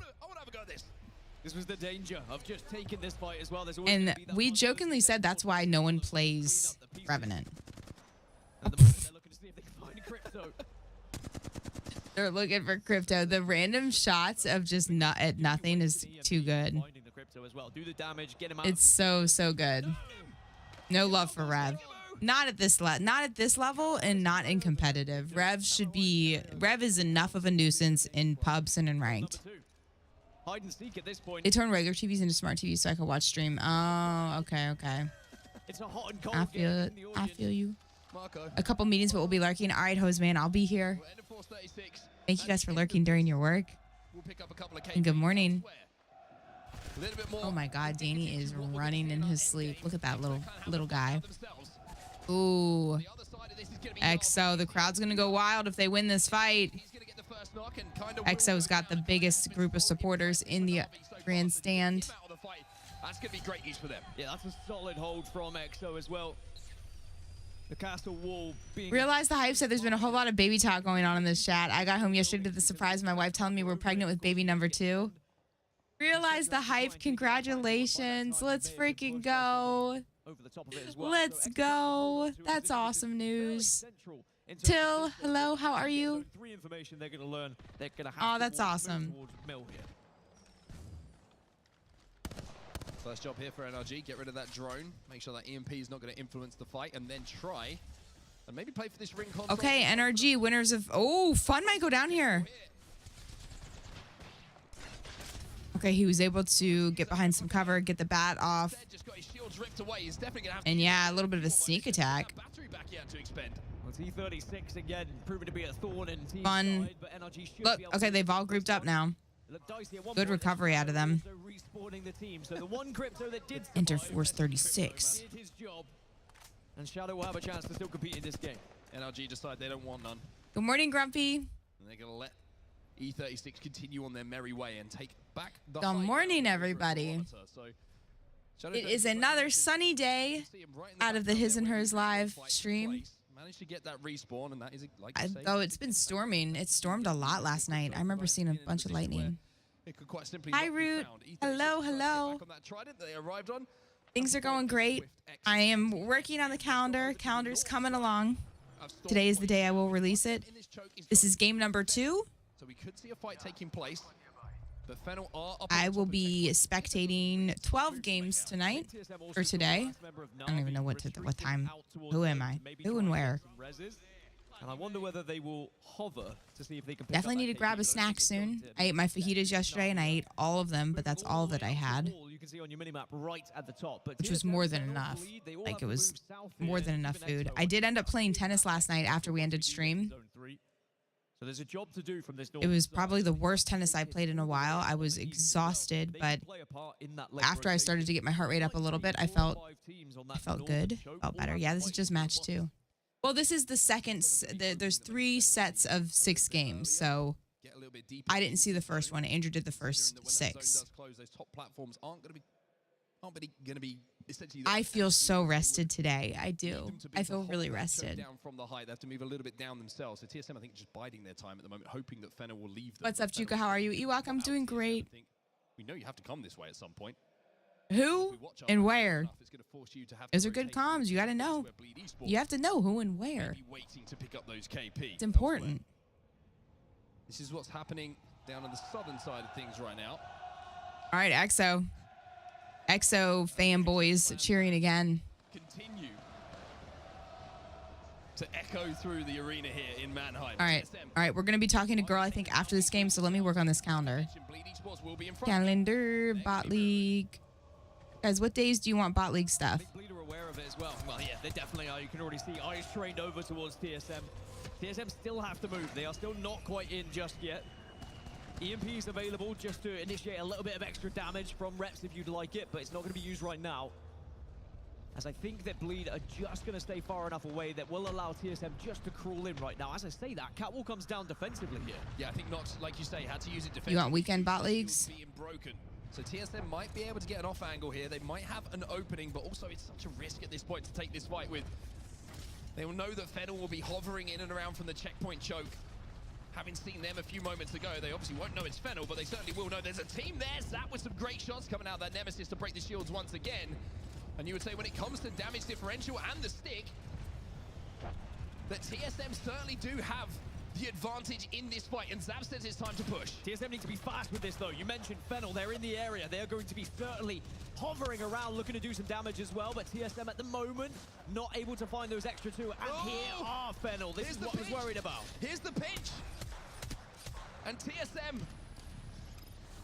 Speaker 12: This was the danger of just taking this fight as well.
Speaker 10: And we jokingly said that's why no one plays Revenant. They're looking for crypto. The random shots of just at nothing is too good. It's so good. No love for Rev. Not at this level and not in competitive. Rev is enough of a nuisance in pubs and in ranked.
Speaker 12: Hide and seek at this point.
Speaker 10: They turn regular TVs into smart TVs so I can watch stream. Oh, okay.
Speaker 12: It's a hot and cold
Speaker 10: I feel it. I feel you. A couple meetings, but we'll be lurking. All right, Hoseman, I'll be here. Thank you guys for lurking during your work. And good morning. Oh my God, Danny is running in his sleep. Look at that little guy. Ooh. EXO, the crowd's gonna go wild if they win this fight. EXO's got the biggest group of supporters in the grandstand.
Speaker 8: That's gonna be great news for them.
Speaker 12: Yeah, that's a solid hold from EXO as well. The castle wall being...
Speaker 10: Realize the hype said there's been a whole lot of baby talk going on in this chat. I got home yesterday to the surprise of my wife telling me we're pregnant with baby number 2. Realize the hype. Congratulations. Let's freaking go.
Speaker 12: Over the top of it as well.
Speaker 10: Let's go. That's awesome news. Till, hello, how are you?
Speaker 12: Information they're going to learn. They're going to have
Speaker 10: oh, that's awesome.
Speaker 8: First job here for NRG, get rid of that drone, make sure that EMP is not going to influence the fight, and then try and maybe play for this ring console.
Speaker 10: Okay, NRG, winners of... Oh, Fun might go down here. Okay, he was able to get behind some cover, get the bat off. And yeah, a little bit of a sneak attack.
Speaker 12: Well, T36 again, proving to be a thorn in Team
Speaker 10: Fun.
Speaker 12: Side, but NRG should
Speaker 10: Look,
Speaker 12: be able
Speaker 10: okay,
Speaker 12: to
Speaker 10: they've all grouped up now. Good recovery out of them.
Speaker 12: The team. So the one crypto that did
Speaker 10: Interforce 36.
Speaker 12: did his job, and Shadow will have a chance to still compete in this game.
Speaker 8: NRG decide they don't want none.
Speaker 10: Good morning, Grumpy.
Speaker 8: And they're going to let E36 continue on their merry way and take back the
Speaker 10: Good morning, everybody. It is another sunny day out of the His and Hers live stream.
Speaker 8: Managed to get that respawn, and that is like
Speaker 10: though it's been storming. It stormed a lot last night. I remember seeing a bunch of lightning. Hi, Root. Hello. Things are going great. I am working on the calendar. Calendar's coming along. Today is the day I will release it. This is game number 2.
Speaker 8: So we could see a fight taking place. But Fennel are up.
Speaker 10: I will be spectating 12 games tonight or today. I don't even know what time. Who am I? Who and where?
Speaker 12: And I wonder whether they will hover to see if they can pick
Speaker 10: Definitely need to grab a snack soon. I ate my fajitas yesterday and I ate all of them, but that's all that I had.
Speaker 12: You can see on your minimap right at the top, but
Speaker 10: which was more than enough. Like it was more than enough food. I did end up playing tennis last night after we ended stream.
Speaker 12: So there's a job to do from this.
Speaker 10: It was probably the worst tennis I played in a while. I was exhausted, but after I started to get my heart rate up a little bit, I felt good, felt better. Yeah, this is just match 2. Well, this is the second. There's 3 sets of 6 games, so I didn't see the first one. Andrew did the first 6. I feel so rested today. I do. I feel really rested.
Speaker 8: Down from the height, they have to move a little bit down themselves. So TSM, I think, just biding their time at the moment, hoping that Fenner will leave them.
Speaker 10: What's up, Juka? How are you? Ewok, I'm doing great.
Speaker 8: We know you have to come this way at some point.
Speaker 10: Who and where? Those are good comms. You got to know. You have to know who and where.
Speaker 8: Waiting to pick up those KP.
Speaker 10: It's important.
Speaker 8: This is what's happening down on the southern side of things right now.
Speaker 10: All right, EXO fanboys cheering again.
Speaker 8: Continue to echo through the arena here in Mannheim.
Speaker 10: All right. We're gonna be talking to Girl, I think, after this game. So let me work on this calendar. Calendar, bot league. Guys, what days do you want bot league stuff?
Speaker 12: Bleed are aware of it as well. Well, yeah, they definitely are. You can already see eyes trained over towards TSM. TSM still have to move. They are still not quite in just yet. EMP is available just to initiate a little bit of extra damage from reps if you'd like it, but it's not going to be used right now. As I think that Bleed are just going to stay far enough away that will allow TSM just to crawl in right now. As I say that, Catwall comes down defensively here.
Speaker 8: Yeah, I think not, like you say, had to use it defensively.
Speaker 10: You want weekend bot leagues?
Speaker 8: Being broken. So TSM might be able to get an off angle here. They might have an opening, but also it's such a risk at this point to take this fight with. They will know that Fennel will be hovering in and around from the checkpoint choke. Having seen them a few moments ago, they obviously won't know it's Fennel, but they certainly will know there's a team there. Zap with some great shots coming out of that Nemesis to break the shields once again. And you would say when it comes to damage differential and the stick, that TSM certainly do have the advantage in this fight, and Zap says it's time to push.
Speaker 12: TSM need to be fast with this, though. You mentioned Fennel. They're in the area. They're going to be certainly hovering around, looking to do some damage as well, but TSM at the moment, not able to find those extra 2. And here are Fennel. This is what I was worried about.
Speaker 8: Here's the pinch. And TSM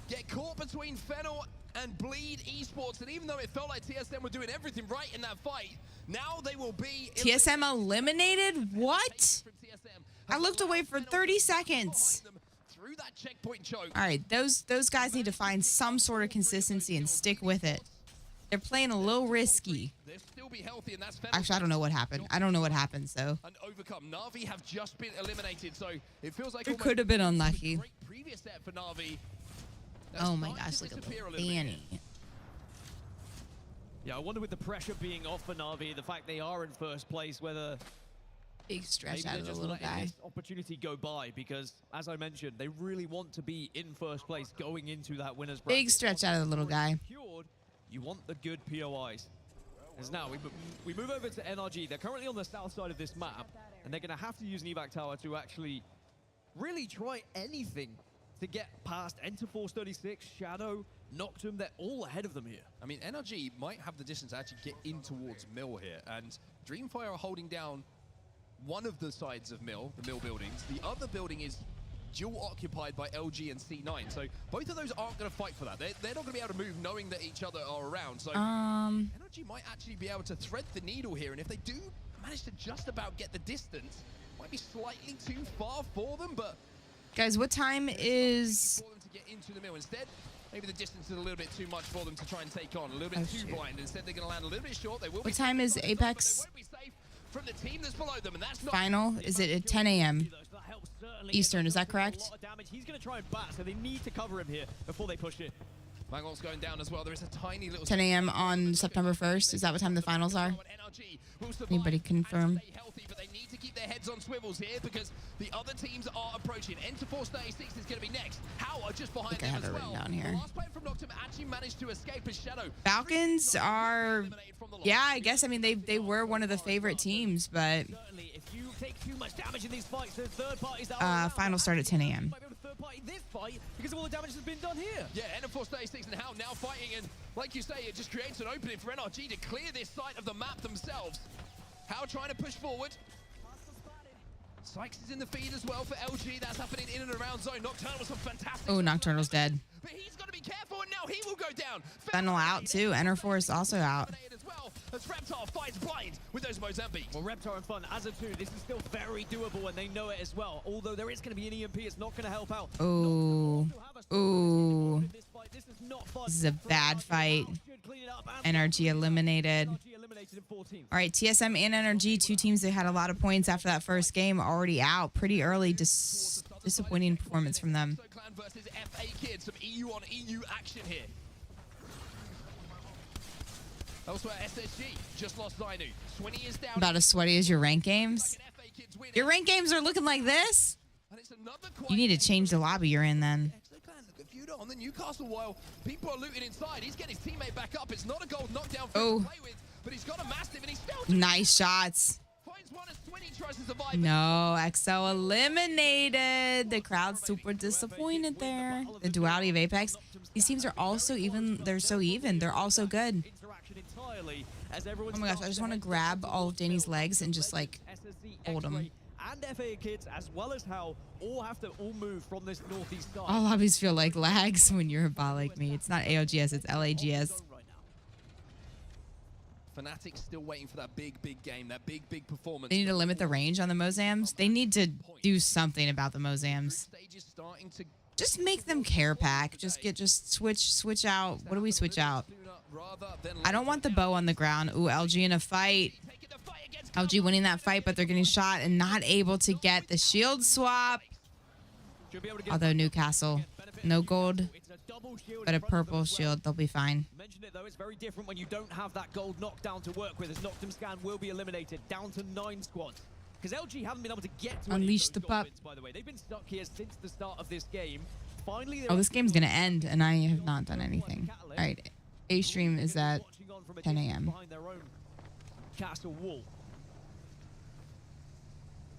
Speaker 8: get caught between Fennel and Bleed Esports, and even though it felt like TSM were doing everything right in that fight, now they will be...
Speaker 10: TSM eliminated? What? I looked away for 30 seconds.
Speaker 8: Through that checkpoint choke.
Speaker 10: All right, those guys need to find some sort of consistency and stick with it. They're playing a little risky. Actually, I don't know what happened. I don't know what happened, so.
Speaker 8: And overcome. Na'Vi have just been eliminated, so it feels like
Speaker 10: it could have been unlucky.
Speaker 8: Previous set for Na'Vi.
Speaker 10: Oh my gosh, look at little Fanny.
Speaker 12: Yeah, I wonder with the pressure being off for Na'Vi, the fact they are in first place, whether
Speaker 10: big stretch
Speaker 12: maybe
Speaker 10: out of the little guy.
Speaker 12: This opportunity go by, because as I mentioned, they really want to be in first place going into that winner's bracket.
Speaker 10: Big stretch out of the little guy.
Speaker 12: You want the good POIs. As now we move over to NRG. They're currently on the south side of this map, and they're going to have to use an evac tower to actually really try anything to get past Enter Force 36, Shadow, Noctum. They're all ahead of them here.
Speaker 8: I mean, NRG might have the distance to actually get in towards Mill here, and Dreamfire are holding down one of the sides of Mill, the Mill buildings. The other building is dual occupied by LG and C9, so both of those aren't going to fight for that. They're not going to be able to move knowing that each other are around, so NRG might actually be able to thread the needle here, and if they do manage to just about get the distance, might be slightly too far for them, but
Speaker 10: guys, what time is...
Speaker 8: for them to get into the Mill instead? Maybe the distance is a little bit too much for them to try and take on, a little bit too blind. Instead, they're going to land a little bit short. They will
Speaker 10: what time is Apex
Speaker 8: from the team that's below them, and that's not
Speaker 10: final? Is it at 10 a.m. Eastern? Is that correct?
Speaker 12: He's going to try and bat, so they need to cover him here before they push it.
Speaker 8: Mangol's going down as well. There is a tiny little
Speaker 10: 10 a.m. on September 1st. Is that what time the finals are? Anybody confirm?
Speaker 8: But they need to keep their heads on swivels here because the other teams are approaching. Enter Force 36 is going to be next. How are just behind them as well.
Speaker 10: Down here.
Speaker 8: The last player from Noctum actually managed to escape as Shadow.
Speaker 10: Falcons are, yeah, I guess. I mean, they were one of the favorite teams, but
Speaker 12: if you take too much damage in these fights, the third parties
Speaker 10: final start at 10 a.m.
Speaker 12: This fight because of all the damage that's been done here.
Speaker 8: Yeah, Enter Force 36 and How now fighting, and like you say, it just creates an opening for NRG to clear this side of the map themselves. How trying to push forward. Sykes is in the feed as well for LG. That's happening in and around zone. Nocturnal was some fantastic.
Speaker 10: Oh, Nocturnal's dead.
Speaker 8: But he's got to be careful, and now he will go down.
Speaker 10: Fennel out too. Enter Force also out.
Speaker 8: As well. as Reptar finds blind with those Mozambique.
Speaker 12: Well, Reptar and Fun, as a 2, this is still very doable, and they know it as well. Although there is going to be an EMP, it's not going to help out.
Speaker 10: Ooh. Ooh. This is a bad fight. NRG eliminated. All right, TSM and NRG, 2 teams that had a lot of points after that first game, already out pretty early. Disappointing performance from them.
Speaker 8: Clan versus FA Kids, some EU on EU action here. Elsewhere, SSG just lost Zainu. 20 is down.
Speaker 10: About as sweaty as your rank games? Your rank games are looking like this? You need to change the lobby you're in then.
Speaker 8: On the Newcastle while people are looting inside. He's getting his teammate back up. It's not a gold knockdown for
Speaker 10: oh.
Speaker 8: him to play with, but he's got a massive and he's still
Speaker 10: nice shots.
Speaker 8: Finds one as 20 tries to survive.
Speaker 10: No, XO eliminated. The crowd's super disappointed there. The duality of Apex. These teams are also even. They're so even. They're also good. Oh my gosh, I just want to grab all of Danny's legs and just like hold him.
Speaker 12: And FA Kids, as well as how all have to move from this northeast side.
Speaker 10: All lobbies feel like lags when you're a bot like me. It's not AOGS, it's LAGS.
Speaker 8: Fnatic still waiting for that big game, that big performance.
Speaker 10: They need to limit the range on the Mozams. They need to do something about the Mozams. Just make them care pack. Just switch out. What do we switch out? I don't want the bow on the ground. Ooh, LG in a fight. LG winning that fight, but they're getting shot and not able to get the shield swap. Although Newcastle, no gold, but a purple shield, they'll be fine.
Speaker 12: Mentioned it though, it's very different when you don't have that gold knockdown to work with, as Noctum Scan will be eliminated down to 9 squads. Because LG haven't been able to get to
Speaker 10: unleash the pup.
Speaker 12: By the way, they've been stuck here since the start of this game. Finally,
Speaker 10: oh, this game's gonna end, and I have not done anything. All right, A stream is at 10 a.m.
Speaker 12: Castle wall.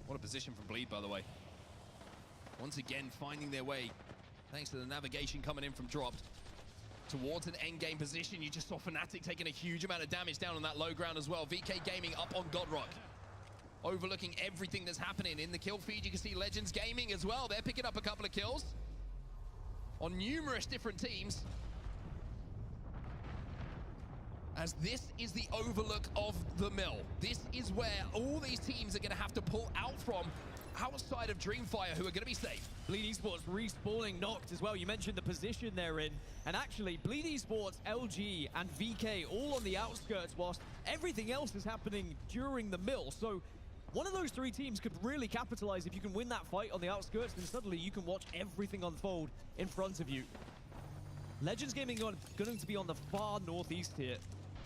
Speaker 8: What a position from Bleed, by the way. Once again, finding their way, thanks to the navigation coming in from Dropped, towards an endgame position. You just saw Fnatic taking a huge amount of damage down on that low ground as well. VK Gaming up on Godrock, overlooking everything that's happening. In the kill feed, you can see Legends Gaming as well. They're picking up a couple of kills on numerous different teams. As this is the overlook of the mill. This is where all these teams are going to have to pull out from outside of Dreamfire, who are going to be safe.
Speaker 12: Bleed Esports respawning Noct as well. You mentioned the position they're in. And actually, Bleed Esports, LG, and VK all on the outskirts, whilst everything else is happening during the mill. So one of those 3 teams could really capitalize if you can win that fight on the outskirts, then suddenly you can watch everything unfold in front of you. Legends Gaming are going to be on the far northeast here.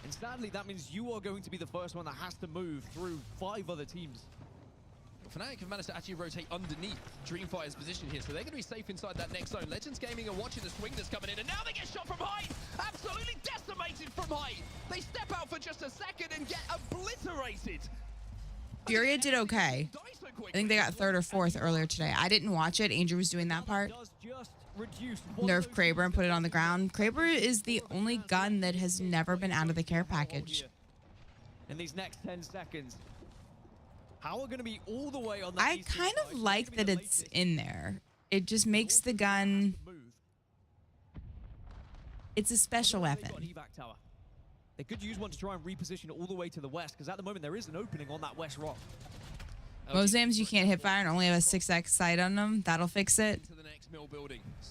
Speaker 12: And sadly, that means you are going to be the first one that has to move through 5 other teams.
Speaker 8: Well, Fnatic have managed to actually rotate underneath Dreamfire's position here, so they're going to be safe inside that next zone. Legends Gaming are watching the swing that's coming in, and now they get shot from height! Absolutely decimated from height! They step out for just a second and get obliterated!
Speaker 10: Furia did okay. I think they got 3rd or 4th earlier today. I didn't watch it. Andrew was doing that part. Nerf Kraber and put it on the ground. Kraber is the only gun that has never been out of the care package.
Speaker 12: In these next 10 seconds, how are going to be all the way on that?
Speaker 10: I kind of like that it's in there. It just makes the gun. It's a special weapon.
Speaker 12: They could use one to try and reposition it all the way to the west, because at the moment there is an opening on that west rock.
Speaker 10: Mozams, you can't hip fire and only have a 6x sight on them. That'll fix it.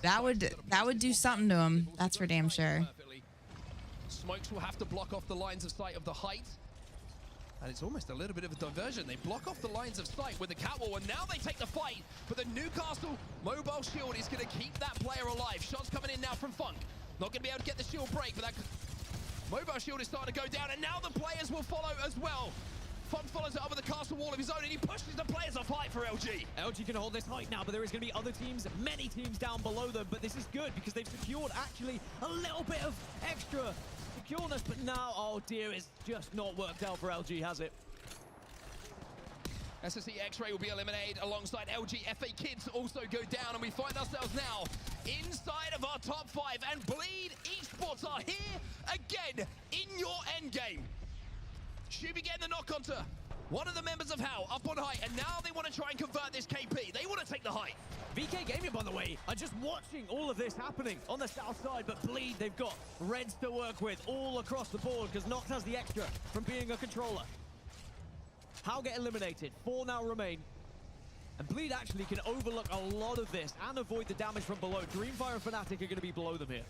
Speaker 10: That would do something to them. That's for damn sure.
Speaker 8: Smokes will have to block off the lines of sight of the height. And it's almost a little bit of a diversion. They block off the lines of sight with the catwall, and now they take the fight. But the Newcastle mobile shield is going to keep that player alive. Shots coming in now from Funk. Not going to be able to get the shield break, but that mobile shield is starting to go down, and now the players will follow as well. Funk follows it up with the castle wall of his own, and he pushes the players off height for LG.
Speaker 12: LG can hold this height now, but there is going to be other teams, many teams down below them. But this is good because they've secured actually a little bit of extra secureness. But now, oh dear, it's just not worked out for LG, has it?
Speaker 8: SSC X-Ray will be eliminated alongside LG. FA Kids also go down, and we find ourselves now inside of our top 5. And Bleed Esports are here again in your endgame. Shuby getting the knock onto One of the members of HAL up on height, and now they want to try and convert this KP. They want to take the height.
Speaker 12: VK Gaming, by the way, are just watching all of this happening on the south side, but Bleed, they've got Reds to work with all across the board because Nox has the extra from being a controller. HAL get eliminated. 4 now remain. And Bleed actually can overlook a lot of this and avoid the damage from below. Dreamfire and Fnatic are going to be below them here.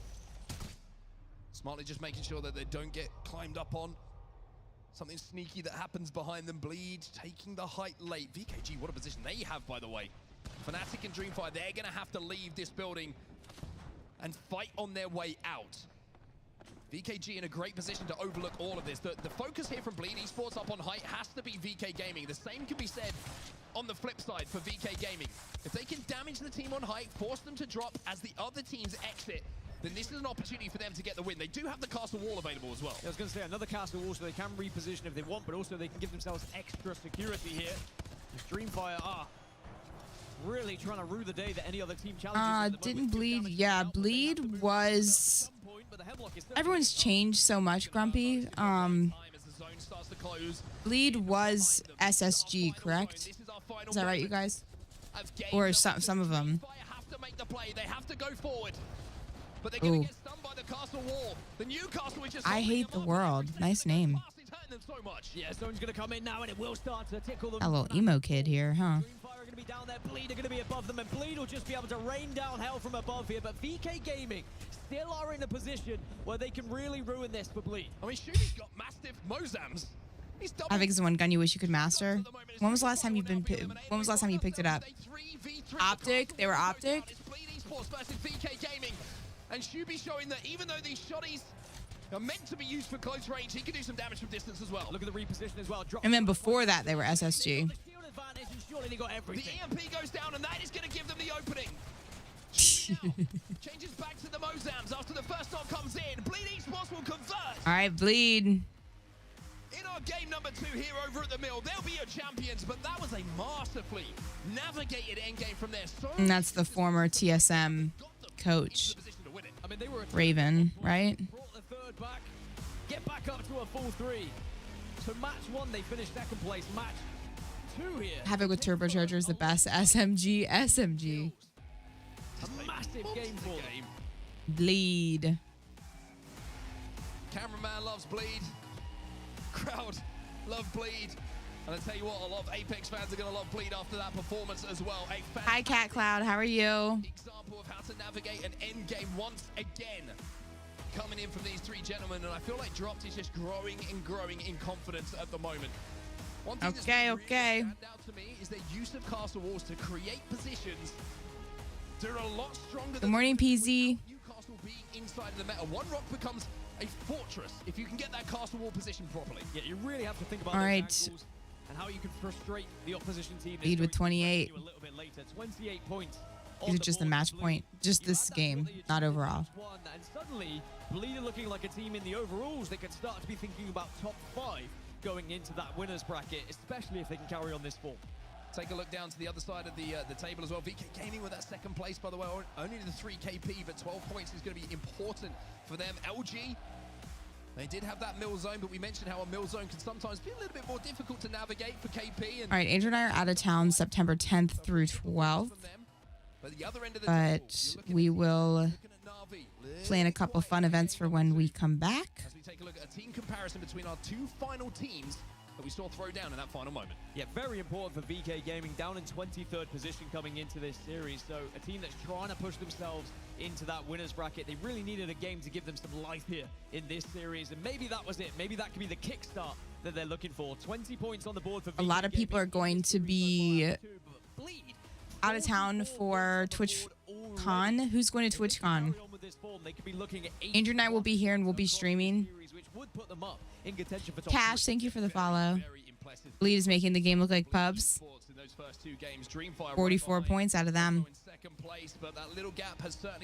Speaker 8: Smartly just making sure that they don't get climbed up on. Something sneaky that happens behind them. Bleed taking the height late. VKG, what a position they have, by the way. Fnatic and Dreamfire, they're going to have to leave this building and fight on their way out. VKG in a great position to overlook all of this. The focus here from Bleed Esports up on height has to be VK Gaming. The same can be said on the flip side for VK Gaming. If they can damage the team on height, force them to drop as the other teams exit, then this is an opportunity for them to get the win. They do have the castle wall available as well.
Speaker 12: I was going to say another castle wall so they can reposition if they want, but also they can give themselves extra security here. Dreamfire are really trying to rue the day that any other team challenges.
Speaker 10: Didn't Bleed? Yeah, Bleed was... Everyone's changed so much, Grumpy. Bleed was SSG, correct? Is that right, you guys? Or some of them.
Speaker 8: They have to go forward. But they're going to get stunned by the castle wall. The new castle is just
Speaker 10: I hate the world. Nice name.
Speaker 8: So much.
Speaker 12: Yeah, Zone's going to come in now and it will start to tickle them.
Speaker 10: That little emo kid here, huh?
Speaker 12: Dreamfire are going to be down there. Bleed are going to be above them, and Bleed will just be able to rain down hell from above here. But VK Gaming still are in a position where they can really ruin this for Bleed.
Speaker 8: I mean, Shubi's got massive Mozams.
Speaker 10: I think it's one gun you wish you could master. When was the last time you've been? When was the last time you picked it up? Optic. They were Optic.
Speaker 8: Bleed Esports versus VK Gaming, and Shubi showing that even though these shotties are meant to be used for close range, he can do some damage from distance as well.
Speaker 12: Look at the reposition as well.
Speaker 10: And then before that, they were SSG.
Speaker 8: The EMP goes down, and that is going to give them the opening. Changes back to the Mozams after the first knock comes in. Bleed Esports will convert.
Speaker 10: All right, Bleed.
Speaker 8: In our game number 2 here over at the Mill, they'll be your champions, but that was a masterfully navigated endgame from there.
Speaker 10: And that's the former TSM coach, Raven, right?
Speaker 12: Back, get back up to a full 3. So match 1, they finished second place. Match 2 here.
Speaker 10: Havoc with Turbocharger is the best. SMG.
Speaker 12: A massive game for them.
Speaker 10: Bleed.
Speaker 8: Cameraman loves Bleed. Crowd love Bleed. And I tell you what, a lot of Apex fans are going to love Bleed after that performance as well.
Speaker 10: Hi, Cat Cloud. How are you?
Speaker 8: Example of how to navigate an end game once again. Coming in from these 3 gentlemen, and I feel like Dropped is just growing and growing in confidence at the moment. One thing that's really stand out to me is their use of castle walls to create positions that are a lot stronger
Speaker 10: Good morning, PZ.
Speaker 8: Newcastle being inside of the meta. One rock becomes a fortress if you can get that castle wall position properly.
Speaker 12: Yeah, you really have to think about
Speaker 10: all
Speaker 12: those
Speaker 10: right.
Speaker 12: angles and how you can frustrate the opposition team.
Speaker 10: Lead with 28.
Speaker 12: A little bit later. 28 points.
Speaker 10: These are just the match point, just this game, not overall.
Speaker 12: And suddenly, Bleed are looking like a team in the overalls. They could start to be thinking about top 5 going into that winners bracket, especially if they can carry on this form.
Speaker 8: Take a look down to the other side of the table as well. VK Gaming with that second place, by the way, only the 3 KP, but 12 points is going to be important for them. LG, they did have that mill zone, but we mentioned how a mill zone can sometimes be a little bit more difficult to navigate for KP. And
Speaker 10: all right, Andrew and I are out of town September 10th through 12th. But we will plan a couple fun events for when we come back.
Speaker 8: As we take a look at a team comparison between our 2 final teams that we saw throw down in that final moment.
Speaker 12: Yeah, very important for VK Gaming, down in 23rd position coming into this series. So a team that's trying to push themselves into that winners bracket. They really needed a game to give them some life here in this series, and maybe that was it. Maybe that could be the kickstart that they're looking for. 20 points on the board for VK
Speaker 10: A lot of people are going to be out of town for TwitchCon. Who's going to TwitchCon? Andrew and I will be here and we'll be streaming. Cash, thank you for the follow. Bleed is making the game look like pubs. 44 points out of them.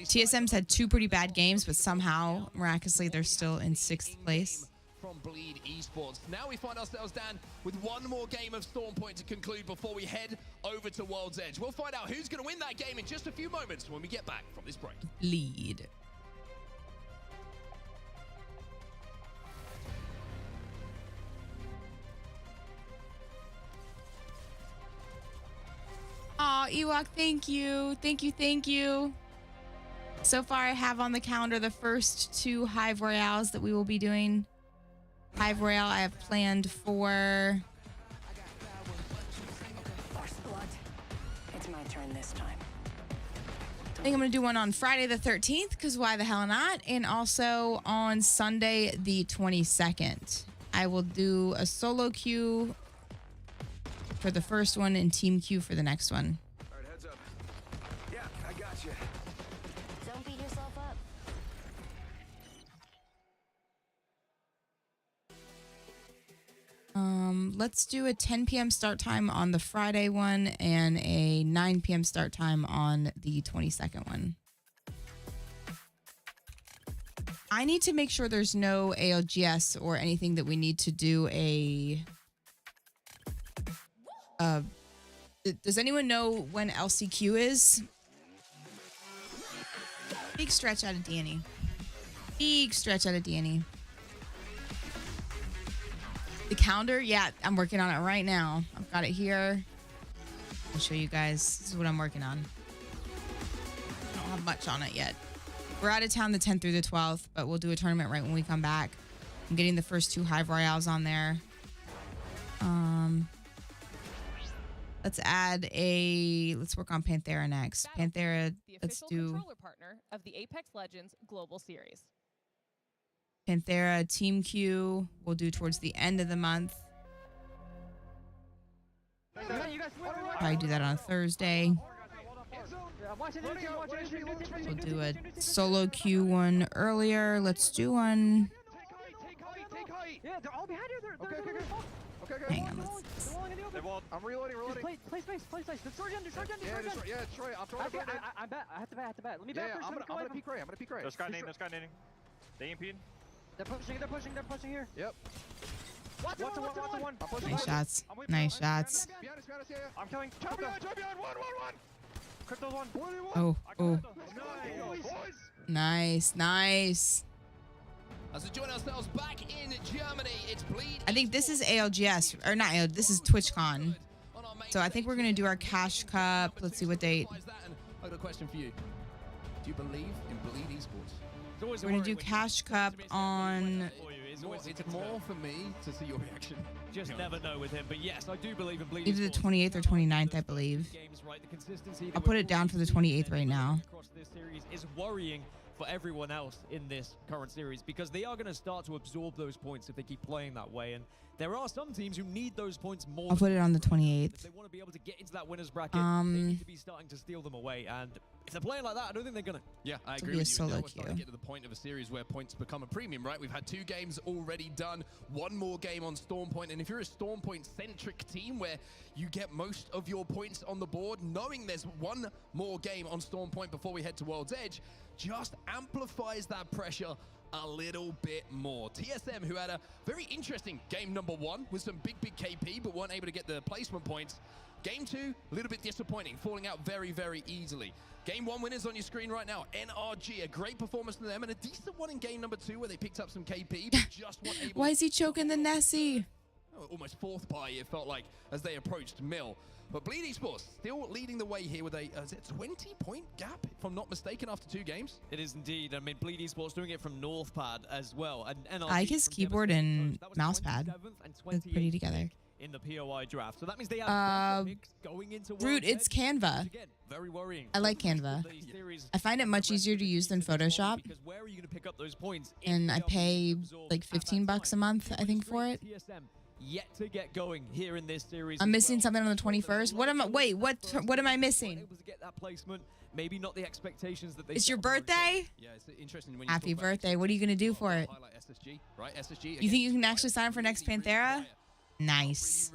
Speaker 10: TSM's had 2 pretty bad games, but somehow, miraculously, they're still in 6th place.
Speaker 8: From Bleed Esports. Now we find ourselves, Dan, with one more game of Storm Point to conclude before we head over to World's Edge. We'll find out who's going to win that game in just a few moments when we get back from this break.
Speaker 10: Bleed. Ewok. Thank you. Thank you. Thank you. So far, I have on the calendar the first 2 Hive Royales that we will be doing. Hive Royale I have planned for...
Speaker 1: It's my turn this time.
Speaker 10: I think I'm going to do one on Friday the 13th, because why the hell not? And also on Sunday the 22nd. I will do a solo queue for the first one and team queue for the next one.
Speaker 1: All right, heads up. Yeah, I got you. Don't beat yourself up.
Speaker 10: Let's do a 10 p.m. start time on the Friday one and a 9 p.m. start time on the 22nd one. I need to make sure there's no ALGS or anything that we need to do a... does anyone know when LCQ is? Big stretch out of Danny. Big stretch out of Danny. The calendar? Yeah, I'm working on it right now. I've got it here. I'll show you guys. This is what I'm working on. I don't have much on it yet. We're out of town the 10th through the 12th, but we'll do a tournament right when we come back. I'm getting the first 2 Hive Royales on there. Let's let's work on Panthera next. Panthera, let's do
Speaker 15: controller partner of the Apex Legends Global Series.
Speaker 10: Panthera Team Q. We'll do towards the end of the month. Probably do that on a Thursday. We'll do a solo Q one earlier. Let's do one.
Speaker 9: Yeah, they're all behind you. Okay.
Speaker 10: Hang on.
Speaker 9: I'm reloading. Play space. The Trojan. Yeah, Troy. I'm throwing it. I bet. I have to bet. Let me bet first. I'm gonna peek right.
Speaker 7: There's guy nading. They impede.
Speaker 9: They're pushing here. Yep. What's a one? I'm pushing.
Speaker 10: Nice shots. Nice shots.
Speaker 7: I'm killing. Champion. One. Crypto's one.
Speaker 10: Oh. Nice.
Speaker 8: As we join ourselves back in Germany, it's Bleed.
Speaker 10: I think this is ALGS, or not ALGS, this is TwitchCon. So I think we're going to do our Cash Cup. Let's see what date.
Speaker 8: I got a question for you. Do you believe in Bleed Esports?
Speaker 10: We're going to do Cash Cup on...
Speaker 8: It's more for me to see your reaction.
Speaker 12: Just never know with him. But yes, I do believe in Bleed
Speaker 10: Either the 28th or 29th, I believe. I'll put it down for the 28th right now.
Speaker 12: This series is worrying for everyone else in this current series, because they are going to start to absorb those points if they keep playing that way. And there are some teams who need those points more.
Speaker 10: I'll put it on the 28th.
Speaker 12: If they want to be able to get into that winner's bracket, they need to be starting to steal them away. And if they're playing like that, I don't think they're going to.
Speaker 8: Yeah, I agree with you. Now we're starting to get to the point of a series where points become a premium, right? We've had 2 games already done, 1 more game on Stormpoint. And if you're a Stormpoint-centric team where you get most of your points on the board, knowing there's 1 more game on Stormpoint before we head to World's Edge, just amplifies that pressure a little bit more. TSM, who had a very interesting game number 1 with some big KP, but weren't able to get the placement points. Game 2, a little bit disappointing, falling out very very Game 1 winners on your screen right now. NRG, a great performance from them, and a decent one in game number 2 where they picked up some KP, but just weren't able.
Speaker 10: Why is he choking the Nessie?
Speaker 8: Almost 4th buy, it felt like, as they approached Mill. But Bleed Esports still leading the way here with a 20-point gap, if I'm not mistaken, after 2 games.
Speaker 12: It is indeed. I mean, Bleed Esports doing it from Northpad as well. And
Speaker 10: I like his keyboard and mouse pad. It's pretty together.
Speaker 12: In the POI draft. So that means they have picks going into
Speaker 10: Root, it's Canva.
Speaker 12: Again, very worrying.
Speaker 10: I like Canva. I find it much easier to use than Photoshop.
Speaker 12: Because where are you going to pick up those points?
Speaker 10: And I pay like $15 a month, I think, for it.
Speaker 12: Yet to get going here in this series.
Speaker 10: I'm missing something on the 21st. What am I? Wait, what am I missing?
Speaker 12: Able to get that placement, maybe not the expectations that they.
Speaker 10: It's your birthday.
Speaker 8: Yeah, it's interesting when you
Speaker 10: Happy birthday! What are you gonna do for it?
Speaker 8: SSG, right? SSG.
Speaker 10: You think you can actually sign up for next Panthera? Nice.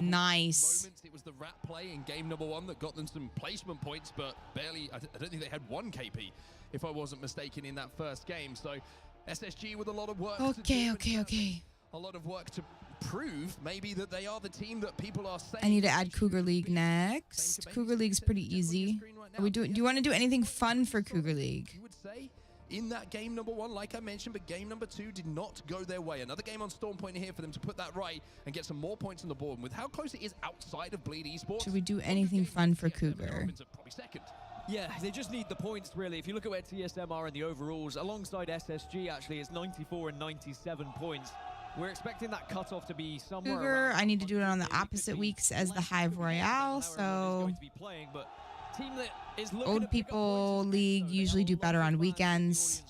Speaker 10: Nice.
Speaker 8: It was the rat play in game number 1 that got them some placement points, but barely. I don't think they had 1 KP, if I wasn't mistaken, in that first game. So SSG with a lot of work.
Speaker 10: Okay.
Speaker 8: A lot of work to prove maybe that they are the team that people are saying.
Speaker 10: I need to add Cougar League next. Cougar League's pretty easy. Are we doing? Do you want to do anything fun for Cougar League?
Speaker 8: You would say in that game number 1, like I mentioned, but game number 2 did not go their way. Another game on Storm Point here for them to put that right and get some more points on the board. And with how close it is outside of Bleed Esports,
Speaker 10: Should we do anything fun for Cougar?
Speaker 8: probably second.
Speaker 12: Yeah, they just need the points, really. If you look at where TSM are in the overalls, alongside SSG, actually, it's 94 and 97 points. We're expecting that cutoff to be somewhere
Speaker 10: Cougar,
Speaker 12: around.
Speaker 10: I need to do it on the opposite weeks as the Hive Royale, so Old People League usually do better on weekends,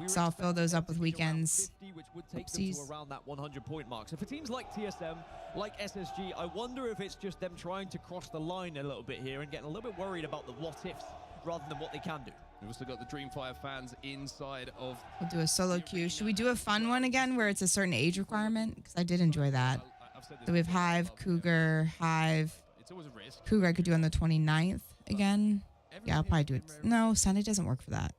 Speaker 10: so I'll fill those up with weekends.
Speaker 12: Which would take them to around that 100-point mark. So for teams like TSM, like SSG, I wonder if it's just them trying to cross the line a little bit here and getting a little bit worried about the what-ifs rather than what they can do.
Speaker 8: We've also got the Dreamfire fans inside of...
Speaker 10: We'll do a solo queue. Should we do a fun one again where it's a certain age requirement? Because I did enjoy that. So we have Hive, Cougar, Hive.
Speaker 8: It's always a risk.
Speaker 10: Cougar I could do on the 29th again. Yeah, I'll probably do it. No, Sunday doesn't work for that.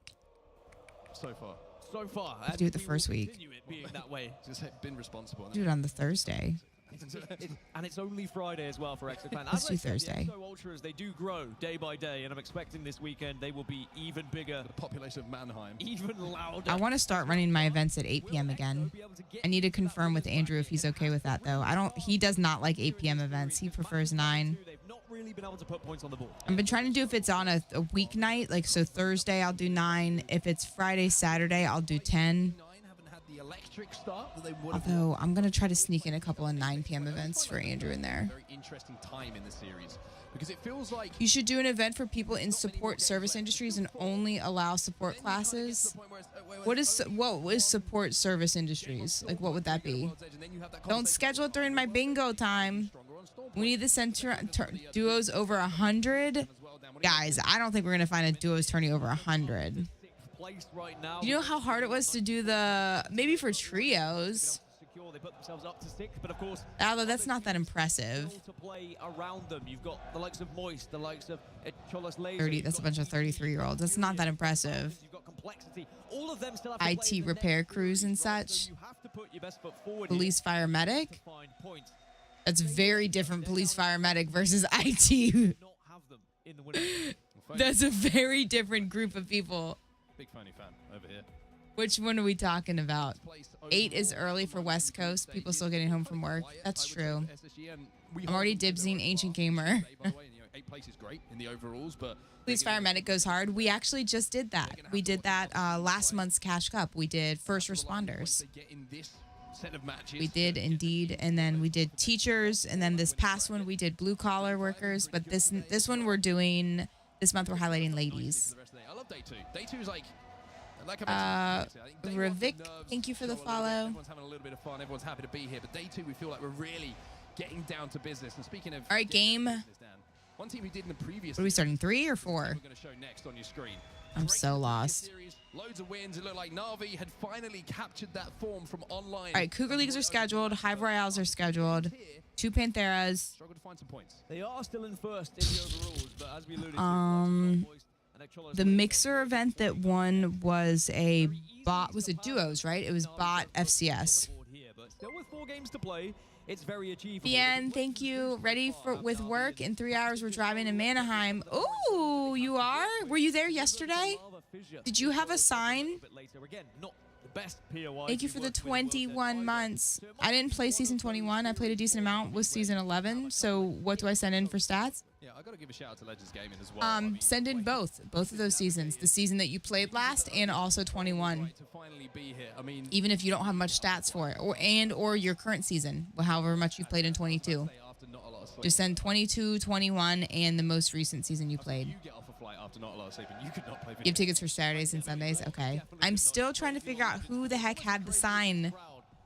Speaker 8: So far.
Speaker 12: So far.
Speaker 10: I have to do it the first week.
Speaker 12: Being that way.
Speaker 8: Just been responsible.
Speaker 10: Do it on the Thursday.
Speaker 12: And it's only Friday as well for Exoclan.
Speaker 10: Let's do Thursday.
Speaker 12: The Ultras, they do grow day by day, and I'm expecting this weekend they will be even bigger.
Speaker 8: The population of Mannheim.
Speaker 12: Even louder.
Speaker 10: I want to start running my events at 8 p.m. again. I need to confirm with Andrew if he's okay with that, though. He does not like 8 p.m. events. He prefers 9.
Speaker 12: They've not really been able to put points on the board.
Speaker 10: I've been trying to do if it's on a weeknight, like so Thursday I'll do 9. If it's Friday, Saturday, I'll do 10.
Speaker 8: Electric start that they would
Speaker 10: Although I'm going to try to sneak in a couple of 9 p.m. events for Andrew in there.
Speaker 8: Very interesting time in the series because it feels like
Speaker 10: You should do an event for people in support service industries and only allow support classes. What is support service industries? Like, what would that be? Don't schedule it during my bingo time. We need to send duos over 100. Guys, I don't think we're going to find a duos tourney over 100.
Speaker 12: Right now.
Speaker 10: You know how hard it was to do maybe for trios?
Speaker 12: They put themselves up to 6, but of course,
Speaker 10: although that's not that impressive.
Speaker 12: To play around them, you've got the likes of Moist, the likes of Cholas Laser.
Speaker 10: 30. That's a bunch of 33-year-olds. That's not that impressive.
Speaker 12: You've got complexity. All of them still have to play
Speaker 10: IT repair crews and such.
Speaker 12: You have to put your best foot forward.
Speaker 10: Police fire medic. That's very different. Police fire medic versus IT. That's a very different group of people.
Speaker 20: Big funny fan over here.
Speaker 10: Which one are we talking about? 8 is early for West Coast. People still getting home from work. That's true. I'm already dibsing Ancient Gamer.
Speaker 8: 8 place is great in the overalls, but
Speaker 10: Police Fire Medic goes hard. We actually just did that. We did that last month's Cash Cup. We did first responders. We did indeed, and then we did teachers, and then this past one we did blue collar workers. But this one we're doing this month. We're highlighting ladies.
Speaker 8: I love day 2. Day 2 is like I mentioned,
Speaker 10: Ravik, thank you for the follow.
Speaker 8: Everyone's having a little bit of fun. Everyone's happy to be here. But day 2, we feel like we're really getting down to business. And speaking of,
Speaker 10: all right, game.
Speaker 8: One team who did in the previous.
Speaker 10: What are we starting? 3 or 4?
Speaker 8: We're going to show next on your screen.
Speaker 10: I'm so lost.
Speaker 8: Loads of wins. It looked like Na'Vi had finally captured that form from online.
Speaker 10: All right, Cougar Leagues are scheduled. Hive Royales are scheduled. 2 Pantheras.
Speaker 8: Struggle to find some points.
Speaker 12: They are still in first in the overalls, but as we alluded to,
Speaker 10: the mixer event that won was a duos, right? It was bot FCS.
Speaker 12: But still with 4 games to play, it's very achievable.
Speaker 10: Bien, thank you. Ready with work. In 3 hours, we're driving to Mannheim. Ooh, you are? Were you there yesterday? Did you have a sign? Thank you for the 21 months. I didn't play season 21. I played a decent amount with season 11. So what do I send in for stats?
Speaker 8: Yeah, I got to give a shout out to Legends Gaming as well.
Speaker 10: Send in both of those seasons. The season that you played last and also 21. Even if you don't have much stats for it, or your current season, however much you've played in 22. Just send 22, 21, and the most recent season you played.
Speaker 8: You get off a flight after not a lot of sleep, and you could not play.
Speaker 10: You have tickets for Saturdays and Sundays? Okay. I'm still trying to figure out who the heck had the sign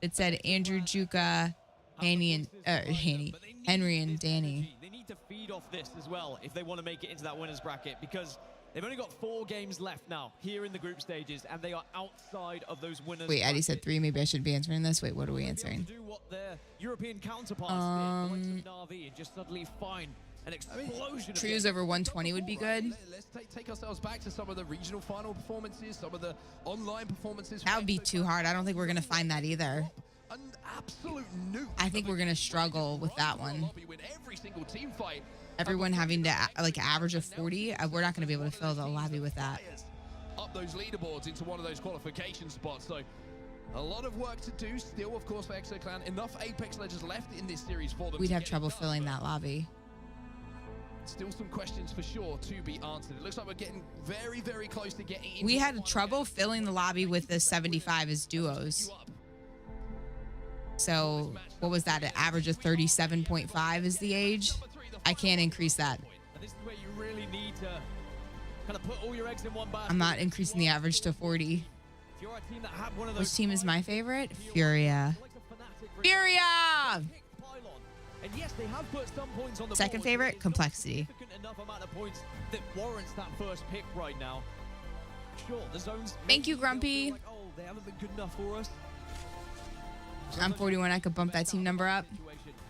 Speaker 10: that said Andrew, Juka, Henry, and Danny.
Speaker 12: They need to feed off this as well if they want to make it into that winner's bracket, because they've only got 4 games left now here in the group stages, and they are outside of those winners.
Speaker 10: Wait, Eddie said 3. Maybe I should be answering this. Wait, what are we answering?
Speaker 12: Do what their European counterparts did, the likes of Na'Vi, and just suddenly find an explosion.
Speaker 10: Trios over 120 would be good.
Speaker 8: Let's take ourselves back to some of the regional final performances, some of the online performances.
Speaker 10: That would be too hard. I don't think we're going to find that either.
Speaker 8: An absolute nuke.
Speaker 10: I think we're going to struggle with that one.
Speaker 8: Win every single team fight.
Speaker 10: Everyone having to like average of 40. We're not going to be able to fill the lobby with that.
Speaker 8: up those leaderboards into one of those qualification spots. So a lot of work to do still, of course, for ExoClan. Enough Apex Legends left in this series for them.
Speaker 10: We'd have trouble filling that lobby.
Speaker 8: Still some questions for sure to be answered. It looks like we're getting very, very close to getting into
Speaker 10: We had trouble filling the lobby with the 75 as duos. So what was that? An average of 37.5 is the age. I can't increase that.
Speaker 12: This is where you really need to kind of put all your eggs in one basket.
Speaker 10: I'm not increasing the average to 40.
Speaker 12: If you're a team that have one of those
Speaker 10: Which team is my favorite? Furia. Furia!
Speaker 12: And yes, they have put some points on the
Speaker 10: Second
Speaker 12: board,
Speaker 10: favorite,
Speaker 12: but
Speaker 10: Complexity.
Speaker 12: enough amount of points that warrants that first pick right now. Sure, the zones.
Speaker 10: Thank you, Grumpy.
Speaker 12: Like, oh, they haven't been good enough for us.
Speaker 10: I'm 41. I could bump that team number up.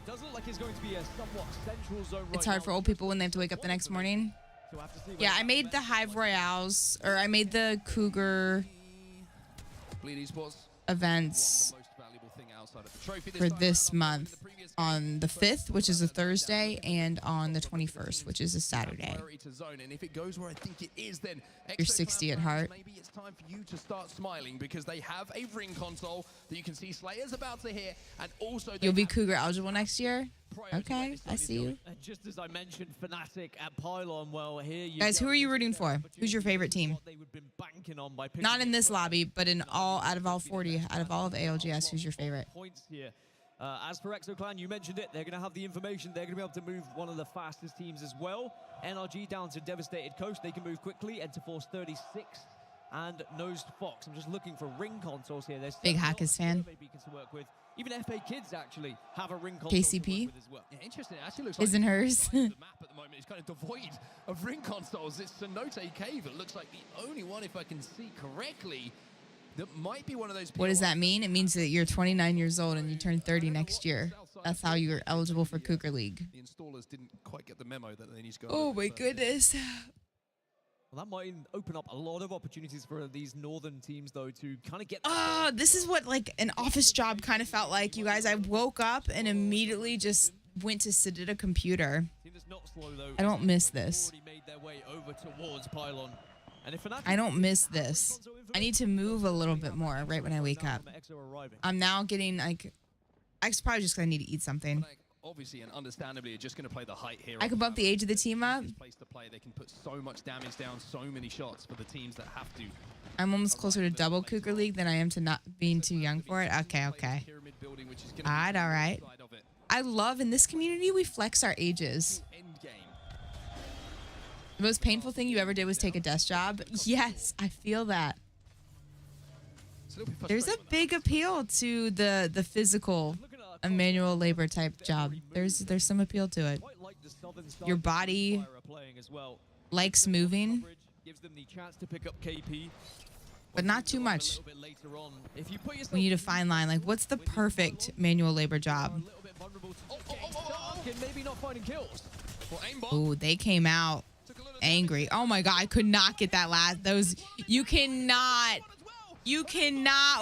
Speaker 12: Does look like it's going to be a somewhat central zone.
Speaker 10: It's hard for old people when they have to wake up the next morning. Yeah, I made the Hive Royales, or I made the Cougar events for this month on the 5th, which is a Thursday, and on the 21st, which is a Saturday. You're 60 at heart.
Speaker 8: Maybe it's time for you to start smiling because they have a ring console that you can see Slayer's about to hit, and also
Speaker 10: You'll be Cougar eligible next year? Okay, I see you.
Speaker 12: And just as I mentioned, Fnatic at Pylon, well, here you
Speaker 10: Guys, who are you rooting for? Who's your favorite team? Not in this lobby, but in all, out of all 40, out of all of ALGS, who's your favorite?
Speaker 12: Points here. As for ExoClan, you mentioned it. They're going to have the information. They're going to be able to move one of the fastest teams as well. NRG down to Devastated Coast. They can move quickly. Enter Force 36 and Nosed Fox. I'm just looking for ring consoles here. There's
Speaker 10: Big Hackers fan.
Speaker 12: Beacons to work with. Even FA Kids actually have a ring console
Speaker 10: KCP?
Speaker 12: to work with as well.
Speaker 8: Yeah, interesting. It actually looks like
Speaker 10: Isn't hers?
Speaker 8: the map at the moment is kind of devoid of ring consoles. It's Cenote Cave. It looks like the only one, if I can see correctly, that might be one of those.
Speaker 10: What does that mean? It means that you're 29 years old and you turn 30 next year. That's how you're eligible for Cougar League.
Speaker 8: The installers didn't quite get the memo that they need to go.
Speaker 10: Oh my goodness.
Speaker 12: Well, that might open up a lot of opportunities for these northern teams, though, to kind of get...
Speaker 10: This is what like an office job kind of felt like, you guys. I woke up and immediately just went to sit at a computer. I don't miss this. I don't miss this. I need to move a little bit more right when I wake up. I'm now getting like... I'm probably just going to need to eat something.
Speaker 8: Obviously and understandably, you're just going to play the height here.
Speaker 10: I could bump the age of the team up.
Speaker 8: Place to play. They can put so much damage down, so many shots for the teams that have to.
Speaker 10: I'm almost closer to double Cougar League than I am to not being too young for it. Okay, okay. All right. I love, in this community, we flex our ages. The most painful thing you ever did was take a desk job? Yes, I feel that. There's a big appeal to the physical, manual labor type job. There's some appeal to it. Your body likes moving, but not too much. We need a fine line. Like, what's the perfect manual labor job? Ooh, they came out angry. Oh my God, I could not get that last. You cannot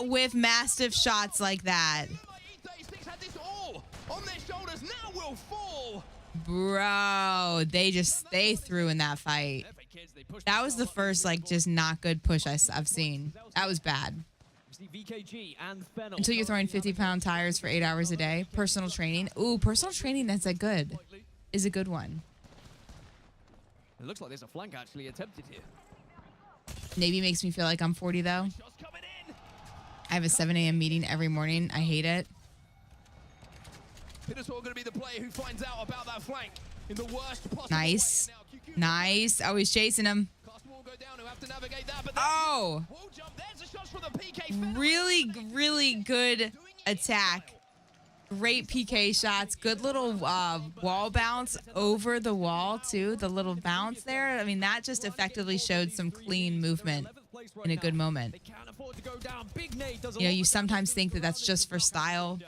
Speaker 10: whiff massive shots like that. Bro, they threw in that fight. That was the first like just not good push I've seen. That was bad. Until you're throwing 50-pound tires for 8 hours a day. Personal training. Ooh, personal training is a good one.
Speaker 12: It looks like there's a flank actually attempted here.
Speaker 10: Navy makes me feel like I'm 40 though. I have a 7 a.m. meeting every morning. I hate it.
Speaker 8: Pitter's going to be the player who finds out about that flank in the worst possible
Speaker 10: Nice. Nice. Oh, he's chasing him. Oh! Really, really good attack. Great PK shots. Good little wall bounce over the wall, too. The little bounce there. I mean, that just effectively showed some clean movement in a good moment. You know, you sometimes think that that's just for style,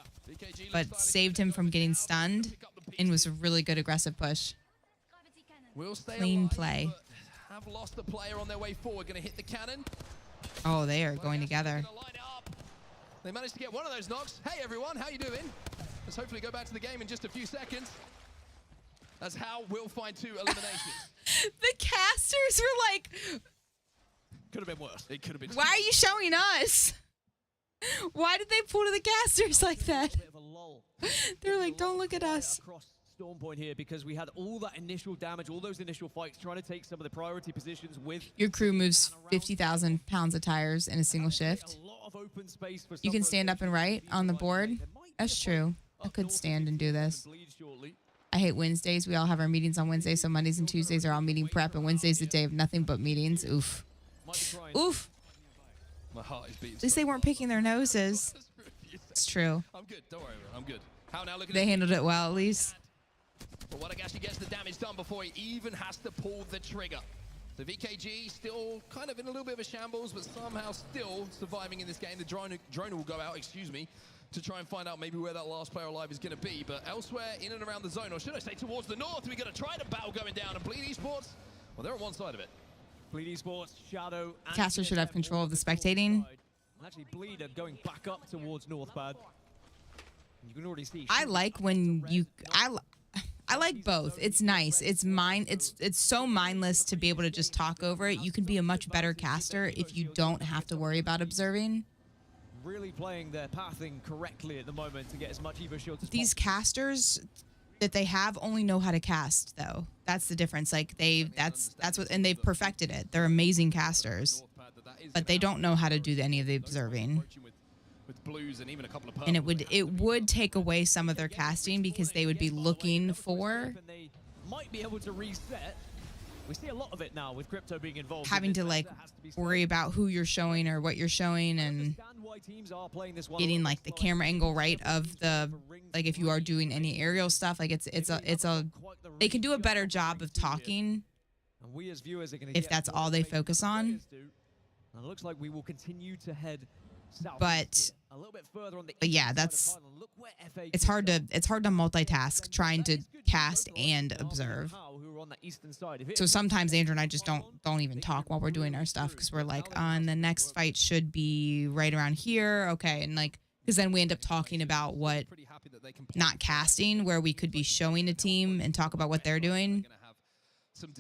Speaker 10: but saved him from getting stunned and was a really good aggressive push. Clean play.
Speaker 8: Have lost the player on their way forward. Going to hit the cannon.
Speaker 10: Oh, they are going together.
Speaker 8: They managed to get one of those knocks. Hey, everyone. How you doing? Let's hopefully go back to the game in just a few seconds. That's how we'll find 2 eliminations.
Speaker 10: The casters were like...
Speaker 8: Could have been worse. It could have been.
Speaker 10: Why are you showing us? Why did they pull to the casters like that? They're like, don't look at us.
Speaker 12: Across Storm Point here because we had all that initial damage, all those initial fights, trying to take some of the priority positions with.
Speaker 10: Your crew moves 50,000 pounds of tires in a single shift.
Speaker 12: A lot of open space for
Speaker 10: You can stand up and write on the board. That's true. I could stand and do this. I hate Wednesdays. We all have our meetings on Wednesdays, so Mondays and Tuesdays are all meeting prep, and Wednesday's the day of nothing but meetings. Oof. Oof.
Speaker 8: My heart is beating.
Speaker 10: At least they weren't picking their noses. It's true.
Speaker 8: I'm good. Don't worry, I'm good. How now? Look at
Speaker 10: They handled it well, at least.
Speaker 8: But what actually gets the damage done before he even has to pull the trigger. The VKG still kind of in a little bit of a shambles, but somehow still surviving in this game. The drone will go out, excuse me, to try and find out maybe where that last player alive is going to be. But elsewhere, in and around the zone, or should I say towards the north, we're going to try to battle going down. And Bleed Esports, well, they're on one side of it.
Speaker 12: Bleed Esports, Shadow, and
Speaker 10: Caster should have control of the spectating.
Speaker 12: Actually, Bleed are going back up towards Northbad. You can already see.
Speaker 10: I like when you... I like both. It's nice. It's so mindless to be able to just talk over it. You can be a much better caster if you don't have to worry about observing.
Speaker 12: Really playing their pathing correctly at the moment to get as much Evo shields as
Speaker 10: These casters that they have only know how to cast, though. That's the difference. Like that's what, and they've perfected it. They're amazing casters, but they don't know how to do any of the observing.
Speaker 8: With blues and even a couple of
Speaker 10: And it would take away some of their casting because they would be looking for
Speaker 12: they might be able to reset. We see a lot of it now with crypto being involved.
Speaker 10: having to like worry about who you're showing or what you're showing and getting like the camera angle right of the, like if you are doing any aerial stuff, like they can do a better job of talking
Speaker 12: And we as viewers are going
Speaker 10: if that's all they focus on.
Speaker 12: It looks like we will continue to head south.
Speaker 10: But
Speaker 12: a little bit further on the
Speaker 10: yeah, it's hard to multitask trying to cast and observe. So sometimes Andrew and I just don't even talk while we're doing our stuff because we're like, the next fight should be right around here, okay, and like because then we end up talking about what not casting where we could be showing a team and talk about what they're doing.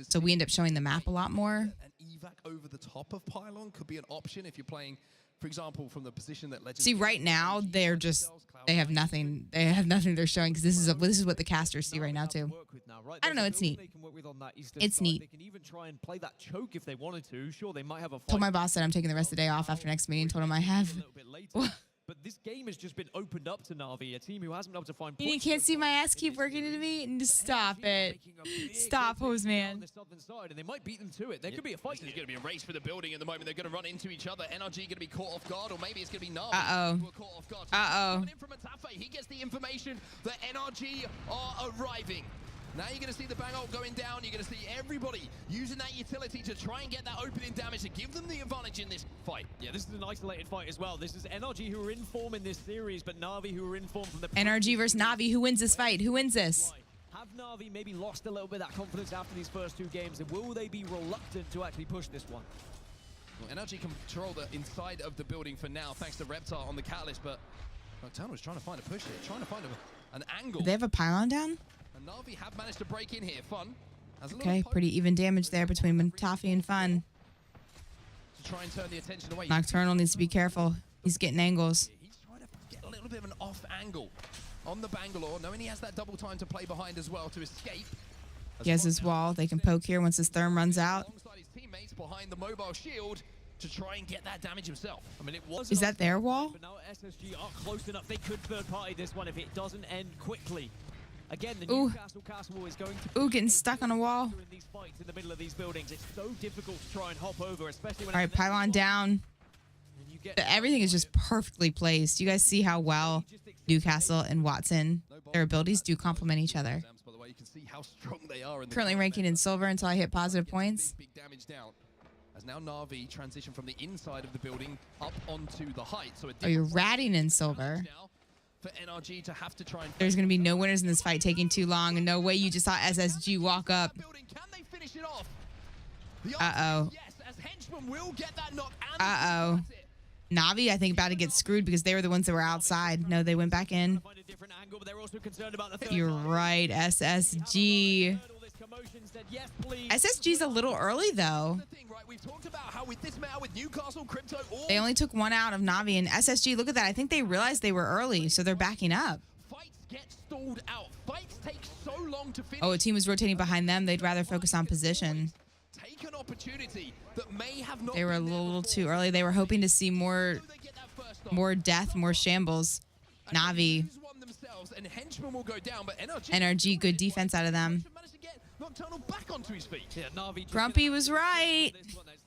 Speaker 10: So we end up showing the map a lot more.
Speaker 8: An evac over the top of pylon could be an option if you're playing, for example, from the position that Legends.
Speaker 10: See, right now they have nothing. They have nothing they're showing because this is what the casters see right now too. I don't know. It's neat. It's neat.
Speaker 12: They can even try and play that choke if they wanted to. Sure, they might have a fight.
Speaker 10: Told my boss that I'm taking the rest of the day off after next meeting. Told him I have.
Speaker 12: But this game has just been opened up to Na'Vi, a team who hasn't been able to find.
Speaker 10: You can't see my ass keep working into me. Stop it. Stop, hose man.
Speaker 12: And they might beat them to it. There could be a fight.
Speaker 8: There's going to be a race for the building at the moment. They're going to run into each other. NRG going to be caught off guard, or maybe it's going to be Na'Vi.
Speaker 10: Uh-oh. Uh-oh.
Speaker 8: From Atafe, he gets the information that NRG are arriving. Now you're going to see the bang ult going down. You're going to see everybody using that utility to try and get that opening damage to give them the advantage in this fight.
Speaker 12: Yeah, this is an isolated fight as well. This is NRG who are in form in this series, but Na'Vi who are in form from the...
Speaker 10: NRG versus Na'Vi. Who wins this fight? Who wins this?
Speaker 12: Have Na'Vi maybe lost a little bit of that confidence after these first two games, and will they be reluctant to actually push this one?
Speaker 8: Well, NRG control the inside of the building for now, thanks to Reptar on the catalyst, but Nocturnal is trying to find a push here, trying to find an angle.
Speaker 10: Do they have a pylon down?
Speaker 8: And Na'Vi have managed to break in here. Fun.
Speaker 10: Okay, pretty even damage there between Matafi and Fun.
Speaker 8: To try and turn the attention away.
Speaker 10: Nocturnal needs to be careful. He's getting angles.
Speaker 8: He's trying to get a little bit of an off angle on the Bangalore, knowing he has that double time to play behind as well to escape.
Speaker 10: He has his wall. They can poke here once his therm runs out.
Speaker 8: Alongside his teammates behind the mobile shield to try and get that damage himself. I mean, it was.
Speaker 10: Is that their wall?
Speaker 12: But now SSG are close enough. They could third party this one if it doesn't end quickly. Again, the Newcastle Castle is going to.
Speaker 10: Ooh, getting stuck on a wall.
Speaker 12: In these fights in the middle of these buildings, it's so difficult to try and hop over, especially when.
Speaker 10: All right, pylon down. Everything is just perfectly placed. You guys see how well Newcastle and Watson, their abilities do complement each other.
Speaker 8: You can see how strong they are.
Speaker 10: Currently ranking in silver until I hit positive points.
Speaker 8: Big damage down. As now Na'Vi transition from the inside of the building up onto the height. So
Speaker 10: you're ratting in silver.
Speaker 8: For NRG to have to try and
Speaker 10: there's going to be no winners in this fight taking too long, and no way you just saw SSG walk up.
Speaker 8: Can they finish it off?
Speaker 10: Uh-oh.
Speaker 8: Yes, as Henchman will get that knock.
Speaker 10: Uh-oh. Na'Vi, I think, about to get screwed because they were the ones that were outside. No, they went back in. You're right, SSG. SSG's a little early though.
Speaker 8: We've talked about how with this meta with Newcastle, Crypto,
Speaker 10: They only took one out of Navi and SSG. Look at that. I think they realized they were early, so they're backing up.
Speaker 8: Fights get stalled out. Fights take so long to finish.
Speaker 10: Oh, a team was rotating behind them. They'd rather focus on position.
Speaker 8: Take an opportunity that may have not.
Speaker 10: They were a little too early. They were hoping to see more death, more shambles. Navi.
Speaker 8: And henchmen will go down, but
Speaker 10: NRG, good defense out of them.
Speaker 8: Nocturnal back onto his feet.
Speaker 12: Yeah, Navi
Speaker 10: Grumpy was right.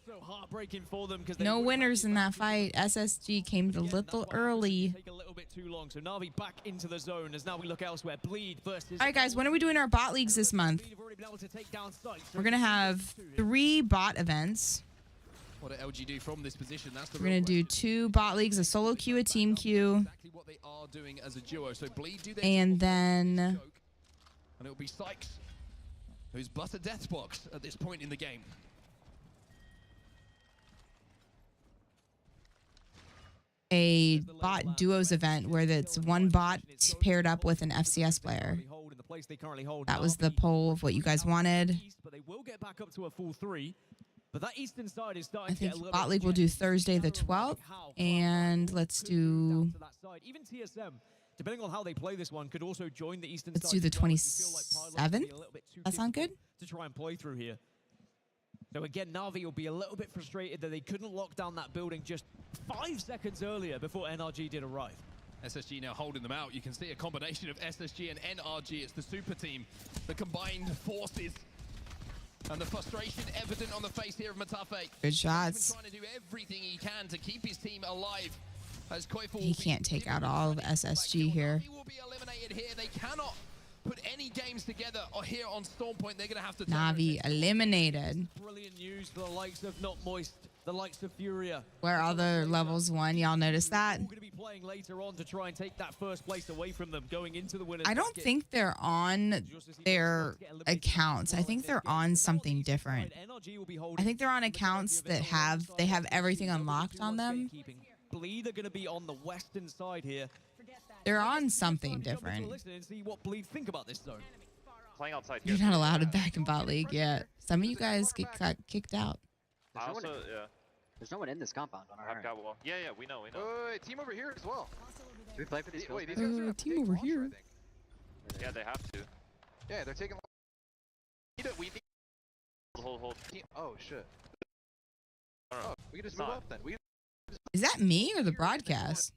Speaker 12: So heartbreaking for them because
Speaker 10: No winners in that fight. SSG came a little early.
Speaker 12: Take a little bit too long. So Navi back into the zone as now we look elsewhere. Bleed versus.
Speaker 10: All right, guys, when are we doing our bot leagues this month? We're going to have 3 bot events.
Speaker 8: What did LG do from this position? That's the
Speaker 10: We're going to do 2 bot leagues, a solo queue, a team queue.
Speaker 8: Exactly what they are doing as a duo. So Bleed do their
Speaker 10: And then
Speaker 8: and it'll be Sykes who's busted death box at this point in the game.
Speaker 10: a bot duos event where it's one bot paired up with an FCS player. That was the poll of what you guys wanted.
Speaker 12: But they will get back up to a full 3. But that eastern side is
Speaker 10: I
Speaker 12: starting to get a
Speaker 10: think
Speaker 12: little
Speaker 10: bot
Speaker 12: bit
Speaker 10: league will do Thursday the 12th, and let's do
Speaker 12: even TSM, depending on how they play this one, could also join the eastern
Speaker 10: let's
Speaker 12: side.
Speaker 10: do the 27th. That sound good?
Speaker 12: To try and play through here. So again, Na'Vi will be a little bit frustrated that they couldn't lock down that building just 5 seconds earlier before NRG did arrive.
Speaker 8: SSG now holding them out. You can see a combination of SSG and NRG. It's the super team, the combined forces. And the frustration evident on the face here of Matafe.
Speaker 10: Good shots.
Speaker 8: Trying to do everything he can to keep his team alive. As Koiful
Speaker 10: He can't take out all of SSG here.
Speaker 8: will be eliminated here. They cannot put any games together or here on Storm Point. They're going to have to.
Speaker 10: Navi eliminated.
Speaker 12: Brilliant news for the likes of Not Moist, the likes of Furia.
Speaker 10: Where other levels won, y'all noticed that?
Speaker 12: We're going to be playing later on to try and take that first place away from them going into the winners.
Speaker 10: I don't think they're on their accounts. I think they're on something different. I think they're on accounts that have everything unlocked on them.
Speaker 12: Bleed are going to be on the western side here.
Speaker 10: They're on something different.
Speaker 12: Listen and see what Bleed think about this zone.
Speaker 7: Playing outside.
Speaker 10: You're not allowed it back in bot league yet. Some of you guys got kicked out.
Speaker 3: There's no one in this compound on our
Speaker 7: I've got wall. Yeah, we know.
Speaker 9: Wait, team over here as well.
Speaker 3: Do we play for these?
Speaker 9: Wait, these guys are
Speaker 10: team over here.
Speaker 7: Yeah, they have to.
Speaker 9: Yeah, they're taking. We need.
Speaker 7: Hold.
Speaker 9: Oh shit. Oh, we can just move up then.
Speaker 10: Is that me or the broadcast?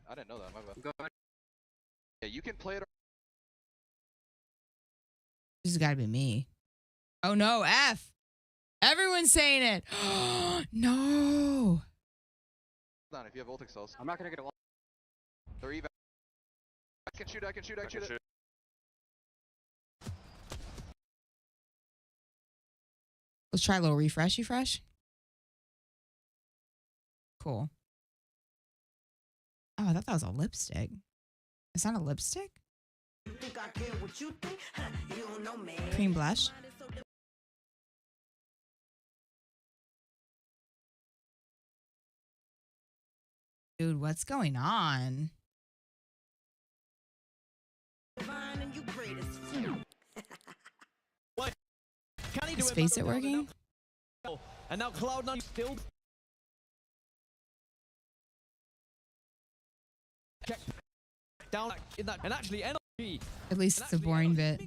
Speaker 9: I didn't know that. My bad. Yeah, you can play it.
Speaker 10: This has got to be me. Oh no, F. Everyone's saying it. No.
Speaker 9: Down if you have ultic cells.
Speaker 3: I'm not gonna get a wall.
Speaker 9: They're evac. I can shoot it.
Speaker 10: Let's try a little refresh. Cool. Oh, I thought that was a lipstick. It's not a lipstick? Cream blush. Dude, what's going on?
Speaker 12: What? Can he do
Speaker 10: Is
Speaker 12: it?
Speaker 10: Face It working?
Speaker 12: And now Cloud9 still. Check down in that, and actually NRG.
Speaker 10: At least it's a boring bit.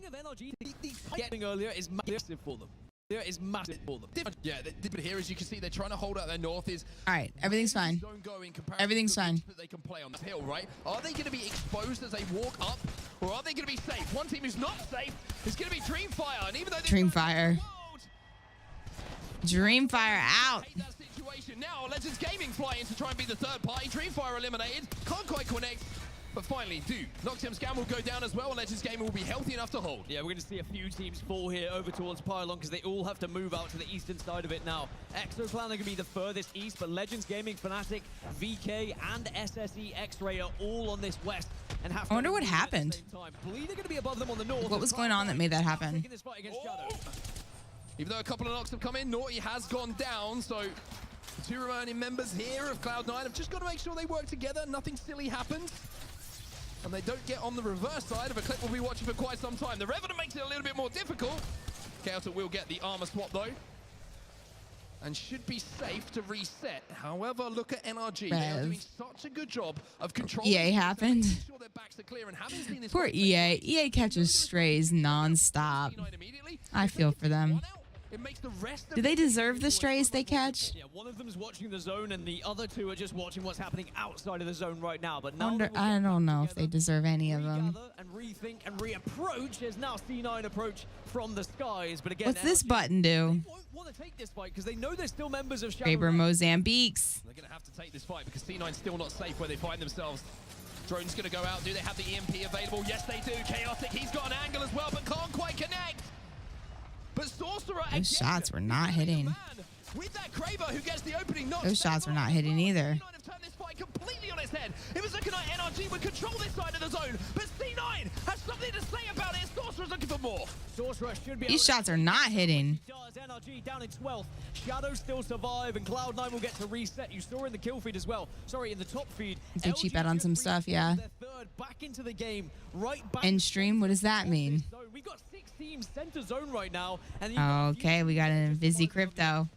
Speaker 12: Getting earlier is massive for them. There is massive for them.
Speaker 8: Yeah, but here, as you can see, they're trying to hold out their north.
Speaker 10: All right, everything's fine. Everything's fine.
Speaker 8: They can play on this hill, right? Are they going to be exposed as they walk up, or are they going to be safe? One team who's not safe is going to be Dreamfire, and even though
Speaker 10: Dreamfire out.
Speaker 8: Now, Legends Gaming fly in to try and be the third party. Dreamfire eliminated. Can't quite connect. But finally, Noctium Scan will go down as well, and Legends Gaming will be healthy enough to hold.
Speaker 12: Yeah, we're going to see a few teams fall here over towards Pylon because they all have to move out to the eastern side of it now. Exoclan are going to be the furthest east, but Legends Gaming, Fnatic, VK, and SSE X-Ray are all on this west. And have
Speaker 10: I wonder what happened.
Speaker 12: Bleed are going to be above them on the north.
Speaker 10: What was going on that made that happen?
Speaker 8: Even though a couple of knocks have come in, Naughty has gone down, so the 2 remaining members here of Cloud9 have just got to make sure they work together, nothing silly happens. And they don't get on the reverse side of a clip we'll be watching for quite some time. The Revenant makes it a little bit more difficult. Chaotic will get the armor swap though. And should be safe to reset. However, look at NRG. They are doing such a good job of controlling.
Speaker 10: EA happened.
Speaker 8: Sure their backs are clear and having seen this
Speaker 10: Poor EA. EA catches strays nonstop. I feel for them. Do they deserve the strays they catch?
Speaker 12: Yeah, one of them's watching the zone and the other two are just watching what's happening outside of the zone right now. But now
Speaker 10: I don't know if they deserve any of them.
Speaker 12: and rethink and reapproach. There's now C9 approach from the skies. But again,
Speaker 10: What's this button do?
Speaker 12: want to take this fight because they know there's still members of Shadow.
Speaker 10: Faber Mozambiques.
Speaker 8: They're going to have to take this fight because C9's still not safe where they find themselves. Drone's going to go out. Do they have the EMP available? Yes, they do. Chaotic, he's got an angle as well, but can't quite connect. But Sorcerer again,
Speaker 10: Those shots were not hitting.
Speaker 8: with that Kraber who gets the opening knock.
Speaker 10: Those shots were not hitting either.
Speaker 8: Turned this fight completely on its head. It was looking like NRG would control this side of the zone, but C9 has something to say about it. Sorcerer's looking for more.
Speaker 12: Sorcerer should be
Speaker 10: These shots are not hitting.
Speaker 12: NRG down in 12th. Shadow still survive, and Cloud9 will get to reset. You saw in the kill feed as well. Sorry, in the top feed.
Speaker 10: They cheap out on some stuff, yeah.
Speaker 12: Third back into the game, right back.
Speaker 10: End stream, what does that mean?
Speaker 12: We got 6 teams center zone right now, and
Speaker 10: Okay, we got an Invisi Crypto.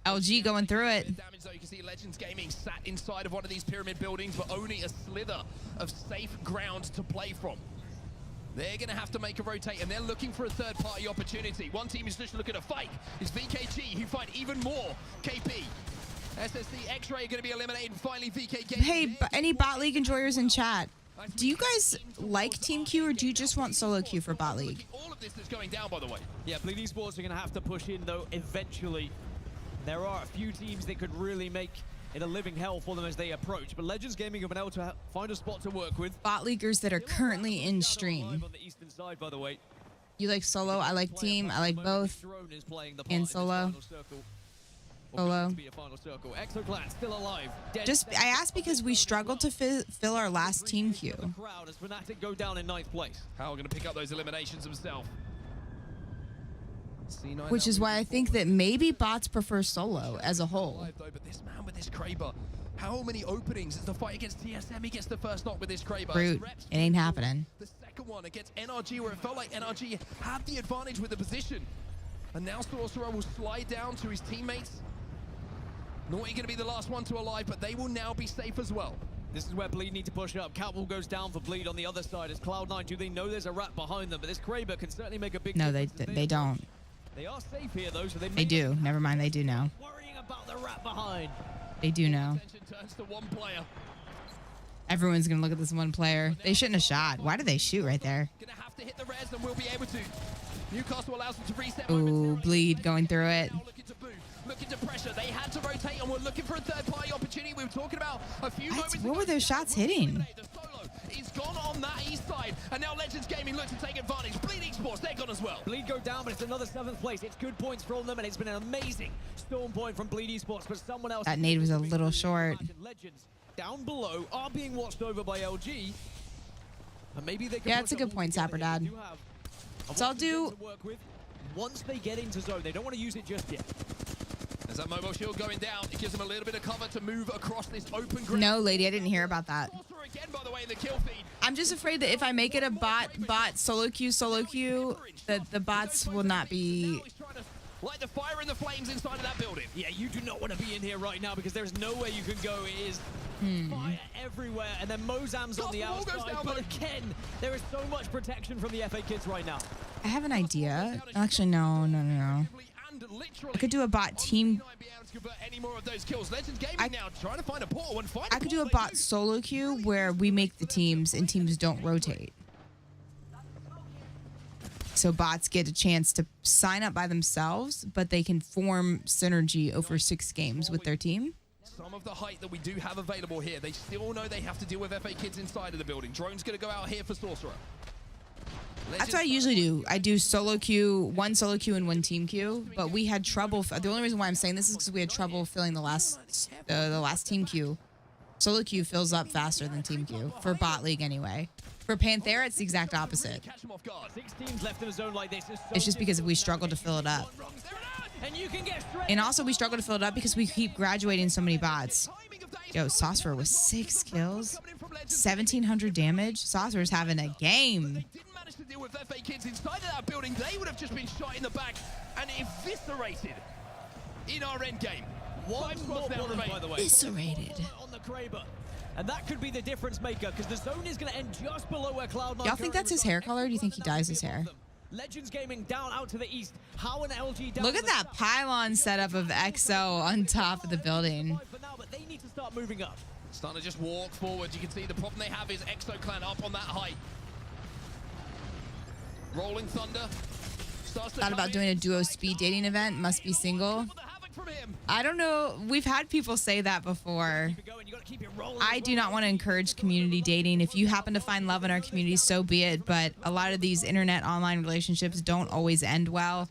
Speaker 10: LG going through it.
Speaker 8: Damage though, you can see Legends Gaming sat inside of one of these pyramid buildings, but only a slither of safe ground to play from. They're going to have to make a rotate, and they're looking for a third-party opportunity. One team is just looking to fight. It's VKG who fight even more. KP, SSC, X-Ray are going to be eliminated, and finally VK Gaming.
Speaker 10: Hey, any Bot League enjoyers in chat? Do you guys like Team Q or do you just want solo queue for Bot League?
Speaker 8: All of this is going down, by the way.
Speaker 12: Yeah, Bleed Esports are going to have to push in, though, eventually. There are a few teams that could really make it a living hell for them as they approach, but Legends Gaming have been able to find a spot to work with.
Speaker 10: Bot Leaguers that are currently in stream.
Speaker 12: On the eastern side, by the way.
Speaker 10: You like solo, I like team, I like both. And solo. Solo.
Speaker 12: Still alive.
Speaker 10: Just, I asked because we struggled to fill our last team queue.
Speaker 12: Crowd as Fnatic go down in 9th place.
Speaker 8: How are going to pick up those eliminations himself?
Speaker 10: Which is why I think that maybe bots prefer solo as a whole.
Speaker 8: But this man with this Kraber, how many openings is the fight against TSM? He gets the first knock with this Kraber.
Speaker 10: Brute, it ain't happening.
Speaker 8: The second one against NRG, where it felt like NRG had the advantage with the position. And now Sorcerer will slide down to his teammates. Naughty going to be the last one to alive, but they will now be safe as well.
Speaker 12: This is where Bleed need to push up. Catwall goes down for Bleed on the other side as Cloud9. Do they know there's a rat behind them? But this Kraber can certainly make a big difference.
Speaker 10: No, they don't.
Speaker 12: They are safe here, though, so
Speaker 10: they do. Never mind, they do know.
Speaker 12: Worrying about the rat behind.
Speaker 10: They do know.
Speaker 8: Turns to one player.
Speaker 10: Everyone's going to look at this one player. They shouldn't have shot. Why did they shoot right there?
Speaker 8: Going to have to hit the res and we'll be able to. Newcastle allows them to reset.
Speaker 10: Ooh, Bleed going through it.
Speaker 8: Looking to pressure. They had to rotate and we're looking for a third-party opportunity. We were talking about a few moments
Speaker 10: What were those shots hitting?
Speaker 8: He's gone on that east side, and now Legends Gaming look to take advantage. Bleed Esports, they're gone as well.
Speaker 12: Bleed go down, but it's another 7th place. It's good points from them, and it's been an amazing storm point from Bleed Esports, but someone else...
Speaker 10: That nade was a little short.
Speaker 12: Legends down below are being watched over by LG. And maybe they can...
Speaker 10: Yeah, it's a good point, Sapper Dad. So I'll do...
Speaker 12: Once they get into zone, they don't want to use it just yet.
Speaker 8: There's that mobile shield going down. It gives them a little bit of cover to move across this open ground.
Speaker 10: No, lady, I didn't hear about that.
Speaker 8: Again, by the way, in the kill feed.
Speaker 10: I'm just afraid that if I make it a bot solo queue, that the bots will not be...
Speaker 8: Light the fire and the flames inside of that building.
Speaker 12: Yeah, you do not want to be in here right now because there's nowhere you can go. It is fire everywhere, and then Mozam's on the outside. But again, there is so much protection from the FA kids right now.
Speaker 10: I have an idea. Actually, no. I could do a bot team. I could do a bot solo queue where we make the teams and teams don't rotate. So bots get a chance to sign up by themselves, but they can form synergy over 6 games with their team.
Speaker 8: Some of the height that we do have available here, they still know they have to deal with FA kids inside of the building. Drone's going to go out here for Sorcerer.
Speaker 10: That's what I usually do. I do solo queue, 1 solo queue and 1 team queue, but we had trouble. The only reason why I'm saying this is because we had trouble filling the last team queue. Solo queue fills up faster than team queue for bot league anyway. For Panthera, it's the exact opposite.
Speaker 12: 6 teams left in a zone like this.
Speaker 10: It's just because we struggle to fill it up. And also we struggle to fill it up because we keep graduating so many bots. Yo, Sorcerer with 6 kills, 1,700 damage. Sorcerer's having a game.
Speaker 8: to deal with FA Kids inside of that building. They would have just been shot in the back and eviscerated in our end game.
Speaker 12: One more bullet, by the way.
Speaker 10: Eviscerated.
Speaker 12: On the Kraber. And that could be the difference maker, because the zone is going to end just below where Cloud9.
Speaker 10: Y'all think that's his hair color? Or do you think he dyes his hair?
Speaker 12: Legends Gaming down out to the east. How an LG down.
Speaker 10: Look at that pylon setup of EXO on top of the building.
Speaker 12: But they need to start moving up.
Speaker 8: Starting to just walk forward. You can see the problem they have is EXO Clan up on that height. Rolling Thunder.
Speaker 10: Thought about doing a duo speed dating event. Must be single. I don't know. We've had people say that before. I do not want to encourage community dating. If you happen to find love in our community, so be it. But a lot of these internet online relationships don't always end well.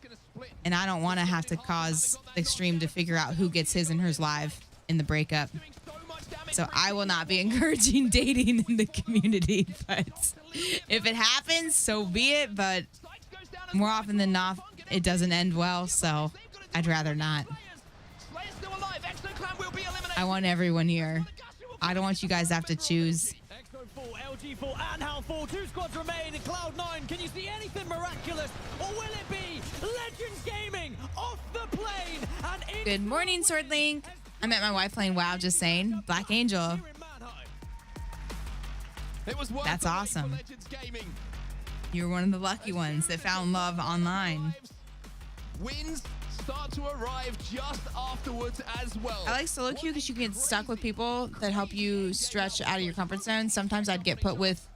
Speaker 10: And I don't want to have to cause Extreme to figure out who gets his and hers live in the breakup. So I will not be encouraging dating in the community. But if it happens, so be it. But more often than not, it doesn't end well. So I'd rather not. I want everyone here. I don't want you guys to have to choose.
Speaker 12: EXO full, LG full, and Hal full. 2 squads remain. Cloud9, can you see anything miraculous? Or will it be Legends Gaming off the plane? And
Speaker 10: Good morning, Sword Link. I met my wife playing WoW, just saying. Black Angel. That's awesome. You're one of the lucky ones that found love online.
Speaker 8: Wins start to arrive just afterwards as well.
Speaker 10: I like solo queue because you get stuck with people that help you stretch out of your comfort zone. Sometimes I'd get put with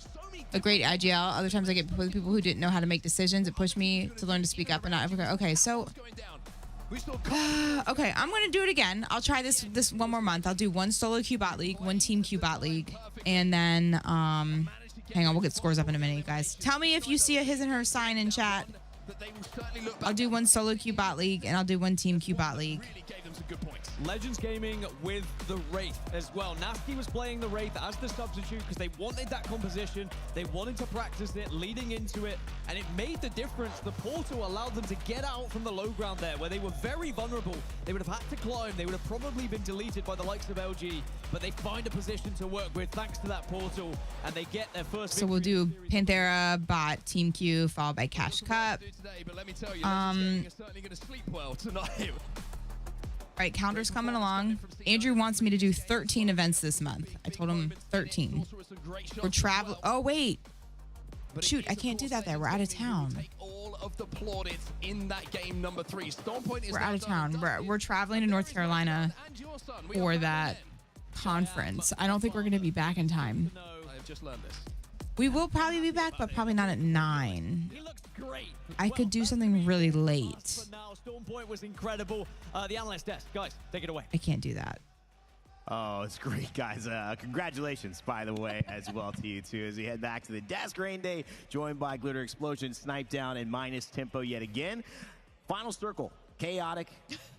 Speaker 10: a great IGL. Other times I get put with people who didn't know how to make decisions. It pushed me to learn to speak up and not ever go, okay, so... okay, I'm going to do it again. I'll try this one more month. I'll do 1 solo queue bot league, 1 team queue bot league. And then, hang on, we'll get scores up in a minute, you guys. Tell me if you see a his and her sign in chat. I'll do 1 solo queue bot league and I'll do 1 team queue bot league.
Speaker 12: Legends Gaming with the Wraith as well. Nasty was playing the Wraith as the substitute because they wanted that composition. They wanted to practice it leading into it, and it made the difference. The portal allowed them to get out from the low ground there where they were very vulnerable. They would have had to climb. They would have probably been deleted by the likes of LG, but they find a position to work with thanks to that portal, and they get their first
Speaker 10: So we'll do Panthera, bot, team queue, followed by Cash Cup. All right, counter's coming along. Andrew wants me to do 13 events this month. I told him 13. We're traveling. Oh, wait. Shoot, I can't do that there. We're out of town. We're out of town. We're traveling to North Carolina for that conference. I don't think we're going to be back in time. We will probably be back, but probably not at 9. I could do something really late.
Speaker 12: Storm Point was incredible. The analyst desk, guys, take it away.
Speaker 10: I can't do that.
Speaker 14: Oh, it's great, guys. Congratulations, by the way, as well to you, too, as we head back to the desk. Rain Day, joined by Glitter Explosion, Snipe Down, and Minus Tempo yet again. Final circle. Chaotic.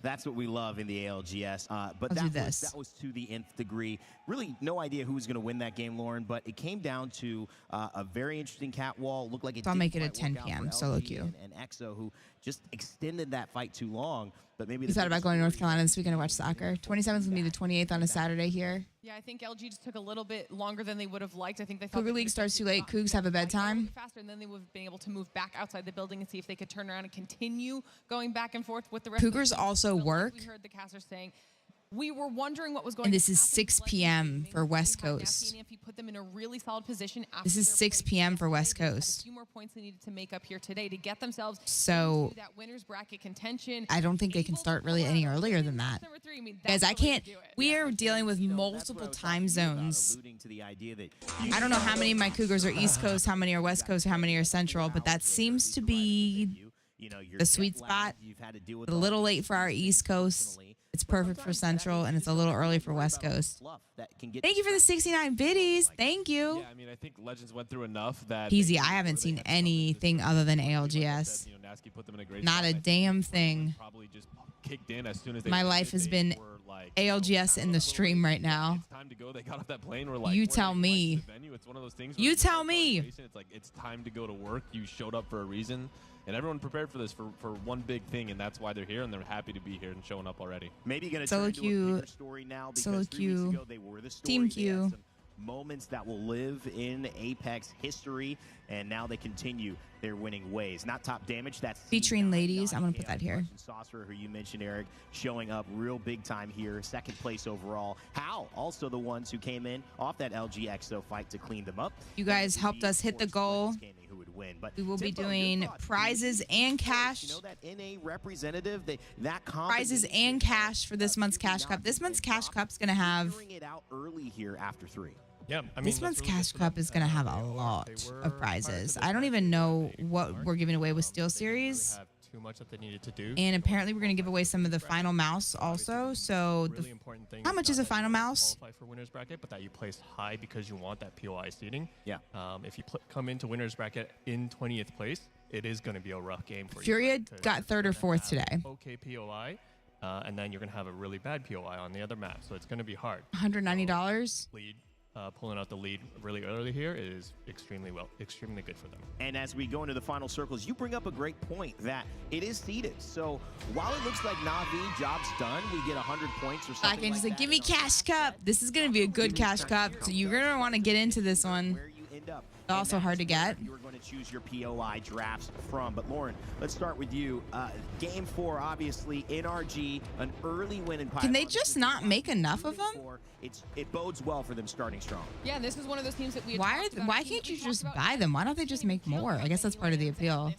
Speaker 14: That's what we love in the ALGS. But that was to the nth degree. Really, no idea who was going to win that game, Lauren, but it came down to a very interesting cat wall. Looked like it.
Speaker 10: So I'll make it a 10 p.m. solo queue.
Speaker 14: And EXO, who just extended that fight too long. But maybe
Speaker 10: you thought about going to North Carolina this weekend to watch soccer. 27th will be the 28th on a Saturday here.
Speaker 15: Yeah, I think LG just took a little bit longer than they would have liked. I think they thought
Speaker 10: Cougar League starts too late. Cougs have a bedtime.
Speaker 15: Faster, and then they would have been able to move back outside the building and see if they could turn around and continue going back and forth with the rest.
Speaker 10: Cougars also work.
Speaker 15: We heard the casters saying. We were wondering what was going
Speaker 10: and this is 6 p.m. for West Coast.
Speaker 15: If you put them in a really solid position after
Speaker 10: this is 6 p.m. for West Coast.
Speaker 15: A few more points they needed to make up here today to get themselves
Speaker 10: so
Speaker 15: that winners bracket contention.
Speaker 10: I don't think they can start really any earlier than that. Guys, I can't. We are dealing with multiple time zones. I don't know how many of my Cougars are East Coast, how many are West Coast, how many are Central, but that seems to be the sweet spot. A little late for our East Coast. It's perfect for Central, and it's a little early for West Coast. Thank you for the 69 biddies. Thank you.
Speaker 19: Yeah, I mean, I think Legends went through enough that...
Speaker 10: Easy. I haven't seen anything other than ALGS. Not a damn thing. My life has been ALGS in the stream right now. You tell me. You tell me.
Speaker 19: It's like, it's time to go to work. You showed up for a reason. And everyone prepared for this for one big thing, and that's why they're here, and they're happy to be here and showing up already.
Speaker 14: Maybe going to
Speaker 10: solo queue, team queue.
Speaker 14: moments that will live in Apex history, and now they continue their winning ways. Not top damage, that's
Speaker 10: Featuring ladies. I'm going to put that here.
Speaker 14: Saucer, who you mentioned, Eric, showing up real big time here. Second place overall. How? Also the ones who came in off that LG EXO fight to clean them up.
Speaker 10: You guys helped us hit the goal.
Speaker 14: Who would win. But
Speaker 10: We will be
Speaker 14: Tempo,
Speaker 10: doing
Speaker 14: your thoughts?
Speaker 10: prizes and cash.
Speaker 14: You know that NA representative, that
Speaker 10: Prizes and cash for this month's Cash Cup. This month's Cash Cup's going to have...
Speaker 14: figuring it out early here after 3.
Speaker 16: Yeah, I mean,
Speaker 10: This month's Cash Cup is going to have a lot of prizes. I don't even know what we're giving away with Steel Series.
Speaker 16: Have too much that they needed to do.
Speaker 10: And apparently we're going to give away some of the final mouse also. So
Speaker 16: Really important thing.
Speaker 10: how much is a final mouse?
Speaker 16: Qualify for winners bracket, but that you place high because you want that POI seeding.
Speaker 14: Yeah.
Speaker 16: If you come into winners bracket in 20th place, it is going to be a rough game for you.
Speaker 10: Furia got 3rd or 4th today.
Speaker 16: Okay POI, and then you're going to have a really bad POI on the other map, so it's going to be hard.
Speaker 10: $190.
Speaker 16: Lead. Pulling out the lead really early here is extremely good for them.
Speaker 14: And as we go into the final circles, you bring up a great point that it is seeded. So while it looks like Na'Vi, job's done, we get 100 points or something
Speaker 10: I can just
Speaker 14: like
Speaker 10: like, give me Cash Cup. This is going to be a good Cash Cup. So you're going to want to get into this one.
Speaker 14: where you end up.
Speaker 10: Also hard to get.
Speaker 14: You are going to choose your POI drafts from. But Lauren, let's start with you. Game 4, obviously, NRG, an early win in Pylon.
Speaker 10: Can they just not make enough of them?
Speaker 14: It bodes well for them starting strong.
Speaker 15: Yeah, and this is one of those teams that we had
Speaker 10: Why
Speaker 15: talked about.
Speaker 10: why can't you just buy them? Why don't they just make more? I guess that's part of the appeal.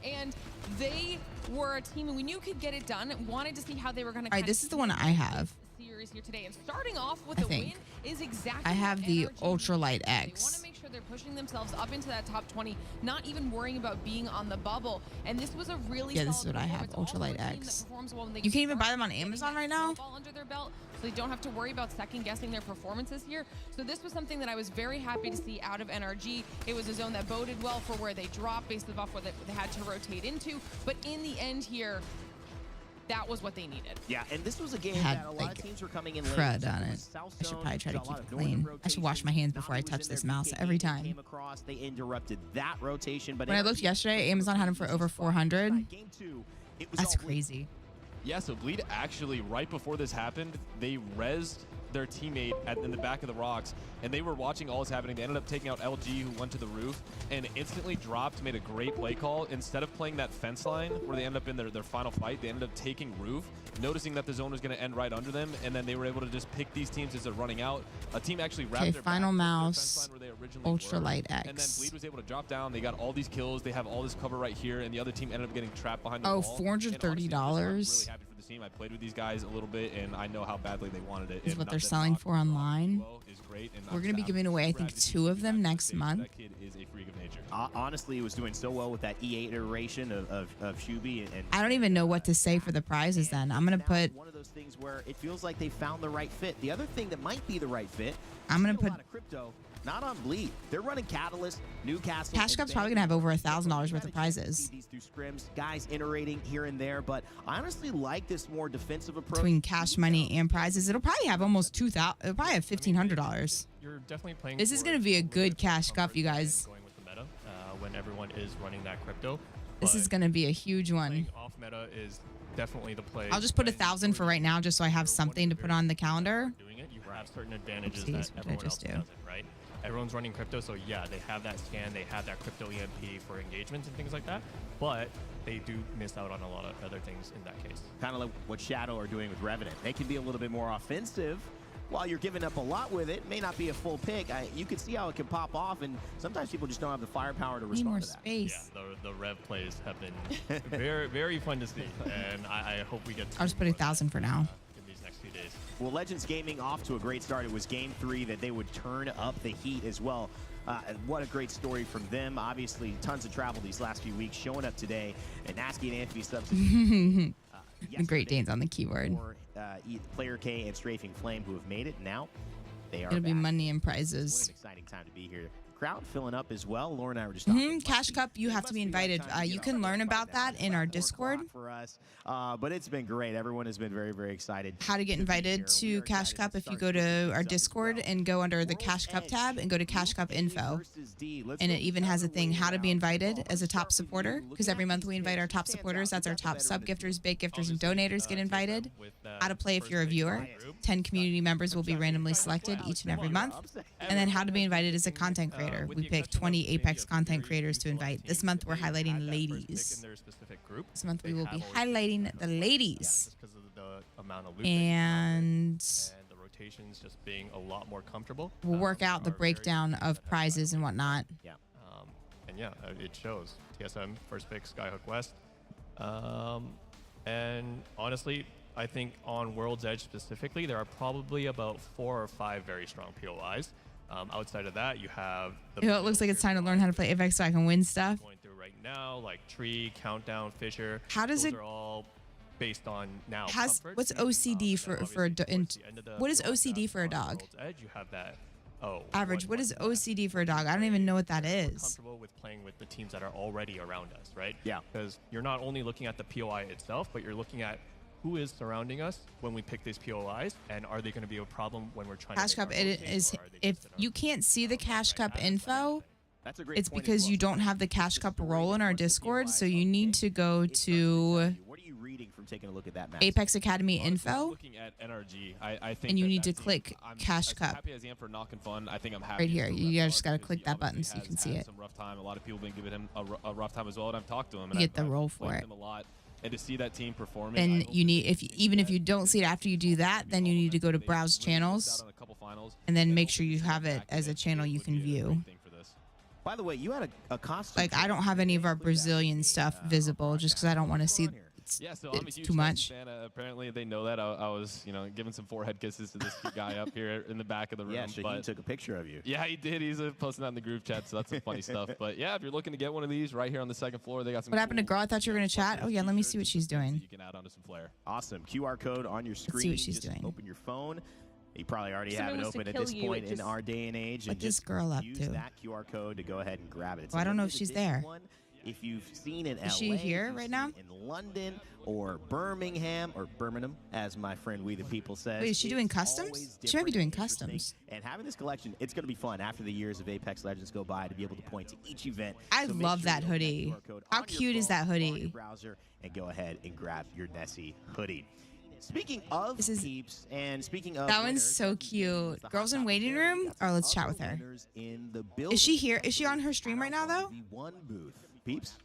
Speaker 15: And they were a team we knew could get it done. Wanted to see how they were going to.
Speaker 10: All right, this is the one I have.
Speaker 15: Series here today, and starting off with
Speaker 10: I
Speaker 15: a win
Speaker 10: think.
Speaker 15: is exactly.
Speaker 10: I have
Speaker 15: what
Speaker 10: the
Speaker 15: NRG
Speaker 10: Ultralight
Speaker 15: They want
Speaker 10: X.
Speaker 15: to make sure they're pushing themselves up into that top 20, not even worrying about being on the bubble. And this was a really
Speaker 10: Yeah, this is
Speaker 15: solid
Speaker 10: what I have,
Speaker 15: performance. Also a
Speaker 10: Ultralight
Speaker 15: team that
Speaker 10: X.
Speaker 15: performs well when they
Speaker 10: You can't even
Speaker 15: start
Speaker 10: buy them on
Speaker 15: getting
Speaker 10: Amazon
Speaker 15: that
Speaker 10: right now?
Speaker 15: snowball under their belt, so they don't have to worry about second guessing their performances here. So this was something that I was very happy to see out of NRG. It was a zone that boded well for where they dropped based off what they had to rotate into. But in the end here, that was what they needed.
Speaker 14: Yeah, and this was a game
Speaker 10: Had,
Speaker 14: that a lot
Speaker 10: like,
Speaker 14: of teams were coming in late.
Speaker 10: crud on it.
Speaker 14: South
Speaker 10: I should
Speaker 14: zone,
Speaker 10: probably try to
Speaker 14: saw a
Speaker 10: keep
Speaker 14: lot
Speaker 10: it
Speaker 14: of northern
Speaker 10: clean. I should wash my hands before I touch this mouse every time.
Speaker 14: Came across, they interrupted that rotation, but
Speaker 10: When I looked yesterday, Amazon had them for over 400.
Speaker 14: Game 2, it was
Speaker 10: That's
Speaker 14: all
Speaker 10: crazy.
Speaker 19: Yeah, so Bleed actually, right before this happened, they rezzed their teammate in the back of the rocks, and they were watching all this happening. They ended up taking out LG, who went to the roof, and instantly dropped, made a great play call. Instead of playing that fence line where they ended up in their final fight, they ended up taking roof, noticing that the zone was going to end right under them, and then they were able to just pick these teams as they're running out. A team actually wrapped
Speaker 10: Okay,
Speaker 19: their
Speaker 10: final
Speaker 19: back to the
Speaker 10: mouse,
Speaker 19: fence line where they originally
Speaker 10: Ultralight
Speaker 19: were,
Speaker 10: X.
Speaker 19: and then Bleed was able to drop down. They got all these kills. They have all this cover right here, and the other team ended up getting trapped behind the
Speaker 10: Oh,
Speaker 19: wall.
Speaker 10: $430.
Speaker 19: Really happy for the team. I played with these guys a little bit, and I know how badly they wanted it.
Speaker 10: Is
Speaker 19: and
Speaker 10: what
Speaker 19: not
Speaker 10: they're
Speaker 19: that
Speaker 10: selling
Speaker 19: Knox
Speaker 10: for online.
Speaker 19: is great, and
Speaker 10: We're going to be giving away, I think, 2 of them next month.
Speaker 19: That kid is a freak of nature.
Speaker 14: honestly, it was doing so well with that E8 iteration of Shuby. And
Speaker 10: I don't even know what to say for the prizes then. I'm going to put...
Speaker 14: one of those things where it feels like they found the right fit. The other thing that might be the right fit,
Speaker 10: I'm going to
Speaker 14: a
Speaker 10: put...
Speaker 14: lot of crypto, not on Bleed. They're running Catalyst, Newcastle.
Speaker 10: Cash Cup's probably going to have over $1,000 worth of prizes.
Speaker 14: These through scrims, guys iterating here and there, but I honestly like this more defensive approach.
Speaker 10: Between cash money and prizes, it'll probably have almost $2,000. It'll probably have $1,500.
Speaker 16: You're definitely playing.
Speaker 10: This is going to be a good Cash Cup, you guys.
Speaker 16: Going with the meta when everyone is running that crypto.
Speaker 10: This is going to be a huge one.
Speaker 16: Off meta is definitely the play.
Speaker 10: I'll just put 1,000 for right now, just so I have something to put on the calendar.
Speaker 16: Doing it, you have certain advantages
Speaker 10: Oopsies,
Speaker 16: that
Speaker 10: what did I
Speaker 16: everyone else
Speaker 10: just do?
Speaker 16: doesn't, right? Everyone's running crypto, so yeah, they have that scan, they have that crypto EMP for engagements and things like that, but they do miss out on a lot of other things in that case.
Speaker 14: Kind of like what Shadow are doing with Revenant. They can be a little bit more offensive. While you're giving up a lot with it, may not be a full pick. You can see how it can pop off, and sometimes people just don't have the firepower to
Speaker 10: Need
Speaker 14: respond
Speaker 10: more
Speaker 14: to that.
Speaker 10: space.
Speaker 16: Yeah, the rev plays have been very, very fun to see, and I hope we get to
Speaker 10: I'll just put 1,000 for now.
Speaker 16: in these next few days.
Speaker 14: Well, Legends Gaming off to a great start. It was game 3 that they would turn up the heat as well. What a great story from them. Obviously, tons of travel these last few weeks, showing up today, and Nasky and Anthony substitute.
Speaker 10: Great Danes on the keyboard.
Speaker 14: Player K and Strafing Flame who have made it. Now they are
Speaker 10: It'll be
Speaker 14: back.
Speaker 10: money and
Speaker 14: What
Speaker 10: prizes.
Speaker 14: an exciting time to be here. Crowd filling up as well. Laura and I were just talking.
Speaker 10: Cash Cup, you have to be invited. You can learn about that in our Discord.
Speaker 14: For us, but it's been great. Everyone has been very, very excited.
Speaker 10: How to get invited to Cash Cup? If you go to our Discord and go under the Cash Cup tab and go to Cash Cup info, and it even has a thing how to be invited as a top supporter, because every month we invite our top supporters. That's our top sub gifters, big gifters, and donators get invited. How to play if you're a viewer. 10 community members will be randomly selected each and every month. And then how to be invited as a content creator. We pick 20 Apex content creators to invite. This month we're highlighting ladies. This month we will be highlighting the ladies. And
Speaker 16: the rotations just being a lot more comfortable.
Speaker 10: We'll work out the breakdown of prizes and whatnot.
Speaker 16: Yeah. And yeah, it shows. TSM, first pick, Skyhook West. And honestly, I think on World's Edge specifically, there are probably about 4 or 5 very strong POIs. Outside of that, you have
Speaker 10: it looks like it's time to learn how to play Apex so I can win stuff.
Speaker 16: Going through right now, like Tree, Countdown, Fisher.
Speaker 10: How does
Speaker 16: those
Speaker 10: it?
Speaker 16: Are all based on now.
Speaker 10: What's OCD for what is OCD for a dog?
Speaker 16: Edge, you have that.
Speaker 10: Average. What is OCD for a dog? I don't even know what that is.
Speaker 16: Comfortable with playing with the teams that are already around us, right?
Speaker 14: Yeah.
Speaker 16: Because you're not only looking at the POI itself, but you're looking at who is surrounding us when we pick these POIs, and are they going to be a problem when we're trying
Speaker 10: Cash
Speaker 16: to
Speaker 10: Cup, it is, if you can't see the Cash Cup info, it's because you don't have the Cash Cup role in our Discord, so you need to go to
Speaker 14: What are you reading from taking a look at that map?
Speaker 10: Apex Academy info,
Speaker 19: Looking at NRG, I think
Speaker 10: and you need to click
Speaker 19: I'm
Speaker 10: Cash
Speaker 19: as
Speaker 10: Cup.
Speaker 19: happy as I am for knocking fun. I think I'm happy
Speaker 10: Right here.
Speaker 19: for
Speaker 10: You
Speaker 19: Red
Speaker 10: just
Speaker 19: Dog
Speaker 10: got to
Speaker 19: because
Speaker 10: click
Speaker 19: he
Speaker 10: that button
Speaker 19: obviously
Speaker 10: so you can
Speaker 19: has
Speaker 10: see
Speaker 19: had
Speaker 10: it.
Speaker 19: Some rough time. A lot of people have been giving him a rough time as well, and I've talked to him.
Speaker 10: You
Speaker 19: And
Speaker 10: get the
Speaker 19: I've
Speaker 10: role for
Speaker 19: liked
Speaker 10: it.
Speaker 19: him a lot. And to see that team performing,
Speaker 10: Then you need, even if you don't see it after you do that, then you need to go to browse channels, and then make sure you have it as a channel you can view.
Speaker 14: By the way, you had a costume.
Speaker 10: Like I don't have any of our Brazilian stuff visible just because I don't want to see.
Speaker 19: Yeah, so I'm a huge
Speaker 10: too much.
Speaker 19: fan. Apparently, they know that I was, giving some forehead kisses to this guy up here in the back of the room.
Speaker 14: Yeah, so he took a picture of you.
Speaker 19: Yeah, he did. He's posting that in the group chat, so that's some funny stuff. But yeah, if you're looking to get one of these, right here on the second floor, they got some.
Speaker 10: What happened to girl? I thought you were gonna chat. Oh yeah, let me see what she's doing.
Speaker 19: You can add onto some flair.
Speaker 14: Awesome. QR code on your screen.
Speaker 10: Let's see what she's
Speaker 14: Just
Speaker 10: doing.
Speaker 14: Open your phone. You probably already have
Speaker 15: Someone
Speaker 14: it
Speaker 15: was to
Speaker 14: open at
Speaker 15: kill
Speaker 14: this
Speaker 15: you,
Speaker 14: point
Speaker 15: it
Speaker 14: in
Speaker 15: just-
Speaker 14: our day and age.
Speaker 10: What
Speaker 14: and
Speaker 10: this
Speaker 14: just
Speaker 10: girl up
Speaker 14: use
Speaker 10: to?
Speaker 14: that QR code to go ahead and grab it. It's
Speaker 10: Well, I don't know if
Speaker 14: limited
Speaker 10: she's
Speaker 14: edition
Speaker 10: there.
Speaker 14: one. If you've seen it,
Speaker 10: Is she here right now?
Speaker 14: In London or Birmingham or Birmingham, as my friend We the People says.
Speaker 10: Wait, is she doing
Speaker 14: it's
Speaker 10: customs?
Speaker 14: always
Speaker 10: She might be doing
Speaker 14: different and
Speaker 10: customs.
Speaker 14: interesting. And having this collection, it's going to be fun after the years of Apex Legends go by to be able to point to each event.
Speaker 10: I
Speaker 14: So make
Speaker 10: love
Speaker 14: sure
Speaker 10: that
Speaker 14: you open
Speaker 10: hoodie.
Speaker 14: QR code
Speaker 10: How
Speaker 14: on your
Speaker 10: cute is
Speaker 14: phone
Speaker 10: that
Speaker 14: or on
Speaker 10: hoodie?
Speaker 14: your browser and go ahead and grab your Nessie hoodie. Speaking of peeps and speaking of
Speaker 10: That one's
Speaker 14: winners,
Speaker 10: so cute. Girls in waiting room? Or let's chat with her.
Speaker 14: winners in the
Speaker 10: Is she here? Is she on her stream right now though?
Speaker 14: the one booth. Peeps.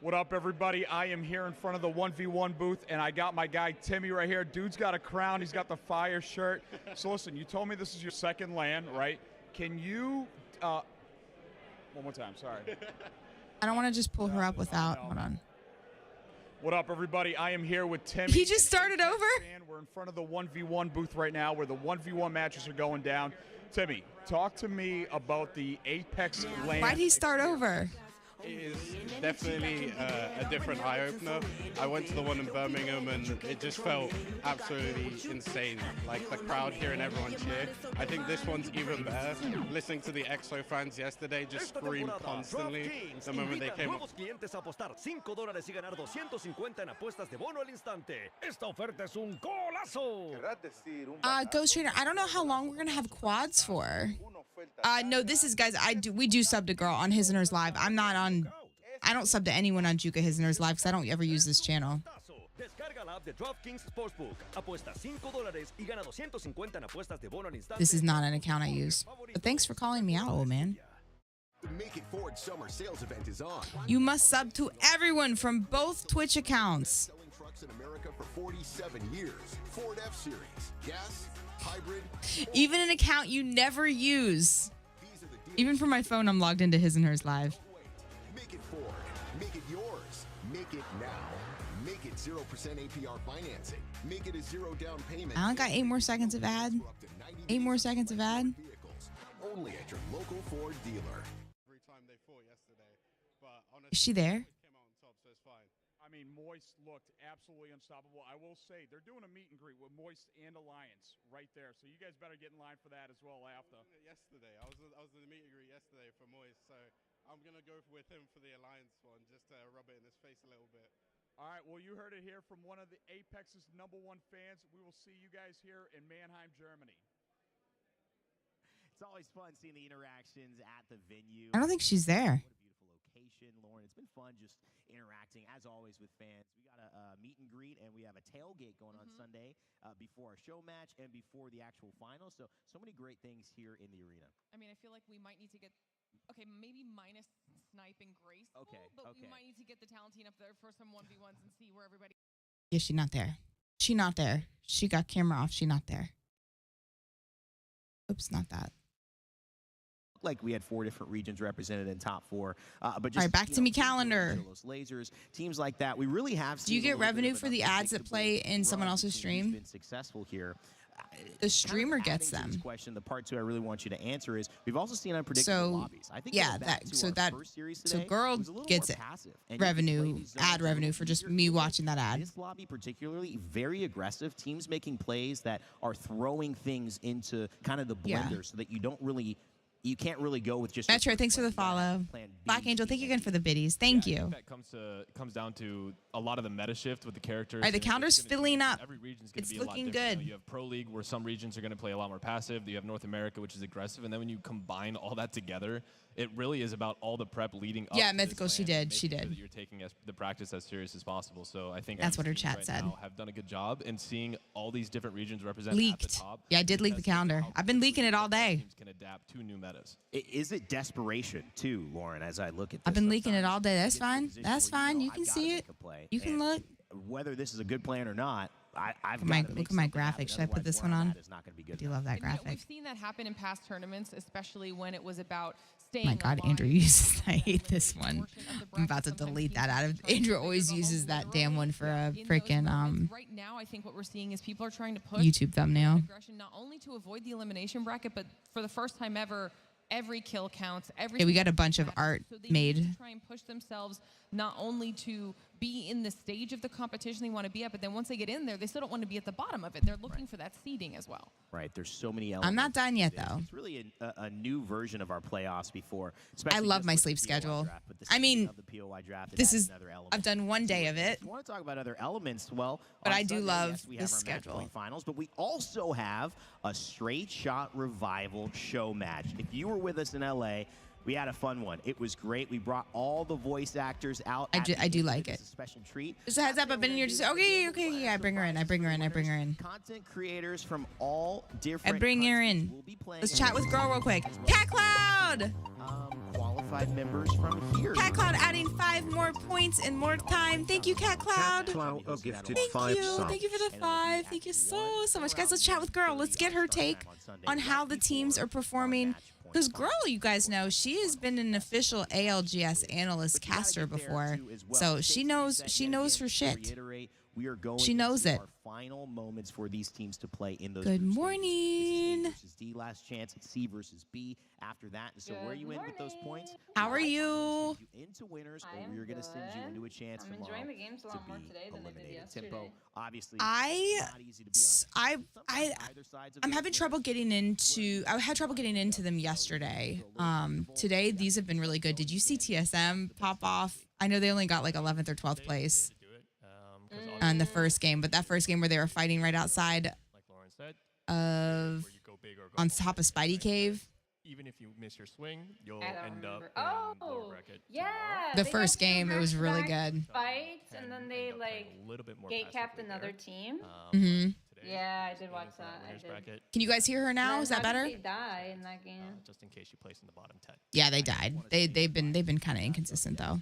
Speaker 20: What up, everybody? I am here in front of the 1v1 booth, and I got my guy Timmy right here. Dude's got a crown. He's got the fire shirt. So listen, you told me this is your second LAN, right? Can you, one more time, sorry.
Speaker 10: I don't want to just pull her up without. Hold on.
Speaker 20: What up, everybody? I am here with Timmy.
Speaker 10: He just started over?
Speaker 20: We're in front of the 1v1 booth right now where the 1v1 matches are going down. Timmy, talk to me about the Apex LAN.
Speaker 10: Why'd he start over?
Speaker 4: It is definitely a different eye-opener. I went to the one in Birmingham and it just felt absolutely insane. Like the crowd hearing everyone cheer. I think this one's even better. Listening to the EXO fans yesterday just scream constantly the moment they came up.
Speaker 18: clientes a apostar $5 y ganar 250 en apuestas de bono al instante. Esta oferta es un golazo.
Speaker 10: Ghost Trainer, I don't know how long we're gonna have quads for. No, this is guys. We do sub to girl on His and Hers Live. I'm not on. I don't sub to anyone on Juka His and Hers Live because I don't ever use this channel.
Speaker 18: Descarga la app de DraftKings Sportsbook. Apuesta $5 y gana 250 en apuestas de bono al instante.
Speaker 10: This is not an account I use. But thanks for calling me out, old man.
Speaker 21: The Make It Ford summer sales event is on.
Speaker 10: You must sub to everyone from both Twitch accounts.
Speaker 21: Selling trucks in America for 47 years. Ford F-Series, gas, hybrid.
Speaker 10: Even an account you never use. Even from my phone, I'm logged into His and Hers Live.
Speaker 21: Make it Ford. Make it yours. Make it now. Make it 0% APR financing. Make it a zero down payment.
Speaker 10: I only got 8 more seconds of ad. 8 more seconds of ad.
Speaker 21: Only at your local Ford dealer.
Speaker 10: Is she there?
Speaker 20: I mean, more Moist looked absolutely unstoppable. I will say, they're doing a meet and greet with Moist and Alliance right there. So you guys better get in line for that as well after.
Speaker 4: Yesterday, I was in the meet and greet yesterday for Moist, so I'm going to go with him for the Alliance one, just to rub it in his face a little bit.
Speaker 20: All right, well, you heard it here from one of the Apex's #1 fans. We will see you guys here in Mannheim, Germany.
Speaker 14: It's always fun seeing the interactions at the venue.
Speaker 10: I don't think she's there.
Speaker 14: What a beautiful location, Lauren. It's been fun just interacting, as always, with fans. We got a meet and greet, and we have a tailgate going on Sunday before our show match and before the actual final. So many great things here in the arena.
Speaker 15: I mean, I feel like we might need to get, okay, maybe minus Snipe and Graceful, but we might need to get the Talentine up there for some 1v1s and see where everybody.
Speaker 10: Yeah, she's not there. She not there. She got camera off. She not there. Oops, not that.
Speaker 14: Like we had 4 different regions represented in top 4, but just
Speaker 10: all right, back to me calendar.
Speaker 14: Those lasers, teams like that, we really have.
Speaker 10: Do you get revenue for the ads that play in someone else's stream?
Speaker 14: Been successful here.
Speaker 10: The streamer gets them.
Speaker 14: This question, the part 2 I really want you to answer is: we've also seen unpredictable lobbies. I think
Speaker 10: yeah, so girl gets revenue, ad revenue for just me watching that ad.
Speaker 14: This lobby particularly very aggressive. Teams making plays that are throwing things into kind of the blender, so that you can't really go with just.
Speaker 10: Metro, thanks for the follow. Black Angel, thank you again for the biddies. Thank you.
Speaker 19: That comes down to a lot of the meta shift with the characters.
Speaker 10: All right, the counter's filling up.
Speaker 19: Every region's going to
Speaker 10: It's
Speaker 19: be a lot
Speaker 10: looking
Speaker 19: different.
Speaker 10: good.
Speaker 19: You have Pro League, where some regions are going to play a lot more passive. You have North America, which is aggressive, and then when you combine all that together, it really is about all the prep leading up.
Speaker 10: Yeah,
Speaker 19: to
Speaker 10: Mythical,
Speaker 19: this
Speaker 10: she
Speaker 19: land,
Speaker 10: did. She
Speaker 19: making sure
Speaker 10: did.
Speaker 19: that you're taking the practice as serious as possible. So I think
Speaker 10: That's what her
Speaker 19: these teams
Speaker 10: chat said.
Speaker 19: now have done a good job in seeing all these different regions represented
Speaker 10: Leaked.
Speaker 19: at the top.
Speaker 10: Yeah, I did leak the calendar. I've been leaking it all day.
Speaker 19: Teams can adapt to new metas.
Speaker 14: Is it desperation too, Lauren? As I look at this,
Speaker 10: I've been leaking it all day. That's fine. That's fine. You can see it. You can look.
Speaker 14: Whether this is a good plan or not, I've
Speaker 10: look at my graphic. Should I put this one on? I do love that
Speaker 15: And, you know,
Speaker 10: graphic.
Speaker 15: we've seen that happen in past tournaments, especially when it was about staying.
Speaker 10: My God, Andrew uses. I hate this one. I'm about to delete that out of. Andrew always uses that damn one for a freaking
Speaker 15: Right now, I think what we're seeing is people are trying to push
Speaker 10: YouTube thumbnail.
Speaker 15: aggression not only to avoid the elimination bracket, but for the first time ever, every kill counts. Every
Speaker 10: Okay, we got a bunch of art
Speaker 15: so they
Speaker 10: made.
Speaker 15: need to try and push themselves not only to be in the stage of the competition they want to be at, but then once they get in there, they still don't want to be at the bottom of it. They're looking for that seeding as well.
Speaker 14: Right, there's so many elements.
Speaker 10: I'm not done yet, though.
Speaker 14: It's really a new version of our playoffs before.
Speaker 10: I love my sleep schedule. I mean, this is. I've done one day of it.
Speaker 14: If you want to talk about other elements, well,
Speaker 10: but
Speaker 14: on
Speaker 10: I do
Speaker 14: Sunday,
Speaker 10: love
Speaker 14: yes, we
Speaker 10: this
Speaker 14: have our match
Speaker 10: schedule.
Speaker 14: play finals, but we also have a straight shot revival show match. If you were with us in LA, we had a fun one. It was great. We brought all the voice actors out.
Speaker 10: I do like it.
Speaker 14: It's a special treat.
Speaker 10: Just a heads up, I've been in here. Just okay. Yeah, I bring her in. I bring her in.
Speaker 14: Content creators from all different.
Speaker 10: I bring her in. Let's chat with girl real quick. Cat Cloud.
Speaker 14: Qualified members from here.
Speaker 10: Cat Cloud adding 5 more points and more time. Thank you, Cat Cloud.
Speaker 6: Gifted
Speaker 10: Thank
Speaker 6: 5
Speaker 10: you.
Speaker 6: subs.
Speaker 10: Thank you for the 5. Thank you so much, guys. Let's chat with girl. Let's get her take on how the teams are performing. Because girl, you guys know, she has been an official ALGS analyst caster before, so she knows her shit.
Speaker 14: We are going
Speaker 10: she knows it.
Speaker 14: Our final moments for these teams to play in those.
Speaker 10: Good morning.
Speaker 14: C versus D, last chance. C versus B after that. So where are you in with those points?
Speaker 10: How are you?
Speaker 14: Into winners, or we're going to send you into a chance
Speaker 13: I'm
Speaker 14: tomorrow
Speaker 13: enjoying the games a lot more today than I did yesterday.
Speaker 14: Tempo, obviously.
Speaker 10: I'm having trouble getting into. I had trouble getting into them yesterday. Today these have been really good.Id you see TSM pop off? I know they only got like 11th or 12th place on the first game, but that first game where they were fighting right outside of on top of Spidey Cave.
Speaker 16: Even if you miss your swing, you'll
Speaker 13: I
Speaker 16: end up
Speaker 13: remember.
Speaker 16: in lower bracket.
Speaker 13: Yeah.
Speaker 10: The
Speaker 13: they
Speaker 10: first
Speaker 13: got
Speaker 10: game, it was really good.
Speaker 13: Fights, and then they like
Speaker 16: a little bit more
Speaker 13: gate capped another team. Yeah, I did watch that. I did.
Speaker 10: Can you guys hear her now? Is that
Speaker 13: How did
Speaker 10: better?
Speaker 13: they die in that game?
Speaker 16: Just in case you place in the bottom 10.
Speaker 10: Yeah, they died. They've been kind of inconsistent though.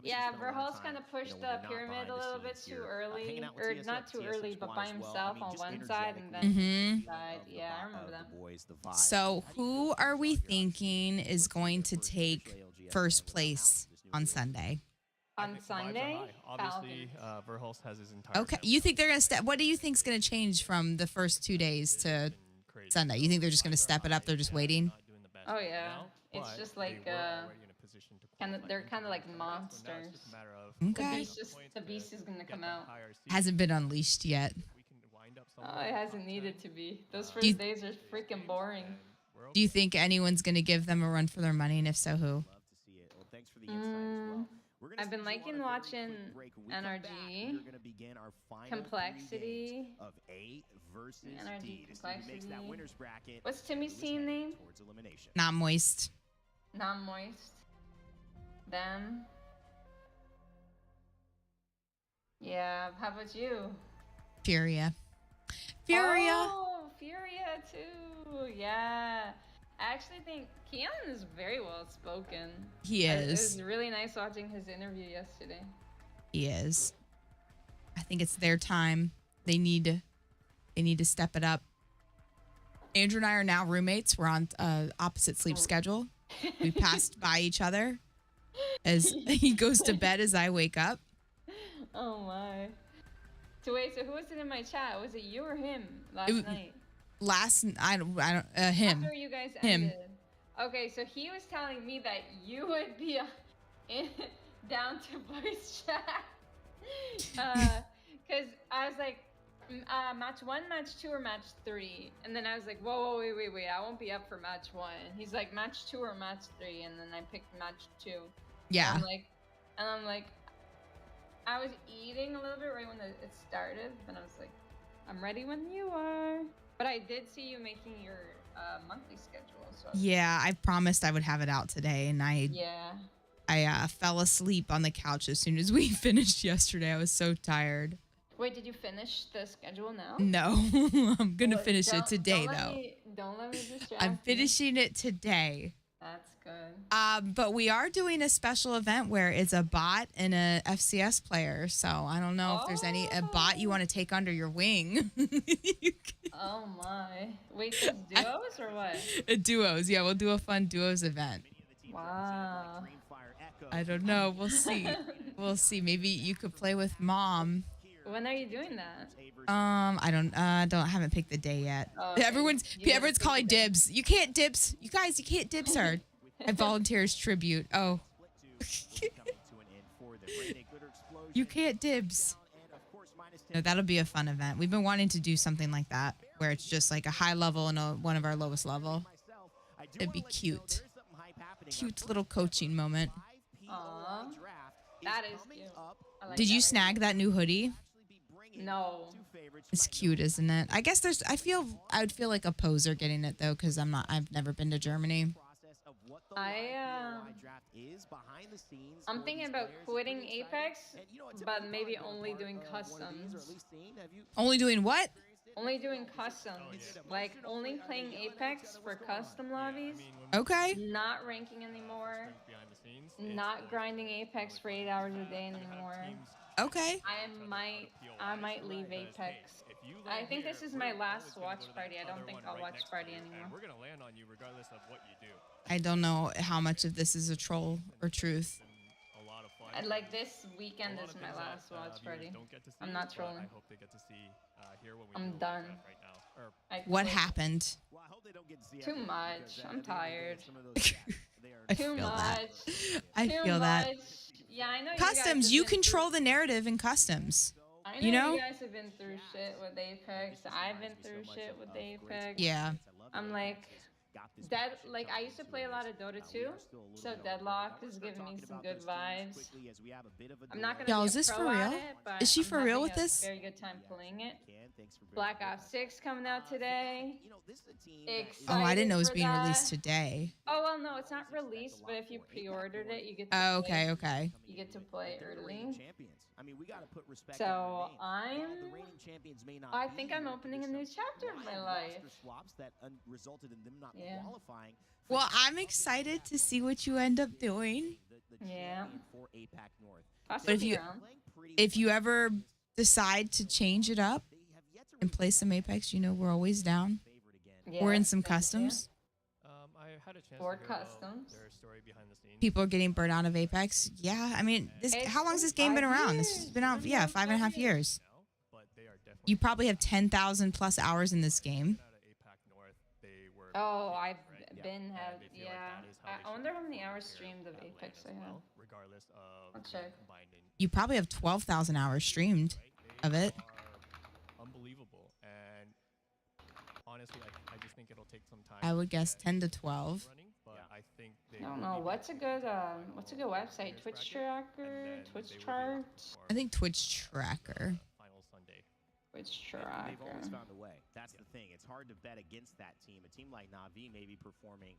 Speaker 13: Yeah, Verholz kind of pushed the pyramid a little bit too early, or not too early, but by himself on one side, and then he died. Yeah, I remember that.
Speaker 10: So who are we thinking is going to take first place on Sunday?
Speaker 13: On Sunday,
Speaker 16: obviously, Verholz has his entire.
Speaker 10: Okay, you think they're gonna step? What do you think's gonna change from the first 2 days to Sunday? You think they're just gonna step it up? They're just waiting.
Speaker 13: Oh yeah, it's just like
Speaker 16: position to
Speaker 13: They're kind of like monsters.
Speaker 10: Okay.
Speaker 13: The beast is gonna come out.
Speaker 10: Hasn't been unleashed yet.
Speaker 13: Oh, it hasn't needed to be. Those first days are freaking boring.
Speaker 10: Do you think anyone's going to give them a run for their money? And if so, who?
Speaker 13: I've been liking watching NRG, Complexity, NRG, Complexity. What's Timmy's team name?
Speaker 10: Not moist.
Speaker 13: Not moist. Them. Yeah, how about you?
Speaker 10: Furia. Furia.
Speaker 13: Oh, Furia too. Yeah. I actually think Keon is very well spoken.
Speaker 10: He
Speaker 13: It
Speaker 10: is.
Speaker 13: was really nice watching his interview yesterday.
Speaker 10: He is. I think it's their time. They need to step it up. Andrew and I are now roommates. We're on opposite sleep schedule. We passed by each other as he goes to bed as I wake up.
Speaker 13: Oh my. So wait, so who was it in my chat? Was it you or him last night?
Speaker 10: I don't him.
Speaker 13: After you guys
Speaker 10: Him.
Speaker 13: ended. Okay, so he was telling me that you would be down to voice chat. Because I was like, match 1, match 2, or match 3? And then I was like, whoa, wait, I won't be up for match 1. He's like, match 2 or match 3? And then I picked match 2.
Speaker 10: Yeah.
Speaker 13: And I'm like, I was eating a little bit right when it started, and I was like, I'm ready when you are. But I did see you making your monthly schedule. So
Speaker 10: Yeah, I promised I would have it out today, and I fell asleep on the couch as soon as we finished yesterday. I was so tired.
Speaker 13: Wait, did you finish the schedule now?
Speaker 10: No, I'm gonna finish it today though.
Speaker 13: Don't let me distract
Speaker 10: I'm
Speaker 13: you.
Speaker 10: finishing it today.
Speaker 13: That's good.
Speaker 10: But we are doing a special event where it's a bot and a FCS player. So I don't know if there's a bot you want to take under your wing.
Speaker 13: Oh my. Wait, there's duos or what?
Speaker 10: Duos. Yeah, we'll do a fun duos event.
Speaker 13: Wow.
Speaker 10: I don't know. We'll see. We'll see. Maybe you could play with mom.
Speaker 13: When are you doing that?
Speaker 10: Haven't picked the day yet.
Speaker 13: Oh, okay.
Speaker 10: Everyone's calling dibs. You can't dibs. You guys, you can't dibs her. I volunteer as tribute. Oh. You can't dibs. No, that'll be a fun event. We've been wanting to do something like that where it's just like a high level and one of our lowest level. It'd be cute. Cute little coaching moment.
Speaker 13: Aww. That is cute. I like
Speaker 10: Did you
Speaker 13: that.
Speaker 10: snag that new hoodie?
Speaker 13: No.
Speaker 10: It's cute, isn't it? I guess I would feel like a poser getting it though, because I've never been to Germany.
Speaker 13: I'm thinking about quitting Apex, but maybe only doing customs.
Speaker 10: Only doing what?
Speaker 13: Only doing customs. Like only playing Apex for custom lobbies.
Speaker 10: Okay.
Speaker 13: Not ranking anymore. Not grinding Apex for 8 hours a day anymore.
Speaker 10: Okay.
Speaker 13: I might leave Apex. I think this is my last watch party. I don't think I'll watch party anymore.
Speaker 16: We're gonna land on you regardless of what you do.
Speaker 10: I don't know how much of this is a troll or truth.
Speaker 13: Like this weekend is my last watch party. I'm not trolling.
Speaker 16: I hope they get to see here when we
Speaker 13: I'm done.
Speaker 16: Right now.
Speaker 10: What happened?
Speaker 13: Too much. I'm tired.
Speaker 10: I
Speaker 13: Too
Speaker 10: feel
Speaker 13: much.
Speaker 10: that.
Speaker 13: Too
Speaker 10: I feel that.
Speaker 13: much. Yeah, I know.
Speaker 10: Customs, you control the narrative in customs.
Speaker 13: I
Speaker 10: You know?
Speaker 13: you guys have been through shit with Apex. I've been through shit with Apex.
Speaker 10: Yeah.
Speaker 13: I'm like, I used to play a lot of Dota 2, so Deadlock is giving me some good vibes. I'm not gonna
Speaker 10: Y'all,
Speaker 13: be
Speaker 10: is
Speaker 13: a
Speaker 10: this
Speaker 13: pro
Speaker 10: for
Speaker 13: at
Speaker 10: real?
Speaker 13: it, but
Speaker 10: Is she
Speaker 13: I'm
Speaker 10: for real
Speaker 13: having
Speaker 10: with
Speaker 13: a
Speaker 10: this?
Speaker 13: Very good time playing it. Black Ops 6 coming out today.
Speaker 10: Oh, I didn't know it was
Speaker 13: Excited
Speaker 10: being
Speaker 13: for
Speaker 10: released
Speaker 13: that.
Speaker 10: today.
Speaker 13: Oh well, no, it's not released, but if you pre-ordered it, you get to
Speaker 10: Oh,
Speaker 13: play,
Speaker 10: okay.
Speaker 13: You get to play early.
Speaker 14: I mean, we got to put respect
Speaker 13: So
Speaker 14: on the reigning champions may not
Speaker 13: I
Speaker 14: be
Speaker 13: think
Speaker 14: here
Speaker 13: I'm opening a new chapter of my
Speaker 14: roster
Speaker 13: life.
Speaker 14: swaps that resulted in them not
Speaker 13: Yeah.
Speaker 14: qualifying.
Speaker 10: Well, I'm excited to see what you end up doing.
Speaker 13: Yeah.
Speaker 14: For APAC North.
Speaker 10: But if you ever decide to change it up and play some Apex, you know we're always down.
Speaker 13: Yeah,
Speaker 10: We're in some
Speaker 13: thank you.
Speaker 10: customs.
Speaker 16: I had a chance
Speaker 13: Or
Speaker 16: to hear about
Speaker 13: customs.
Speaker 16: their story behind the scenes.
Speaker 10: People are getting burnt out of Apex. Yeah, I mean, how long has this game been around? This has been out, 5.5 years. You probably have 10,000 plus hours in this game.
Speaker 13: Oh, I've been have,
Speaker 16: And they feel
Speaker 13: yeah.
Speaker 16: like that is how they
Speaker 13: I wonder
Speaker 16: should
Speaker 13: how many
Speaker 16: perform
Speaker 13: hours
Speaker 16: here
Speaker 13: streamed of
Speaker 16: at LAN
Speaker 13: Apex
Speaker 16: as
Speaker 13: I have.
Speaker 16: well, regardless of
Speaker 13: I'll check.
Speaker 16: combined in.
Speaker 10: You probably have 12,000 hours streamed of it.
Speaker 16: Are unbelievable, and honestly, I just think it'll take some time.
Speaker 10: I would
Speaker 16: to
Speaker 10: guess
Speaker 16: get
Speaker 10: 10 to 12.
Speaker 16: running, but I think they
Speaker 13: I don't
Speaker 16: will
Speaker 13: know.
Speaker 16: be
Speaker 13: What's a good website?
Speaker 16: players
Speaker 13: Twitch
Speaker 16: bracket,
Speaker 13: Tracker?
Speaker 16: and then
Speaker 13: Twitch
Speaker 16: they will be able to
Speaker 13: Chart?
Speaker 10: I think Twitch Tracker.
Speaker 16: final Sunday.
Speaker 13: Twitch
Speaker 14: They've always
Speaker 13: Tracker.
Speaker 14: found a way. That's the thing. It's hard to bet against that team. A team like Na'Vi may be performing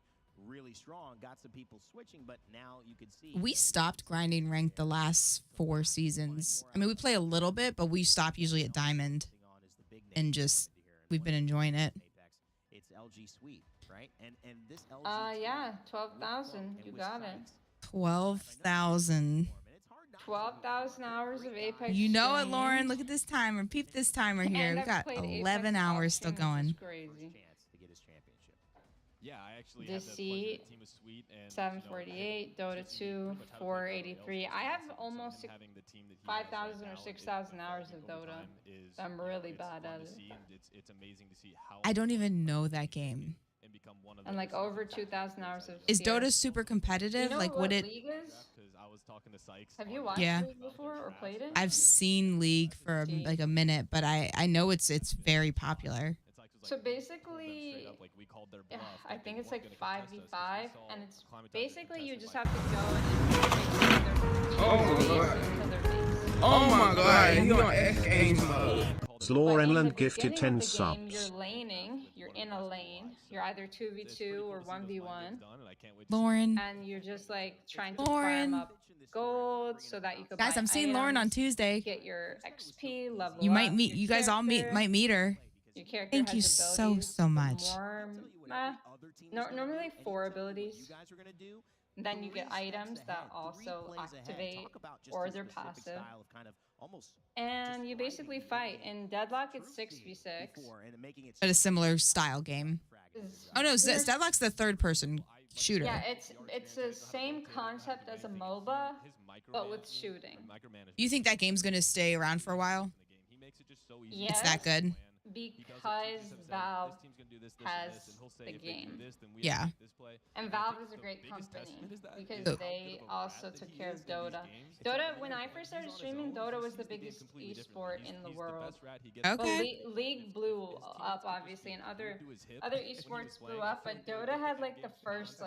Speaker 14: really strong, got some people switching, but now you could see.
Speaker 10: We stopped grinding ranked the last 4 seasons. I mean, we play a little bit, but we stop usually at Diamond. And just, we've been enjoying it.
Speaker 14: It's LG Sweet, right? And this LG
Speaker 13: Yeah, 12,000. You got it.
Speaker 10: 12,000.
Speaker 13: 12,000 hours of Apex.
Speaker 10: You know it,
Speaker 13: streamed.
Speaker 10: Lauren. Look at this timer. Peep this timer here.
Speaker 13: And
Speaker 10: We
Speaker 13: I've
Speaker 10: got
Speaker 13: played
Speaker 10: 11
Speaker 13: Apex
Speaker 10: hours still
Speaker 13: auction, which
Speaker 10: going.
Speaker 13: is crazy.
Speaker 19: Yeah, I actually had the pleasure
Speaker 13: Deceit,
Speaker 19: of Team of Sweet and
Speaker 13: 748, Dota 2, 483. I have almost 5,000 or 6,000 hours of Dota. I'm really bad at it.
Speaker 19: It's amazing to see how
Speaker 10: I don't even know that game.
Speaker 13: And like over 2,000 hours of
Speaker 10: Is
Speaker 13: CS.
Speaker 10: Dota super competitive?
Speaker 13: You know
Speaker 10: like,
Speaker 13: what
Speaker 10: would it?
Speaker 13: League is?
Speaker 19: I was talking to Sykes.
Speaker 13: Have you watched
Speaker 10: Yeah.
Speaker 13: League before or played it?
Speaker 10: I've seen League for like a minute, but I know it's very popular.
Speaker 13: So basically, I think it's like 5v5, and it's basically you just have to go and
Speaker 6: Oh my god, he on X Games mode.
Speaker 17: Zlorenland gifted 10
Speaker 13: You're
Speaker 17: subs.
Speaker 13: laning, you're in a lane, you're either 2v2 or 1v1,
Speaker 10: Lauren.
Speaker 13: and you're just like trying to
Speaker 10: Lauren.
Speaker 13: farm up gold so that you can
Speaker 10: Guys,
Speaker 13: buy
Speaker 10: I'm seeing Lauren on
Speaker 13: items,
Speaker 10: Tuesday.
Speaker 13: get your XP level
Speaker 10: You might
Speaker 13: up,
Speaker 10: meet.
Speaker 13: your
Speaker 10: You guys all
Speaker 13: character.
Speaker 10: might meet her.
Speaker 13: Your character
Speaker 10: Thank
Speaker 13: has
Speaker 10: you so
Speaker 13: abilities,
Speaker 10: much.
Speaker 13: Normally 4 abilities. Then you get items that also activate or they're passive. And you basically fight. In Deadlock, it's 6v6.
Speaker 10: But a similar style game. Oh no, Deadlock's the third person shooter.
Speaker 13: Yeah, it's the same concept as a MOBA, but with shooting.
Speaker 10: You think that game's gonna stay around for a while?
Speaker 13: Yes,
Speaker 10: It's that good.
Speaker 13: because Valve has the game.
Speaker 10: Yeah.
Speaker 13: And Valve is a great company because they also took care of Dota. Dota, when I first started streaming, Dota was the biggest esport in the world.
Speaker 10: Okay.
Speaker 13: But League blew up, obviously, and other esports blew up, but Dota had like the first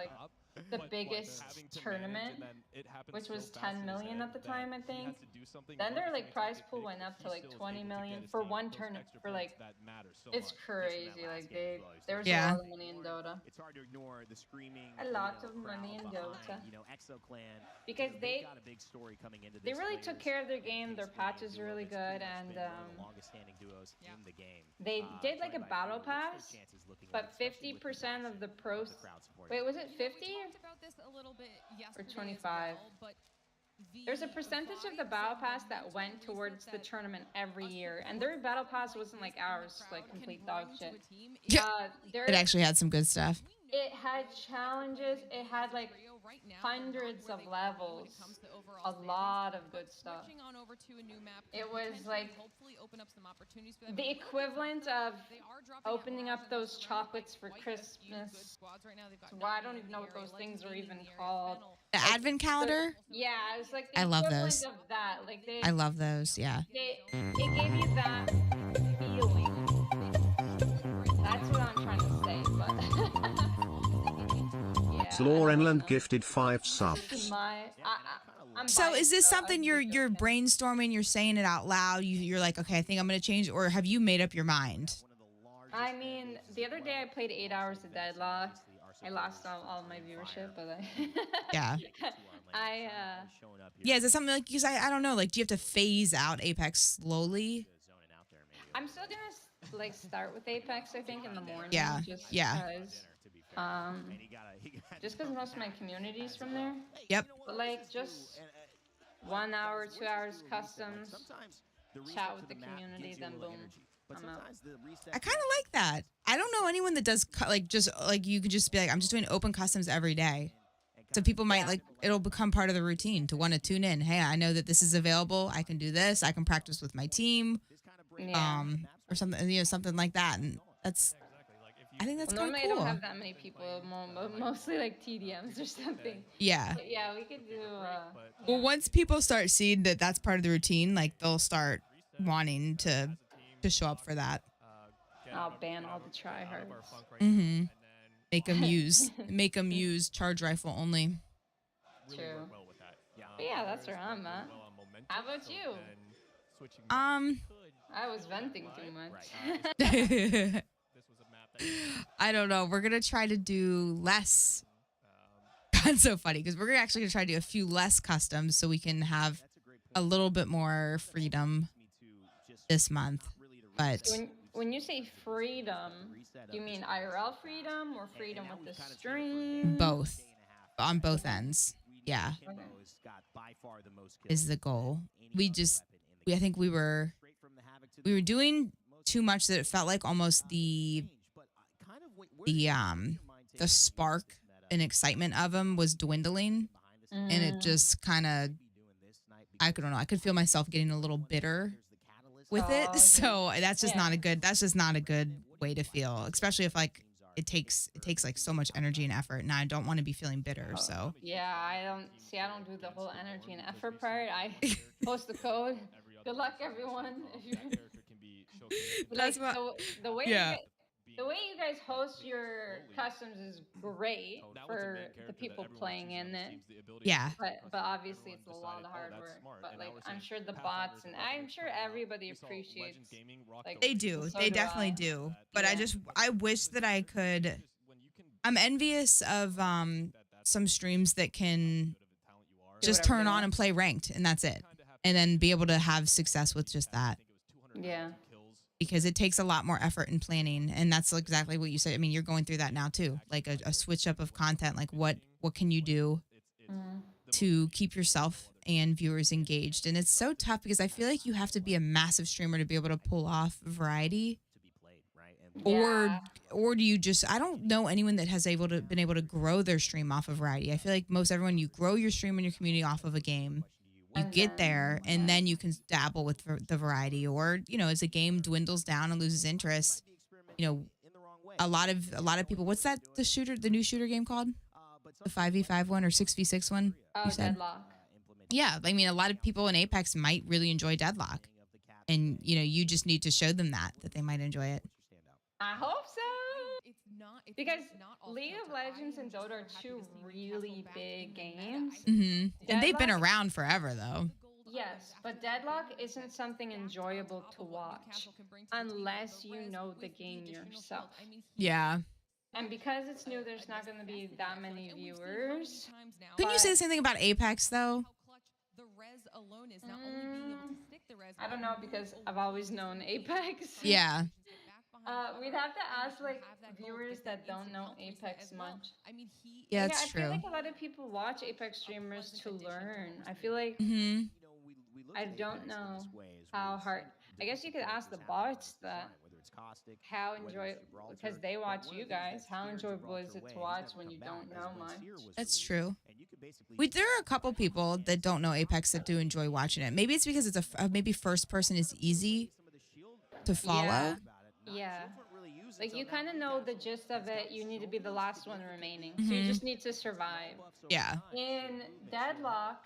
Speaker 13: the biggest tournament, which was 10 million at the time, I think. Then their prize pool went up to 20 million for one tournament. For it's crazy. There was a lot of money in Dota.
Speaker 14: It's hard to ignore the screaming.
Speaker 13: A lot of money in Dota.
Speaker 14: ExoClan.
Speaker 13: Because they
Speaker 14: got a big story coming into this.
Speaker 13: they really took care of their game. Their patches are really good, and
Speaker 14: longest standing duos in the game.
Speaker 13: they did a battle pass, but 50% of the pros. Wait, was it 50 or 25? There's a percentage of the battle pass that went towards the tournament every year, and their battle pass wasn't like ours, complete dog shit.
Speaker 10: It actually had some good stuff.
Speaker 13: It had challenges. It had hundreds of levels. A lot of good stuff. It was the equivalent of opening up those chocolates for Christmas. Well, I don't even know what those things are even called.
Speaker 10: The advent calendar?
Speaker 13: Yeah, it was like the
Speaker 10: I love
Speaker 13: equivalent
Speaker 10: those.
Speaker 13: of that.
Speaker 10: I love those. Yeah.
Speaker 13: It gave you that feeling. That's what I'm trying to say, but
Speaker 17: Zlorenland gifted 5 subs.
Speaker 10: So is this something you're brainstorming? You're saying it out loud. You're like, okay, I think I'm gonna change, or have you made up your mind?
Speaker 13: I mean, the other day I played 8 hours of Deadlock. I lost all my viewership, but
Speaker 10: Yeah.
Speaker 13: Yeah,
Speaker 10: is it something because I don't know, do you have to phase out Apex slowly?
Speaker 13: I'm still gonna start with Apex, I think, in the morning.
Speaker 10: Yeah, yeah.
Speaker 13: Just because most of my community's from there.
Speaker 10: Yep.
Speaker 13: But just 1 hour, 2 hours customs, chat with the community, then boom. I'm out.
Speaker 10: I kind of like that. I don't know anyone that does you could just be like, I'm just doing open customs every day. So people might it'll become part of the routine to want to tune in. Hey, I know that this is available. I can do this. I can practice with my team, or something, something like that. And I think that's
Speaker 13: Well,
Speaker 10: kind of
Speaker 13: normally
Speaker 10: cool.
Speaker 13: I don't have that many people, mostly like TDMs or something.
Speaker 10: Yeah.
Speaker 13: But yeah, we could do.
Speaker 10: Well, once people start seeing that that's part of the routine, like they'll start wanting to show up for that.
Speaker 13: I'll ban all the tryhards.
Speaker 10: Mm-hmm. Make them use charge rifle only.
Speaker 13: True. But yeah, that's where I'm at. How about you? I was venting too much.
Speaker 10: I don't know. We're gonna try to do less. That's so funny because we're actually gonna try to do a few less customs so we can have a little bit more freedom this month. But
Speaker 13: when you say freedom, do you mean IRL freedom or freedom with the stream?
Speaker 10: both, on both ends. Yeah, is the goal. I think we were doing too much that it felt like almost the spark and excitement of them was dwindling, and it just kind of, I don't know, I could feel myself getting a little bitter with it.
Speaker 13: Okay.
Speaker 10: So that's just not a good way to feel, especially if like it takes like so much energy and effort, and I don't want to be feeling bitter. So
Speaker 13: yeah, I don't do the whole energy and effort part. I post the code. Good luck, everyone.
Speaker 10: That's what.
Speaker 13: The way
Speaker 10: Yeah.
Speaker 13: the way you guys host your customs is great for the people playing in it.
Speaker 10: Yeah.
Speaker 13: But obviously it's a lot of hard work. But like I'm sure the bots and I'm sure everybody appreciates. Like
Speaker 10: They do.
Speaker 13: so
Speaker 10: They
Speaker 13: do
Speaker 10: definitely
Speaker 13: I.
Speaker 10: do. But
Speaker 13: Yeah.
Speaker 10: I wish that I could. I'm envious of some streams that can just turn on and play ranked, and that's it, and then be able to have success with just that.
Speaker 13: Yeah.
Speaker 10: Because it takes a lot more effort and planning, and that's exactly what you said. I mean, you're going through that now too, like a switch up of content. Like what can you do to keep yourself and viewers engaged? And it's so tough because I feel like you have to be a massive streamer to be able to pull off variety. Or do you just? I don't know anyone that has been able to grow their stream off of variety. I feel like most everyone, you grow your stream and your community off of a game. You get there, and then you can dabble with the variety. Or as a game dwindles down and loses interest, a lot of people. What's that? The new shooter game called? The 5v5 one or 6v6 one?
Speaker 13: Oh,
Speaker 10: You said?
Speaker 13: Deadlock.
Speaker 10: Yeah, I mean, a lot of people in Apex might really enjoy Deadlock, and you just need to show them that they might enjoy it.
Speaker 13: I hope so. Because League of Legends and Dota are two really big games.
Speaker 10: Mm-hmm. And they've been
Speaker 13: Deadlock-
Speaker 10: around forever, though.
Speaker 13: Yes, but Deadlock isn't something enjoyable to watch unless you know the game yourself.
Speaker 10: Yeah.
Speaker 13: And because it's new, there's not going to be that many viewers.
Speaker 10: Couldn't you say the same thing about Apex, though?
Speaker 13: I don't know because I've always known Apex.
Speaker 10: Yeah.
Speaker 13: We'd have to ask like viewers that don't know Apex much.
Speaker 10: Yeah,
Speaker 13: I
Speaker 10: that's
Speaker 13: feel
Speaker 10: true.
Speaker 13: like a lot of people watch Apex streamers to learn. I feel like
Speaker 10: Mm-hmm.
Speaker 13: I don't know how hard. I guess you could ask the bots that how because they watch you guys. How enjoyable is it to watch when you don't know much?
Speaker 10: That's true. There are a couple people that don't know Apex that do enjoy watching it. Maybe it's because it's maybe first person is easy to follow.
Speaker 13: Yeah. Like you kind of know the gist of it. You need to be the last one remaining. So
Speaker 10: Mhm.
Speaker 13: you just need to survive.
Speaker 10: Yeah.
Speaker 13: In Deadlock,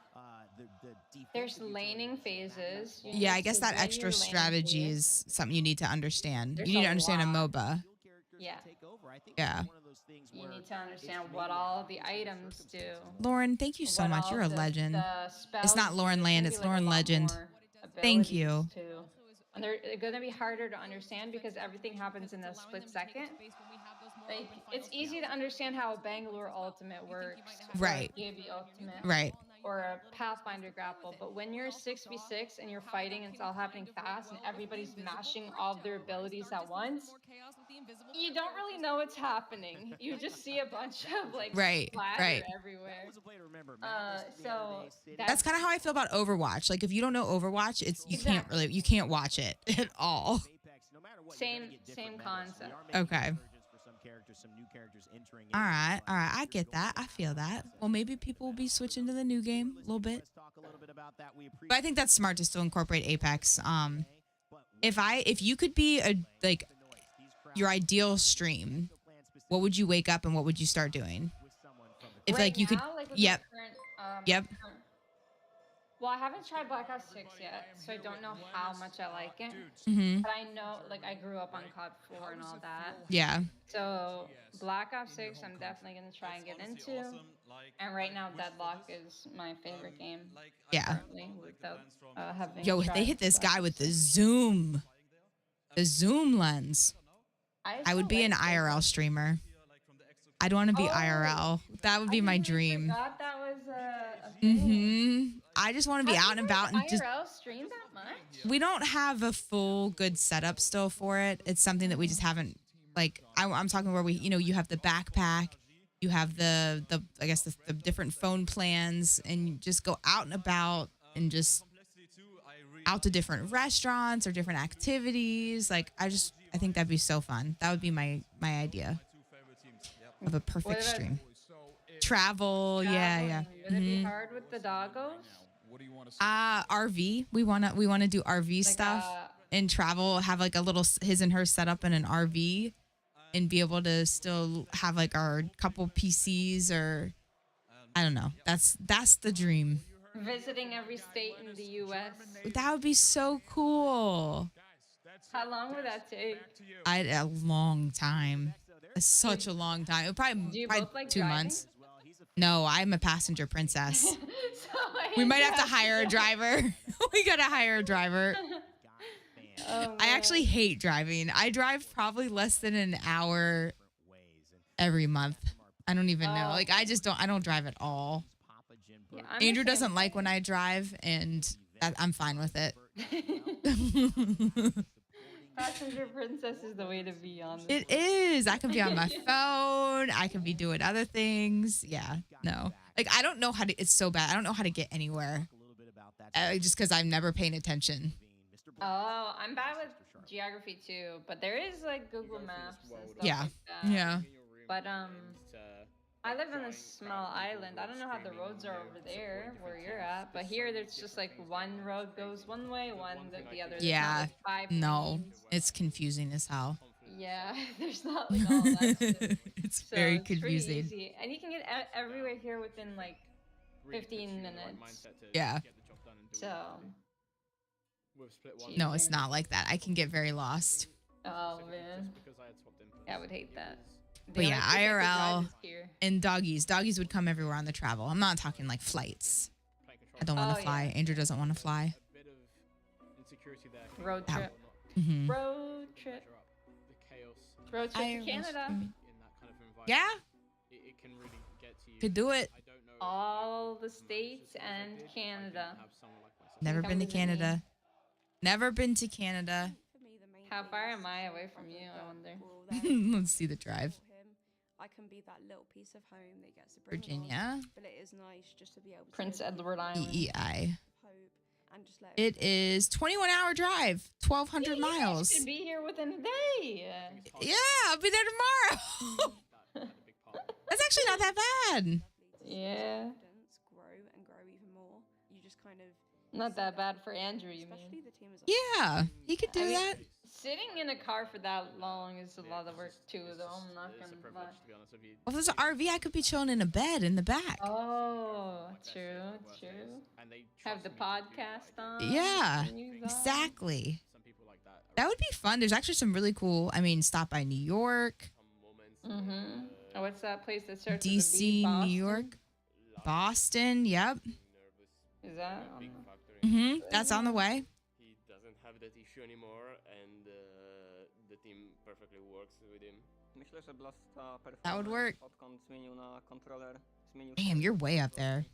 Speaker 13: there's laning phases. You
Speaker 10: Yeah,
Speaker 13: need
Speaker 10: I guess
Speaker 13: to
Speaker 10: that
Speaker 13: win
Speaker 10: extra
Speaker 13: your laning
Speaker 10: strategy
Speaker 13: phase.
Speaker 10: is something you need to understand.
Speaker 13: There's
Speaker 10: You need to
Speaker 13: a
Speaker 10: understand a
Speaker 13: lot.
Speaker 10: MOBA.
Speaker 13: Yeah.
Speaker 10: Yeah.
Speaker 13: You need to understand what all the items do.
Speaker 10: Lauren, thank you so
Speaker 13: What
Speaker 10: much.
Speaker 13: all
Speaker 10: You're a
Speaker 13: the-
Speaker 10: legend.
Speaker 13: the
Speaker 10: It's
Speaker 13: spells
Speaker 10: not
Speaker 13: do.
Speaker 10: Lauren
Speaker 13: There's
Speaker 10: Land,
Speaker 13: gonna
Speaker 10: it's
Speaker 13: be, like, a
Speaker 10: Lauren
Speaker 13: lot
Speaker 10: Legend.
Speaker 13: more
Speaker 10: Thank you.
Speaker 13: abilities, too. And they're going to be harder to understand because everything happens in a split second. Like, it's easy to understand how a Bangalore ultimate works.
Speaker 10: Right.
Speaker 13: Or a Gibby ultimate.
Speaker 10: Right.
Speaker 13: Or a Pathfinder grapple. But when you're 6v6 and you're fighting and it's all happening fast and everybody's mashing all of their abilities at once, you don't really know what's happening. You just see a bunch of like
Speaker 10: Right,
Speaker 13: splatter
Speaker 10: right.
Speaker 13: everywhere. So
Speaker 10: That's kind of how I feel about Overwatch. Like if you don't know Overwatch, you can't watch it at all.
Speaker 13: same concept.
Speaker 10: Okay. All right. I get that. I feel that. Well, maybe people will be switching to the new game a little bit. But I think that's smart to still incorporate Apex. If you could be your ideal stream, what would you wake up and what would you start doing? If
Speaker 13: Right
Speaker 10: like you could,
Speaker 13: now, like, with
Speaker 10: yep,
Speaker 13: the current,
Speaker 10: yep.
Speaker 13: Well, I haven't tried Black Ops 6 yet, so I don't know how much I like it.
Speaker 10: Mhm.
Speaker 13: But I know, like, I grew up on COD 4 and all that.
Speaker 10: Yeah.
Speaker 13: So Black Ops 6, I'm definitely gonna try and get into. And right now, Deadlock is my favorite game.
Speaker 10: Yeah.
Speaker 13: Currently, without having.
Speaker 10: Yo, if they hit this guy with the zoom lens, I would be an IRL streamer. I'd want to be IRL. That would be my dream.
Speaker 13: Forgot that was a thing.
Speaker 10: Mm-hmm. I just want to be out and about and just.
Speaker 13: IRL stream that much?
Speaker 10: We don't have a full good setup still for it. It's something that we just haven't. Like I'm talking where we, you have the backpack, you have the I guess the different phone plans, and you just go out and about and just out to different restaurants or different activities. Like I think that'd be so fun. That would be my idea of a perfect stream. Travel, yeah.
Speaker 13: Would it be hard with the doggos?
Speaker 10: RV. We wanna do RV stuff and travel. Have like a little his and her setup in an RV, and be able to still have like our couple PCs or I don't know. That's the dream.
Speaker 13: Visiting every state in the U.S.
Speaker 10: That would be so cool.
Speaker 13: How long would that take?
Speaker 10: A long time. Such a long time. It would probably
Speaker 13: both like
Speaker 10: 2
Speaker 13: driving?
Speaker 10: months. No, I'm a passenger princess. We might have to hire a driver. We gotta hire a driver. I actually hate driving. I drive probably less than an hour every month. I don't even know. Like I don't drive at all.
Speaker 13: Yeah,
Speaker 10: Andrew doesn't like when I drive, and I'm fine with it.
Speaker 13: Passenger princess is the way to be on this.
Speaker 10: It is. I can be on my phone. I can be doing other things. Yeah. No. Like I don't know how to. It's so bad. I don't know how to get anywhere. Just because I'm never paying attention.
Speaker 13: Oh, I'm bad with geography too, but there is like Google Maps and stuff
Speaker 10: Yeah.
Speaker 13: like that.
Speaker 10: Yeah.
Speaker 13: But I live on a small island. I don't know how the roads are over there where you're at, but here there's just like one road goes one way, one the other. There's not,
Speaker 10: Yeah.
Speaker 13: like, 5
Speaker 10: No.
Speaker 13: lanes.
Speaker 10: It's confusing as hell.
Speaker 13: Yeah, there's not like all that shit.
Speaker 10: It's
Speaker 13: So
Speaker 10: very
Speaker 13: it's pretty
Speaker 10: confusing.
Speaker 13: easy. And you can get everywhere here within like 15 minutes.
Speaker 10: Yeah.
Speaker 13: So.
Speaker 10: No, it's not like that. I can get very lost.
Speaker 13: Oh man. I would hate that.
Speaker 10: But yeah, IRL
Speaker 13: here.
Speaker 10: and doggies. Doggies would come everywhere on the travel. I'm not talking like flights. I don't want to fly.
Speaker 13: Yeah.
Speaker 10: Andrew doesn't want to fly.
Speaker 13: Road trip.
Speaker 10: Mhm.
Speaker 13: Road trip. Road trip to
Speaker 10: IRL
Speaker 13: Canada.
Speaker 10: streaming. Yeah. Could do it.
Speaker 13: All the states and Canada.
Speaker 10: Never
Speaker 13: Come
Speaker 10: been to
Speaker 13: visit me.
Speaker 10: Canada. Never been to Canada.
Speaker 13: How far am I away from you, I wonder?
Speaker 10: Let's see the drive.
Speaker 2: I can be that little piece of home that gets to bring
Speaker 10: Virginia.
Speaker 2: but it is nice just to be able to
Speaker 13: Prince Edward Island.
Speaker 10: EEI.
Speaker 2: and just let
Speaker 10: It is 21-hour drive, 1,200 miles.
Speaker 13: You should be here within a day.
Speaker 10: Yeah, I'll be there tomorrow. That's actually not that bad.
Speaker 13: Yeah.
Speaker 2: grow and grow even more. You just kind of
Speaker 13: Not that bad for Andrew, you mean?
Speaker 10: Yeah, he could do that.
Speaker 13: Sitting in a car for that long is a lot of work too, though. I'm not gonna lie.
Speaker 10: Well, if there's an RV, I could be chilling in a bed in the back.
Speaker 13: Oh, true. Have the podcast on.
Speaker 10: Yeah,
Speaker 13: music on.
Speaker 10: exactly. That would be fun. There's actually some really cool. I mean, stop by New York,
Speaker 13: Mm-hmm. Oh, what's that place that starts with a
Speaker 10: DC,
Speaker 13: B?
Speaker 10: New
Speaker 13: Boston?
Speaker 10: York, Boston. Yep.
Speaker 13: Is that?
Speaker 10: That's on the way.
Speaker 11: He doesn't have that issue anymore, and the team perfectly works with him.
Speaker 10: That would work. Damn, you're way up there.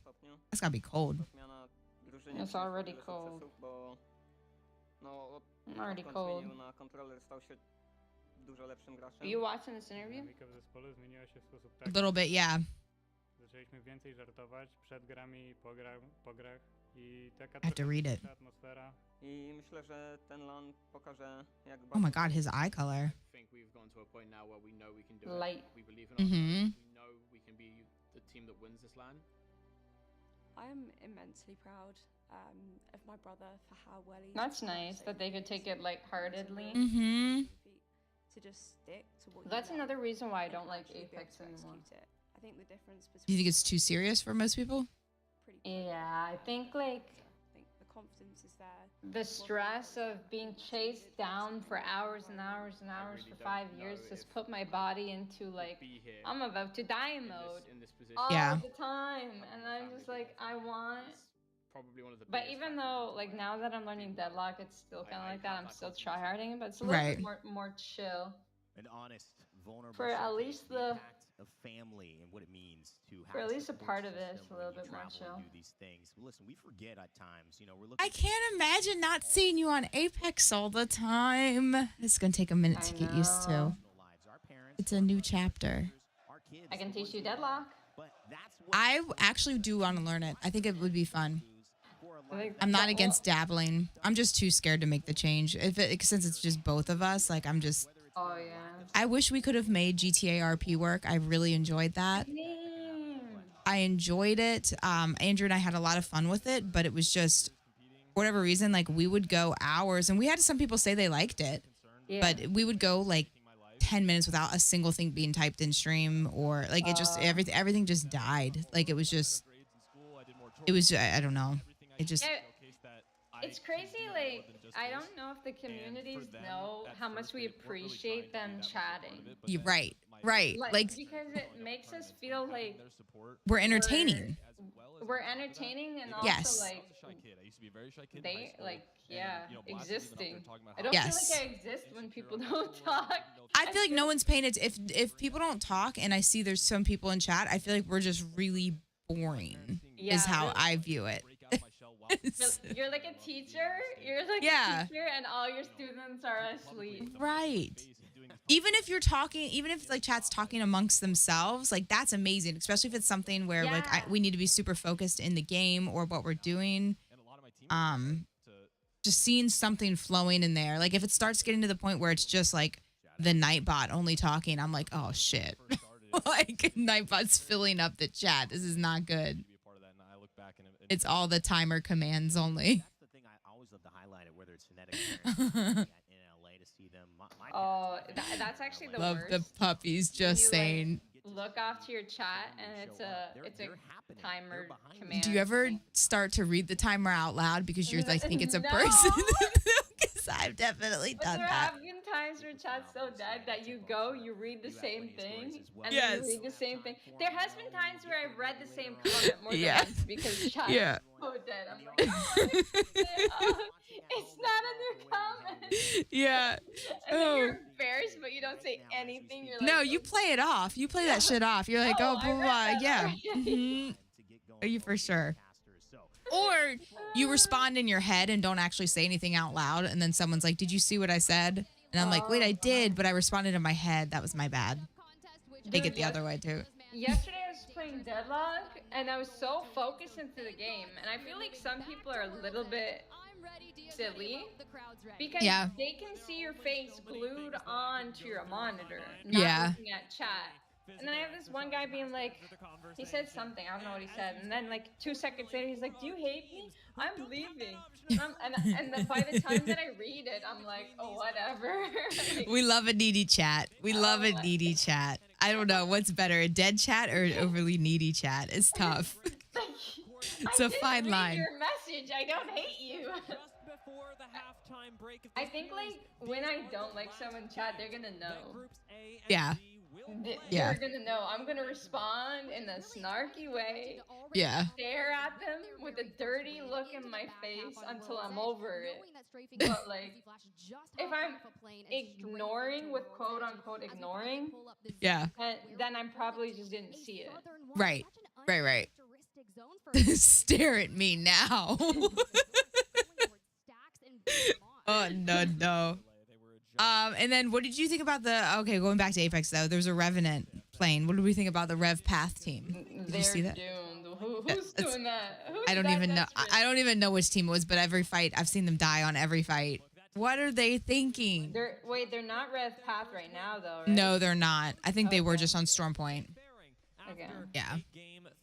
Speaker 10: That's gotta be cold.
Speaker 13: It's already cold. I'm already cold. Are you watching this interview?
Speaker 10: A little bit, yeah.
Speaker 22: Zaczęliśmy więcej żartować przed grami i po grach i taka
Speaker 10: I have to read it.
Speaker 22: atmosfera.
Speaker 24: I myślę, że ten LAN pokaże, jak
Speaker 10: Oh my god, his eye color.
Speaker 11: I think we've gone to a point now where we know we can do
Speaker 13: Light.
Speaker 11: it. We believe in ourselves.
Speaker 10: Mhm.
Speaker 11: We know we can be the team that wins this LAN.
Speaker 2: I am immensely proud of my brother for how well he's
Speaker 13: That's nice that they could take it lightheartedly.
Speaker 10: Mm-hmm.
Speaker 2: to just stick to what.
Speaker 13: That's
Speaker 2: you know
Speaker 13: another reason why I
Speaker 2: and
Speaker 13: don't like
Speaker 2: actually be able
Speaker 13: Apex
Speaker 2: to
Speaker 13: anymore.
Speaker 2: execute it. I think the difference between.
Speaker 10: Do you think it's too serious for most people?
Speaker 13: Yeah, I think like
Speaker 2: I think the confidence is there.
Speaker 13: the stress of being chased down for hours and hours and hours for 5 years just put my body into like I'm about to die mode all the time, and I'm just like I want.
Speaker 11: Probably one of the.
Speaker 13: But even though like now that I'm learning Deadlock, it's still kind of like that. I'm still tryharding, but it's a little bit more chill.
Speaker 14: An honest, vulnerable
Speaker 13: For at least the
Speaker 14: impact of family and what it means to have
Speaker 13: for at least a
Speaker 14: support
Speaker 13: part of it, it's a
Speaker 14: system
Speaker 13: little
Speaker 14: when
Speaker 13: bit
Speaker 14: you
Speaker 13: more
Speaker 14: travel
Speaker 13: chill.
Speaker 14: and do these things. Listen, we forget at times. You know, we're looking.
Speaker 10: I can't imagine not seeing you on Apex all the time. It's gonna take a minute to get used to. It's a new chapter.
Speaker 13: I can teach you Deadlock.
Speaker 10: I actually do want to learn it. I think it would be fun. I'm not against dabbling. I'm just too scared to make the change. Since it's just both of us, like I'm just.
Speaker 13: Oh yeah.
Speaker 10: I wish we could have made GTA RP work. I really enjoyed that. I enjoyed it. Andrew and I had a lot of fun with it, but it was just, for whatever reason, like we would go hours, and we had some people say they liked it, but we would go like 10 minutes without a single thing being typed in stream, or like it just everything just died. Like it was I don't know. It just.
Speaker 13: It's crazy, like, I don't know if the communities know how much we appreciate them chatting.
Speaker 10: You're right. Like
Speaker 13: because it makes us feel like
Speaker 10: we're entertaining.
Speaker 13: We're entertaining and also like they like existing. I don't feel like I exist when people don't talk.
Speaker 10: I feel like no one's paying it. If people don't talk and I see there's some people in chat, I feel like we're just really boring. Is how I view it.
Speaker 13: You're like a teacher. You're like a teacher, and all your students are asleep.
Speaker 10: Right. Even if you're talking, even if like chat's talking amongst themselves, like that's amazing. Especially if it's something where like we need to be super focused in the game or what we're doing. Just seeing something flowing in there. Like if it starts getting to the point where it's just like the Nightbot only talking, I'm like, oh shit. Like Nightbot's filling up the chat. This is not good. It's all the timer commands only.
Speaker 14: That's the thing I always love to highlight it, whether it's genetic in LA to see them.
Speaker 13: Oh, that's actually the
Speaker 10: Love
Speaker 13: worst.
Speaker 10: the puppies just saying.
Speaker 13: Look off to your chat, and it's a timer command.
Speaker 10: Do you ever start to read the timer out loud because you like think it's a
Speaker 13: No.
Speaker 10: person? Because I've definitely done
Speaker 13: There
Speaker 10: that.
Speaker 13: have been times where chat's so dead that you read the same thing, and then you read the same thing. There has been times where I've read the same comment more than once because chat is so dead. I'm like, it's not in your comment.
Speaker 10: Yeah.
Speaker 13: And then you're embarrassed, but you don't say anything. You're like,
Speaker 10: No, you play it off. You play that shit off. You're like, oh, blah, blah, blah. Yeah. Mhm. Are you for sure? Or you respond in your head and don't actually say anything out loud, and then someone's like, did you see what I said? And I'm like, wait, I did, but I responded in my head. That was my bad. Take it the other way, too.
Speaker 13: Yesterday I was playing Deadlock, and I was so focused into the game, and I feel like some people are a little bit silly because they can see your face glued onto your monitor, not looking at chat. And then I have this one guy being like, he said something, I don't know what he said, and then like 2 seconds later he's like, do you hate me? I'm leaving. And then by the time that I read it, I'm like, oh, whatever.
Speaker 10: We love a needy chat. We love a needy chat. I don't know what's better, a dead chat or an overly needy chat. It's tough. It's a fine line.
Speaker 13: Your message, I don't hate you. I think like when I don't like someone chat, they're gonna know.
Speaker 10: Yeah.
Speaker 13: They're gonna know. I'm gonna respond in a snarky way.
Speaker 10: Yeah.
Speaker 13: Stare at them with a dirty look in my face until I'm over it. But like, if I'm ignoring with quote unquote ignoring, then I probably just didn't see it.
Speaker 10: Right. Stare at me now. Oh no. And then what did you think about going back to Apex though, there's a Revenant plane. What did we think about the Rev Path team? Did you see that?
Speaker 13: Doomed. Who's doing that?
Speaker 10: I don't even know. I don't even know which team it was, but every fight, I've seen them die on every fight. What are they thinking?
Speaker 13: They're not Rev Path right now though, right?
Speaker 10: No, they're not. I think they were just on Storm Point.
Speaker 13: Okay.
Speaker 10: Yeah.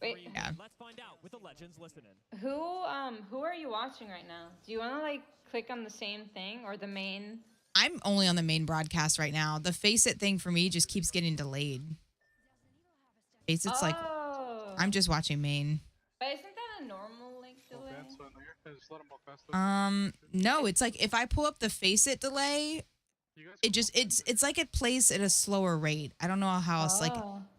Speaker 13: Wait.
Speaker 10: Yeah.
Speaker 1: Let's find out with the legends listening.
Speaker 13: Who are you watching right now? Do you want to like click on the same thing or the main
Speaker 10: I'm only on the main broadcast right now. The Face It thing for me just keeps getting delayed. Face It's like, I'm just watching main.
Speaker 13: But isn't that a normal like delay?
Speaker 10: No, it's like if I pull up the Face It delay, it's like it plays at a slower rate. I don't know how else. Like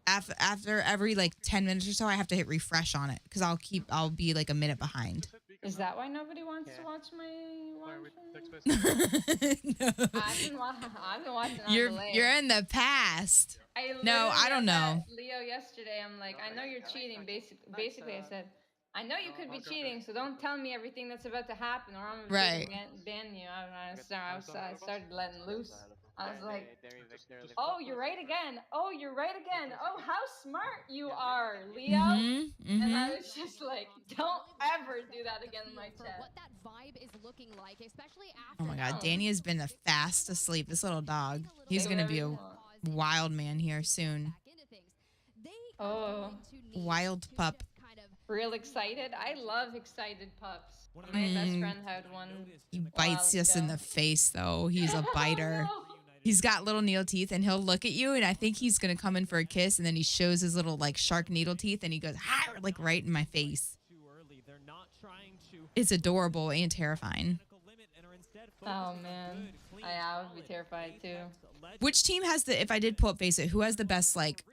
Speaker 10: after every like 10 minutes or so, I have to hit refresh on it because I'll be like a minute behind.
Speaker 13: Is that why nobody wants to watch my one?
Speaker 10: No.
Speaker 13: I've been watching on delay.
Speaker 10: You're in the past. No, I don't know.
Speaker 13: Leo yesterday, I'm like, I know you're cheating. Basically, I said, I know you could be cheating, so don't tell me everything that's about to happen, or I'm gonna ban you. I started letting loose. I was like, oh, you're right again. Oh, you're right again. Oh, how smart you are, Leo. And I was just like, don't ever do that again in my chat.
Speaker 10: Oh my God, Danny has been fast asleep. This little dog. He's gonna be a wild man here soon.
Speaker 13: Oh,
Speaker 10: wild pup.
Speaker 13: Real excited. I love excited pups. My best friend had one.
Speaker 10: He bites us in the face, though. He's a biter. He's got little needle teeth, and he'll look at you, and I think he's gonna come in for a kiss, and then he shows his little like shark needle teeth, and he goes like right in my face. It's adorable and terrifying.
Speaker 13: Oh man, I would be terrified too.
Speaker 10: Which team has the? If I did pull up Face It, who has the best like?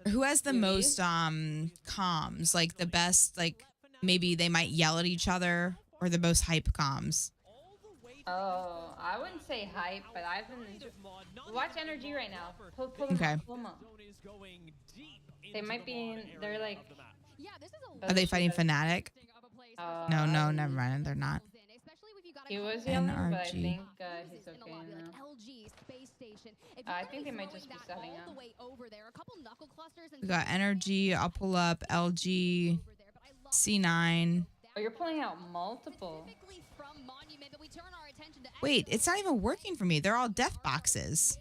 Speaker 10: Who has the most comms? Like the best like maybe they might yell at each other, or the most hype comms.
Speaker 13: Oh, I wouldn't say hype, but I've been watch Energy right now. Pull them up. They might be. They're like.
Speaker 10: Are they fighting Fnatic? No, never mind. They're not.
Speaker 13: He was yelling, but I think he's okay now. I think they might just be setting up.
Speaker 10: We got Energy. I'll pull up LG, C9.
Speaker 13: Oh, you're pulling out multiple.
Speaker 10: Wait, it's not even working for me. They're all death boxes.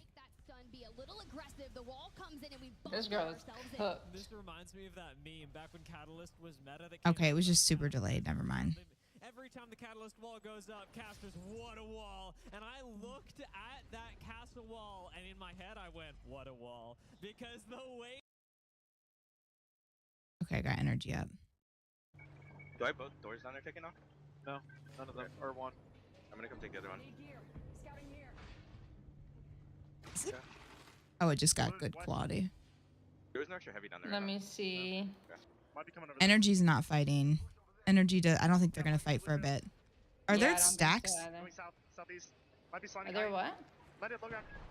Speaker 13: This girl is hooked.
Speaker 1: This reminds me of that meme back when Catalyst was meta.
Speaker 10: Okay, it was just super delayed. Never mind.
Speaker 1: Every time the Catalyst wall goes up, casters, what a wall. And I looked at that castle wall, and in my head I went, what a wall. Because the way...
Speaker 10: Okay, I got Energy up.
Speaker 9: Do I have both doors down there taken off?
Speaker 3: No, none of them. Or one.
Speaker 9: I'm gonna come take the other one.
Speaker 10: Oh, it just got good quality.
Speaker 9: There was no extra heavy down there.
Speaker 13: Let me see.
Speaker 10: Energy's not fighting. Energy does. I don't think they're gonna fight for a bit. Are there stacks?
Speaker 13: Are there what?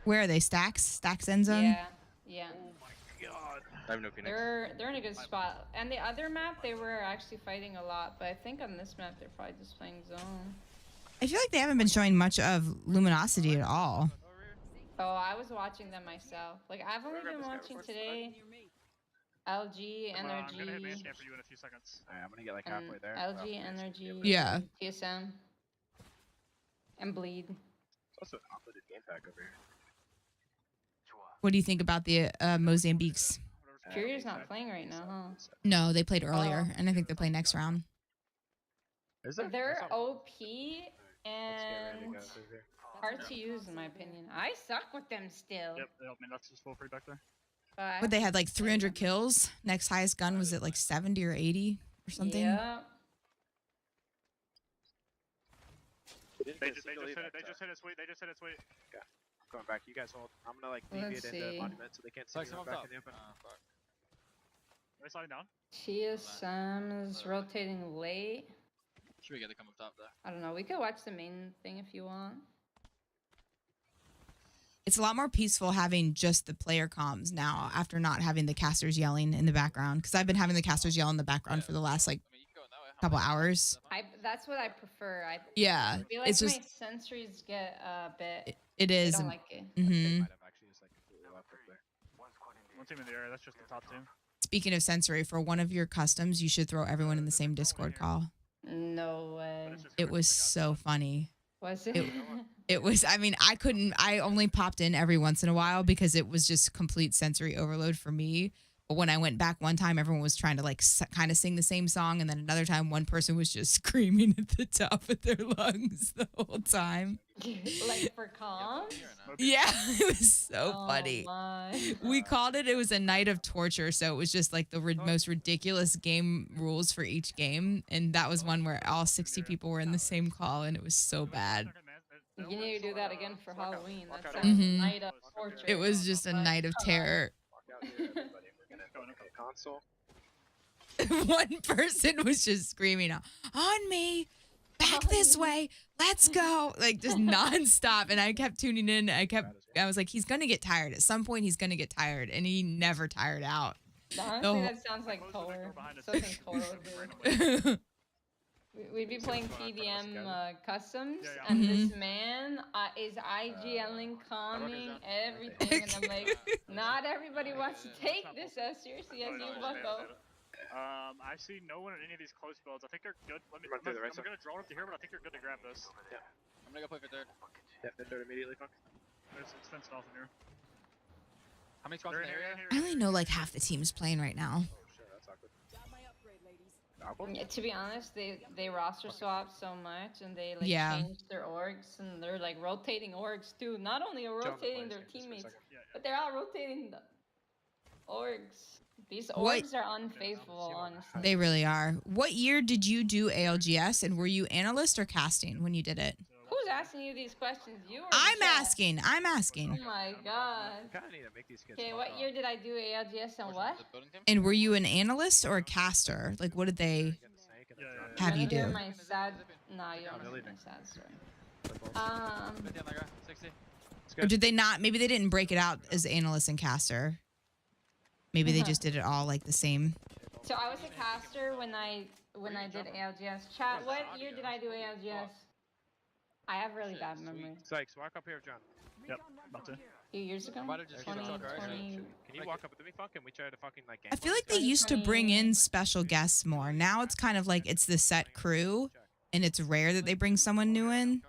Speaker 10: Where are they? Stacks? Stacks end zone?
Speaker 13: Yeah.
Speaker 9: Oh my god. I have no Phoenix.
Speaker 13: They're in a good spot. And the other map, they were actually fighting a lot, but I think on this map, they're probably just playing zone.
Speaker 10: I feel like they haven't been showing much of Luminosity at all.
Speaker 13: Oh, I was watching them myself. Like, I've only been watching today. LG, Energy.
Speaker 3: I'm gonna hit base camp for you in a few seconds.
Speaker 9: I'm gonna get like halfway there.
Speaker 13: LG, Energy.
Speaker 10: Yeah.
Speaker 13: TSM. And Bleed.
Speaker 9: It's also an uploaded game pack over here.
Speaker 10: What do you think about the Mozambiques?
Speaker 13: Furier's not playing right now, huh?
Speaker 10: No, they played earlier, and I think they play next round.
Speaker 13: They're OP and hard to use, in my opinion. I suck with them still.
Speaker 3: Yep, they helped me. That's just full free back there.
Speaker 10: But they had like 300 kills. Next highest gun was at like 70 or 80 or something.
Speaker 13: Yeah.
Speaker 3: They just hit it. They just hit it sweet. They just hit it sweet.
Speaker 9: Okay. I'm coming back. You guys hold. I'm gonna like deviate into monument so they can't see me back in the open.
Speaker 3: Are they sliding down?
Speaker 13: TSM is rotating late.
Speaker 3: Should we get to come up top there?
Speaker 13: I don't know. We could watch the main thing if you want.
Speaker 10: It's a lot more peaceful having just the player comms now after not having the casters yelling in the background. Because I've been having the casters yell in the background for the last like couple hours.
Speaker 13: That's what I prefer. I feel like
Speaker 10: it's just
Speaker 13: my sensories get a bit.
Speaker 10: It is.
Speaker 13: I don't like it.
Speaker 10: Mm-hmm.
Speaker 3: One team in the area. That's just the top team.
Speaker 10: Speaking of sensory, for one of your customs, you should throw everyone in the same Discord call.
Speaker 13: No way.
Speaker 10: It was so funny.
Speaker 13: Was it?
Speaker 10: It was, I mean, I only popped in every once in a while because it was just complete sensory overload for me. But when I went back one time, everyone was trying to like kind of sing the same song. And then another time, one person was just screaming at the top of their lungs the whole time.
Speaker 13: Like for calm?
Speaker 10: Yeah, it was so
Speaker 13: Oh
Speaker 10: funny.
Speaker 13: my.
Speaker 10: We called it was a night of torture. So it was just like the most ridiculous game rules for each game. And that was one where all 60 people were in the same call and it was so bad.
Speaker 13: You need to do that again for Halloween. That sounds night of torture.
Speaker 10: It was just a night of terror.
Speaker 9: Console.
Speaker 10: One person was just screaming on me, back this way, let's go, like just nonstop. And I kept tuning in. I was like, he's gonna get tired. At some point, he's gonna get tired, and he never tired out.
Speaker 13: Honestly, that sounds like Kohler. Something Kohler would do. We'd be playing PDM customs, and this man is IGLing, calming, everything, and I'm like, not everybody wants to take this as seriously as you, bucko.
Speaker 3: I see no one in any of these close builds. I think they're good. I'm gonna drone up to here, but I think they're good to grab this. Yeah. I'm gonna go play for third. Yeah, third immediately, Funk. It's fenced off in here. How many squads in the area?
Speaker 10: I only know like half the teams playing right now.
Speaker 13: Yeah, to be honest, they roster swap so much, and they like change their orgs, and they're like rotating orgs too. Not only are rotating their teammates, but they're all rotating the orgs. These orgs are unfaithful, honestly.
Speaker 10: They really are. What year did you do ALGS, and were you analyst or casting when you did it?
Speaker 13: Who's asking you these questions? You or
Speaker 10: I'm asking.
Speaker 13: Oh my god. Okay, what year did I do ALGS and what?
Speaker 10: And were you an analyst or a caster? Like, what did they have you do?
Speaker 13: My sad. No, you don't know my sad story.
Speaker 10: Or did they not? Maybe they didn't break it out as analyst and caster. Maybe they just did it all like the same.
Speaker 13: So I was a caster when I did ALGS. Chat, what year did I do ALGS? I have really bad memory.
Speaker 9: Sykes, walk up here, John.
Speaker 3: Yep, about to.
Speaker 13: A few years ago? 2020.
Speaker 9: Can you walk up with me, fucking? We try to fucking like.
Speaker 10: I feel like they used to bring in special guests more. Now it's kind of like it's the set crew, and it's rare that they bring someone new in.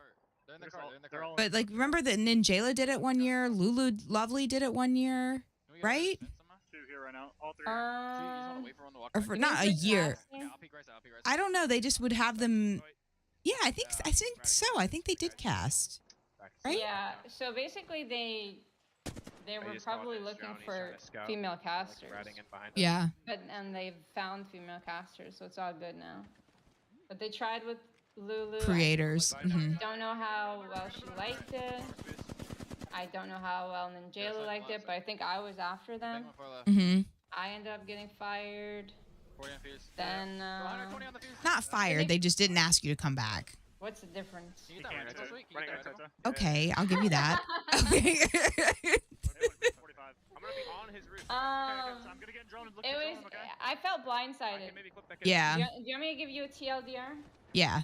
Speaker 10: But like, remember that Ninjala did it one year. Lulu Lovely did it one year, right? Or for not a year. I don't know. They just would have them. Yeah, I think so. I think they did cast. Right?
Speaker 13: Yeah. So basically, they were probably looking for female casters.
Speaker 10: Yeah.
Speaker 13: And they've found female casters, so it's all good now. But they tried with Lulu.
Speaker 10: Creators.
Speaker 13: Don't know how well she liked it. I don't know how well Ninjala liked it, but I think I was after them. I ended up getting fired. Then,
Speaker 10: not fired. They just didn't ask you to come back.
Speaker 13: What's the difference?
Speaker 10: Okay, I'll give you that. Okay.
Speaker 13: It was. I felt blindsided.
Speaker 10: Yeah.
Speaker 13: Do you want me to give you a TLDR?
Speaker 10: Yeah.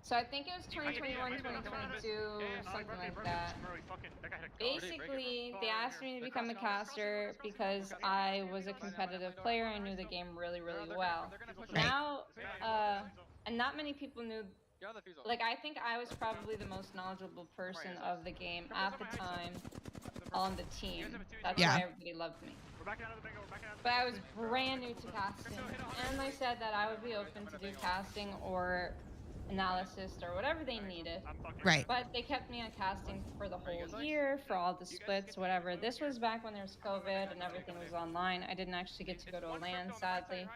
Speaker 13: So I think it was 2021, 2022, something like that. Basically, they asked me to become a caster because I was a competitive player. I knew the game really, really well. Now, and not many people knew. Like, I think I was probably the most knowledgeable person of the game at the time on the team. That's why everybody loved me. But I was brand new to casting, and they said that I would be open to do casting or analysis or whatever they needed.
Speaker 10: Right.
Speaker 13: But they kept me on casting for the whole year, for all the splits, whatever. This was back when there was COVID and everything was online. I didn't actually get to go to a LAN, sadly.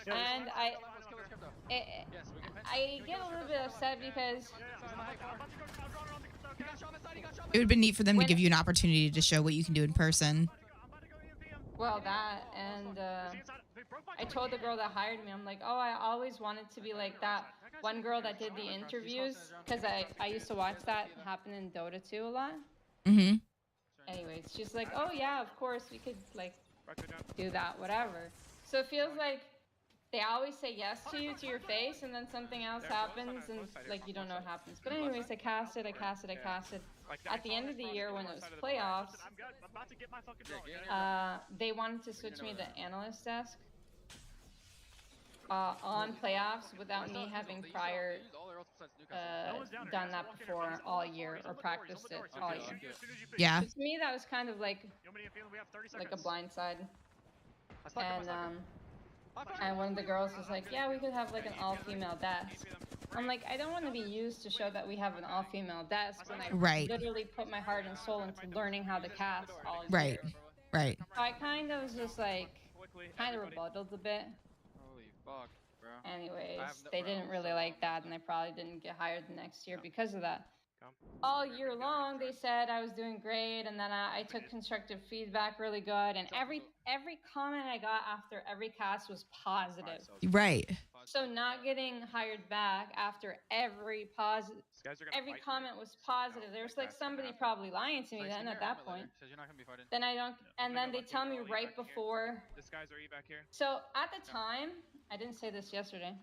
Speaker 13: And I get a little bit upset because
Speaker 10: it would have been neat for them to give you an opportunity to show what you can do in person.
Speaker 13: Well, that, and I told the girl that hired me, I'm like, oh, I always wanted to be like that one girl that did the interviews, because I used to watch that happen in Dota 2 a lot. Anyways, she's like, oh yeah, of course, we could like do that, whatever. So it feels like they always say yes to you, to your face, and then something else happens, and like you don't know what happens. But anyways, I casted. At the end of the year, when it was playoffs, they wanted to switch me to analyst desk on playoffs without me having prior done that before all year or practiced it all year.
Speaker 10: Yeah.
Speaker 13: To me, that was kind of like a blindside. And one of the girls was like, "Yeah, we could have like an all-female desk." I'm like, I don't want to be used to show that we have an all-female desk when I literally put my heart and soul into learning how to cast all year.
Speaker 10: Right.
Speaker 13: So I kind of was just like, kind of rebutted a bit.
Speaker 9: Holy fuck, bro.
Speaker 13: Anyways, they didn't really like that, and I probably didn't get hired the next year because of that. All year long, they said I was doing great, and then I took constructive feedback really good, and every comment I got after every cast was positive.
Speaker 10: Right.
Speaker 13: So not getting hired back after every comment was positive. There was like somebody probably lying to me then at that point. Then I don't, and then they tell me right before.
Speaker 9: This guy's are you back here?
Speaker 13: So at the time, I didn't say this yesterday.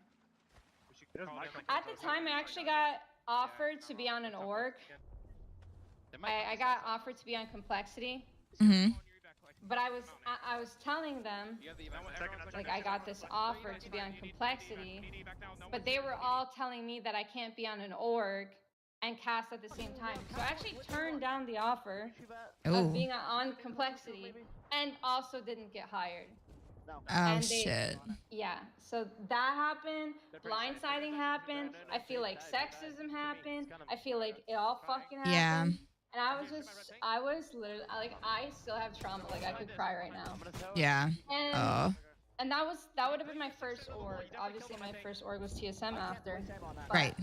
Speaker 13: At the time, I actually got offered to be on an org. I got offered to be on Complexity. But I was telling them, like, I got this offer to be on Complexity, but they were all telling me that I can't be on an org and cast at the same time. So I actually turned down the offer of being on Complexity and also didn't get hired.
Speaker 10: Oh, shit.
Speaker 13: Yeah, so that happened, blindsiding happened, I feel like sexism happened, I feel like it all fucking happened.
Speaker 10: Yeah.
Speaker 13: And I was literally, like, I still have trauma, like, I could cry right now.
Speaker 10: Yeah.
Speaker 13: And that would have been my first org. Obviously, my first org was TSM after.
Speaker 10: Right.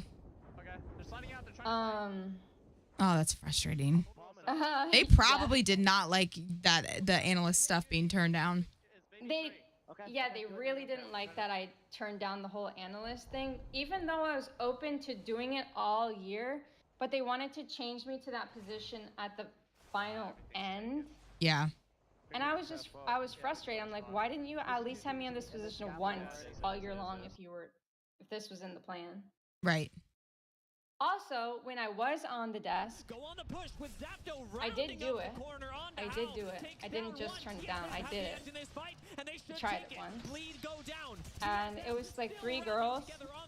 Speaker 10: Oh, that's frustrating. They probably did not like that, the analyst stuff being turned down.
Speaker 13: They really didn't like that I turned down the whole analyst thing, even though I was open to doing it all year, but they wanted to change me to that position at the final end.
Speaker 10: Yeah.
Speaker 13: And I was frustrated. I'm like, why didn't you at least have me in this position once all year long if this was in the plan?
Speaker 10: Right.
Speaker 13: Also, when I was on the desk, I did do it. I didn't just turn it down. I did it. I tried it once. And it was like 3 girls.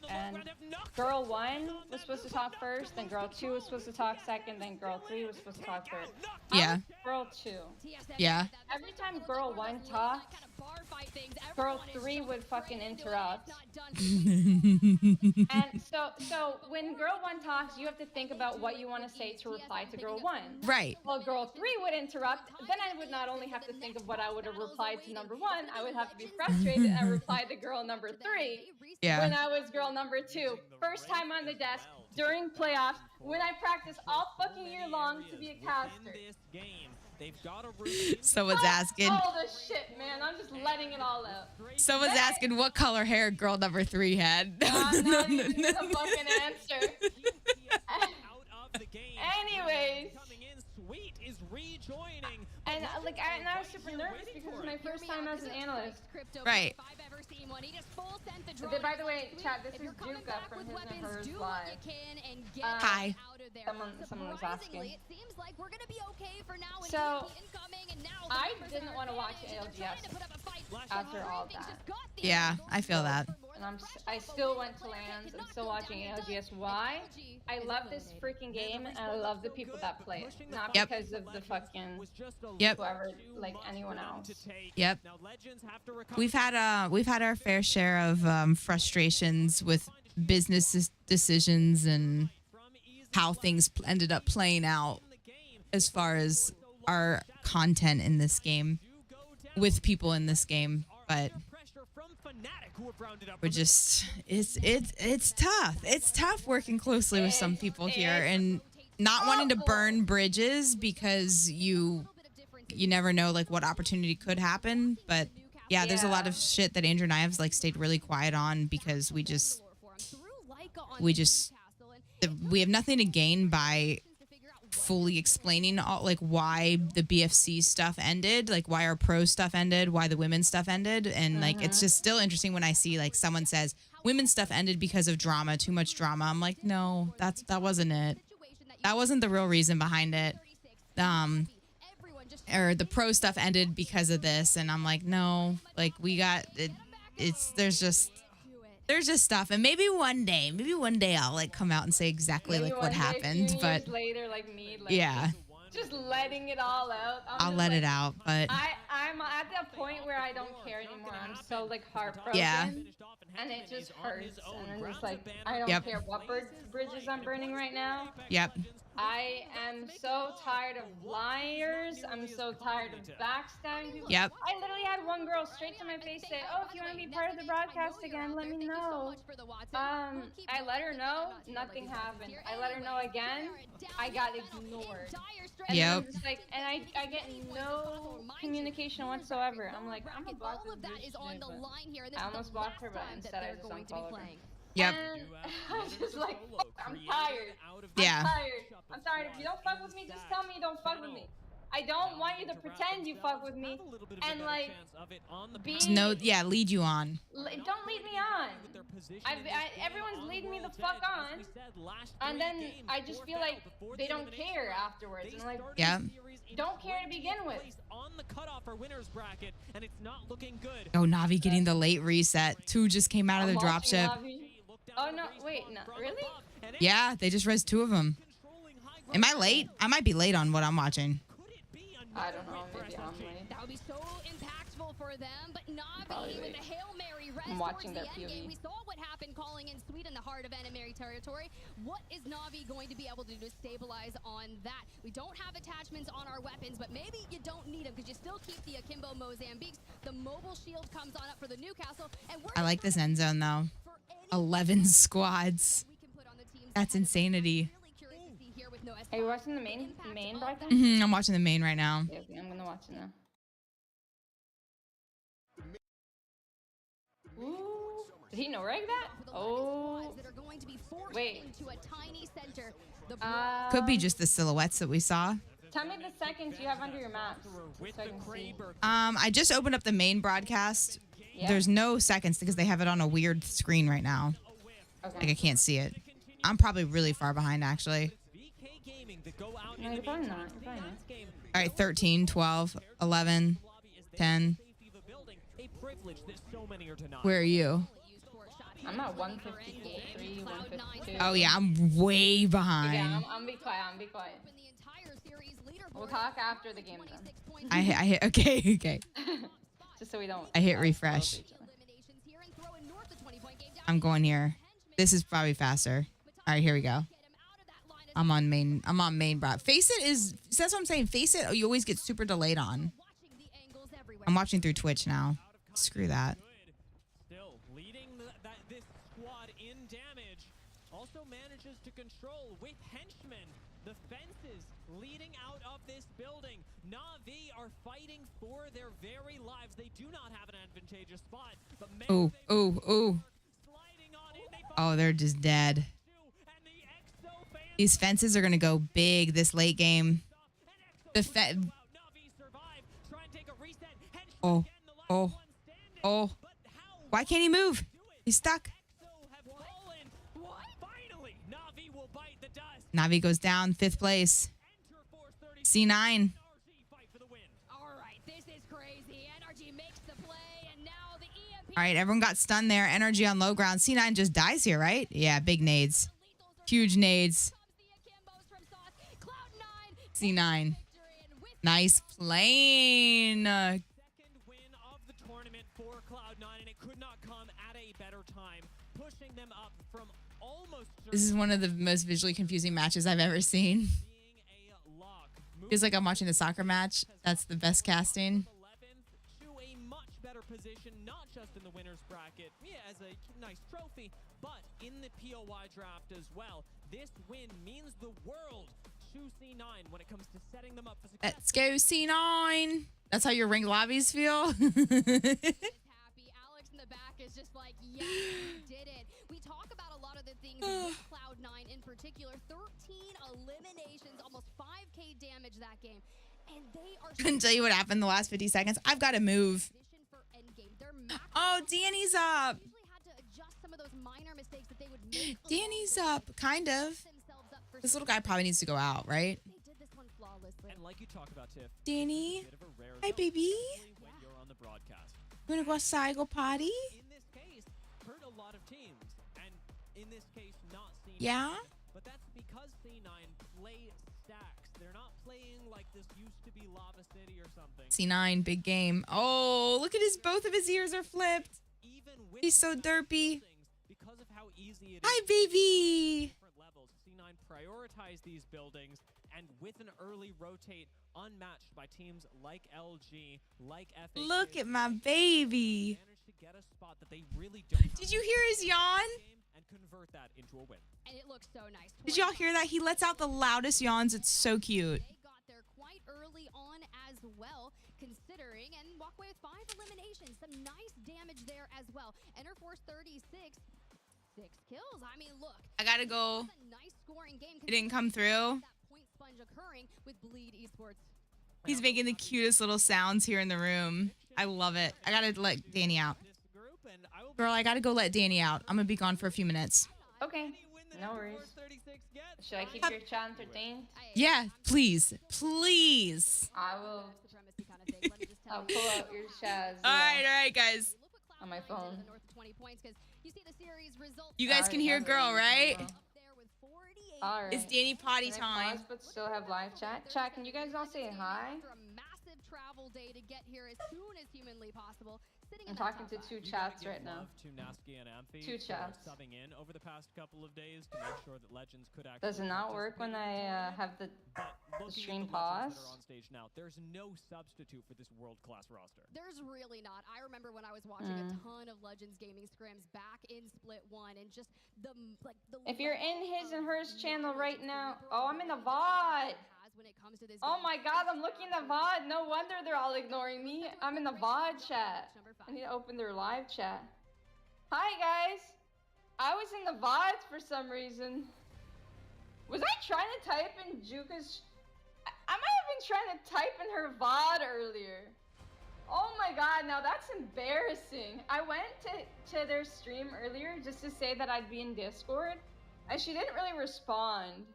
Speaker 13: And girl 1 was supposed to talk first, then girl 2 was supposed to talk second, then girl 3 was supposed to talk third.
Speaker 10: Yeah.
Speaker 13: Girl 2.
Speaker 10: Yeah.
Speaker 13: Every time girl 1 talked, girl 3 would fucking interrupt. And so when girl 1 talks, you have to think about what you want to say to reply to girl 1.
Speaker 10: Right.
Speaker 13: Well, girl 3 would interrupt. Then I would not only have to think of what I would have replied to number 1, I would have to be frustrated and reply to girl number 3.
Speaker 10: Yeah.
Speaker 13: When I was girl number 2. First time on the desk during playoffs when I practiced all fucking year long to be a caster.
Speaker 10: Someone's asking.
Speaker 13: All the shit, man. I'm just letting it all out.
Speaker 10: Someone's asking what color hair girl number 3 had.
Speaker 13: I'm not even gonna fucking answer. Anyways. And I was super nervous because it was my first time as an analyst.
Speaker 10: Right.
Speaker 13: By the way, chat, this is Juka from HisandHersLive.
Speaker 10: Hi.
Speaker 13: Someone was asking. So, I didn't want to watch ALGS after all that.
Speaker 10: Yeah, I feel that.
Speaker 13: And I still went to LANs. I'm still watching ALGS. Why? I love this freaking game, and I love the people that play it. Not because of the fucking whoever, like anyone else.
Speaker 10: Yep. We've had our fair share of frustrations with business decisions and how things ended up playing out as far as our content in this game with people in this game, but we're just it's tough. It's tough working closely with some people here and not wanting to burn bridges because you never know like what opportunity could happen, but yeah, there's a lot of shit that Andrew and I have like stayed really quiet on because we have nothing to gain by fully explaining all like why the BFC stuff ended, like why our pro stuff ended, why the women's stuff ended, and like it's just still interesting when I see like someone says women's stuff ended because of drama, too much drama. I'm like, no, that wasn't it. That wasn't the real reason behind it. Or the pro stuff ended because of this, and I'm like, no, like we got it. There's just There's just stuff, and maybe one day I'll like come out and say exactly
Speaker 13: Maybe
Speaker 10: like
Speaker 13: one
Speaker 10: what
Speaker 13: day,
Speaker 10: happened.
Speaker 13: a few
Speaker 10: But
Speaker 13: years later, like me, like,
Speaker 10: yeah,
Speaker 13: just letting it all out.
Speaker 10: I'll let it out. But
Speaker 13: I'm at the point where I don't care anymore. I'm so like heartbroken.
Speaker 10: Yeah.
Speaker 13: And it just hurts. And I'm just like, I don't
Speaker 10: Yep.
Speaker 13: care what bridges I'm burning right now.
Speaker 10: Yep.
Speaker 13: I am so tired of liars. I'm so tired of backstabbing people.
Speaker 10: Yep.
Speaker 13: I literally had one girl straight to my face say, "Oh, if you want to be part of the broadcast again, let me know." I let her know. Nothing happened. I let her know again. I got ignored. And then I'm just like, and I get no communication whatsoever. I'm like, I'm gonna block this bitch today, but I almost blocked her, but instead I just unfollowed her.
Speaker 10: Yep.
Speaker 13: And I was just like, fuck, I'm tired.
Speaker 10: Yeah.
Speaker 13: I'm tired. If you don't fuck with me, just tell me you don't fuck with me. I don't want you to pretend you fuck with me and like be.
Speaker 10: Lead you on.
Speaker 13: Don't lead me on. Everyone's leading me the fuck on, and then I just feel like they don't care afterwards. And like,
Speaker 10: yeah.
Speaker 13: Don't care to begin with.
Speaker 1: On the cutoff for winners bracket, and it's not looking good.
Speaker 10: Oh, Navi getting the late reset. 2 just came out of the dropship.
Speaker 13: Oh no! Wait, no, really?
Speaker 10: Yeah, they just res 2 of them. Am I late? I might be late on what I'm watching.
Speaker 13: I don't know. Maybe I'm late.
Speaker 5: That would be so impactful for them, but Navi with a Hail Mary rest
Speaker 13: I'm watching
Speaker 5: towards
Speaker 13: their
Speaker 5: the end game.
Speaker 13: POV.
Speaker 5: We saw what happened calling in Sweet in the heart of enemy territory. What is Navi going to be able to do to stabilize on that? We don't have attachments on our weapons, but maybe you don't need them because you still keep the Akimbo Mozambiques. The mobile shield comes on up for the Newcastle. And
Speaker 10: I like this end zone though. 11 squads. That's insanity.
Speaker 13: Are you watching the main broadcast?
Speaker 10: I'm watching the main right now.
Speaker 13: Okay, I'm gonna watch it now. Ooh, did he no reg that? Oh, wait.
Speaker 10: Could be just the silhouettes that we saw.
Speaker 13: Tell me the seconds you have under your maps. So I can see.
Speaker 10: I just opened up the main broadcast.
Speaker 13: Yeah.
Speaker 10: There's no seconds because they have it on a weird screen right now.
Speaker 13: Okay.
Speaker 10: Like I can't see it. I'm probably really far behind actually.
Speaker 13: No, you're probably not. You're probably not.
Speaker 10: All right, 13, 12, 11, 10. Where are you?
Speaker 13: I'm at 153, 152.
Speaker 10: Oh yeah, I'm way behind.
Speaker 13: Yeah, I'm be quiet. I'm be quiet. We'll talk after the game's done.
Speaker 10: I hit okay.
Speaker 13: Just so we don't.
Speaker 10: I hit refresh. I'm going here. This is probably faster. All right, here we go. I'm on main broad. Face it is. That's what I'm saying. Face it. You always get super delayed on. I'm watching through Twitch now. Screw that.
Speaker 1: Still leading this squad in damage. Also manages to control with henchmen the fences leading out of this building. Na'Vi are fighting for their very lives. They do not have an advantageous spot. But
Speaker 10: Ooh. Oh, they're just dead. These fences are gonna go big this late game. Oh. Why can't he move? He's stuck. Na'Vi goes down, 5th place. C9. All right, everyone got stunned there. Energy on low ground. C9 just dies here, right? Yeah, big nades. Huge nades. C9. Nice playing.
Speaker 1: Second win of the tournament for Cloud9, and it could not come at a better time, pushing them up from almost.
Speaker 10: This is one of the most visually confusing matches I've ever seen. Feels like I'm watching a soccer match. That's the best casting.
Speaker 1: To a much better position, not just in the winners bracket, as a nice trophy, but in the POI draft as well. This win means the world to C9 when it comes to setting them up for success.
Speaker 10: Let's go C9. That's how your ranked lobbies feel.
Speaker 5: Happy. Alex in the back is just like, yes, we did it. We talk about a lot of the things with Cloud9 in particular. 13 eliminations, almost 5k damage that game. And they are
Speaker 10: Couldn't tell you what happened the last 50 seconds. I've got to move. Oh, Danny's up. Danny's up, kind of. This little guy probably needs to go out, right?
Speaker 1: And like you talk about, Tiff,
Speaker 10: Danny, hi, baby.
Speaker 1: when you're on the broadcast.
Speaker 10: You want to go outside, go potty?
Speaker 1: In this case, hurt a a lot of teams, and in this case, not C9.
Speaker 10: Yeah?
Speaker 1: But that's because C9 play stacks. They're not playing like this used to be Lava City or something.
Speaker 10: C9, big game. Oh, look at both of his ears are flipped. He's so derpy.
Speaker 1: Because of how easy it is.
Speaker 10: Hi, baby.
Speaker 1: Different levels. C9 prioritize these buildings, and with an early rotate unmatched by teams like LG, like FA.
Speaker 10: Look at my baby.
Speaker 1: Managed to get a spot that they really don't.
Speaker 10: Did you hear his yawn?
Speaker 1: And convert that into a win.
Speaker 5: And it looks so nice.
Speaker 10: Did y'all hear that? He lets out the loudest yawns. It's so cute.
Speaker 5: They got there quite early on as well, considering, and walk away with 5 eliminations. Some nice damage there as well. Enter Force 36. 6 kills. I mean, look.
Speaker 10: I gotta go.
Speaker 5: A nice scoring game.
Speaker 10: It didn't come through.
Speaker 5: That point sponge occurring with Bleed Esports.
Speaker 10: He's making the cutest little sounds here in the room. I love it. I gotta let Danny out. Girl, I gotta go let Danny out. I'm gonna be gone for a few minutes.
Speaker 13: Okay, no worries. Should I keep your chat entertained?
Speaker 10: Yeah, please. Please.
Speaker 13: I will. I'll pull out your chat.
Speaker 10: All right, guys.
Speaker 13: On my phone.
Speaker 10: You guys can hear girl, right?
Speaker 13: All right.
Speaker 10: It's Danny potty
Speaker 13: Can I
Speaker 10: time.
Speaker 13: pause but still have live chat. Chat, can you guys all say hi?
Speaker 5: Massive travel day to get here as soon as humanly possible.
Speaker 13: I'm talking to 2 chats right now.
Speaker 1: To Nasky and Amphi
Speaker 13: 2 chats.
Speaker 1: Subbing in over the past couple of days to make sure that Legends could actually.
Speaker 13: Does it not work when I have the stream pause?
Speaker 1: That are on stage now, there's no substitute for this world-class roster.
Speaker 5: There's really not. I remember when I was watching a ton of Legends gaming scrims back in Split 1, and just the
Speaker 13: If you're in his and hers channel right now, oh, I'm in the VOD. Oh my God, I'm looking at the VOD. No wonder they're all ignoring me. I'm in the VOD chat. I need to open their live chat. Hi guys. I was in the VODs for some reason. Was I trying to type in Juka's? I might have been trying to type in her VOD earlier. Oh my God, now that's embarrassing. I went to their stream earlier just to say that I'd be in Discord, and she didn't really respond.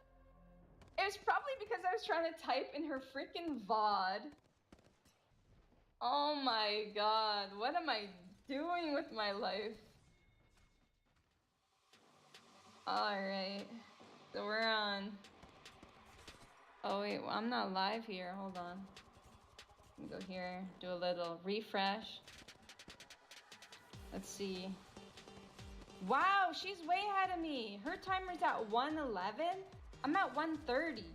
Speaker 13: It was probably because I was trying to type in her freaking VOD. Oh my God, what am I doing with my life? Alright, so we're on. Oh wait, well, I'm not live here, hold on. Let me go here, do a little refresh. Let's see. Wow, she's way ahead of me. Her timer's at 1:11. I'm at 1:30. Is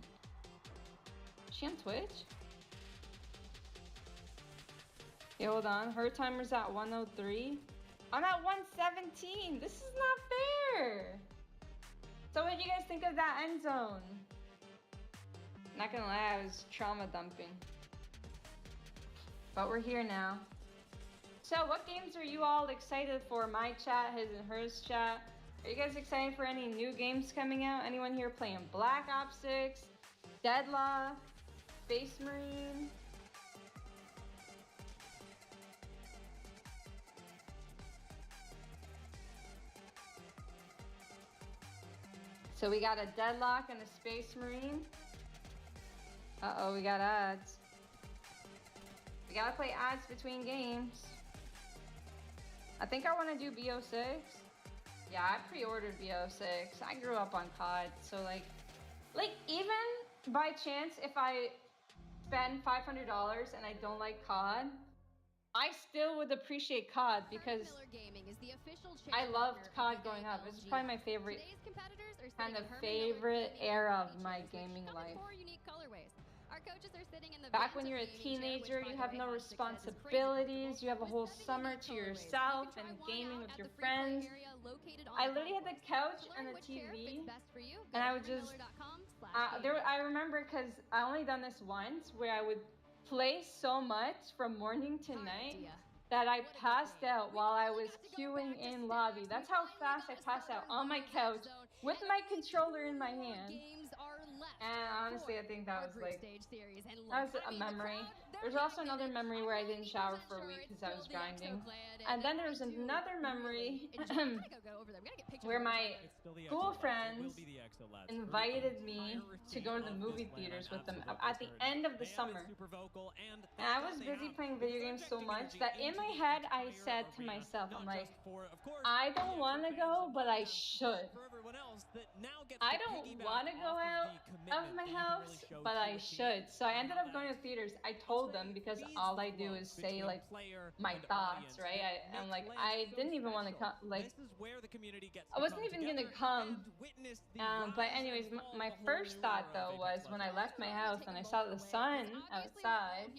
Speaker 13: she on Twitch? Okay, hold on. Her timer's at 1:03. I'm at 1:17. This is not fair. So what do you guys think of that end zone? Not gonna lie, I was trauma dumping. But we're here now. So what games are you all excited for? My chat, his and hers chat. Are you guys excited for any new games coming out? Anyone here playing Black Ops 6, Deadlock, Space Marine? So we got a Deadlock and a Space Marine. Uh-oh, we got ads. We gotta play ads between games. I think I want to do BO6. Yeah, I pre-ordered BO6. I grew up on COD, so like even by chance, if I spend $500 and I don't like COD, I still would appreciate COD because I loved COD growing up. It's probably my favorite era of my gaming life. Back when you're a teenager, you have no responsibilities, you have a whole summer to yourself and gaming with your friends. I literally had the couch and the TV, and I would just, I remember because I only done this once, where I would play so much from morning to night that I passed out while I was queuing in lobby. That's how fast I passed out on my couch with my controller in my hand. And honestly, I think that was like, that was a memory. There's also another memory where I didn't shower for a week because I was grinding. And then there's another memory where my school friends invited me to go to the movie theaters with them at the end of the summer. And I was busy playing video games so much that in my head, I said to myself, I'm like, I don't want to go, but I should. I don't want to go out of my house, but I should. So I ended up going to theaters. I told them because all I do is say like my thoughts, right? I'm like, I didn't even want to come. Like, I wasn't even gonna come. But anyways, my first thought though was when I left my house and I saw the sun outside,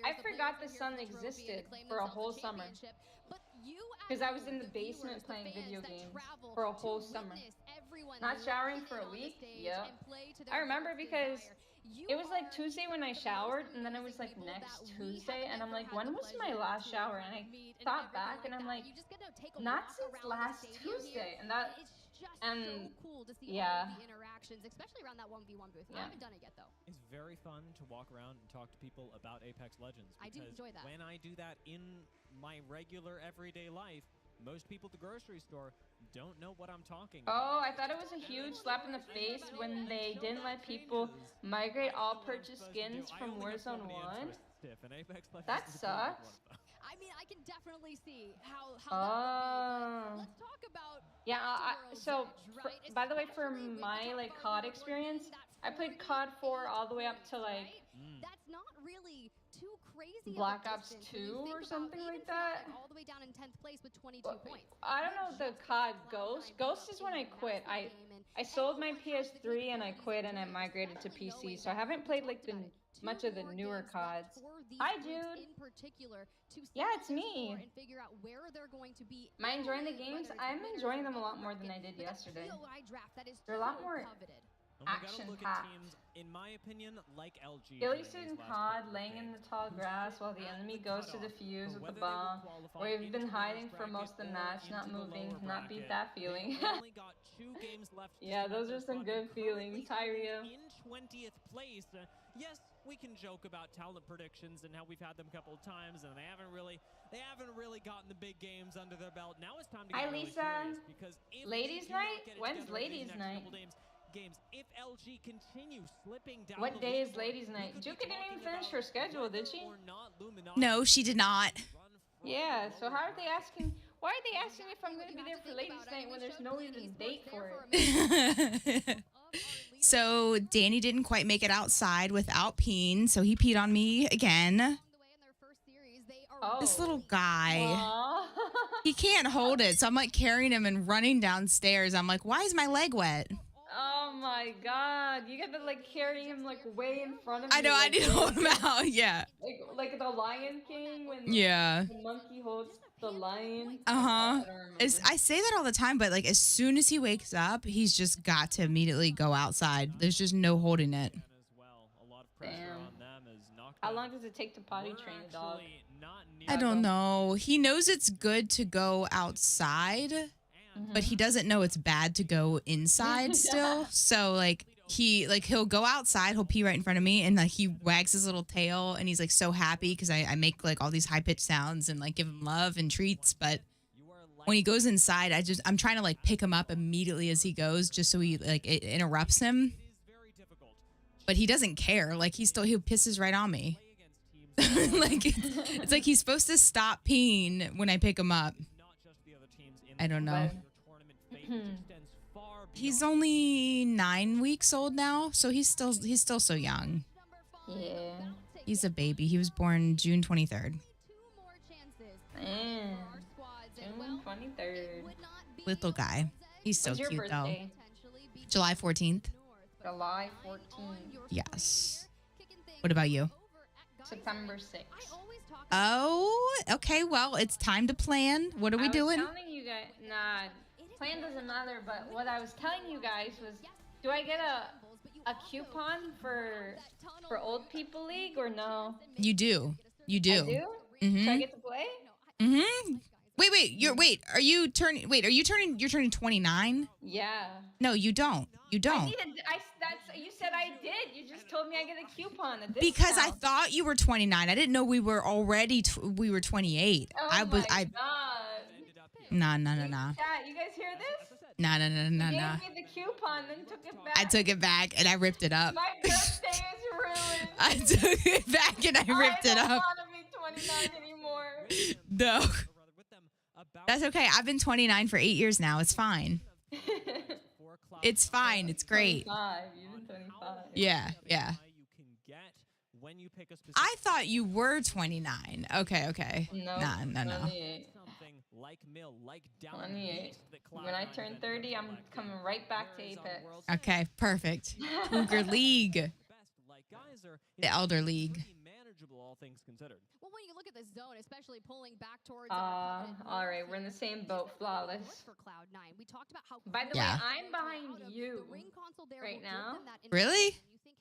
Speaker 13: I forgot the sun existed for a whole summer. Because I was in the basement playing video games for a whole summer. Not showering for a week? Yep. I remember because it was like Tuesday when I showered, and then it was like next Tuesday, and I'm like, when was my last shower? And I thought back, and I'm like, not since last Tuesday. And that, and yeah.
Speaker 5: Especially around that 1v1 booth.
Speaker 13: Yeah.
Speaker 5: I haven't done it yet though.
Speaker 1: It's very fun to walk around and talk to people about Apex Legends.
Speaker 5: I do enjoy that.
Speaker 1: When I do that in my regular everyday life, most people at the grocery store don't know what I'm talking about.
Speaker 13: Oh, I thought it was a huge slap in the face when they didn't let people migrate all purchased skins from Warzone 1. That sucks.
Speaker 5: I mean, I can definitely see how
Speaker 13: Let's talk about so by the way, for my like COD experience, I played COD 4 all the way up to like
Speaker 5: that's not really too crazy.
Speaker 13: Black Ops 2 or something like that.
Speaker 5: All the way down in 10th place with 22 points.
Speaker 13: I don't know the COD Ghost. Ghost is when I quit. I sold my PS3 and I quit and I migrated to PC. So I haven't played like much of the newer CODs. Hi, dude. Yeah, it's me. Am I enjoying the games? I'm enjoying them a lot more than I did yesterday. They're a lot more action-packed.
Speaker 1: In my opinion, like LG.
Speaker 13: Ghillie suit and COD laying in the tall grass while the enemy goes to defuse with the bomb. We've been hiding for most of the match, not moving, not beat that feeling. Yeah, those are some good feelings. Hi, Rio.
Speaker 1: In 20th place. Yes, we can joke about talent predictions and how we've had them a couple of times, and they haven't really gotten the big games under their belt. Now it's time to get really serious, because if
Speaker 13: Ladies' night? When's ladies' night?
Speaker 1: If LG continues slipping down,
Speaker 13: what day is ladies' night? Juka didn't even finish her schedule, did she?
Speaker 10: No, she did not.
Speaker 13: Yeah, so how are they asking? Why are they asking if I'm going to be there for ladies' night when there's no even date for it?
Speaker 10: So Danny didn't quite make it outside without peeing, so he peed on me again. This little guy, he can't hold it, so I'm like carrying him and running downstairs. I'm like, why is my leg wet?
Speaker 13: Oh my god, you gotta like carry him like way in front of you.
Speaker 10: I know, I need to hold him out, yeah.
Speaker 13: Like the Lion King when
Speaker 10: the
Speaker 13: monkey holds the lion.
Speaker 10: I say that all the time, but like as soon as he wakes up, he's just got to immediately go outside. There's just no holding it.
Speaker 13: Damn. How long does it take to potty train a dog?
Speaker 10: I don't know. He knows it's good to go outside, but he doesn't know it's bad to go inside still. So like he'll go outside, he'll pee right in front of me, and like he wags his little tail and he's like so happy because I make like all these high pitched sounds and like give him love and treats. But when he goes inside, I'm trying to like pick him up immediately as he goes, just so he like it interrupts him. But he doesn't care. Like he pisses right on me. Like it's like he's supposed to stop peeing when I pick him up. I don't know. He's only 9 weeks old now, so he's still so young.
Speaker 13: Yeah.
Speaker 10: He's a baby. He was born June 23rd.
Speaker 13: Man. June 23rd.
Speaker 10: Little guy. He's so
Speaker 13: When's your
Speaker 10: cute
Speaker 13: birthday?
Speaker 10: though. July 14th.
Speaker 13: July 14th.
Speaker 10: Yes. What about you?
Speaker 13: September 6th.
Speaker 10: Oh, okay. Well, it's time to plan. What are we doing?
Speaker 13: I was telling you guys, nah, plan doesn't matter, but what I was telling you guys was, do I get a coupon for Old People League or no?
Speaker 10: You do. You do.
Speaker 13: I do?
Speaker 10: Mm-hmm.
Speaker 13: Do I get to play?
Speaker 10: Mm-hmm. Wait. You're turning 29?
Speaker 13: Yeah.
Speaker 10: No, you don't. You don't.
Speaker 13: You said I did. You just told me I get a coupon.
Speaker 10: Because I thought you were 29. I didn't know we were already we were 28.
Speaker 13: Oh
Speaker 10: I was
Speaker 13: my God.
Speaker 10: Nah.
Speaker 13: Chat, you guys hear this?
Speaker 10: Nah.
Speaker 13: You gave me the coupon, then took it back.
Speaker 10: I took it back and I ripped it up.
Speaker 13: My birthday is ruined.
Speaker 10: I took it back and I ripped it up.
Speaker 13: I don't want to be 29 anymore.
Speaker 10: No. That's okay. I've been 29 for 8 years now. It's fine. It's fine. It's great.
Speaker 13: 25. You've been 25.
Speaker 10: Yeah. I thought you were 29. Okay.
Speaker 13: No.
Speaker 10: No.
Speaker 13: 28. When I turn 30, I'm coming right back to Apex.
Speaker 10: Okay, perfect. Cougar League. The Elder League.
Speaker 5: All things considered. Well, when you look at the zone, especially pulling back towards.
Speaker 13: All right, we're in the same boat, flawless.
Speaker 5: For Cloud9, we talked about how.
Speaker 13: By the way, I'm behind you right now.
Speaker 10: Really?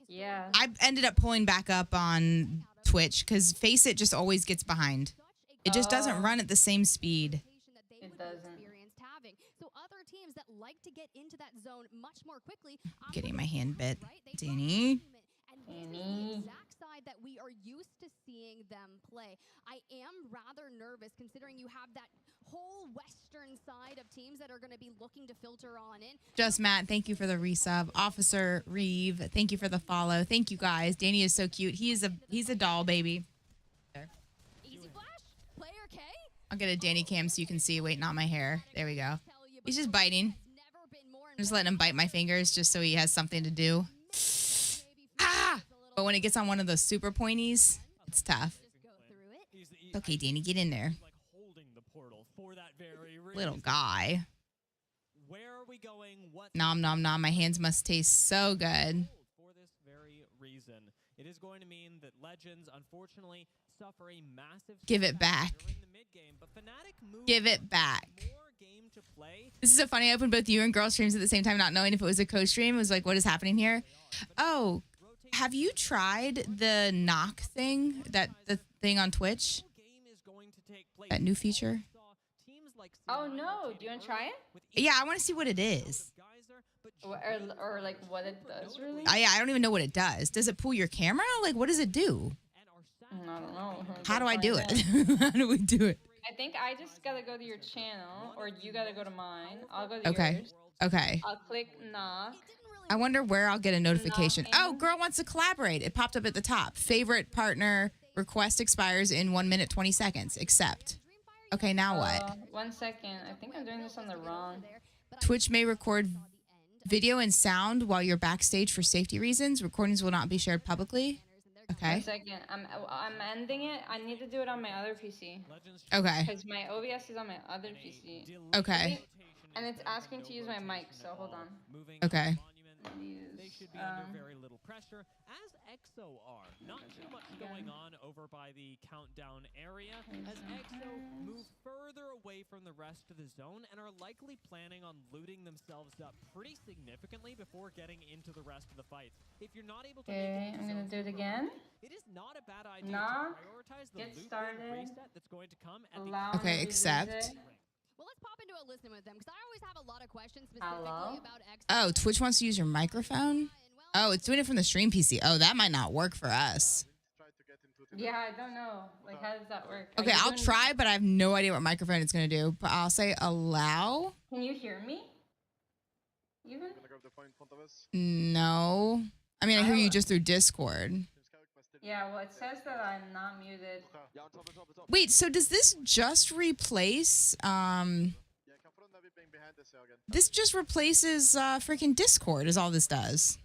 Speaker 13: Yeah.
Speaker 10: I ended up pulling back up on Twitch because Face It just always gets behind. It just doesn't run at the same speed.
Speaker 13: It doesn't.
Speaker 5: So other teams that like to get into that zone much more quickly.
Speaker 10: Getting my hand bit. Danny.
Speaker 5: Exact side that we are used to seeing them play. I am rather nervous considering you have that whole western side of teams that are going to be looking to filter on in.
Speaker 10: Just Matt, thank you for the resub. Officer Reeve, thank you for the follow. Thank you guys. Danny is so cute. He's a doll baby. There.
Speaker 5: Easy flash, player K.
Speaker 10: I'll get a Danny cam so you can see. Wait, not my hair. There we go. He's just biting. I'm just letting him bite my fingers just so he has something to do. But when it gets on one of those super pointies, it's tough. Okay, Danny, get in there. Little guy.
Speaker 1: Where are we going?
Speaker 10: Nom nom nom. My hands must taste so good.
Speaker 1: For this very reason, it is going to mean that Legends, unfortunately, suffer a massive.
Speaker 10: Give it back. Give it back. This is so funny. I opened both you and girl streams at the same time, not knowing if it was a co-stream. It was like, what is happening here? Oh, have you tried the knock thing? The thing on Twitch? That new feature?
Speaker 13: Oh no, do you want to try it?
Speaker 10: Yeah, I want to see what it is.
Speaker 13: Or like what it does, really?
Speaker 10: I don't even know what it does. Does it pull your camera? Like, what does it do?
Speaker 13: I don't know.
Speaker 10: How do I do it? How do we do it?
Speaker 13: I think I just gotta go to your channel, or you gotta go to mine. I'll go to yours.
Speaker 10: Okay.
Speaker 13: I'll click knock.
Speaker 10: I wonder where I'll get a notification. Oh, girl wants to collaborate. It popped up at the top. Favorite partner request expires in 1 minute 20 seconds. Accept. Okay, now what?
Speaker 13: 1 second. I think I'm doing this on the wrong.
Speaker 10: Twitch may record video and sound while you're backstage for safety reasons. Recordings will not be shared publicly. Okay.
Speaker 13: 1 second. I'm ending it. I need to do it on my other PC.
Speaker 10: Okay.
Speaker 13: Because my OBS is on my other PC.
Speaker 10: Okay.
Speaker 13: And it's asking to use my mic, so hold on.
Speaker 10: Okay.
Speaker 1: They should be under very little pressure, as EXO are. Not too much going on over by the countdown area, as EXO move further away from the rest of the zone and are likely planning on looting themselves up pretty significantly before getting into the rest of the fight. If you're not able to make it,
Speaker 13: I'm gonna do it again.
Speaker 1: It is not a bad idea to prioritize the loot reset that's going to come at the
Speaker 10: Okay, accept.
Speaker 5: Well, let's pop into a listen with them because I always have a lot of questions specifically about X.
Speaker 10: Oh, Twitch wants to use your microphone? Oh, it's doing it from the stream PC. Oh, that might not work for us.
Speaker 13: Yeah, I don't know. Like, how does that work?
Speaker 10: Okay, I'll try, but I have no idea what microphone it's going to do. But I'll say allow.
Speaker 13: Can you hear me? Even?
Speaker 10: No. I mean, I hear you just through Discord.
Speaker 13: Yeah, well, it says that I'm not muted.
Speaker 10: Wait, so does this just replace, this just replaces, freaking Discord is all this does.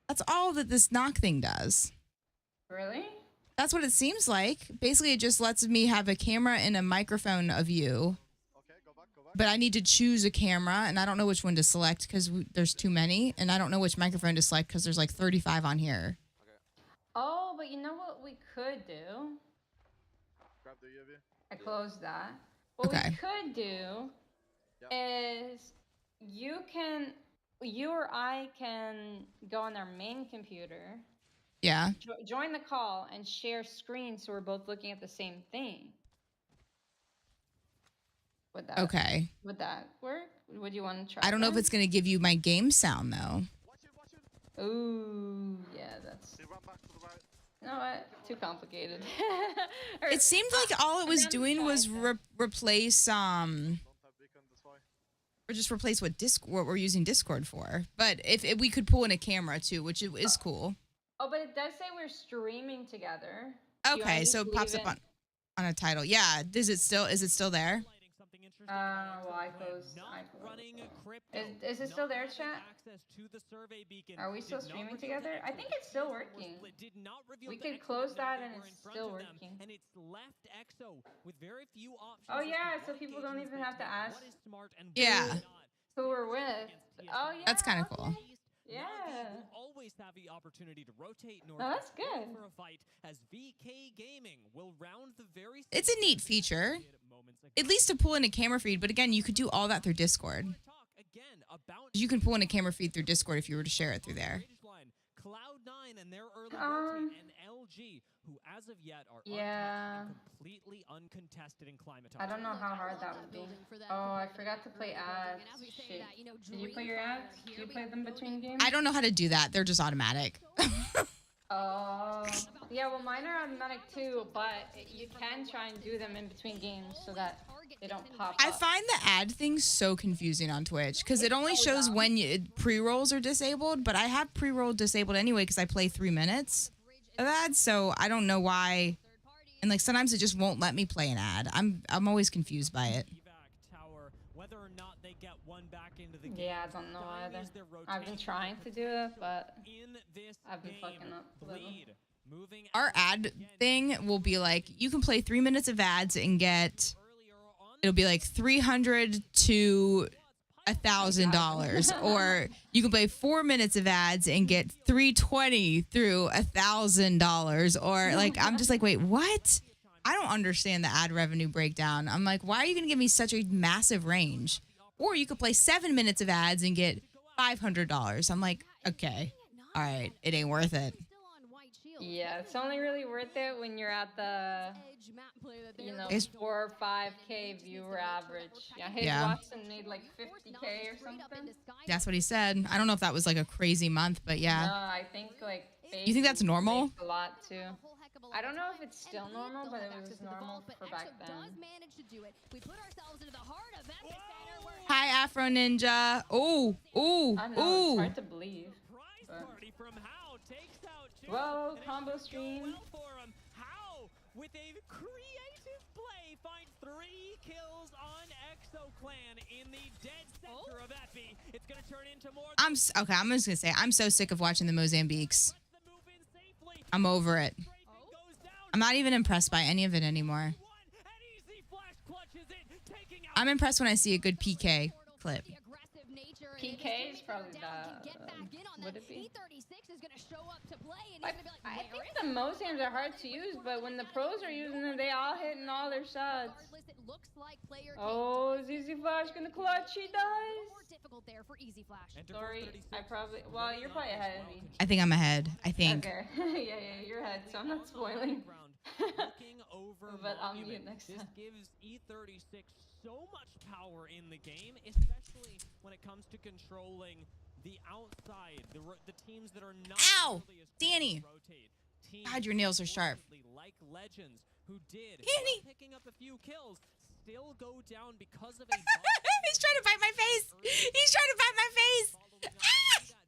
Speaker 10: That's all that this knock thing does.
Speaker 13: Really?
Speaker 10: That's what it seems like. Basically, it just lets me have a camera and a microphone of you. But I need to choose a camera, and I don't know which one to select because there's too many, and I don't know which microphone to select because there's like 35 on here.
Speaker 13: Oh, but you know what we could do? I closed that. What we could do is you or I can go on our main computer.
Speaker 10: Yeah.
Speaker 13: Join the call and share screen so we're both looking at the same thing. Would that work? Would you want to try?
Speaker 10: I don't know if it's gonna give you my game sound though.
Speaker 13: Ooh, yeah, that's. You know what? Too complicated.
Speaker 10: It seemed like all it was doing was replace or just replace what we're using Discord for. But if we could pull in a camera too, which is cool.
Speaker 13: Oh, but it does say we're streaming together.
Speaker 10: Okay, so it pops up on a title. Yeah, is it still there?
Speaker 13: Well, I closed. Is it still there, chat? Are we still streaming together? I think it's still working. We could close that and it's still working. Oh yeah, so people don't even have to ask.
Speaker 10: Yeah.
Speaker 13: Who we're with. Oh yeah.
Speaker 10: That's kind of cool.
Speaker 13: Yeah.
Speaker 1: Always have the opportunity to rotate north.
Speaker 13: Oh, that's good.
Speaker 1: For a fight as VK Gaming will round the very.
Speaker 10: It's a neat feature. At least to pull in a camera feed, but again, you could do all that through Discord. You can pull in a camera feed through Discord if you were to share it through there.
Speaker 1: Cloud9 and their early rotate and LG, who as of yet are completely uncontested in climate.
Speaker 13: I don't know how hard that would be. Oh, I forgot to play ads. Shit. Did you play your ads? Did you play them between games?
Speaker 10: I don't know how to do that. They're just automatic.
Speaker 13: Oh, yeah, well mine are automatic too, but you can try and do them in between games so that they don't pop up.
Speaker 10: I find the ad thing so confusing on Twitch because it only shows when pre-rolls are disabled, but I have pre-roll disabled anyway because I play 3 minutes of ads, so I don't know why. And like sometimes it just won't let me play an ad. I'm always confused by it.
Speaker 13: Yeah, I don't know either. I've been trying to do it, but I've been fucking up a little.
Speaker 10: Our ad thing will be like, you can play 3 minutes of ads and get, it'll be like $300 to $1,000, or you can play 4 minutes of ads and get $320 through $1,000, or like, I'm just like, wait, what? I don't understand the ad revenue breakdown. I'm like, why are you going to give me such a massive range? Or you could play 7 minutes of ads and get $500. I'm like, okay, all right, it ain't worth it.
Speaker 13: Yeah, it's only really worth it when you're at the, 4 or 5K viewer average. Yeah, Watson made like 50K or something.
Speaker 10: That's what he said. I don't know if that was like a crazy month, but yeah.
Speaker 13: No, I think like.
Speaker 10: You think that's normal?
Speaker 13: A lot too. I don't know if it's still normal, but it was normal for back then.
Speaker 10: Hi, Afro Ninja. Ooh, ooh,
Speaker 13: I know,
Speaker 10: ooh.
Speaker 13: it's hard to believe. Whoa, combo stream.
Speaker 1: With a creative play, find 3 kills on ExoClan in the dead center of Epi. It's going to turn into more.
Speaker 10: I'm just gonna say I'm so sick of watching the Mozambiques. I'm over it. I'm not even impressed by any of it anymore. I'm impressed when I see a good PK clip.
Speaker 13: PK is probably the. Would it be? I think the Mozams are hard to use, but when the pros are using them, they all hitting all their shots. Oh, is Easy Flash gonna clutch? He does. Sorry, I probably. Well, you're probably ahead of me.
Speaker 10: I think I'm ahead. I think.
Speaker 13: Okay. yeah, you're ahead, so I'm not spoiling. But I'll mute next time.
Speaker 1: This gives E36 so much power in the game, especially when it comes to controlling the outside, the teams that are not.
Speaker 10: Ow, Danny! God, your nails are sharp.
Speaker 1: Like Legends, who did
Speaker 10: Danny,
Speaker 1: picking up a few kills, still go down because of a.
Speaker 10: He's trying to bite my face. He's trying to bite my face.
Speaker 1: That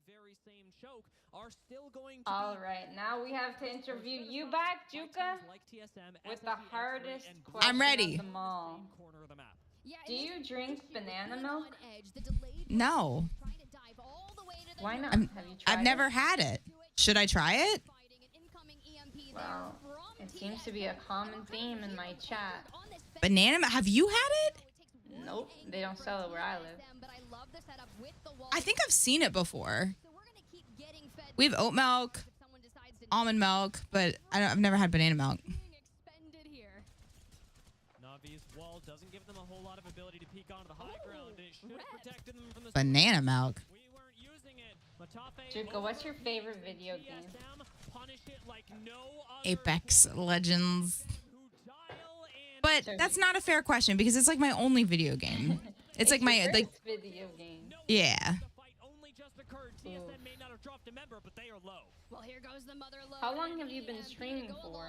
Speaker 1: very same choke are still going to.
Speaker 13: All right, now we have to interview you back, Juka, with the hardest question
Speaker 10: I'm ready.
Speaker 13: of them all. Do you drink banana milk?
Speaker 10: No.
Speaker 13: Why not? Have you tried
Speaker 10: I've never had it. Should I try it?
Speaker 13: Well, it seems to be a common theme in my chat.
Speaker 10: Banana? Have you had it?
Speaker 13: Nope, they don't sell it where I live.
Speaker 10: I think I've seen it before. We have oat milk, almond milk, but I've never had banana milk.
Speaker 1: Navi's wall doesn't give them a whole lot of ability to peek onto the high ground. It should have protected them from the
Speaker 10: banana milk.
Speaker 1: We weren't using it.
Speaker 13: Juka, what's your favorite video game?
Speaker 10: Apex Legends. But that's not a fair question because it's like my only video game. It's like my
Speaker 13: your
Speaker 10: like
Speaker 13: first video game.
Speaker 10: yeah.
Speaker 1: TSM may not have dropped a member, but they are low.
Speaker 5: Well, here goes the mother low.
Speaker 13: How long have you been streaming for?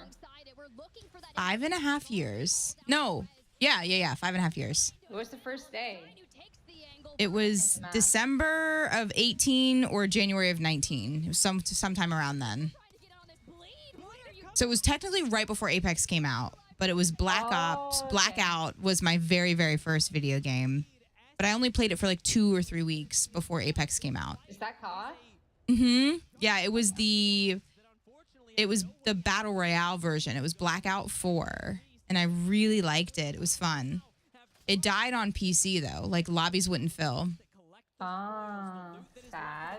Speaker 10: 5.5 years. No. Yeah. 5.5 years.
Speaker 13: What was the first day?
Speaker 10: It was December of 18 or January of 19. It was sometime around then. So it was technically right before Apex came out, but it was Black Ops. Blackout was my very, very first video game. But I only played it for like 2 or 3 weeks before Apex came out.
Speaker 13: Is that COD?
Speaker 10: Yeah, it was the Battle Royale version. It was Blackout 4. And I really liked it. It was fun. It died on PC though. Like lobbies wouldn't fill.
Speaker 13: Sad.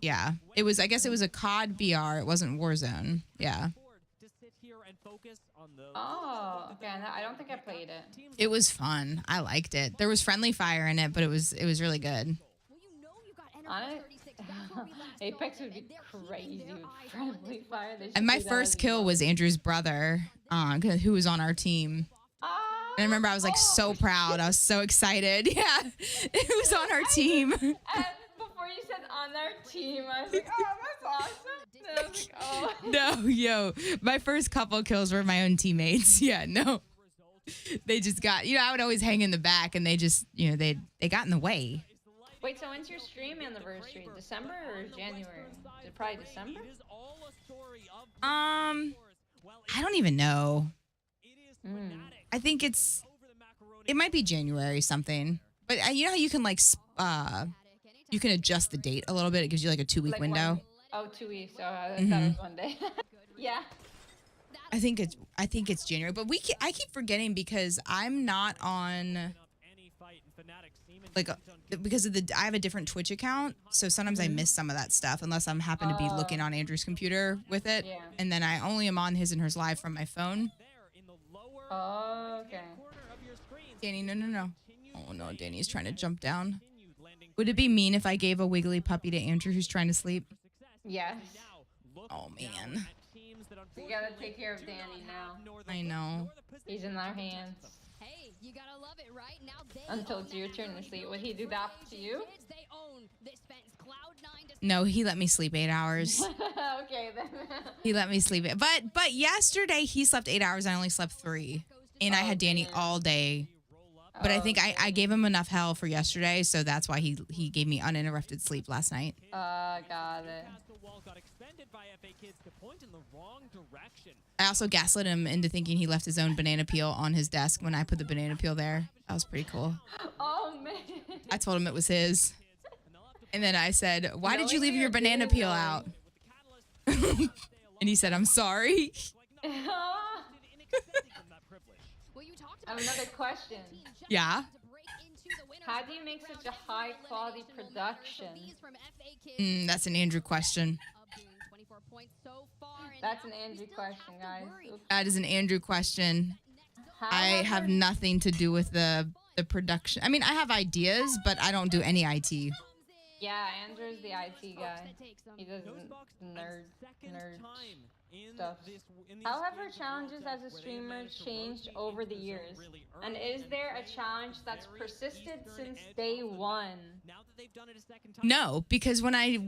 Speaker 10: Yeah. It was, I guess it was a COD BR. It wasn't Warzone. Yeah.
Speaker 13: Oh, okay. I don't think I played it.
Speaker 10: It was fun. I liked it. There was friendly fire in it, but it was really good.
Speaker 13: On it, Apex would be crazy with friendly fire.
Speaker 10: And my first kill was Andrew's brother, who was on our team. And I remember I was like so proud. I was so excited. Yeah, it was on our team.
Speaker 13: And before you said on our team, I was like, oh, that's awesome. And I was like, oh.
Speaker 10: No, yo, my first couple kills were my own teammates. Yeah, no. They just got, I would always hang in the back and they just, they got in the way.
Speaker 13: Wait, so when's your stream anniversary? December or January? Is it probably December?
Speaker 10: I don't even know. I think it might be January something. But you know how you can you can adjust the date a little bit. It gives you like a 2-week window.
Speaker 13: 2 weeks. So I thought it was 1 day. Yeah.
Speaker 10: I think it's January, but I keep forgetting because I'm not on because of I have a different Twitch account, so sometimes I miss some of that stuff unless I'm happen to be looking on Andrew's computer with it, and then I only am on His and Hers Live from my phone.
Speaker 13: Oh, okay.
Speaker 10: Danny, no. Oh no, Danny's trying to jump down. Would it be mean if I gave a wiggly puppy to Andrew who's trying to sleep?
Speaker 13: Yes.
Speaker 10: Oh man.
Speaker 13: You gotta take care of Danny now.
Speaker 10: I know.
Speaker 13: He's in our hands.
Speaker 5: Hey, you gotta love it, right? Now
Speaker 13: until it's your turn to sleep. Would he do that to you?
Speaker 10: No, he let me sleep 8 hours.
Speaker 13: Okay then.
Speaker 10: He let me sleep it. But yesterday he slept 8 hours. I only slept 3. And I had Danny all day. But I think I gave him enough hell for yesterday, so that's why he gave me uninterrupted sleep last night.
Speaker 13: Got it.
Speaker 10: I also gaslit him into thinking he left his own banana peel on his desk when I put the banana peel there. That was pretty cool.
Speaker 13: Oh man.
Speaker 10: I told him it was his. And then I said, why did you leave your banana peel out? And he said, I'm sorry.
Speaker 13: I have another question.
Speaker 10: Yeah?
Speaker 13: How do you make such a high quality production?
Speaker 10: That's an Andrew question.
Speaker 13: That's an Andrew question, guys. Oops.
Speaker 10: That is an Andrew question. I have nothing to do with the production. I mean, I have ideas, but I don't do any IT.
Speaker 13: Yeah, Andrew's the IT guy. He does nerd stuff. How have her challenges as a streamer changed over the years? And is there a challenge that's persisted since day one?
Speaker 10: No, because when I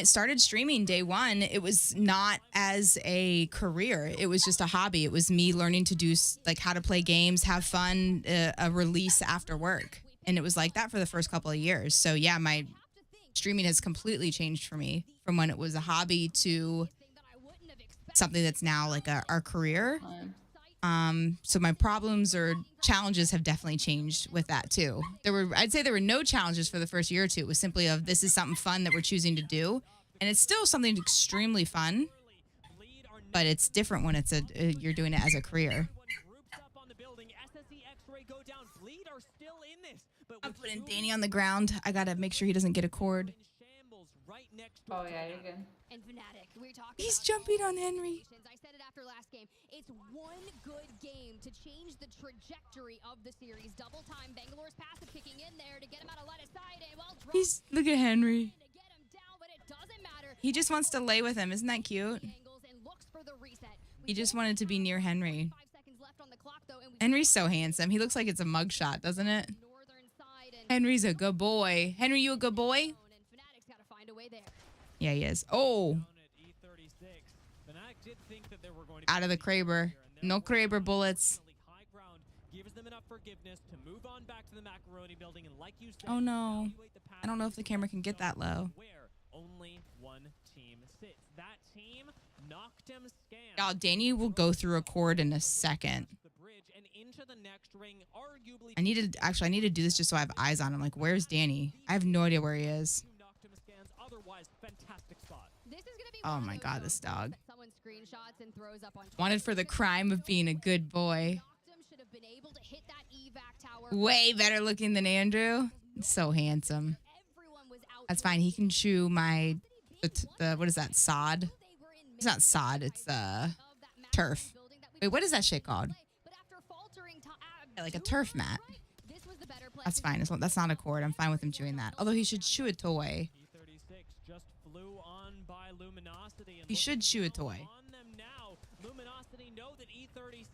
Speaker 10: started streaming day one, it was not as a career. It was just a hobby. It was me learning to do how to play games, have fun, a release after work. And it was like that for the first couple of years. So yeah, my streaming has completely changed for me from when it was a hobby to something that's now like our career. So my problems or challenges have definitely changed with that too. I'd say there were no challenges for the first year or two. It was simply this is something fun that we're choosing to do. And it's still something extremely fun, but it's different when it's you're doing it as a career. I'm putting Danny on the ground. I gotta make sure he doesn't get a cord.
Speaker 13: Oh yeah, you're good.
Speaker 5: And Fnatic, we're talking
Speaker 10: He's jumping on Henry.
Speaker 5: I said it after last game. It's one good game to change the trajectory of the series. Double time, Bangalore's passive kicking in there to get him out of line of sight. And
Speaker 10: look at Henry. He just wants to lay with him. Isn't that cute? He just wanted to be near Henry. Henry's so handsome. He looks like it's a mugshot, doesn't it? Henry's a good boy. Henry, you a good boy? Yeah, he is. Oh. Out of the Kraber. No Kraber bullets.
Speaker 1: Gives them enough forgiveness to move on back to the macaroni building, and like you said,
Speaker 10: Oh no. I don't know if the camera can get that low.
Speaker 1: where only one team sits. That team knocked him scam.
Speaker 10: Y'all, Danny will go through a cord in a second.
Speaker 1: The bridge and into the next ring, arguably
Speaker 10: I need to do this just so I have eyes on him. Like, where's Danny? I have no idea where he is.
Speaker 1: knocked him scans. Otherwise, fantastic spot.
Speaker 5: This is gonna be
Speaker 10: Oh my god, this dog.
Speaker 5: someone screenshots and throws up on
Speaker 10: Wanted for the crime of being a good boy.
Speaker 5: should have been able to hit that evac tower.
Speaker 10: Way better looking than Andrew. So handsome. That's fine. He can chew my the what is that, sod? It's not sod. It's turf. Wait, what is that shit called? Yeah, like a turf mat. That's fine. That's not a cord. I'm fine with him chewing that. Although he should chew a toy.
Speaker 1: Just flew on by Luminosity.
Speaker 10: He should chew a toy.
Speaker 1: On them now. Luminosity know that E36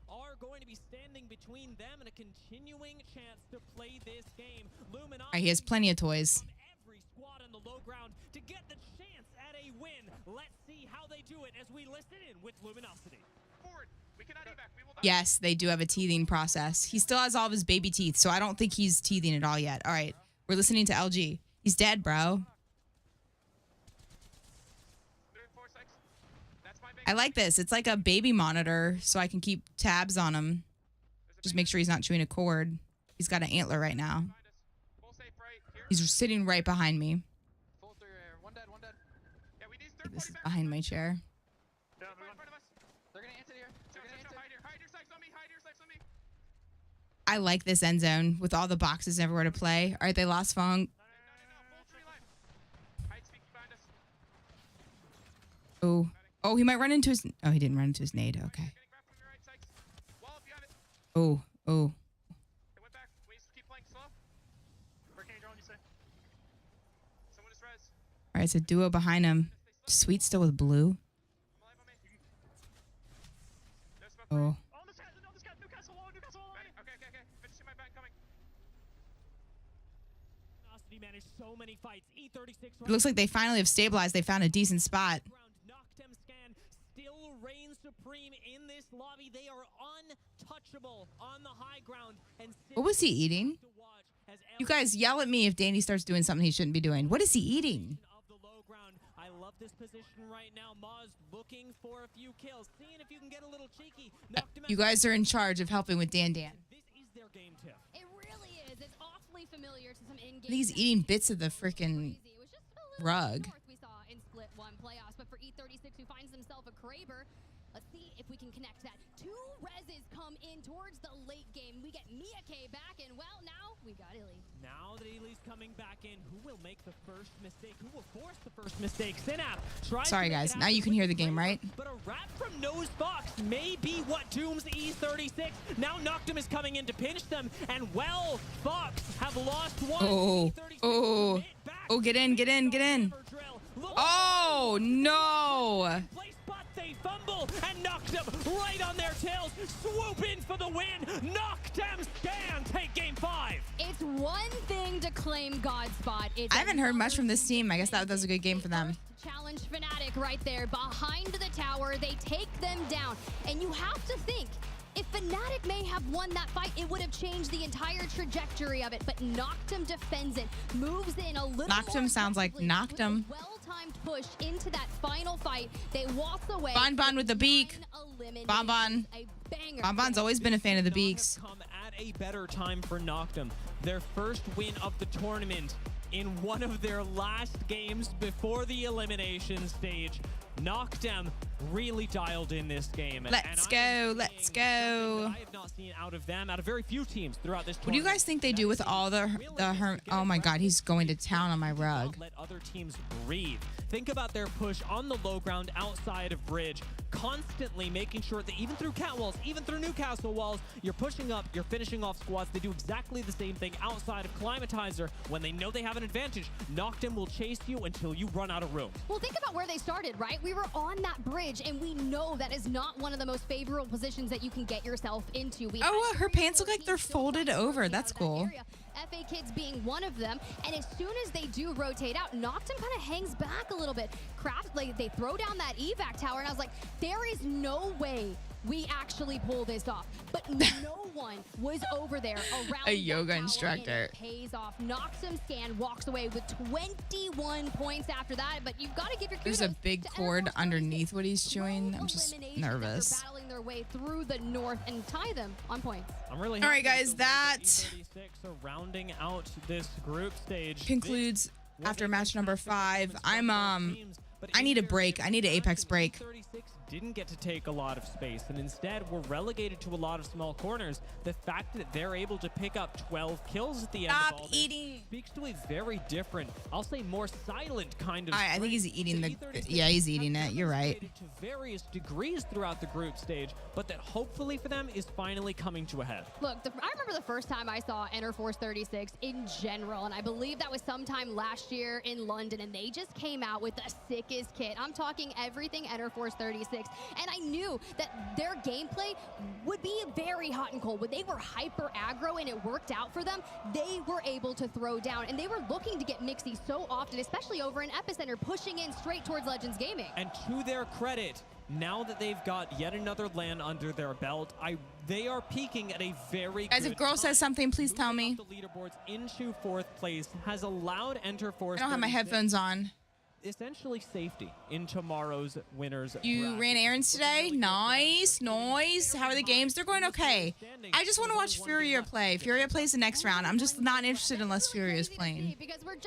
Speaker 1: are going to be standing between them and a continuing chance to play this game. Luminosity.
Speaker 10: All right, he has plenty of toys.
Speaker 1: Every squad on the low ground to get the chance at a win. Let's see how they do it as we listen in with Luminosity.
Speaker 9: Forward. We cannot evac. We will die.
Speaker 10: Yes, they do have a teething process. He still has all of his baby teeth, so I don't think he's teething at all yet. All right, we're listening to LG. He's dead, bro. I like this. It's like a baby monitor, so I can keep tabs on him. Just make sure he's not chewing a cord. He's got an antler right now. He's sitting right behind me. This is behind my chair. I like this end zone with all the boxes everywhere to play. All right, they lost Fong. Oh. Oh, he might run into his... Oh, he didn't run into his nade. Okay. Oh. Oh. All right, it's a duo behind him. Sweet still with blue. Oh.
Speaker 1: So many fights. E36
Speaker 10: It looks like they finally have stabilized. They found a decent spot.
Speaker 1: Noctem Scan still reigns supreme in this lobby. They are untouchable on the high ground. And
Speaker 10: What was he eating? You guys yell at me if Danny starts doing something he shouldn't be doing. What is he eating?
Speaker 1: I love this position right now. Maz looking for a few kills, seeing if you can get a little cheeky.
Speaker 10: You guys are in charge of helping with Dan.
Speaker 1: This is their game too.
Speaker 5: It really is. It's awfully familiar to some in-game.
Speaker 10: He's eating bits of the freaking rug.
Speaker 5: We saw in Split 1 playoffs, but for E36 who finds himself a Kraber, let's see if we can connect that. 2 reses come in towards the late game. We get Miyake back, and well, now we got Illy.
Speaker 1: Now that Illy's coming back in, who will make the first mistake? Who will force the first mistake? Synap tries
Speaker 10: Sorry, guys. Now you can hear the game, right?
Speaker 1: But a wrap from Nose Fox may be what dooms E36. Now Noctem is coming in to pinch them, and well, Fox have lost one.
Speaker 10: Oh, oh, oh, get in, get in, get in. Oh, no.
Speaker 1: They fumble and Noctem right on their tails. Swoop in for the win. Noctem Scan take game 5.
Speaker 5: It's one thing to claim God spot. It's
Speaker 10: I haven't heard much from this team. I guess that was a good game for them.
Speaker 5: Challenge Fnatic right there behind the tower. They take them down. And you have to think, if Fnatic may have won that fight, it would have changed the entire trajectory of it. But Noctem defends it, moves in a little
Speaker 10: Noctem sounds like Noctem.
Speaker 5: Well-timed push into that final fight. They waltz away.
Speaker 10: Bon with the beak. Bon. Bon's always been a fan of the beaks.
Speaker 1: Come at a better time for Noctem. Their first win of the tournament in one of their last games before the elimination stage. Noctem really dialed in this game.
Speaker 10: Let's go. Let's go.
Speaker 1: I have not seen out of them, out of very few teams throughout this tournament.
Speaker 10: What do you guys think they do with all the oh my god, he's going to town on my rug.
Speaker 1: Let other teams breathe. Think about their push on the low ground outside of Bridge, constantly making sure that even through cat walls, even through Newcastle walls, you're pushing up, you're finishing off squads. They do exactly the same thing outside of Climatizer. When they know they have an advantage, Noctem will chase you until you run out of room.
Speaker 5: Well, think about where they started, right? We were on that bridge, and we know that is not one of the most favorable positions that you can get yourself into.
Speaker 10: Her pants look like they're folded over. That's cool.
Speaker 5: FA Kids being one of them. And as soon as they do rotate out, Noctum kind of hangs back a little bit. Craft, like, they throw down that evac tower, and I was like, there is no way we actually pull this off. But no one was over there around
Speaker 10: a yoga instructor.
Speaker 5: It pays off. Noctum Scan walks away with 21 points after that. But you've got to give your kudos.
Speaker 10: There's a big cord underneath what he's chewing. I'm just nervous.
Speaker 5: They're battling their way through the north and tie them on points.
Speaker 1: I'm really
Speaker 10: all right, guys. That
Speaker 1: rounding out this group stage
Speaker 10: concludes after match number 5. I need a break. I need an Apex break.
Speaker 1: Didn't get to take a lot of space and instead were relegated to a lot of small corners. The fact that they're able to pick up 12 kills at the end of all this speaks to a very different, I'll say more silent kind of
Speaker 10: I think he's eating the yeah, he's eating it. You're right.
Speaker 1: To various degrees throughout the group stage, but that hopefully for them is finally coming to a head.
Speaker 5: Look, I remember the first time I saw Enter Force 36 in general, and I believe that was sometime last year in London, and they just came out with the sickest kit. I'm talking everything Enter Force 36. And I knew that their gameplay would be very hot and cold. When they were hyper aggro and it worked out for them, they were able to throw down. And they were looking to get Mixie so often, especially over in Epicenter, pushing in straight towards Legends Gaming.
Speaker 1: And to their credit, now that they've got yet another LAN under their belt, they are peaking at a very
Speaker 10: guys,
Speaker 1: good
Speaker 10: if Girl says something, please tell me.
Speaker 1: The leaderboards into 4th place has allowed Enter Force.
Speaker 10: I don't have my headphones on.
Speaker 1: Essentially safety in tomorrow's winners.
Speaker 10: You ran errands today? Nice. How are the games? They're going okay. I just want to watch Furia play. Furia plays the next round. I'm just not interested unless Furia is playing.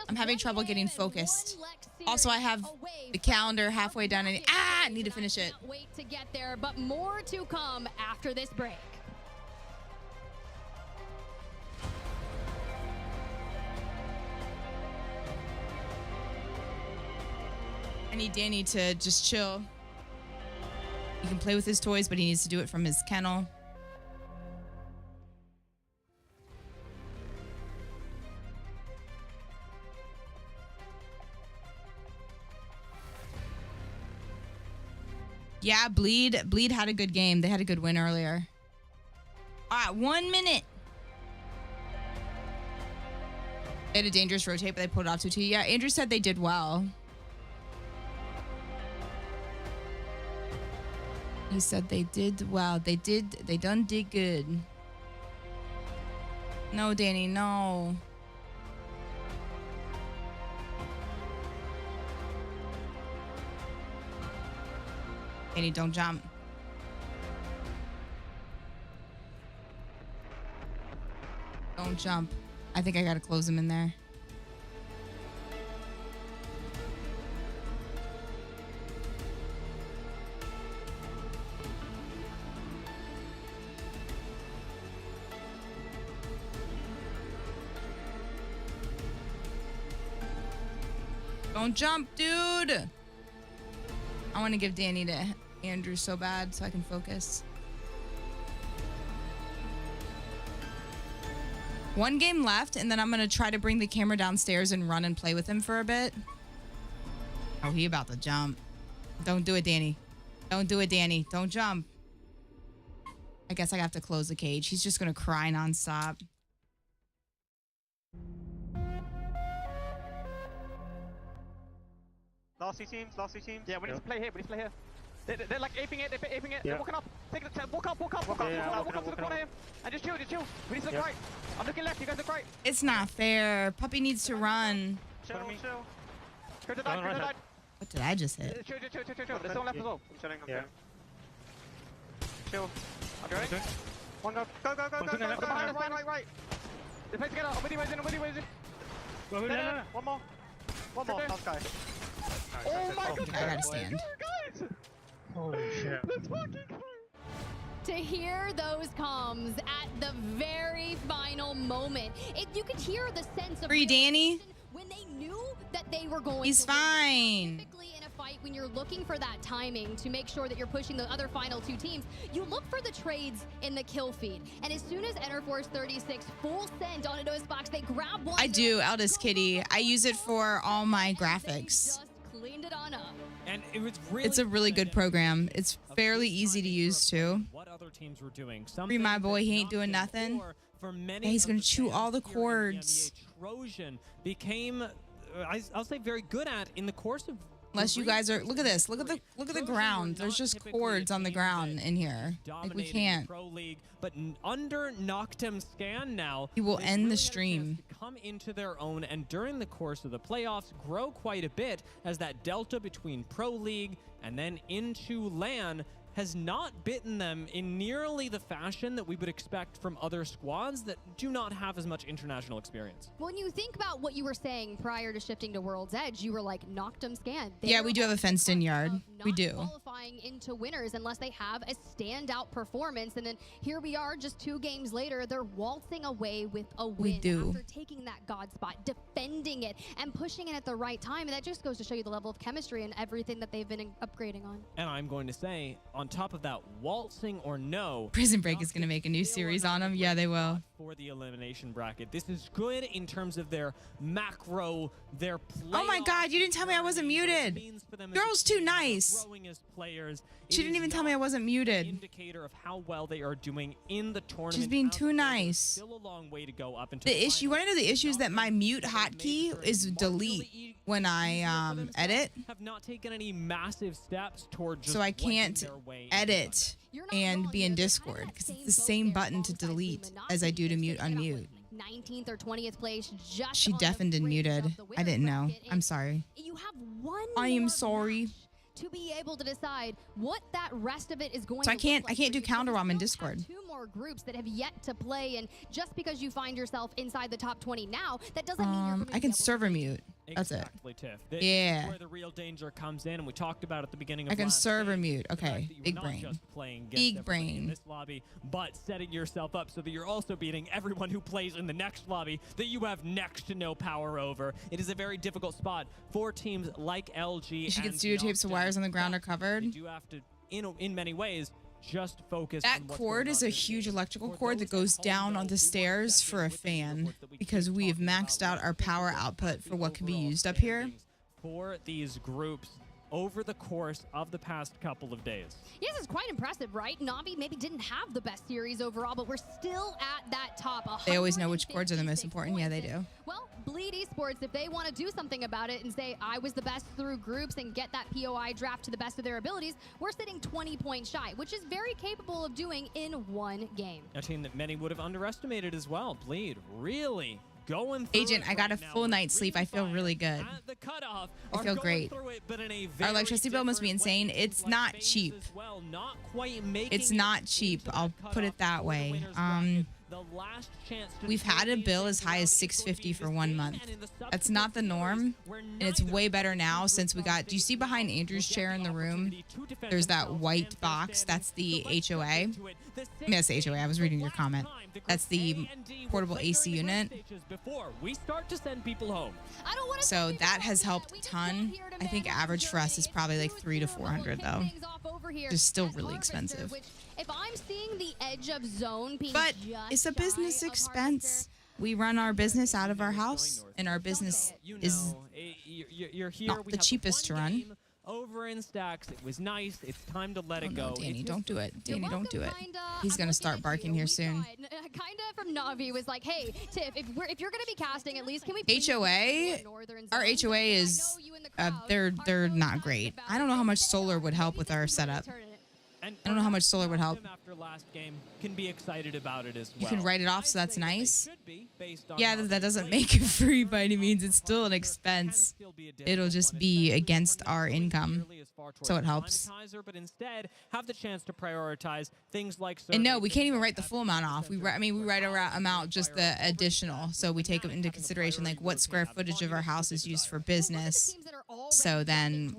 Speaker 10: I'm having trouble getting focused. Also, I have the calendar halfway done and I need to finish it.
Speaker 5: Wait to get there, but more to come after this break.
Speaker 10: I need Danny to just chill. He can play with his toys, but he needs to do it from his kennel. Yeah, Bleed had a good game. They had a good win earlier. All right, 1 minute. They had a dangerous rotate, but they pulled it off 2-2. Yeah, Andrew said they did well. He said they did well. They done did good. No, Danny, no. Danny, don't jump. Don't jump. I think I gotta close him in there. Don't jump, dude. I want to give Danny to Andrew so bad so I can focus. 1 game left, and then I'm going to try to bring the camera downstairs and run and play with him for a bit. Oh, he about to jump. Don't do it, Danny. Don't do it, Danny. Don't jump. I guess I have to close the cage. He's just going to cry nonstop.
Speaker 9: Last two teams. Yeah, we need to play here. They're like aping it. Yeah. They're walking up. Take the walk up. Walk up to the corner here. And just chill. We need to look right. I'm looking left. You guys look right.
Speaker 10: It's not fair. Puppy needs to run.
Speaker 9: Chill. Go to that.
Speaker 10: What did I just hit?
Speaker 9: Chill. There's someone left as well. I'm chilling. Chill. I'm going. One go. Go. Behind us, right. They play together. I'm with you, Wizzy. One more. Last guy. Oh my god!
Speaker 10: I gotta stand.
Speaker 9: Guys! Holy shit. Let's fucking go!
Speaker 5: To hear those comms at the very final moment, you could hear the sense of
Speaker 10: free Danny.
Speaker 5: When they knew that they were going
Speaker 10: He's
Speaker 5: to
Speaker 10: fine.
Speaker 5: Typically in a fight, when you're looking for that timing to make sure that you're pushing the other final 2 teams, you look for the trades in the kill feed. And as soon as Enter Force 36 full send on a nose box, they grab one.
Speaker 10: I do, Eldest Kitty. I use it for all my graphics.
Speaker 5: Cleaned it on up.
Speaker 1: And it was really
Speaker 10: It's a really good program. It's fairly easy to use too.
Speaker 1: What other teams were doing?
Speaker 10: Free my boy, he ain't doing nothing.
Speaker 1: for many.
Speaker 10: Yeah, he's
Speaker 1: going to
Speaker 10: chew all the cords.
Speaker 1: Trojan became, I'll say, very good at in the course of.
Speaker 10: Unless you guys are, look at this. Look at the ground. There's just cords on the ground in here. Like we can't.
Speaker 1: Pro League, but under Noctem Scan now,
Speaker 10: he will end the stream.
Speaker 1: Come into their own, and during the course of the playoffs, grow quite a bit as that delta between Pro League and then into LAN has not bitten them in nearly the fashion that we would expect from other squads that do not have as much international experience.
Speaker 5: When you think about what you were saying prior to shifting to World's Edge, you were like, Noctem Scan.
Speaker 10: Yeah, we do have a fenced-in yard. We do.
Speaker 5: Qualifying into winners unless they have a standout performance, and then here we are, just 2 games later, they're waltzing away with a win.
Speaker 10: We do.
Speaker 5: After taking that God spot, defending it, and pushing it at the right time, and that just goes to show you the level of chemistry and everything that they've been upgrading on.
Speaker 1: And I'm going to say, on top of that, waltzing or no,
Speaker 10: Prison Break is going to make a new series on them. Yeah, they will.
Speaker 1: For the elimination bracket, this is good in terms of their macro, their play.
Speaker 10: Oh my God! You didn't tell me I wasn't muted. Girl's too nice. She didn't even tell me I wasn't muted.
Speaker 1: Indicator of how well they are doing in the tournament.
Speaker 10: She's being too nice.
Speaker 1: Still a long way to go up into
Speaker 10: the issue. You want to know the issue is that my mute hotkey is delete when I edit.
Speaker 1: Have not taken any massive steps towards.
Speaker 10: So I can't edit and be in Discord because it's the same button to delete as I do to mute unmute.
Speaker 5: 19th or 20th place. Just
Speaker 10: she deafened and muted. I didn't know. I'm sorry.
Speaker 5: You have one.
Speaker 10: I am sorry.
Speaker 5: To be able to decide what that rest of it is going
Speaker 10: to
Speaker 5: I can't
Speaker 10: do counter while I'm in Discord.
Speaker 5: 2 more groups that have yet to play, and just because you find yourself inside the top 20 now, that doesn't mean you're going to
Speaker 10: I can server mute. That's
Speaker 1: exactly,
Speaker 10: it.
Speaker 1: Tiff. This
Speaker 10: yeah.
Speaker 1: is where the real danger comes in, and we talked about at the beginning of
Speaker 10: I can server
Speaker 1: game,
Speaker 10: mute. Okay. Big brain. Big brain.
Speaker 1: In this lobby, but setting yourself up so that you're also beating everyone who plays in the next lobby that you have next to no power over. It is a very difficult spot for teams like LG.
Speaker 10: You should get studio tapes so wires on the ground are covered.
Speaker 1: You do have to, in many ways, just focus.
Speaker 10: That cord is a huge electrical cord that goes down on the stairs for a fan because we have maxed out our power output for what can be used up here.
Speaker 1: For these groups over the course of the past couple of days.
Speaker 5: Yes, it's quite impressive, right? Navi maybe didn't have the best series overall, but we're still at that top.
Speaker 10: They always know which cords are the most important. Yeah, they do.
Speaker 5: Well, Bleed Esports, if they want to do something about it and say, I was the best through groups and get that POI draft to the best of their abilities, we're sitting 20 points shy, which is very capable of doing in 1 game.
Speaker 1: A team that many would have underestimated as well. Bleed really going through
Speaker 10: Agent, I got a full night's sleep. I feel really good. I feel great. Our electricity bill must be insane. It's not cheap. It's not cheap. I'll put it that way. We've had a bill as high as $650 for 1 month. That's not the norm, and it's way better now since we got. Do you see behind Andrew's chair in the room? There's that white box. That's the HOA. I mean, that's the HOA. I was reading your comment. That's the portable AC unit. So that has helped a ton. I think average for us is probably like $300 to $400 though. It's still really expensive.
Speaker 5: If I'm seeing the edge of zone being
Speaker 10: but it's a business expense. We run our business out of our house, and our business is not the cheapest to run.
Speaker 1: Over in stacks, it was nice. It's time to let it go.
Speaker 10: Danny, don't do it. Danny, don't do it. He's gonna start barking here soon.
Speaker 5: Kinda from Navi was like, hey, Tiff, if you're gonna be casting, at least can we?
Speaker 10: HOA, our HOA is they're not great. I don't know how much solar would help with our setup. I don't know how much solar would help.
Speaker 1: After last game, can be excited about it as well.
Speaker 10: You can write it off, so that's nice. Yeah, that doesn't make it free by any means. It's still an expense. It'll just be against our income, so it helps.
Speaker 1: But instead, have the chance to prioritize things like.
Speaker 10: And no, we can't even write the full amount off. We write our amount just the additional. So we take into consideration like what square footage of our house is used for business. So then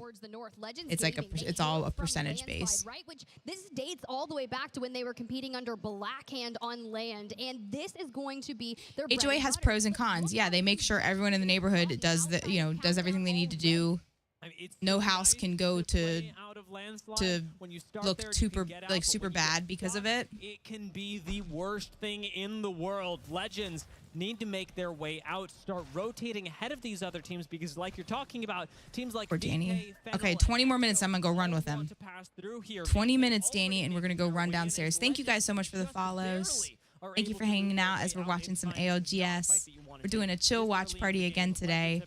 Speaker 10: it's like it's all a percentage base.
Speaker 5: Right, which this dates all the way back to when they were competing under Blackhand on land, and this is going to be their
Speaker 10: HOA has pros and cons. Yeah, they make sure everyone in the neighborhood does everything they need to do. No house can go to look super bad because of it.
Speaker 1: It can be the worst thing in the world. Legends need to make their way out, start rotating ahead of these other teams because, like you're talking about, teams like
Speaker 10: Danny. Okay, 20 more minutes. I'm gonna go run with them. 20 minutes, Danny, and we're gonna go run downstairs. Thank you guys so much for the follows. Thank you for hanging out as we're watching some ALGS. We're doing a chill watch party again today.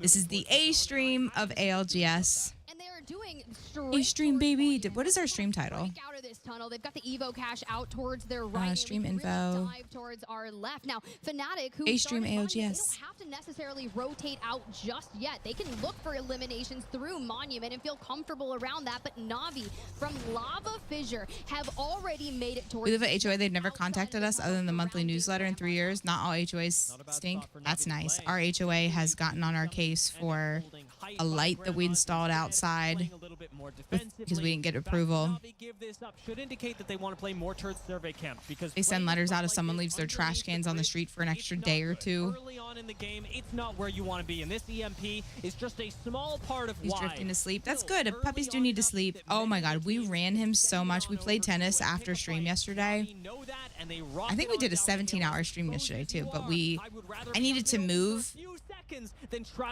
Speaker 10: This is the A stream of ALGS.
Speaker 5: And they are doing
Speaker 10: A stream, baby. What is our stream title?
Speaker 5: out of this tunnel. They've got the Evo cache out towards their right.
Speaker 10: Stream
Speaker 5: and we can
Speaker 10: info.
Speaker 5: really dive towards our left. Now, Fnatic, who
Speaker 10: A stream
Speaker 5: started Monument, they
Speaker 10: ALGS.
Speaker 5: don't have to necessarily rotate out just yet. They can look for eliminations through Monument and feel comfortable around that. But Na'Vi from Lava Fissure have already made it towards.
Speaker 10: We live at HOA. They've never contacted us other than the monthly newsletter in 3 years. Not all HOAs stink. That's nice. Our HOA has gotten on our case for a light that we installed outside because we didn't get approval.
Speaker 1: Should indicate that they want to play more towards survey camp because
Speaker 10: They send letters out if someone leaves their trash cans on the street for an extra day or two.
Speaker 1: early on in the game, it's not where you want to be, and this EMP is just a small part of
Speaker 10: He's
Speaker 1: why.
Speaker 10: drifting to sleep. That's good. Puppies do need to sleep. Oh my God, we ran him so much. We played tennis after stream yesterday. I think we did a 17-hour stream yesterday too, but I needed to move.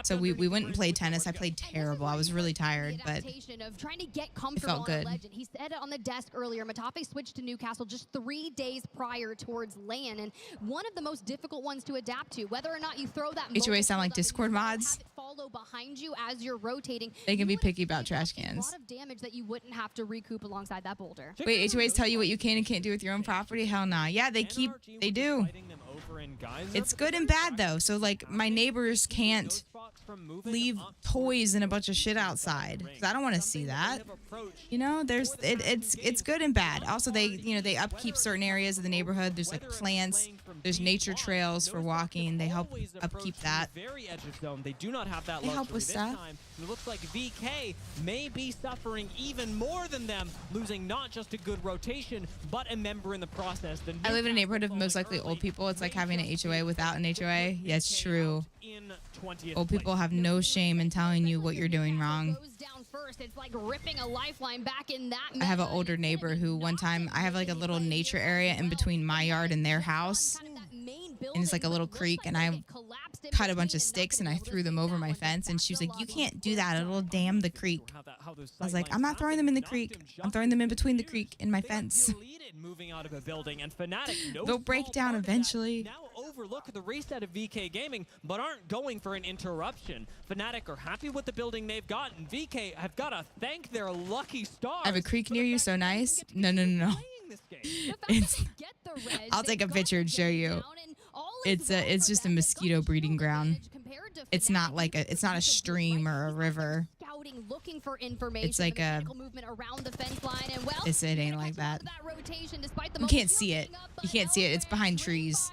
Speaker 10: So we went and played tennis. I played terrible. I was really tired, but
Speaker 5: of trying to get
Speaker 10: it
Speaker 5: comfortable
Speaker 10: felt
Speaker 5: on a
Speaker 10: good.
Speaker 5: legend. He said it on the desk earlier. Matafe switched to Newcastle just 3 days prior towards LAN, and one of the most difficult ones to adapt to. Whether or not you throw that
Speaker 10: HOA sound like Discord mods.
Speaker 5: follow behind you as you're rotating,
Speaker 10: They can be picky about trash
Speaker 5: a
Speaker 10: cans.
Speaker 5: lot of damage that you wouldn't have to recoup alongside that boulder.
Speaker 10: Wait, HOAs tell you what you can and can't do with your own property? Hell nah. Yeah, they do. It's good and bad though. So like my neighbors can't leave toys and a bunch of shit outside because I don't want to see that. You know, it's good and bad. Also, they upkeep certain areas of the neighborhood. There's like plants. There's nature trails for walking. They help upkeep that.
Speaker 1: Very edge of zone. They do not have that
Speaker 10: They help
Speaker 1: luxury
Speaker 10: with
Speaker 1: this
Speaker 10: stuff.
Speaker 1: time. It looks like VK may be suffering even more than them, losing not just a good rotation, but a member in the process.
Speaker 10: I live in a neighborhood of most likely old people. It's like having an HOA without an HOA. Yeah, it's true. Old people have no shame in telling you what you're doing wrong.
Speaker 5: First, it's like ripping a lifeline back in that.
Speaker 10: I have an older neighbor who one time, I have like a little nature area in between my yard and their house. And it's like a little creek, and I cut a bunch of sticks and I threw them over my fence, and she was like, "You can't do that, it'll dam the creek." I was like, "I'm not throwing them in the creek, I'm throwing them in between the creek and my fence."
Speaker 1: Moving out of a building, and Fnatic
Speaker 10: They'll break down eventually.
Speaker 1: now overlook the reset of VK Gaming, but aren't going for an interruption. Fnatic are happy with the building they've got, and VK have got to thank their lucky stars.
Speaker 10: I have a creek near you, so nice. No. I'll take a picture and show you. It's just a mosquito breeding ground. It's not like it's not a stream or a river.
Speaker 5: Looking for information.
Speaker 10: It's like a
Speaker 5: movement around the fence line, and well,
Speaker 10: it ain't like that.
Speaker 5: rotation despite the
Speaker 10: You can't see it. You can't see it. It's behind trees.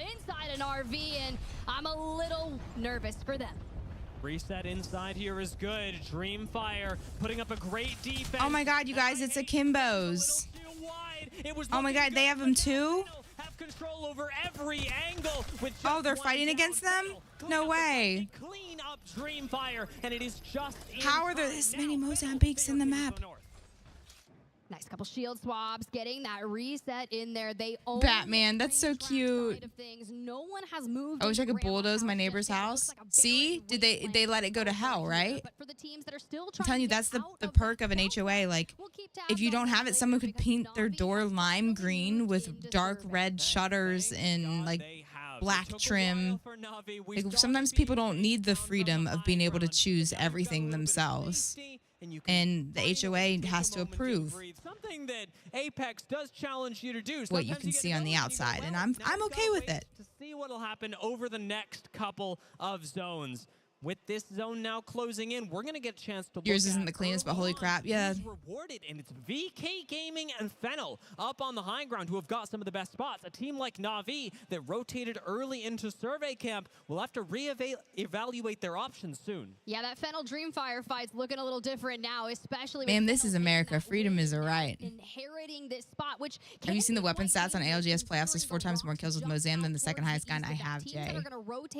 Speaker 5: inside an RV, and I'm a little nervous for them.
Speaker 1: Reset inside here is good. Dreamfire putting up a great defense.
Speaker 10: Oh my God, you guys, it's Akimbo's. Oh my God, they have them too?
Speaker 1: Have control over every angle with
Speaker 10: Oh, they're fighting against them? No way.
Speaker 1: Clean up Dreamfire, and it is just
Speaker 10: How are there this many Mozambiques in the map?
Speaker 5: Nice couple shield swabs, getting that reset in there. They own
Speaker 10: Batman, that's so cute.
Speaker 5: things. No one has moved.
Speaker 10: I wish I could bulldoze my neighbor's house. See? Did they let it go to hell, right?
Speaker 5: For the teams that are still
Speaker 10: I'm telling you, that's the perk of an HOA. Like, if you don't have it, someone could paint their door lime green with dark red shutters and like black trim. Like, sometimes people don't need the freedom of being able to choose everything themselves. And the HOA has to approve
Speaker 1: something that Apex does challenge you to do.
Speaker 10: what you can see on the outside, and I'm okay with it.
Speaker 1: To see what'll happen over the next couple of zones. With this zone now closing in, we're going to get a chance to look
Speaker 10: Yours isn't
Speaker 1: at
Speaker 10: the cleanest, but holy crap, yeah.
Speaker 1: who's rewarded, and it's VK Gaming and Fennel up on the high ground who have got some of the best spots. A team like Na'Vi that rotated early into survey camp will have to evaluate their options soon.
Speaker 5: Yeah, that Fennel Dreamfire fight's looking a little different now, especially
Speaker 10: Man,
Speaker 5: with
Speaker 10: this is America. Freedom is a right.
Speaker 5: inheriting this spot, which
Speaker 10: Have you seen the weapon stats on ALGS playoffs? There's 4 times more kills with Mozam than the second highest gun I have, Jay.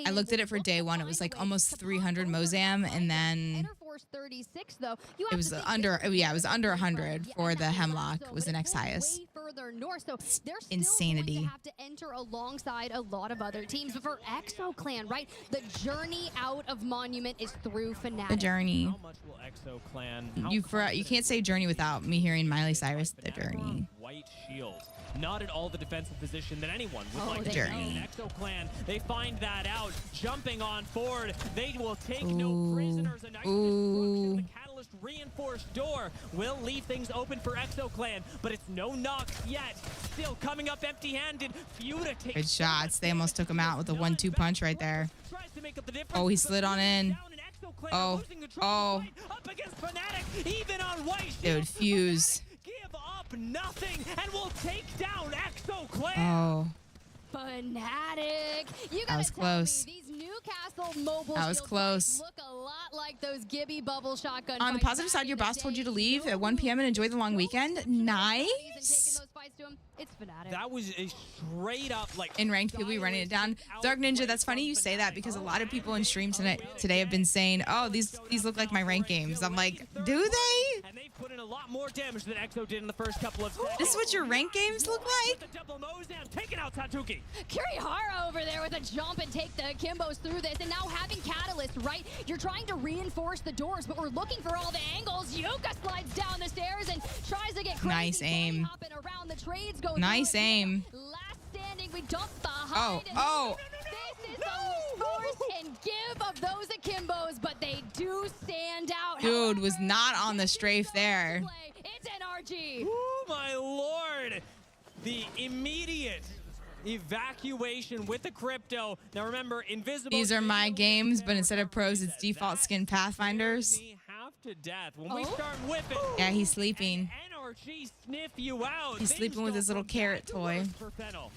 Speaker 10: I looked at it for day one. It was like almost 300 Mozam, and then it was under, it was under 100 for the Hemlock. Was the next highest.
Speaker 5: further north, so they're still
Speaker 10: Insanity.
Speaker 5: going to have to enter alongside a lot of other teams. But for Exo Clan, right, the journey out of Monument is through Fnatic.
Speaker 10: The journey.
Speaker 1: How much will Exo Clan?
Speaker 10: You can't say journey without me hearing Miley Cyrus. The journey.
Speaker 1: white shield. Not at all the defensive position that anyone would like to be
Speaker 10: Journey.
Speaker 1: in Exo Clan. They find that out, jumping on forward. They will take no prisoners. A nice destruction of the Catalyst reinforced door will leave things open for Exo Clan, but it's no knocks yet. Still coming up empty-handed. Futa takes
Speaker 10: Good shots. They almost took him out with a 1-2 punch right there. Oh, he slid on in. Oh, oh.
Speaker 1: Up against Fnatic, even on white
Speaker 10: Dude, Fuse.
Speaker 1: Give up nothing and will take down Exo Clan.
Speaker 10: Oh.
Speaker 5: Fnatic. You
Speaker 10: That was close.
Speaker 5: these Newcastle mobile
Speaker 10: That was
Speaker 5: shield
Speaker 10: close.
Speaker 5: fights look a lot like those Gibby bubble shotgun
Speaker 10: On the
Speaker 5: fights
Speaker 10: positive
Speaker 5: back
Speaker 10: side, your
Speaker 5: in the
Speaker 10: boss told
Speaker 5: day.
Speaker 10: you to leave at 1 p.m. and enjoy the long weekend. Nice.
Speaker 5: It's Fnatic.
Speaker 1: That was a straight up like
Speaker 10: In ranked, people be running it down. Dark Ninja, that's funny you say that because a lot of people in stream today have been saying, oh, these look like my ranked games. I'm like, do they?
Speaker 1: And they put in a lot more damage than Exo did in the first couple of
Speaker 10: This is what your ranked games look like?
Speaker 1: The double Mozam taking out Tatuki.
Speaker 5: Kurihara over there with a jump and take the Kimbos through this, and now having Catalyst, right? You're trying to reinforce the doors, but we're looking for all the angles. Yuka slides down the stairs and tries to get crazy.
Speaker 10: Nice aim.
Speaker 5: Up and around the trades go
Speaker 10: Nice
Speaker 5: through it.
Speaker 10: aim.
Speaker 5: Last standing, we dump behind.
Speaker 10: Oh, oh.
Speaker 5: This is the force and give of those Akimbos, but they do stand out.
Speaker 10: Dude was not on the strafe there.
Speaker 5: It's NRG.
Speaker 1: Oh my lord. The immediate evacuation with the crypto. Now remember, invisible.
Speaker 10: These are my games, but instead of pros, it's default skin Pathfinders.
Speaker 1: Half to death. When we start whipping.
Speaker 10: Yeah, he's sleeping.
Speaker 1: NRG sniff you out.
Speaker 10: He's sleeping with his little carrot toy.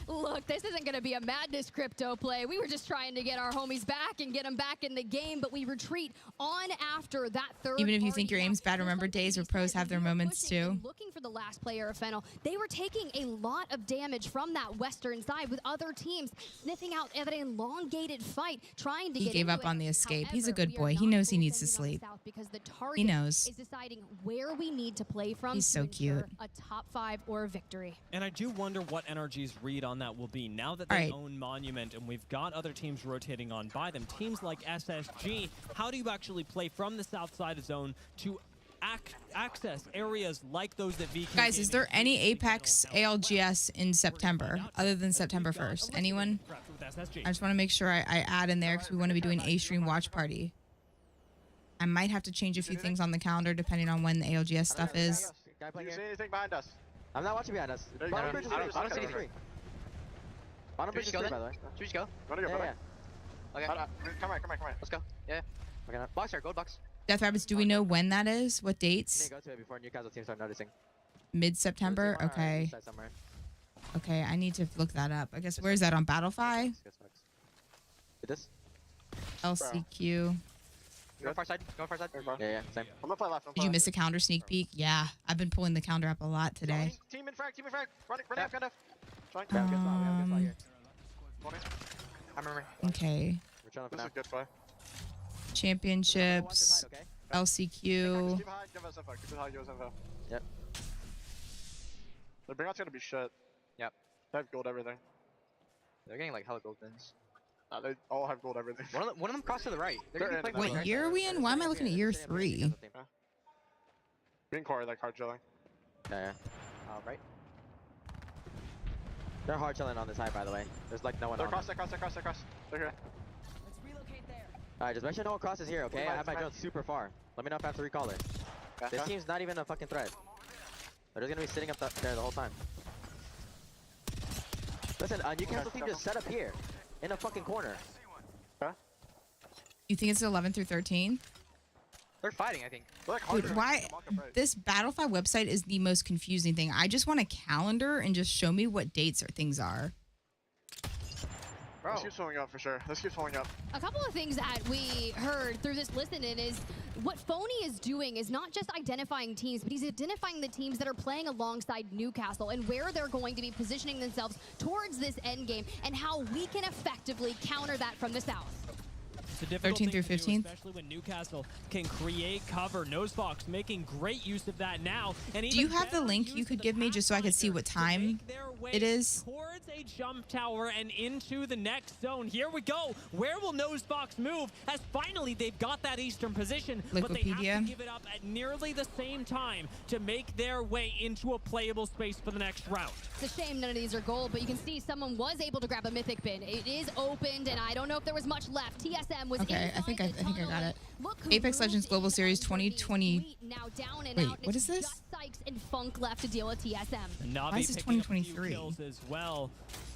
Speaker 5: Look, this isn't going to be a madness crypto play. We were just trying to get our homies back and get them back in the game, but we retreat on after that third.
Speaker 10: Even if you think your aim's bad, remember days where pros have their moments too.
Speaker 5: Looking for the last player of Fennel, they were taking a lot of damage from that western side with other teams sniffing out an elongated fight, trying to
Speaker 10: He
Speaker 5: get
Speaker 10: gave
Speaker 5: into
Speaker 10: up on
Speaker 5: it.
Speaker 10: the escape. He's a
Speaker 5: However,
Speaker 10: good
Speaker 5: we are
Speaker 10: boy. He
Speaker 5: not
Speaker 10: knows he
Speaker 5: fully
Speaker 10: needs to
Speaker 5: sending
Speaker 10: sleep.
Speaker 5: them south because the target
Speaker 10: He knows.
Speaker 5: is deciding where we need to play from.
Speaker 10: He's
Speaker 5: to
Speaker 10: so
Speaker 5: ensure
Speaker 10: cute.
Speaker 5: a top 5 or a victory.
Speaker 1: And I do wonder what NRG's read on that will be. Now that they own Monument and we've got other teams rotating on by them, teams like SSG, how do you actually play from the south side of zone to access areas like those that VK
Speaker 10: Guys, is there any Apex ALGS in September other than September 1st? Anyone? I just want to make sure I add in there because we want to be doing a stream watch party. I might have to change a few things on the calendar depending on when the ALGS stuff is.
Speaker 9: Do you see anything behind us? I'm not watching behind us.
Speaker 3: I don't see anything.
Speaker 9: Bottom bridge is free, by the way.
Speaker 3: Should we just go? Wanna go,
Speaker 9: Yeah.
Speaker 3: Okay. Come on. Let's go. Yeah. Okay. Box here, gold box.
Speaker 10: Death Rabbits, do we know when that is? What
Speaker 9: We need
Speaker 10: dates?
Speaker 9: to go to it before Newcastle teams start noticing.
Speaker 10: Mid-September?
Speaker 9: Somewhere,
Speaker 10: Okay.
Speaker 9: east side somewhere.
Speaker 10: Okay, I need to look that up. I guess, where is that, on Battlefy?
Speaker 9: Did this?
Speaker 10: LCQ.
Speaker 3: Go far side.
Speaker 9: Yeah, same.
Speaker 3: I'm gonna play left.
Speaker 10: Did you miss a calendar sneak peek? Yeah, I've been pulling the calendar up a lot today.
Speaker 3: Team in frag. Run F, kind of. Join. I remember.
Speaker 10: Okay.
Speaker 9: We're trying to
Speaker 3: This is good play.
Speaker 10: Championships, LCQ.
Speaker 3: Keep high, give us info. Keep it high, give us info.
Speaker 9: Yep.
Speaker 3: The bring out's gonna be shit.
Speaker 9: Yep.
Speaker 3: They have gold everything.
Speaker 9: They're getting like hella gold pins.
Speaker 3: They all have gold everything.
Speaker 9: One of them crossed to the right. They're gonna be playing
Speaker 10: What
Speaker 9: right
Speaker 10: year
Speaker 9: side.
Speaker 10: are we in? Why am I looking at year 3?
Speaker 3: Green core like hard chilling.
Speaker 9: Yeah. Right. They're hard chilling on this side, by the way. There's like no one
Speaker 3: They're
Speaker 9: on
Speaker 3: across.
Speaker 9: them.
Speaker 3: They're here.
Speaker 9: Alright, just make sure no one crosses here, okay? I have my drone super far. Let me know if I have to recall it. This team's not even a fucking threat. They're just gonna be sitting up there the whole time. Listen, Newcastle team just set up here. In a fucking corner.
Speaker 10: You think it's 11 through 13?
Speaker 3: They're fighting, I think.
Speaker 10: Dude, why? This Battlefy website is the most confusing thing. I just want a calendar and just show me what dates or things are.
Speaker 3: This keeps pulling up for sure. This keeps pulling up.
Speaker 5: A couple of things that we heard through this listen-in is what Phony is doing is not just identifying teams, but he's identifying the teams that are playing alongside Newcastle and where they're going to be positioning themselves towards this end game and how we can effectively counter that from the south.
Speaker 1: It's a difficult
Speaker 10: 13
Speaker 1: thing
Speaker 10: through
Speaker 1: to do,
Speaker 10: 15?
Speaker 1: especially when Newcastle can create cover. Nosefox making great use of that now. And
Speaker 10: Do you have the link you could give me just so I could see what time it is?
Speaker 1: towards a jump tower and into the next zone. Here we go. Where will Nosebox move? As finally they've got that eastern position, but they have to give it up at nearly the same time to make their way into a playable space for the next round.
Speaker 5: It's a shame none of these are gold, but you can see someone was able to grab a mythic bin. It is opened, and I don't know if there was much left. TSM was
Speaker 10: okay. I think I got it. Apex Legends Global Series 2020.
Speaker 5: Now down and
Speaker 10: Wait,
Speaker 5: out.
Speaker 10: what is this?
Speaker 5: Just Sykes and Funk left to deal with TSM.
Speaker 10: Why is this 2023?
Speaker 1: Kills as well.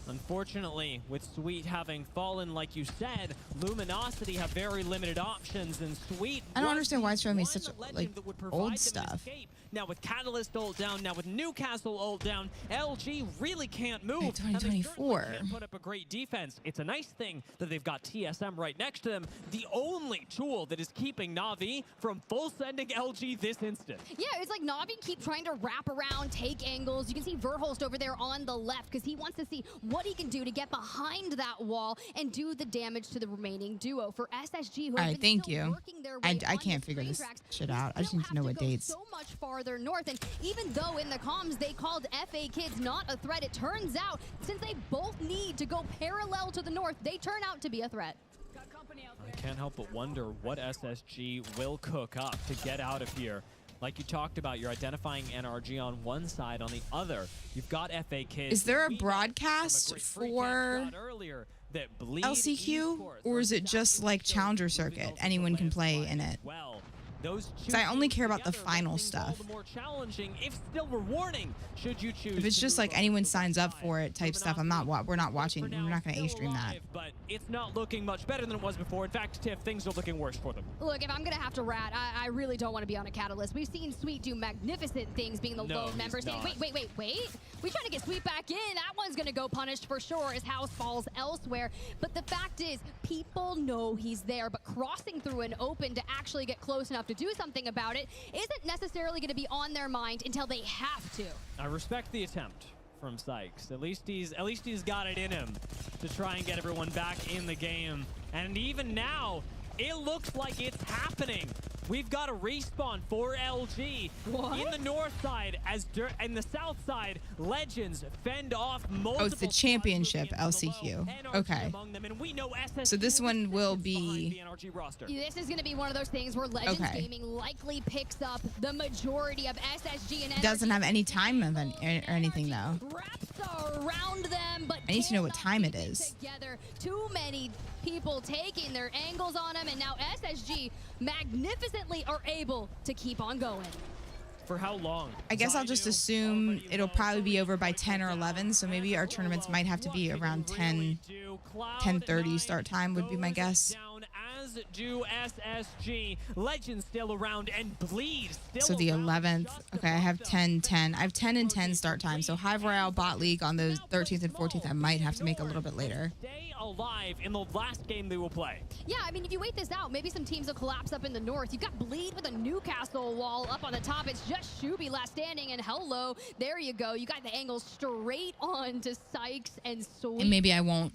Speaker 1: Unfortunately, with Sweet having fallen, like you said, Luminosity have very limited options, and Sweet.
Speaker 10: I don't understand why it's showing me such like old stuff.
Speaker 1: Now with Catalyst ult down, now with Newcastle ult down, LG really can't move.
Speaker 10: Hey, 2024.
Speaker 1: And they can't put up a great defense. It's a nice thing that they've got TSM right next to them. The only tool that is keeping Na'Vi from full sending LG this instant.
Speaker 5: Yeah, it's like Na'Vi keep trying to wrap around, take angles. You can see Verholst over there on the left because he wants to see what he can do to get behind that wall and do the damage to the remaining duo. For SSG, who
Speaker 10: all right, thank you. I can't figure this shit out. I just need to know what dates.
Speaker 5: So much farther north, and even though in the comms they called FA Kids not a threat, it turns out since they both need to go parallel to the north, they turn out to be a threat.
Speaker 1: I can't help but wonder what SSG will cook up to get out of here. Like you talked about, you're identifying NRG on one side, on the other, you've got FA Kids.
Speaker 10: Is there a broadcast for LCQ, or is it just like Challenger Circuit? Anyone can play in it. Because I only care about the final stuff.
Speaker 1: More challenging, if still rewarding, should you choose.
Speaker 10: If it's just like anyone signs up for it type stuff, we're not watching. We're not going to A-stream that.
Speaker 1: But it's not looking much better than it was before. In fact, Tiff, things are looking worse for them.
Speaker 5: Look, if I'm going to have to rat, I really don't want to be on a Catalyst. We've seen Sweet do magnificent things being the lone member saying, wait. We trying to get Sweet back in. That one's going to go punished for sure as House falls elsewhere. But the fact is, people know he's there, but crossing through an open to actually get close enough to do something about it isn't necessarily going to be on their mind until they have to.
Speaker 1: I respect the attempt from Sykes. At least he's got it in him to try and get everyone back in the game. And even now, it looks like it's happening. We've got a respawn for LG in the north side, as in the south side, Legends fend off multiple.
Speaker 10: Oh, it's the championship LCQ. Okay. So this one will be.
Speaker 5: This is going to be one of those things where Legends Gaming likely picks up the majority of SSG and NRG.
Speaker 10: Doesn't have any time event or anything though.
Speaker 5: Wraps around them, but
Speaker 10: I need to know what time it is.
Speaker 5: Together, too many people taking their angles on them, and now SSG magnificently are able to keep on going.
Speaker 1: For how long?
Speaker 10: I guess I'll just assume it'll probably be over by 10 or 11, so maybe our tournaments might have to be around 10:30 start time would be my guess.
Speaker 1: As do SSG. Legends still around and Bleed still
Speaker 10: so the 11th. Okay, I have 10:10. I have 10 and 10 start time. So Hive Royale Bot League on those 13th and 14th, I might have to make a little bit later.
Speaker 1: Stay alive in the last game they will play.
Speaker 5: Yeah, I mean, if you wait this out, maybe some teams will collapse up in the north. You've got Bleed with a Newcastle wall up on the top. It's just Shubi last standing, and hello, there you go. You got the angle straight on to Sykes and Sweet.
Speaker 10: And maybe I won't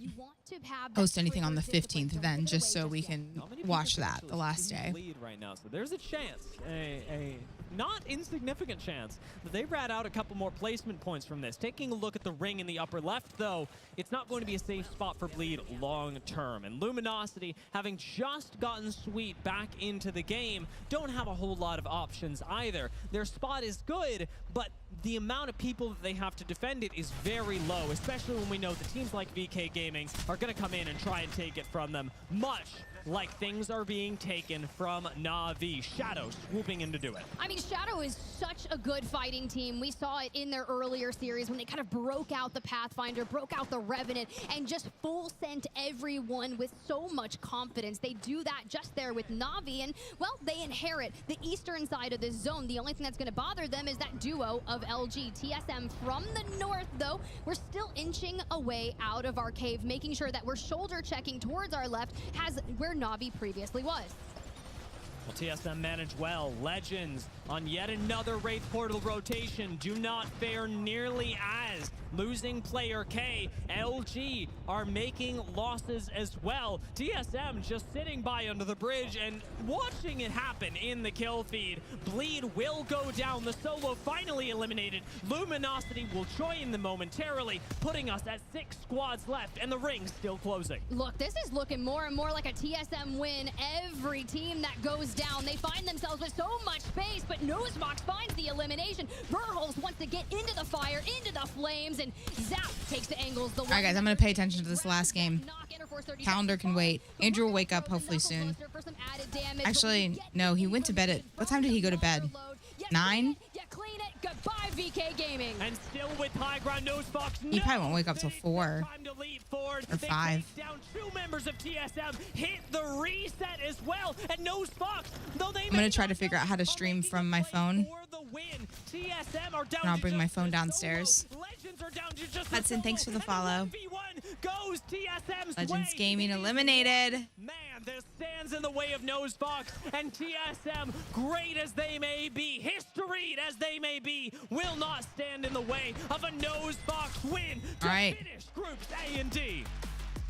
Speaker 10: post anything on the 15th then, just so we can watch that the last day.
Speaker 1: Lead right now, so there's a chance, a not insignificant chance, that they rat out a couple more placement points from this. Taking a look at the ring in the upper left, though, it's not going to be a safe spot for Bleed long term. And Luminosity, having just gotten Sweet back into the game, don't have a whole lot of options either. Their spot is good, but the amount of people that they have to defend it is very low, especially when we know that teams like VK Gaming are going to come in and try and take it from them, much like things are being taken from Na'Vi. Shadow swooping in to do it.
Speaker 5: I mean, Shadow is such a good fighting team. We saw it in their earlier series when they kind of broke out the Pathfinder, broke out the Revenant, and just full sent everyone with so much confidence. They do that just there with Na'Vi, and, well, they inherit the eastern side of this zone. The only thing that's going to bother them is that duo of LG. TSM from the north, though, we're still inching away out of our cave, making sure that we're shoulder checking towards our left, as where Na'Vi previously was.
Speaker 1: Well, TSM managed well. Legends on yet another Wraith Portal rotation do not fare nearly as. Losing player K, LG are making losses as well. TSM just sitting by under the bridge and watching it happen in the kill feed. Bleed will go down. The solo finally eliminated. Luminosity will join them momentarily, putting us at 6 squads left and the ring still closing.
Speaker 5: Look, this is looking more and more like a TSM win. Every team that goes down, they find themselves with so much space, but Nosebox finds the elimination. Verholz wants to get into the fire, into the flames, and Zap takes the angles.
Speaker 10: All right, guys, I'm going to pay attention to this last game. Calendar can wait. Andrew will wake up hopefully soon. Actually, no, he went to bed at... What time did he go to bed? 9?
Speaker 5: Clean it. Goodbye, VK Gaming.
Speaker 1: And still with high ground, Nosebox.
Speaker 10: He probably won't wake up till 4 or 5.
Speaker 1: Down 2 members of TSM, hit the reset as well. And Nosebox, though they
Speaker 10: I'm going to try to figure out how to stream from my phone.
Speaker 1: TSM are down
Speaker 10: And I'll bring my phone downstairs.
Speaker 1: Legends are down to just
Speaker 10: Hudson, thanks for the follow.
Speaker 1: Goes TSM's
Speaker 10: Legends Gaming eliminated.
Speaker 1: Man, this stands in the way of Nosebox, and TSM, great as they may be, historied as they may be, will not stand in the way of a Nosebox win to finish Groups A and D.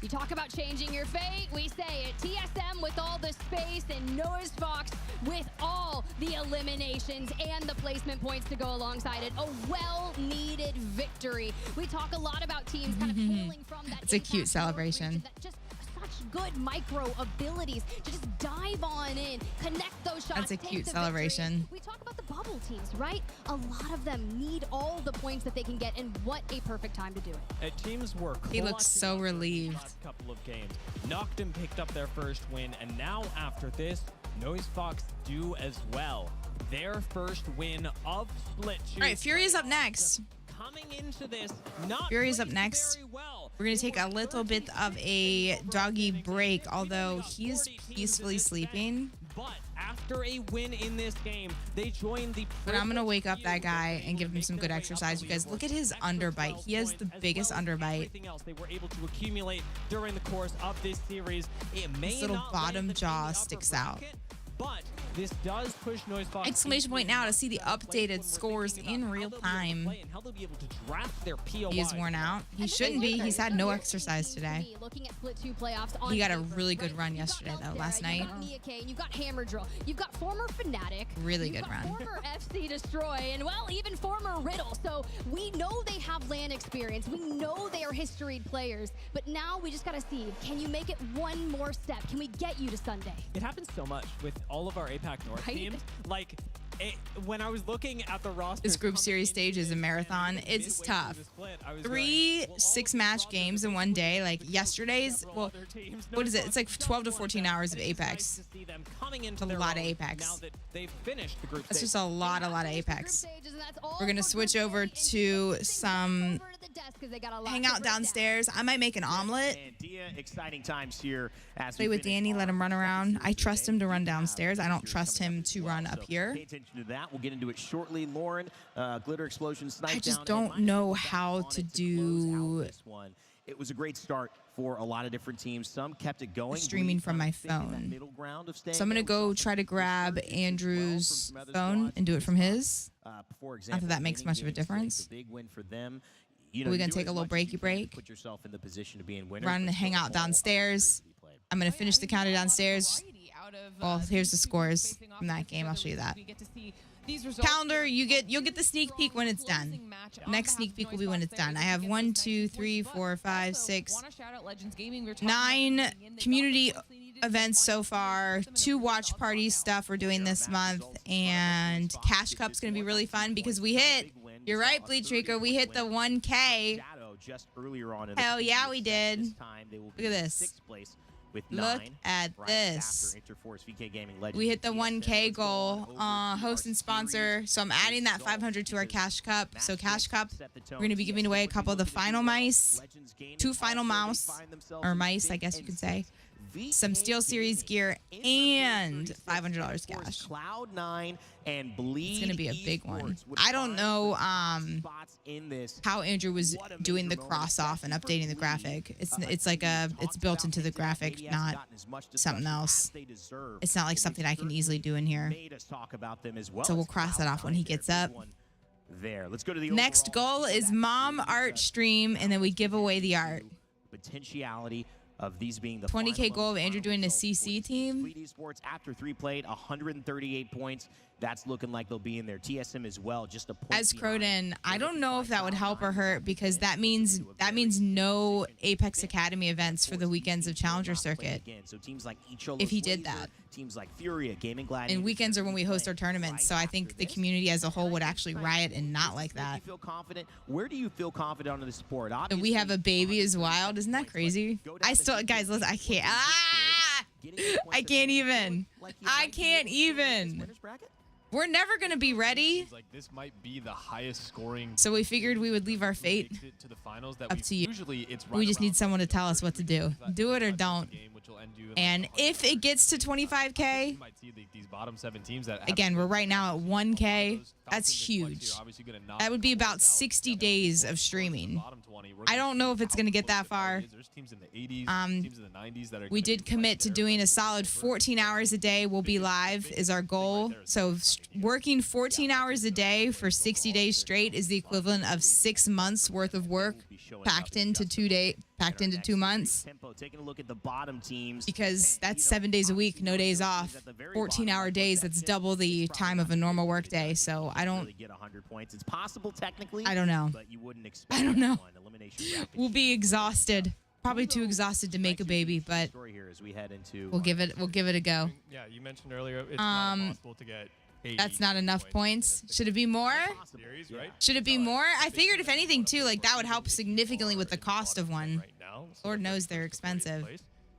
Speaker 5: You talk about changing your fate, we say it. TSM with all the space and Nosebox with all the eliminations and the placement points to go alongside it. A well-needed victory. We talk a lot about teams kind of pulling from that.
Speaker 10: It's a cute celebration.
Speaker 5: Just such good micro abilities to just dive on in, connect those shots.
Speaker 10: That's a cute celebration.
Speaker 5: We talk about the bubble teams, right? A lot of them need all the points that they can get, and what a perfect time to do it.
Speaker 1: Teams were
Speaker 10: He looks so relieved.
Speaker 1: Couple of games. Noctum picked up their first win, and now after this, Nosebox do as well. Their first win of Split 2.
Speaker 10: All right, Fury's up next.
Speaker 1: Coming into this, not
Speaker 10: Fury's up next. We're going to take a little bit of a doggy break, although he's peacefully sleeping.
Speaker 1: But after a win in this game, they joined the...
Speaker 10: But I'm going to wake up that guy and give him some good exercise. You guys, look at his underbite. He has the biggest underbite.
Speaker 1: Everything else they were able to accumulate during the course of this series. It may
Speaker 10: his little bottom jaw sticks out.
Speaker 1: But this does push Nosebox.
Speaker 10: Exclamation point now to see the updated scores in real time. He is worn out. He shouldn't be. He's had no exercise today. He got a really good run yesterday, though, last night.
Speaker 5: You've got Hammer Drill. You've got former Fnatic.
Speaker 10: Really good run.
Speaker 5: Former FC Destroy, and well, even former Riddle. So we know they have LAN experience. We know they are historied players. But now we just got to see, can you make it one more step? Can we get you to Sunday?
Speaker 1: It happens so much with all of our APAC North teams. Like, when I was looking at the roster,
Speaker 10: this group series stage is a marathon. It's tough. 3 6-match games in one day. Like yesterday's, well, what is it? It's like 12 to 14 hours of Apex. It's a lot of Apex. That's just a lot of Apex. We're gonna switch over to some hangout downstairs. I might make an omelet.
Speaker 14: Exciting times here.
Speaker 10: Play with Danny, let him run around. I trust him to run downstairs. I don't trust him to run up here.
Speaker 14: Pay attention to that. We'll get into it shortly. Lauren, Glitter Explosion, Snipe
Speaker 10: I just
Speaker 14: down,
Speaker 10: don't know how to do
Speaker 14: this one. It was a great start for a lot of different teams. Some kept it going.
Speaker 10: Streaming from my phone. So I'm going to go try to grab Andrew's phone and do it from his.
Speaker 14: For example,
Speaker 10: not that makes much of a difference.
Speaker 14: Big win for them.
Speaker 10: We're going to take a little breaky break.
Speaker 14: Put yourself in the position to be in winners.
Speaker 10: Run, hang out downstairs. I'm going to finish the counter downstairs. Well, here's the scores from that game. I'll show you that. Calendar, you'll get the sneak peek when it's done. Next sneak peek will be when it's done. I have 1, 2, 3, 4, 5, 6, 9 community events so far. 2 watch party stuff we're doing this month, and Cash Cup's gonna be really fun because we hit. You're right, Bleach Rico. We hit the 1K. Hell yeah, we did. Look at this. Look at this. We hit the 1K goal, host and sponsor. So I'm adding that 500 to our Cash Cup. So Cash Cup, we're going to be giving away a couple of the final mice, 2 final mouse, or mice, I guess you could say. some Steel Series gear, and $500 cash.
Speaker 14: Cloud9 and Bleed.
Speaker 10: It's gonna be a big one. I don't know how Andrew was doing the cross off and updating the graphic. It's like it's built into the graphic, not something else. It's not like something I can easily do in here. So we'll cross that off when he gets up.
Speaker 14: There. Let's go to the
Speaker 10: next goal is mom art stream, and then we give away the art.
Speaker 14: Potentiality of these being the
Speaker 10: 20K goal of Andrew doing a CC team.
Speaker 14: 3D Sports after 3 played, 138 points. That's looking like they'll be in there. TSM as well, just a point.
Speaker 10: As Croden, I don't know if that would help or hurt because that means no Apex Academy events for the weekends of Challenger Circuit.
Speaker 14: So teams like
Speaker 10: if he did that.
Speaker 14: Teams like Furia, Gaming Gladiators.
Speaker 10: And weekends are when we host our tournaments, so I think the community as a whole would actually riot and not like that.
Speaker 14: Feel confident? Where do you feel confident on the sport?
Speaker 10: And we have a baby is wild. Isn't that crazy? I still, guys, listen, I can't. I can't even. I can't even. We're never going to be ready.
Speaker 19: Like this might be the highest scoring.
Speaker 10: So we figured we would leave our fate
Speaker 19: to the finals that
Speaker 10: up to you.
Speaker 19: Usually it's
Speaker 10: we just need someone to tell us what to do. Do it or don't. And if it gets to 25K,
Speaker 19: these bottom 7 teams that
Speaker 10: again, we're right now at 1K. That's huge. That would be about 60 days of streaming. I don't know if it's going to get that far. We did commit to doing a solid 14 hours a day. We'll be live is our goal. So working 14 hours a day for 60 days straight is the equivalent of 6 months worth of work packed into 2 months.
Speaker 14: Taking a look at the bottom teams.
Speaker 10: Because that's 7 days a week, no days off. 14-hour days, that's double the time of a normal work day. So I don't
Speaker 14: get 100 points. It's possible technically.
Speaker 10: I don't know.
Speaker 14: But you wouldn't expect.
Speaker 10: I don't know. We'll be exhausted. Probably too exhausted to make a baby, but we'll give it a go.
Speaker 16: Yeah, you mentioned earlier it's not possible to get 80
Speaker 10: that's not enough points. Should it be more?
Speaker 16: Series, right?
Speaker 10: Should it be more? I figured if anything too, like that would help significantly with the cost of one. Lord knows they're expensive.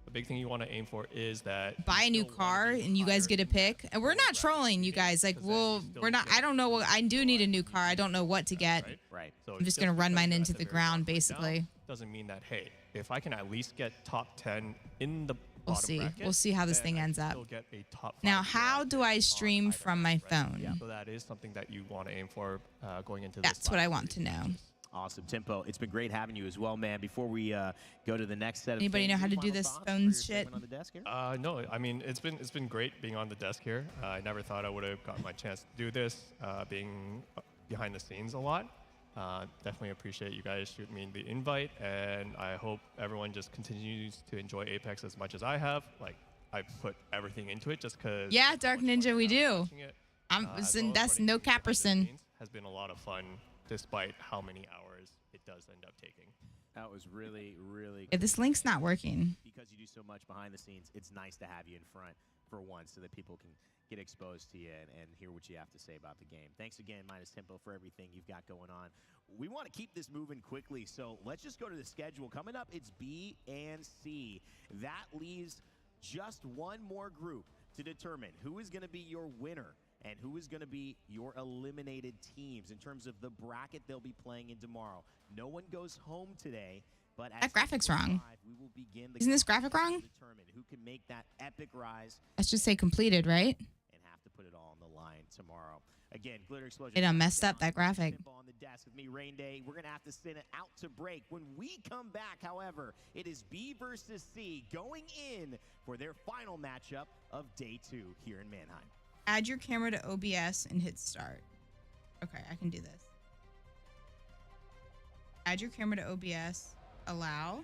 Speaker 16: The big thing you want to aim for is that
Speaker 10: buy a new car and you guys get a pick. And we're not trolling you guys. Like we're not. I don't know what I do need a new car. I don't know what to get.
Speaker 14: Right.
Speaker 16: So
Speaker 10: I'm just gonna run mine into the ground basically.
Speaker 16: Doesn't mean that hey, if I can at least get top 10 in the
Speaker 10: we'll see.
Speaker 16: bracket,
Speaker 10: we'll see how this thing ends up.
Speaker 16: Get a top 5
Speaker 10: now, how do I stream from my phone?
Speaker 16: Yeah. So that is something that you want to aim for going into.
Speaker 10: That's what I want to know.
Speaker 14: Awesome, Tempo. It's been great having you as well, man. Before we go to the next set of
Speaker 10: anybody know how to do this phone shit?
Speaker 14: On the desk here?
Speaker 16: No, I mean it's been great being on the desk here. I never thought I would have gotten my chance to do this, being behind the scenes a lot. Definitely appreciate you guys shooting me the invite, and I hope everyone just continues to enjoy Apex as much as I have. Like I put everything into it just because.
Speaker 10: Yeah, Dark Ninja, we do. That's no Caperson.
Speaker 16: Has been a lot of fun, despite how many hours it does end up taking.
Speaker 14: That was really, really.
Speaker 10: Yeah, this link's not working.
Speaker 14: Because you do so much behind the scenes, it's nice to have you in front for once, so that people can get exposed to you and hear what you have to say about the game. Thanks again, Minus Tempo, for everything you've got going on. We want to keep this moving quickly, so let's just go to the schedule. Coming up, it's B and C. That leaves just one more group to determine who is going to be your winner and who is going to be your eliminated teams in terms of the bracket they'll be playing in tomorrow. No one goes home today, but
Speaker 10: that graphics wrong.
Speaker 14: We will begin the
Speaker 10: Isn't this graphic wrong?
Speaker 14: Determine who can make that epic rise.
Speaker 10: Let's just say completed, right?
Speaker 14: And have to put it all on the line tomorrow. Again, Glitter Explosion.
Speaker 10: It done messed up that graphic.
Speaker 14: On the desk with me, Rain Day. We're gonna have to send it out to break. When we come back, however, it is B versus C going in for their final matchup of day 2 here in Mannheim.
Speaker 10: Add your camera to OBS and hit start. Okay, I can do this. Add your camera to OBS. Allow.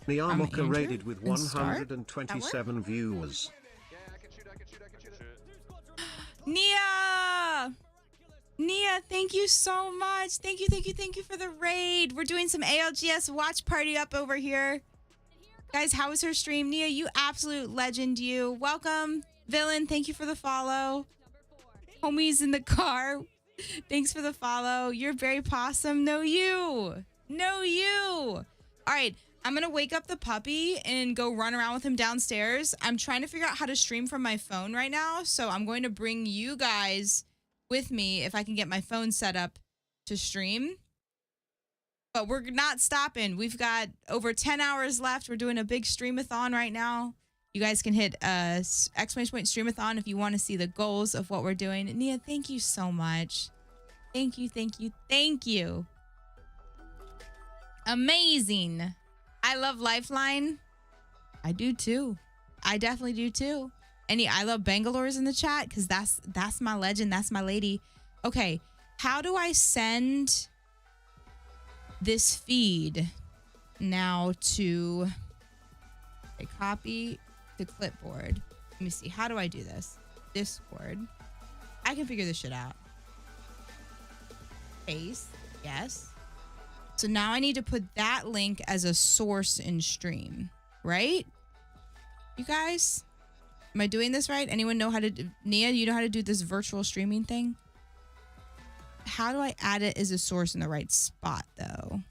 Speaker 17: Niamoka rated with 127 viewers.
Speaker 10: Nia, thank you so much. Thank you for the raid. We're doing some ALGS watch party up over here. Guys, how was her stream? Nia, you absolute legend, you. Welcome. Villain, thank you for the follow. Homies in the car, thanks for the follow. You're very possum. No, you. All right, I'm going to wake up the puppy and go run around with him downstairs. I'm trying to figure out how to stream from my phone right now. So I'm going to bring you guys with me if I can get my phone set up to stream. But we're not stopping. We've got over 10 hours left. We're doing a big streamathon right now. You guys can hit exclamation point streamathon if you want to see the goals of what we're doing. Nia, thank you so much. Thank you, thank you, thank you. Amazing. I love Lifeline. I do too. I definitely do too. Any I love Bangalore's in the chat because that's my legend. That's my lady. Okay, how do I send this feed now to a copy to clipboard? Let me see. How do I do this? Discord. I can figure this shit out. Paste. Yes. So now I need to put that link as a source in stream, right? You guys? Am I doing this right? Anyone know how to do, Nia, you know how to do this virtual streaming thing? How do I add it as a source in the right spot though?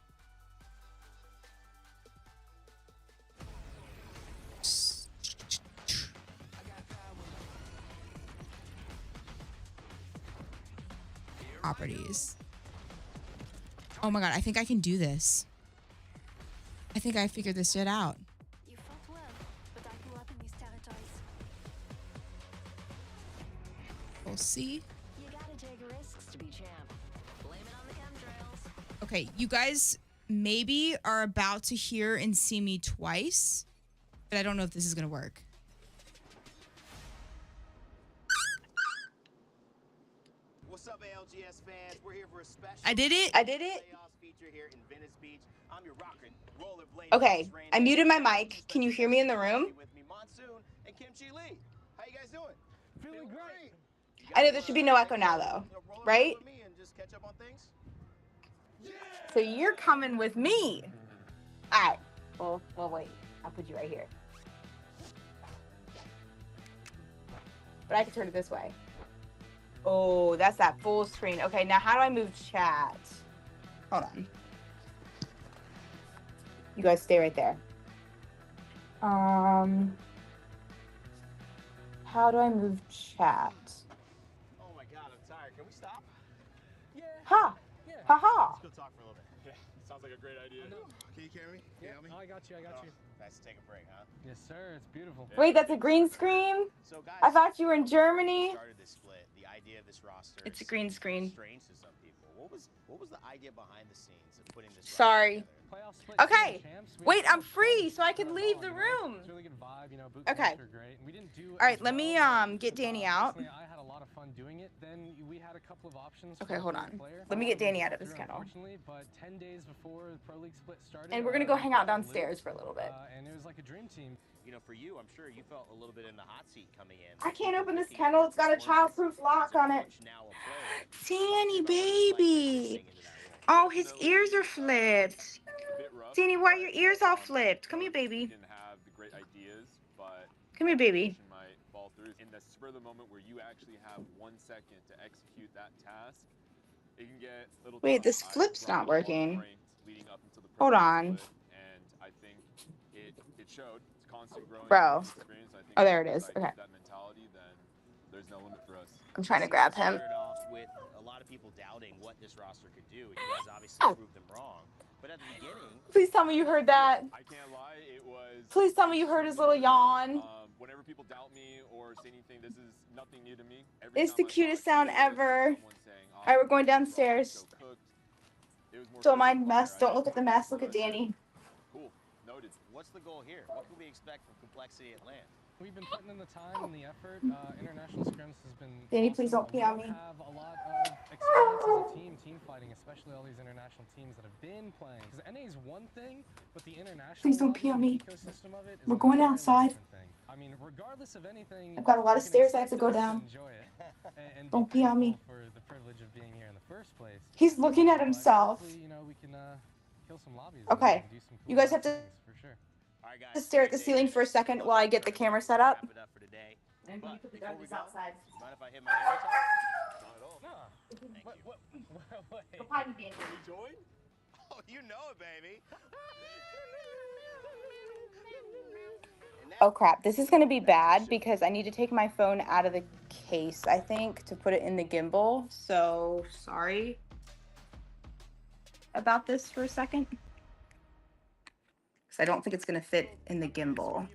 Speaker 10: Properties. Oh my god, I think I can do this. I think I figured this shit out.
Speaker 7: You fought well, but I grew up in these territories.
Speaker 10: We'll see.
Speaker 7: You gotta take risks to be champ. Blame it on the chemtrails.
Speaker 10: Okay, you guys maybe are about to hear and see me twice, but I don't know if this is gonna work.
Speaker 14: What's up, ALGS fans? We're here for a special.
Speaker 10: I did it.
Speaker 14: Feature here in Venice Beach. I'm your rocker, rollerblade.
Speaker 8: Okay, I muted my mic. Can you hear me in the room?
Speaker 14: With me, Monsoon and Kimchi Lee. How you guys doing?
Speaker 9: Feeling great.
Speaker 8: I know there should be no echo now, though, right?
Speaker 14: And just catch up on things.
Speaker 8: So you're coming with me. All right. Well, wait. I'll put you right here. But I can turn it this way. Oh, that's that full screen. Okay, now how do I move chat? Hold on. You guys stay right there. How do I move chat?
Speaker 14: Oh my god, I'm tired. Can we stop?
Speaker 9: Yeah.
Speaker 8: Ha!
Speaker 9: Yeah.
Speaker 8: Ha ha!
Speaker 14: Let's go talk for a little bit.
Speaker 19: Yeah, sounds like a great idea.
Speaker 14: Can you carry me? Can you help me?
Speaker 9: I got you.
Speaker 14: Nice to take a break, huh?
Speaker 9: Yes, sir. It's beautiful.
Speaker 8: Wait, that's a green screen?
Speaker 14: So guys,
Speaker 8: I thought you were in Germany.
Speaker 14: Started this split. The idea of this roster.
Speaker 8: It's a green screen.
Speaker 14: Strange to some people. What was the idea behind the scenes of putting this?
Speaker 8: Sorry.
Speaker 9: together?
Speaker 8: Okay. Wait, I'm free, so I can leave the room.
Speaker 9: Really good vibe, you know, boot
Speaker 8: Okay.
Speaker 9: camps are great. We didn't do
Speaker 8: All right, let me get Danny out.
Speaker 9: Personally, I had a lot of fun doing it. Then we had a couple of options.
Speaker 8: Okay,
Speaker 9: for
Speaker 8: hold
Speaker 9: the
Speaker 8: on.
Speaker 9: player.
Speaker 8: Let me get Danny out of this kennel.
Speaker 9: Unfortunately, but 10 days before the Pro League split started.
Speaker 8: And we're gonna go hang out downstairs for a little bit.
Speaker 9: And it was like a dream team.
Speaker 14: You know, for you, I'm sure you felt a little bit in the hot seat coming in.
Speaker 8: I can't open this kennel. It's got a childproof lock on it. Danny, baby. Oh, his ears are flipped. Danny, why are your ears all flipped? Come here, baby.
Speaker 19: Didn't have the great ideas, but
Speaker 8: Come here, baby.
Speaker 19: might fall through. In the spur of the moment where you actually have 1 second to execute that task, it can get a little
Speaker 8: Wait,
Speaker 19: tough.
Speaker 8: this
Speaker 19: I
Speaker 8: flip's
Speaker 19: brought
Speaker 8: not
Speaker 19: it
Speaker 8: working.
Speaker 19: ranked leading up into the
Speaker 8: Hold
Speaker 19: Pro
Speaker 8: on.
Speaker 19: League split, and I think it showed. It's constant growing.
Speaker 8: Bro.
Speaker 19: Experience. I think
Speaker 8: Oh, there it
Speaker 19: if
Speaker 8: is.
Speaker 19: I keep
Speaker 8: Okay.
Speaker 19: That mentality, then there's no limit for us.
Speaker 8: I'm trying to grab him.
Speaker 14: Started off with a lot of people doubting what this roster could do. You guys obviously proved them wrong. But at the beginning,
Speaker 8: Please tell me you heard that.
Speaker 19: I can't lie, it was.
Speaker 8: Please tell me you heard his little yawn.
Speaker 19: Whenever people doubt me or say anything, this is nothing new to me.
Speaker 8: It's the cutest sound ever. All right, we're going downstairs. Don't mind mess. Don't look at the mess. Look at Danny.
Speaker 14: cool, noted. What's the goal here? What can we expect from complexity at land?
Speaker 9: We've been putting in the time and the effort. International scrims has been.
Speaker 8: Danny, please don't pee on me.
Speaker 9: We have a lot of experience as a team fighting, especially all these international teams that have been playing. Because NA is one thing, but the international
Speaker 8: Please don't pee on me.
Speaker 9: ecosystem of it is
Speaker 8: We're going
Speaker 9: entirely
Speaker 8: outside.
Speaker 9: different thing. I mean, regardless of anything,
Speaker 8: I've got a lot of
Speaker 9: you can
Speaker 8: stairs I have to
Speaker 9: expect
Speaker 8: go
Speaker 9: us
Speaker 8: down.
Speaker 9: enjoy it and be
Speaker 8: Don't pee on me.
Speaker 9: grateful for the privilege of being here in the first place.
Speaker 8: He's looking at himself.
Speaker 9: Hopefully, you know, we can kill some lobbies.
Speaker 8: Okay.
Speaker 9: And do some
Speaker 8: You
Speaker 9: cool
Speaker 8: guys have to
Speaker 9: things for sure.
Speaker 8: just stare at the ceiling for a second while I get the camera set up.
Speaker 14: Wrap it up for today.
Speaker 8: And
Speaker 14: But
Speaker 8: you put the
Speaker 14: before we
Speaker 8: doggies
Speaker 14: go,
Speaker 8: outside.
Speaker 14: mind if I hit my hair top? Not at all.
Speaker 9: No.
Speaker 14: Thank you.
Speaker 8: Go potty, Danny.
Speaker 14: Join? Oh, you know it, baby.
Speaker 8: Oh crap, this is gonna be bad because I need to take my phone out of the case, I think, to put it in the gimbal. So sorry about this for a second. Because I don't think it's gonna fit in the gimbal.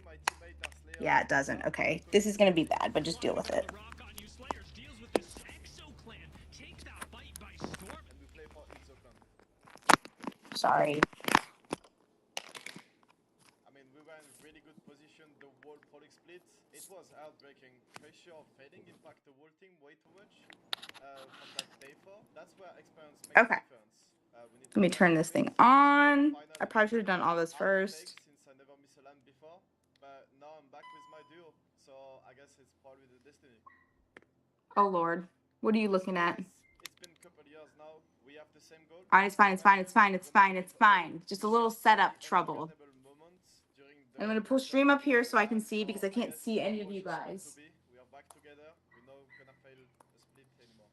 Speaker 8: Yeah, it doesn't. Okay, this is gonna be bad, but just deal with it. Sorry.
Speaker 4: I mean, we were in really good position. The whole product split, it was heartbreaking. Pressure fading impact the whole team way too much from that day 4. That's where experience makes
Speaker 8: Okay.
Speaker 4: a difference.
Speaker 8: Let me turn this thing on. I probably should have done all this first.
Speaker 4: Since I never missed a land before, but now I'm back with my duo, so I guess it's probably the destiny.
Speaker 8: Oh Lord, what are you looking at?
Speaker 4: It's been a couple of years now. We have the same goal.
Speaker 8: All right, it's fine, it's fine, it's fine, it's fine, it's fine. Just a little setup trouble. I'm gonna pull stream up here so I can see because I can't see any of you guys.
Speaker 4: We are back together. We know we're gonna fail a split anymore.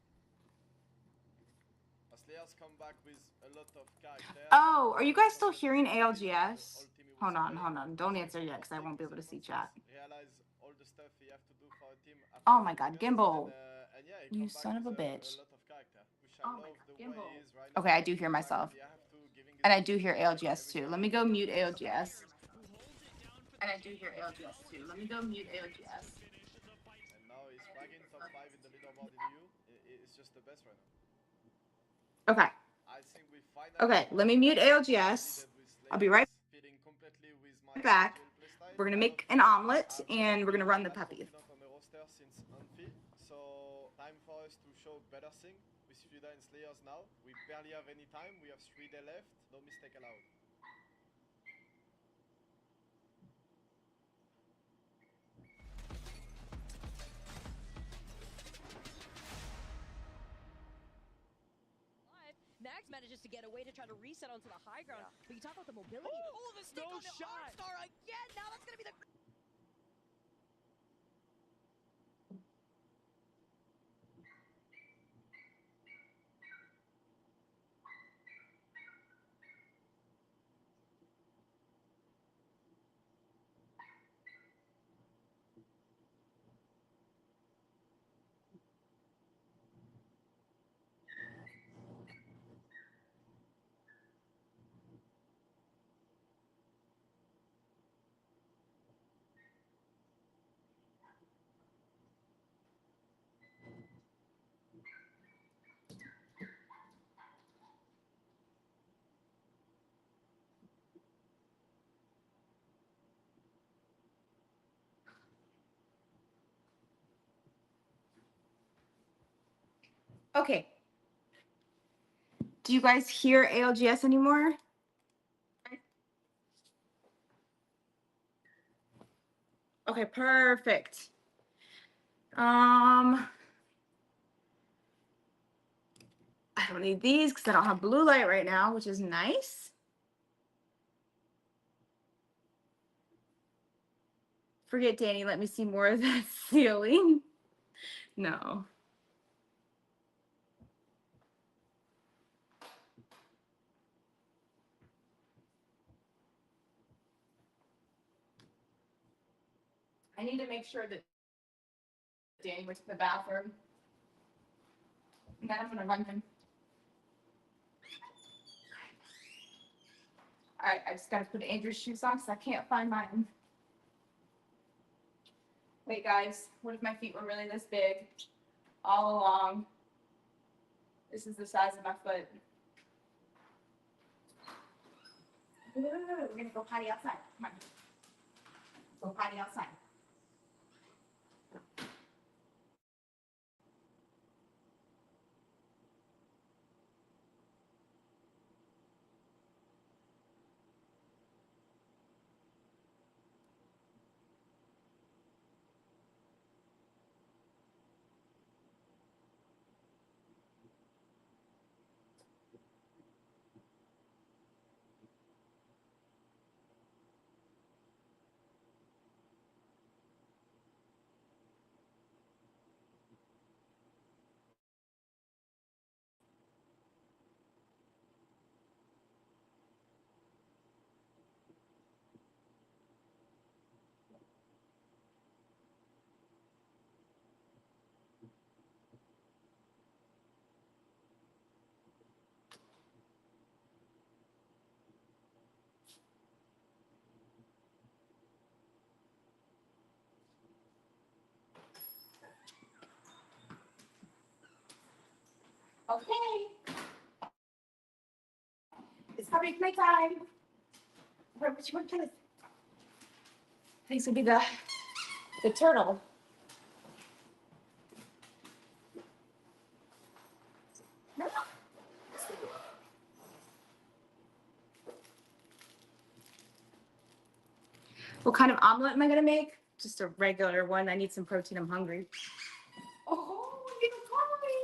Speaker 4: Slayers come back with a lot of character.
Speaker 8: Oh, are you guys still hearing ALGS? Hold on. Don't answer yet because I won't be able to see chat.
Speaker 4: Realize all the stuff you have to do for a team.
Speaker 8: Oh my God, Gimbal. You son of a bitch. Oh my God, Gimbal. Okay, I do hear myself. And I do hear ALGS too. Let me go mute ALGS. And I do hear ALGS too. Let me go mute ALGS.
Speaker 4: And now he's fragging top 5 in the leaderboard in EU. It's just the best right now.
Speaker 8: Okay. Okay, let me mute ALGS. I'll be right back. We're gonna make an omelet and we're gonna run the puppy.
Speaker 4: So time for us to show better thing with Fuda and Slayers now. We barely have any time. We have 3 days left. No mistake allowed.
Speaker 12: Max manages to get away to try to reset onto the high ground. But you talk about the mobility. Oh, the stick on the Arcstar again. Now that's going to be the...
Speaker 8: Okay. Do you guys hear ALGS anymore? Okay, perfect. I don't need these because I don't have blue light right now, which is nice. Forget Danny, let me see more of that ceiling. No. I need to make sure that Danny went to the bathroom. And then I'm gonna run him. All right, I just gotta put Andrew's shoes on because I can't find mine. Wait, guys, what if my feet were really this big all along? This is the size of my foot. We're gonna go potty outside. Come on. Go potty outside. Okay. It's probably playtime. What you want to do? I think it's gonna be the turtle. No. What kind of omelet am I gonna make? Just a regular one. I need some protein. I'm hungry. Oh, you don't call me.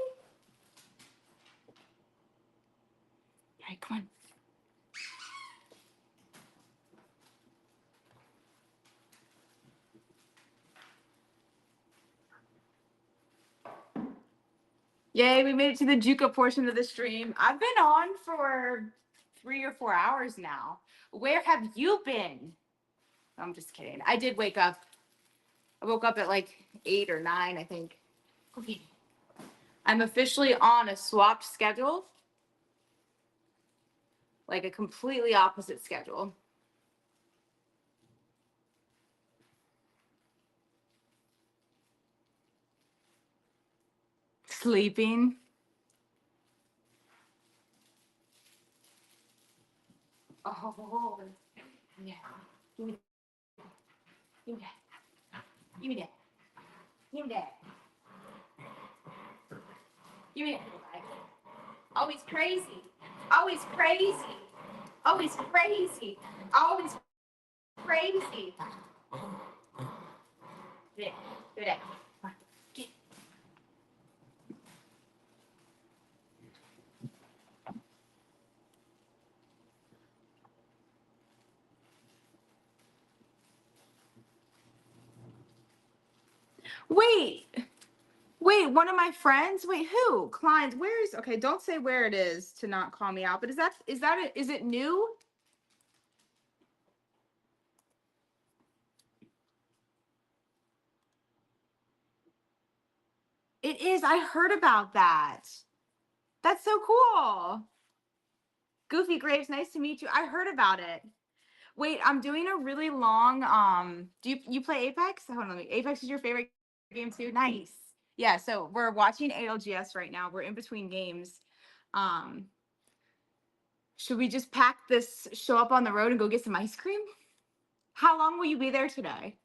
Speaker 8: All right, come on. Yay, we made it to the Juka portion of the stream. I've been on for 3 or 4 hours now. Where have you been? I'm just kidding. I did wake up. I woke up at like 8 or 9, I think. Okay. I'm officially on a swapped schedule. Like a completely opposite schedule. Sleeping. Oh, yeah. Give me that. Give me that. Give me that. Give me that. Give me that. Always crazy. Always crazy. Always crazy. Always crazy. Do that. Do that. Come on. Get. Wait. Wait, one of my friends? Wait, who? Clients. Where is okay, don't say where it is to not call me out, but is it new? It is. I heard about that. That's so cool. Goofy Graves, nice to meet you. I heard about it. Wait, I'm doing a really long do you play Apex? Hold on, Apex is your favorite game too? Nice. Yeah, so we're watching ALGS right now. We're in between games. Should we just pack this, show up on the road and go get some ice cream? How long will you be there today?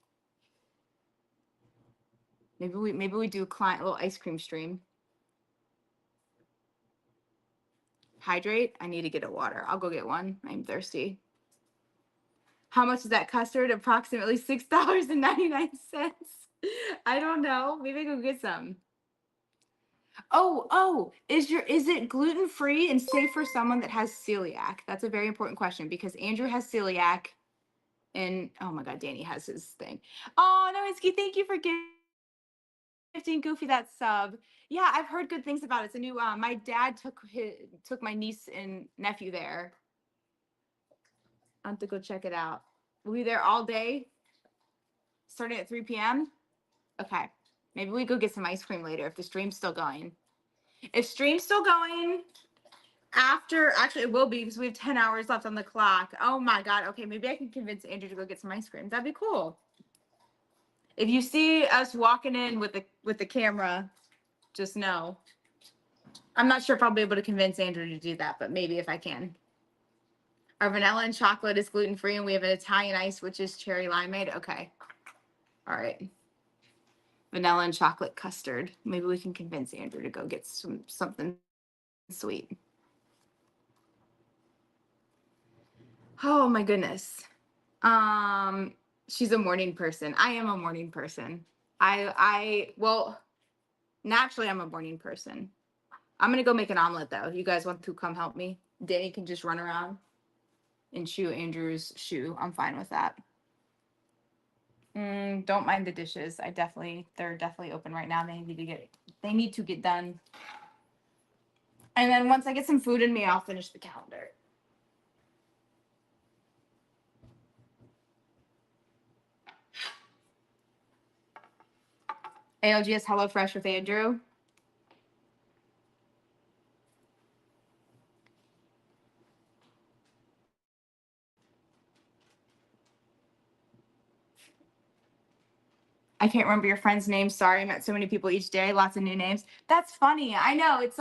Speaker 8: Maybe we do a little ice cream stream. Hydrate. I need to get a water. I'll go get one. I'm thirsty. How much is that custard? Approximately $6.99. I don't know. Maybe I go get some. Oh, is it gluten-free and safe for someone that has celiac? That's a very important question because Andrew has celiac and oh my God, Danny has his thing. Oh, Nowinski, thank you for gifting Goofy that sub. Yeah, I've heard good things about it. It's a new, my dad took my niece and nephew there. I have to go check it out. We'll be there all day, starting at 3 p.m. Okay, maybe we go get some ice cream later if the stream's still going. If stream's still going actually it will be because we have 10 hours left on the clock. Oh my God, okay, maybe I can convince Andrew to go get some ice cream. That'd be cool. If you see us walking in with the camera, just know. I'm not sure if I'll be able to convince Andrew to do that, but maybe if I can. Our vanilla and chocolate is gluten-free, and we have an Italian ice, which is cherry limeade. Okay. All right. Vanilla and chocolate custard. Maybe we can convince Andrew to go get something sweet. Oh my goodness. She's a morning person. I am a morning person. Well, naturally I'm a morning person. I'm gonna go make an omelet though. You guys want to come help me? Danny can just run around and shoe Andrew's shoe. I'm fine with that. Don't mind the dishes. They're definitely open right now. They need to get done. And then once I get some food in me, I'll finish the calendar. ALGS HelloFresh with Andrew. I can't remember your friend's name. Sorry, I met so many people each day. Lots of new names. That's funny. I know. It's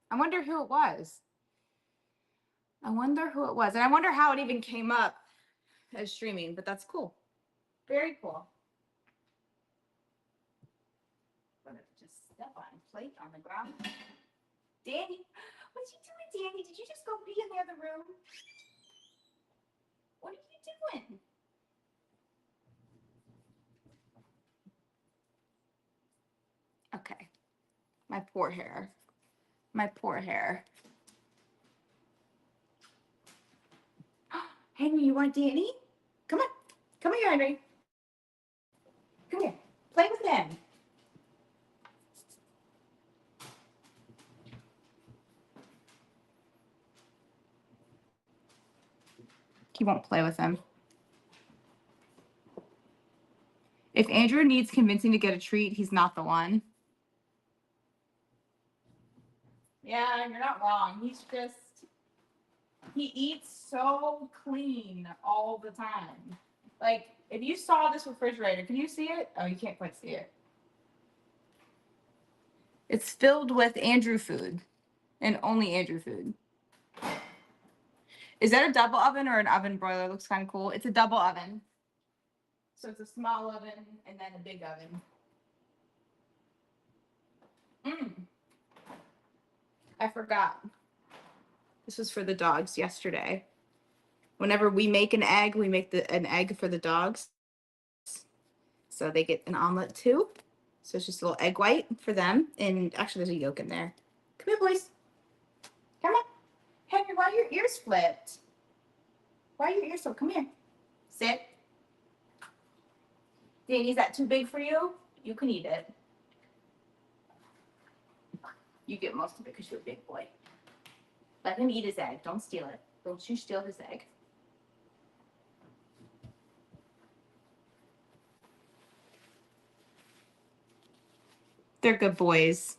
Speaker 8: I wonder who it was. I wonder who it was. And I wonder how it even came up as streaming, but that's cool. Very cool. I'm gonna just step on a plate on the ground. Danny, what you doing, Danny? Did you just go pee in the other room? What are you doing? Okay. My poor hair. My poor hair. Henry, you want Danny? Come on. Come here, Henry. Come here. Play with him. He won't play with him. If Andrew needs convincing to get a treat, he's not the one. Yeah, you're not wrong. He eats so clean all the time. Like, if you saw this refrigerator, can you see it? Oh, you can't quite see it. It's filled with Andrew food and only Andrew food. Is that a double oven or an oven broiler? Looks kind of cool. It's a double oven. So it's a small oven and then a big oven. I forgot. This was for the dogs yesterday. Whenever we make an egg, we make an egg for the dogs. So they get an omelet too. So it's just a little egg white for them. And actually there's a yolk in there. Come here, boys. Come on. Henry, why are your ears flipped? Why are your ears so? Come here. Sit. Danny, is that too big for you? You can eat it. You get most of it because you're a big boy. Let him eat his egg. Don't steal it. Don't you steal his egg. They're good boys.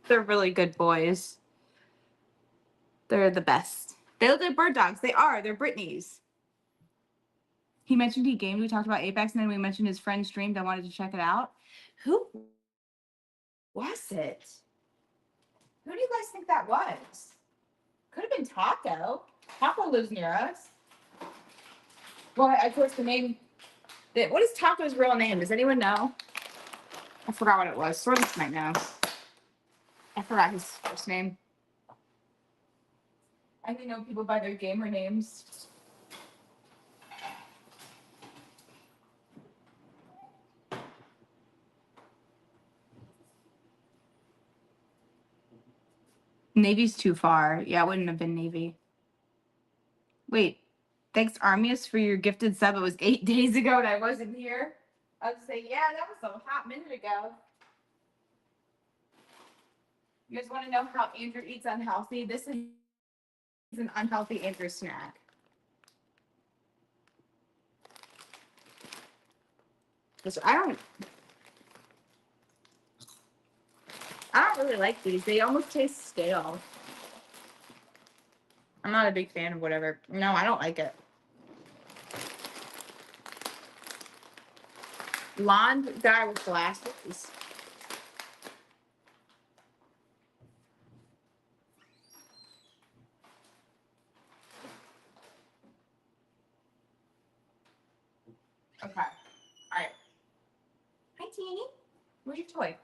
Speaker 8: They're really good boys. They're the best. They look like bird dogs. They are. They're Brittany's. He mentioned he gamed. We talked about Apex, and then we mentioned his friend streamed. I wanted to check it out. Who was it? Who do you guys think that was? Could have been Taco. Taco lives near us. Well, of course, the name. What is Taco's real name? Does anyone know? I forgot what it was. Sorlis might know. I forgot his first name. I only know people by their gamer names. Navy's too far. Yeah, it wouldn't have been Navy. Wait. Thanks, Armius, for your gifted sub. It was 8 days ago and I wasn't here. I was saying, yeah, that was a hot minute ago. You guys want to know how Andrew eats unhealthy? This is an unhealthy Andrew snack. I don't really like these. They almost taste stale. I'm not a big fan of whatever. No, I don't like it. Blonde guy with glasses. Okay. All right. Hi, Teeny. Where's your toy?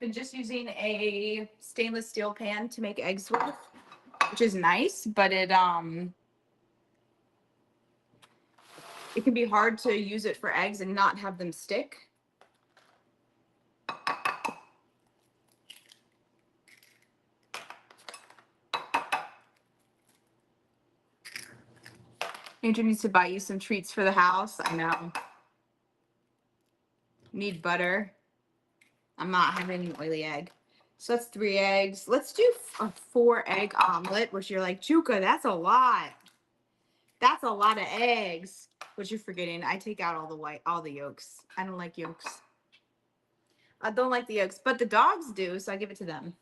Speaker 8: Been just using a stainless steel pan to make eggs with, which is nice, but it can be hard to use it for eggs and not have them stick. Andrew needs to buy you some treats for the house. I know. Need butter. I'm not having an oily egg. So that's 3 eggs. Let's do a 4-egg omelet, which you're like, Juka, that's a lot. That's a lot of eggs. What you're forgetting, I take out all the yolks. I don't like yolks. I don't like the yolks, but the dogs do, so I give it to them.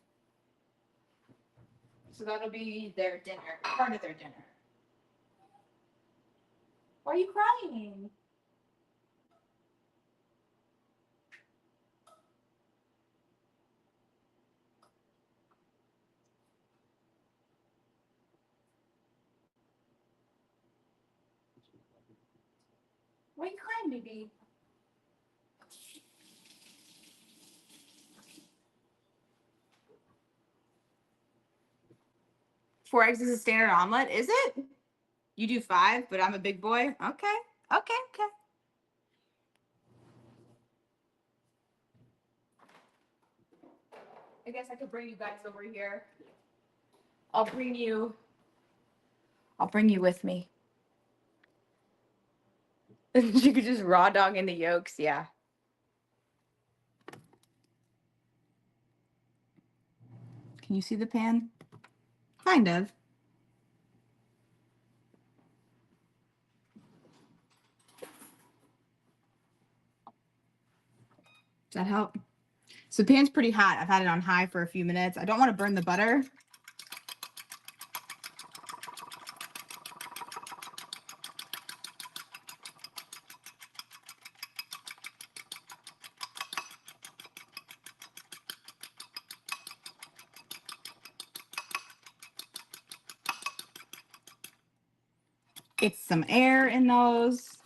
Speaker 8: So that'll be their dinner, part of their dinner. Why are you crying? Why are you crying, baby? 4 eggs is a standard omelet, is it? You do 5, but I'm a big boy? Okay, okay, okay. I guess I could bring you guys over here. I'll bring you with me. You could just raw dog in the yolks, yeah. Can you see the pan? Kind of. Does that help? So the pan's pretty hot. I've had it on high for a few minutes. I don't want to burn the butter. Get some air in those.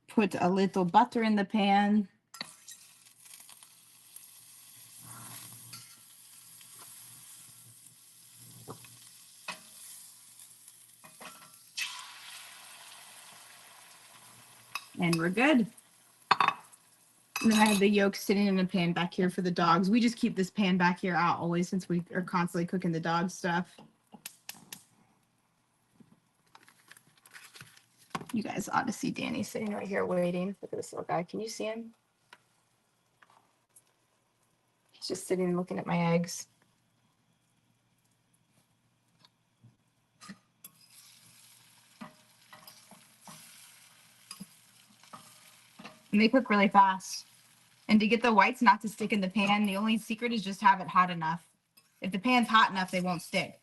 Speaker 8: Put a little butter in the pan. And we're good. And then I have the yolk sitting in a pan back here for the dogs. We just keep this pan back here out always since we are constantly cooking the dog stuff. You guys ought to see Danny sitting right here waiting. Look at this little guy. Can you see him? He's just sitting and looking at my eggs. And they cook really fast. And to get the whites not to stick in the pan, the only secret is just have it hot enough. If the pan's hot enough, they won't stick.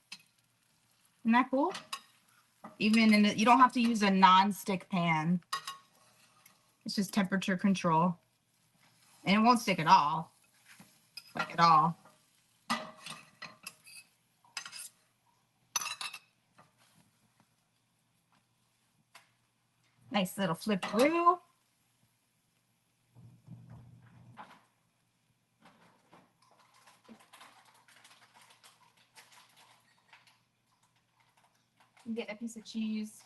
Speaker 8: Isn't that cool? Even in you don't have to use a non-stick pan. It's just temperature control. And it won't stick at all. Like at all. Nice little flip through. Get a piece of cheese.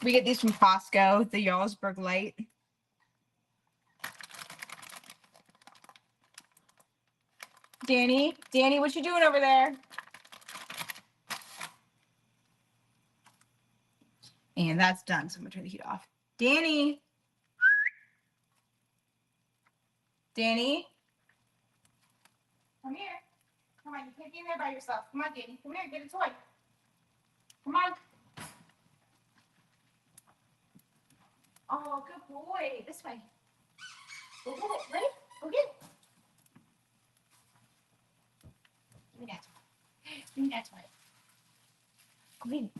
Speaker 8: We get these from Costco, the Jarlsberg Light. Danny, what you doing over there? And that's done, so I'm gonna turn the heat off. Danny. Come here. Come on, you can't be in there by yourself. Come on, Danny. Come here, get a toy. Come on. Oh, good boy. This way. Go get it. Ready? Go get it. Give me that toy. Give me that toy. Go in.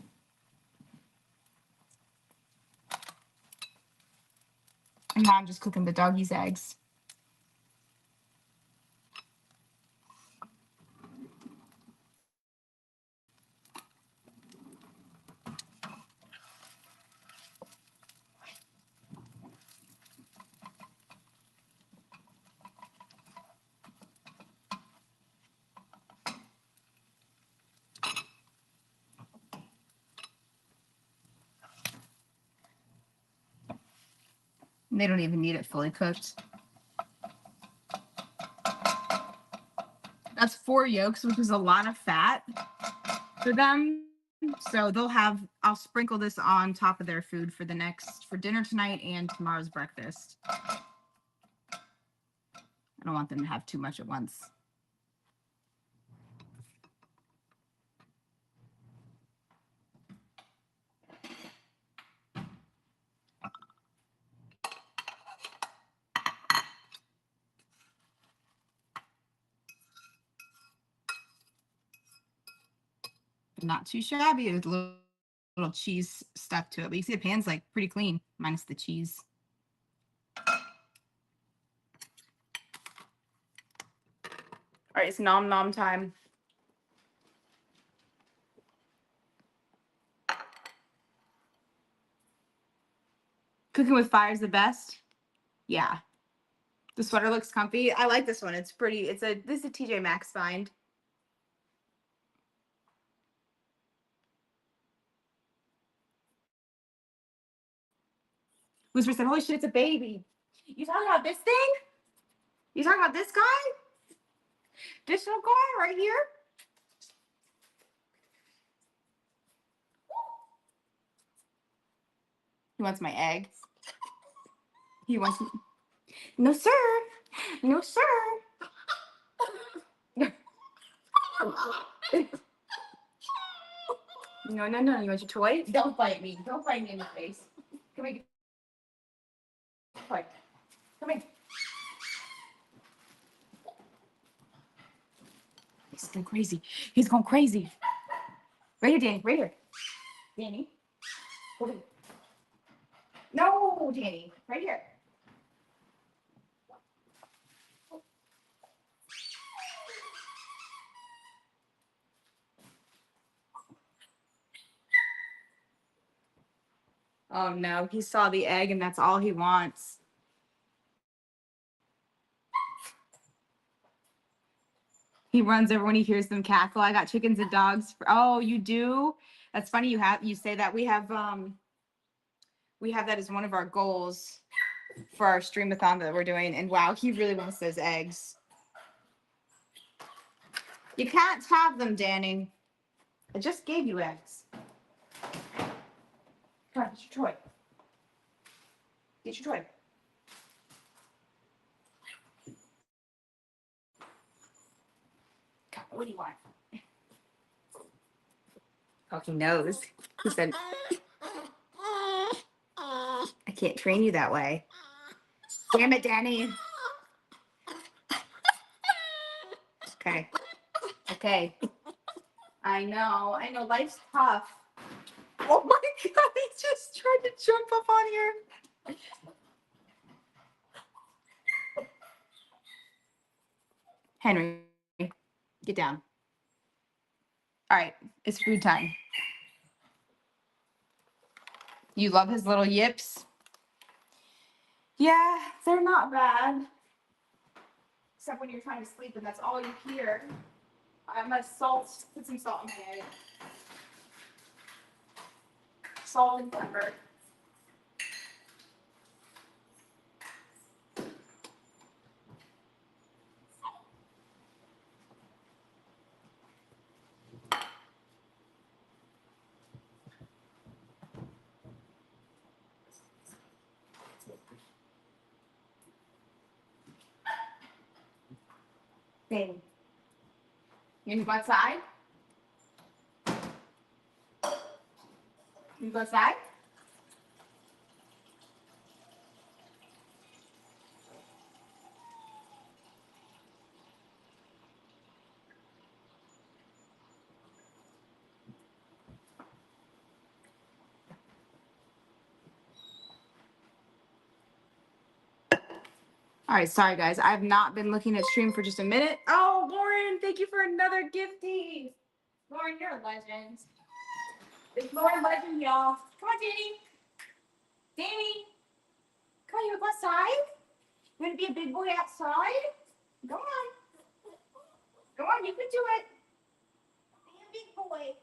Speaker 8: And now I'm just cooking the doggies' eggs. And they don't even need it fully cooked. That's 4 yolks, which is a lot of fat for them. So they'll have, I'll sprinkle this on top of their food for dinner tonight and tomorrow's breakfast. I don't want them to have too much at once. Not too shabby. There's a little cheese stuck to it. But you see the pan's like pretty clean, minus the cheese. All right, it's nom nom time. Cooking with fire is the best. Yeah. The sweater looks comfy. I like this one. It's pretty. This is a TJ Maxx find. Whisper said, "Holy shit, it's a baby." You talking about this thing? You talking about this guy? This little guy right here? He wants my egg. He wants. No, sir. No, sir. No, no, no. You want your toy? Don't bite me. Don't bite me in the face. Come here. Toy. Come here. He's going crazy. He's going crazy. Right here, Danny. Right here. Danny. Hold it. No, Danny. Right here. Oh no, he saw the egg and that's all he wants. He runs over when he hears them cackle. I got chickens and dogs. Oh, you do? That's funny you say that. We have that as one of our goals for our streamathon that we're doing. And wow, he really wants those eggs. You can't have them, Danny. I just gave you eggs. Come on, get your toy. Get your toy. Come on, what do you want? Oh, he knows. He said, I can't train you that way. Damn it, Danny. Okay. Okay. I know. Life's tough. Oh my God, he just tried to jump up on here. Henry, get down. All right, it's food time. You love his little yips? Yeah, they're not bad. Except when you're trying to sleep and that's all you hear. I'm gonna put some salt in my egg. Salt and pepper. Baby. You wanna go outside? You go outside? All right, sorry guys. I've not been looking at stream for just a minute. Oh, Lauren, thank you for another gifty. Lauren, you're a legend. It's Lauren Legend, y'all. Come on, Danny. Danny. Come on, you wanna go outside? You wanna be a big boy outside? Go on. Go on, you can do it. Be a big boy.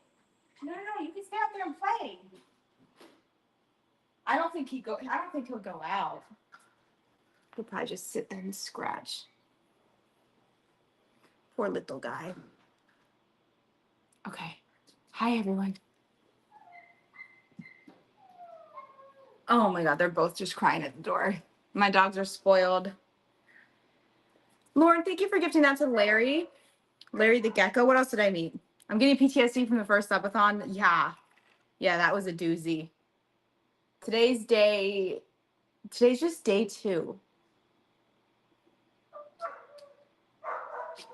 Speaker 8: No, you can stay out there and play. I don't think he'll go out. He'll probably just sit there and scratch. Poor little guy. Okay. Hi, everyone. Oh my God, they're both just crying at the door. My dogs are spoiled. Lauren, thank you for gifting that to Larry. Larry the gecko. What else did I meet? I'm getting PTSD from the first subathon. Yeah, that was a doozy. Today's just day 2.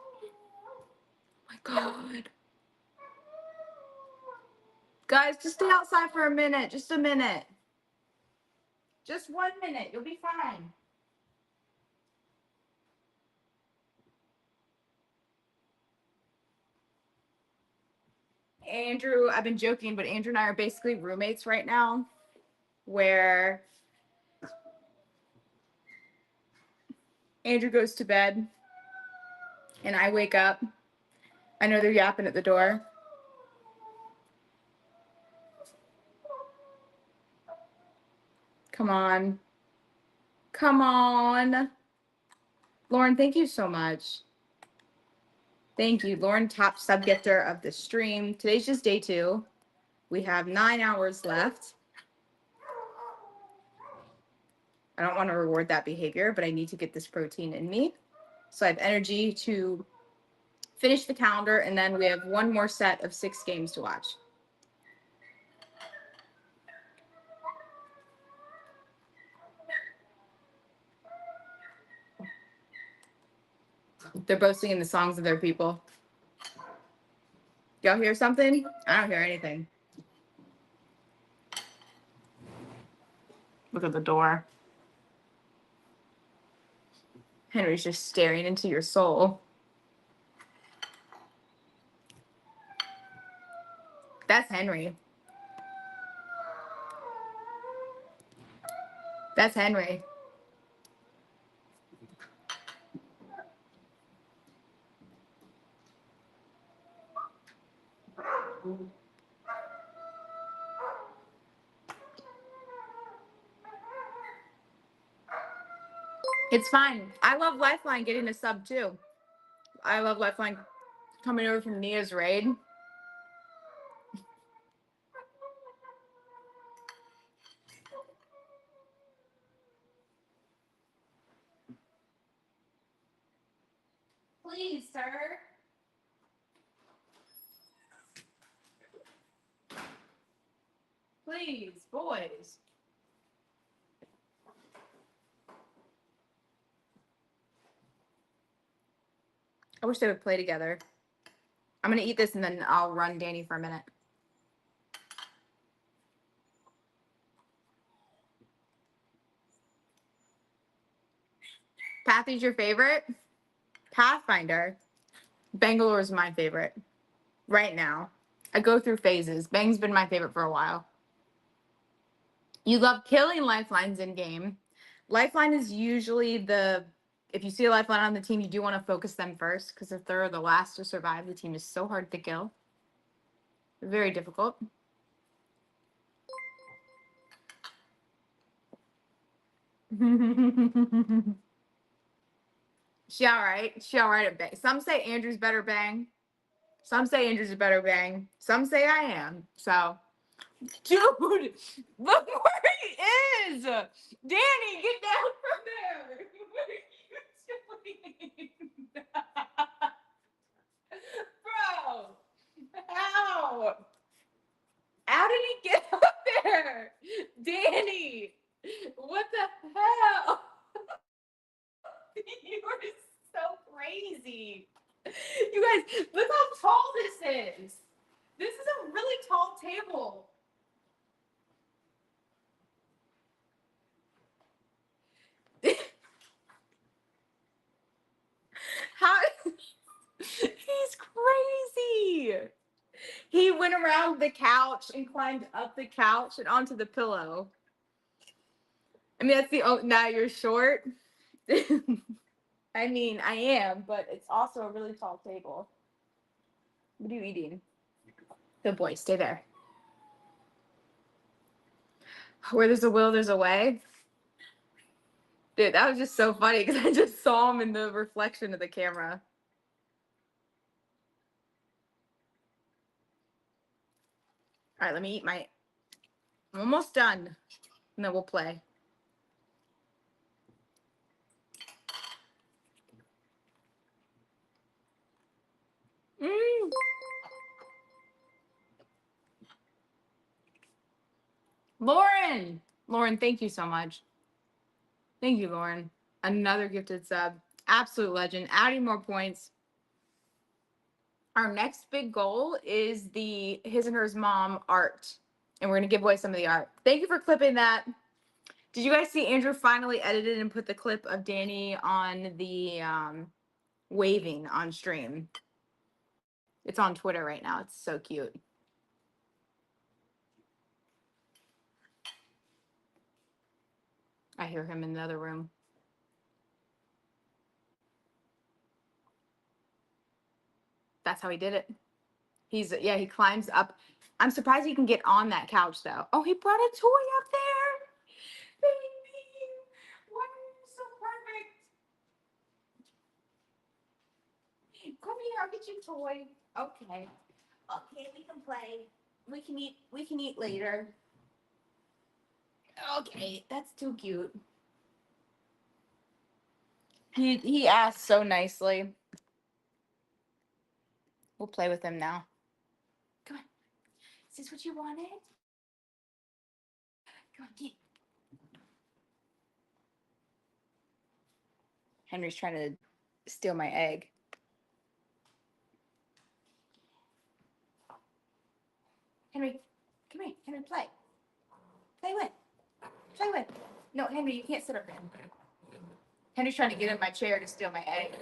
Speaker 8: Oh my God. Guys, just stay outside for a minute. Just a minute. Just 1 minute. You'll be fine. Andrew, I've been joking, but Andrew and I are basically roommates right now, where Andrew goes to bed and I wake up. I know they're yapping at the door. Come on. Come on. Lauren, thank you so much. Thank you. Lauren, top sub-getter of the stream. Today's just day 2. We have 9 hours left. I don't want to reward that behavior, but I need to get this protein in me. So I have energy to finish the calendar, and then we have 1 more set of 6 games to watch. They're both singing the songs of their people. Y'all hear something? I don't hear anything. Look at the door. Henry's just staring into your soul. That's Henry. That's Henry. It's fine. I love Lifeline getting a sub too. I love Lifeline coming over from Nia's raid. Please, sir. Please, boys. I wish they would play together. I'm going to eat this and then I'll run Danny for a minute. Pathy's your favorite? Pathfinder. Bangalore is my favorite right now. I go through phases. Bang's been my favorite for a while. You love killing lifelines in game. Lifeline is usually if you see a lifeline on the team, you do want to focus them first, because if they're the last to survive, the team is so hard to kill. Very difficult. She all right. She all right at Bang. Some say Andrew's better Bang. Some say Andrew's a better Bang. Some say I am. So, dude, look where he is. Danny, get down from there. What are you doing? Bro, how? How did he get up there? Danny, what the hell? You are so crazy. You guys, look how tall this is. This is a really tall table. How? He's crazy. He went around the couch and climbed up the couch and onto the pillow. I mean, that's now you're short. I mean, I am, but it's also a really tall table. What are you eating? Good boy, stay there. Where there's a will, there's a way. Dude, that was just so funny because I just saw him in the reflection of the camera. All right, let me eat I'm almost done, and then we'll play. Lauren, thank you so much. Thank you, Lauren. Another gifted sub. Absolute legend. Adding more points. Our next big goal is the His and Hers Mom art. And we're going to give away some of the art. Thank you for clipping that. Did you guys see Andrew finally edited and put the clip of Danny on the waving on stream? It's on Twitter right now. It's so cute. I hear him in the other room. That's how he did it. Yeah, he climbs up. I'm surprised he can get on that couch though. Oh, he brought a toy up there. Baby, why are you so perfect? Come here, I'll get you a toy. Okay. Okay, we can play. We can eat later. Okay, that's too cute. He asked so nicely. We'll play with him now. Come on. Is this what you wanted? Come on, get. Henry's trying to steal my egg. Henry, come here. Henry, play. Play with. Play with. No, Henry, you can't sit up there. Henry's trying to get in my chair to steal my egg.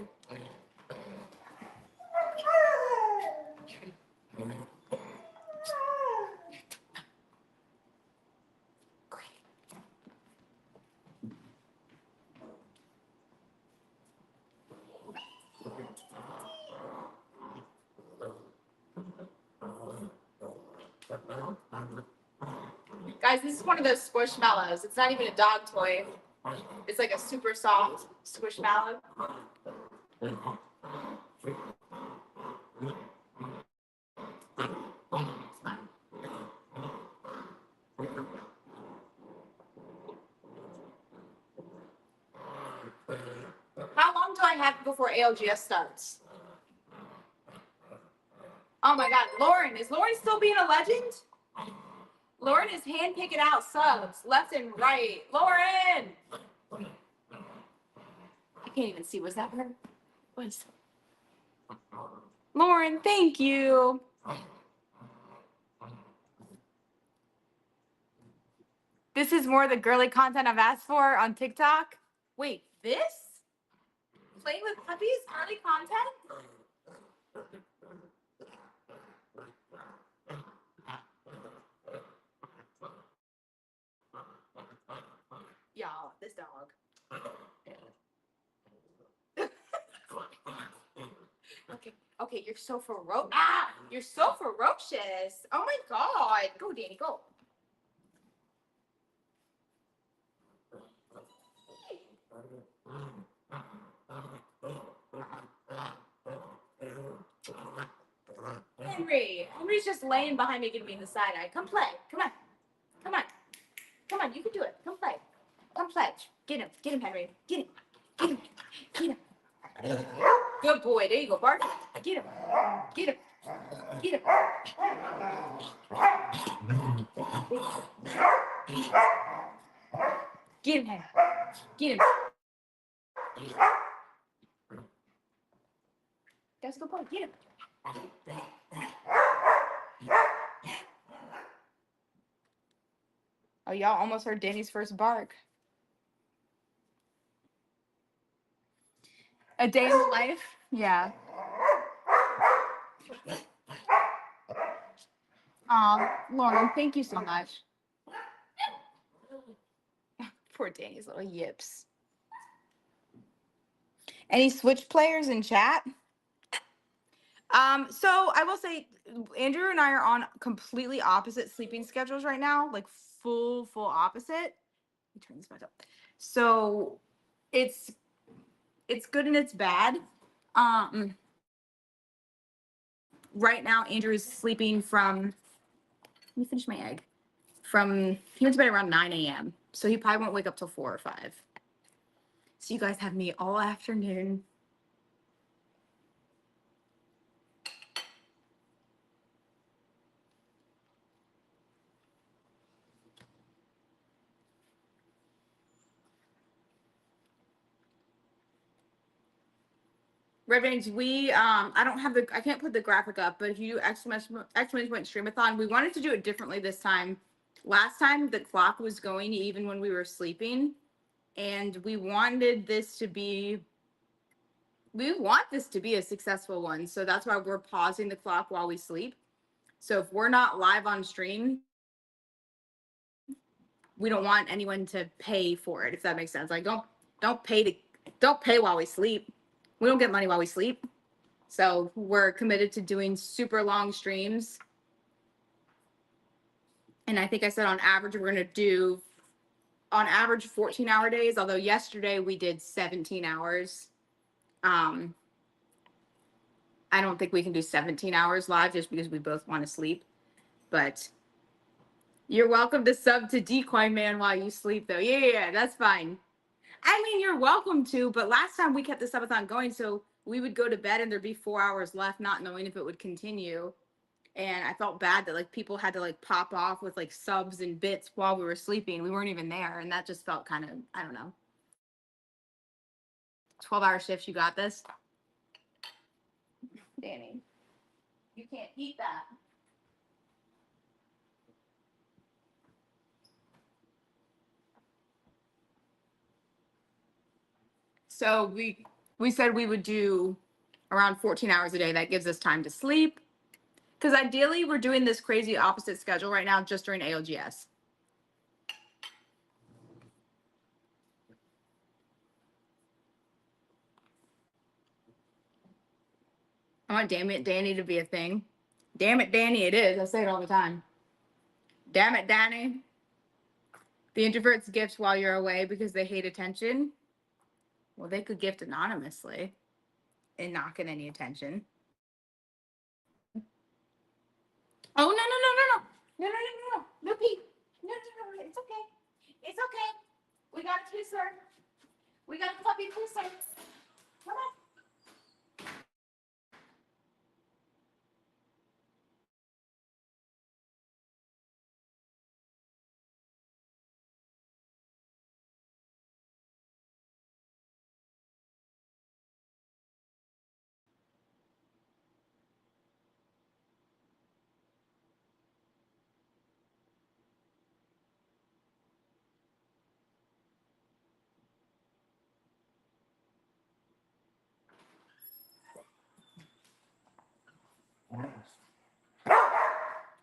Speaker 8: Guys, this is one of those squishmallows. It's not even a dog toy. It's like a super soft squishmallow. How long do I have before ALGS starts? Oh my God, Lauren. Is Lauren still being a legend? Lauren is handpicking out subs left and right. Lauren! I can't even see. Was that her? What is that? Lauren, thank you. This is more the girly content I've asked for on TikTok. Wait, this? Playing with puppies? Girly content? Y'all, this dog. Okay, you're so ferocious. Ah, you're so ferocious. Oh my God. Go, Danny, go. Henry's just laying behind me, giving me the side eye. Come play. Come on. Come on. Come on, you can do it. Come play. Come pledge. Get him, Henry. Get him. Get him. Get him. Good boy. There you go, Bart. Get him. Get him. Get him. Get him, Henry. Get him. That's a good boy. Get him. Oh, y'all almost heard Danny's first bark. A day in the life? Yeah. Lauren, thank you so much. Poor Danny's little yips. Any Switch players in chat? So I will say Andrew and I are on completely opposite sleeping schedules right now, like full opposite. Let me turn this back up. So it's good and it's bad. Right now Andrew is sleeping from, let me finish my egg. He went to bed around 9 a.m. So he probably won't wake up till 4 or 5. So you guys have me all afternoon. Red Veins, I don't have I can't put the graphic up, but if you do exclamation point streamathon, we wanted to do it differently this time. Last time the clock was going even when we were sleeping, and we want this to be a successful one. So that's why we're pausing the clock while we sleep. So if we're not live on stream, we don't want anyone to pay for it, if that makes sense. Like don't pay while we sleep. We don't get money while we sleep. So we're committed to doing super long streams. And I think I said on average, we're going to do on average 14-hour days. Although yesterday we did 17 hours. I don't think we can do 17 hours live just because we both want to sleep. But you're welcome to sub to Decoy Man while you sleep though. Yeah, that's fine. I mean, you're welcome to, but last time we kept the subathon going, so we would go to bed and there'd be 4 hours left, not knowing if it would continue. And I felt bad that like people had to like pop off with like subs and bits while we were sleeping. We weren't even there, and that just felt kind of, I don't know. 12-hour shifts, you got this? Danny, you can't eat that. So we said we would do around 14 hours a day. That gives us time to sleep. Because ideally, we're doing this crazy opposite schedule right now just during ALGS. I want damn it, Danny to be a thing. Damn it, Danny, it is. I say it all the time. Damn it, Danny. The introverts gift while you're away because they hate attention. Well, they could gift anonymously and not get any attention. Oh, no, no, no, no, no. No, no, no, no, no. No, Pete. No, no, no. It's okay. It's okay. We got a kisser. We got a puppy kisser. Come on.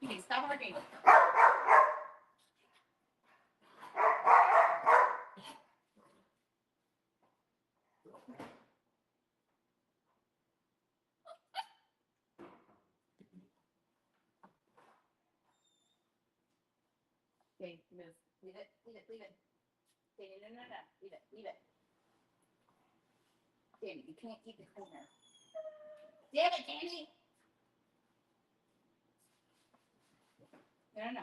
Speaker 8: Okay, stop barking. Okay, move. Leave it, leave it, leave it. Okay, no, no, no, no. Leave it, leave it. Danny, you can't keep the corner. Damn it, Danny. No, no, no.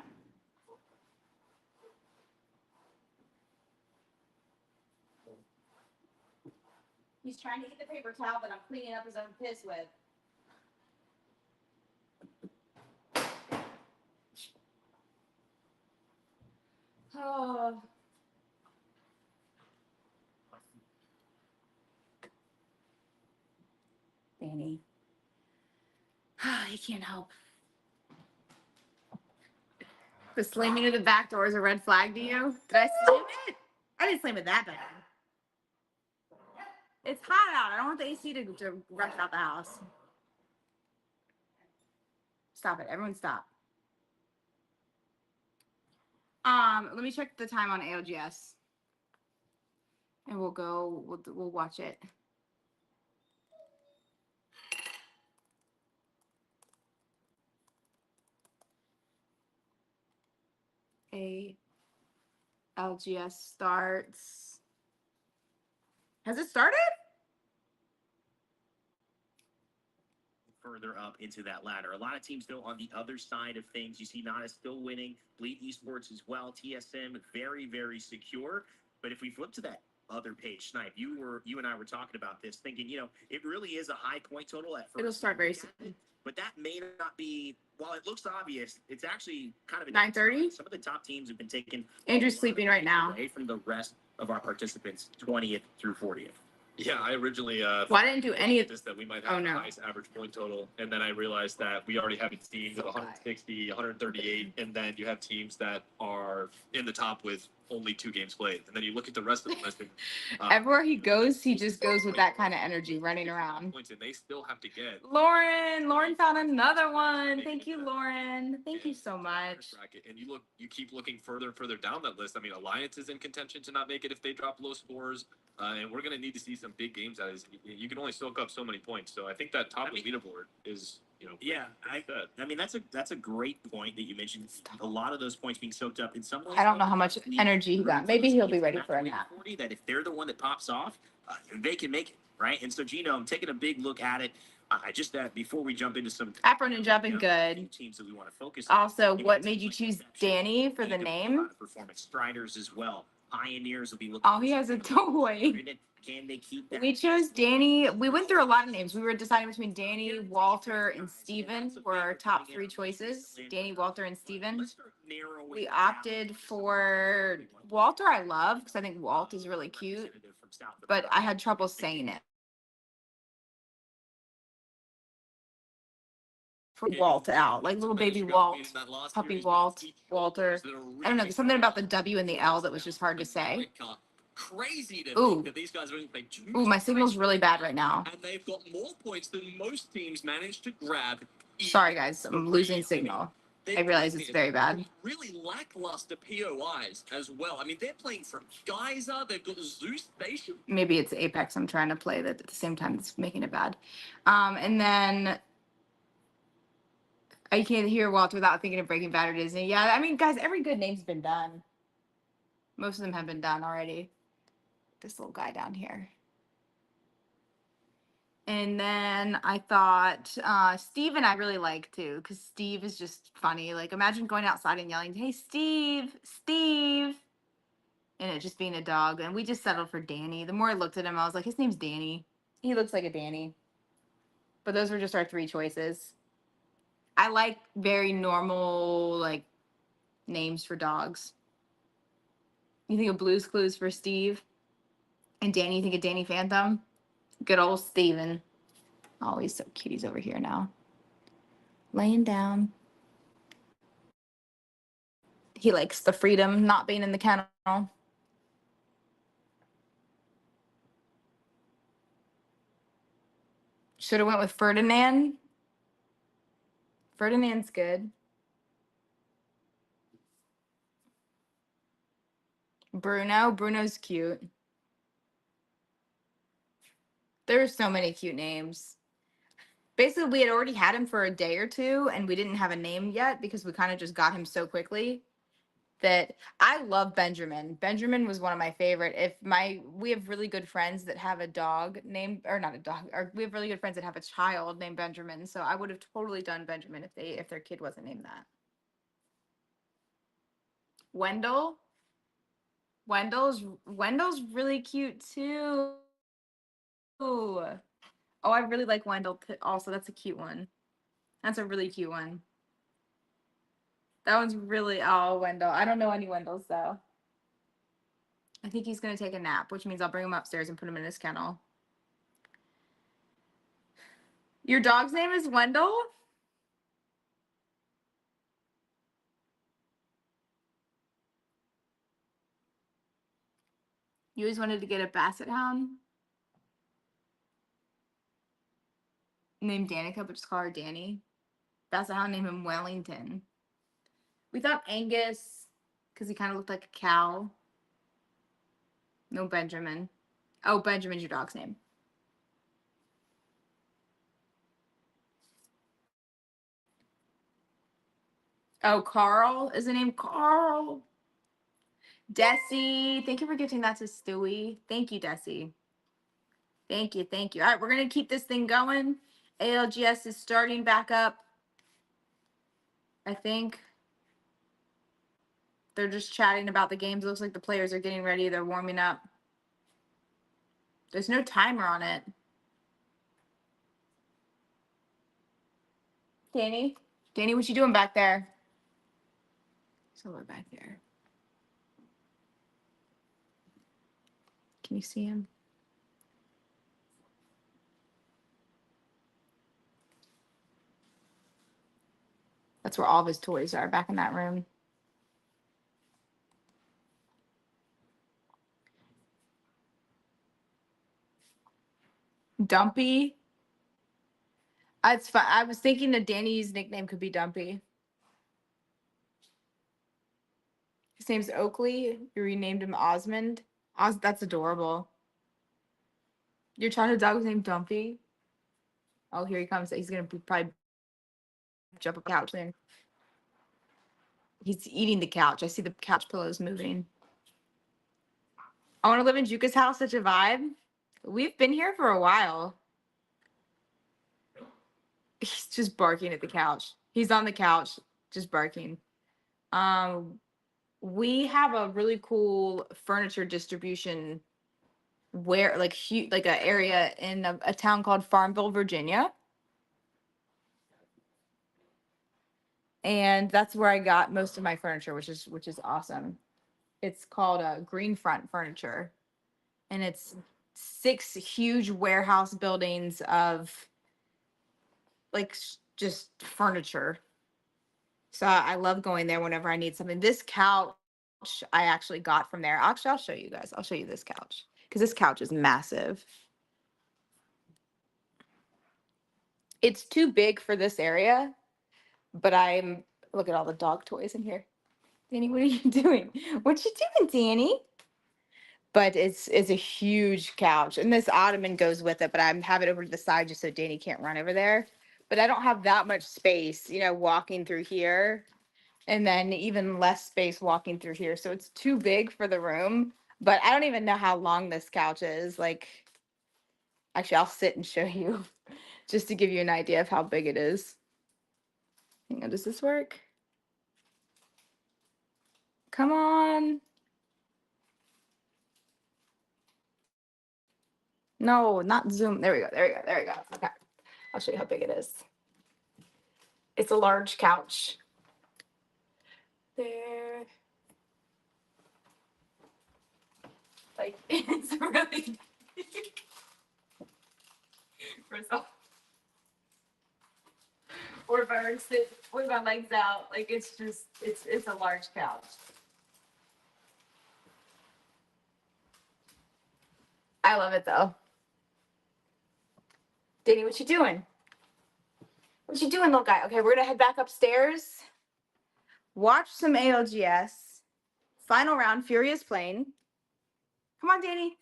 Speaker 8: He's trying to get the paper towel that I'm cleaning up his own piss with. Oh. Danny. He can't help. The slamming of the back door is a red flag to you? Did I slam it? I didn't slam it that bad. It's hot out. I don't want the AC to rush out the house. Stop it. Everyone stop. Let me check the time on ALGS. And we'll watch it. ALGS starts. Has it started?
Speaker 14: Further up into that ladder. A lot of teams, though, on the other side of things. You see Nana still winning. Bleed Esports as well. TSM very, very secure. But if we flip to that other page, Snipe, you and I were talking about this, thinking, you know, it really is a high point total at first.
Speaker 8: It'll start very soon.
Speaker 14: But that may not be, while it looks obvious, it's actually kind of
Speaker 8: 9:30.
Speaker 14: Some of the top teams have been taken.
Speaker 8: Andrew's sleeping right now.
Speaker 14: Away from the rest of our participants, 20th through 40th.
Speaker 18: Yeah, I originally
Speaker 8: Well, I didn't do any of
Speaker 18: this that we might have the highest average point total, and then I realized that we already have a team with 160, 138, and then you have teams that are in the top with only 2 games played, and then you look at the rest of the list.
Speaker 8: Everywhere he goes, he just goes with that kind of energy, running around.
Speaker 18: Points, and they still have to get.
Speaker 8: Lauren found another one. Thank you, Lauren. Thank you so much.
Speaker 18: And you keep looking further and further down that list. I mean, Alliance is in contention to not make it if they drop low scores, and we're going to need to see some big games out of this. You can only soak up so many points, so I think that top of the leaderboard is,
Speaker 14: Yeah, I mean that's a great point that you mentioned. A lot of those points being soaked up in some ways.
Speaker 8: I don't know how much energy he got. Maybe he'll be ready for a nap.
Speaker 14: That if they're the one that pops off, they can make it, right? And so Gino, I'm taking a big look at it. Just before we jump into some
Speaker 8: Afro and jumping good.
Speaker 14: teams that we want to focus on.
Speaker 8: Also, what made you choose Danny for the name?
Speaker 14: Performance Striders as well. Pioneers will be looking.
Speaker 8: Oh, he has a toy.
Speaker 14: Can they keep that?
Speaker 8: We chose Danny. We went through a lot of names. We were deciding between Danny, Walter, and Steven were our top 3 choices. Danny, Walter, and Steven. We opted for Walter. I love because I think Walt is really cute, but I had trouble saying it. For Walt out, like little baby Walt, puppy Walt, Walter. I don't know. There's something about the W and the L that was just hard to say.
Speaker 18: Crazy to
Speaker 8: Ooh.
Speaker 18: think that these guys are going to play 2.
Speaker 8: Ooh, my signal's really bad right now.
Speaker 18: And they've got more points than most teams managed to grab.
Speaker 8: Sorry, guys. I'm losing signal. I realize it's very bad.
Speaker 18: Really lackluster POIs as well. I mean, they're playing from Geyser. They've got Zeus Station.
Speaker 8: Maybe it's Apex I'm trying to play that at the same time it's making it bad. And then I can't hear Walter without thinking of Breaking Bad or Disney. Yeah, I mean, guys, every good name's been done. Most of them have been done already. This little guy down here. And then I thought Steve and I really like too, because Steve is just funny. Like, imagine going outside and yelling, "Hey, Steve, Steve," and it just being a dog. And we just settled for Danny. The more I looked at him, I was like, his name's Danny. He looks like a Danny. But those were just our 3 choices. I like very normal, like, names for dogs. You think of Blue's Clues for Steve? And Danny, you think of Danny Phantom? Good old Steven. Oh, he's so cute. He's over here now. Laying down. He likes the freedom, not being in the kennel. Should have went with Ferdinand. Ferdinand's good. Bruno's cute. There's so many cute names. Basically, we had already had him for a day or 2, and we didn't have a name yet because we kind of just got him so quickly that I love Benjamin. Benjamin was one of my favorite. We have really good friends that have a dog named, or not a dog, or we have really good friends that have a child named Benjamin. So I would have totally done Benjamin if their kid wasn't named that. Wendell's really cute too. Oh, I really like Wendell also. That's a cute one. That's a really cute one. That one's really, oh, Wendell. I don't know any Wendells though. I think he's going to take a nap, which means I'll bring him upstairs and put him in his kennel. Your dog's name is Wendell? You always wanted to get a basset hound? Named Danica, but just call her Danny. Basset hound, name him Wellington. We thought Angus, because he kind of looked like a cow. No, Benjamin. Oh, Benjamin's your dog's name. Oh, Carl is the name. Carl. Desi. Thank you for gifting that to Stewie. Thank you, Desi. Thank you. All right, we're going to keep this thing going. ALGS is starting back up. I think they're just chatting about the games. It looks like the players are getting ready. They're warming up. There's no timer on it. Danny, what you doing back there? Somewhere back there. Can you see him? That's where all of his toys are, back in that room. Dumpy. It's fun. I was thinking that Danny's nickname could be Dumpy. His name's Oakley. You renamed him Osmond. That's adorable. Your childhood dog was named Dumpy. Oh, here he comes. He's gonna probably jump up the couch soon. He's eating the couch. I see the couch pillows moving. I want to live in Juka's house. Such a vibe. We've been here for a while. He's just barking at the couch. He's on the couch, just barking. We have a really cool furniture distribution where like an area in a town called Farmville, Virginia. And that's where I got most of my furniture, which is awesome. It's called Greenfront Furniture. And it's 6 huge warehouse buildings of like just furniture. So I love going there whenever I need something. This couch I actually got from there. Actually, I'll show you guys. I'll show you this couch because this couch is massive. It's too big for this area, but look at all the dog toys in here. Danny, what are you doing? What you doing, Danny? But it's a huge couch, and this ottoman goes with it, but I have it over to the side just so Danny can't run over there. But I don't have that much space, walking through here, and then even less space walking through here. So it's too big for the room, but I don't even know how long this couch is. Like, actually, I'll sit and show you just to give you an idea of how big it is. Hang on, does this work? Come on. No, not zoom. There we go. There we go. There we go. Okay. I'll show you how big it is. It's a large couch. There. Like, it's really or if I were to sit with my legs out, like it's a large couch. I love it though. Danny, what you doing? What you doing, little guy? Okay, we're gonna head back upstairs. Watch some ALGS. Final round, Furious Plane. Come on, Danny.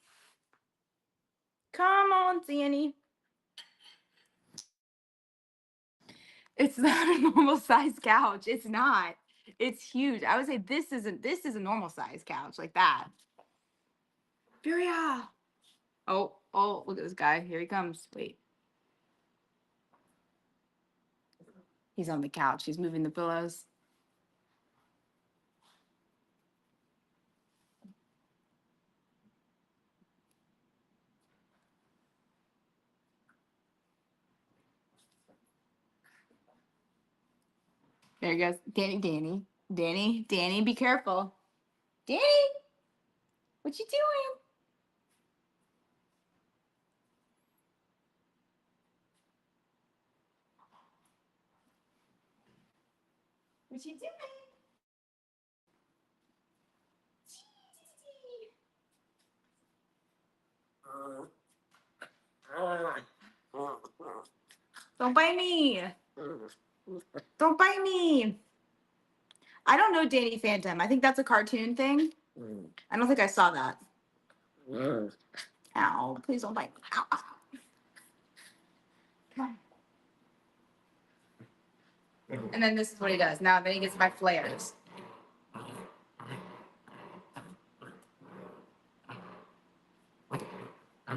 Speaker 8: Come on, Danny. It's not a normal size couch. It's not. It's huge. I would say this is a normal size couch like that. Furia. Oh, look at this guy. Here he comes. Wait. He's on the couch. He's moving the pillows. There he goes. Danny, be careful. Danny, what you doing? What you doing? Don't bite me. Don't bite me. I don't know Danny Phantom. I think that's a cartoon thing. I don't think I saw that. Ow, please don't bite me. Ow, ow. Come on. And then this is what he does. Now then he gets my flares.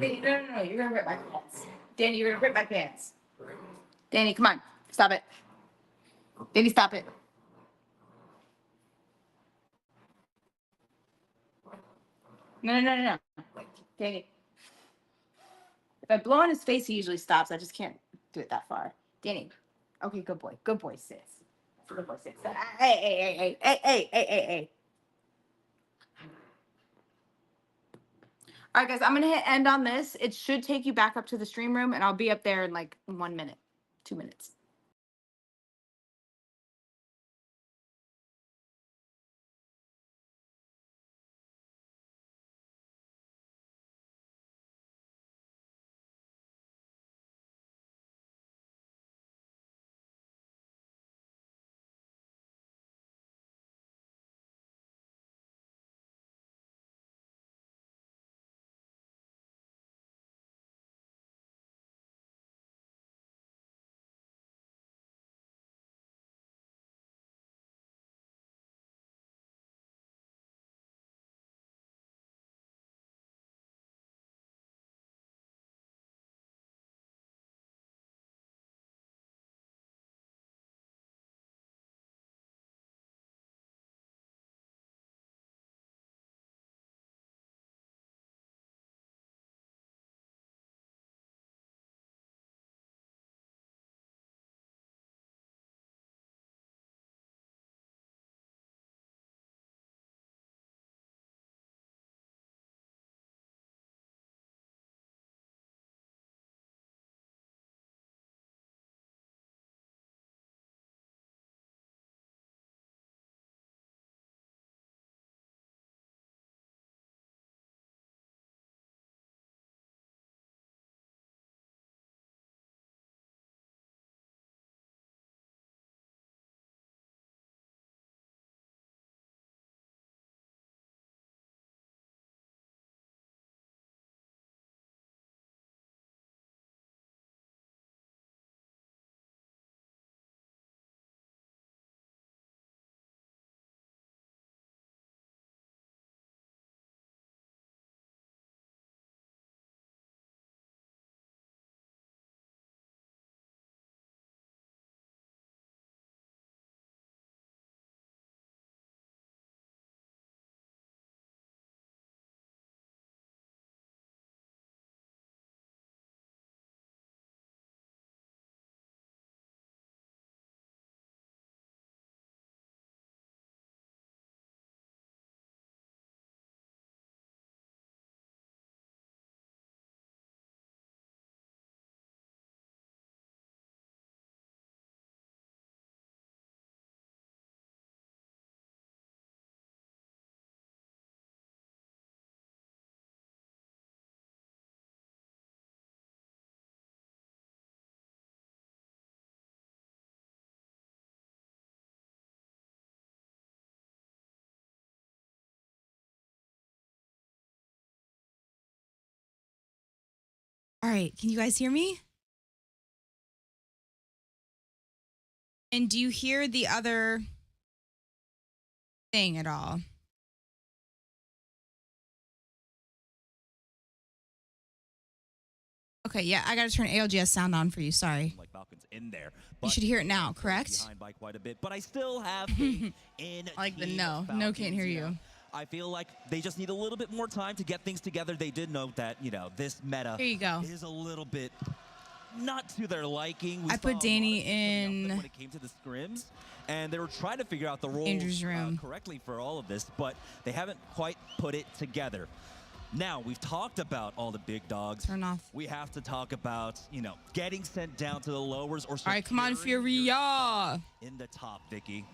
Speaker 8: Danny, no, you're gonna rip my pants. Danny, you're gonna rip my pants. Danny, come on. Stop it. Danny, stop it. No. Danny. If I blow on his face, he usually stops. I just can't do it that far. Danny. Okay, good boy. Good boy, sis. Good boy, sis. Hey. All right, guys, I'm going to hit end on this. It should take you back up to the stream room, and I'll be up there in like 1 minute, 2 minutes.
Speaker 10: All right, can you guys hear me? And do you hear the other thing at all? Okay, yeah, I gotta turn ALGS sound on for you. Sorry.
Speaker 14: Like Falcons in there.
Speaker 10: You should hear it now, correct?
Speaker 14: Behind by quite a bit, but I still have faith in
Speaker 10: Like the
Speaker 14: Team
Speaker 10: no can't hear you.
Speaker 14: I feel like they just need a little bit more time to get things together. They did note that, you know, this meta
Speaker 10: Here you go.
Speaker 14: is a little bit not to their liking.
Speaker 10: I put Danny in
Speaker 14: when it came to the scrims, and they were trying to figure out the roles
Speaker 10: Andrew's room
Speaker 14: correctly for all of this, but they haven't quite put it together. Now, we've talked about all the big dogs.
Speaker 10: Turn off.
Speaker 14: We have to talk about, you know, getting sent down to the lowers or
Speaker 10: all right, come on, Furia.
Speaker 14: In the top, Vicky.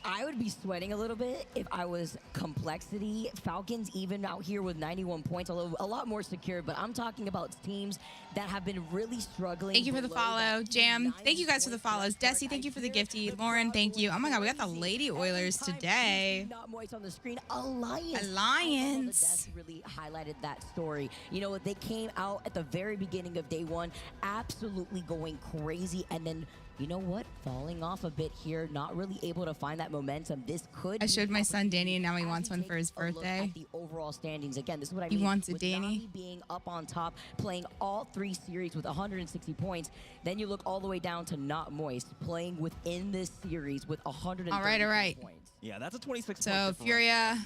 Speaker 12: I would be sweating a little bit if I was Complexity. Falcons even out here with 91 points, although a lot more secure, but I'm talking about teams that have been really struggling.
Speaker 10: Thank you for the follow. Jam, thank you guys for the follows. Desi, thank you for the gifty. Lauren, thank you. Oh my God, we got the Lady Oilers today.
Speaker 12: Not moist on the screen. Alliance.
Speaker 10: Alliance.
Speaker 12: Really highlighted that story. You know, they came out at the very beginning of day one, absolutely going crazy, and then you know what? Falling off a bit here, not really able to find that momentum. This could.
Speaker 10: I showed my son Danny, and now he wants one for his birthday.
Speaker 12: At the overall standings again, this is what I mean.
Speaker 10: He wants a
Speaker 12: with
Speaker 10: Danny.
Speaker 12: Na'Vi being up on top, playing all 3 series with 160 points. Then you look all the way down to Not Moist, playing within this series with 130
Speaker 10: all right.
Speaker 12: points.
Speaker 14: Yeah, that's a 26.
Speaker 10: So Furia,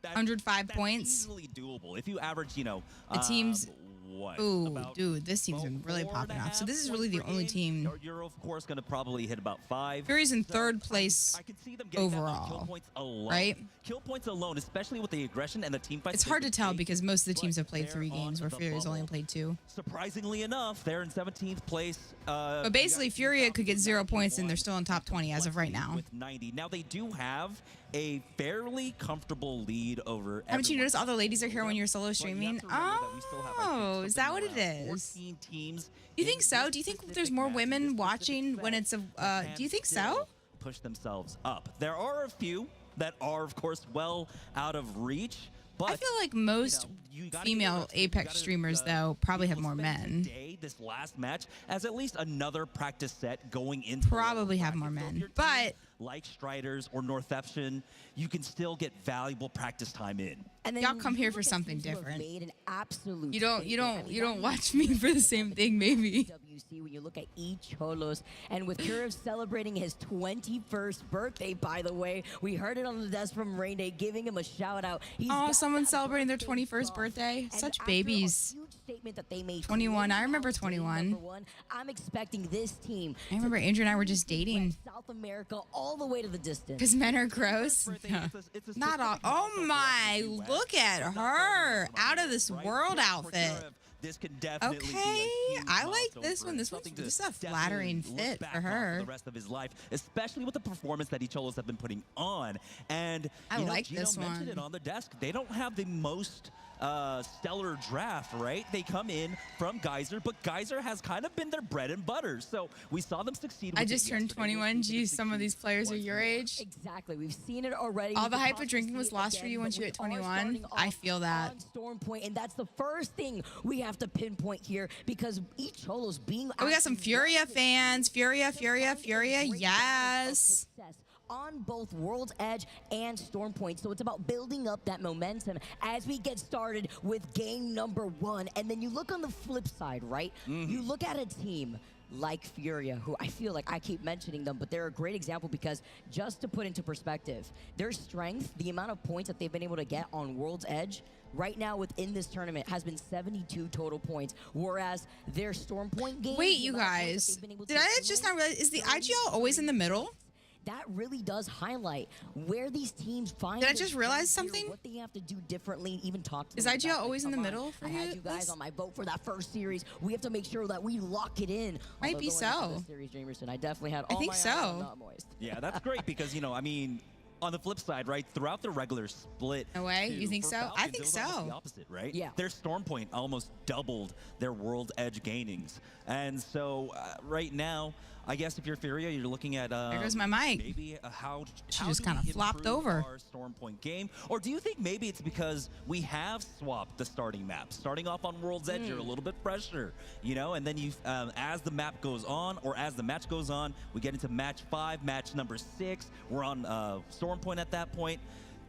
Speaker 10: 105
Speaker 14: that's
Speaker 10: points.
Speaker 14: Easily doable if you average, you know,
Speaker 10: The team's.
Speaker 14: What?
Speaker 10: Ooh, dude, this team's been really popping off. So this is really the only team.
Speaker 14: You're of course going to probably hit about 5.
Speaker 10: Fury's in 3rd place overall, right?
Speaker 14: Kill points alone, especially with the aggression and the team fights.
Speaker 10: It's hard to tell because most of the teams have played 3 games, where Fury's only played 2.
Speaker 14: Surprisingly enough, they're in 17th place.
Speaker 10: But basically, Furia could get 0 points, and they're still in top 20 as of right now.
Speaker 14: With 90. Now they do have a fairly comfortable lead over.
Speaker 10: Haven't you noticed all the ladies are here when you're solo streaming? Oh, is that what it is? You think so? Do you think there's more women watching when it's a? Do you think so?
Speaker 14: Push themselves up. There are a few that are, of course, well out of reach. But
Speaker 10: I feel like most female Apex streamers, though, probably have more men.
Speaker 14: This last match as at least another practice set going into.
Speaker 10: Probably have more men, but
Speaker 14: like Striders or Northeption, you can still get valuable practice time in.
Speaker 12: And
Speaker 10: y'all come here for something different.
Speaker 12: Made an absolute
Speaker 10: you don't watch me for the same thing, maybe.
Speaker 12: When you look at Cholos, and with Kurav celebrating his 21st birthday, by the way, we heard it on the desk from Rain Day, giving him a shout out.
Speaker 10: Oh, someone's celebrating their 21st birthday. Such babies.
Speaker 12: That they made
Speaker 10: 21. I remember 21.
Speaker 12: I'm expecting this team.
Speaker 10: I remember Andrew and I were just dating.
Speaker 12: South America all the way to the distance.
Speaker 10: Because men are gross. Not all. Oh my! Look at her out of this world outfit.
Speaker 14: This can definitely
Speaker 10: okay, I like this one. This is a flattering fit for her.
Speaker 14: The rest of his life, especially with the performance that Cholos have been putting on. And
Speaker 10: I like this one.
Speaker 14: Mentioned it on the desk. They don't have the most stellar draft, right? They come in from Geyser, but Geyser has kind of been their bread and butter. So we saw them succeed.
Speaker 10: I just turned 21. Geez, some of these players are your age.
Speaker 12: Exactly. We've seen it already.
Speaker 10: All the hype of drinking was lost for you once you hit 21. I feel that.
Speaker 12: Storm Point, and that's the first thing we have to pinpoint here because each Cholos being.
Speaker 10: Oh, we got some Furia fans. Furia. Yes.
Speaker 12: On both World's Edge and Storm Point. So it's about building up that momentum as we get started with game number 1. And then you look on the flip side, right? You look at a team like Furia, who I feel like I keep mentioning them, but they're a great example because just to put into perspective, their strength, the amount of points that they've been able to get on World's Edge right now within this tournament has been 72 total points, whereas their Storm Point game.
Speaker 10: Wait, you guys, did I just not realize, is the IGL always in the middle?
Speaker 12: That really does highlight where these teams find.
Speaker 10: Did I just realize something?
Speaker 12: What they have to do differently, even talk to.
Speaker 10: Is IGL always in the middle for you?
Speaker 12: I had you guys on my vote for that first series. We have to make sure that we lock it in.
Speaker 10: Might be so.
Speaker 12: Series Jamerson, I definitely had.
Speaker 10: I think so.
Speaker 14: Yeah, that's great because I mean, on the flip side, right, throughout the regular split.
Speaker 10: No way? You think so?
Speaker 14: Falcons,
Speaker 10: I think so.
Speaker 14: The opposite, right?
Speaker 12: Yeah.
Speaker 14: Their Storm Point almost doubled their World Edge gainings. And so right now,
Speaker 15: I guess if you're Furia, you're looking at
Speaker 10: There goes my mic.
Speaker 15: maybe how
Speaker 10: She just
Speaker 15: do we
Speaker 10: kind of flopped
Speaker 15: improve
Speaker 10: over.
Speaker 15: our Stormpoint game, or do you think maybe it's because we have swapped the starting map? Starting off on World's Edge, you're a little bit fresher, you know, and then you, as the map goes on, or as the match goes on, we get into match 5, match number 6. We're on Stormpoint at that point.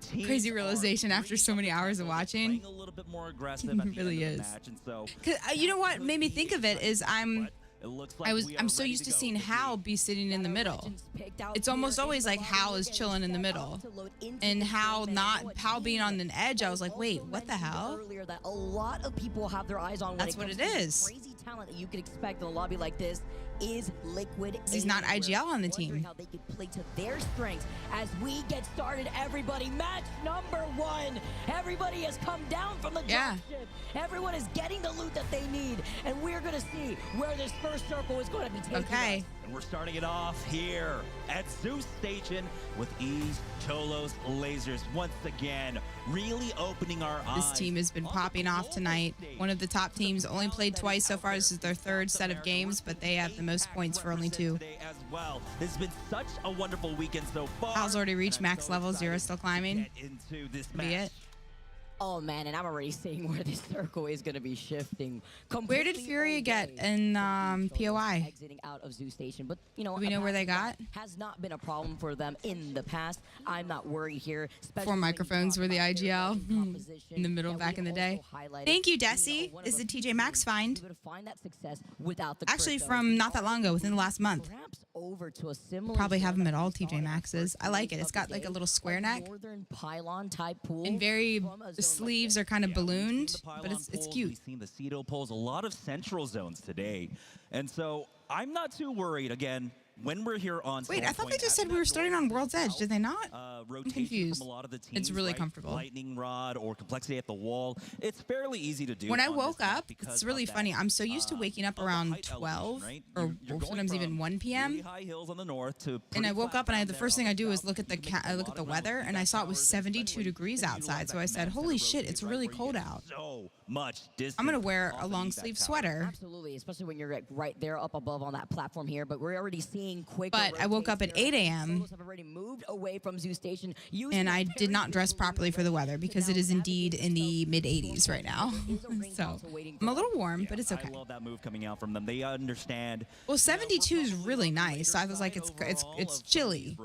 Speaker 15: Teams
Speaker 10: Crazy realization after so many hours of watching.
Speaker 15: a little bit more aggressive at the
Speaker 10: really
Speaker 15: end of
Speaker 10: is.
Speaker 15: the match, and so
Speaker 10: 'Cause, you know what made me think of it is I'm so
Speaker 15: ready
Speaker 10: used
Speaker 15: to
Speaker 10: to
Speaker 15: go
Speaker 10: seeing
Speaker 15: with
Speaker 10: Hal be sitting in the middle. It's almost always like Hal is chilling in the middle, and Hal being on an edge. I was like, wait, what the hell?
Speaker 12: Earlier that a lot of people have their eyes on.
Speaker 10: That's what it
Speaker 12: to the
Speaker 10: is.
Speaker 12: Crazy talent that you could expect in a lobby like this is Liquid.
Speaker 10: He's not
Speaker 12: Everywhere.
Speaker 10: IGL on the
Speaker 12: Wondering
Speaker 10: team.
Speaker 12: How they could play to their strengths as we get started. Everybody, match number 1. Everybody has come down from the dropship. Everyone is getting the loot that they need, and we're gonna see where this first circle is going to be taking us.
Speaker 15: And we're starting it off here at Zeus Station with Ease Cholos Lasers once again, really opening our eyes.
Speaker 10: This team has been popping off tonight. One of the top teams, only played twice so far. This is their 3rd set of games, but they have the most points for only 2.
Speaker 15: As well. This has been such a wonderful weekend so far.
Speaker 10: Hal's already reached max level, 0 still climbing.
Speaker 15: Into this
Speaker 10: Be it.
Speaker 12: Oh man, and I'm already seeing where this circle is going to be shifting.
Speaker 10: Where did Furia get in POI?
Speaker 12: Exiting out of Zoo Station, but you know,
Speaker 10: Do we know where they got?
Speaker 12: Has not been a problem for them in the past. I'm not worried here.
Speaker 10: 4 microphones were the IGL in the middle back in the day. Thank you, Desi. Is the TJ Maxx find? Actually, from not that long ago, within the last month.
Speaker 12: Over to a similar
Speaker 10: Probably have them at all TJ Maxx's. I like it. It's got like a little square neck.
Speaker 12: Northern pylon type pool.
Speaker 10: And the sleeves are kind of ballooned, but it's cute.
Speaker 15: We've seen the Cedo poles, a lot of central zones today. And so I'm not too worried again. When we're here on
Speaker 10: Wait, I thought they just said we were starting on World's Edge. Did they not? I'm confused.
Speaker 15: From a lot of the teams,
Speaker 10: It's really
Speaker 15: right?
Speaker 10: comfortable.
Speaker 15: Lightning rod or complexity at the wall. It's fairly easy to do.
Speaker 10: When I
Speaker 15: on
Speaker 10: woke
Speaker 15: this map
Speaker 10: up,
Speaker 15: because
Speaker 10: it's really
Speaker 15: of
Speaker 10: funny.
Speaker 15: that,
Speaker 10: I'm so used to waking up around 12 or sometimes even 1 p.m.
Speaker 15: really high hills on the north to
Speaker 10: And I
Speaker 15: pretty
Speaker 10: woke
Speaker 15: flat
Speaker 10: up and
Speaker 15: ground
Speaker 10: the
Speaker 15: there
Speaker 10: first
Speaker 15: on
Speaker 10: thing I
Speaker 15: the
Speaker 10: do is
Speaker 15: south.
Speaker 10: look at the weather, and I saw it was 72 degrees outside. So I said, "Holy shit, it's really cold out."
Speaker 15: So much distance.
Speaker 10: I'm gonna wear a long sleeve sweater.
Speaker 12: Absolutely, especially when you're right there up above on that platform here. But we're already seeing quick.
Speaker 10: But I woke up at 8 a.m.
Speaker 12: Have already moved away from Zoo Station.
Speaker 10: and I did not dress properly for the weather because it is indeed in the mid 80s right now. So I'm a little warm, but it's okay.
Speaker 15: I love that move coming out from them. They understand.
Speaker 10: Well, 72 is really nice. So I was like, it's chilly.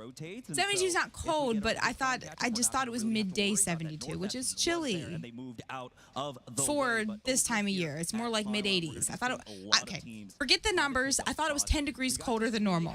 Speaker 10: 72 is not cold, but I just thought it was midday 72, which is chilly
Speaker 15: They moved out of the
Speaker 10: for this time of year. It's more like mid 80s. I thought okay, forget the numbers. I thought it was 10 degrees colder than normal.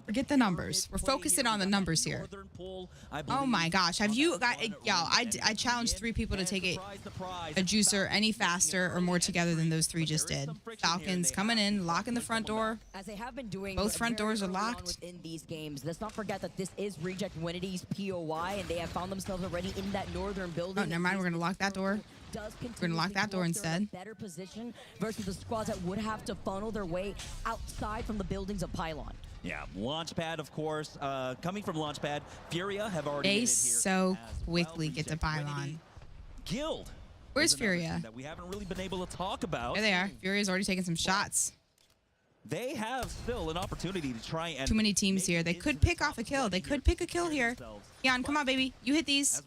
Speaker 10: Forget the numbers. We're focusing on the numbers here. Oh my gosh, have you got I challenged 3 people to take a juicer any faster or more together than those 3 just did. Falcons coming in, locking the front door.
Speaker 12: As they have been doing
Speaker 10: Both front doors are locked.
Speaker 12: in these games. Let's not forget that this is Reject Winity's POI, and they have found themselves already in that northern building.
Speaker 10: Oh, never mind. We're gonna lock that door. We're gonna lock that door instead.
Speaker 12: Better position versus the squads that would have to funnel their way outside from the buildings of Pylon.
Speaker 15: Yeah, Launchpad, of course. Coming from Launchpad, Furia have already
Speaker 10: They
Speaker 15: made it here
Speaker 10: so
Speaker 15: as
Speaker 10: quickly get to Pylon.
Speaker 15: Guild.
Speaker 10: Where's
Speaker 15: is another
Speaker 10: Furia?
Speaker 15: team that we haven't really been able to talk about.
Speaker 10: There they are. Furia's already taken some shots.
Speaker 15: They have still an opportunity to try and
Speaker 10: Too many teams here. They could pick off a kill. They could pick a kill here. Jan, come on, baby. You hit these.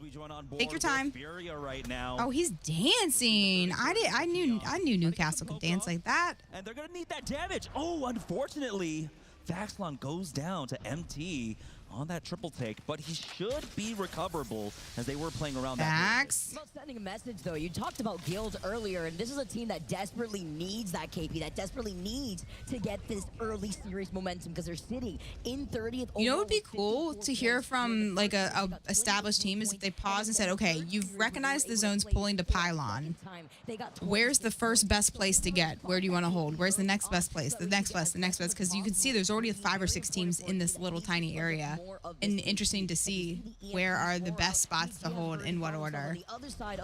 Speaker 10: Take your time.
Speaker 15: Furia right now.
Speaker 10: Oh, he's dancing. I knew Newcastle could dance like that.
Speaker 15: And they're gonna need that damage. Oh, unfortunately, Vaxlon goes down to MT on that triple take, but he should be recoverable as they were playing around that.
Speaker 12: About sending a message, though. You talked about Guild earlier, and this is a team that desperately needs that KP, that desperately needs to get this early series momentum because they're sitting in 30th.
Speaker 10: You know what would be cool to hear from like a established team is if they paused and said, okay, you've recognized the zones pulling to Pylon. Where's the first best place to get? Where do you want to hold? Where's the next best place? The next best, the next best? Because you can see there's already 5 or 6 teams in this little tiny area. And interesting to see where are the best spots to hold in what order.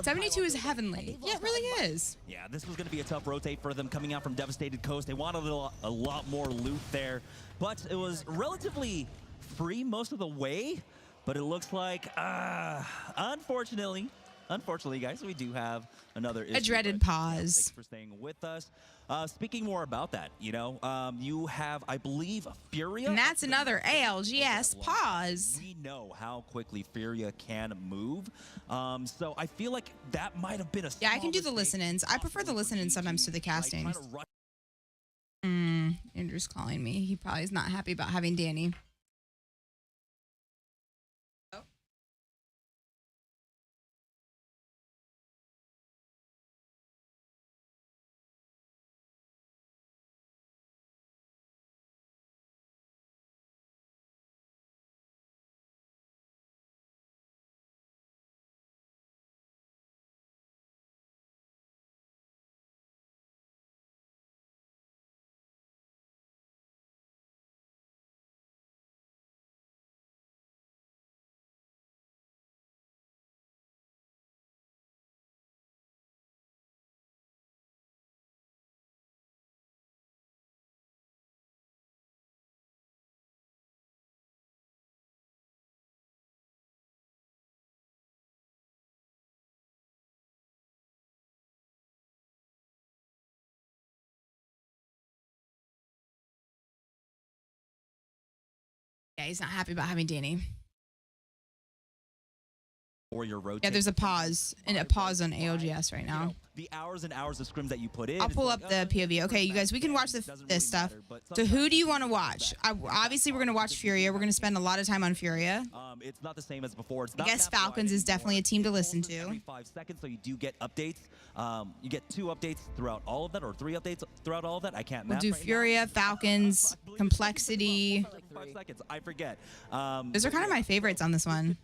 Speaker 10: 72 is heavenly. Yeah, it really is.
Speaker 15: Yeah, this was going to be a tough rotate for them coming out from Devastated Coast. They wanted a lot more loot there, but it was relatively free most of the way. But it looks like, unfortunately, unfortunately, guys, we do have another issue.
Speaker 10: A dreaded
Speaker 15: but,
Speaker 10: pause.
Speaker 15: Thanks for staying with us. Speaking more about that, you have, I believe, Furia.
Speaker 10: And that's another ALGS pause.
Speaker 15: We know how quickly Furia can move. So I feel like that might have been a
Speaker 10: Yeah, I can do the listen-ins. I prefer the listen-ins sometimes to the castings. Andrew's calling me. He probably is not happy about having Danny. Yeah, he's not happy about having Danny.
Speaker 15: Or your rotate.
Speaker 10: Yeah, there's a pause and a pause on ALGS right now.
Speaker 15: The hours and hours of scrims that you put in.
Speaker 10: I'll pull up the POV. Okay, you guys, we can watch this stuff. So who do you want to watch? Obviously, we're going to watch Furia. We're going to spend a lot of time on Furia.
Speaker 15: It's not the same as before.
Speaker 10: I guess Falcons is definitely a team to listen to.
Speaker 15: Every 5 seconds, so you do get updates. You get 2 updates throughout all of that, or 3 updates throughout all of that. I can't.
Speaker 10: We'll do Furia, Falcons, Complexity.
Speaker 15: 5 seconds. I forget.
Speaker 10: Those are kind of my favorites on this one.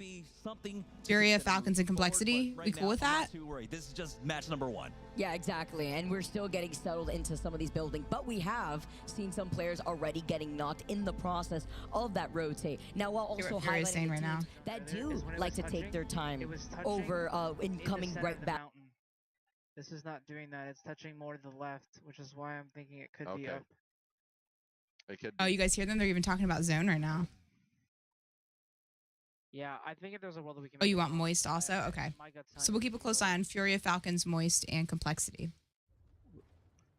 Speaker 10: Furia, Falcons, and Complexity. We cool with that?
Speaker 15: This is just match number 1.
Speaker 12: Yeah, exactly. And we're still getting settled into some of these buildings, but we have seen some players already getting knocked in the process of that rotate. Now, while also highlighting
Speaker 10: right now.
Speaker 12: that do like to take their time over in coming right back.
Speaker 6: This is not doing that. It's touching more to the left, which is why I'm thinking it could be up.
Speaker 18: It could.
Speaker 10: Oh, you guys hear them? They're even talking about zone right now.
Speaker 6: Yeah, I think if there's a world that we can.
Speaker 10: Oh, you want Moist also? Okay. So we'll keep a close eye on Furia, Falcons, Moist, and Complexity.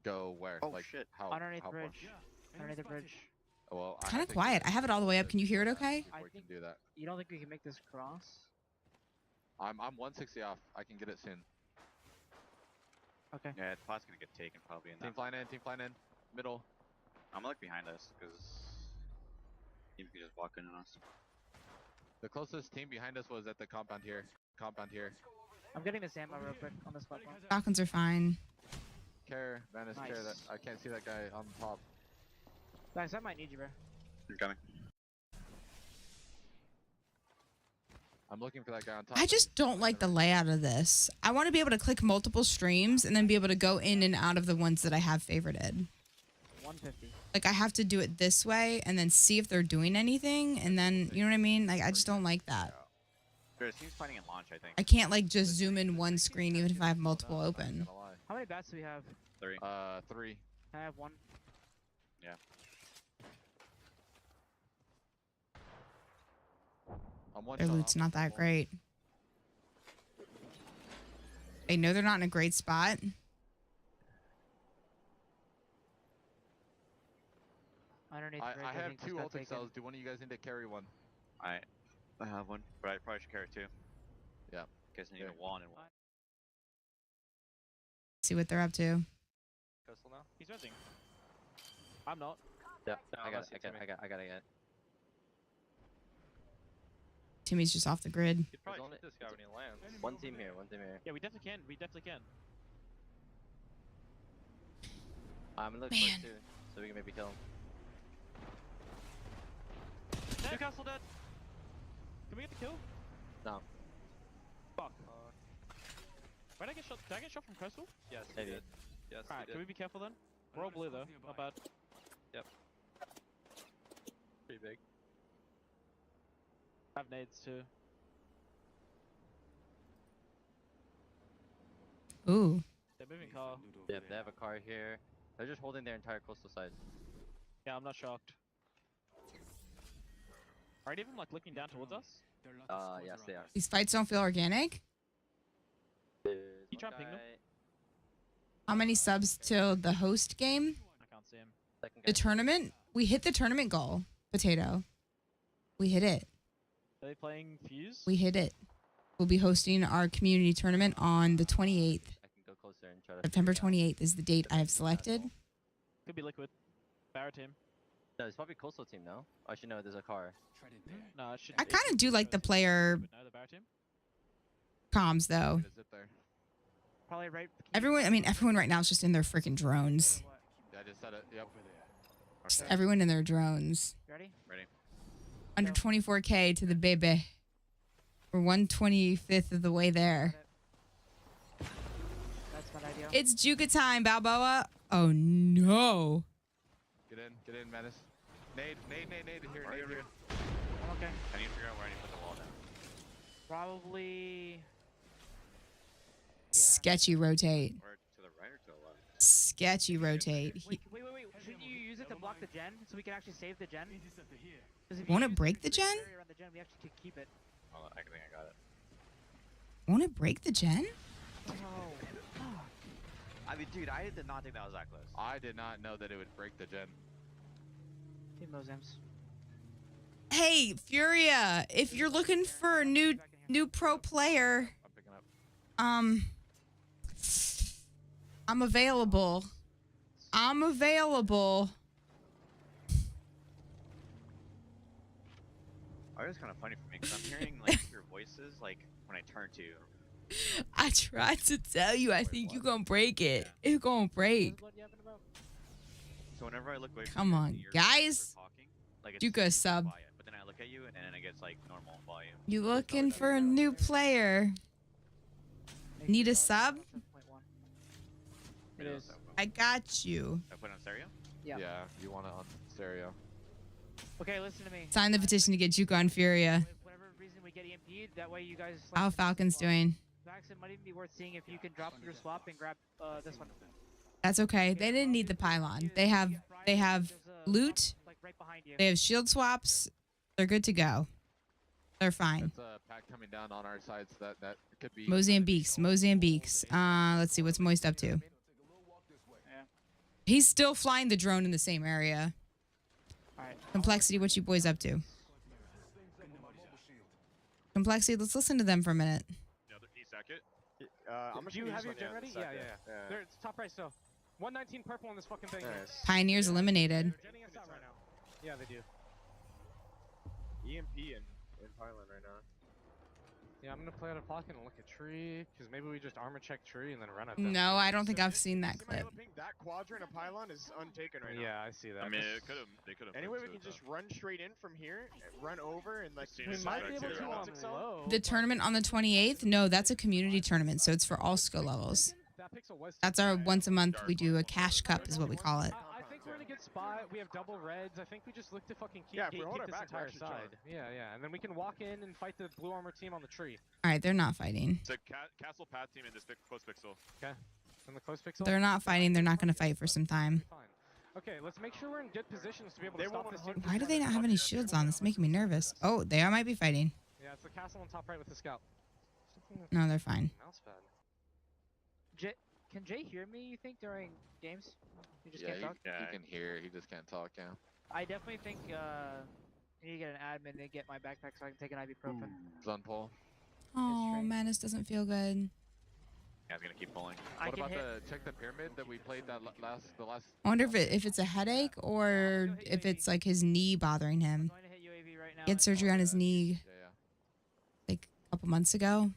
Speaker 18: Go where?
Speaker 6: Oh
Speaker 18: like,
Speaker 6: shit!
Speaker 18: How,
Speaker 6: underneath
Speaker 18: how
Speaker 6: the bridge. Underneath the bridge.
Speaker 18: Well,
Speaker 10: Kind of quiet. I have it all the way up. Can you hear it okay?
Speaker 6: I think do that. You don't think we can make this cross?
Speaker 18: I'm 160 off. I can get it soon.
Speaker 6: Okay.
Speaker 20: Yeah, the pot's gonna get taken probably in
Speaker 18: Team flying in, middle.
Speaker 20: I'm gonna look behind us because you can just walk in on us.
Speaker 18: The closest team behind us was at the compound here.
Speaker 6: I'm getting this ammo real quick on this platform.
Speaker 10: Falcons are fine.
Speaker 18: Care, Vanish,
Speaker 6: Nice.
Speaker 18: care. That I can't see that guy on top.
Speaker 6: Guys, I might need you, bro.
Speaker 20: I'm coming.
Speaker 18: I'm looking for that guy on top.
Speaker 10: I just don't like the layout of this. I want to be able to click multiple streams and then be able to go in and out of the ones that I have favorited.
Speaker 6: 150.
Speaker 10: Like I have to do it this way and then see if they're doing anything and then, you know what I mean? Like I just don't like that.
Speaker 20: There's teams fighting in launch, I think.
Speaker 10: I can't like just zoom in one screen even if I have multiple open.
Speaker 6: How many bats do we have?
Speaker 20: 3.
Speaker 18: 3.
Speaker 6: I have 1.
Speaker 20: Yeah.
Speaker 10: Their loot's not that great. They know they're not in a great spot.
Speaker 6: Underneath the bridge,
Speaker 18: I have
Speaker 6: think
Speaker 18: 2
Speaker 6: just got
Speaker 18: ultimate
Speaker 6: taken.
Speaker 18: cells. Do one of you guys need to carry one?
Speaker 20: I have one, but I probably should carry 2.
Speaker 18: Yeah.
Speaker 20: Guess I need a wand and one.
Speaker 10: See what they're up to.
Speaker 9: Coastal now. He's resing. I'm not.
Speaker 20: Yeah, I got it.
Speaker 10: Timmy's just off the grid.
Speaker 9: You could probably shoot this guy when he lands.
Speaker 20: One team here.
Speaker 9: Yeah, we definitely can.
Speaker 20: I'm gonna look
Speaker 10: Man.
Speaker 20: close too, so we can maybe kill him.
Speaker 9: Dead castle dead. Can we get the kill?
Speaker 20: No.
Speaker 9: Fuck. Where did I get shot? Did I get shot from coastal?
Speaker 20: Yes, you did. Yes,
Speaker 9: Alright, can we be careful then? We're all blue though. Not bad.
Speaker 20: Yep. Pretty big.
Speaker 9: I have nades too.
Speaker 10: Ooh.
Speaker 9: They're moving car.
Speaker 20: Yeah, they have a car here. They're just holding their entire coastal side.
Speaker 9: Yeah, I'm not shocked. Are any of them like looking down towards us?
Speaker 20: Yes, they are.
Speaker 10: These fights don't feel organic.
Speaker 9: trap ping, no?
Speaker 10: How many subs till the host game?
Speaker 9: I can't see him.
Speaker 10: The tournament? We hit the tournament goal, Potato. We hit it.
Speaker 9: Are they playing Fuse?
Speaker 10: We hit it. We'll be hosting our community tournament on the 28th.
Speaker 20: I can go closer and try to.
Speaker 10: September 28th is the date I have selected.
Speaker 9: Could be Liquid. Barra team.
Speaker 20: No, it's probably Coastal team, no? Actually, no, there's a car.
Speaker 9: No, it should.
Speaker 10: I kind of do like the player
Speaker 9: No, the Barra team.
Speaker 10: comms though.
Speaker 9: Probably right.
Speaker 10: Everyone right now is just in their freaking drones.
Speaker 21: Yeah, I just said it. Yep.
Speaker 10: Just everyone in their drones.
Speaker 9: Ready?
Speaker 20: Ready.
Speaker 10: Under 24K to the baby. We're 125th of the way there.
Speaker 9: That's not ideal.
Speaker 10: It's Juka time, Balboa. Oh no.
Speaker 21: Get in, Menace. Nade here, nade here.
Speaker 9: Okay.
Speaker 20: I need to figure out where I need to put the wall down.
Speaker 9: Probably.
Speaker 10: Sketchy rotate.
Speaker 20: Or to the right or to the left?
Speaker 10: Sketchy rotate.
Speaker 9: Wait. Shouldn't you use it to block the gen so we can actually save the gen?
Speaker 10: Won't it break the gen?
Speaker 9: Around the gen, we actually could keep it.
Speaker 20: Hold on, I think I got it.
Speaker 10: Won't it break the gen?
Speaker 9: Oh.
Speaker 20: I mean, dude, I did not think that was that close.
Speaker 21: I did not know that it would break the gen.
Speaker 9: Team Mosems.
Speaker 10: Hey, Furia, if you're looking for a new pro player,
Speaker 21: I'm picking up.
Speaker 10: I'm available.
Speaker 20: Oh, it's kind of funny for me because I'm hearing like your voices like when I turn to you.
Speaker 10: I tried to tell you, I think you're gonna break it. It's gonna break.
Speaker 20: So whenever I look away from
Speaker 10: Come
Speaker 20: you,
Speaker 10: on,
Speaker 20: you're
Speaker 10: guys.
Speaker 20: talking, like it's
Speaker 10: Duka sub.
Speaker 20: quiet, but then I look at you and then it gets like normal volume.
Speaker 10: You looking for a new player? Need a sub?
Speaker 9: It is.
Speaker 10: I got you.
Speaker 20: I put it on stereo?
Speaker 9: Yeah.
Speaker 21: Yeah, you want it on stereo.
Speaker 9: Okay, listen to me.
Speaker 10: Sign the petition to get Juka on Furia.
Speaker 9: For whatever reason we get EMP'd, that way you guys.
Speaker 10: How Falcons doing?
Speaker 9: Max, it might even be worth seeing if you can drop your swap and grab this one.
Speaker 10: That's okay. They didn't need the pylon. They have loot.
Speaker 9: Like right behind you.
Speaker 10: They have shield swaps. They're good to go. They're fine.
Speaker 21: It's a pack coming down on our side, so that could be.
Speaker 10: Mozambiques. Let's see what's Moist up to. He's still flying the drone in the same area.
Speaker 9: Alright.
Speaker 10: Complexity, what you boys up to? Complexity, let's listen to them for a minute.
Speaker 9: Do you have your gen ready? Yeah. There, it's top right still. 119 purple on this fucking thing.
Speaker 10: Pioneers eliminated.
Speaker 9: They're genning us out right now. Yeah, they do.
Speaker 22: EMP in Pylon right now.
Speaker 9: Yeah, I'm gonna play out of pocket and look at tree, because maybe we just armor check tree and then run at them.
Speaker 10: No, I don't think I've seen that clip.
Speaker 22: That quadrant of Pylon is untaken right now.
Speaker 9: Yeah, I see that.
Speaker 18: I mean, they could have.
Speaker 22: Anyway, we can just run straight in from here, run over, and like.
Speaker 9: We might be able to on low.
Speaker 10: The tournament on the 28th? No, that's a community tournament, so it's for all skill levels. That's our once a month we do a cash cup is what we call it.
Speaker 9: I think we're in a good spot. We have double reds. I think we just look to fucking keep,
Speaker 22: if we hold our
Speaker 9: this
Speaker 22: back,
Speaker 9: entire
Speaker 22: we're
Speaker 9: side.
Speaker 22: actually chilling.
Speaker 9: Yeah. And then we can walk in and fight the blue armor team on the tree.
Speaker 10: All right, they're not fighting.
Speaker 18: It's a castle path team in this close pixel.
Speaker 9: Okay. In the close pixel?
Speaker 10: They're not fighting. They're not going to fight for some time.
Speaker 9: Fine. Okay, let's make sure we're in good positions to be able to stop this team.
Speaker 10: Why do they not have any shields on? This is making me nervous. Oh, they might be fighting.
Speaker 9: Yeah, it's the castle on top right with the scout.
Speaker 10: No, they're fine.
Speaker 9: Mouse pad. Can Jay hear me, you think, during games? You just
Speaker 21: Yeah,
Speaker 9: can't talk?
Speaker 21: he can hear. He just can't talk. Yeah.
Speaker 9: I definitely think I need to get an admin and get my backpack so I can take an ibuprofen.
Speaker 21: Zun pull.
Speaker 10: Oh, Manus doesn't feel good.
Speaker 20: Yeah, I was gonna keep pulling.
Speaker 21: What about check the pyramid that we played the last?
Speaker 10: I wonder if it's a headache or if it's like his knee bothering him. He had surgery on his knee like a couple months ago.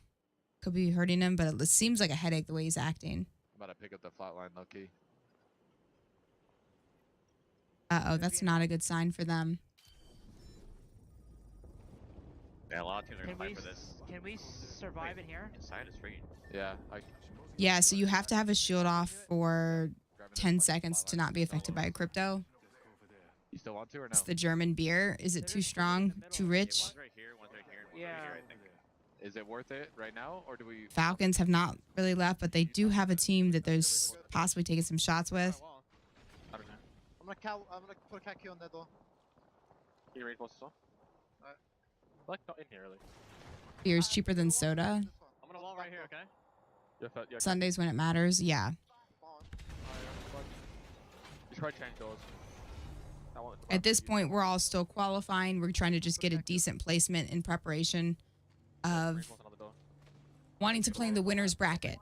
Speaker 10: Could be hurting him, but it seems like a headache the way he's acting.
Speaker 21: I'm about to pick up the flatline, Loki.
Speaker 10: Uh-oh, that's not a good sign for them.
Speaker 20: Yeah, a lot of teams are gonna fight for this.
Speaker 9: Can we survive in here?
Speaker 20: Inside is free.
Speaker 21: Yeah.
Speaker 10: Yeah, so you have to have a shield off for 10 seconds to not be affected by a crypto.
Speaker 21: You still want to or no?
Speaker 10: It's the German beer. Is it too strong? Too rich?
Speaker 20: One's right here, one's right here, and one's right here, I think.
Speaker 21: Is it worth it right now, or do we?
Speaker 10: Falcons have not really left, but they do have a team that there's possibly taking some shots with.
Speaker 20: I don't know.
Speaker 22: I'm gonna put a KQ on that door.
Speaker 20: Can you read close as well?
Speaker 9: Like not in here, really.
Speaker 10: Beer's cheaper than soda.
Speaker 20: I'm gonna wall right here, okay?
Speaker 10: Sundays when it matters. Yeah.
Speaker 21: You try to change those.
Speaker 10: At this point, we're all still qualifying. We're trying to just get a decent placement in preparation of wanting to play in the winner's bracket.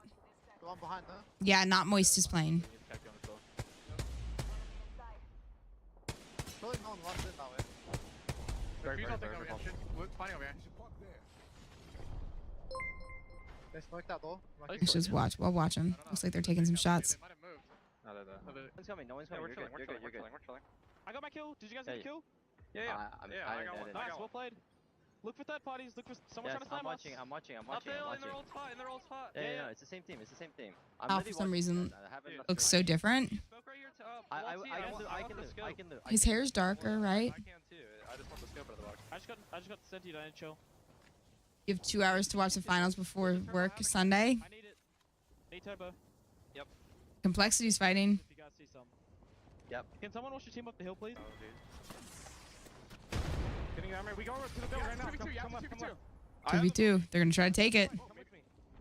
Speaker 22: The one behind there.
Speaker 10: Yeah, not Moist is playing.
Speaker 22: Really no one runs in that way.
Speaker 21: Very, very, very,
Speaker 22: over
Speaker 21: very
Speaker 22: here. We're finding over here. They smoked that door.
Speaker 10: Let's just watch. We'll watch them. Looks like they're taking some shots.
Speaker 21: No, they're there. No one's coming. No one's coming. You're good. You're good. We're chilling.
Speaker 2: I got my kill. Did you guys get a kill?
Speaker 21: Yeah.
Speaker 2: I got one. Nice, well played. Look for third parties. Look for someone trying to slam us.
Speaker 21: I'm watching.
Speaker 2: Up there, in their old spot. In their old spot.
Speaker 21: Yeah, it's the same team.
Speaker 10: Oh, for some reason, looks so different.
Speaker 21: I can loot.
Speaker 10: His hair's darker, right?
Speaker 21: I can too. I just want the scope out of the box.
Speaker 2: I just got the sent you. I chill.
Speaker 10: You have 2 hours to watch the finals before work Sunday.
Speaker 2: I need it. Need turbo.
Speaker 21: Yep.
Speaker 10: Complexity's fighting.
Speaker 2: If you guys see some.
Speaker 21: Yep.
Speaker 2: Can someone watch your team up the hill, please?
Speaker 21: Oh, dude.
Speaker 2: Getting armor. We go to the building right now. Come
Speaker 10: 2v2. They're gonna try to take it.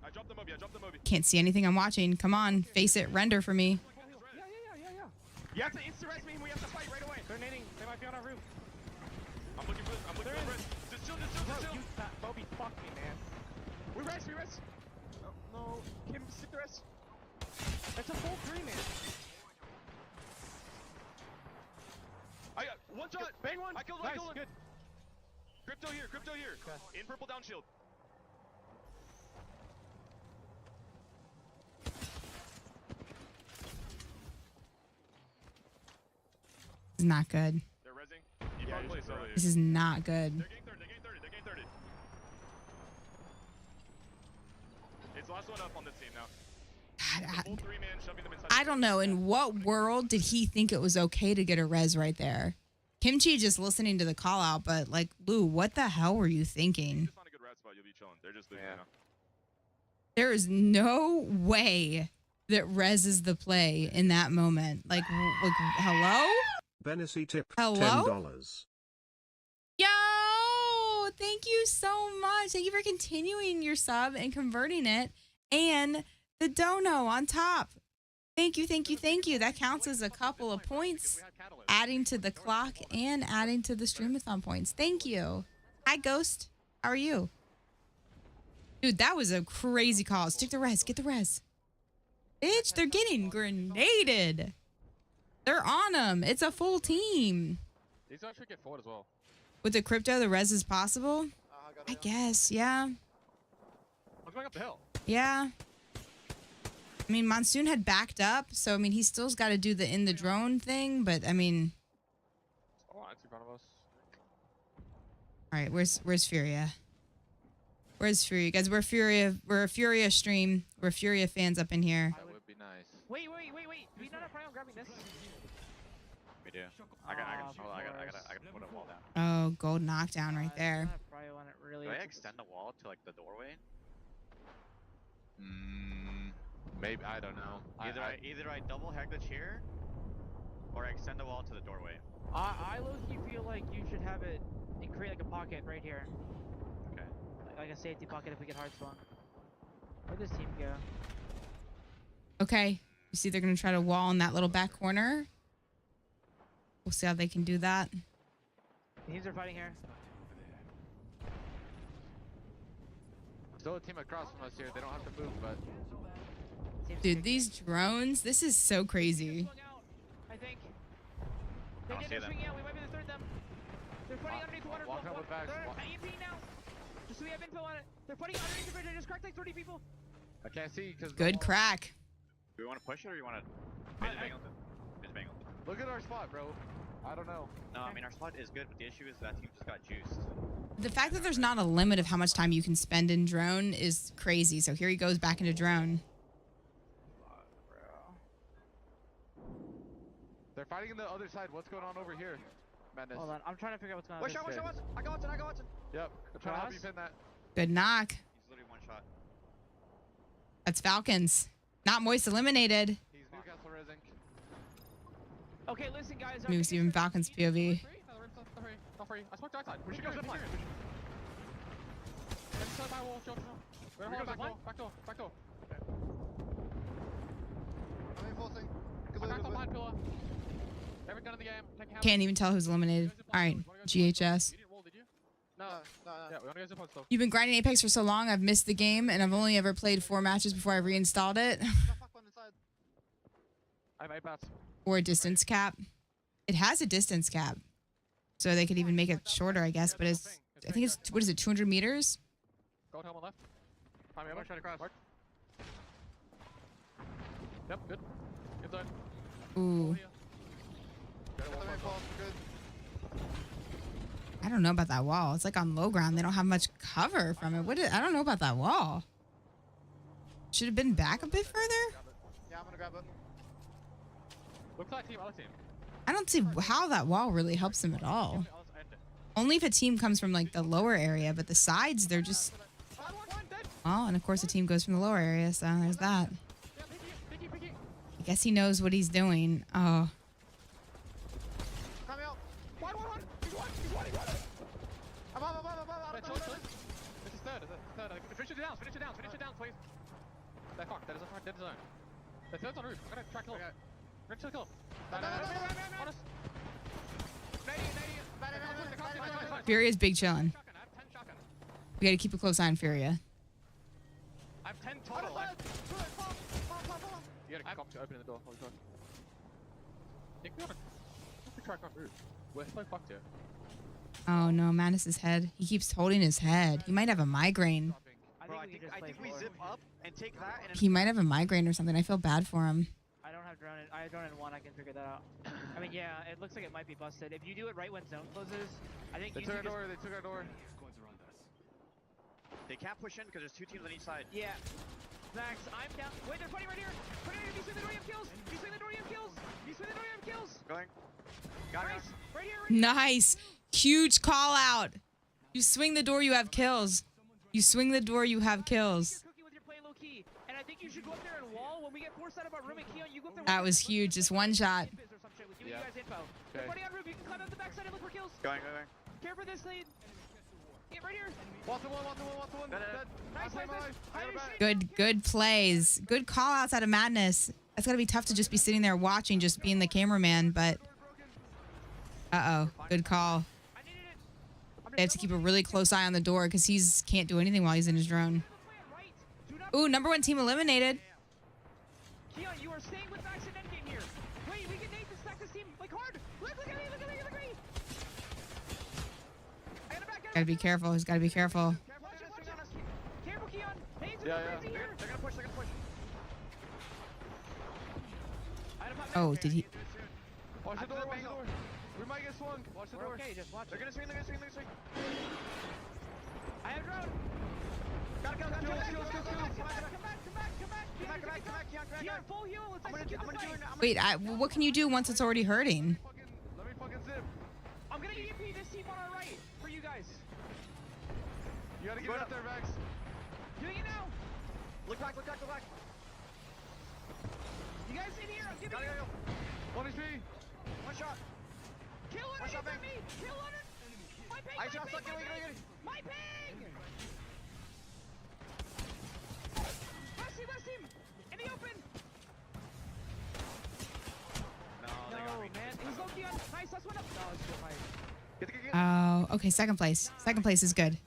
Speaker 2: I dropped the movie.
Speaker 10: Can't see anything I'm watching. Come on, face it. Render for me.
Speaker 2: Yeah. You have to insta-res me and we have to fight right away. They're nading. They might be on our roof. I'm looking for res. Just chill. You fat Bobby, fuck me, man. We res. No. Kim, sit the res. That's a full 3, man. I got one shot. Bang one. I killed one. Good. Crypto here. Okay. In purple down shield.
Speaker 10: This is not good.
Speaker 2: They're rezzing.
Speaker 10: This is not good.
Speaker 2: They're getting 30. It's last one up on this team now.
Speaker 10: God,
Speaker 2: Full 3-man shoving them inside.
Speaker 10: I don't know. In what world did he think it was okay to get a res right there? Kimchi just listening to the call out, but like, Lou, what the hell were you thinking?
Speaker 2: Just on a good rat spot, you'll be chilling. They're just leaving now.
Speaker 10: There is no way that res is the play in that moment. Like hello?
Speaker 17: Benessy tip
Speaker 10: Hello?
Speaker 17: $10.
Speaker 10: Yo, thank you so much. Thank you for continuing your sub and converting it. And the dono on top. Thank you. That counts as a couple of points, adding to the clock and adding to the streamathon points. Thank you. Hi, Ghost. How are you? Dude, that was a crazy call. Stick the res. Get the res. Bitch, they're getting grenaded. They're on them. It's a full team.
Speaker 21: These guys should get forward as well.
Speaker 10: With the crypto, the res is possible? I guess, yeah.
Speaker 21: I'm going up the hill.
Speaker 10: Yeah. I mean, Monsoon had backed up, so I mean, he still's got to do the in the drone thing, but I mean.
Speaker 21: Oh, it's in front of us.
Speaker 10: All right, where's Furia? Where's Furia, guys? We're a Furia stream. We're Furia fans up in here.
Speaker 21: That would be nice.
Speaker 2: Wait. Do we not have plan on grabbing this?
Speaker 20: We do. I gotta put a wall down.
Speaker 10: Oh, gold knockdown right there.
Speaker 20: Do I extend the wall to like the doorway?
Speaker 21: Maybe, I don't know.
Speaker 20: Either I double hack the chair, or I extend the wall to the doorway.
Speaker 6: I low-key feel like you should have it and create like a pocket right here.
Speaker 20: Okay.
Speaker 6: Like a safety pocket if we get hard spawn. Where'd this team go?
Speaker 10: Okay. You see they're going to try to wall in that little back corner. We'll see how they can do that.
Speaker 6: Teams are fighting here.
Speaker 21: Still a team across from us here. They don't have to move, but...
Speaker 10: Dude, these drones, this is so crazy.
Speaker 6: I think.
Speaker 20: I don't see them.
Speaker 6: Out. We might be the third them. They're putting underneath the water.
Speaker 21: Walking up with bags.
Speaker 6: They're EMP now. Just so we have info on it. They're putting underneath the bridge. They just cracked like 30 people.
Speaker 21: I can't see because...
Speaker 10: Good crack.
Speaker 20: Do we want to push it or you want to bang on them?
Speaker 21: Look at our spot, bro. I don't know.
Speaker 20: No, I mean our spot is good, but the issue is that team just got juiced.
Speaker 10: The fact that there's not a limit of how much time you can spend in drone is crazy. So here he goes back into drone.
Speaker 21: They're fighting on the other side. What's going on over here? Madness.
Speaker 6: Hold on, I'm trying to figure out what's going on.
Speaker 20: Watch out. I got Watson.
Speaker 21: Yep. I'm trying to help you pin that.
Speaker 10: Good knock.
Speaker 20: He's literally one shot.
Speaker 10: That's Falcons. Not Moist eliminated.
Speaker 21: He's Newcastle Resing.
Speaker 6: Okay, listen, guys.
Speaker 10: Moves even Falcons POV.
Speaker 21: Not free. I smoked outside. We should go zipline. Back door.
Speaker 10: Can't even tell who's eliminated. All right, GHS.
Speaker 9: No. Yeah, we want to go zip on stuff.
Speaker 10: You've been grinding Apex for so long, I've missed the game, and I've only ever played 4 matches before I reinstalled it.
Speaker 9: I have 8 bats.
Speaker 10: Or a distance cap. It has a distance cap. So they could even make it shorter, I guess, but it's, I think it's, what is it, 200 meters?
Speaker 9: Gold helmet left. Find me over, try to cross. Mark. Yep, good. Good zone.
Speaker 10: Ooh. I don't know about that wall. It's like on low ground. They don't have much cover from it. I don't know about that wall. Should have been back a bit further?
Speaker 9: Yeah, I'm gonna grab it. Looks like team, other team.
Speaker 10: I don't see how that wall really helps them at all. Only if a team comes from like the lower area, but the sides, they're just... Well, and of course a team goes from the lower area, so there's that. I guess he knows what he's doing. Oh.
Speaker 9: Finish it down, please. That fuck, that is a dead zone. The third's on roof. I'm gonna track kill. We're gonna chill kill. Honest.
Speaker 10: Furia's big chillin'. We gotta keep a close eye on Furia.
Speaker 9: I have 10 total. You gotta come to open the door. Hold on. I think we ought to track on roof. We're so fucked here.
Speaker 10: Oh no, Madness's head. He keeps holding his head. He might have a migraine.
Speaker 2: Bro, I think we zip up and take that. And
Speaker 10: He might have a migraine or something. I feel bad for him.
Speaker 6: I don't have drone in. I have drone in 1. I can figure that out. I mean, yeah, it looks like it might be busted. If you do it right when zone closes, I think
Speaker 9: they took our door. They took our door.
Speaker 2: They can't push in because there's 2 teams on each side.
Speaker 6: Yeah. Max, I'm down. Wait, they're fighting right here. Put it in. If you swing the door, you have kills. If you swing the door, you have kills. If you swing the door, you have kills.
Speaker 2: Going. Got it.
Speaker 6: Right here.
Speaker 10: Nice. Huge call out. You swing the door, you have kills. You swing the door, you have kills.
Speaker 6: And I think you should go up there and wall when we get forced out of our room and Keon, you go up there.
Speaker 10: That was huge. Just one shot.
Speaker 6: Yeah. Okay. On roof. You can climb up the backside and look for kills.
Speaker 2: Going.
Speaker 6: Care for this lead. Get right here.
Speaker 9: Watch the one.
Speaker 6: Nice.
Speaker 10: Good plays. Good call outs out of Madness. That's gotta be tough to just be sitting there watching, just being the cameraman, but uh-oh. Good call. They have to keep a really close eye on the door because he's can't do anything while he's in his drone. Ooh, number 1 team eliminated.
Speaker 6: Keon, you are staying with Max and endgame here. Wait, we can nade this back this team like hard. Look at me.
Speaker 10: Gotta be careful. He's gotta be careful.
Speaker 6: Careful, Keon.
Speaker 9: Yeah.
Speaker 2: They're gonna push.
Speaker 10: Oh, did he?
Speaker 9: Watch the door. We might get swung. Watch the door.
Speaker 6: Okay, just watch.
Speaker 2: They're gonna swing.
Speaker 6: I have drone.
Speaker 2: Gotta go.
Speaker 6: Come back. Keon, full heal. Let's execute the fight.
Speaker 10: Wait, what can you do once it's already hurting?
Speaker 9: Let me fucking zip.
Speaker 6: I'm gonna EMP this team on our right for you guys.
Speaker 9: You gotta get up there, Max.
Speaker 6: Doing it now.
Speaker 2: Look back.
Speaker 6: You guys in here. I'm giving you.
Speaker 9: 1 HP.
Speaker 2: 1 shot.
Speaker 6: Kill it. Hit me. Kill it. My ping.
Speaker 2: I shot stuck.
Speaker 6: My ping. Last team. In the open.
Speaker 2: No, they got me.
Speaker 6: Man. He's low key on. Nice. Last one up. No, it's still fight.
Speaker 10: Oh, okay. Second place. Second place is good.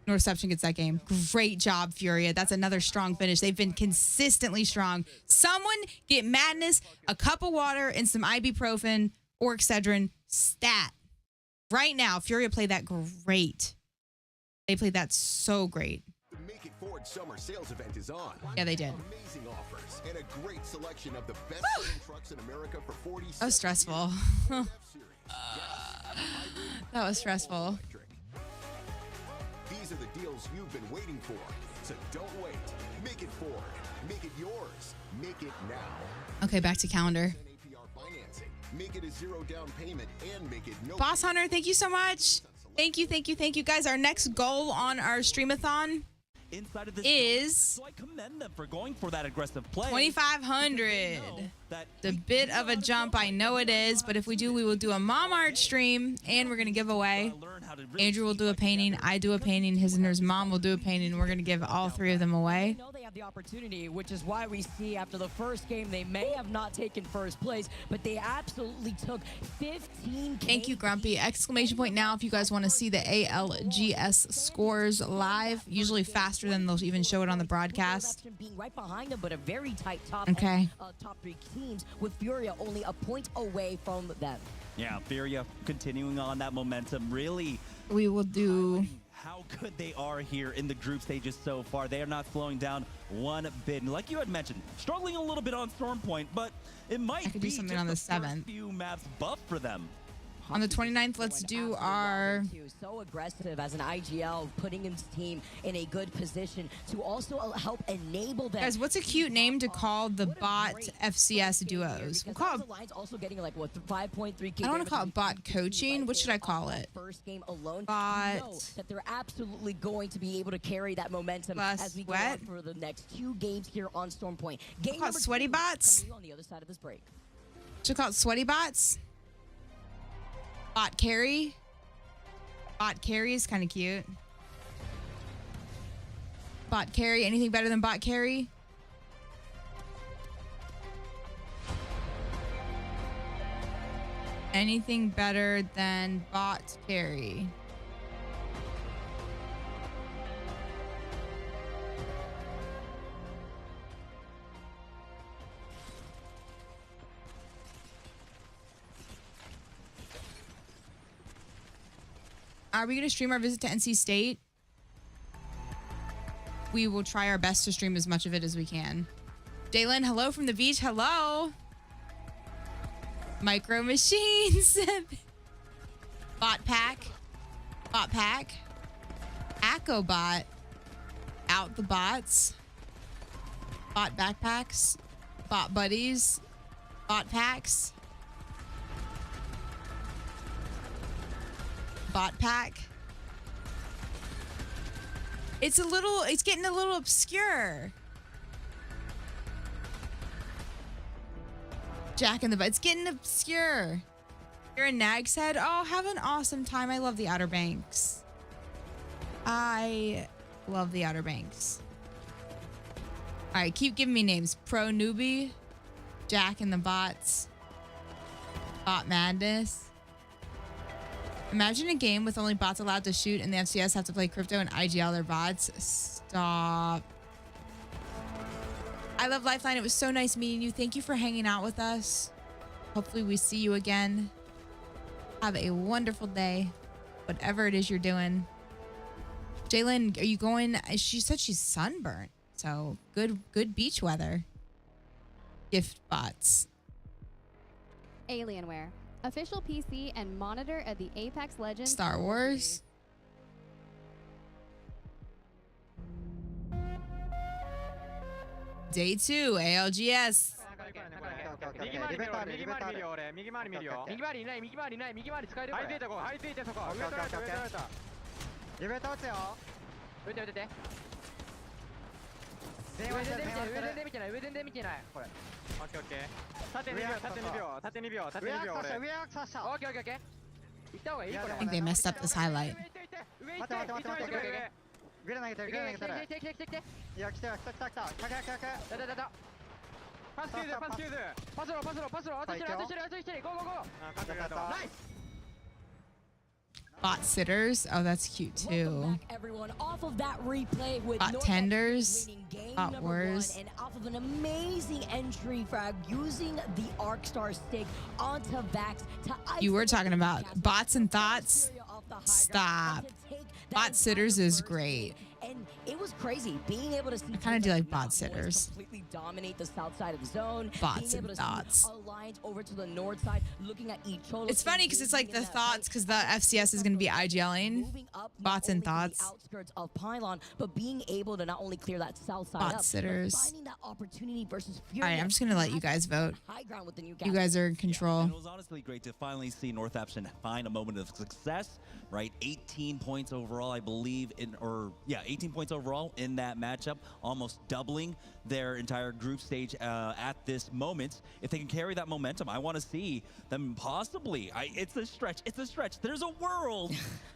Speaker 10: Northception gets that game. Great job, Furia. That's another strong finish. They've been consistently strong. Someone get Madness a cup of water and some ibuprofen or Excedrin stat. Right now, Furia played that great. They played that so great.
Speaker 11: The Make It Ford summer sales event is on.
Speaker 10: Yeah, they did.
Speaker 11: Amazing offers and a great selection of the best selling trucks in America for 40.
Speaker 10: That was stressful. That was stressful.
Speaker 11: These are the deals you've been waiting for. So don't wait. Make it Ford. Make it yours. Make it now.
Speaker 10: Okay, back to calendar.
Speaker 11: APR financing. Make it a 0 down payment and make it no.
Speaker 10: Boss Hunter, thank you so much. Thank you. Guys, our next goal on our streamathon
Speaker 15: inside of this
Speaker 10: is
Speaker 15: so I commend them for going for that aggressive play.
Speaker 10: 2,500. It's a bit of a jump, I know it is, but if we do, we will do a mom art stream and we're gonna give away. Andrew will do a painting, I do a painting, his and hers mom will do a painting, and we're gonna give all 3 of them away.
Speaker 12: have the opportunity, which is why we see after the first game they may have not taken first place, but they absolutely took 15.
Speaker 10: Thank you, Grumpy. Exclamation point now if you guys want to see the ALGS scores live. Usually faster than they'll even show it on the broadcast.
Speaker 12: Being right behind them, but a very tight top.
Speaker 10: Okay.
Speaker 12: Top 3 teams with Furia only a point away from them.
Speaker 15: Yeah, Furia continuing on that momentum. Really,
Speaker 10: we will do
Speaker 15: how good they are here in the group stages so far. They are not slowing down one bit. And like you had mentioned, struggling a little bit on Storm Point, but it might
Speaker 10: do
Speaker 15: be
Speaker 10: something on the 7th.
Speaker 15: Few maps buff for them.
Speaker 10: On the 29th, let's do our...
Speaker 12: So aggressive as an IGL, putting his team in a good position to also help enable them.
Speaker 10: Guys, what's a cute name to call the bot FCS duos? We'll call it...
Speaker 12: also getting like, what, 5.3K.
Speaker 10: I don't want to call it bot coaching. What should I call it?
Speaker 12: First game alone.
Speaker 10: Bot...
Speaker 12: That they're absolutely going to be able to carry that momentum as we go on for the next 2 games here on Storm Point. Game
Speaker 10: call it sweaty bots?
Speaker 12: On the other side of this break.
Speaker 10: Should we call it sweaty bots? Bot carry. Bot carry is kind of cute. Bot carry. Anything better than bot carry? Anything better than bot carry? Are we going to stream our visit to NC State? We will try our best to stream as much of it as we can. Jalen, hello from the beach. Hello. Micro Machines. Bot pack. Bot pack. Acco bot. Out the bots. Bot backpacks. Bot buddies. Bot packs. Bot pack. It's getting a little obscure. Jack in the Butt. It's getting obscure. You're in Nag's Head. Oh, have an awesome time. I love the Outer Banks. I love the Outer Banks. All right, keep giving me names. Pro Newbie, Jack in the Bots, Bot Madness. Imagine a game with only bots allowed to shoot and the FCS have to play crypto and IGL their bots. Stop. I love Lifeline. It was so nice meeting you. Thank you for hanging out with us. Hopefully we see you again. Have a wonderful day. Whatever it is you're doing. Jalen, are you going? She said she's sunburnt. So good beach weather. Gift bots.
Speaker 5: Alienware. Official PC and monitor of the Apex Legends.
Speaker 10: Star Wars. Day 2, ALGS. I think they messed up this highlight. Bot sitters. Oh, that's cute too.
Speaker 12: Everyone off of that replay with
Speaker 10: Bot tenders. Bot wars.
Speaker 12: And off of an amazing entry frag using the Arcstar stick onto Vax to
Speaker 10: you were talking about bots and thoughts. Stop. Bot sitters is great.
Speaker 12: And it was crazy being able to see.
Speaker 10: I kind of do like bot sitters.
Speaker 12: Completely dominate the south side of the zone.
Speaker 10: Bots and thoughts.
Speaker 12: Alliance over to the north side, looking at each other.
Speaker 10: It's funny because it's like the thoughts, because the FCS is going to be IGLing. Bots and thoughts.
Speaker 12: Outskirts of Pylon, but being able to not only clear that south side
Speaker 10: bot
Speaker 12: up,
Speaker 10: sitters.
Speaker 12: finding that opportunity versus
Speaker 10: All right, I'm just going to let you guys vote.
Speaker 12: High ground with the new
Speaker 10: you guys are in control.
Speaker 15: Yeah, it was honestly great to finally see Northampton find a moment of success, right? 18 points overall, I believe, 18 points overall in that matchup, almost doubling their entire group stage at this moment. If they can carry that momentum, I want to see them possibly. It's a stretch. There's a world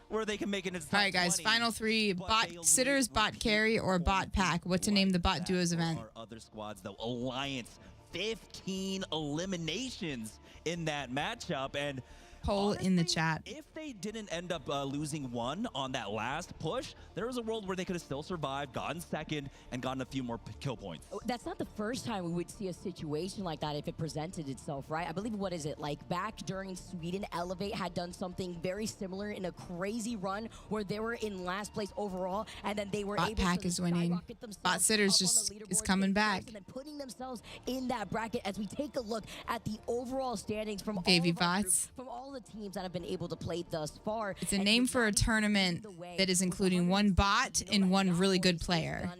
Speaker 15: where they can make it into top
Speaker 10: All right, guys.
Speaker 15: 20,
Speaker 10: Final three: bot sitters, bot carry, or bot pack. What to name the bot duos event?
Speaker 15: Our other squads, though, Alliance, 15 eliminations in that matchup, and
Speaker 10: Poll in the chat.
Speaker 15: if they didn't end up losing one on that last push, there was a world where they could have still survived, gotten second, and gotten a few more kill points.
Speaker 12: That's not the first time we would see a situation like that if it presented itself, right? I believe, what is it, like back during Sweden, Elevate had done something very similar in a crazy run where they were in last place overall, and then they were
Speaker 10: Bot
Speaker 12: able
Speaker 10: pack
Speaker 12: to
Speaker 10: is winning. Bot sitters just is coming back.
Speaker 12: and then putting themselves in that bracket. As we take a look at the overall standings from
Speaker 10: Baby
Speaker 12: all of our
Speaker 10: bots.
Speaker 12: groups, from all the teams that have been able to play thus far.
Speaker 10: It's a name for a tournament that is including one bot and one really good player.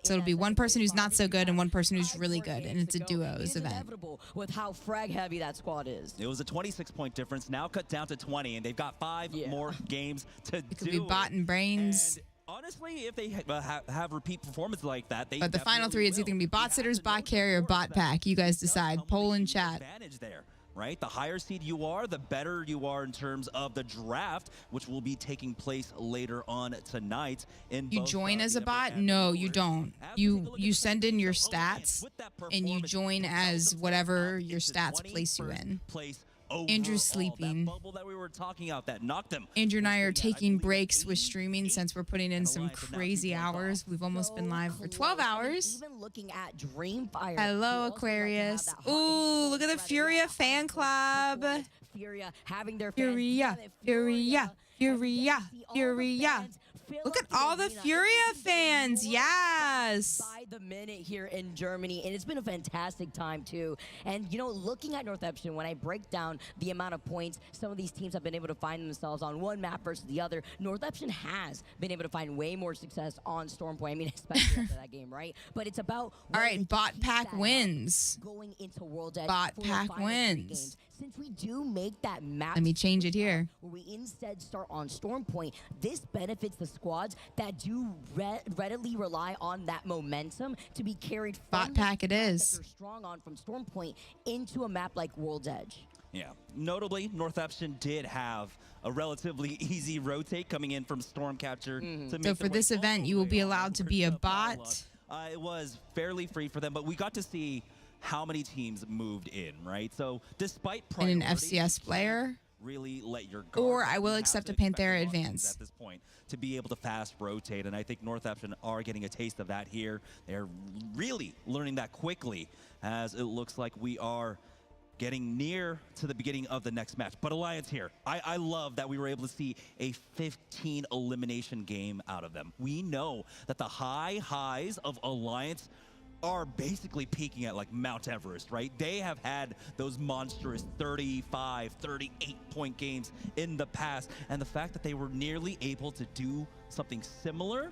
Speaker 10: So it'll be one person who's not so good and one person who's really good, and it's a duos event.
Speaker 12: With how frag heavy that squad is.
Speaker 15: It was a 26-point difference, now cut down to 20, and they've got 5 more games to do.
Speaker 10: It could be bot and brains.
Speaker 15: Honestly, if they have repeat performances like that, they
Speaker 10: But the final three is either going to be bot sitters, bot carry, or bot pack. You guys decide. Poll in chat.
Speaker 15: advantage there, right? The higher seed you are, the better you are in terms of the draft, which will be taking place later on tonight.
Speaker 10: You join as a bot? No, you don't. You send in your stats, and you join as whatever your stats place you in. Andrew's sleeping.
Speaker 15: Bubble that we were talking about that knocked him.
Speaker 10: Andrew and I are taking breaks with streaming since we're putting in some crazy hours. We've almost been live for 12 hours.
Speaker 12: Even looking at Dreamfire.
Speaker 10: Hello, Aquarius. Ooh, look at the Furia fan club.
Speaker 12: Furia having their
Speaker 10: Furia, Furia, Furia, Furia. Look at all the Furia fans. Yes.
Speaker 12: By the minute here in Germany, and it's been a fantastic time too. And you know, looking at Northampton, when I break down the amount of points some of these teams have been able to find themselves on one map versus the other, Northampton has been able to find way more success on Stormpoint. I mean, especially after that game, right? But it's about
Speaker 10: all right. Bot pack wins.
Speaker 12: Going into World Edge.
Speaker 10: Bot pack wins.
Speaker 12: Since we do make that map,
Speaker 10: let me change it here.
Speaker 12: Where we instead start on Stormpoint, this benefits the squads that do readily rely on that momentum to be carried from
Speaker 10: bot pack it is.
Speaker 12: That they're strong on from Stormpoint into a map like World's Edge.
Speaker 15: Yeah. Notably, Northampton did have a relatively easy rotate coming in from Stormcatcher. To make
Speaker 10: So for this event, you will be allowed to be a bot.
Speaker 15: It was fairly free for them, but we got to see how many teams moved in, right? So despite
Speaker 10: and an FCS player,
Speaker 15: really let your guard
Speaker 10: or I will accept a Panthera advance
Speaker 15: at this point to be able to fast rotate, and I think Northampton are getting a taste of that here. They're really learning that quickly, as it looks like we are getting near to the beginning of the next match. But Alliance here, I love that we were able to see a 15 elimination game out of them. We know that the highs of Alliance are basically peaking at like Mount Everest, right? They have had those monstrous 35, 38-point games in the past, and the fact that they were nearly able to do something similar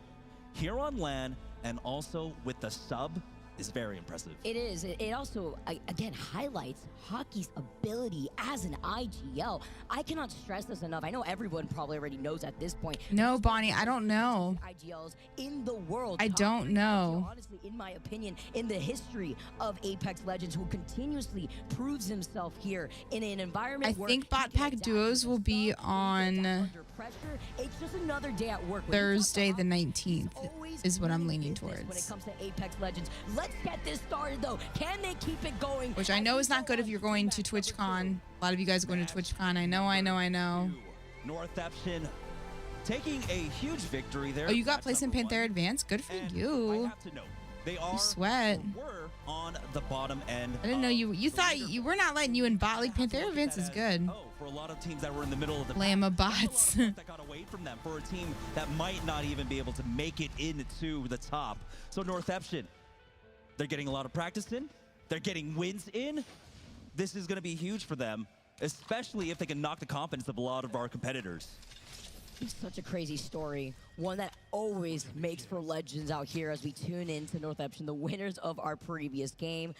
Speaker 15: here on LAN and also with the sub is very impressive.
Speaker 12: It is. It also, again, highlights hockey's ability as an IGL. I cannot stress this enough. I know everyone probably already knows at this point.
Speaker 10: No, Bonnie, I don't know.
Speaker 12: IGLs in the world.
Speaker 10: I don't know.
Speaker 12: Honestly, in my opinion, in the history of Apex Legends, who continuously proves himself here in an environment
Speaker 10: I think bot pack duos will be on
Speaker 12: it's just another day at work.
Speaker 10: Thursday the 19th is what I'm leaning towards.
Speaker 12: When it comes to Apex Legends, let's get this started though. Can they keep it going?
Speaker 10: Which I know is not good if you're going to TwitchCon. A lot of you guys are going to TwitchCon. I know.
Speaker 15: Northampton taking a huge victory there.
Speaker 10: Oh, you got placed in Panthera Advance? Good for you.
Speaker 15: They are
Speaker 10: you sweat.
Speaker 15: Were on the bottom end.
Speaker 10: I didn't know you thought you were not letting you in bot league. Panthera Advance is good.
Speaker 15: For a lot of teams that were in the middle of the
Speaker 10: Llama bots.
Speaker 15: that got away from them for a team that might not even be able to make it into the top. So Northampton, they're getting a lot of practice in. They're getting wins in. This is going to be huge for them, especially if they can knock the confidence of a lot of our competitors.
Speaker 12: It's such a crazy story. One that always makes for legends out here as we tune in to Northampton, the winners of our previous game.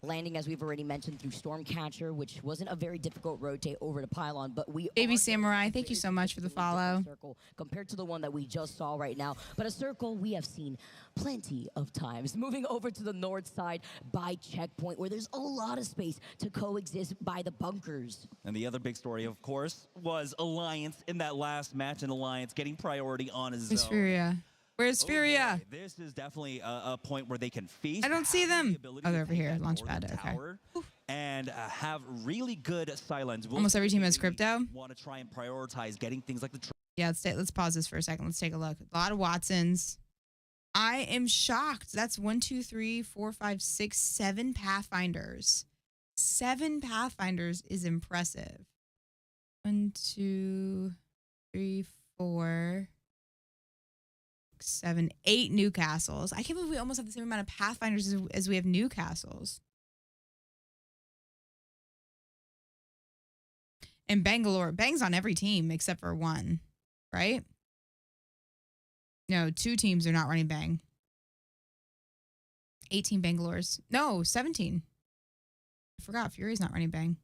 Speaker 12: landing, as we've already mentioned, through Stormcatcher, which wasn't a very difficult rotate over to Pylon, but we
Speaker 10: Baby Samurai, thank you so much for the follow.
Speaker 12: Circle compared to the one that we just saw right now. But a circle we have seen plenty of times. Moving over to the north side by checkpoint, where there's a lot of space to coexist by the bunkers.
Speaker 15: And the other big story, of course, was Alliance in that last match, and Alliance getting priority on his
Speaker 10: Where's
Speaker 15: zone.
Speaker 10: Furia? Where's Furia?
Speaker 15: This is definitely a point where they can feast.
Speaker 10: I don't see them.
Speaker 15: Oh,
Speaker 10: they're over here. Launchpad. Okay.
Speaker 15: And have really good silence.
Speaker 10: Almost every team has crypto.
Speaker 15: Want to try and prioritize getting things like the.
Speaker 10: Yeah, let's pause this for a second. Let's take a look. A lot of Watsons. I am shocked. That's 1, 2, 3, 4, 5, 6, 7 Pathfinders. 7 Pathfinders is impressive. 1, 2, 3, 4, 7, 8 Newcastles. I can't believe we almost have the same amount of Pathfinders as we have Newcastles. And Bangalore. Bang's on every team except for one, right? No, 2 teams are not running Bang. 18 Bangalore's. No, 17. I forgot Fury's not running Bang.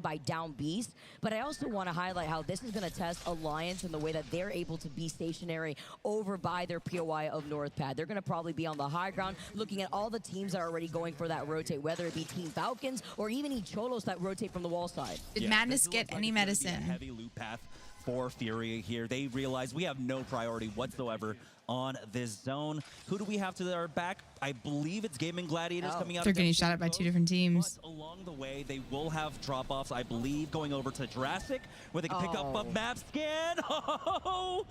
Speaker 12: By down Beast, but I also want to highlight how this is going to test Alliance in the way that they're able to be stationary over by their POI of North Pad. They're going to probably be on the high ground looking at all the teams that are already going for that rotate, whether it be Team Falcons or even Cholos that rotate from the wall side.
Speaker 10: Did Madness get any medicine?
Speaker 15: Heavy loop path for Fury here. They realize we have no priority whatsoever on this zone. Who do we have to our back? I believe it's Gaming Gladiators coming out.
Speaker 10: They're getting shot at by 2 different teams.
Speaker 15: But along the way, they will have drop-offs, I believe, going over to Jurassic, where they can pick up a map scan. Oh,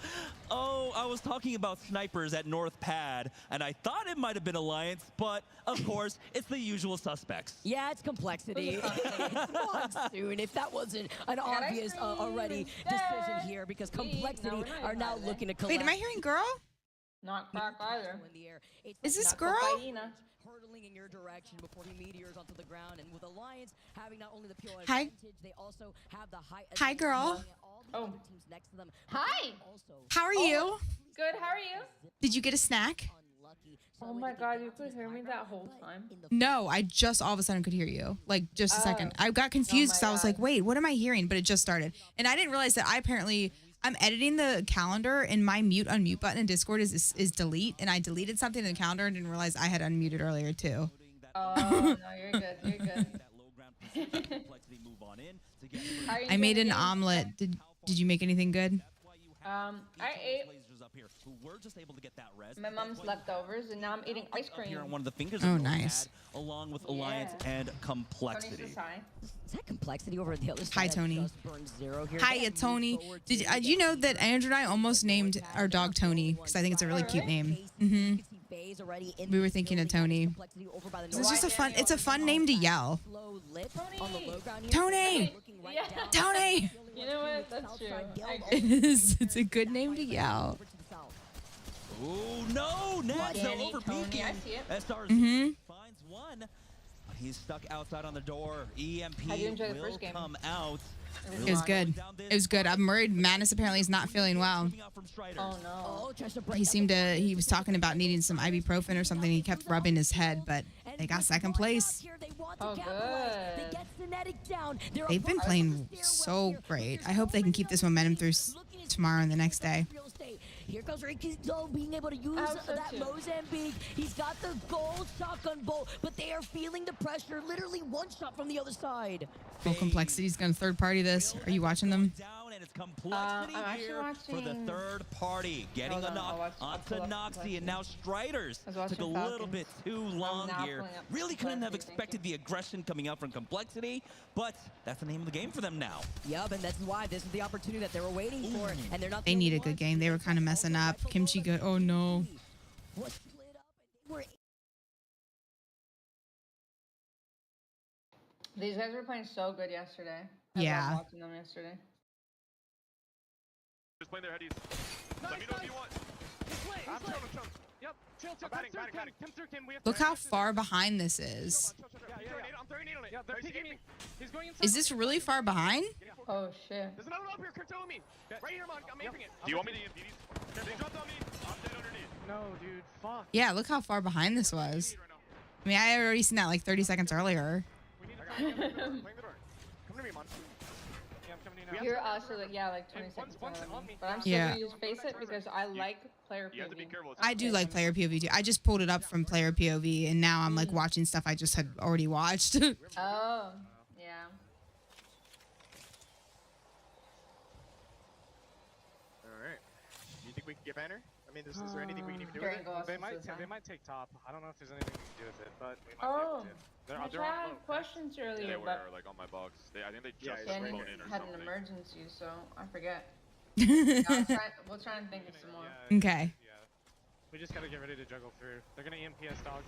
Speaker 15: I was talking about snipers at North Pad, and I thought it might have been Alliance, but of course, it's the usual suspects.
Speaker 12: Yeah, it's Complexity. It's Monsoon, if that wasn't an obvious already decision here, because Complexity are now looking to collect.
Speaker 10: Wait, am I hearing girl?
Speaker 3: Not crack either.
Speaker 10: Is this girl?
Speaker 12: Hurtling in your direction before he meteors onto the ground, and with Alliance having not only the POI
Speaker 10: Hi.
Speaker 12: advantage, they also have the high.
Speaker 10: Hi, girl.
Speaker 12: Oh. Teams next to them.
Speaker 3: Hi.
Speaker 10: How are you?
Speaker 3: Good. How are you?
Speaker 10: Did you get a snack?
Speaker 3: Oh my God, you could hear me that whole time.
Speaker 10: No, I just all of a sudden could hear you. Like, just a second. I got confused because I was like, wait, what am I hearing? But it just started. And I didn't realize that I'm editing the calendar, and my mute unmute button in Discord is delete, and I deleted something in the calendar and didn't realize I had unmuted earlier too.
Speaker 3: Oh, no, you're good. You're good.
Speaker 10: I made an omelet. Did you make anything good?
Speaker 3: I ate my mom's leftovers, and now I'm eating ice cream.
Speaker 15: Here on one of the fingers.
Speaker 10: Oh, nice.
Speaker 15: Along with Alliance and Complexity.
Speaker 12: Is that Complexity over the other side?
Speaker 10: Hi, Tony.
Speaker 12: Zero here.
Speaker 10: Hiya, Tony. Did you know that Andrew and I almost named our dog Tony because I think it's a really cute name. We were thinking of Tony. It's just a fun name to yell. Tony.
Speaker 3: Yeah.
Speaker 10: Tony.
Speaker 3: You know what? That's true.
Speaker 10: It is. It's a good name to yell.
Speaker 15: Oh no! Nadzo over peeking.
Speaker 3: I see it.
Speaker 15: SRZ finds one. He's stuck outside on the door. EMP
Speaker 3: How do you enjoy the
Speaker 15: will
Speaker 3: first game?
Speaker 15: come out.
Speaker 10: It was good. It was good. I'm worried Madness apparently is not feeling well.
Speaker 3: Oh no.
Speaker 10: He was talking about needing some ibuprofen or something. He kept rubbing his head, but they got second place.
Speaker 3: Oh good.
Speaker 10: They've been playing so great. I hope they can keep this momentum through tomorrow and the next day.
Speaker 12: Here comes Ricky Zoe being able to use that Mozambique. He's got the gold shotgun bolt, but they are feeling the pressure. Literally one shot from the other side.
Speaker 10: Full Complexity's gonna third party this. Are you watching them?
Speaker 15: Complexity
Speaker 3: I'm actually
Speaker 15: here
Speaker 3: watching
Speaker 15: for the third party, getting a knock onto Noxie, and now Striders took a little bit too long here. Really couldn't have expected the aggression coming out from Complexity, but that's the name of the game for them now.
Speaker 12: Yep, and that's why this is the opportunity that they were waiting for, and they're not.
Speaker 10: They need a good game. They were kind of messing up. Kimchi good. Oh no.
Speaker 3: These guys were playing so good yesterday.
Speaker 10: Yeah.
Speaker 3: I loved watching them yesterday.
Speaker 2: Just playing their headies. Let me know if you want. I'm chilling. Yep. Chill. Come through, Kim.
Speaker 10: Look how far behind this is.
Speaker 2: I'm throwing needle it. Yeah, they're picking me. He's going inside.
Speaker 10: Is this really far behind?
Speaker 3: Oh shit.
Speaker 2: There's another one up here. Crypto me. Right here, Mon. I'm aping it. Do you want me to EMP these? They dropped on me. I'm dead underneath. No, dude. Fuck.
Speaker 10: Yeah, look how far behind this was. I mean, I had already seen that like 30 seconds earlier.
Speaker 2: Playing the door. Come to me, Mon. Yeah, I'm coming to you now.
Speaker 3: You're also like, yeah, like 20 seconds ahead. But I'm still
Speaker 10: Yeah.
Speaker 3: gonna use face it because I like player POV.
Speaker 10: I do like player POV too. I just pulled it up from player POV, and now I'm like watching stuff I just had already watched.
Speaker 3: Oh, yeah.
Speaker 22: Alright. You think we can get banner? I mean, is there anything we can even do with it?
Speaker 2: They might take top. I don't know if there's anything we can do with it, but we might
Speaker 3: Oh,
Speaker 2: be able to.
Speaker 3: I had questions earlier,
Speaker 21: They
Speaker 3: but
Speaker 21: were like on my box. I think they just
Speaker 3: Danny
Speaker 21: flown in or
Speaker 3: had
Speaker 21: something.
Speaker 3: an emergency, so I forget. We'll try and think of some more.
Speaker 10: Okay.
Speaker 2: We just gotta get ready to juggle through. They're gonna EMPS dog.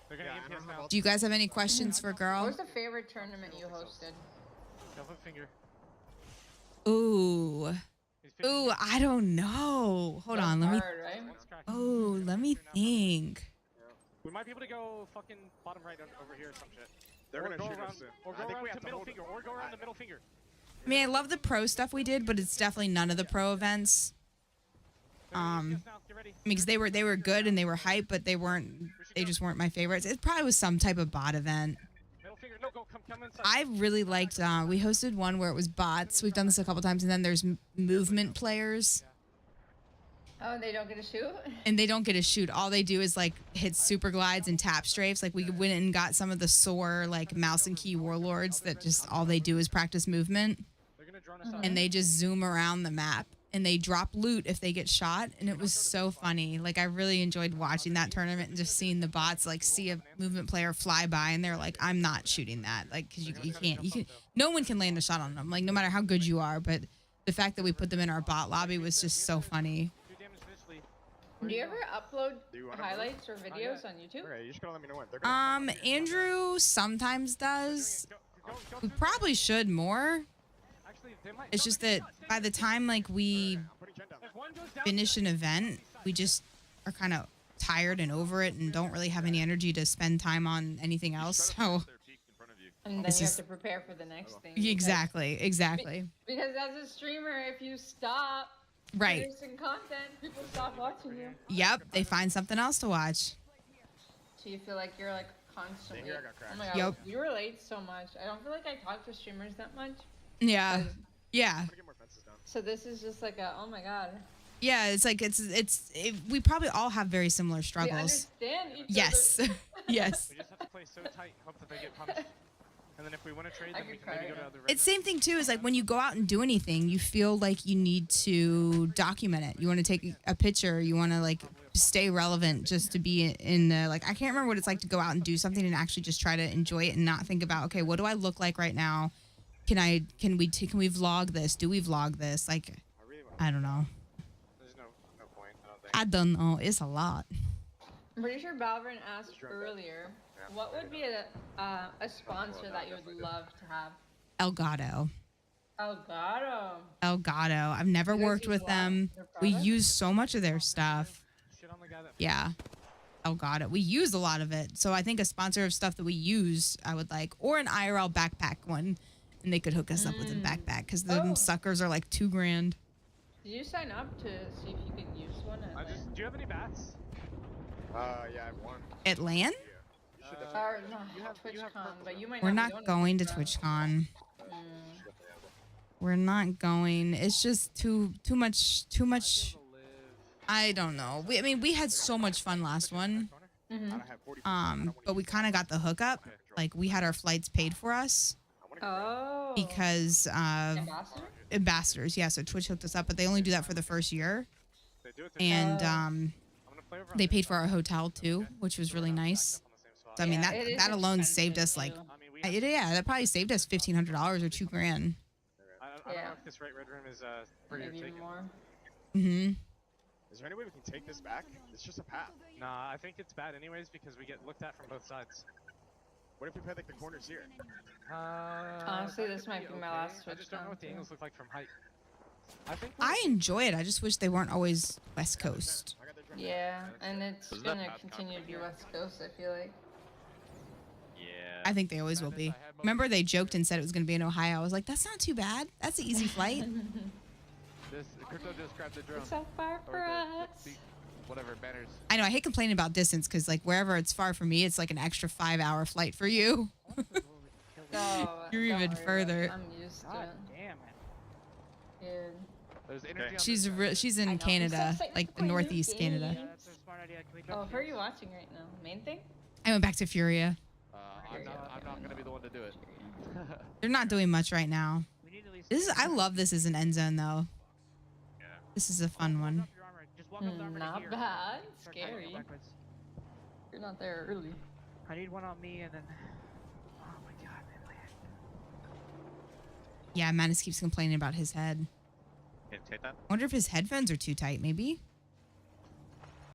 Speaker 2: They're gonna EMPS now.
Speaker 10: Do you guys have any questions for
Speaker 3: What
Speaker 10: girl?
Speaker 3: was the favorite tournament you hosted?
Speaker 2: Double finger.
Speaker 10: Ooh. Ooh, I don't know. Hold on, let me.
Speaker 3: Hard, right?
Speaker 10: Oh, let me think.
Speaker 2: We might be able to go fucking bottom right over here or some shit.
Speaker 22: They're
Speaker 2: Or
Speaker 22: gonna
Speaker 2: go
Speaker 22: shoot
Speaker 2: around,
Speaker 22: us soon.
Speaker 2: or
Speaker 22: I
Speaker 2: go
Speaker 22: think we
Speaker 2: around
Speaker 22: have
Speaker 2: to
Speaker 22: to
Speaker 2: middle
Speaker 22: hold
Speaker 2: finger, or go around the middle finger.
Speaker 10: I mean, I love the pro stuff we did, but it's definitely none of the pro events. I mean, because they were good and they were hype, but they just weren't my favorites. It probably was some type of bot event.
Speaker 2: Middle finger, no, go, come inside.
Speaker 10: I really liked. We hosted one where it was bots. We've done this a couple times, and then there's movement players,
Speaker 3: Oh, and they don't get to shoot?
Speaker 10: and they don't get to shoot. All they do is like hit super glides and tap strafes. Like we went and got some of the sore like mouse and key warlords that just all they do is practice movement, and they just zoom around the map. And they drop loot if they get shot, and it was so funny. Like I really enjoyed watching that tournament and just seeing the bots like see a movement player fly by, and they're like, "I'm not shooting that," like because you can, no one can land a shot on them, like no matter how good you are. But the fact that we put them in our bot lobby was just so funny.
Speaker 3: Do you ever upload highlights or videos on YouTube?
Speaker 22: Alright, you just gotta let me know when.
Speaker 10: Andrew sometimes does. We probably should more. It's just that by the time like we finish an event, we just are kind of tired and over it and don't really have any energy to spend time on anything else. So
Speaker 3: And then you have to prepare for the next thing.
Speaker 10: exactly.
Speaker 3: Because as a streamer, if you stop
Speaker 10: Right.
Speaker 3: producing content, people stop watching you.
Speaker 10: Yep, they find something else to watch.
Speaker 3: So you feel like you're like constantly.
Speaker 22: Here I got cracked.
Speaker 3: Oh my god,
Speaker 10: Yep.
Speaker 3: you relate so much. I don't feel like I talk to streamers that much.
Speaker 10: Yeah. Yeah.
Speaker 3: So this is just like a, oh my god.
Speaker 10: Yeah, it's like we probably all have very similar
Speaker 3: We
Speaker 10: struggles.
Speaker 3: understand each
Speaker 10: Yes.
Speaker 3: other.
Speaker 10: Yes.
Speaker 2: We just have to play so tight and hope that they get punished. And then if we want to trade, then we can maybe go to other.
Speaker 10: It's same thing too, is like when you go out and do anything, you feel like you need to document it. You want to take a picture, you want to like stay relevant just to be in the, like, I can't remember what it's like to go out and do something and actually just try to enjoy it and not think about, okay, what do I look like right now? Can we vlog this? Do we vlog this? Like, I don't know.
Speaker 22: There's no point. I don't think.
Speaker 10: I don't know. It's a lot.
Speaker 3: I'm pretty sure Balvin asked earlier, what would be a sponsor that you would love to have?
Speaker 10: Elgato.
Speaker 3: Elgato.
Speaker 10: Elgato. I've never
Speaker 3: You guys
Speaker 10: worked
Speaker 3: use
Speaker 10: with
Speaker 3: what?
Speaker 10: them.
Speaker 3: Their
Speaker 10: We
Speaker 3: product?
Speaker 10: use so much of their stuff. Yeah. Elgato. We use a lot of it. So I think a sponsor of stuff that we use, I would like, or an IRL backpack one, and they could hook us up with a backpack because the suckers are like $2,000.
Speaker 3: Did you sign up to see if you could use one?
Speaker 2: Do you have any bats?
Speaker 22: Yeah, I have one.
Speaker 10: At LAN?
Speaker 3: Or no, TwitchCon, but you might
Speaker 10: We're
Speaker 3: not
Speaker 10: not going to TwitchCon. We're not going. It's just too much. I don't know. I mean, we had so much fun last one. But we kind of got the hookup. Like we had our flights paid for us.
Speaker 3: Oh.
Speaker 10: Because ambassadors, yeah. So Twitch hooked us up, but they only do that for the first year. And they paid for our hotel too, which was really nice. So, I mean, that alone saved us like, that probably saved us $1,500 or $2,000.
Speaker 2: I don't know if this red room is for your taking.
Speaker 10: Mm-hmm.
Speaker 22: Is there any way we can take this back? It's just a path.
Speaker 2: Nah, I think it's bad anyways because we get looked at from both sides.
Speaker 22: What if we play like the corners here?
Speaker 3: Honestly, this might be my last Twitch.
Speaker 2: I just don't know what the angles look like from height.
Speaker 10: I enjoy it. I just wish they weren't always West Coast.
Speaker 3: Yeah, and it's gonna continue to be West Coast, I feel like.
Speaker 20: Yeah.
Speaker 10: I think they always will be. Remember, they joked and said it was going to be in Ohio. I was like, that's not too bad. That's an easy flight.
Speaker 21: Crypto just grabbed the drone.
Speaker 3: It's so far for us.
Speaker 21: One
Speaker 22: whatever banners.
Speaker 10: I know, I hate complaining about distance because, like, wherever it's far from me, it's like an extra 5-hour flight for you.
Speaker 3: Oh,
Speaker 10: You're
Speaker 3: don't
Speaker 10: even
Speaker 3: worry,
Speaker 10: further.
Speaker 3: I'm used to
Speaker 6: God
Speaker 3: it.
Speaker 6: damn it.
Speaker 3: Dude.
Speaker 22: There's energy on
Speaker 10: She's
Speaker 22: this
Speaker 10: she's
Speaker 3: I know,
Speaker 10: in
Speaker 3: I'm so
Speaker 10: Canada,
Speaker 3: excited
Speaker 10: like
Speaker 3: to
Speaker 10: the
Speaker 3: play new
Speaker 10: northeast Canada.
Speaker 3: games.
Speaker 6: Yeah, that's a smart idea. Can we drop
Speaker 3: Oh, who are you watching right now? Main thing?
Speaker 10: I went back to Furia.
Speaker 22: I'm not gonna be the one to do it.
Speaker 10: They're not doing much right now.
Speaker 6: We need at least
Speaker 10: This is I love this as an end zone though.
Speaker 22: Yeah.
Speaker 10: This is a fun one.
Speaker 6: drop your armor. Just walk up the armor to
Speaker 3: Not
Speaker 6: here.
Speaker 3: bad.
Speaker 6: Start cutting
Speaker 3: Scary.
Speaker 6: backwards.
Speaker 3: You're not there early.
Speaker 6: I need one on me and then. Oh my god, man, my head.
Speaker 10: Yeah, Manus keeps complaining about his head.
Speaker 22: Can you take that?
Speaker 10: I wonder if his headphones are too tight, maybe?